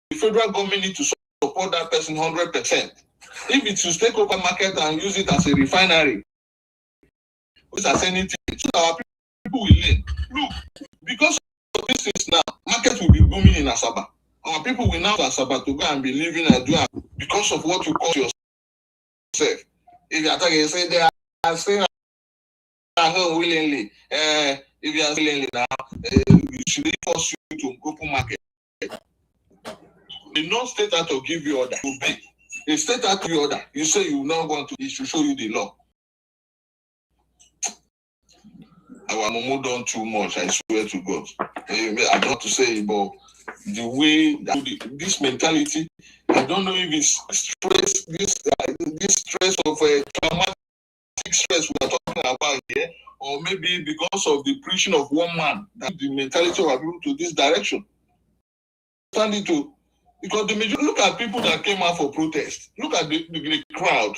The federal government need to support that person 100%. If it should take over market and use it as a refinery, use as anything, so our people will learn. Look, because of this things now, market will be booming in Asaba. Our people will now to Asaba to go and be living and doing because of what you call yourself. If you are talking, you say they are staying at home willingly. If you are willingly now, you should force you to open market. The non-state act to give you order will be. A state act to give you order, you say you not want to, it should show you the law. Our Momo done too much, I swear to God. I don't want to say it, but the way that this mentality I don't know if it's stress, this stress of traumatic stress we are talking about here, or maybe because of the preaching of one man, that the mentality of our people to this direction. Because the majority, look at people that came out for protest. Look at the crowd.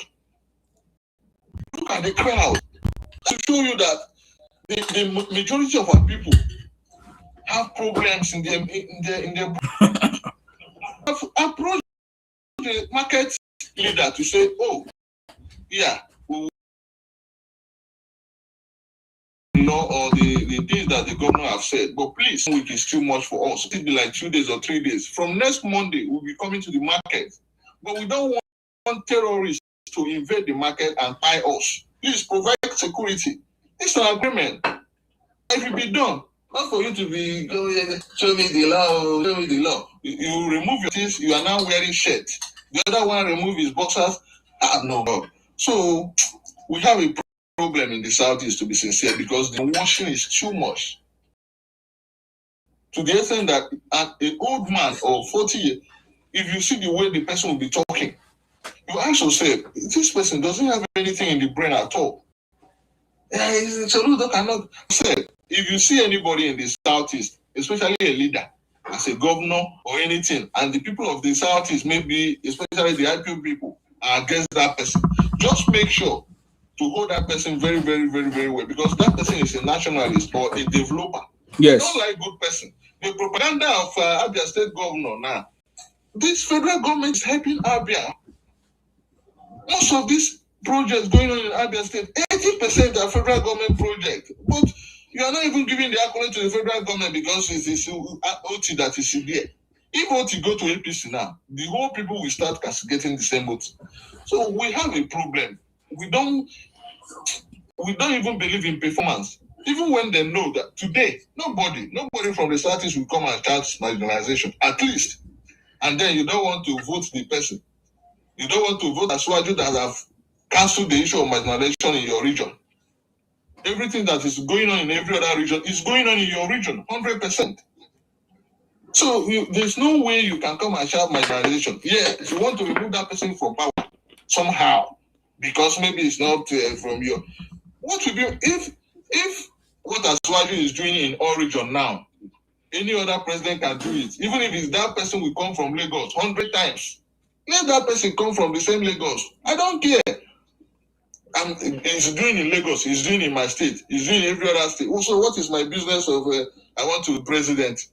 Look at the crowd. To show you that the majority of our people have problems in their approach the market leader to say, oh, yeah, law or the things that the governor have said, but please, week is too much for us. It'll be like 2 days or 3 days. From next Monday, we'll be coming to the market, but we don't want terrorists to invade the market and buy us. Please provide security. It's an agreement. It will be done. Not for you to be show me the law, show me the law. You remove your things, you are now wearing shirt. The other one remove his boxers. No. So we have a problem in the southeast, to be sincere, because the washing is too much. To the extent that an old man of 40 years, if you see the way the person will be talking, you ask yourself, this person doesn't have anything in the brain at all. Soludo cannot say. If you see anybody in the southeast, especially a leader, as a governor or anything, and the people of the southeast, maybe especially the IPO people, are against that person, just make sure to hold that person very, very, very, very well, because that person is a nationalist or a developer. Yes. Not like good person. The propaganda of Abia State governor now, this federal government is helping Abia. Most of these projects going on in Abia State, 80% are federal government projects. But you are not even giving the accolade to the federal government because it's the OT that is there. If OT go to APC now, the whole people will start castigating the same OT. So we have a problem. We don't even believe in performance. Even when they know that today, nobody from the Southeast will come and charge marginalization, at least. And then you don't want to vote the person. You don't want to vote as Swaju that have cancelled the issue of marginalization in your region. Everything that is going on in every other region is going on in your region, 100%. So there's no way you can come and shout marginalization. Yeah, if you want to remove that person from power somehow, because maybe it's not from your... What will be if what Aswaju is doing in all region now, any other president can do it, even if it's that person will come from Lagos 100 times. Let that person come from the same Lagos. I don't care. He's doing in Lagos, he's doing in my state, he's doing in every other state. Also, what is my business of I want to be president?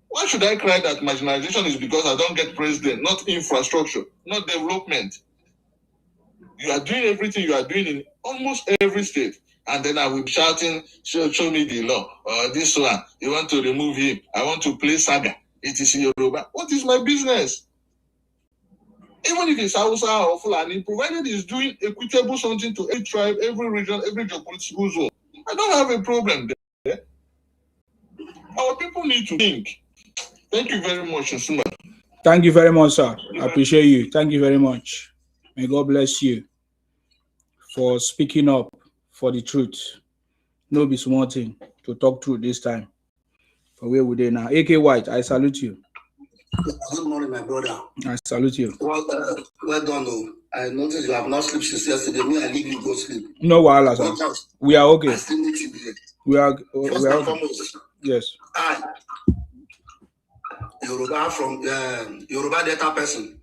Why should I cry that marginalization is because I don't get president, not infrastructure, not development? You are doing everything you are doing in almost every state. And then I will be shouting, show me the law. This one, you want to remove him. I want to play saga. It is Yoruba. What is my business? Even if it's Hausa or Fulani, provided it's doing equitable something to every tribe, every region, every geopolitical zone, I don't have a problem there. Our people need to think. Thank you very much, Nsuma. Thank you very much, sir. I appreciate you. Thank you very much. May God bless you for speaking up for the truth. No be small thing to talk truth this time. For where we are now. AK White, I salute you. Good morning, my brother. I salute you. Well done. Oh. I noticed you have not slept since yesterday. Me, I leave you go sleep. No wahala, sir. We are okay. I still need you there. We are First and okay. foremost, Yes. Yoruba from Yoruba Delta person.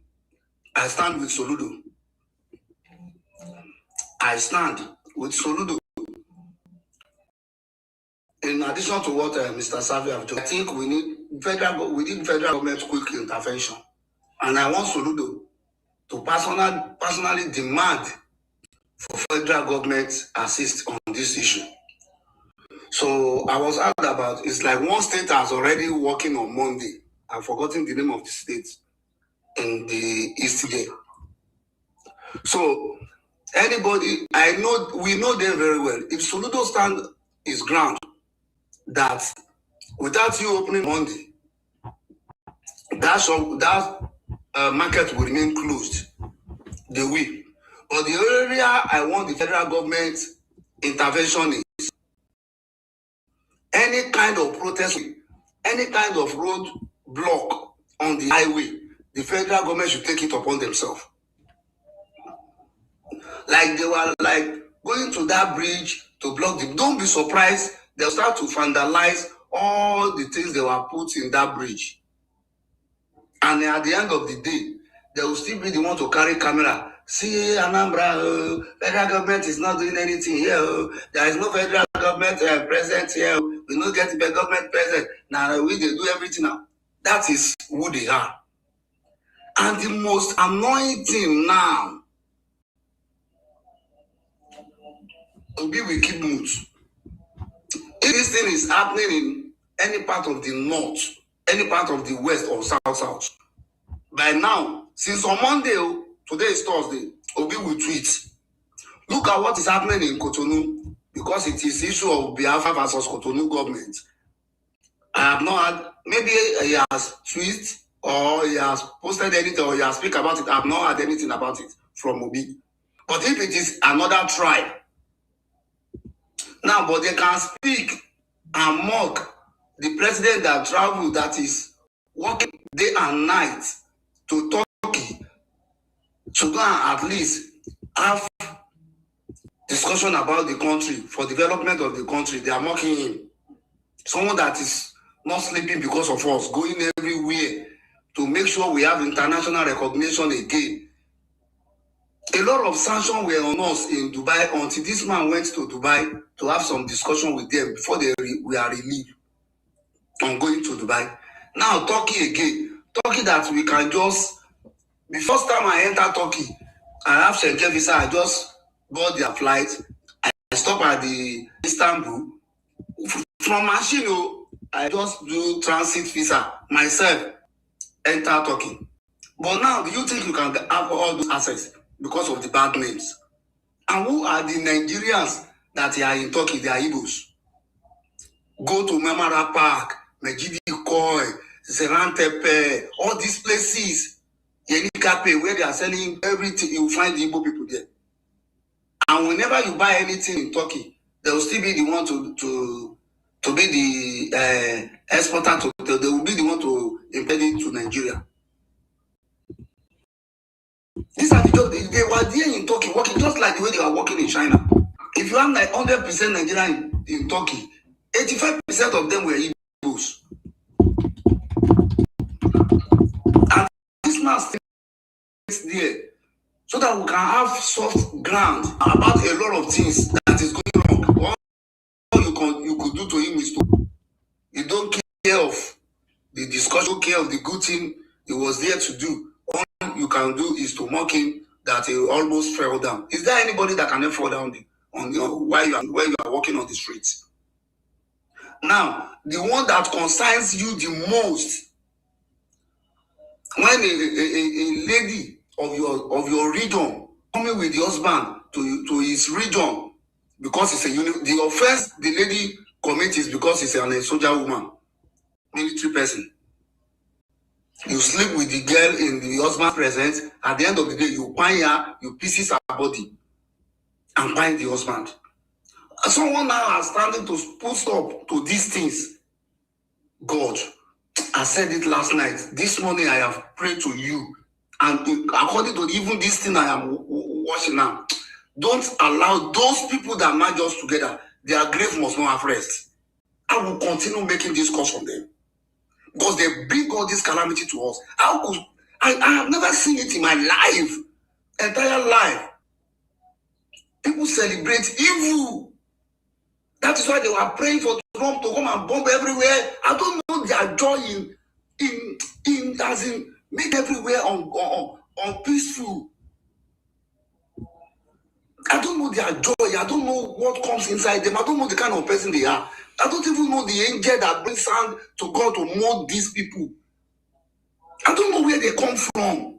I stand with Soludo. I stand with Soludo. In addition to what Mr. Savi have done, I think we need federal government quick intervention. And I want Soludo to personally demand for federal government assist on this issue. So I was asked about, it's like one state has already working on Monday. I've forgotten the name of the state in the East there. So anybody, we know them very well. If Soludo stand his ground that without you opening Monday, that market will remain closed. They will. But the area I want the federal government intervention is any kind of protest, any kind of road block on the highway the federal government should take it upon themselves. Like they were like going to that bridge to block the. Don't be surprised, they'll start to vandalize all the things they were put in that bridge. And at the end of the day, they will still be the one to carry camera. See, Anambra, federal government is not doing anything here. There is no federal government present here. We don't get the government present. Now we do everything now. That is who they are. And the most annoying thing now, we will keep mood. If this thing is happening in any part of the north, any part of the west or south, by now, since on Monday, today is Thursday, Obi will tweet. Look at what is happening in Cotonou, because it is issue of Biafra versus Cotonou government. I have not had, maybe he has tweeted or he has posted anything or he has speak about it. I have not heard anything about it from Obi. But if it is another tribe, now, but they can speak and mock the president that traveled, that is working day and night to Turkey to go and at least have discussion about the country, for development of the country. They are mocking him. Someone that is not sleeping because of us, going everywhere to make sure we have international recognition again. A lot of sanctions were on us in Dubai until this man went to Dubai to have some discussion with them before we are relieved on going to Dubai. Now, Turkey again. Turkey that we can just... The first time I enter Turkey, I have Schengen visa. I just bought their flight. I stop at the Istanbul. From machine, I just do transit visa myself, enter Turkey. But now, do you think you can have all those access because of the bad names? And who are the Nigerians that are in Turkey? They are Igbos. Go to Memara Park, Mejidi Koi, Zerantepe, all these places, Yenikape, where they are selling everything, you will find the Igbo people there. And whenever you buy anything in Turkey, they will still be the one to be the exporter. They will be the one to import it to Nigeria. These are the jobs. They were there in Turkey working just like the way they were working in China. If you have like 100% Nigerian in Turkey, 85% of them were Igbos. And this man stays there so that we can have soft ground about a lot of things that is going wrong. All you could do to him is to, you don't care of the discussion, don't care of the good thing he was there to do. All you can do is to mock him that he almost fell down. Is there anybody that can fall down while you are walking on the streets? Now, the one that concerns you the most, when a lady of your region coming with the husband to his region because it's the offense the lady commits is because it's a soldier woman, military person. You sleep with the girl in the husband's presence. At the end of the day, you find her, you pieces her body, and find the husband. Someone now is standing to put stop to these things. God, I said it last night. This morning I have prayed to you. And according to even this thing I am watching now, don't allow those people that merge us together, their grave must not have rest. I will continue making this cause on them. Because they bring all this calamity to us. I have never seen it in my life, entire life. People celebrate evil. That is why they were praying for Trump to come and bomb everywhere. I don't know their joy in as in make everywhere on peaceful. I don't know their joy. I don't know what comes inside them. I don't know the kind of person they are. I don't even know the angel that brings sound to God to mold these people. I don't know where they come from.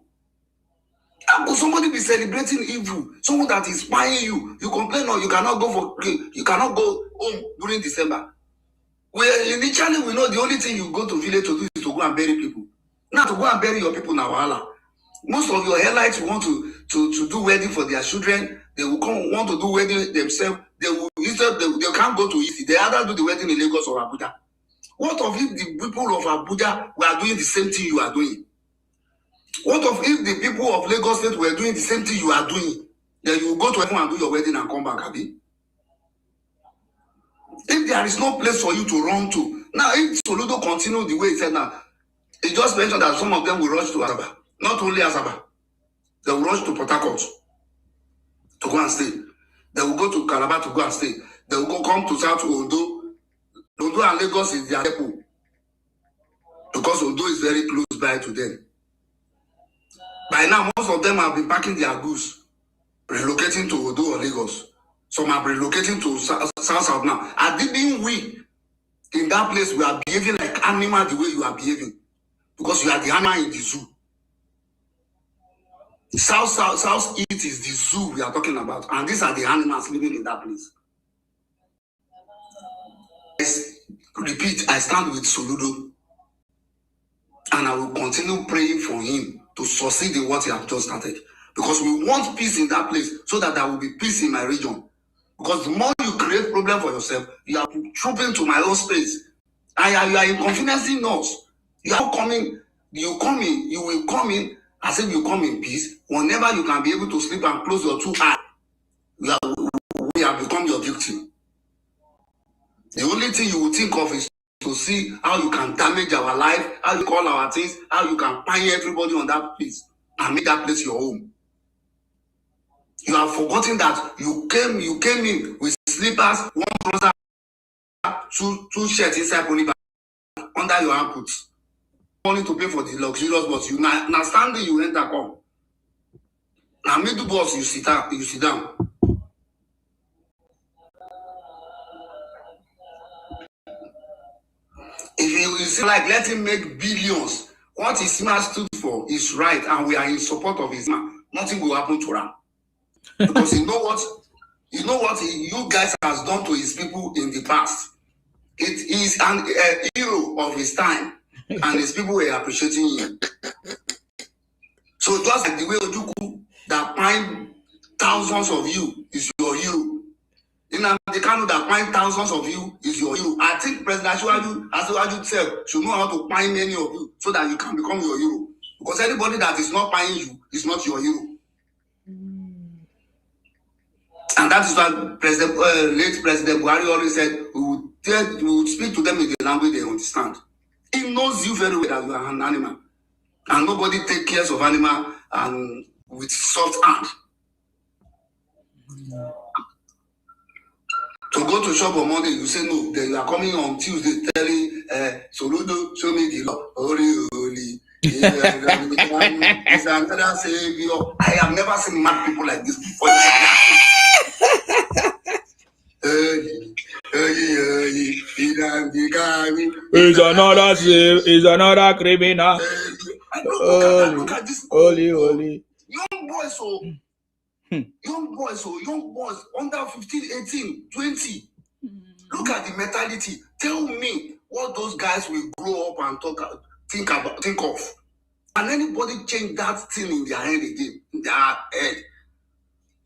How could somebody be celebrating evil? Someone that is spying you. You complain or you cannot go home during December. Initially, we know the only thing you go to village to do is to go and bury people. Now to go and bury your people now, wahala. Most of your Hairlights want to do wedding for their children. They will want to do wedding themselves. They can't go to East. They either do the wedding in Lagos or Abuja. What of if the people of Abuja were doing the same thing you are doing? What if the people of Lagos State were doing the same thing you are doing? Then you will go to heaven and do your wedding and come back, Abi? If there is no place for you to run to, now if Soludo continue the way he said now, he just mentioned that some of them will rush to Asaba. Not only Asaba, they will rush to Port Harcourt to go and stay. They will go to Calabar to go and stay. They will go come to South Ondo. Ondo and Lagos is their depot because Ondo is very close by to them. By now, most of them have been packing their goods, relocating to Ondo or Lagos. Some are relocating to South now. And didn't we, in that place, we are behaving like animal the way you are behaving? Because you are the animal in the zoo. South East is the zoo we are talking about. And these are the animals living in that place. Repeat, I stand with Soludo. And I will continue praying for him to succeed in what he has just started. Because we want peace in that place so that there will be peace in my region. Because the more you create problem for yourself, you are trooping to my own space. And you are inconveniencing us. You are coming, you will come in as if you come in peace. Whenever you can be able to sleep and close your two eyes, we have become your victim. The only thing you will think of is to see how you can damage our life, how you call our things, how you can pine everybody on that place and make that place your home. You have forgotten that you came in with slippers, one trouser, two shirts inside pony bag under your ankles. Money to pay for the luxurious bus. You now standing, you enter come. Now middle bus, you sit down. If you say like let him make billions, what his man stood for is right, and we are in support of his man. Nothing will happen to him. Because you know what you guys has done to his people in the past. It is a hero of his time, and his people were appreciating him. So just like the way Ojuku that find thousands of you is your hero. In the Kano that find thousands of you is your hero. I think President Asiwaju self should know how to find many of you so that you can become your hero. Because anybody that is not finding you is not your hero. And that is why late President Buhari always said, we would speak to them in the language they understand. He knows you very well that you are an animal. And nobody takes care of animal and with soft hand. To go to shop on Monday, you say no. Then you are coming on Tuesday telling Soludo, show me the law. Holy. It's another savior. I have never seen mad people like this before. Is another criminal. Look at this. Holy. Young boys under 15, 18, 20. Look at the mentality. Tell me what those guys will grow up and think of. And anybody change that thing in their head again, in their head.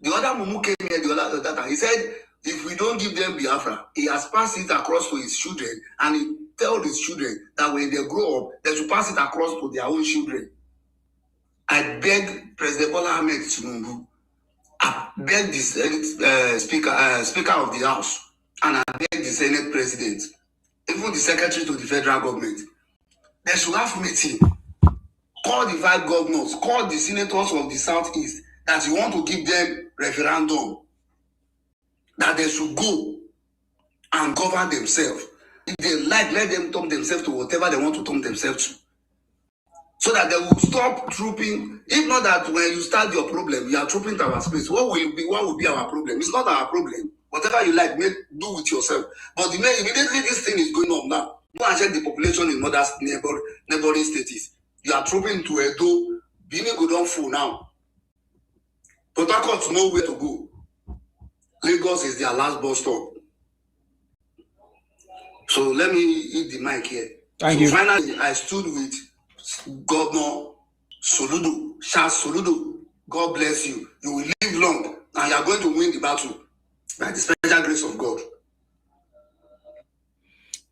The other Mumu came here the other time. He said, if we don't give them Biafra, he has passed it across to his children, and he tells his children that when they grow up, they should pass it across to their own children. I beg President Bola Ahmed Tinubu, I beg the Speaker of the House, and I beg the Senate President, even the Secretary to the Federal Government, they should have meeting. Call the 5 governors, call the senators of the Southeast that you want to give them referendum, that they should go and govern themselves. If they like, let them turn themselves to whatever they want to turn themselves to. So that they will stop trooping. If not that when you start your problem, you are trooping to our space. What will be our problem? It's not our problem. Whatever you like, do with yourself. But immediately this thing is going on now. Go and check the population in other neighboring states. You are trooping to Edo. Benin go down full now. Port Harcourt know where to go. Lagos is their last bus stop. So let me eat the mic here. Thank you. Finally, I stood with Governor Soludo. Charles Soludo. God bless you. You will live long and you are going to win the battle by the special grace of God.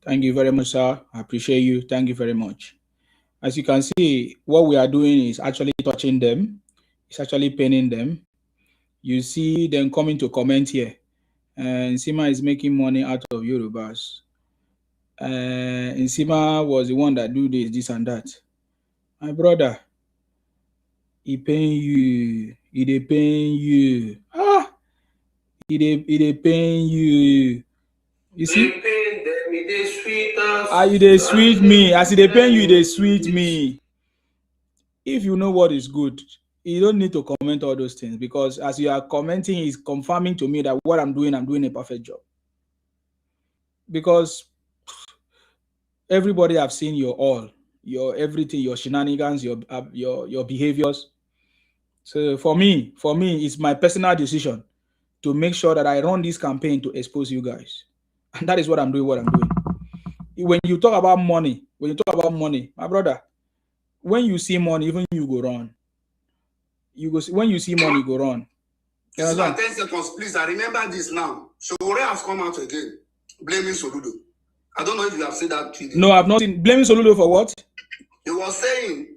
Thank you very much, sir. I appreciate you. Thank you very much. As you can see, what we are doing is actually touching them. It's actually paining them. You see them coming to comment here. And Nsima is making money out of Yorubas. Nsima was the one that do this and that. My brother, he paying you. He dey paying you. He dey paying you. You see? They pain them, it dey sweet us. You dey sweet me. As they paying you, they sweet me. If you know what is good, you don't need to comment all those things, because as you are commenting, it's confirming to me that what I'm doing a perfect job. Because everybody have seen your all, your everything, your shenanigans, your behaviors. So for me, it's my personal decision to make sure that I run this campaign to expose you guys, and that is what I'm doing. When you talk about money, my brother, when you see money, even you go run. When you see money, you go run. This is my 10 seconds, please. I remember this now. Showore has come out again, blaming Soludo. I don't know if you have seen that video. No, I've not seen. Blaming Soludo for what? He was saying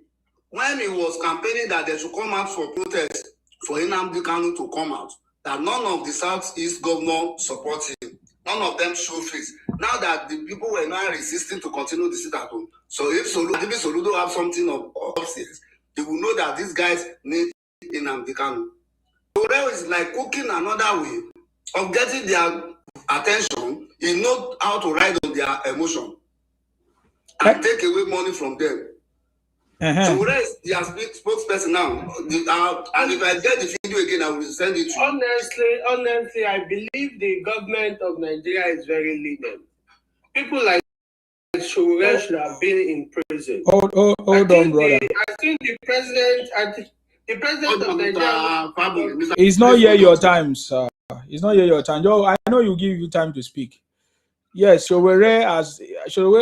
when he was campaigning that they should come out for protest for Nnamdi Kanu to come out, that none of the Southeast governors support him. None of them show face. Now that the people were now resisting to continue the sit at home. So if Soludo have something of upstairs, they will know that these guys need Nnamdi Kanu. So there is like cooking another way of getting their attention. He knows how to ride on their emotion and take away money from them. So where is their spokesperson now? And if I get the video again, I will send it to you. Honestly, I believe the government of Nigeria is very lenient. People like Showore should have been in prison. Hold on, brother. I think the president of Nigeria. It's not yet your time, sir. It's not yet your time. Yo, I know you give you time to speak. Yes, Showore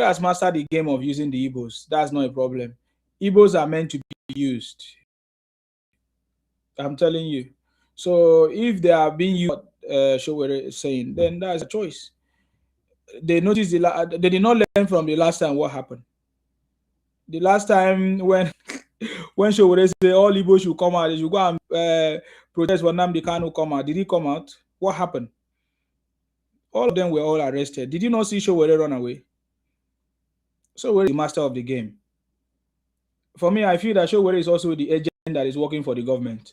has mastered the game of using the Igbos. That's not a problem. Igbos are meant to be used. I'm telling you. So if they are being used, Showore is saying, then that's a choice. They noticed they did not learn from the last time what happened. The last time when Showore said all Igbos should come out, they should go and protest when Nnamdi Kanu come out. Did he come out? What happened? All of them were all arrested. Did you not see Showore run away? Showore is the master of the game. For me, I feel that Showore is also the agent that is working for the government.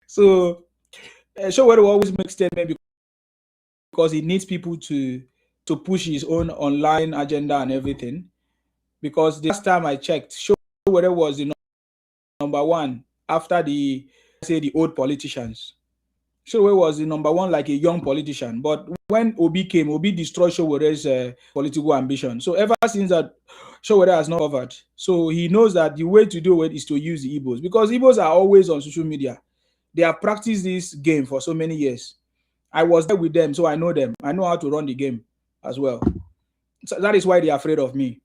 So Showore will always make statements because he needs people to push his own online agenda and everything. Because the last time I checked, Showore was the number one after the old politicians. Showore was the number one like a young politician. But when Obi came, Obi destroyed Showore's political ambition. So ever since that, Showore has not covered. So he knows that the way to do it is to use the Igbos. Because Igbos are always on social media. They have practiced this game for so many years. I was there with them, so I know them. I know how to run the game as well. So that is why they are afraid of me.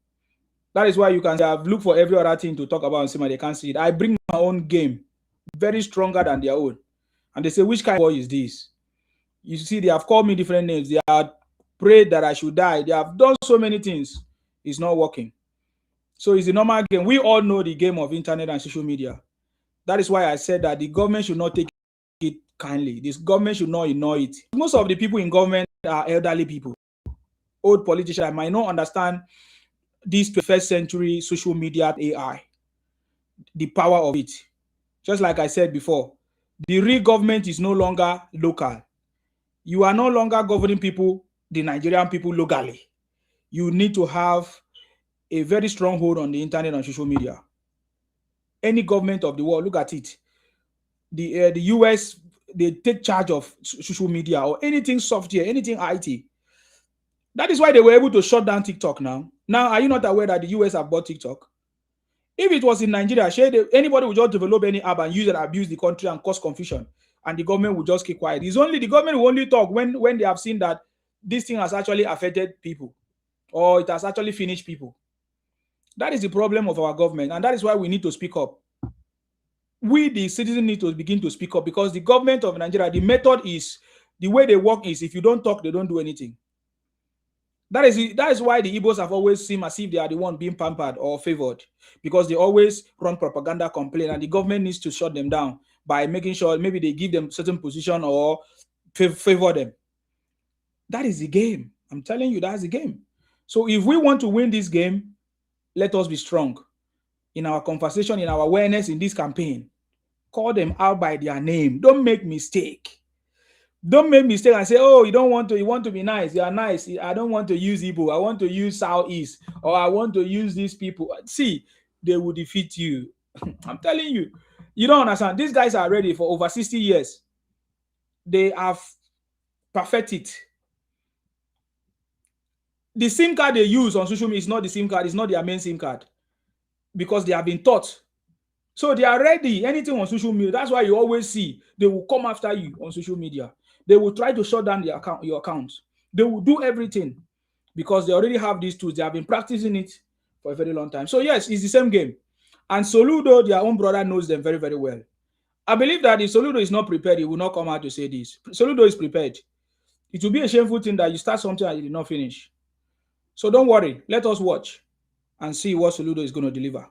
That is why you can say I've looked for every other thing to talk about and see they can't see it. I bring my own game, very stronger than their own. And they say, which kind of boy is this? You see, they have called me different names. They have prayed that I should die. They have done so many things. It's not working. So it's a normal game. We all know the game of internet and social media. That is why I said that the government should not take it kindly. This government should not ignore it. Most of the people in government are elderly people, old politicians. I might not understand this 21st century social media AI, the power of it. Just like I said before, the real government is no longer local. You are no longer governing people, the Nigerian people, locally. You need to have a very strong hold on the internet and social media. Any government of the world, look at it. The US, they take charge of social media or anything software, anything IT. That is why they were able to shut down TikTok now. Now, are you not aware that the US have bought TikTok? If it was in Nigeria, anybody would just develop any app and use it, abuse the country and cause confusion, and the government would just keep quiet. It's only the government will only talk when they have seen that this thing has actually affected people or it has actually finished people. That is the problem of our government, and that is why we need to speak up. We, the citizens, need to begin to speak up because the government of Nigeria, the method is, the way they work is if you don't talk, they don't do anything. That is why the Igbos have always seemed as if they are the one being pampered or favored, because they always run propaganda complaint, and the government needs to shut them down by making sure maybe they give them certain position or favor them. That is the game. I'm telling you, that's the game. So if we want to win this game, let us be strong in our conversation, in our awareness in this campaign. Call them out by their name. Don't make mistake. Don't make mistake and say, oh, you want to be nice. You are nice. I don't want to use Igbo. I want to use Southeast, or I want to use these people. See, they will defeat you. I'm telling you. You don't understand. These guys are ready for over 60 years. They have perfected. The SIM card they use on social media is not the SIM card. It's not their main SIM card, because they have been taught. So they are ready. Anything on social media. That's why you always see they will come after you on social media. They will try to shut down your account. They will do everything because they already have these tools. They have been practicing it for a very long time. So yes, it's the same game. And Soludo, their own brother, knows them very, very well. I believe that if Soludo is not prepared, he will not come out to say this. Soludo is prepared. It will be a shameful thing that you start something and you did not finish. So don't worry. Let us watch and see what Soludo is going to deliver.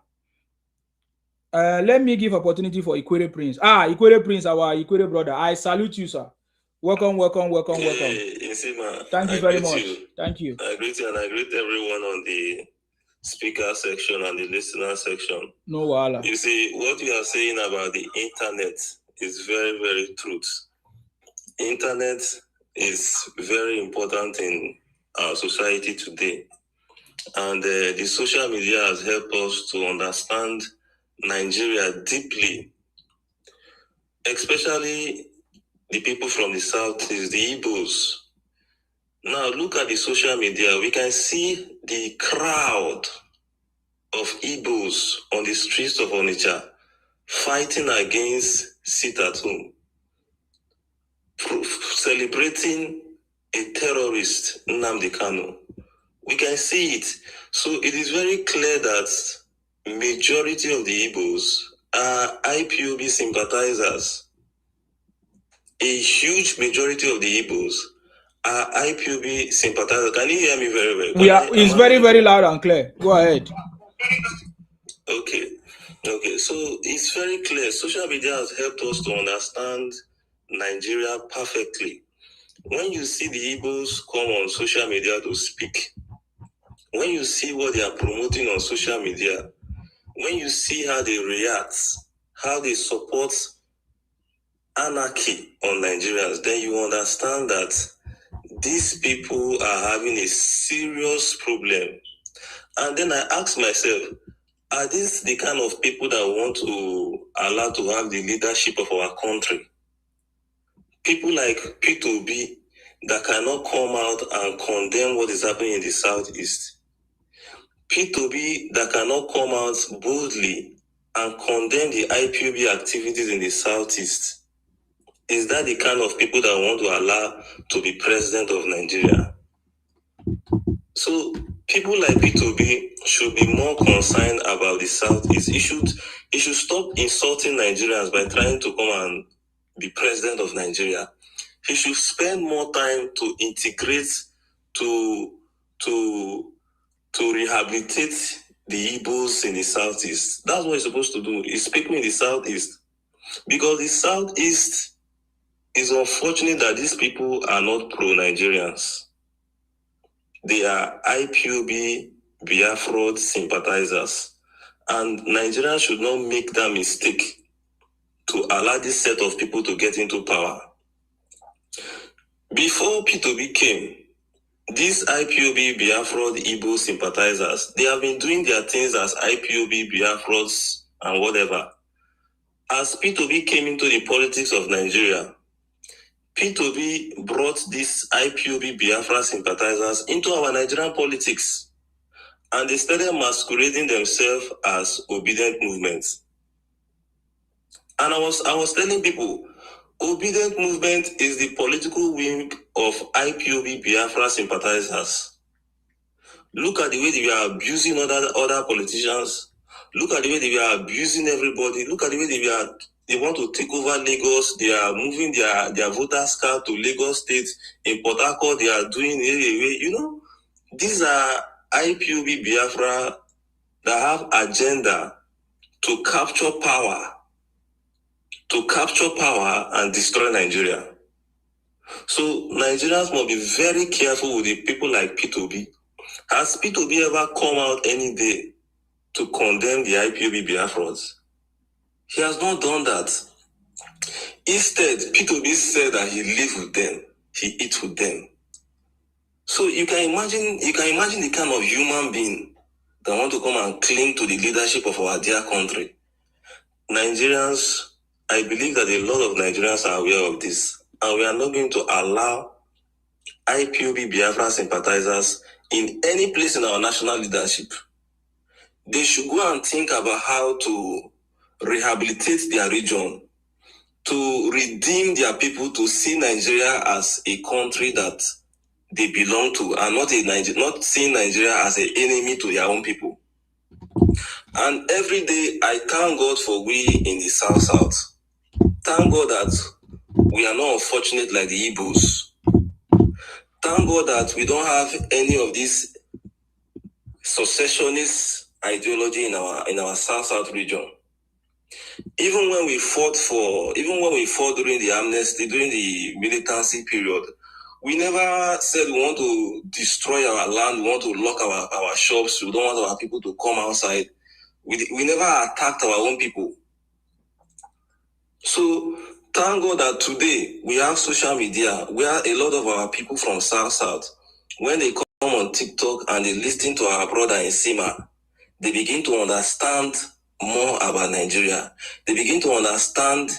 Let me give opportunity for Ikwere Prince. Ikwere Prince, our Ikwere brother. I salute you, sir. Welcome. Thank you very much. Thank you. I greet you, and I greet everyone on the speaker section and the listener section. No wala. You see, what you are saying about the internet is very, very true. Internet is very important in our society today. And the social media has helped us to understand Nigeria deeply, especially the people from the Southeast, the Igbos. Now look at the social media. We can see the crowd of Igbos on the streets of Onitsha fighting against sit at home, celebrating a terrorist, Nnamdi Kanu. We can see it. So it is very clear that majority of the Igbos are IPOB sympathizers. A huge majority of the Igbos are IPOB sympathizers. Can you hear me very well? It's very, very loud and clear. Go ahead. Okay. So it's very clear. Social media has helped us to understand Nigeria perfectly. When you see the Igbos come on social media to speak, when you see what they are promoting on social media, when you see how they react, how they support anarchy on Nigerians, then you understand that these people are having a serious problem. And then I ask myself, are these the kind of people that want to allow to have the leadership of our country? People like P2B that cannot come out and condemn what is happening in the Southeast. P2B that cannot come out boldly and condemn the IPOB activities in the Southeast. Is that the kind of people that want to allow to be president of Nigeria? So people like P2B should be more concerned about the Southeast. He should stop insulting Nigerians by trying to come and be president of Nigeria. He should spend more time to integrate, to rehabilitate the Igbos in the Southeast. That's what he's supposed to do. He's speaking in the Southeast. Because the Southeast is unfortunate that these people are not pro-Nigerians. They are IPOB Biafra sympathizers. And Nigerians should not make that mistake to allow this set of people to get into power. Before P2B came, these IPOB Biafra Igbo sympathizers, they have been doing their things as IPOB Biafras and whatever. As P2B came into the politics of Nigeria, P2B brought these IPOB Biafra sympathizers into our Nigerian politics, and they started masquerading themselves as obedient movements. And I was telling people, obedient movement is the political wing of IPOB Biafra sympathizers. Look at the way they are abusing other politicians. Look at the way they are abusing everybody. Look at the way they want to take over Lagos. They are moving their voters' card to Lagos State. In Port Harcourt, they are doing These are IPOB Biafra that have agenda to capture power and destroy Nigeria. So Nigerians must be very careful with the people like P2B. Has P2B ever come out any day to condemn the IPOB Biafrans? He has not done that. Instead, P2B said that he lives with them, he eats with them. So you can imagine the kind of human being that want to come and cling to the leadership of our dear country. Nigerians, I believe that a lot of Nigerians are aware of this, and we are not going to allow IPOB Biafra sympathizers in any place in our national leadership. They should go and think about how to rehabilitate their region, to redeem their people, to see Nigeria as a country that they belong to, and not seeing Nigeria as an enemy to their own people. And every day I thank God for we in the South. Thank God that we are not unfortunate like the Igbos. Thank God that we don't have any of this secessionist ideology in our South region. Even when we fought during the amnesty, during the militancy period, we never said we want to destroy our land, we want to lock our shops, we don't want our people to come outside. We never attacked our own people. So thank God that today we have social media where a lot of our people from South, when they come on TikTok and they listen to our brother in Sima, they begin to understand more about Nigeria. They begin to understand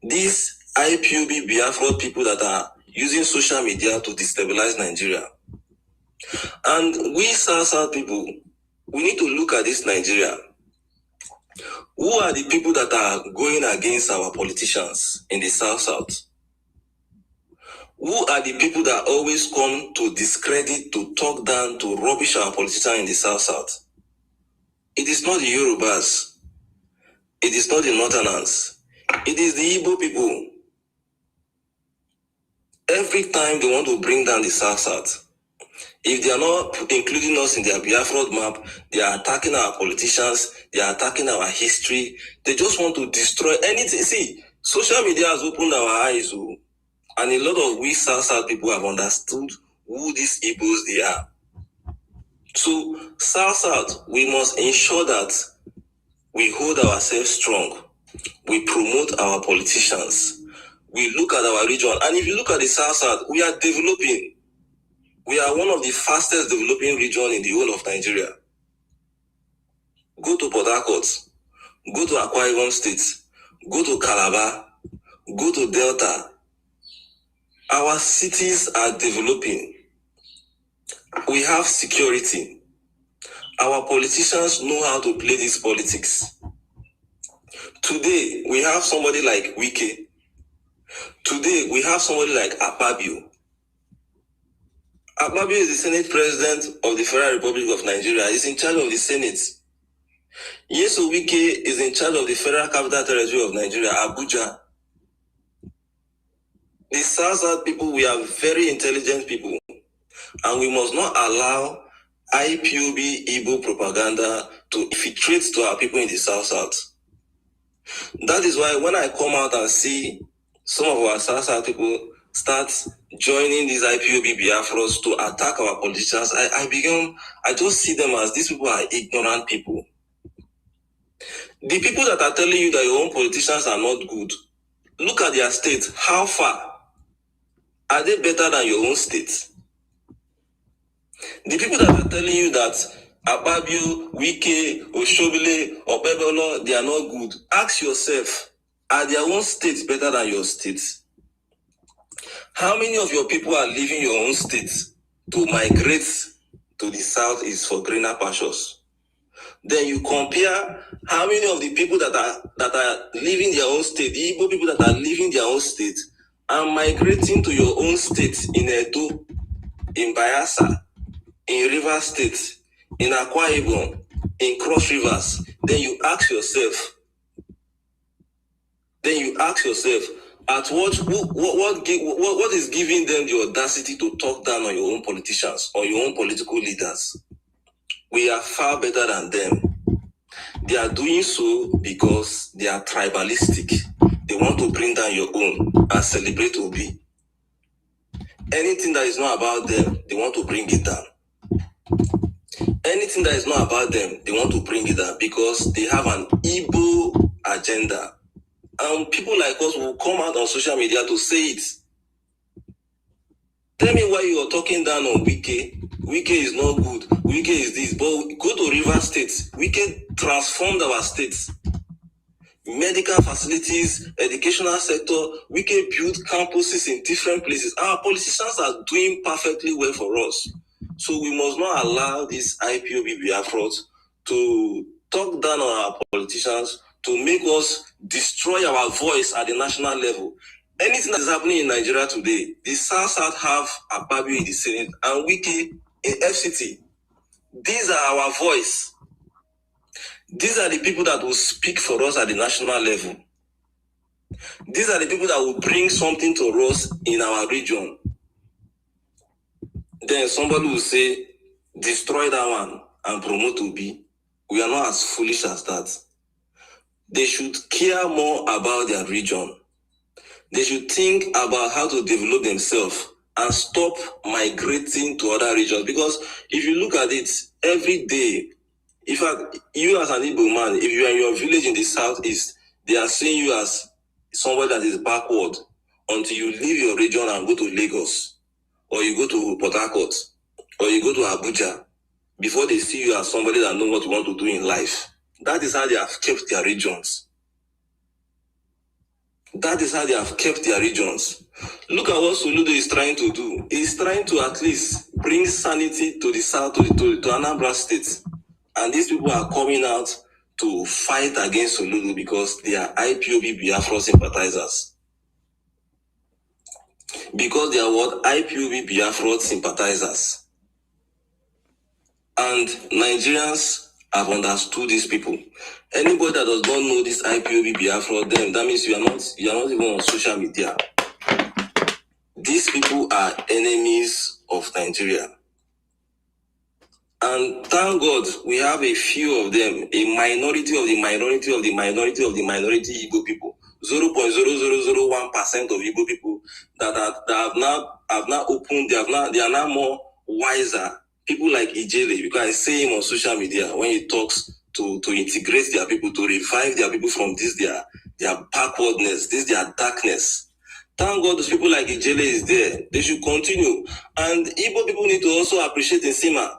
these IPOB Biafra people that are using social media to destabilize Nigeria. And we South people, we need to look at this Nigeria. Who are the people that are going against our politicians in the South? Who are the people that always come to discredit, to talk down, to rubbish our politicians in the South? It is not the Yorubas. It is not the Northerners. It is the Igbo people. Every time they want to bring down the South, if they are not including us in their Biafra map, they are attacking our politicians, they are attacking our history. They just want to destroy anything. See, social media has opened our eyes, and a lot of we South people have understood who these Igbos they are. So, South, we must ensure that we hold ourselves strong. We promote our politicians. We look at our region. And if you look at the South, we are developing. We are one of the fastest developing regions in the whole of Nigeria. Go to Port Harcourt, go to Akwa Ibom State, go to Calabar, go to Delta. Our cities are developing. We have security. Our politicians know how to play this politics. Today, we have somebody like Wike. Today, we have somebody like Akpabio. Akpabio is the Senate President of the Federal Republic of Nigeria. He's in charge of the Senate. Yeso Wike is in charge of the Federal Capital Territory of Nigeria, Abuja. The South people, we are very intelligent people. And we must not allow IPOB Igbo propaganda to infiltrate to our people in the South. That is why when I come out and see some of our South people start joining these IPOB Biafras to attack our politicians, I just see them as these people are ignorant people. The people that are telling you that your own politicians are not good, look at their state. How far? Are they better than your own state? The people that are telling you that Akpabio, Wike, Oshobile, Obebolo, they are not good, ask yourself, are their own states better than your states? How many of your people are leaving your own states to migrate to the South is for greener pastures? Then you compare how many of the people that are leaving their own state, the Igbo people that are leaving their own state, are migrating to your own state in Edo, in Bayelsa, in River State, in Akwa Ibom, in Cross Rivers. Then you ask yourself, At what is giving them the audacity to talk down on your own politicians or your own political leaders? We are far better than them. They are doing so because they are tribalistic. They want to bring down your own and celebrate Obi. Anything that is not about them, they want to bring it down. Anything that is not about them, they want to bring it down because they have an Igbo agenda. And people like us will come out on social media to say it. Tell me why you are talking down on Wike. Wike is not good. Wike is this. But go to River State. Wike transformed our states. Medical facilities, educational sector. Wike built campuses in different places. Our politicians are doing perfectly well for us. So we must not allow these IPOB Biafras to talk down on our politicians, to make us destroy our voice at the national level. Anything that is happening in Nigeria today, the South have Akpabio in the Senate and Wike in FCT. These are our voice. These are the people that will speak for us at the national level. These are the people that will bring something to us in our region. Then somebody will say, destroy that one and promote Obi. We are not as foolish as that. They should care more about their region. They should think about how to develop themselves and stop migrating to other regions. Because if you look at it, every day, in fact, you as an Igbo man, if you are in your village in the southeast, they are seeing you as somebody that is backward until you leave your region and go to Lagos, or you go to Port Harcourt, or you go to Abuja, before they see you as somebody that knows what you want to do in life. That is how they have kept their regions. That is how they have kept their regions. Look at what Soludo is trying to do. He's trying to at least bring sanity to the south, to Anambra State. And these people are coming out to fight against Soludo because they are IPOB Biafra sympathizers. Because they are what? IPOB Biafra sympathizers. And Nigerians have understood these people. Anybody that does not know this IPOB Biafra, them, that means you are not even on social media. These people are enemies of Nigeria. And thank God we have a few of them, a minority of the minority of the minority of the minority Igbo people. 0.0001% of Igbo people that have now opened, they are now more wiser. People like Ijele, because I see him on social media when he talks to integrate their people, to revive their people from this their backwardness, this their darkness. Thank God those people like Ijele is there. They should continue. And Igbo people need to also appreciate Nsima.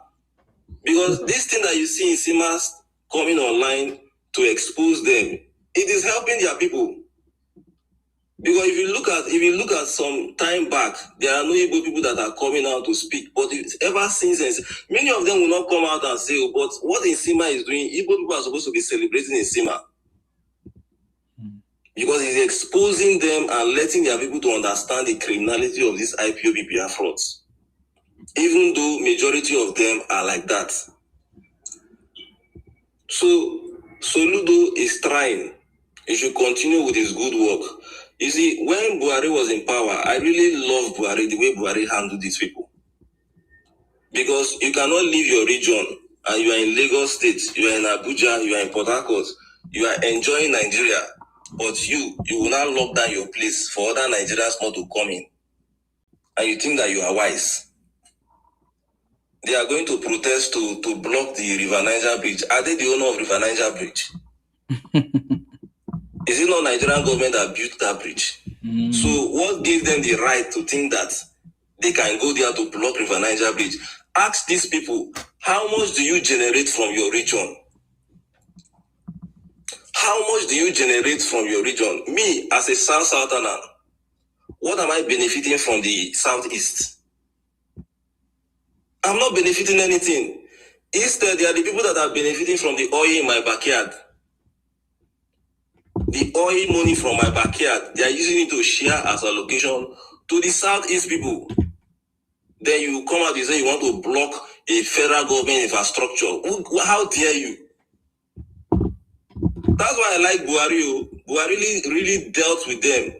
Because this thing that you see in Simas coming online to expose them, it is helping their people. Because if you look at some time back, there are no Igbo people that are coming out to speak. But ever since, many of them will not come out and say, oh, but what Nsima is doing, Igbo people are supposed to be celebrating Nsima. Because he's exposing them and letting their people to understand the criminality of these IPOB Biafras. Even though majority of them are like that. So Soludo is trying. He should continue with his good work. You see, when Buhari was in power, I really love Buhari, the way Buhari handled these people. Because you cannot leave your region and you are in Lagos State, you are in Abuja, you are in Port Harcourt, you are enjoying Nigeria, but you will not lock down your place for other Nigerians not to come in. And you think that you are wise. They are going to protest to block the River Niger Bridge. Are they the owner of River Niger Bridge? Is it not Nigerian government that built that bridge? So what gave them the right to think that they can go there to block River Niger Bridge? Ask these people, how much do you generate from your region? How much do you generate from your region? Me, as a Southerner, what am I benefiting from the Southeast? I'm not benefiting anything. Instead, there are the people that are benefiting from the oil in my backyard. The oil money from my backyard, they are using it to share as allocation to the Southeast people. Then you come out and say you want to block a federal government infrastructure. How dare you? That's why I like Buhari. Buhari really dealt with them.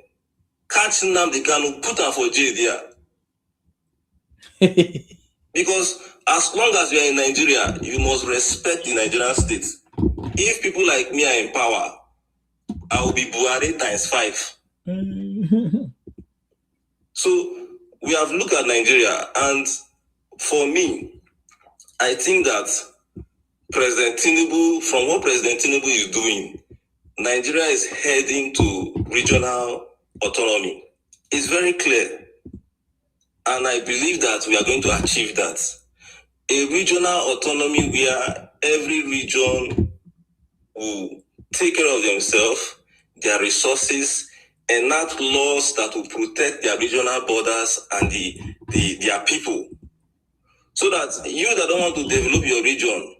catch Nnamdi Kanu, put him for jail there. Because as long as you are in Nigeria, you must respect the Nigerian state. If people like me are in power, I will be Buhari times 5. So we have looked at Nigeria, and for me, I think that President Tinubu, from what President Tinubu is doing, Nigeria is heading to regional autonomy. It's very clear. And I believe that we are going to achieve that. A regional autonomy where every region will take care of themselves, their resources, enact laws that will protect their regional borders and their people. So that you that don't want to develop your region,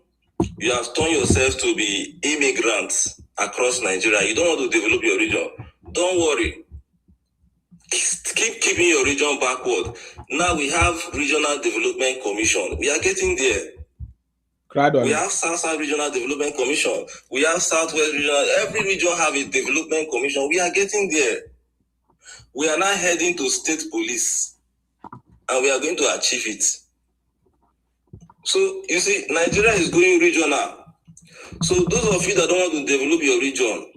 you have turned yourself to be immigrants across Nigeria. You don't want to develop your region. Don't worry. Keep keeping your region backward. Now we have Regional Development Commission. We are getting there. Gradually. We have South Regional Development Commission. We have Southwest Regional. Every region have a development commission. We are getting there. We are now heading to state police, and we are going to achieve it. So you see, Nigeria is going regional. So those of you that don't want to develop your region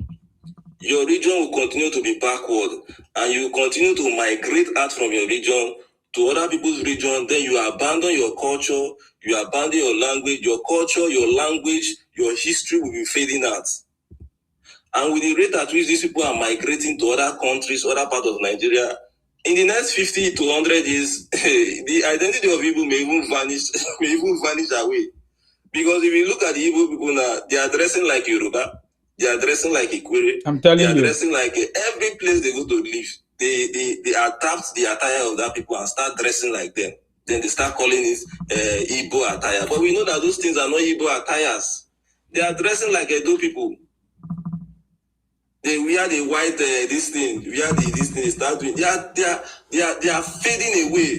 will continue to be backward, and you continue to migrate out from your region to other people's region. Then you abandon your culture, you abandon your language, your culture, your language, your history will be fading out. And with the rate at which these people are migrating to other countries, other parts of Nigeria, in the next 50 to 100 years, the identity of Igbo may even vanish away. Because if you look at the Igbo people now, they are dressing like Yoruba, they are dressing like Ikwere, I'm telling you. They are dressing like every place they go to live, they adapt the attire of that people and start dressing like them. Then they start calling it Igbo attire. But we know that those things are not Igbo attires. They are dressing like Edo people. They wear the white this thing, they start doing. They are fading away.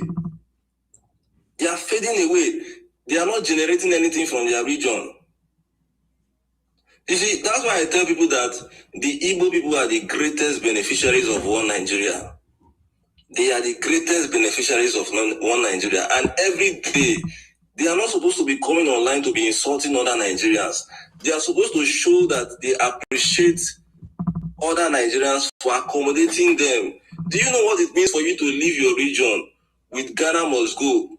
They are fading away. They are not generating anything from their region. You see, that's why I tell people that the Igbo people are the greatest beneficiaries of one Nigeria. They are the greatest beneficiaries of one Nigeria. And every day, they are not supposed to be coming online to be insulting other Nigerians. They are supposed to show that they appreciate other Nigerians for accommodating them. Do you know what it means for you to leave your region with Ghana must go?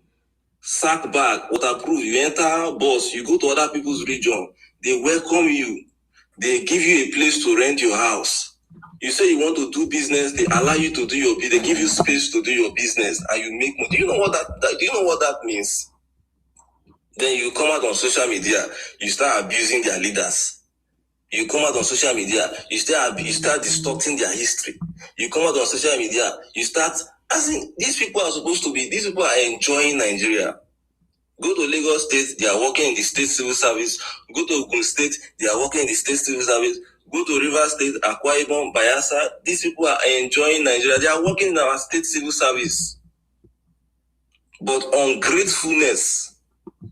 Sack bag, waterproof, you enter bus, you go to other people's region, they welcome you, they give you a place to rent your house. You say you want to do business, they allow you to do your business, they give you space to do your business, and you make money. Do you know what that means? Then you come out on social media, you start abusing their leaders. You come out on social media, you start distorting their history. You come out on social media, you start. These people are enjoying Nigeria. Go to Lagos State, they are working in the state civil service. Go to Ogun State, they are working in the state civil service. Go to River State, Akwa Ibom, Bayelsa. These people are enjoying Nigeria. They are working in our state civil service. But ungratefulness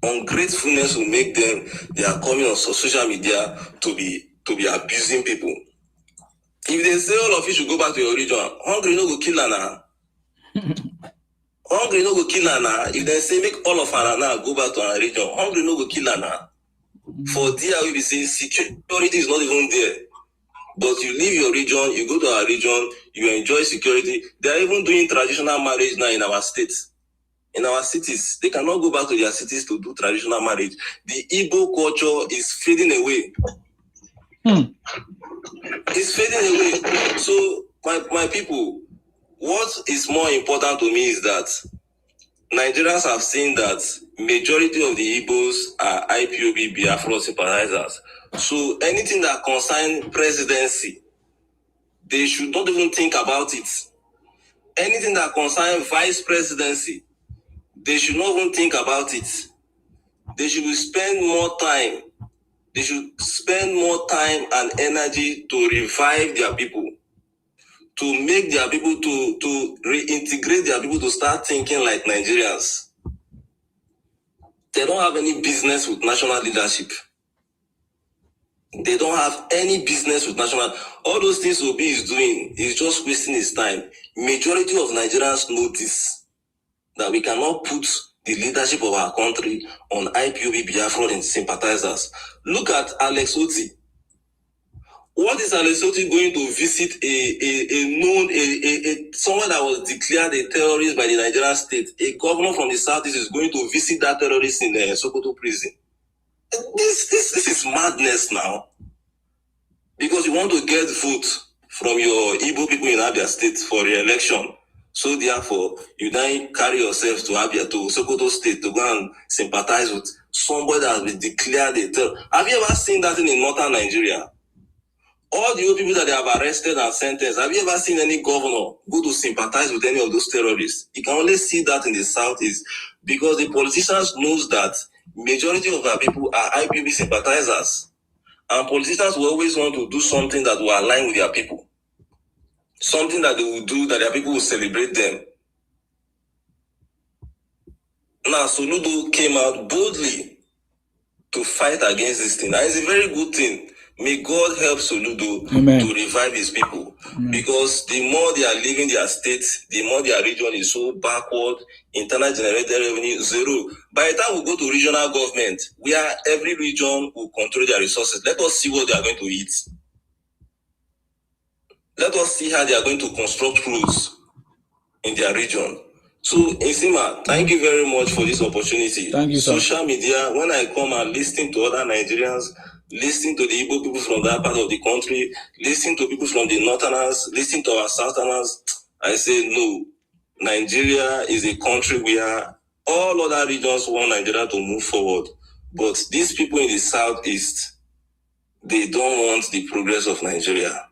will make them. They are coming on social media to be abusing people. If they say all of you should go back to your region, hungry no go kill Anna. Hungry no go kill Anna. If they say make all of Anna go back to our region, hungry no go kill Anna. For there we be saying security is not even there. But you leave your region, you go to our region, you enjoy security. They are even doing traditional marriage now in our states. In our cities, they cannot go back to their cities to do traditional marriage. The Igbo culture is fading away. It's fading away. So, my people, what is more important to me is that Nigerians have seen that majority of the Igbos are IPOB Biafra sympathizers. So anything that concerns presidency, they should not even think about it. Anything that concerns vice presidency, they should not even think about it. They should spend more time. They should spend more time and energy to revive their people, to make their people, to reintegrate their people to start thinking like Nigerians. They don't have any business with national leadership. They don't have any business with national. All those things Obi is doing is just wasting his time. Majority of Nigerians know this, that we cannot put the leadership of our country on IPOB Biafra and sympathizers. Look at Alex Oti. What is Alex Oti going to visit someone that was declared a terrorist by the Nigerian state? A governor from the southeast is going to visit that terrorist in Sokoto prison. This is madness now. Because you want to get vote from your Igbo people in Abia State for re-election. So therefore, you then carry yourself to Abia, to Sokoto State, to go and sympathize with somebody that has been declared a terrorist. Have you ever seen that in northern Nigeria? All the old people that they have arrested and sentenced, have you ever seen any governor go to sympathize with any of those terrorists? You can only see that in the southeast, because the politicians knows that majority of our people are IPOB sympathizers. And politicians will always want to do something that will align with their people. Something that they will do that their people will celebrate them. Now, Soludo came out boldly to fight against this thing. And it's a very good thing. May God help Soludo to revive his people. Because the more they are leaving their state, the more their region is so backward, internal generated revenue, zero. By the time we go to regional government, where every region will control their resources, let us see what they are going to eat. Let us see how they are going to construct roads in their region. So, Nsima, thank you very much for this opportunity. Thank you, sir. Social media, when I come and listen to other Nigerians, listen to the Igbo people from that part of the country, listen to people from the northerners, listen to our southerners, I say no. Nigeria is a country where all other regions want Nigeria to move forward. But these people in the southeast, they don't want the progress of Nigeria.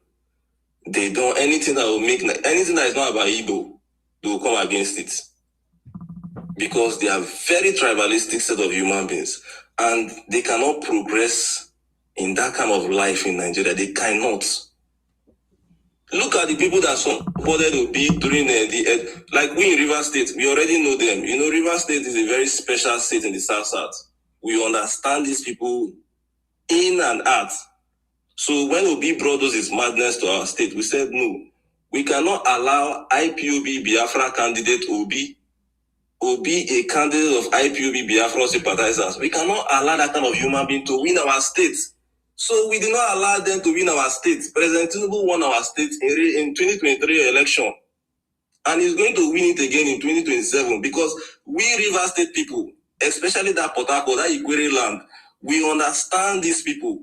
They don't, anything that will make, anything that is not about Igbo, they will come against it. Because they are very tribalistic set of human beings. And they cannot progress in that kind of life in Nigeria. They cannot. Look at the people that supported Obi during like we in River State, we already know them. You know, River State is a very special state in the South. We understand these people in and out. So when Obi brought us his madness to our state, we said no. We cannot allow IPOB Biafra candidate Obi a candidate of IPOB Biafra sympathizers. We cannot allow that kind of human being to win our state. So we did not allow them to win our state. President Tinubu won our state in 2023 election. And he's going to win it again in 2027 because we River State people, especially that Port Harcourt, that Ikwere land, we understand these people.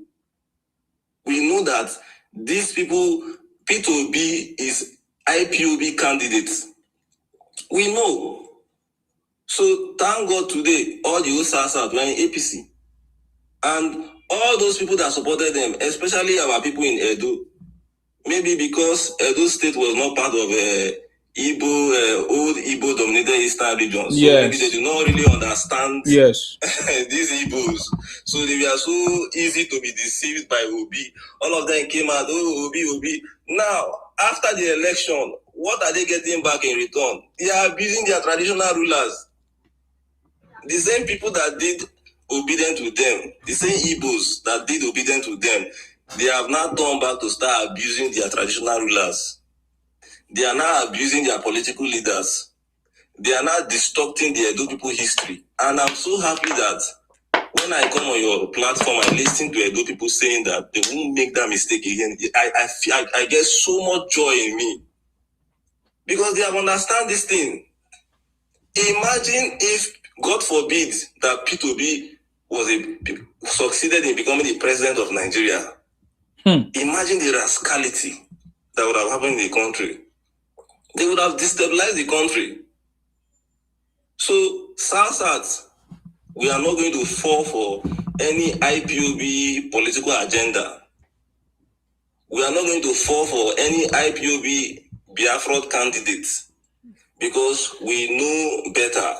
We know that these people, P2B is IPOB candidates. We know. So thank God today, all the OSAS were in APC. And all those people that supported them, especially our people in Edo, maybe because Edo State was not part of old Igbo dominated Eastern region. So maybe they do not really understand these Igbos. So they were so easy to be deceived by Obi. All of them came out, oh, Obi. Now, after the election, what are they getting back in return? They are abusing their traditional rulers. The same people that did obedient to them, the same Igbos that did obedient to them, they have now turned back to start abusing their traditional rulers. They are now abusing their political leaders. They are now distorting the Edo people history. And I'm so happy that when I come on your platform, I listen to Edo people saying that they won't make that mistake again. I get so much joy in me. Because they have understand this thing. Imagine if, God forbid, that P2B succeeded in becoming the president of Nigeria. Imagine the rascality that would have happened in the country. They would have destabilized the country. So, South, we are not going to fall for any IPOB political agenda. We are not going to fall for any IPOB Biafra candidates because we know better.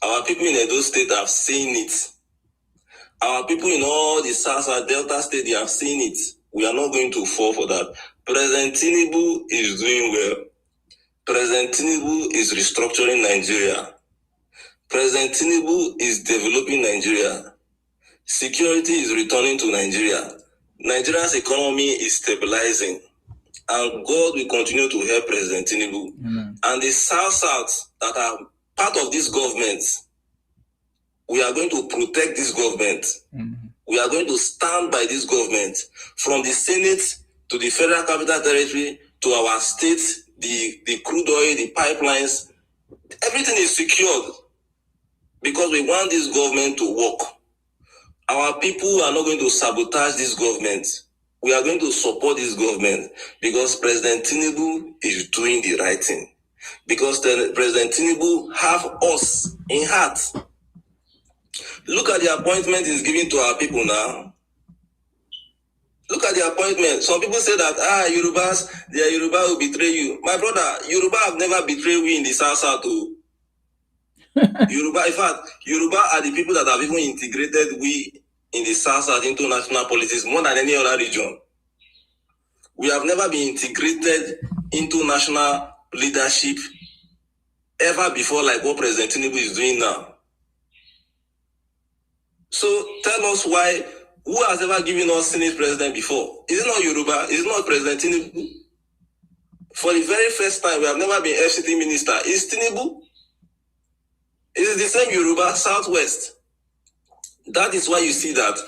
Our people in Edo State have seen it. Our people in all the South Delta State, they have seen it. We are not going to fall for that. President Tinubu is doing well. President Tinubu is restructuring Nigeria. President Tinubu is developing Nigeria. Security is returning to Nigeria. Nigeria's economy is stabilizing, and God will continue to help President Tinubu. And the South that are part of this government, we are going to protect this government. We are going to stand by this government, from the Senate to the Federal Capital Territory to our states, the crude oil, the pipelines. Everything is secured because we want this government to work. Our people are not going to sabotage this government. We are going to support this government because President Tinubu is doing the right thing. Because President Tinubu have us in heart. Look at the appointment he's giving to our people now. Look at the appointment. Some people say that, Yorubas, their Yoruba will betray you. My brother, Yoruba have never betrayed we in the South. Yoruba, in fact, Yoruba are the people that have even integrated we in the South into national politics more than any other region. We have never been integrated into national leadership ever before, like what President Tinubu is doing now. So tell us why, who has ever given us Senate president before? Is it not Yoruba? Is it not President Tinubu? For the very first time, we have never been FCT minister. Is Tinubu? It is the same Yoruba, Southwest. That is why you see that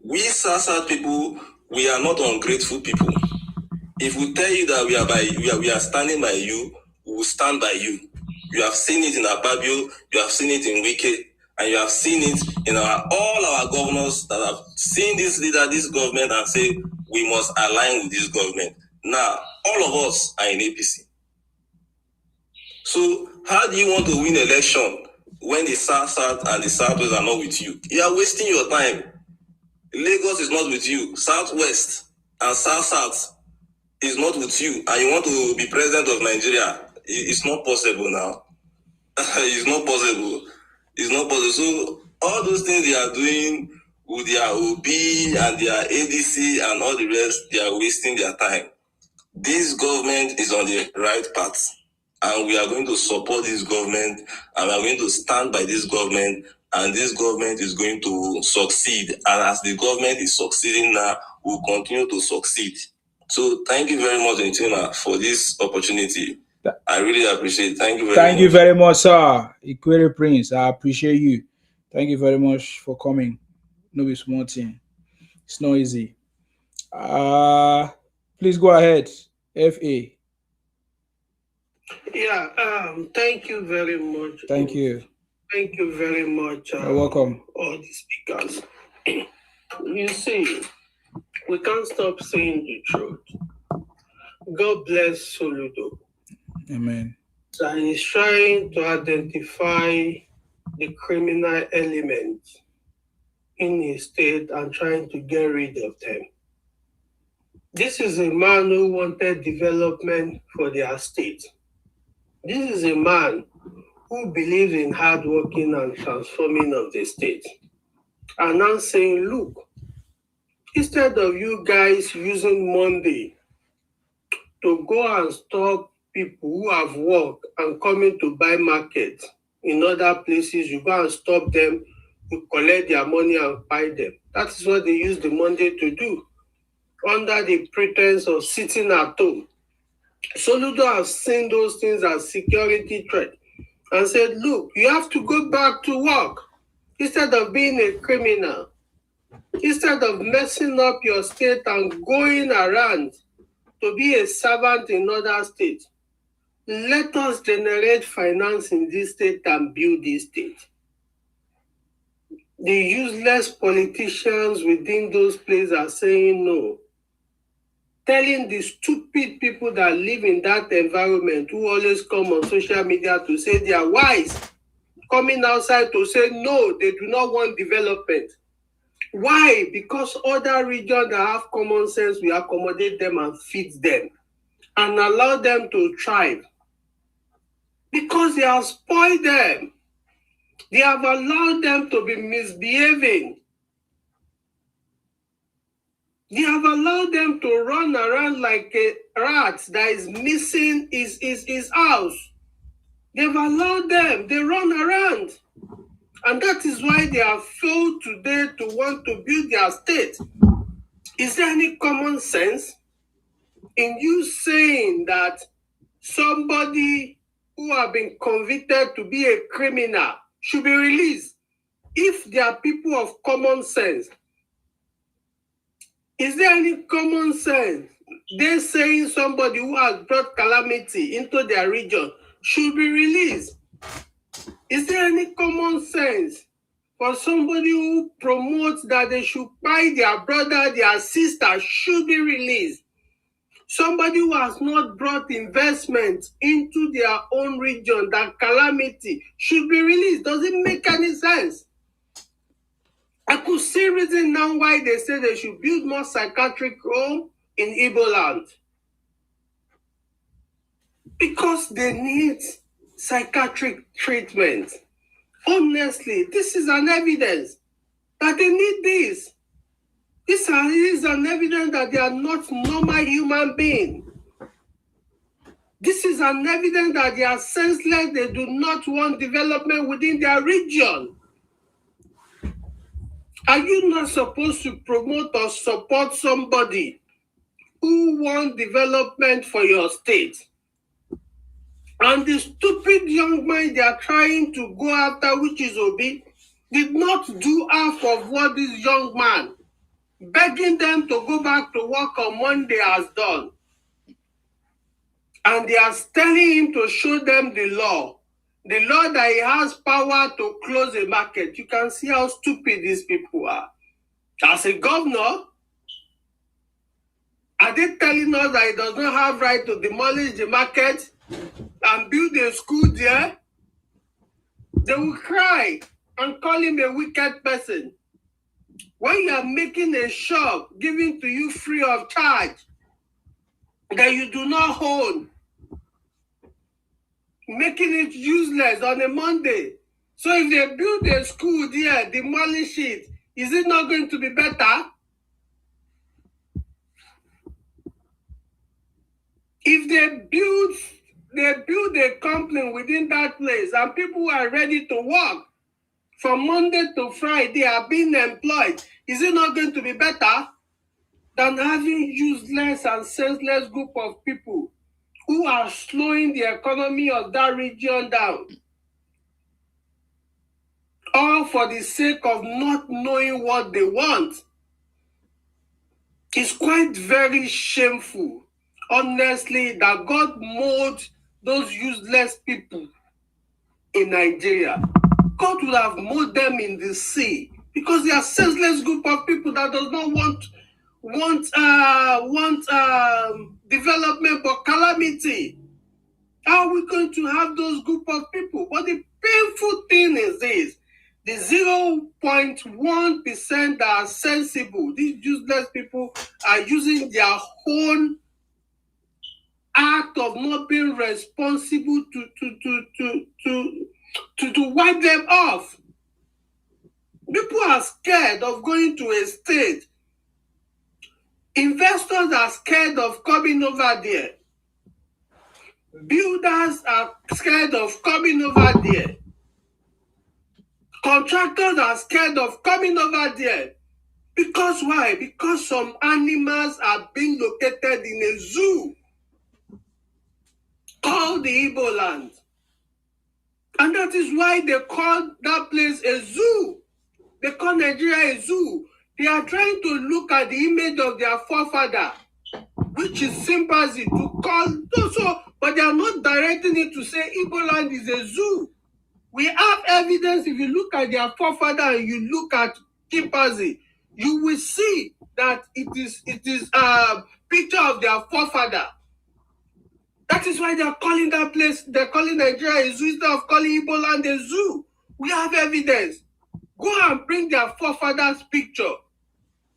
we South people, we are not ungrateful people. If we tell you that we are standing by you, we will stand by you. You have seen it in Ababio, you have seen it in Wike, and you have seen it in all our governors that have seen this leader, this government, and say we must align with this government. Now, all of us are in APC. So how do you want to win election when the South and the Southwest are not with you? You are wasting your time. Lagos is not with you. Southwest and South is not with you, and you want to be president of Nigeria. It's not possible now. It's not possible. It's not possible. So all those things they are doing with their OB and their ADC and all the rest, they are wasting their time. This government is on the right path, and we are going to support this government, and we are going to stand by this government, and this government is going to succeed. And as the government is succeeding now, we'll continue to succeed. So thank you very much, Ntima, for this opportunity. I really appreciate it. Thank you very much. Thank you very much, sir. Equity Prince, I appreciate you. Thank you very much for coming. No be small thing. It's not easy. Please go ahead, FA. Yeah, thank you very much. Thank you. Thank you very much. You're welcome. All the speakers. You see, we can't stop saying the truth. God bless Soludo. Amen. And he's trying to identify the criminal elements in his state and trying to get rid of them. This is a man who wanted development for their state. This is a man who believes in hard working and transforming of the state. And now saying, look, instead of you guys using Monday to go and stop people who have work and coming to buy market in other places, you go and stop them, you collect their money and buy them. That is what they use the Monday to do, under the pretense of sitting at home. Soludo has seen those things as security threat and said, look, you have to go back to work instead of being a criminal, instead of messing up your state and going around to be a servant in other states. Let us generate finance in this state and build this state. The useless politicians within those places are saying no. Telling the stupid people that live in that environment, who always come on social media to say they are wise, coming outside to say no, they do not want development. Why? Because other regions that have common sense, we accommodate them and feed them and allow them to thrive. Because they have spoiled them. They have allowed them to be misbehaving. They have allowed them to run around like a rat that is missing his house. They've allowed them. They run around. And that is why they have failed today to want to build their state. Is there any common sense in you saying that somebody who have been convicted to be a criminal should be released if they are people of common sense? Is there any common sense? They're saying somebody who has brought calamity into their region should be released. Is there any common sense for somebody who promotes that they should buy their brother, their sister should be released? Somebody who has not brought investment into their own region, that calamity should be released. Does it make any sense? I could see reason now why they say they should build more psychiatric home in Igbo land. Because they need psychiatric treatment. Honestly, this is an evidence that they need this. This is an evidence that they are not normal human beings. This is an evidence that they are senseless. They do not want development within their region. Are you not supposed to promote or support somebody who wants development for your state? And the stupid young man they are trying to go after, which is Obi, did not do half of what this young man, begging them to go back to work on Monday, has done. And they are telling him to show them the law that he has power to close a market. You can see how stupid these people are. As a governor, are they telling us that he does not have right to demolish the market and build a school there? They will cry and call him a wicked person. When you are making a shop given to you free of charge that you do not own, making it useless on a Monday. So if they build a school there, demolish it, is it not going to be better? If they build a company within that place and people are ready to work from Monday to Friday are being employed, is it not going to be better than having useless and senseless group of people who are slowing the economy of that region down? All for the sake of not knowing what they want. It's quite very shameful, honestly, that God molded those useless people in Nigeria. God would have molded them in the sea because they are senseless group of people that does not want development but calamity. How are we going to have those group of people? But the painful thing is this: the 0.1% that are sensible, these useless people are using their own act of not being responsible to wipe them off. People are scared of going to a state. Investors are scared of coming over there. Builders are scared of coming over there. Contractors are scared of coming over there. Because why? Because some animals are being located in a zoo called the Igbo land. And that is why they call that place a zoo. They call Nigeria a zoo. They are trying to look at the image of their forefather, which is sympathy to call so, but they are not directing it to say Igbo land is a zoo. We have evidence. If you look at their forefather and you look at chimpanzee, you will see that it is a picture of their forefather. That is why they are calling that place, they're calling Nigeria a zoo instead of calling Igbo land a zoo. We have evidence. Go and bring their forefather's picture.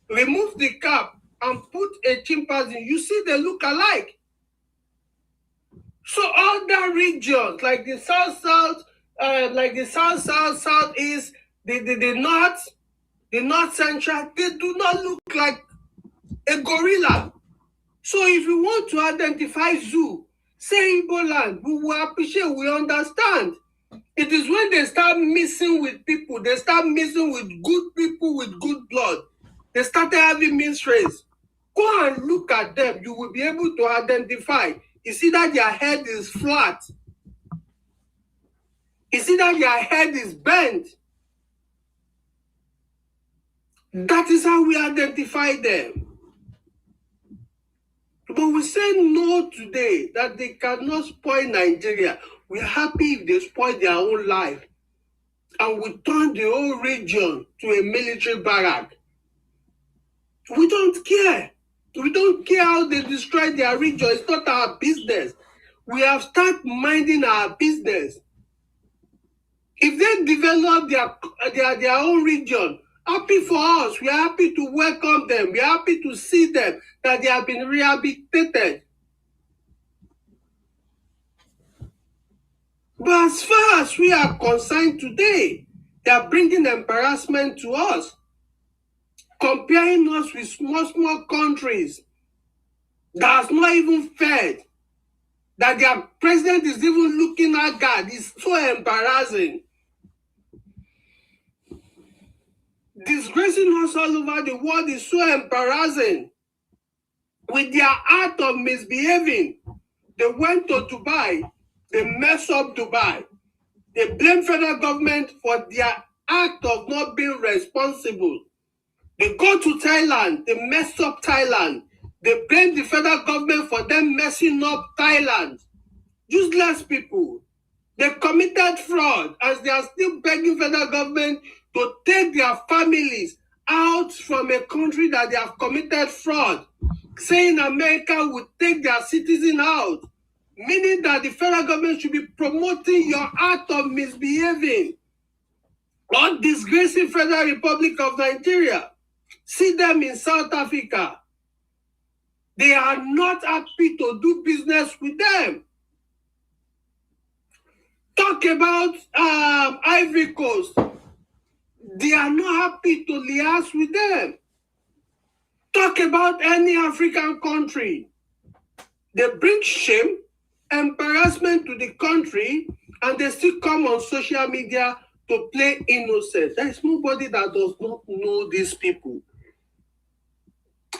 Remove the cap and put a chimpanzee. You see they look alike. So other regions like the south, southeast, the north central, they do not look like a gorilla. So if you want to identify zoo, say Igbo land, we will appreciate, we understand. It is when they start mixing with people, they start mixing with good people with good blood. They started having mixed race. Go and look at them. You will be able to identify. You see that their head is flat. You see that their head is bent. That is how we identify them. But we say no today, that they cannot spoil Nigeria. We're happy if they spoil their own life. And we turn the whole region to a military barrack. We don't care. We don't care how they destroy their region. It's not our business. We have started minding our business. If they develop their own region, happy for us. We are happy to welcome them. We are happy to see them, that they have been rehabilitated. But as far as we are concerned today, they are bringing embarrassment to us, comparing us with small countries that has not even fed, that their president is even looking at God. It's so embarrassing. Disgracing us all over the world is so embarrassing. With their act of misbehaving, they went to Dubai, they messed up Dubai. They blame federal government for their act of not being responsible. They go to Thailand, they mess up Thailand. They blame the federal government for them messing up Thailand. Useless people. They committed fraud, as they are still begging federal government to take their families out from a country that they have committed fraud, saying America would take their citizens out, meaning that the federal government should be promoting your act of misbehaving or disgracing Federal Republic of Nigeria. See them in South Africa. They are not happy to do business with them. Talk about Ivory Coast. They are not happy to liaise with them. Talk about any African country. They bring shame, embarrassment to the country, and they still come on social media to play innocent. There is nobody that does not know these people.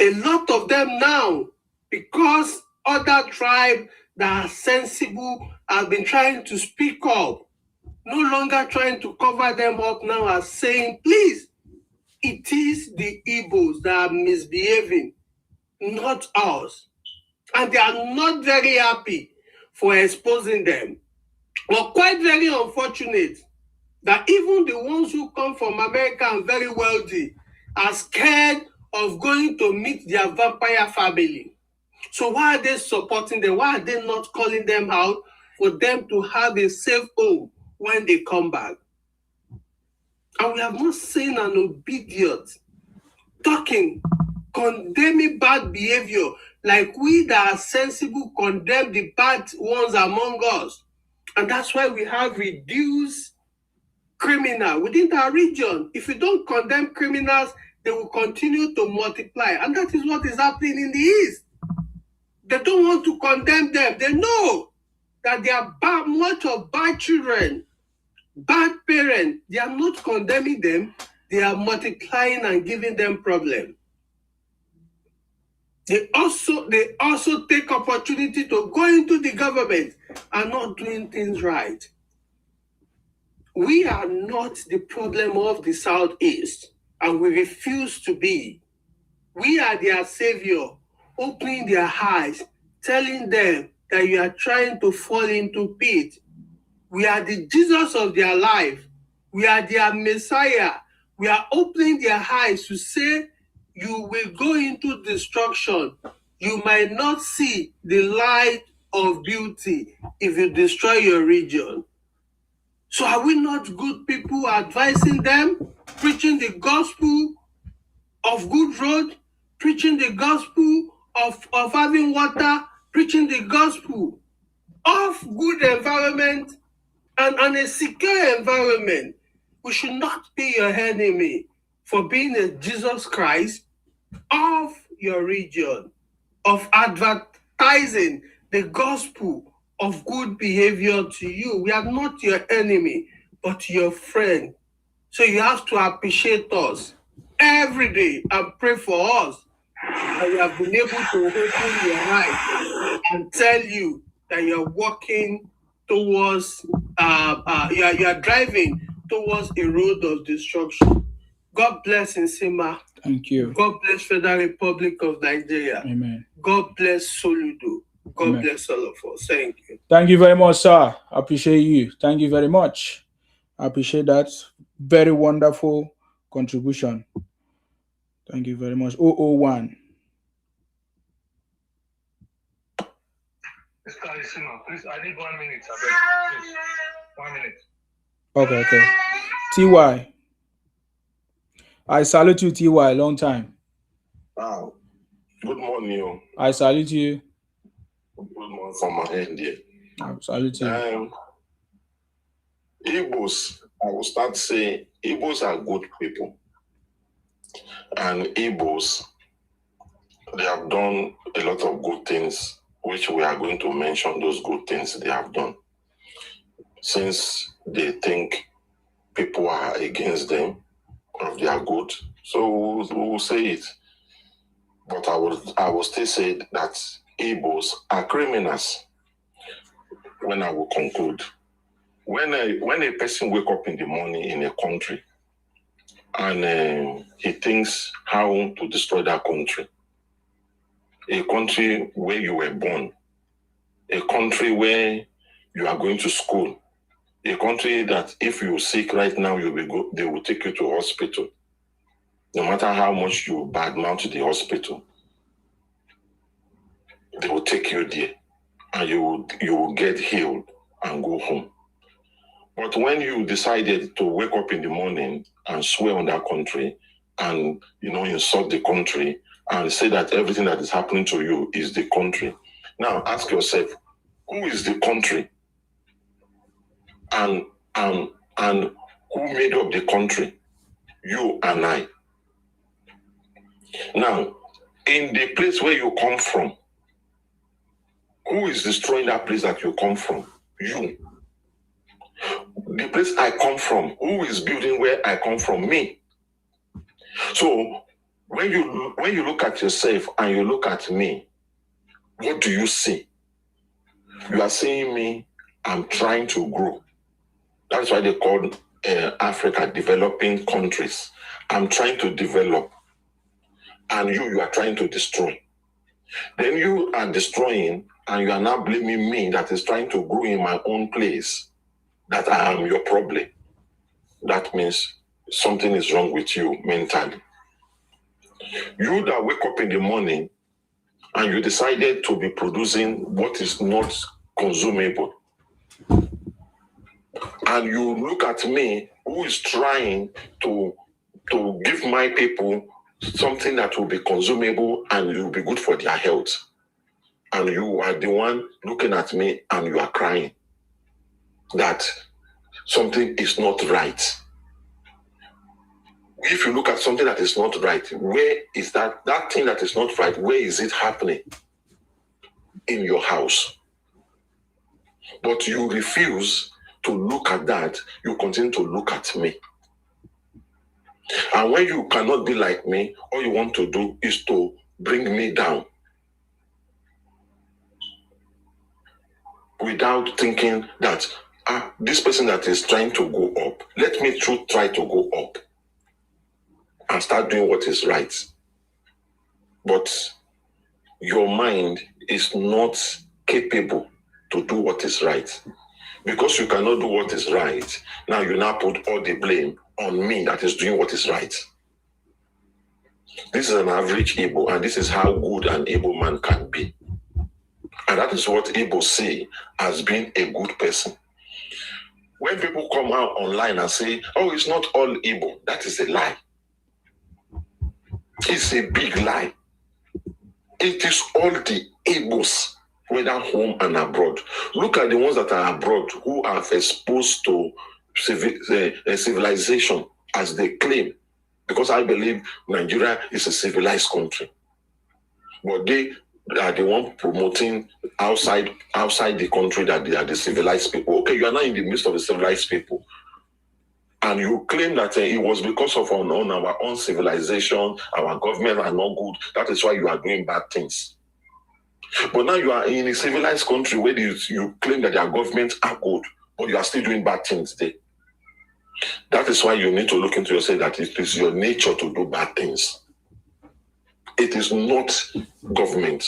A lot of them now, because other tribes that are sensible have been trying to speak up, no longer trying to cover them up now as saying, please, it is the Igbos that are misbehaving, not us. And they are not very happy for exposing them. But quite very unfortunate that even the ones who come from America and very wealthy are scared of going to meet their vampire family. So why are they supporting them? Why are they not calling them out for them to have a safe home when they come back? And we have not seen an obedient talking, condemning bad behavior, like we that are sensible condemn the bad ones among us. And that's why we have reduced criminal within our region. If you don't condemn criminals, they will continue to multiply. And that is what is happening in the East. They don't want to condemn them. They know that they are much of bad children, bad parents. They are not condemning them. They are multiplying and giving them problems. They also take opportunity to go into the government and not doing things right. We are not the problem of the Southeast, and we refuse to be. We are their savior, opening their eyes, telling them that you are trying to fall into pit. We are the Jesus of their life. We are their Messiah. We are opening their eyes to say, you will go into destruction. You might not see the light of beauty if you destroy your region. So are we not good people advising them, preaching the gospel of good road, preaching the gospel of having water, preaching the gospel of good environment and a secure environment? We should not be your enemy for being a Jesus Christ of your region, of advertising the gospel of good behavior to you. We are not your enemy, but your friend. So you have to appreciate us every day and pray for us and you have been able to open your eyes and tell you that you're walking towards, you are driving towards a road of destruction. God bless Nsima. Thank you. God bless Federal Republic of Nigeria. Amen. God bless Soludo. God Amen. bless all of us. Thank you. Thank you very much, sir. I appreciate you. Thank you very much. I appreciate that. Very wonderful contribution. Thank you very much. 001. Please, I need 1 minute. Please. 1 minute. Okay. TY. I salute you, TY. Long time. Wow. Good morning. I salute you. Good morning from my end here. I salute you. Igbos, I will start saying Igbos are good people. And Igbos, they have done a lot of good things, which we are going to mention those good things they have done. Since they think people are against them, or they are good, so we will say it. But I will still say that Igbos are criminals. When I will conclude, when a person wake up in the morning in a country and he thinks how to destroy that country, a country where you were born, a country where you are going to school, a country that if you're sick right now, they will take you to hospital. No matter how much you badmouth the hospital, they will take you there and you will get healed and go home. But when you decided to wake up in the morning and swear on that country and insult the country and say that everything that is happening to you is the country, now ask yourself, who is the country? And who made up the country? You and I. Now, in the place where you come from, who is destroying that place that you come from? You. The place I come from, who is building where I come from? Me. So when you look at yourself and you look at me, what do you see? You are seeing me, I'm trying to grow. That's why they call Africa developing countries. I'm trying to develop. And you are trying to destroy. Then you are destroying and you are now blaming me that is trying to grow in my own place, that I am your problem. That means something is wrong with you mentally. You that wake up in the morning and you decided to be producing what is not consumable. And you look at me who is trying to give my people something that will be consumable and will be good for their health. And you are the one looking at me and you are crying that something is not right. If you look at something that is not right, where is that thing that is not right, where is it happening? In your house. But you refuse to look at that, you continue to look at me. And when you cannot be like me, all you want to do is to bring me down. Without thinking that, this person that is trying to go up, let me try to go up and start doing what is right. But your mind is not capable to do what is right. Because you cannot do what is right, now you now put all the blame on me that is doing what is right. This is an average Igbo, and this is how good an Igbo man can be. And that is what Igbo see as being a good person. When people come out online and say, oh, it's not all Igbo, that is a lie. It's a big lie. It is all the Igbos, whether home and abroad. Look at the ones that are abroad who are exposed to civilization as they claim. Because I believe Nigeria is a civilized country. But they are the one promoting outside the country that they are the civilized people. Okay, you are not in the midst of the civilized people. and you claim that it was because of our own civilization, our government are not good. That is why you are doing bad things. But now you are in a civilized country where you claim that your governments are good, but you are still doing bad things there. That is why you need to look into yourself that it is your nature to do bad things. It is not government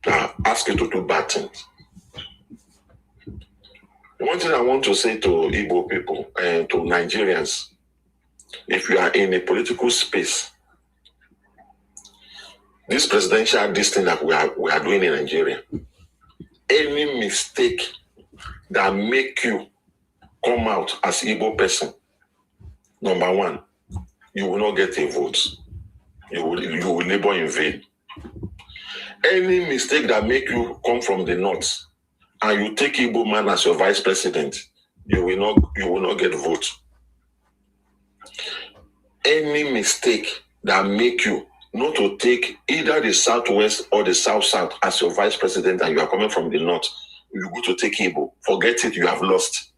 that ask you to do bad things. One thing I want to say to Igbo people and to Nigerians, if you are in a political space, this presidential thing that we are doing in Nigeria, any mistake that make you come out as Igbo person, number one, you will not get a vote. You will labor in vain. Any mistake that make you come from the north and you take Igbo man as your vice president, you will not get vote. Any mistake that make you not to take either the southwest or the south as your vice president and you are coming from the north, you go to take Igbo. Forget it, you have lost.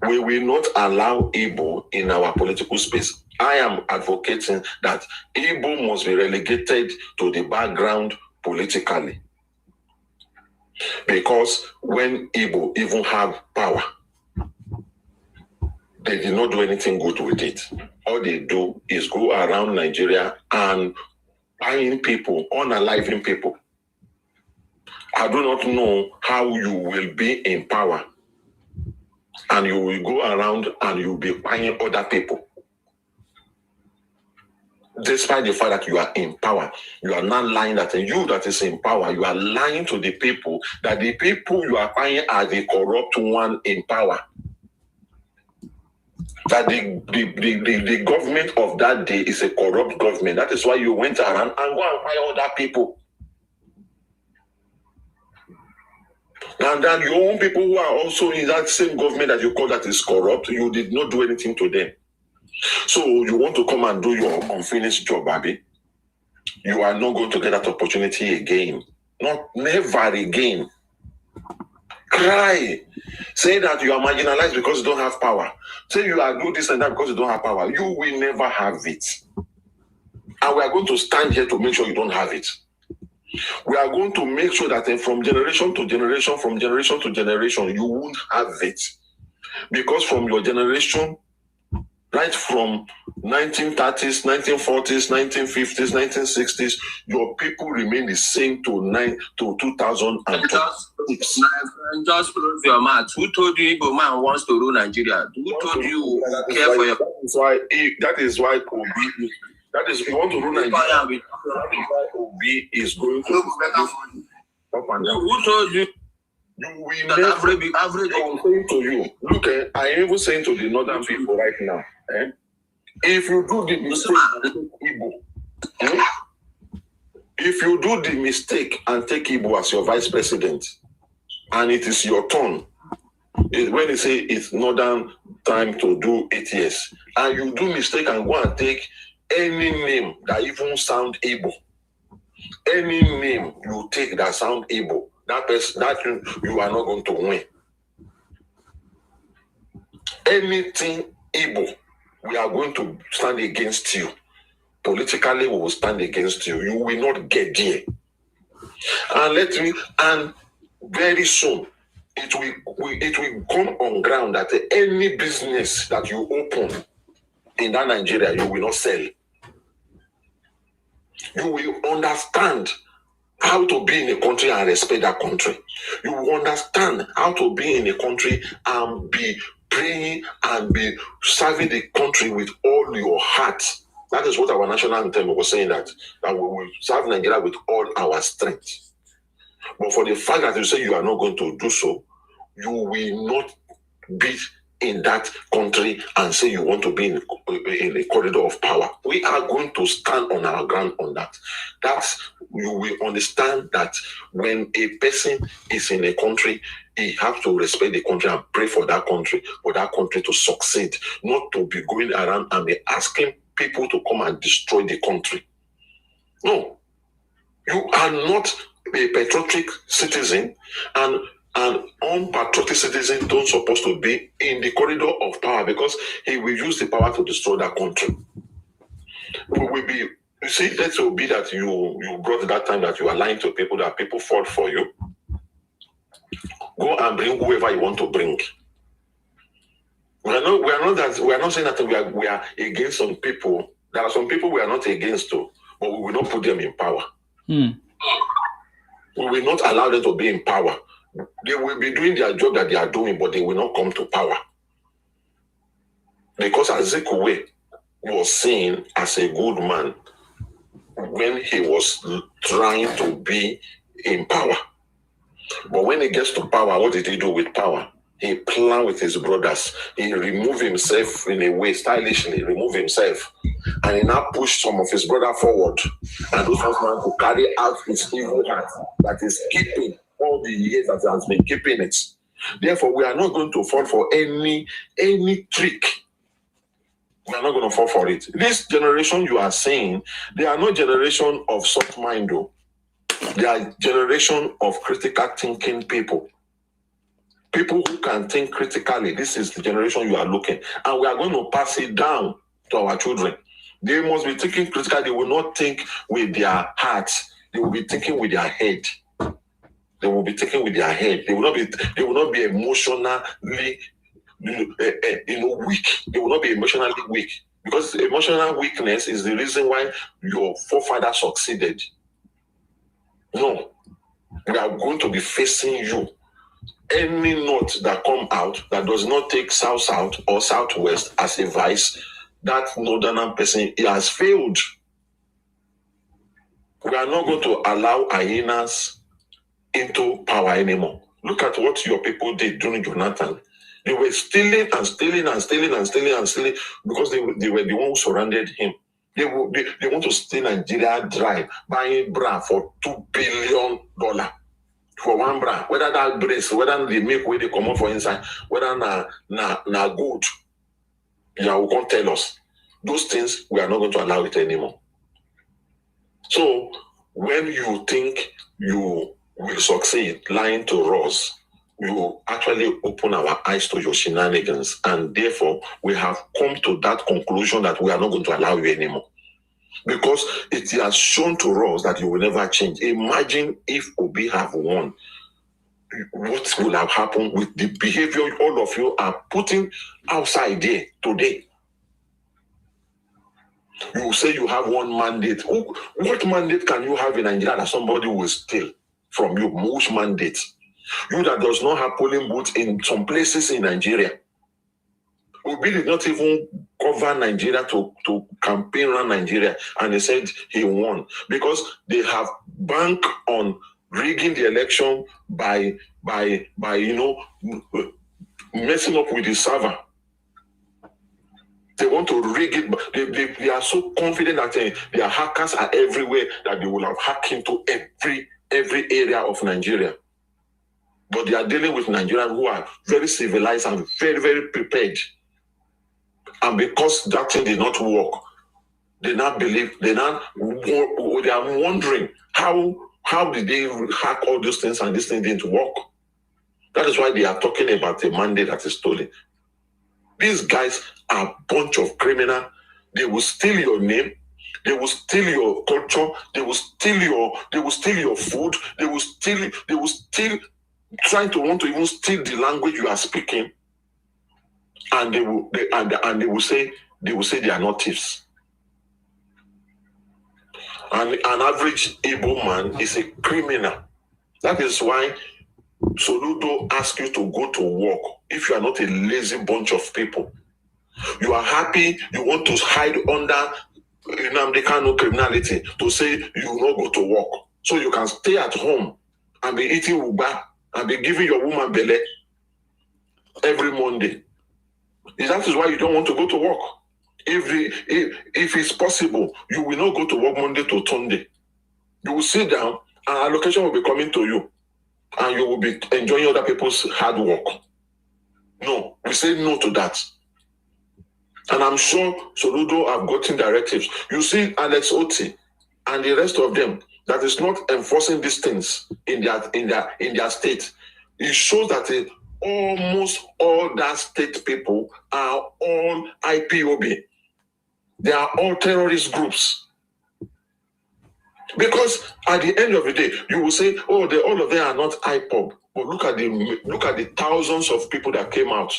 We will not allow Igbo in our political space. I am advocating that Igbo must be relegated to the background politically. Because when Igbo even have power, they did not do anything good with it. All they do is go around Nigeria and buying people, unaliving people. I do not know how you will be in power and you will go around and you will be buying other people. Despite the fact that you are in power, you are not lying that you that is in power, you are lying to the people that the people you are buying are the corrupt one in power. That the government of that day is a corrupt government. That is why you went around and go and buy other people. And then your own people who are also in that same government that you call that is corrupt, you did not do anything to them. So you want to come and do your unfinished job, Abby? You are not going to get that opportunity again. Never again. Cry. Say that you are marginalized because you don't have power. Say you are doing this and that because you don't have power. You will never have it. And we are going to stand here to make sure you don't have it. We are going to make sure that from generation to generation, you won't have it. Because from your generation, right from 1930s, 1940s, 1950s, 1960s, your people remain the same to 2006. Just close your mouth. Who told you Igbo man wants to rule Nigeria? Who told you care for your... That is why Obi... That is, if you want to rule Nigeria, Obi is going to... Who told you? You will never be average. I'm saying to you, look, I am even saying to the northern people right now, if you do the mistake and take Igbo, if you do the mistake and take Igbo as your vice president, and it is your turn, when they say it's northern time to do 8 years, and you do mistake and go and take any name that even sound Igbo, any name you take that sound Igbo, that person, you are not going to win. Anything Igbo, we are going to stand against you. Politically, we will stand against you. You will not get there. And very soon, it will come on ground that any business that you open in that Nigeria, you will not sell. You will understand how to be in a country and respect that country. You will understand how to be in a country and be praying and be serving the country with all your heart. That is what our national anthem was saying, that we will serve Nigeria with all our strength. But for the fact that you say you are not going to do so, you will not be in that country and say you want to be in a corridor of power. We are going to stand on our ground on that. You will understand that when a person is in a country, he has to respect the country and pray for that country to succeed, not to be going around and be asking people to come and destroy the country. No, you are not a patriotic citizen, and And unpatriotic citizens don't supposed to be in the corridor of power because he will use the power to destroy that country. We will be, you see, that will be that you brought that time that you are lying to people, that people fought for you. Go and bring whoever you want to bring. We are not saying that we are against some people. There are some people we are not against too, but we will not put them in power. We will not allow them to be in power. They will be doing their job that they are doing, but they will not come to power. Because Atiku was seen as a good man when he was trying to be in power. But when he gets to power, what did he do with power? He planned with his brothers. He removed himself in a way, stylishly, removed himself. And he now pushed some of his brother forward. And those ones man to carry out his evil heart that is keeping all the years that has been keeping it. Therefore, we are not going to fall for any trick. We are not going to fall for it. This generation you are saying, they are not generation of soft mind, though. They are generation of critical thinking people. People who can think critically. This is the generation you are looking. And we are going to pass it down to our children. They must be thinking critically. They will not think with their hearts. They will be thinking with their head. They will be thinking with their head. They will not be emotionally weak. They will not be emotionally weak. Because emotional weakness is the reason why your forefather succeeded. No. We are going to be facing you. Any note that come out that does not take south or southwest as a vice, that northern person, he has failed. We are not going to allow hyenas into power anymore. Look at what your people did during Jonathan. They were stealing because they were the ones who surrounded him. They want to steal Nigeria dry, buying bra for $2 billion. For one bra, whether that brace, whether they make where they come out for inside, whether na good, you can't tell us. Those things, we are not going to allow it anymore. So, when you think you will succeed lying to us, you actually open our eyes to your shenanigans, and therefore, we have come to that conclusion that we are not going to allow you anymore. Because it has shown to us that you will never change. Imagine if Obi have won. What will have happened with the behavior all of you are putting outside there today? You say you have one mandate. What mandate can you have in Nigeria that somebody will steal from you? Which mandate? You that does not have polling booths in some places in Nigeria. Obi did not even cover Nigeria to campaign around Nigeria, and he said he won because they have banked on rigging the election by messing up with the server. They want to rig it. They are so confident that their hackers are everywhere that they will have hacked into every area of Nigeria. But they are dealing with Nigerians who are very civilized and very, very prepared. And because that thing did not work, they now believe, they are wondering how did they hack all those things and this thing didn't work. That is why they are talking about a mandate that is stolen. These guys are a bunch of criminals. They will steal your name. They will steal your culture. They will steal your food. They will steal, trying to want to even steal the language you are speaking. And they will say they are not thieves. And an average Igbo man is a criminal. That is why Soludo asks you to go to work if you are not a lazy bunch of people. You are happy, you want to hide under Nnamdi criminality to say you will not go to work. So you can stay at home and be eating uba and be giving your woman belly every Monday. That is why you don't want to go to work. If it's possible, you will not go to work Monday to Sunday. You will sit down and allocation will be coming to you. And you will be enjoying other people's hard work. No, we say no to that. And I'm sure Soludo have gotten directives. You see Alex Oti and the rest of them that is not enforcing these things in their state. it shows that almost all that state people are on IPOB. They are all terrorist groups. Because at the end of the day, you will say, oh, all of them are not IPOB. But look at the thousands of people that came out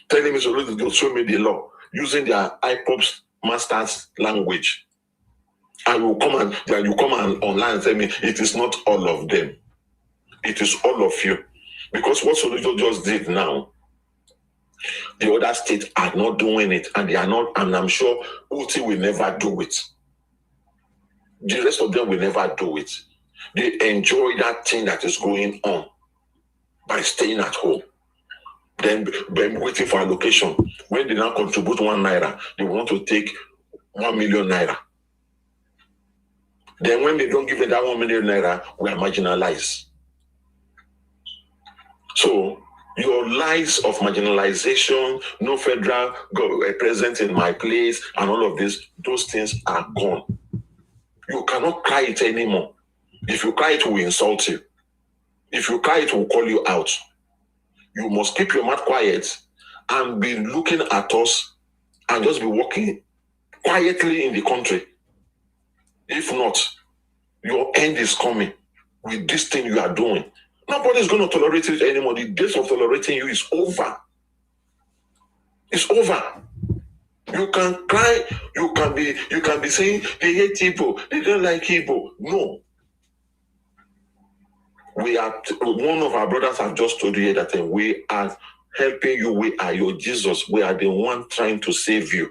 telling me to show me the law using their IPOB's master's language. And you come and online and tell me it is not all of them. It is all of you. Because what Soludo just did now, the other states are not doing it, and they are not, and I'm sure OT will never do it. The rest of them will never do it. They enjoy that thing that is going on by staying at home. Then waiting for allocation. When they now contribute 1 naira, they want to take 1 million naira. Then when they don't give them that 1 million naira, we are marginalized. So your lies of marginalization, no federal presence in my place, and all of this, those things are gone. You cannot cry it anymore. If you cry it, will insult you. If you cry it, will call you out. You must keep your mouth quiet and be looking at us and just be walking quietly in the country. If not, your end is coming with this thing you are doing. Nobody is going to tolerate it anymore. The days of tolerating you is over. It's over. You can cry, you can be saying they hate Igbo, they don't like Igbo. No. We are one of our brothers have just told you that we are helping you, we are your Jesus, we are the one trying to save you.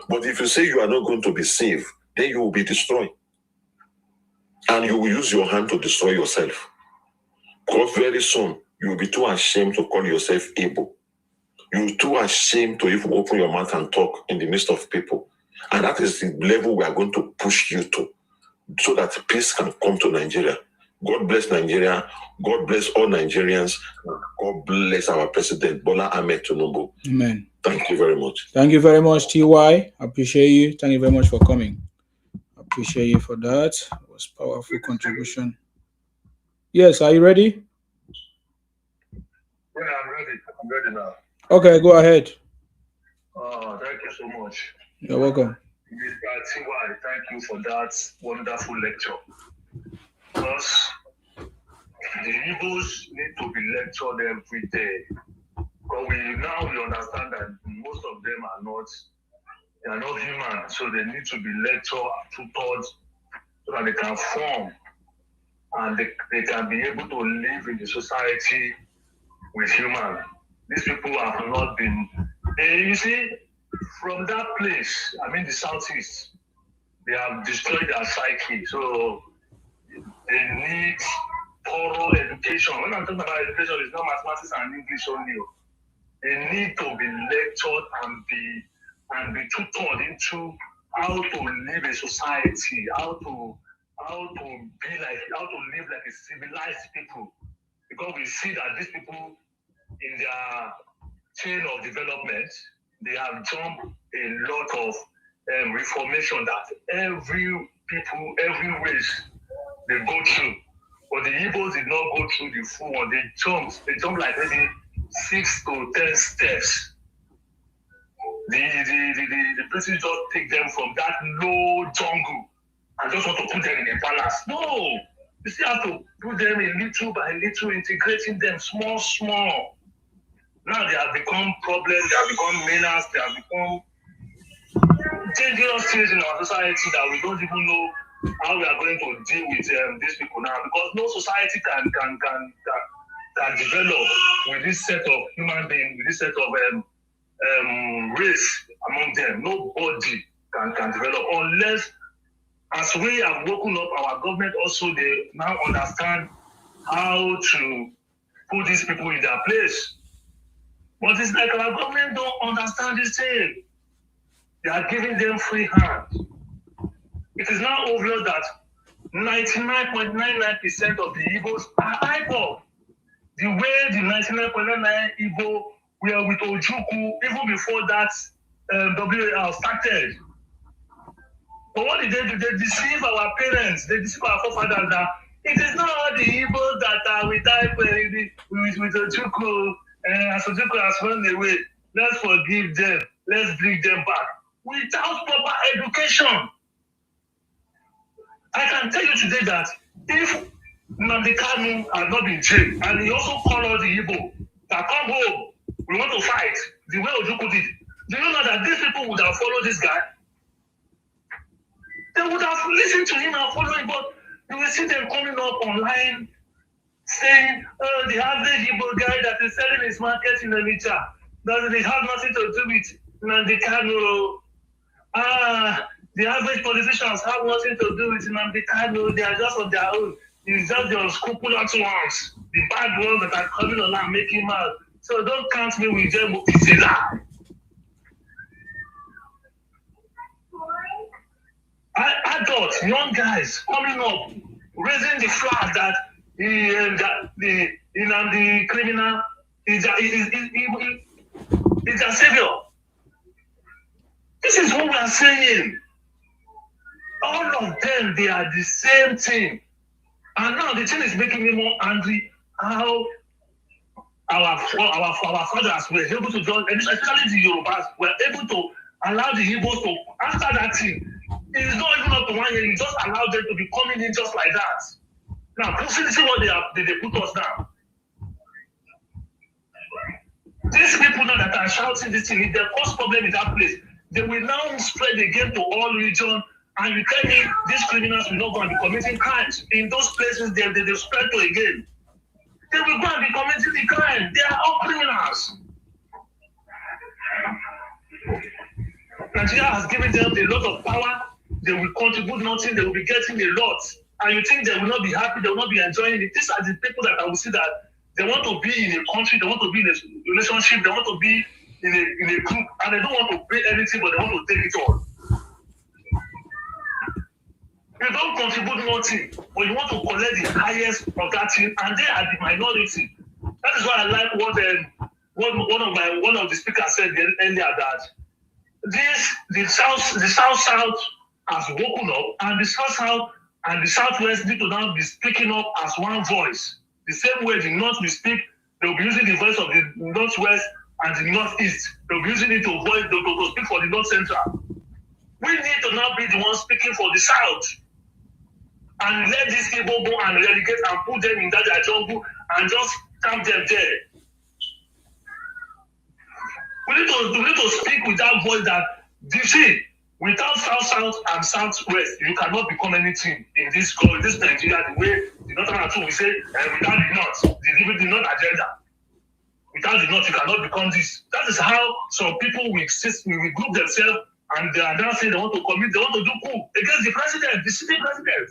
But if you say you are not going to be saved, then you will be destroyed. And you will use your hand to destroy yourself. Because very soon you will be too ashamed to call yourself Igbo. You're too ashamed to even open your mouth and talk in the midst of people. And that is the level we are going to push you to, so that peace can come to Nigeria. God bless Nigeria. God bless all Nigerians. God bless our President, Bola Ahmed Tinubu. Amen. Thank you very much. Thank you very much, TY. Appreciate you. Thank you very much for coming. Appreciate you for that. It was a powerful contribution. Yes, are you ready? Yeah, I'm ready. I'm ready now. Okay, go ahead. Thank you so much. You're welcome. Mr. TY, thank you for that wonderful lecture. Because the Igbos need to be lectured every day. But we understand that most of them are not human, so they need to be lectured, tutored, so that they can form and they can be able to live in the society with human. These people have not been, you see, from that place, I mean the Southeast, they have destroyed their psyche. So they need thorough education. When I'm talking about education, it's not mathematics and English only. They need to be lectured and be tutored into how to live a society, how to live like a civilized people. Because we see that these people in their chain of development, they have jumped a lot of reformation that every race they go through. But the Igbos did not go through the full one. They jumped like maybe 6 to 10 steps. The British just take them from that low jungle and just want to put them in a palace. No! You still have to put them in little by little, integrating them small. Now they have become problems, they have become menace, they have become dangerous things in our society that we don't even know how we are going to deal with these people now. Because no society can develop with this set of human beings, with this set of race among them. Nobody can develop unless, as we have woken up, our government also, they now understand how to put these people in their place. But it's like our government don't understand this thing. They are giving them free hand. It is now obvious that 99.99% of the Igbos are IPOB. The way the 99.99 Igbo were with Ojukwu, even before that WAR started. But what did they do? They deceive our parents, they deceive our forefathers that It is not all the Igbos that are with Ojukwu, and Ojukwu has run away. Let's forgive them. Let's bring them back. Without proper education. I can tell you today that if Nnamdi Kanu had not been jailed, and he also called all the Igbo that come home, we want to fight, the way Ojukwu did, do you know that these people would have followed this guy? They would have listened to him and followed him, but you will see them coming up online saying, oh, the average Igbo guy that is selling his market in Onitsha, doesn't it have nothing to do with Nnamdi Kanu? The average politicians have nothing to do with Nnamdi Kanu. They are just on their own. It's just the unscrupulous ones, the bad ones that are coming along making mad. So don't count me with them. It's a lie. Adults, young guys coming up, raising the flag that the criminal is a savior. This is what we are saying. All of them, they are the same thing. And now the thing is making me more angry how our fathers were able to do, especially the Yorubas, were able to allow the Igbos to answer that thing. It is not even up to 1 year, you just allow them to be coming in just like that. Now, see what they put us down. These people now that are shouting this thing, if they cause problem in that place, they will now spread again to all regions, and you tell me these criminals will not go and be committing crimes. In those places, they spread to again. They will go and be committing the crime. They are all criminals. Nigeria has given them a lot of power. They will contribute nothing. They will be getting a lot. And you think they will not be happy, they will not be enjoying it. These are the people that I will see that they want to be in a country, they want to be in a relationship, they want to be in a group, and they don't want to pay anything, but they want to take it all. You don't contribute nothing, but you want to collect the highest of that thing, and they are the minority. That is why I like what one of the speakers said earlier, that the South has woken up, and the South and the Southwest need to now be speaking up as one voice. The same way the North will speak, they will be using the voice of the Northwest and the Northeast. They will be using it to speak for the North Central. We need to now be the ones speaking for the South, and let these people go and relegate and put them in that jungle and just camp them there. We need to speak with that voice that, you see, without South and Southwest, you cannot become anything in this Nigeria. The way the Northern two we say, without the North, the North agenda. Without the North, you cannot become this. That is how some people will group themselves, and they are now saying they want to commit, they want to do coup against the president, the sitting president.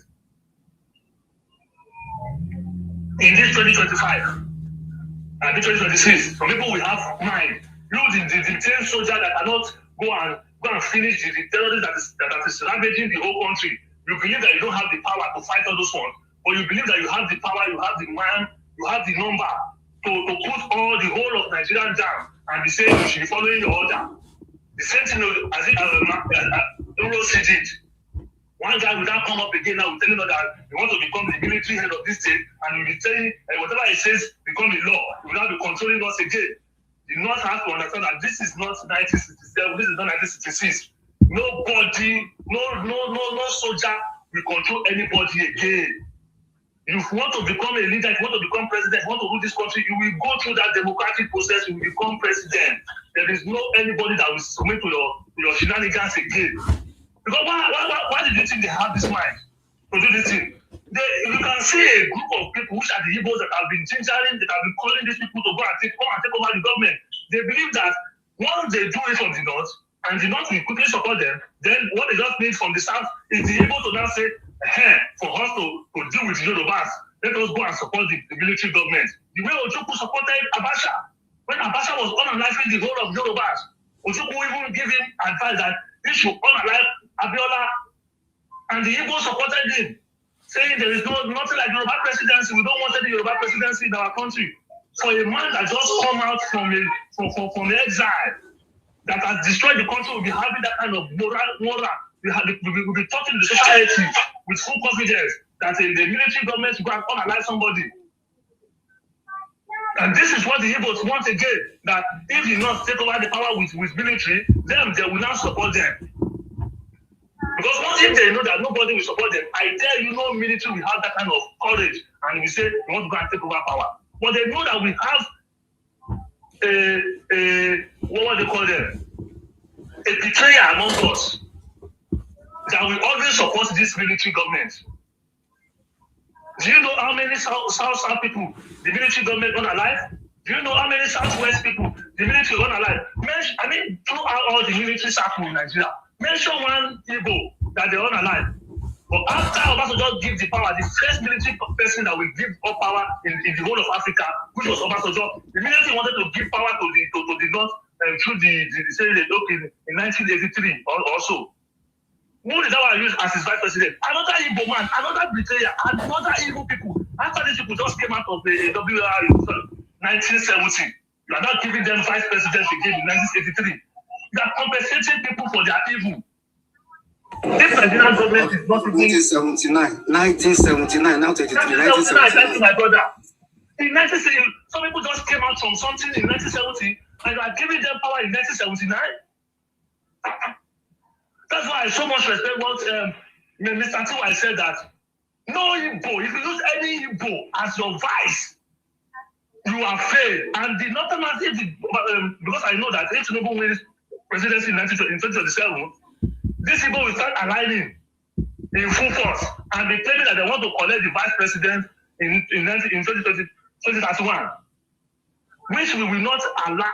In this 2025 and this 2026, some people will have mind. You, the same soldier that cannot go and finish the terrorists that is ravaging the whole country. You believe that you don't have the power to fight all those ones, but you believe that you have the power, you have the man, you have the number to put all the whole of Nigeria down and be saying you should be following your order. The same thing as Rufai did. One guy will now come up again now telling us that he wants to become the military head of this state, and he will be telling whatever he says become a law. He will now be controlling us again. The North has to understand that this is not 1967, this is not 1966. Nobody, no soldier will control anybody again. If you want to become a leader, if you want to become president, if you want to rule this country, you will go through that democratic process, you will become president. There is no anybody that will submit to your shenanigans again. Because why did you think they have this mind to do this thing? You can see a group of people, which are the Igbos, that have been gingering, that have been calling these people to go and take over the government. They believe that once they do it from the North, and the North will quickly support them, then what they just need from the South is the able to now say, for us to deal with the Yorubas, let us go and support the military government. The way Ojukwu supported Abacha, when Abacha was unaliving the whole of Yorubas, Ojukwu even gave him advice that he should unalive Abiola, and the Igbo supported him, saying there is nothing like Yoruba presidency. We don't want any Yoruba presidency in our country. For a man that just come out from the exile, that has destroyed the country, will be having that kind of moral. We will be talking to the society with full confidence that the military government go and unalive somebody. And this is what the Igbos want again, that if you not take over the power with military, then they will not support them. Because once if they know that nobody will support them, I tell you, no military will have that kind of courage and we say we want to go and take over power. But they know that we have what they call them? A betrayer among us that will always support this military government. Do you know how many South people the military government gonna alive? Do you know how many Southwest people the military gonna alive? I mean, throughout all the military circle in Nigeria, mention one Igbo that they own alive. But after Obasanjo give the power, the first military person that will give up power in the whole of Africa, which was Obasanjo, the military wanted to give power to the North through in 1983 or so. Who did that one use as his vice president? Another Igbo man, another betrayer, another Igbo people. After these people just came out of the WR in 1970, you are not giving them vice president again in 1983. You are compensating people for their evil. This Nigerian government is not even 1979, now 83, 1979. Thank you, my brother. In 1970, some people just came out from something in 1970 and you are giving them power in 1979. That's why I so much respect what Mr. Tiwa said, that no Igbo, if you use any Igbo as your vice, you are failed. And the Northerners, because I know that if Tinubu wins presidency in 2027, these people will start aligning in full force and be claiming that they want to collect the vice president in 2031, which we will not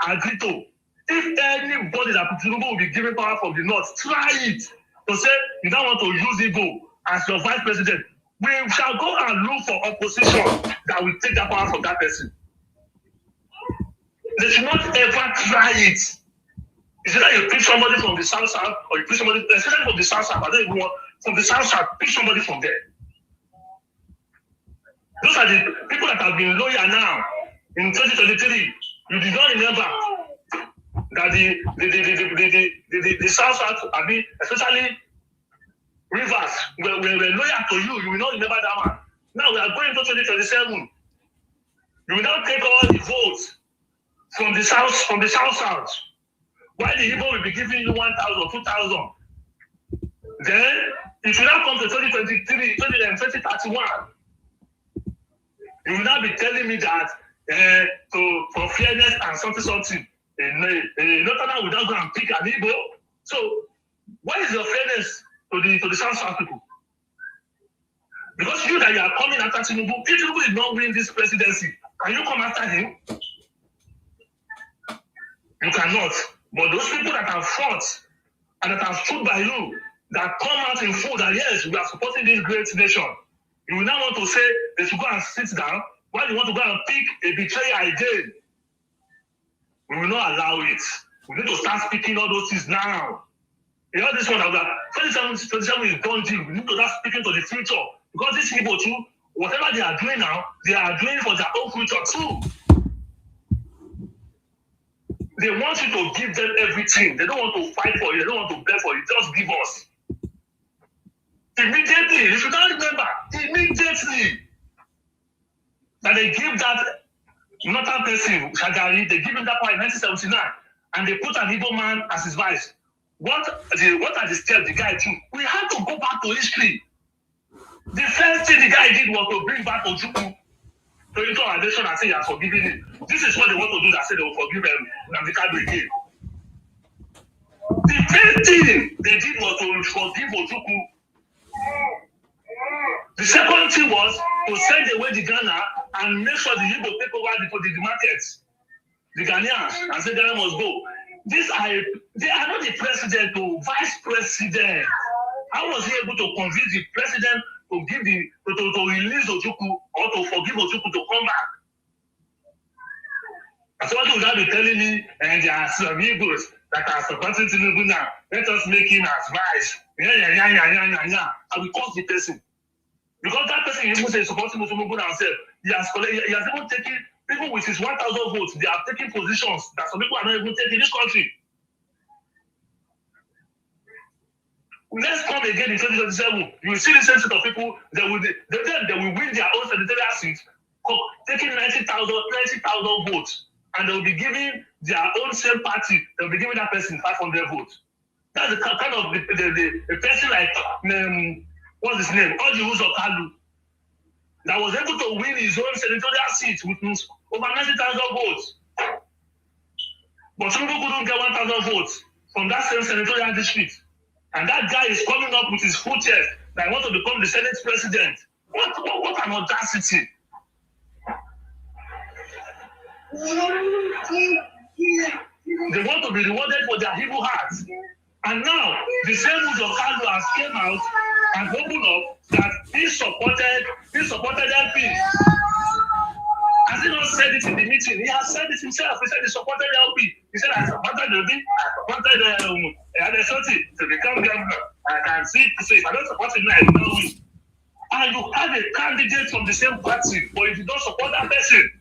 agree to. If anybody that Tinubu will be given power from the north, try it to say you don't want to use Igbo as your vice president. We shall go and look for opposition that will take that power from that person. They should not ever try it. It's either you pick somebody from the south or you pick somebody, especially from the south, I don't even want from the south, pick somebody from there. Those are the people that have been loyal now. In 2023, you did not remember that the South, I mean, especially Rivers, were loyal to you. You will not remember that one. Now we are going to 2027. You will now take all the votes from the South. Why the Igbo will be giving you 1,000, 2,000? Then it will now come to 2023, 2031. You will now be telling me that for fairness and something. Northerner will not go and pick an Igbo. So, what is your fairness to the South people? Because you that you are coming after Tinubu, if Tinubu is not winning this presidency, can you come after him? You cannot. But those people that have fought and that have stood by you, that come out in full that yes, we are supporting this great nation, you will now want to say they should go and sit down while you want to go and pick a betrayer again. We will not allow it. We need to start speaking all those things now. You know, this one, 27 is done deal. We need to start speaking to the future. Because these people too, whatever they are doing now, they are doing for their own future too. They want you to give them everything. They don't want to fight for you. They don't want to beg for you. Just give us. Immediately, you should not remember, immediately, that they give that northern person, Shagari, they give him that power in 1979, and they put an Igbo man as his vice. What are the steps the guy took? We have to go back to history. The first thing the guy did was to bring back Ojukwu to into our nation and say he has forgiven him. This is what they want to do, that say they will forgive Namdekadu again. The first thing they did was to forgive Ojukwu. The second thing was to send away the Ghana and make sure the Igbo take over the markets, the Ghanaians, and say Ghana must go. They are not the president or vice president. How was he able to convince the president to give to release Ojukwu or to forgive Ojukwu to come back? And somebody would now be telling me, and there are some Igbos that are supporting Tinubu now. Let us make him as vice. I will cause the person. Because that person even says supporting Tinubu now himself. He has even taken, people with his 1,000 votes, they are taking positions that some people are not even taking in this country. Let's come again in 2027. You will see the same set of people. They will win their own senatorial seats, taking 90,000 votes, and they will be giving their own same party. They will be giving that person 500 votes. That's the kind of the person like what's his name? Odiwuzo Kalu, that was able to win his own senatorial seat with over 90,000 votes. But Tinubu couldn't get 1,000 votes from that same senatorial district. And that guy is coming up with his full chest that I want to become the Senate president. What an audacity. They want to be rewarded for their evil hearts. And now, the same Uzo Kalu has came out and opened up that he supported LP. Has he not said it in the meeting? He has said it himself. He said he supported LP. He said, I supported LP. I supported Adesoti to become governor. I can see if I don't support him, I don't win. And you have a candidate from the same party, but if you don't support that person,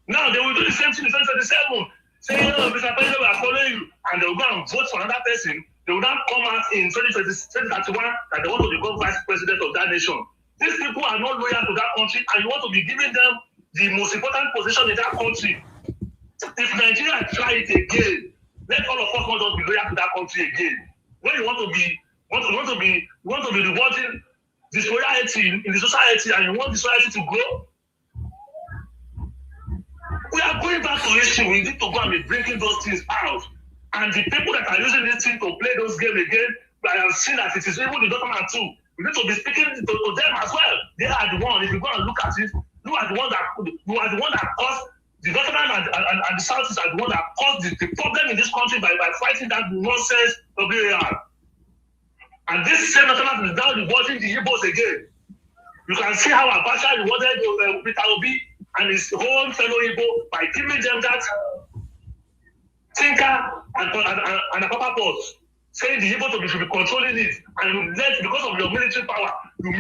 now they will do the same thing in 2027. Say, Mr. President, we are following you. And they will go and vote for another person. They will not come out in 2031 that they want to become vice president of that nation. These people are not loyal to that country, and you want to be giving them the most important position in that country. If Nigeria try it again, let all of us not just be loyal to that country again. When you want to be rewarding the loyalty in the society, and you want the society to grow, we are going back to history. We need to go and be breaking those things out. And the people that are using this thing to play those games again, I have seen that it is even the government too. We need to be speaking to them as well. They are the one. If you go and look at it, you are the one that caused the government and the South are the one that caused the problem in this country by fighting that nonsense WAR. And this same national is now rewarding the Igbos again. You can see how Abacha rewarded Peter Obi and his whole fellow Igbo by giving them that thinker and a papa post, saying the Igbo should be controlling it, and you let, because of your military power, you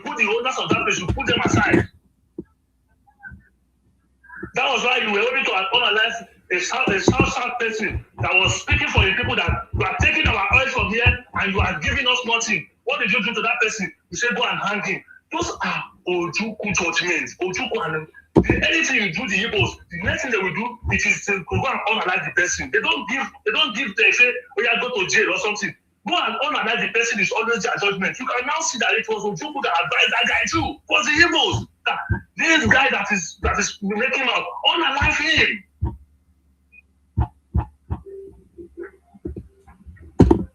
put the owners of that place, you put them aside. That was why you were able to analyze a South person that was speaking for the people that you are taking our oil from here and you are giving us nothing. What did you do to that person? You say go and hang him. Those are Ojukwu judgments. Ojukwu and anything you do the Igbos, the next thing they will do it is to go and analyze the person. They don't give they say, oh yeah, go to jail or something. Go and analyze the person is always their judgment. You can now see that it was Ojukwu that advised that guy too. It was the Igbos. This guy that is making out unalive him.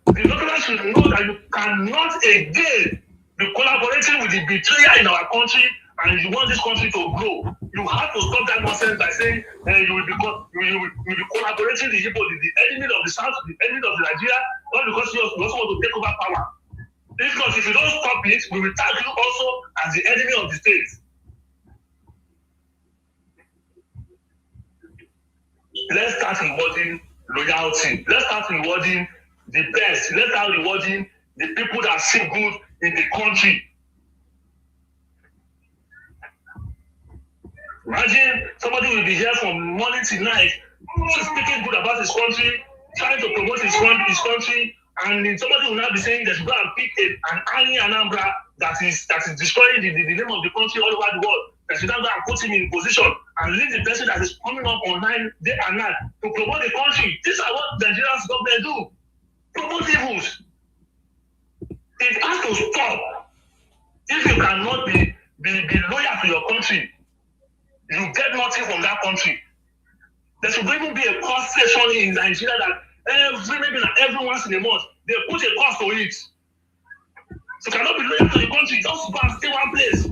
The government should know that you cannot again be collaborating with the betrayer in our country, and you want this country to grow. You have to stop that nonsense by saying you will be collaborating with the Igbo, the enemy of the South, the enemy of Nigeria, not because you also want to take over power. Because if you don't stop it, we will tag you also as the enemy of the state. Let's start rewarding loyalty. Let's start rewarding the best. Let's start rewarding the people that see good in the country. Imagine somebody will be here from morning to night, speaking good about his country, trying to promote his country, and somebody will now be saying that you go and pick an Ani Anambra that is destroying the name of the country all over the world. That should now go and put him in position and leave the person that is coming up online day and night to promote the country. These are what Nigeria's government do. Promote evils. It has to stop. If you cannot be loyal to your country, you get nothing from that country. There should even be a cost session in Nigeria that every once in a month they put a cost to it. So you cannot be loyal to the country, just go and stay one place.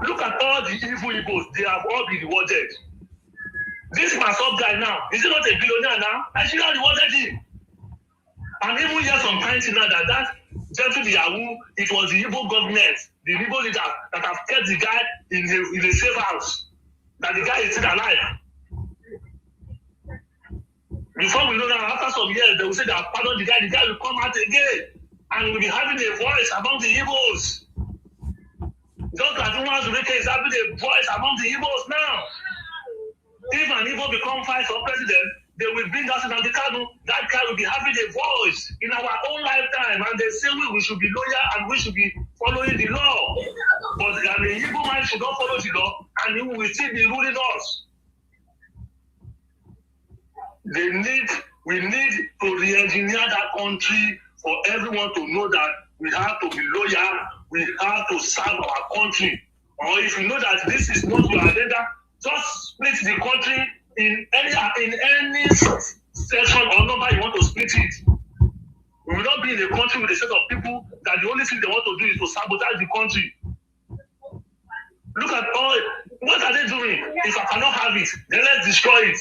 Look at all the evil Igbos, they have all been rewarded. This Masop guy now, is he not a billionaire now? Nigeria rewarded him. And even here sometimes now that gentle Yahoo, it was the Igbo government, the Igbo leader that have kept the guy in a safe house. That the guy is still alive. Before we know that after some years, they will say that pardon the guy will come out again. And we'll be having a voice among the Igbos. Just like Umar Zurike is having a voice among the Igbos now. If an Igbo becomes vice or president, they will bring us in the Kanu. That guy will be having a voice in our own lifetime, and they say we should be loyal and we should be following the law. But the Igbo man should not follow the law, and he will still be ruling us. We need to re-engineer that country for everyone to know that we have to be loyal, we have to serve our country. Or if you know that this is not your agenda, just split the country in any section or number you want to split it. We will not be in a country with a set of people that the only thing they want to do is to sabotage the country. Look at all, what are they doing? If I cannot have it, then let's destroy it.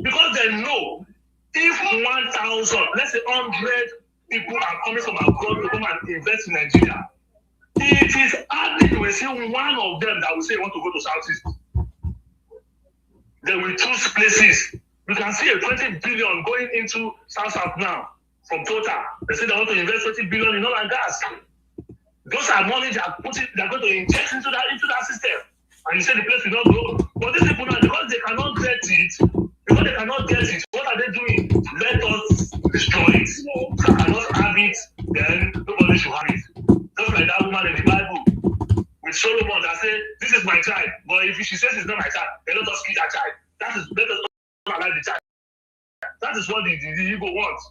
Because they know if 1,000, let's say 100 people are coming from abroad to come and invest in Nigeria, it is hardly you will see one of them that will say want to go to Southeast. They will choose places. You can see a 20 billion going into South now from Total. They say they want to invest 20 billion in oil and gas. Those are money they are going to inject into that system. And you say the place will not grow. But these people now, because they cannot get it, what are they doing? Let us destroy it. If I cannot have it, then nobody should have it. Just like that woman in the Bible with Solomon that said, this is my child. But if she says it's not my child, then let us kill that child. Let us not allow the child. That is what the Igbo wants.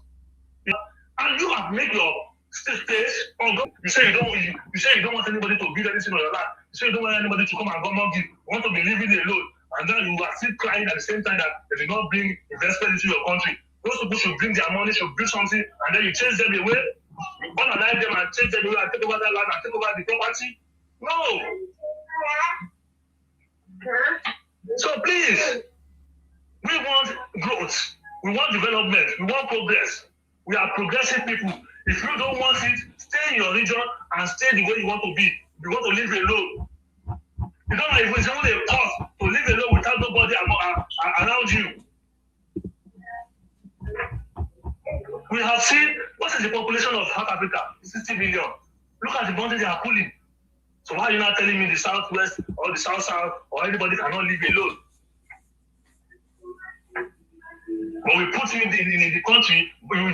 And you have made your space on God. You say you don't want anybody to build anything on your land. You say you don't want anybody to come and come and give. You want to be living alone. And then you are still crying at the same time that they did not bring investment into your country. Those people should bring their money, should build something, and then you chase them away. You want to like them and chase them away and take over that land and take over the property. No. So please, we want growth. We want development. We want progress. We are progressive people. If you don't want it, stay in your region and stay the way you want to be. You want to live alone. You don't know if it's only a cost to live alone without nobody around you. We have seen, what is the population of South Africa? 60 million. Look at the boundary they are pulling. So why are you not telling me the Southwest or the South or anybody cannot live alone? But we put you in the country, the only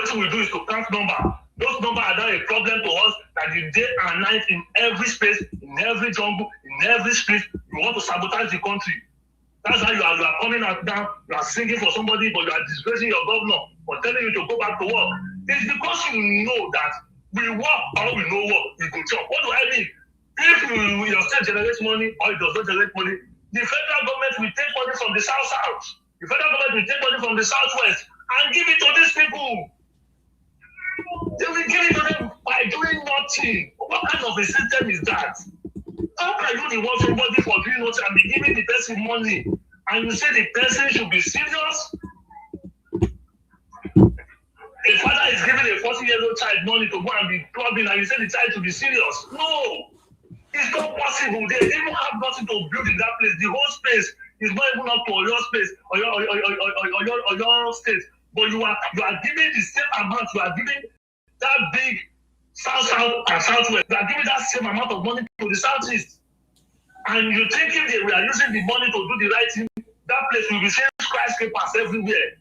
thing we do is to count number. Those numbers are now a problem to us that the day and night in every space, in every jungle, in every street, you want to sabotage the country. That's how you are coming out now, you are singing for somebody, but you are disgracing your governor for telling you to go back to work. It's because you know that we work or we know work, we go job. What do I mean? If your state generates money or it does not generate money, the federal government will take money from the South. The federal government will take money from the Southwest and give it to these people. They will give it to them by doing nothing. What kind of a system is that? How can you reward somebody for doing nothing and be giving the person money? And you say the person should be serious? A father is giving a 40-year-old child money to go and be clubbing and you say the child should be serious? No! It's not possible. They even have nothing to build in that place. The whole space is not even up to your space or your state. But you are giving the same amount. You are giving that big South and Southwest. You are giving that same amount of money to the Southeast. And you think if they were using the money to do the right thing, that place will be seeing skyscrapers everywhere.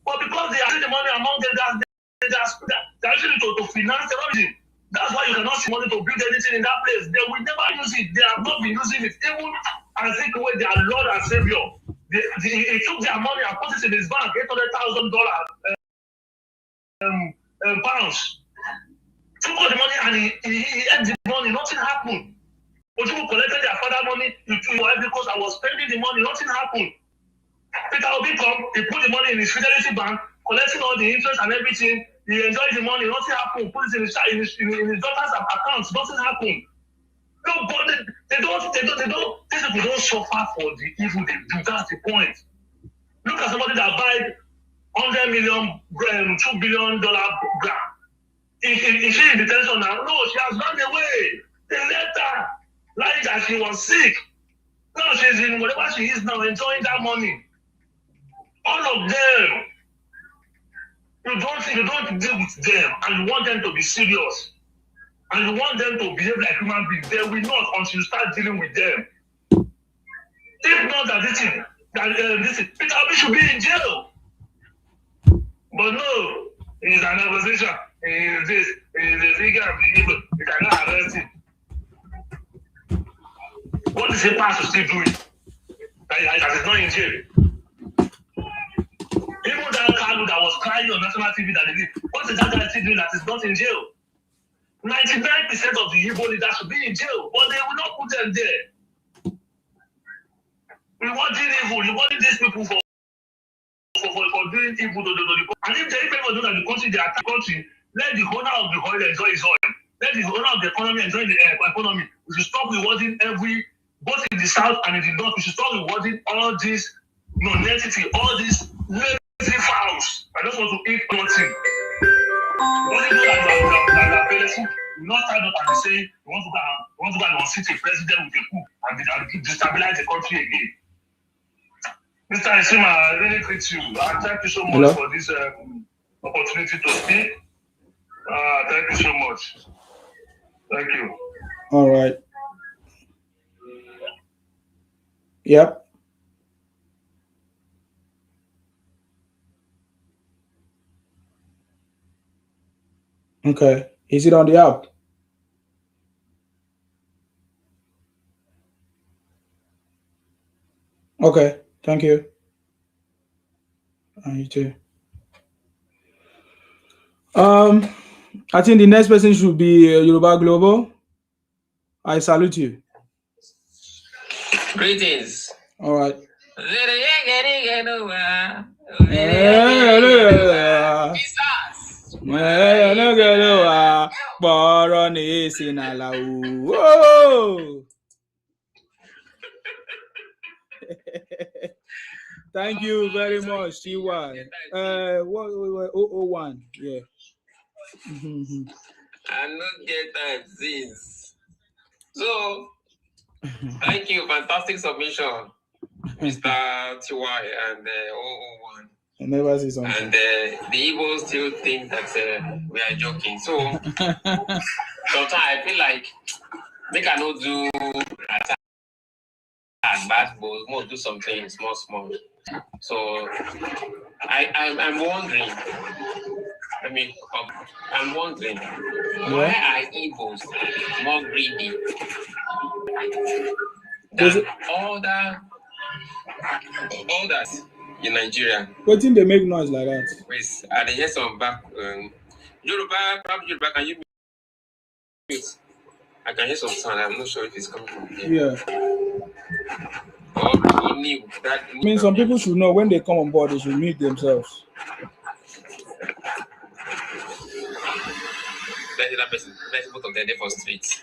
But because they are using the money among them, they're actually to finance everything. That's why you cannot see money to build anything in that place. They will never use it. They have not been using it. Even and take away their Lord and Savior. He took their money and put it in his bank, $800,000 pounds. Took all the money and he ate the money. Nothing happened. But people collected their father money. Because I was spending the money. Nothing happened. Peter Obi come. He put the money in his Fidelity Bank, collecting all the interest and everything. He enjoyed the money. Nothing happened. Put it in his daughter's accounts. Nothing happened. No, but they don't. These people don't suffer for the evil they do. That's the point. Look at somebody that buy $100 million, $2 billion grant. Is she in detention now? No, she has run away. They left her, lying that she was sick. Now she's in whatever she is now, enjoying that money. All of them. You don't deal with them, and you want them to be serious. And you want them to behave like human beings. They will not until you start dealing with them. If not that this Peter Obi should be in jail. He's an opposition. He's this. He's the figure of the evil. You cannot arrest him. What is a pastor still doing? That is not in jail. Even that Kalu that was crying on national TV that they did, what is that guy still doing that is not in jail? 99% of the Igbo leaders should be in jail, but they will not put them there. We wanted evil. You wanted these people for doing evil. And if the people know that the country, they attack country, let the owner of the oil enjoy his oil. Let the owner of the economy enjoy the economy. We should stop rewarding both in the south and in the north. We should stop rewarding all this non-entity, all these lazy fowls. I just want to eat nothing. Only know that will not stand up and say we want to go and unseat a president with a coup and destabilize the country again. Mr. Isima, I really greet you. And thank you so much for this opportunity to speak. Thank you so much. Thank you. All right. Yep. Okay. Is it on the app? Okay. Thank you. And you too. I think the next person should be Yoruba Global. I salute you. Greetings. All right. Thank you very much, T1. 001, yeah. I not get time since. So, thank you, fantastic submission, Mr. TY and 001. I never see something. And the Igbo still think that we are joking. So, sometimes I feel like they cannot do attack basketball, more do something small. So, I'm wondering. I'm wondering, why are Igbos more greedy than others in Nigeria? What think they make noise like that? Wait, are they hear some back? Yoruba, can you mute? I can hear some sound. I'm not sure if it's coming from here. Yeah. I mean, some people should know when they come on board, they should mute themselves. That person, both of them for streets.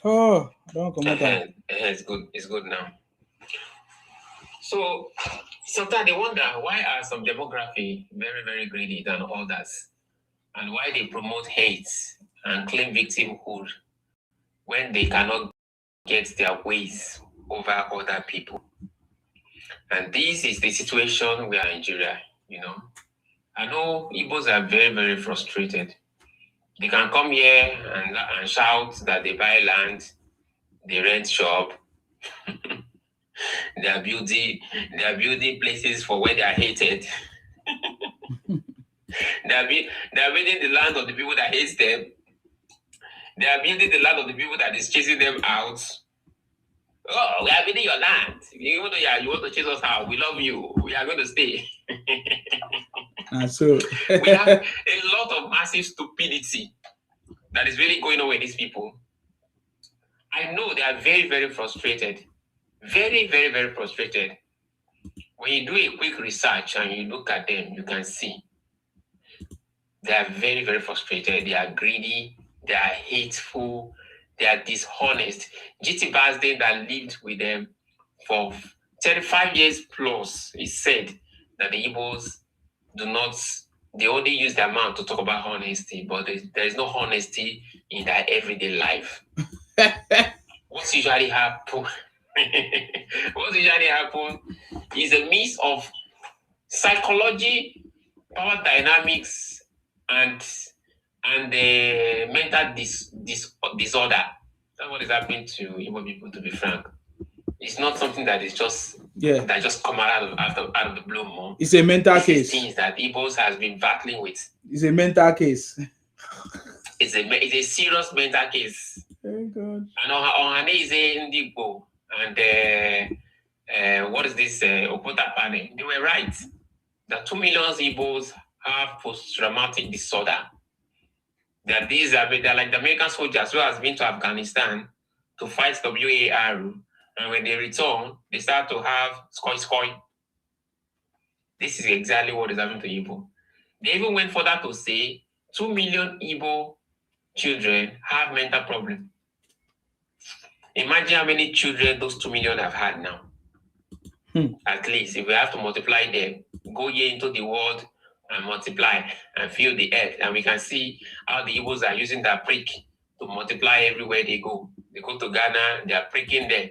Oh, I don't come out. It's good now. So sometimes they wonder why are some demography very, very greedy than others, and why they promote hate and claim victimhood when they cannot get their ways over other people. And this is the situation we are in Nigeria, I know Igbos are very, very frustrated. They can come here and shout that they buy land, they rent shop, they are building places for where they are hated. they are building the land of the people that hate them. They are building the land of the people that is chasing them out. Oh, we are building your land. Even though you want to chase us out, we love you. We are going to stay. So we have a lot of massive stupidity that is really going on with these people. I know they are very, very frustrated. Very, very, very frustrated. When you do a quick research and you look at them, you can see they are very, very frustrated. They are greedy. They are hateful. They are dishonest. G.T. Barsden that lived with them for 35 years plus, he said that the Igbos they only use their mouth to talk about honesty, but there is no honesty in their everyday life. What usually happens is a mix of psychology, power dynamics, and the mental disorder. That's what is happening to Igbo people, to be frank. It's not something that is just Yeah. That just come out of the blue moon. It's a mental case. Things that Igbos has been battling with. It's a mental case. It's a serious mental case. Very good. And on is in Igbo and what is this Okota panel? They were right. That 2 million Igbos have post-traumatic disorder. That they're like the American soldiers who has been to Afghanistan to fight WAR, and when they return, they start to have skoy. This is exactly what is happening to Igbo. They even went further to say 2 million Igbo children have mental problems. Imagine how many children those 2 million have had now. At least, if we have to multiply them, go here into the world and multiply and fill the earth. And we can see how the Igbos are using that prick to multiply everywhere they go. They go to Ghana, they are pricking there.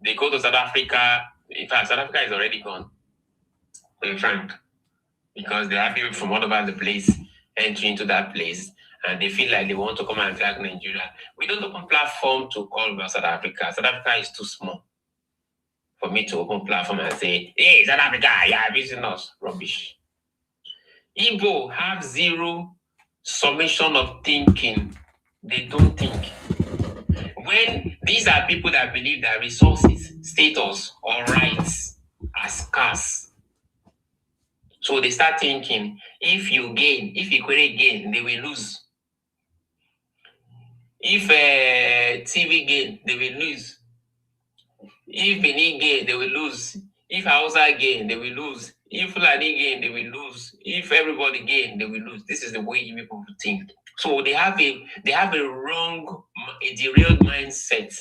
They go to South Africa. In fact, South Africa is already gone. To be frank. Because they have people from all over the place entering into that place. And they feel like they want to come and drag Nigeria. We don't open platform to call about South Africa. South Africa is too small for me to open platform and say, hey, South Africa, you are visiting us. Rubbish. Igbo have zero summation of thinking. They don't think. When these are people that believe that resources, status, or rights are scarce. So they start thinking, if you Ikwere gain, they will lose. If TV gain, they will lose. If Benin gain, they will lose. If Hausa gain, they will lose. If Fulani gain, they will lose. If everybody gain, they will lose. This is the way people think. So they have a derailed mindset.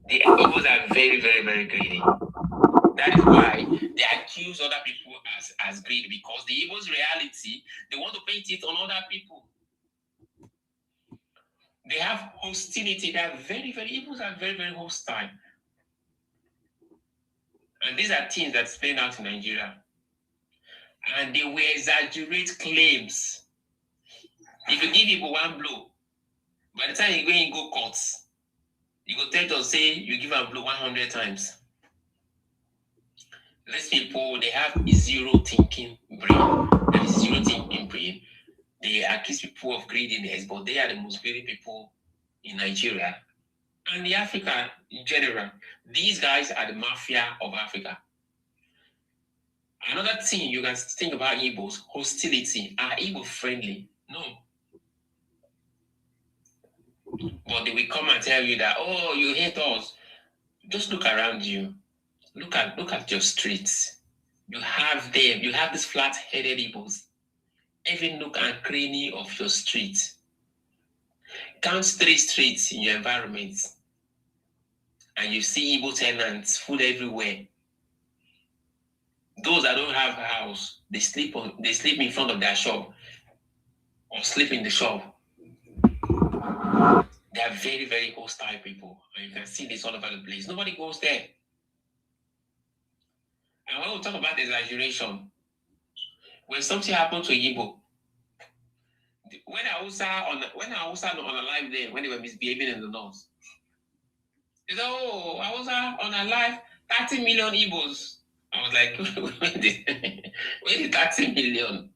The Igbos are very, very, very greedy. That is why they accuse other people as greedy, because the Igbos' reality, they want to paint it on other people. They have hostility. They are very, very, Igbos are very, very hostile. And these are things that's playing out in Nigeria. And they will exaggerate claims. If you give people one blow, by the time you go in courts, you go tell to say you give a blow 100 times. These people, they have a zero thinking brain. And this zero thinking brain, they accuse people of greediness, but they are the most greedy people in Nigeria and the Africa in general. These guys are the mafia of Africa. Another thing you can think about Igbos, hostility. Are Igbo friendly? No. But they will come and tell you that, oh, you hate us. Just look around you. Look at your streets. You have them. You have these flat-headed Igbos. Every nook and cranny of your street. Count 3 streets in your environment. And you see Igbo tenants, food everywhere. Those that don't have a house, they sleep in front of their shop or sleep in the shop. They are very, very hostile people. And you can see this all over the place. Nobody goes there. And when we talk about exaggeration, when something happened to Igbo, when I was on a live there, when they were misbehaving in the north, they said, oh, I was on a live, 30 million Igbos. I was like, where did 30 million?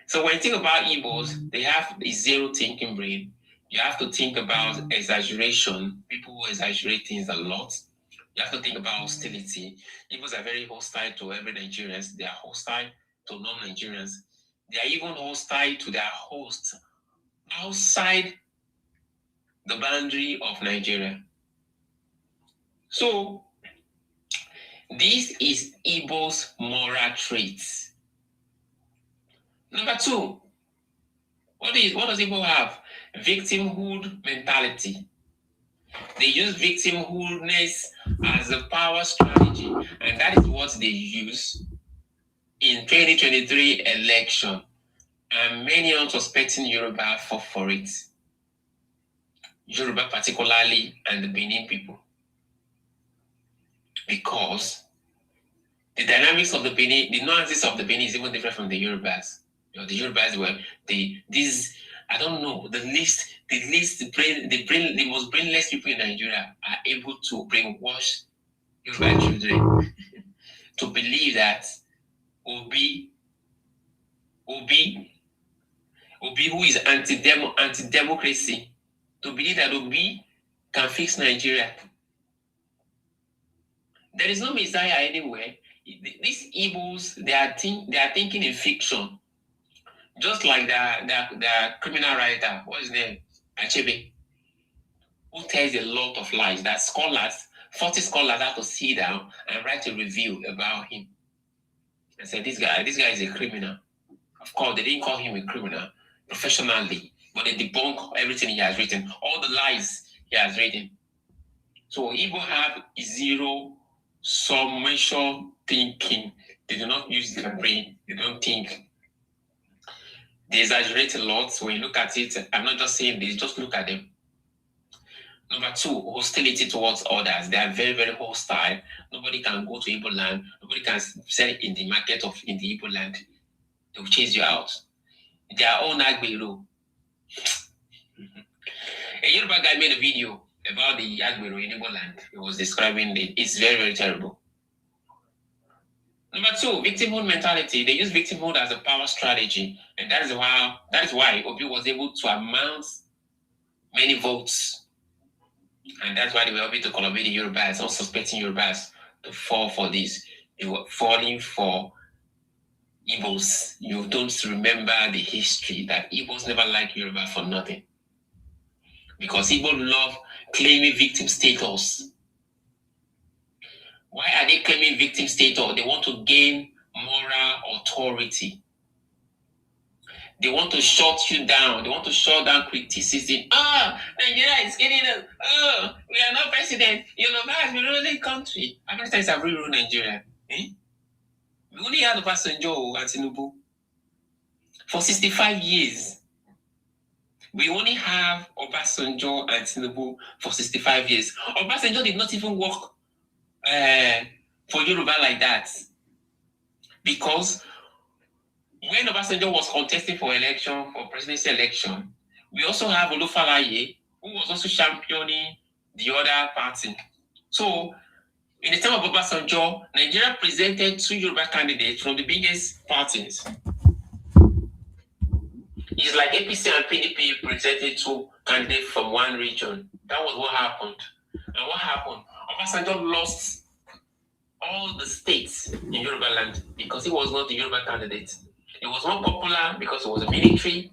So when you think about Igbos, they have a zero thinking brain. You have to think about exaggeration. People who exaggerate things a lot. You have to think about hostility. Igbos are very hostile to every Nigerians. They are hostile to non-Nigerians. They are even hostile to their hosts outside the boundary of Nigeria. So, this is Igbo's moral traits. Number 2, what does Igbo have? Victimhood mentality. They use victimhoodness as a power strategy, and that is what they use in 2023 election. And many unsuspecting Yoruba fought for it. Yoruba particularly, and the Benin people. Because the dynamics of the Benin, the nuances of the Benin is even different from the Yorubas. You know, the Yorubas were these I don't know, the most brainless people in Nigeria are able to brainwash Yoruba children to believe that Obi, who is anti-democracy, to believe that Obi can fix Nigeria. There is no Messiah anywhere. These Igbos, they are thinking in fiction. Just like the criminal writer, what's his name? Achebe, who tells a lot of lies that 40 scholars have to sit down and write a review about him. And said, this guy is a criminal. Of course, they didn't call him a criminal professionally, but they debunk everything he has written, all the lies he has written. So Igbo have zero summation thinking. They do not use their brain. They don't think. They exaggerate a lot. When you look at it, I'm not just saying this, just look at them. Number two, hostility towards others. They are very, very hostile. Nobody can go to Igbo land. Nobody can sell in the market in the Igbo land. They will chase you out. Their own Agbero. A Yoruba guy made a video about the Agbero in Igbo land. He was describing it. It's very, very terrible. Number two, victimhood mentality. They use victimhood as a power strategy. And that is why Obi was able to amount many votes. And that's why they were able to collaborate the Yorubas, unsuspecting Yorubas, to fall for this. They were falling for Igbos. You don't remember the history that Igbos never liked Yoruba for nothing. Because Igbo love claiming victim status. Why are they claiming victim status? They want to gain moral authority. They want to shut you down. They want to shut down criticism. Nigeria is getting us. We are not president. Yoruba has been ruling the country. How many times have we ruled Nigeria? We only had Obasanjo and Tinubu for 65 years. We only have Obasanjo and Tinubu for 65 years. Obasanjo did not even work for Yoruba like that. Because when Obasanjo was contesting for presidential election, we also have Olufalaye, who was also championing the other party. So, in the time of Obasanjo, Nigeria presented 2 Yoruba candidates from the biggest parties. It's like APC and PDP presented 2 candidates from one region. That was what happened. And what happened? Obasanjo lost all the states in Yoruba land because he was not the Yoruba candidate. He was more popular because he was a military.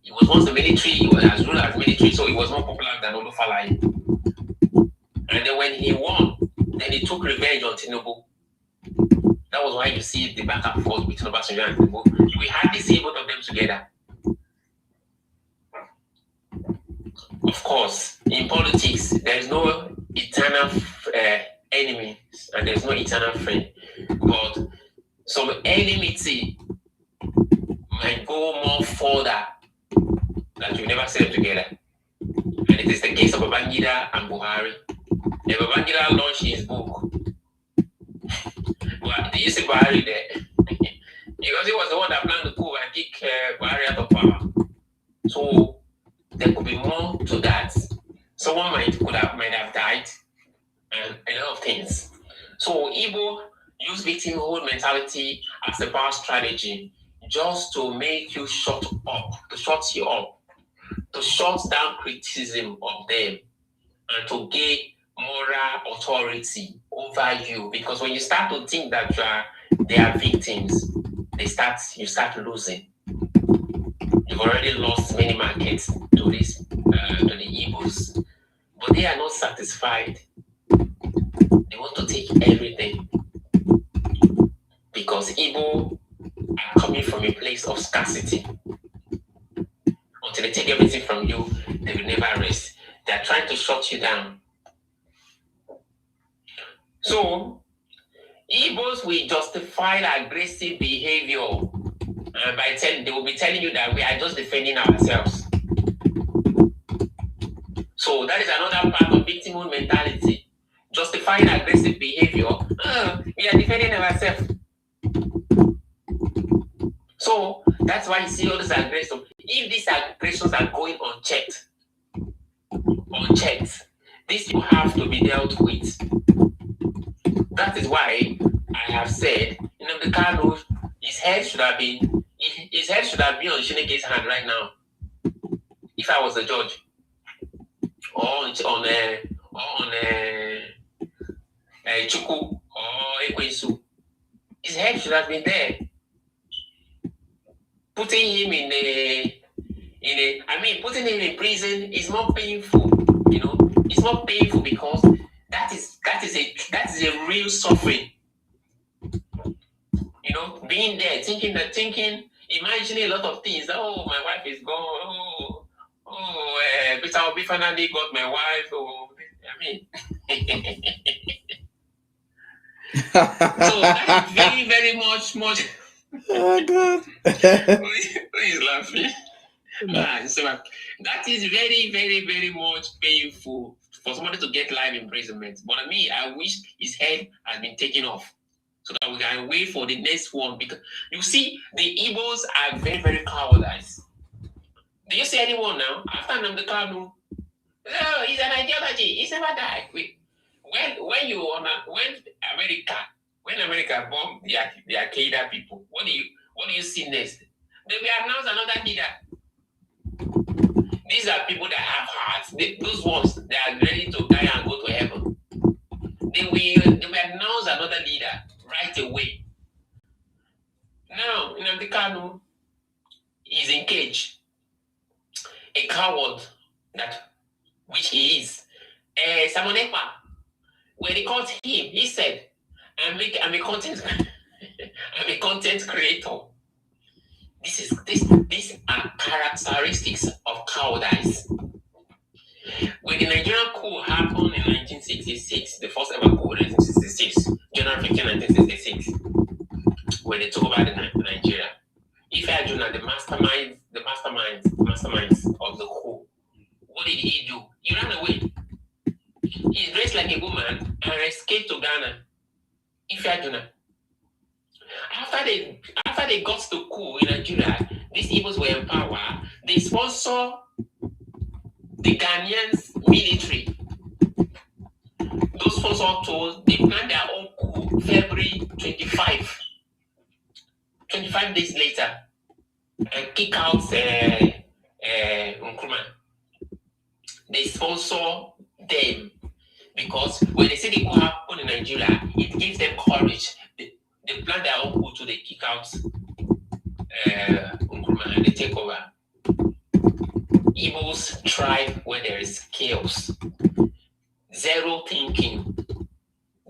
He was once a military, he was as ruler as military, so he was more popular than Olufalaye. And then when he won, then he took revenge on Tinubu. That was why you see the back and forth between Obasanjo and Tinubu. We hardly see both of them together. Of course, in politics, there is no eternal enemy and there is no eternal friend. But some enmity might go more further that you never see them together. And it is the case of Babangida and Buhari. And Babangida launched his book. But they used to Buhari there. Because he was the one that planned the coup and kicked Buhari out of power. So there could be more to that. Someone might have died and a lot of things. So Igbo use victimhood mentality as a power strategy just to make you shut up, to shut you up, to shut down criticism of them, and to gain moral authority over you. Because when you start to think that they are victims, you start losing. You've already lost many markets to the Igbos, but they are not satisfied. They want to take everything because Igbo are coming from a place of scarcity. Until they take everything from you, they will never rest. They are trying to shut you down. So, Igbos will justify aggressive behavior they will be telling you that we are just defending ourselves. So that is another part of victimhood mentality. Justifying aggressive behavior. We are defending ourselves. So that's why you see all this aggression. if these aggressions are going unchecked, these people have to be dealt with. That is why I have said, the Kanu, his head should have been on Shineke's hand right now. If I was the judge, or on Chuku or Ekwesu, his head should have been there. Putting him putting him in prison is more painful. It's more painful because that is a real suffering. Being there, imagining a lot of things. Oh, my wife is gone. Peter Obi finally got my wife. So that is very, very much. Oh God. Who is laughing? So that is very, very, very much painful for somebody to get life imprisonment. But I wish his head had been taken off so that we can wait for the next one. Because you see, the Igbos are very, very cowardice. Do you see anyone now after Nnamdi Kanu? No, it's an ideology. It's never died. When America bombed the Al-Qaeda people, what do you see next? They will announce another leader. These are people that have hearts. Those ones that are ready to die and go to heaven. They will announce another leader right away. Now, Nnamdi Kanu is in cage. A coward which he is. Simon Ekpa, when they caught him, he said, I'm a content creator. These are characteristics of cowardice. When the Nigerian coup happened in 1966, the first ever coup in 1966, January 15, 1966, when they took over Nigeria, Ife Ajuna, the masterminds of the coup, what did he do? He ran away. He dressed like a woman and escaped to Ghana. Ife Ajuna. After they got the coup in Nigeria, these Igbos were in power. They sponsor the Ghanaians military. Those sponsors they planned their own coup February 25 days later, and kick out Nkrumah. They sponsor them because when they say the coup happened in Nigeria, it gives them courage. They plan their own coup, so they kick out Nkrumah and they take over. Igbos thrive where there is chaos. Zero thinking.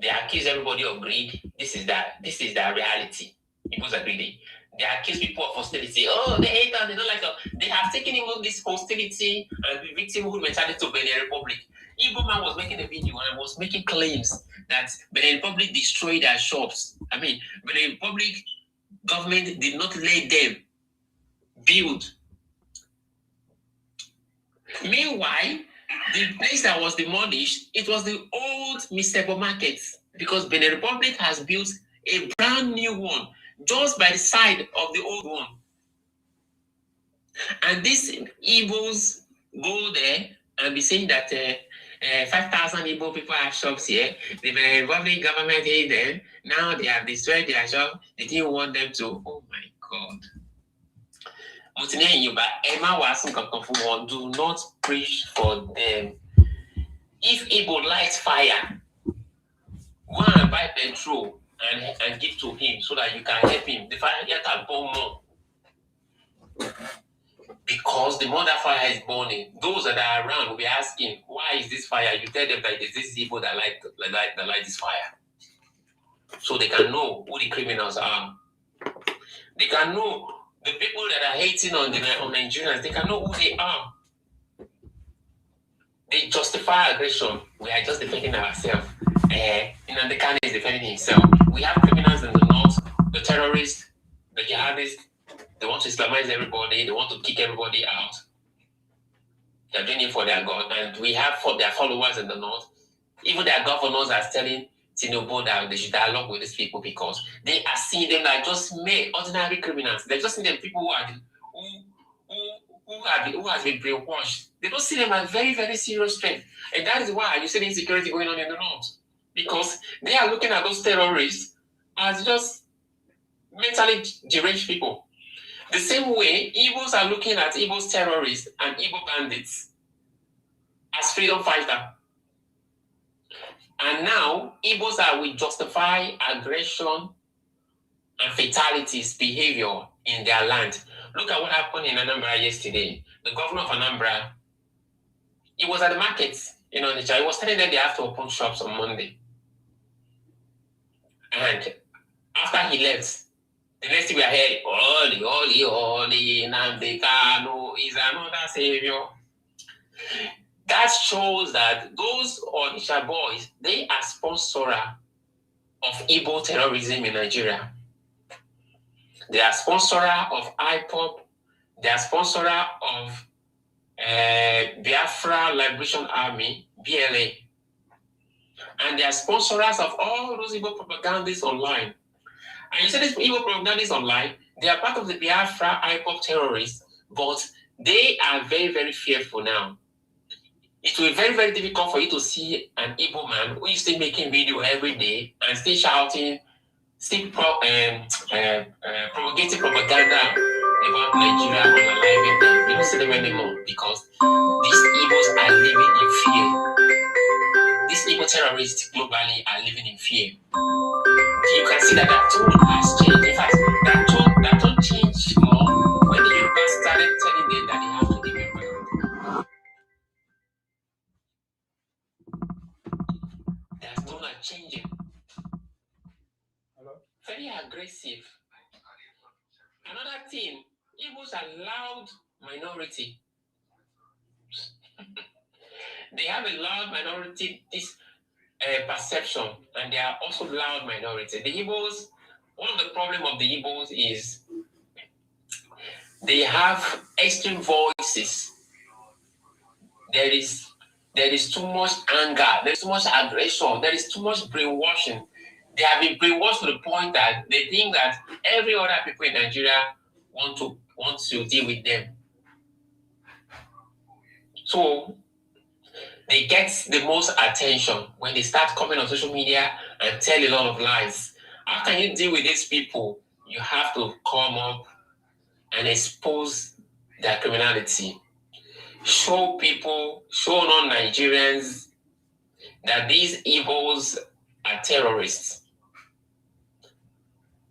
They accuse everybody of greed. This is their reality. Igbos are greedy. They accuse people of hostility. Oh, they hate us, they don't like us. They have taken even this hostility and the victimhood mentality to Benin Republic. Igbo man was making a video and was making claims that Benin Republic destroyed their shops. Benin Republic government did not let them build. Meanwhile, the place that was demolished, it was the old Mr. Market, because Benin Republic has built a brand new one just by the side of the old one. And these Igbos go there and be saying that 5,000 Igbo people have shops here. The Benin Republic government hate them. Now they have destroyed their shop. They didn't want them to. Oh my God. Do not preach for them. If Igbo lights fire, go and buy petrol and give to him so that you can help him. The fire can burn more. Because the more that fire is burning, those that are around will be asking, why is this fire? You tell them that it is this Igbo that light this fire. So they can know who the criminals are. They can know the people that are hating on Nigerians, they can know who they are. They justify aggression. We are just defending ourselves. The Khan is defending himself. We have criminals in the north, the terrorists, the jihadists. They want to Islamize everybody. They want to kick everybody out. They're doing it for their God. And we have for their followers in the north. Even their governors are telling Tinubu that they should dialogue with these people because they are seeing them like just mere ordinary criminals. They're just seeing them people who has been brainwashed. They don't see them as very, very serious threat. And that is why you see the insecurity going on in the north. Because they are looking at those terrorists as just mentally deranged people. The same way, Igbos are looking at Igbos terrorists and Igbo bandits as freedom fighters. And now, Igbos will justify aggression and fatalities behavior in their land. Look at what happened in Anambra yesterday. The governor of Anambra, he was at the market in Onitsha. He was telling them they have to open shops on Monday. And after he left, the next thing we are hearing, holy, Nnamdi Kanu is another savior. That shows that those Onitsha boys, they are sponsors of Igbo terrorism in Nigeria. They are sponsors of IPOP. They are sponsors of Biafra Liberation Army, BLA. And they are sponsors of all those Igbo propagandists online. And you see these Igbo propagandists online, they are part of the Biafra IPOP terrorists, but they are very, very fearful now. It will be very, very difficult for you to see an Igbo man who is still making video every day and still shouting, still propagating propaganda about Nigeria and alive them. You don't see them anymore because these Igbos are living in fear. These Igbo terrorists globally are living in fear. You can see that tone has changed. In fact, that tone changed more when the Yorubas started telling them that they have to give them. That tone are changing. Very aggressive. Another thing, Igbos are loud minority. They have a loud minority perception, and they are also loud minority. The Igbos, one of the problems of the Igbos is they have extreme voices. There is too much anger, there is too much aggression, there is too much brainwashing. They have been brainwashed to the point that they think that every other people in Nigeria want to deal with them. So they get the most attention when they start coming on social media and tell a lot of lies. How can you deal with these people? You have to come up and expose their criminality. Show non-Nigerians that these Igbos are terrorists.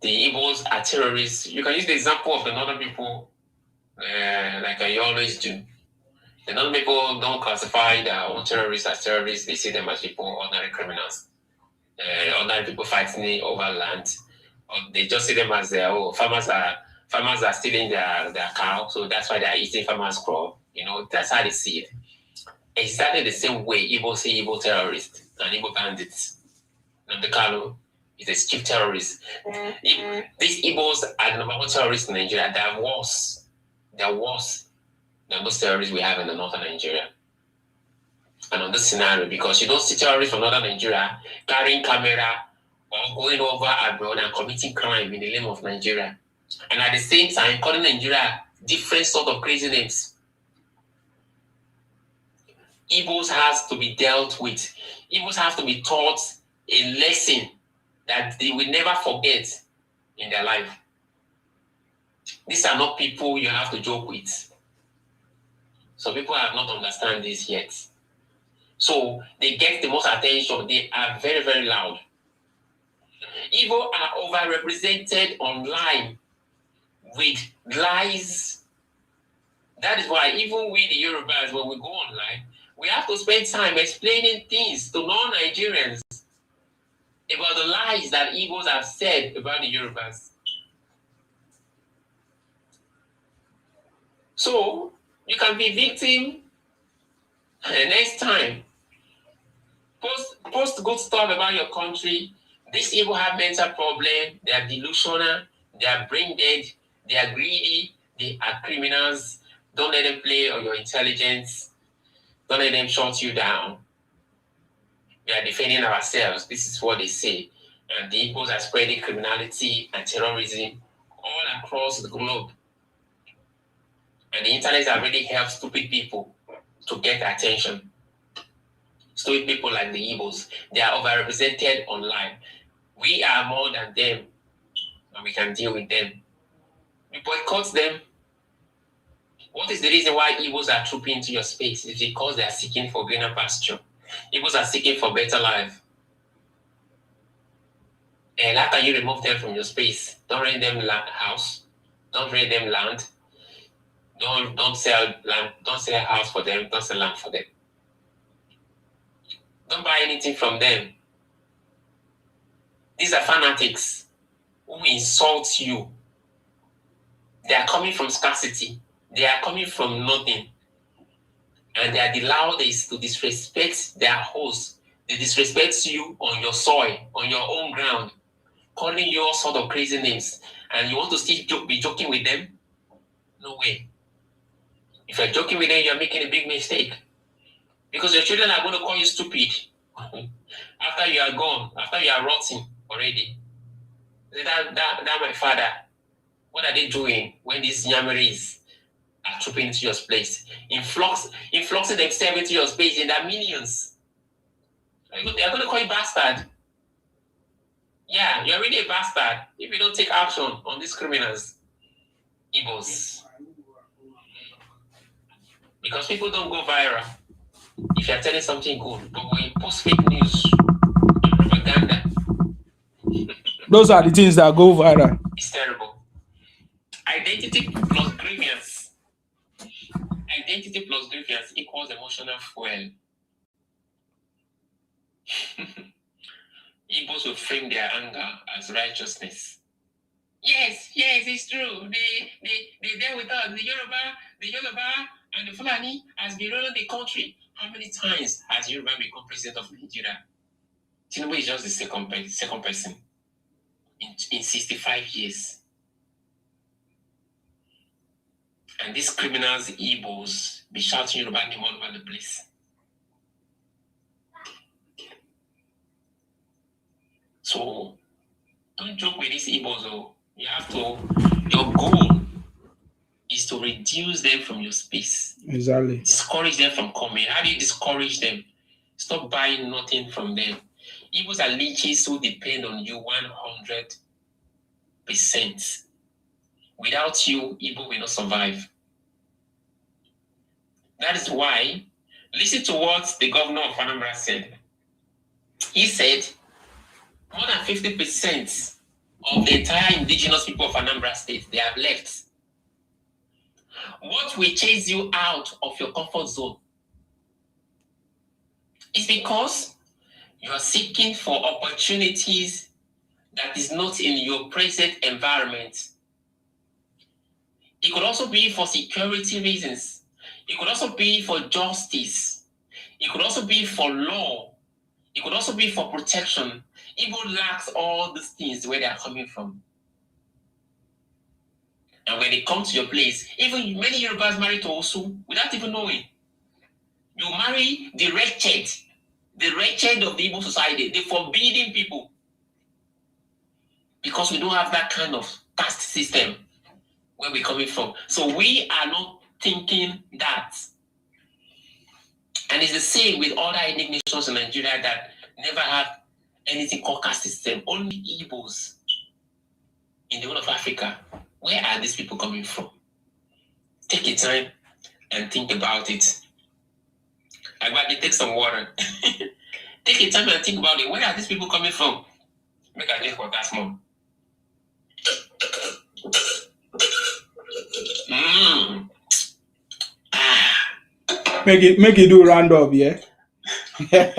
The Igbos are terrorists. You can use the example of the northern people, like I always do. The northern people don't classify their own terrorists as terrorists. They see them as people, ordinary criminals. Ordinary people fighting over land. Or they just see them as their farmers are stealing their cow, so that's why they are eating farmers' crop. You know, that's how they see it. Exactly the same way Igbo see Igbo terrorists and Igbo bandits. Nnamdi Kanu is a chief terrorist. These Igbos are the number one terrorists in Nigeria. They are worse. They are worse than those terrorists we have in the northern Nigeria. And on this scenario, because you don't see terrorists from northern Nigeria carrying camera or going over abroad and committing crime in the name of Nigeria. And at the same time, calling Nigeria different sort of crazy names. Igbos has to be dealt with. Igbos have to be taught a lesson that they will never forget in their life. These are not people you have to joke with. Some people have not understand this yet. So they get the most attention. They are very, very loud. Igbo are overrepresented online with lies. That is why even we, the Yorubas, when we go online, we have to spend time explaining things to non-Nigerians about the lies that Igbos have said about the Yorubas. So you can be victim next time. Post good stuff about your country. These people have mental problem. They are delusional. They are brain dead. They are greedy. They are criminals. Don't let them play on your intelligence. Don't let them shut you down. We are defending ourselves. This is what they say. And the Igbos are spreading criminality and terrorism all across the globe. And the internet has really helped stupid people to get attention. Stupid people like the Igbos, they are overrepresented online. We are more than them, and we can deal with them. We boycott them. What is the reason why Igbos are trooping into your space? It's because they are seeking for greener pasture. Igbos are seeking for better life. And how can you remove them from your space? Don't rent them house. Don't rent them land. Don't sell land. Don't sell a house for them. Don't sell land for them. Don't buy anything from them. These are fanatics who insult you. They are coming from scarcity. They are coming from nothing. And they are the loudest to disrespect their host. They disrespect you on your soil, on your own ground, calling you all sort of crazy names. And you want to still be joking with them? No way. If you're joking with them, you're making a big mistake. Because your children are going to call you stupid after you are gone, after you are rotting already. That my father, what are they doing when these yamaris are trooping into your place? Influxing themselves into your space in their millions. They're going to call you bastard. Yeah, you're really a bastard if you don't take action on these criminals. Igbos. Because people don't go viral if you're telling something good, but when you post fake news and propaganda, those are the things that go viral. It's terrible. Identity plus grievance. Identity plus grievance equals emotional fuel. Igbos will frame their anger as righteousness. Yes, it's true. They there with us. The Yoruba and the Fulani has been running the country. How many times has Yoruba become president of Nigeria? Tinubu is just the second person in 65 years. And these criminals, Igbos, be shouting Yoruba name all over the place. So don't joke with these Igbos, though. You have to. Your goal is to reduce them from your space. Exactly. Discourage them from coming. How do you discourage them? Stop buying nothing from them. Igbos are leeches who depend on you 100%. Without you, Igbo will not survive. That is why, listen to what the governor of Anambra said. He said, more than 50% of the entire indigenous people of Anambra State, they have left. What will chase you out of your comfort zone is because you are seeking for opportunities that is not in your present environment. It could also be for security reasons. It could also be for justice. It could also be for law. It could also be for protection. Igbo lacks all these things where they are coming from. And when they come to your place, even many Yorubas marry to Osu without even knowing. You marry the wretched of the Igbo society, the forbidden people. Because we don't have that kind of caste system where we're coming from. So we are not thinking that. And it's the same with other ethnic nations in Nigeria that never have anything called caste system. Only Igbos in the whole of Africa. Where are these people coming from? Take your time and think about it. Everybody take some water. Take your time and think about it. Where are these people coming from? Make a drink water small. Make it do round up, yeah. Make a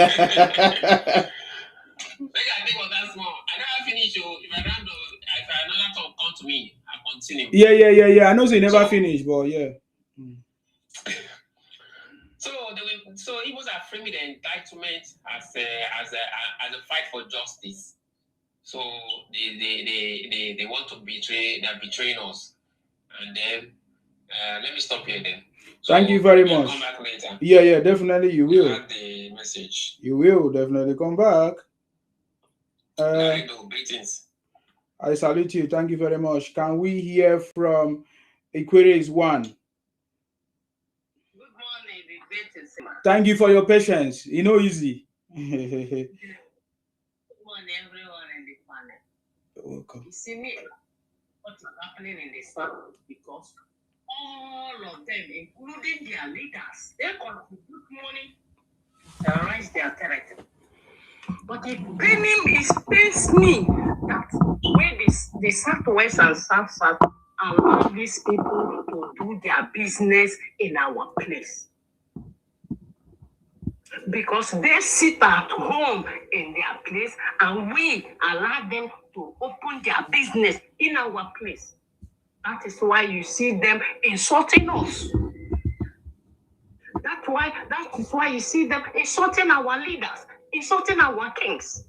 drink water small. I never finish. If I round up, if another talk come to me, I continue. Yeah. I know they never finish, but yeah. So Igbos are framing the entitlement as a fight for justice. So they want to betray. They're betraying us. And then let me stop here then. So thank you very much. Come back later. Yeah, definitely you will. Add the message. You will definitely come back. Greetings. I salute you. Thank you very much. Can we hear from Equator is one? Thank you for your patience. You know, easy. Everyone in the planet. Welcome. You see me, what is happening in the south, because all of them, including their leaders, they contribute money to raise their territory. But it pains me that when the Southwest and South allow these people to do their business in our place. Because they sit at home in their place and we allow them to open their business in our place. That is why you see them insulting us. That is why you see them insulting our leaders, insulting our kings.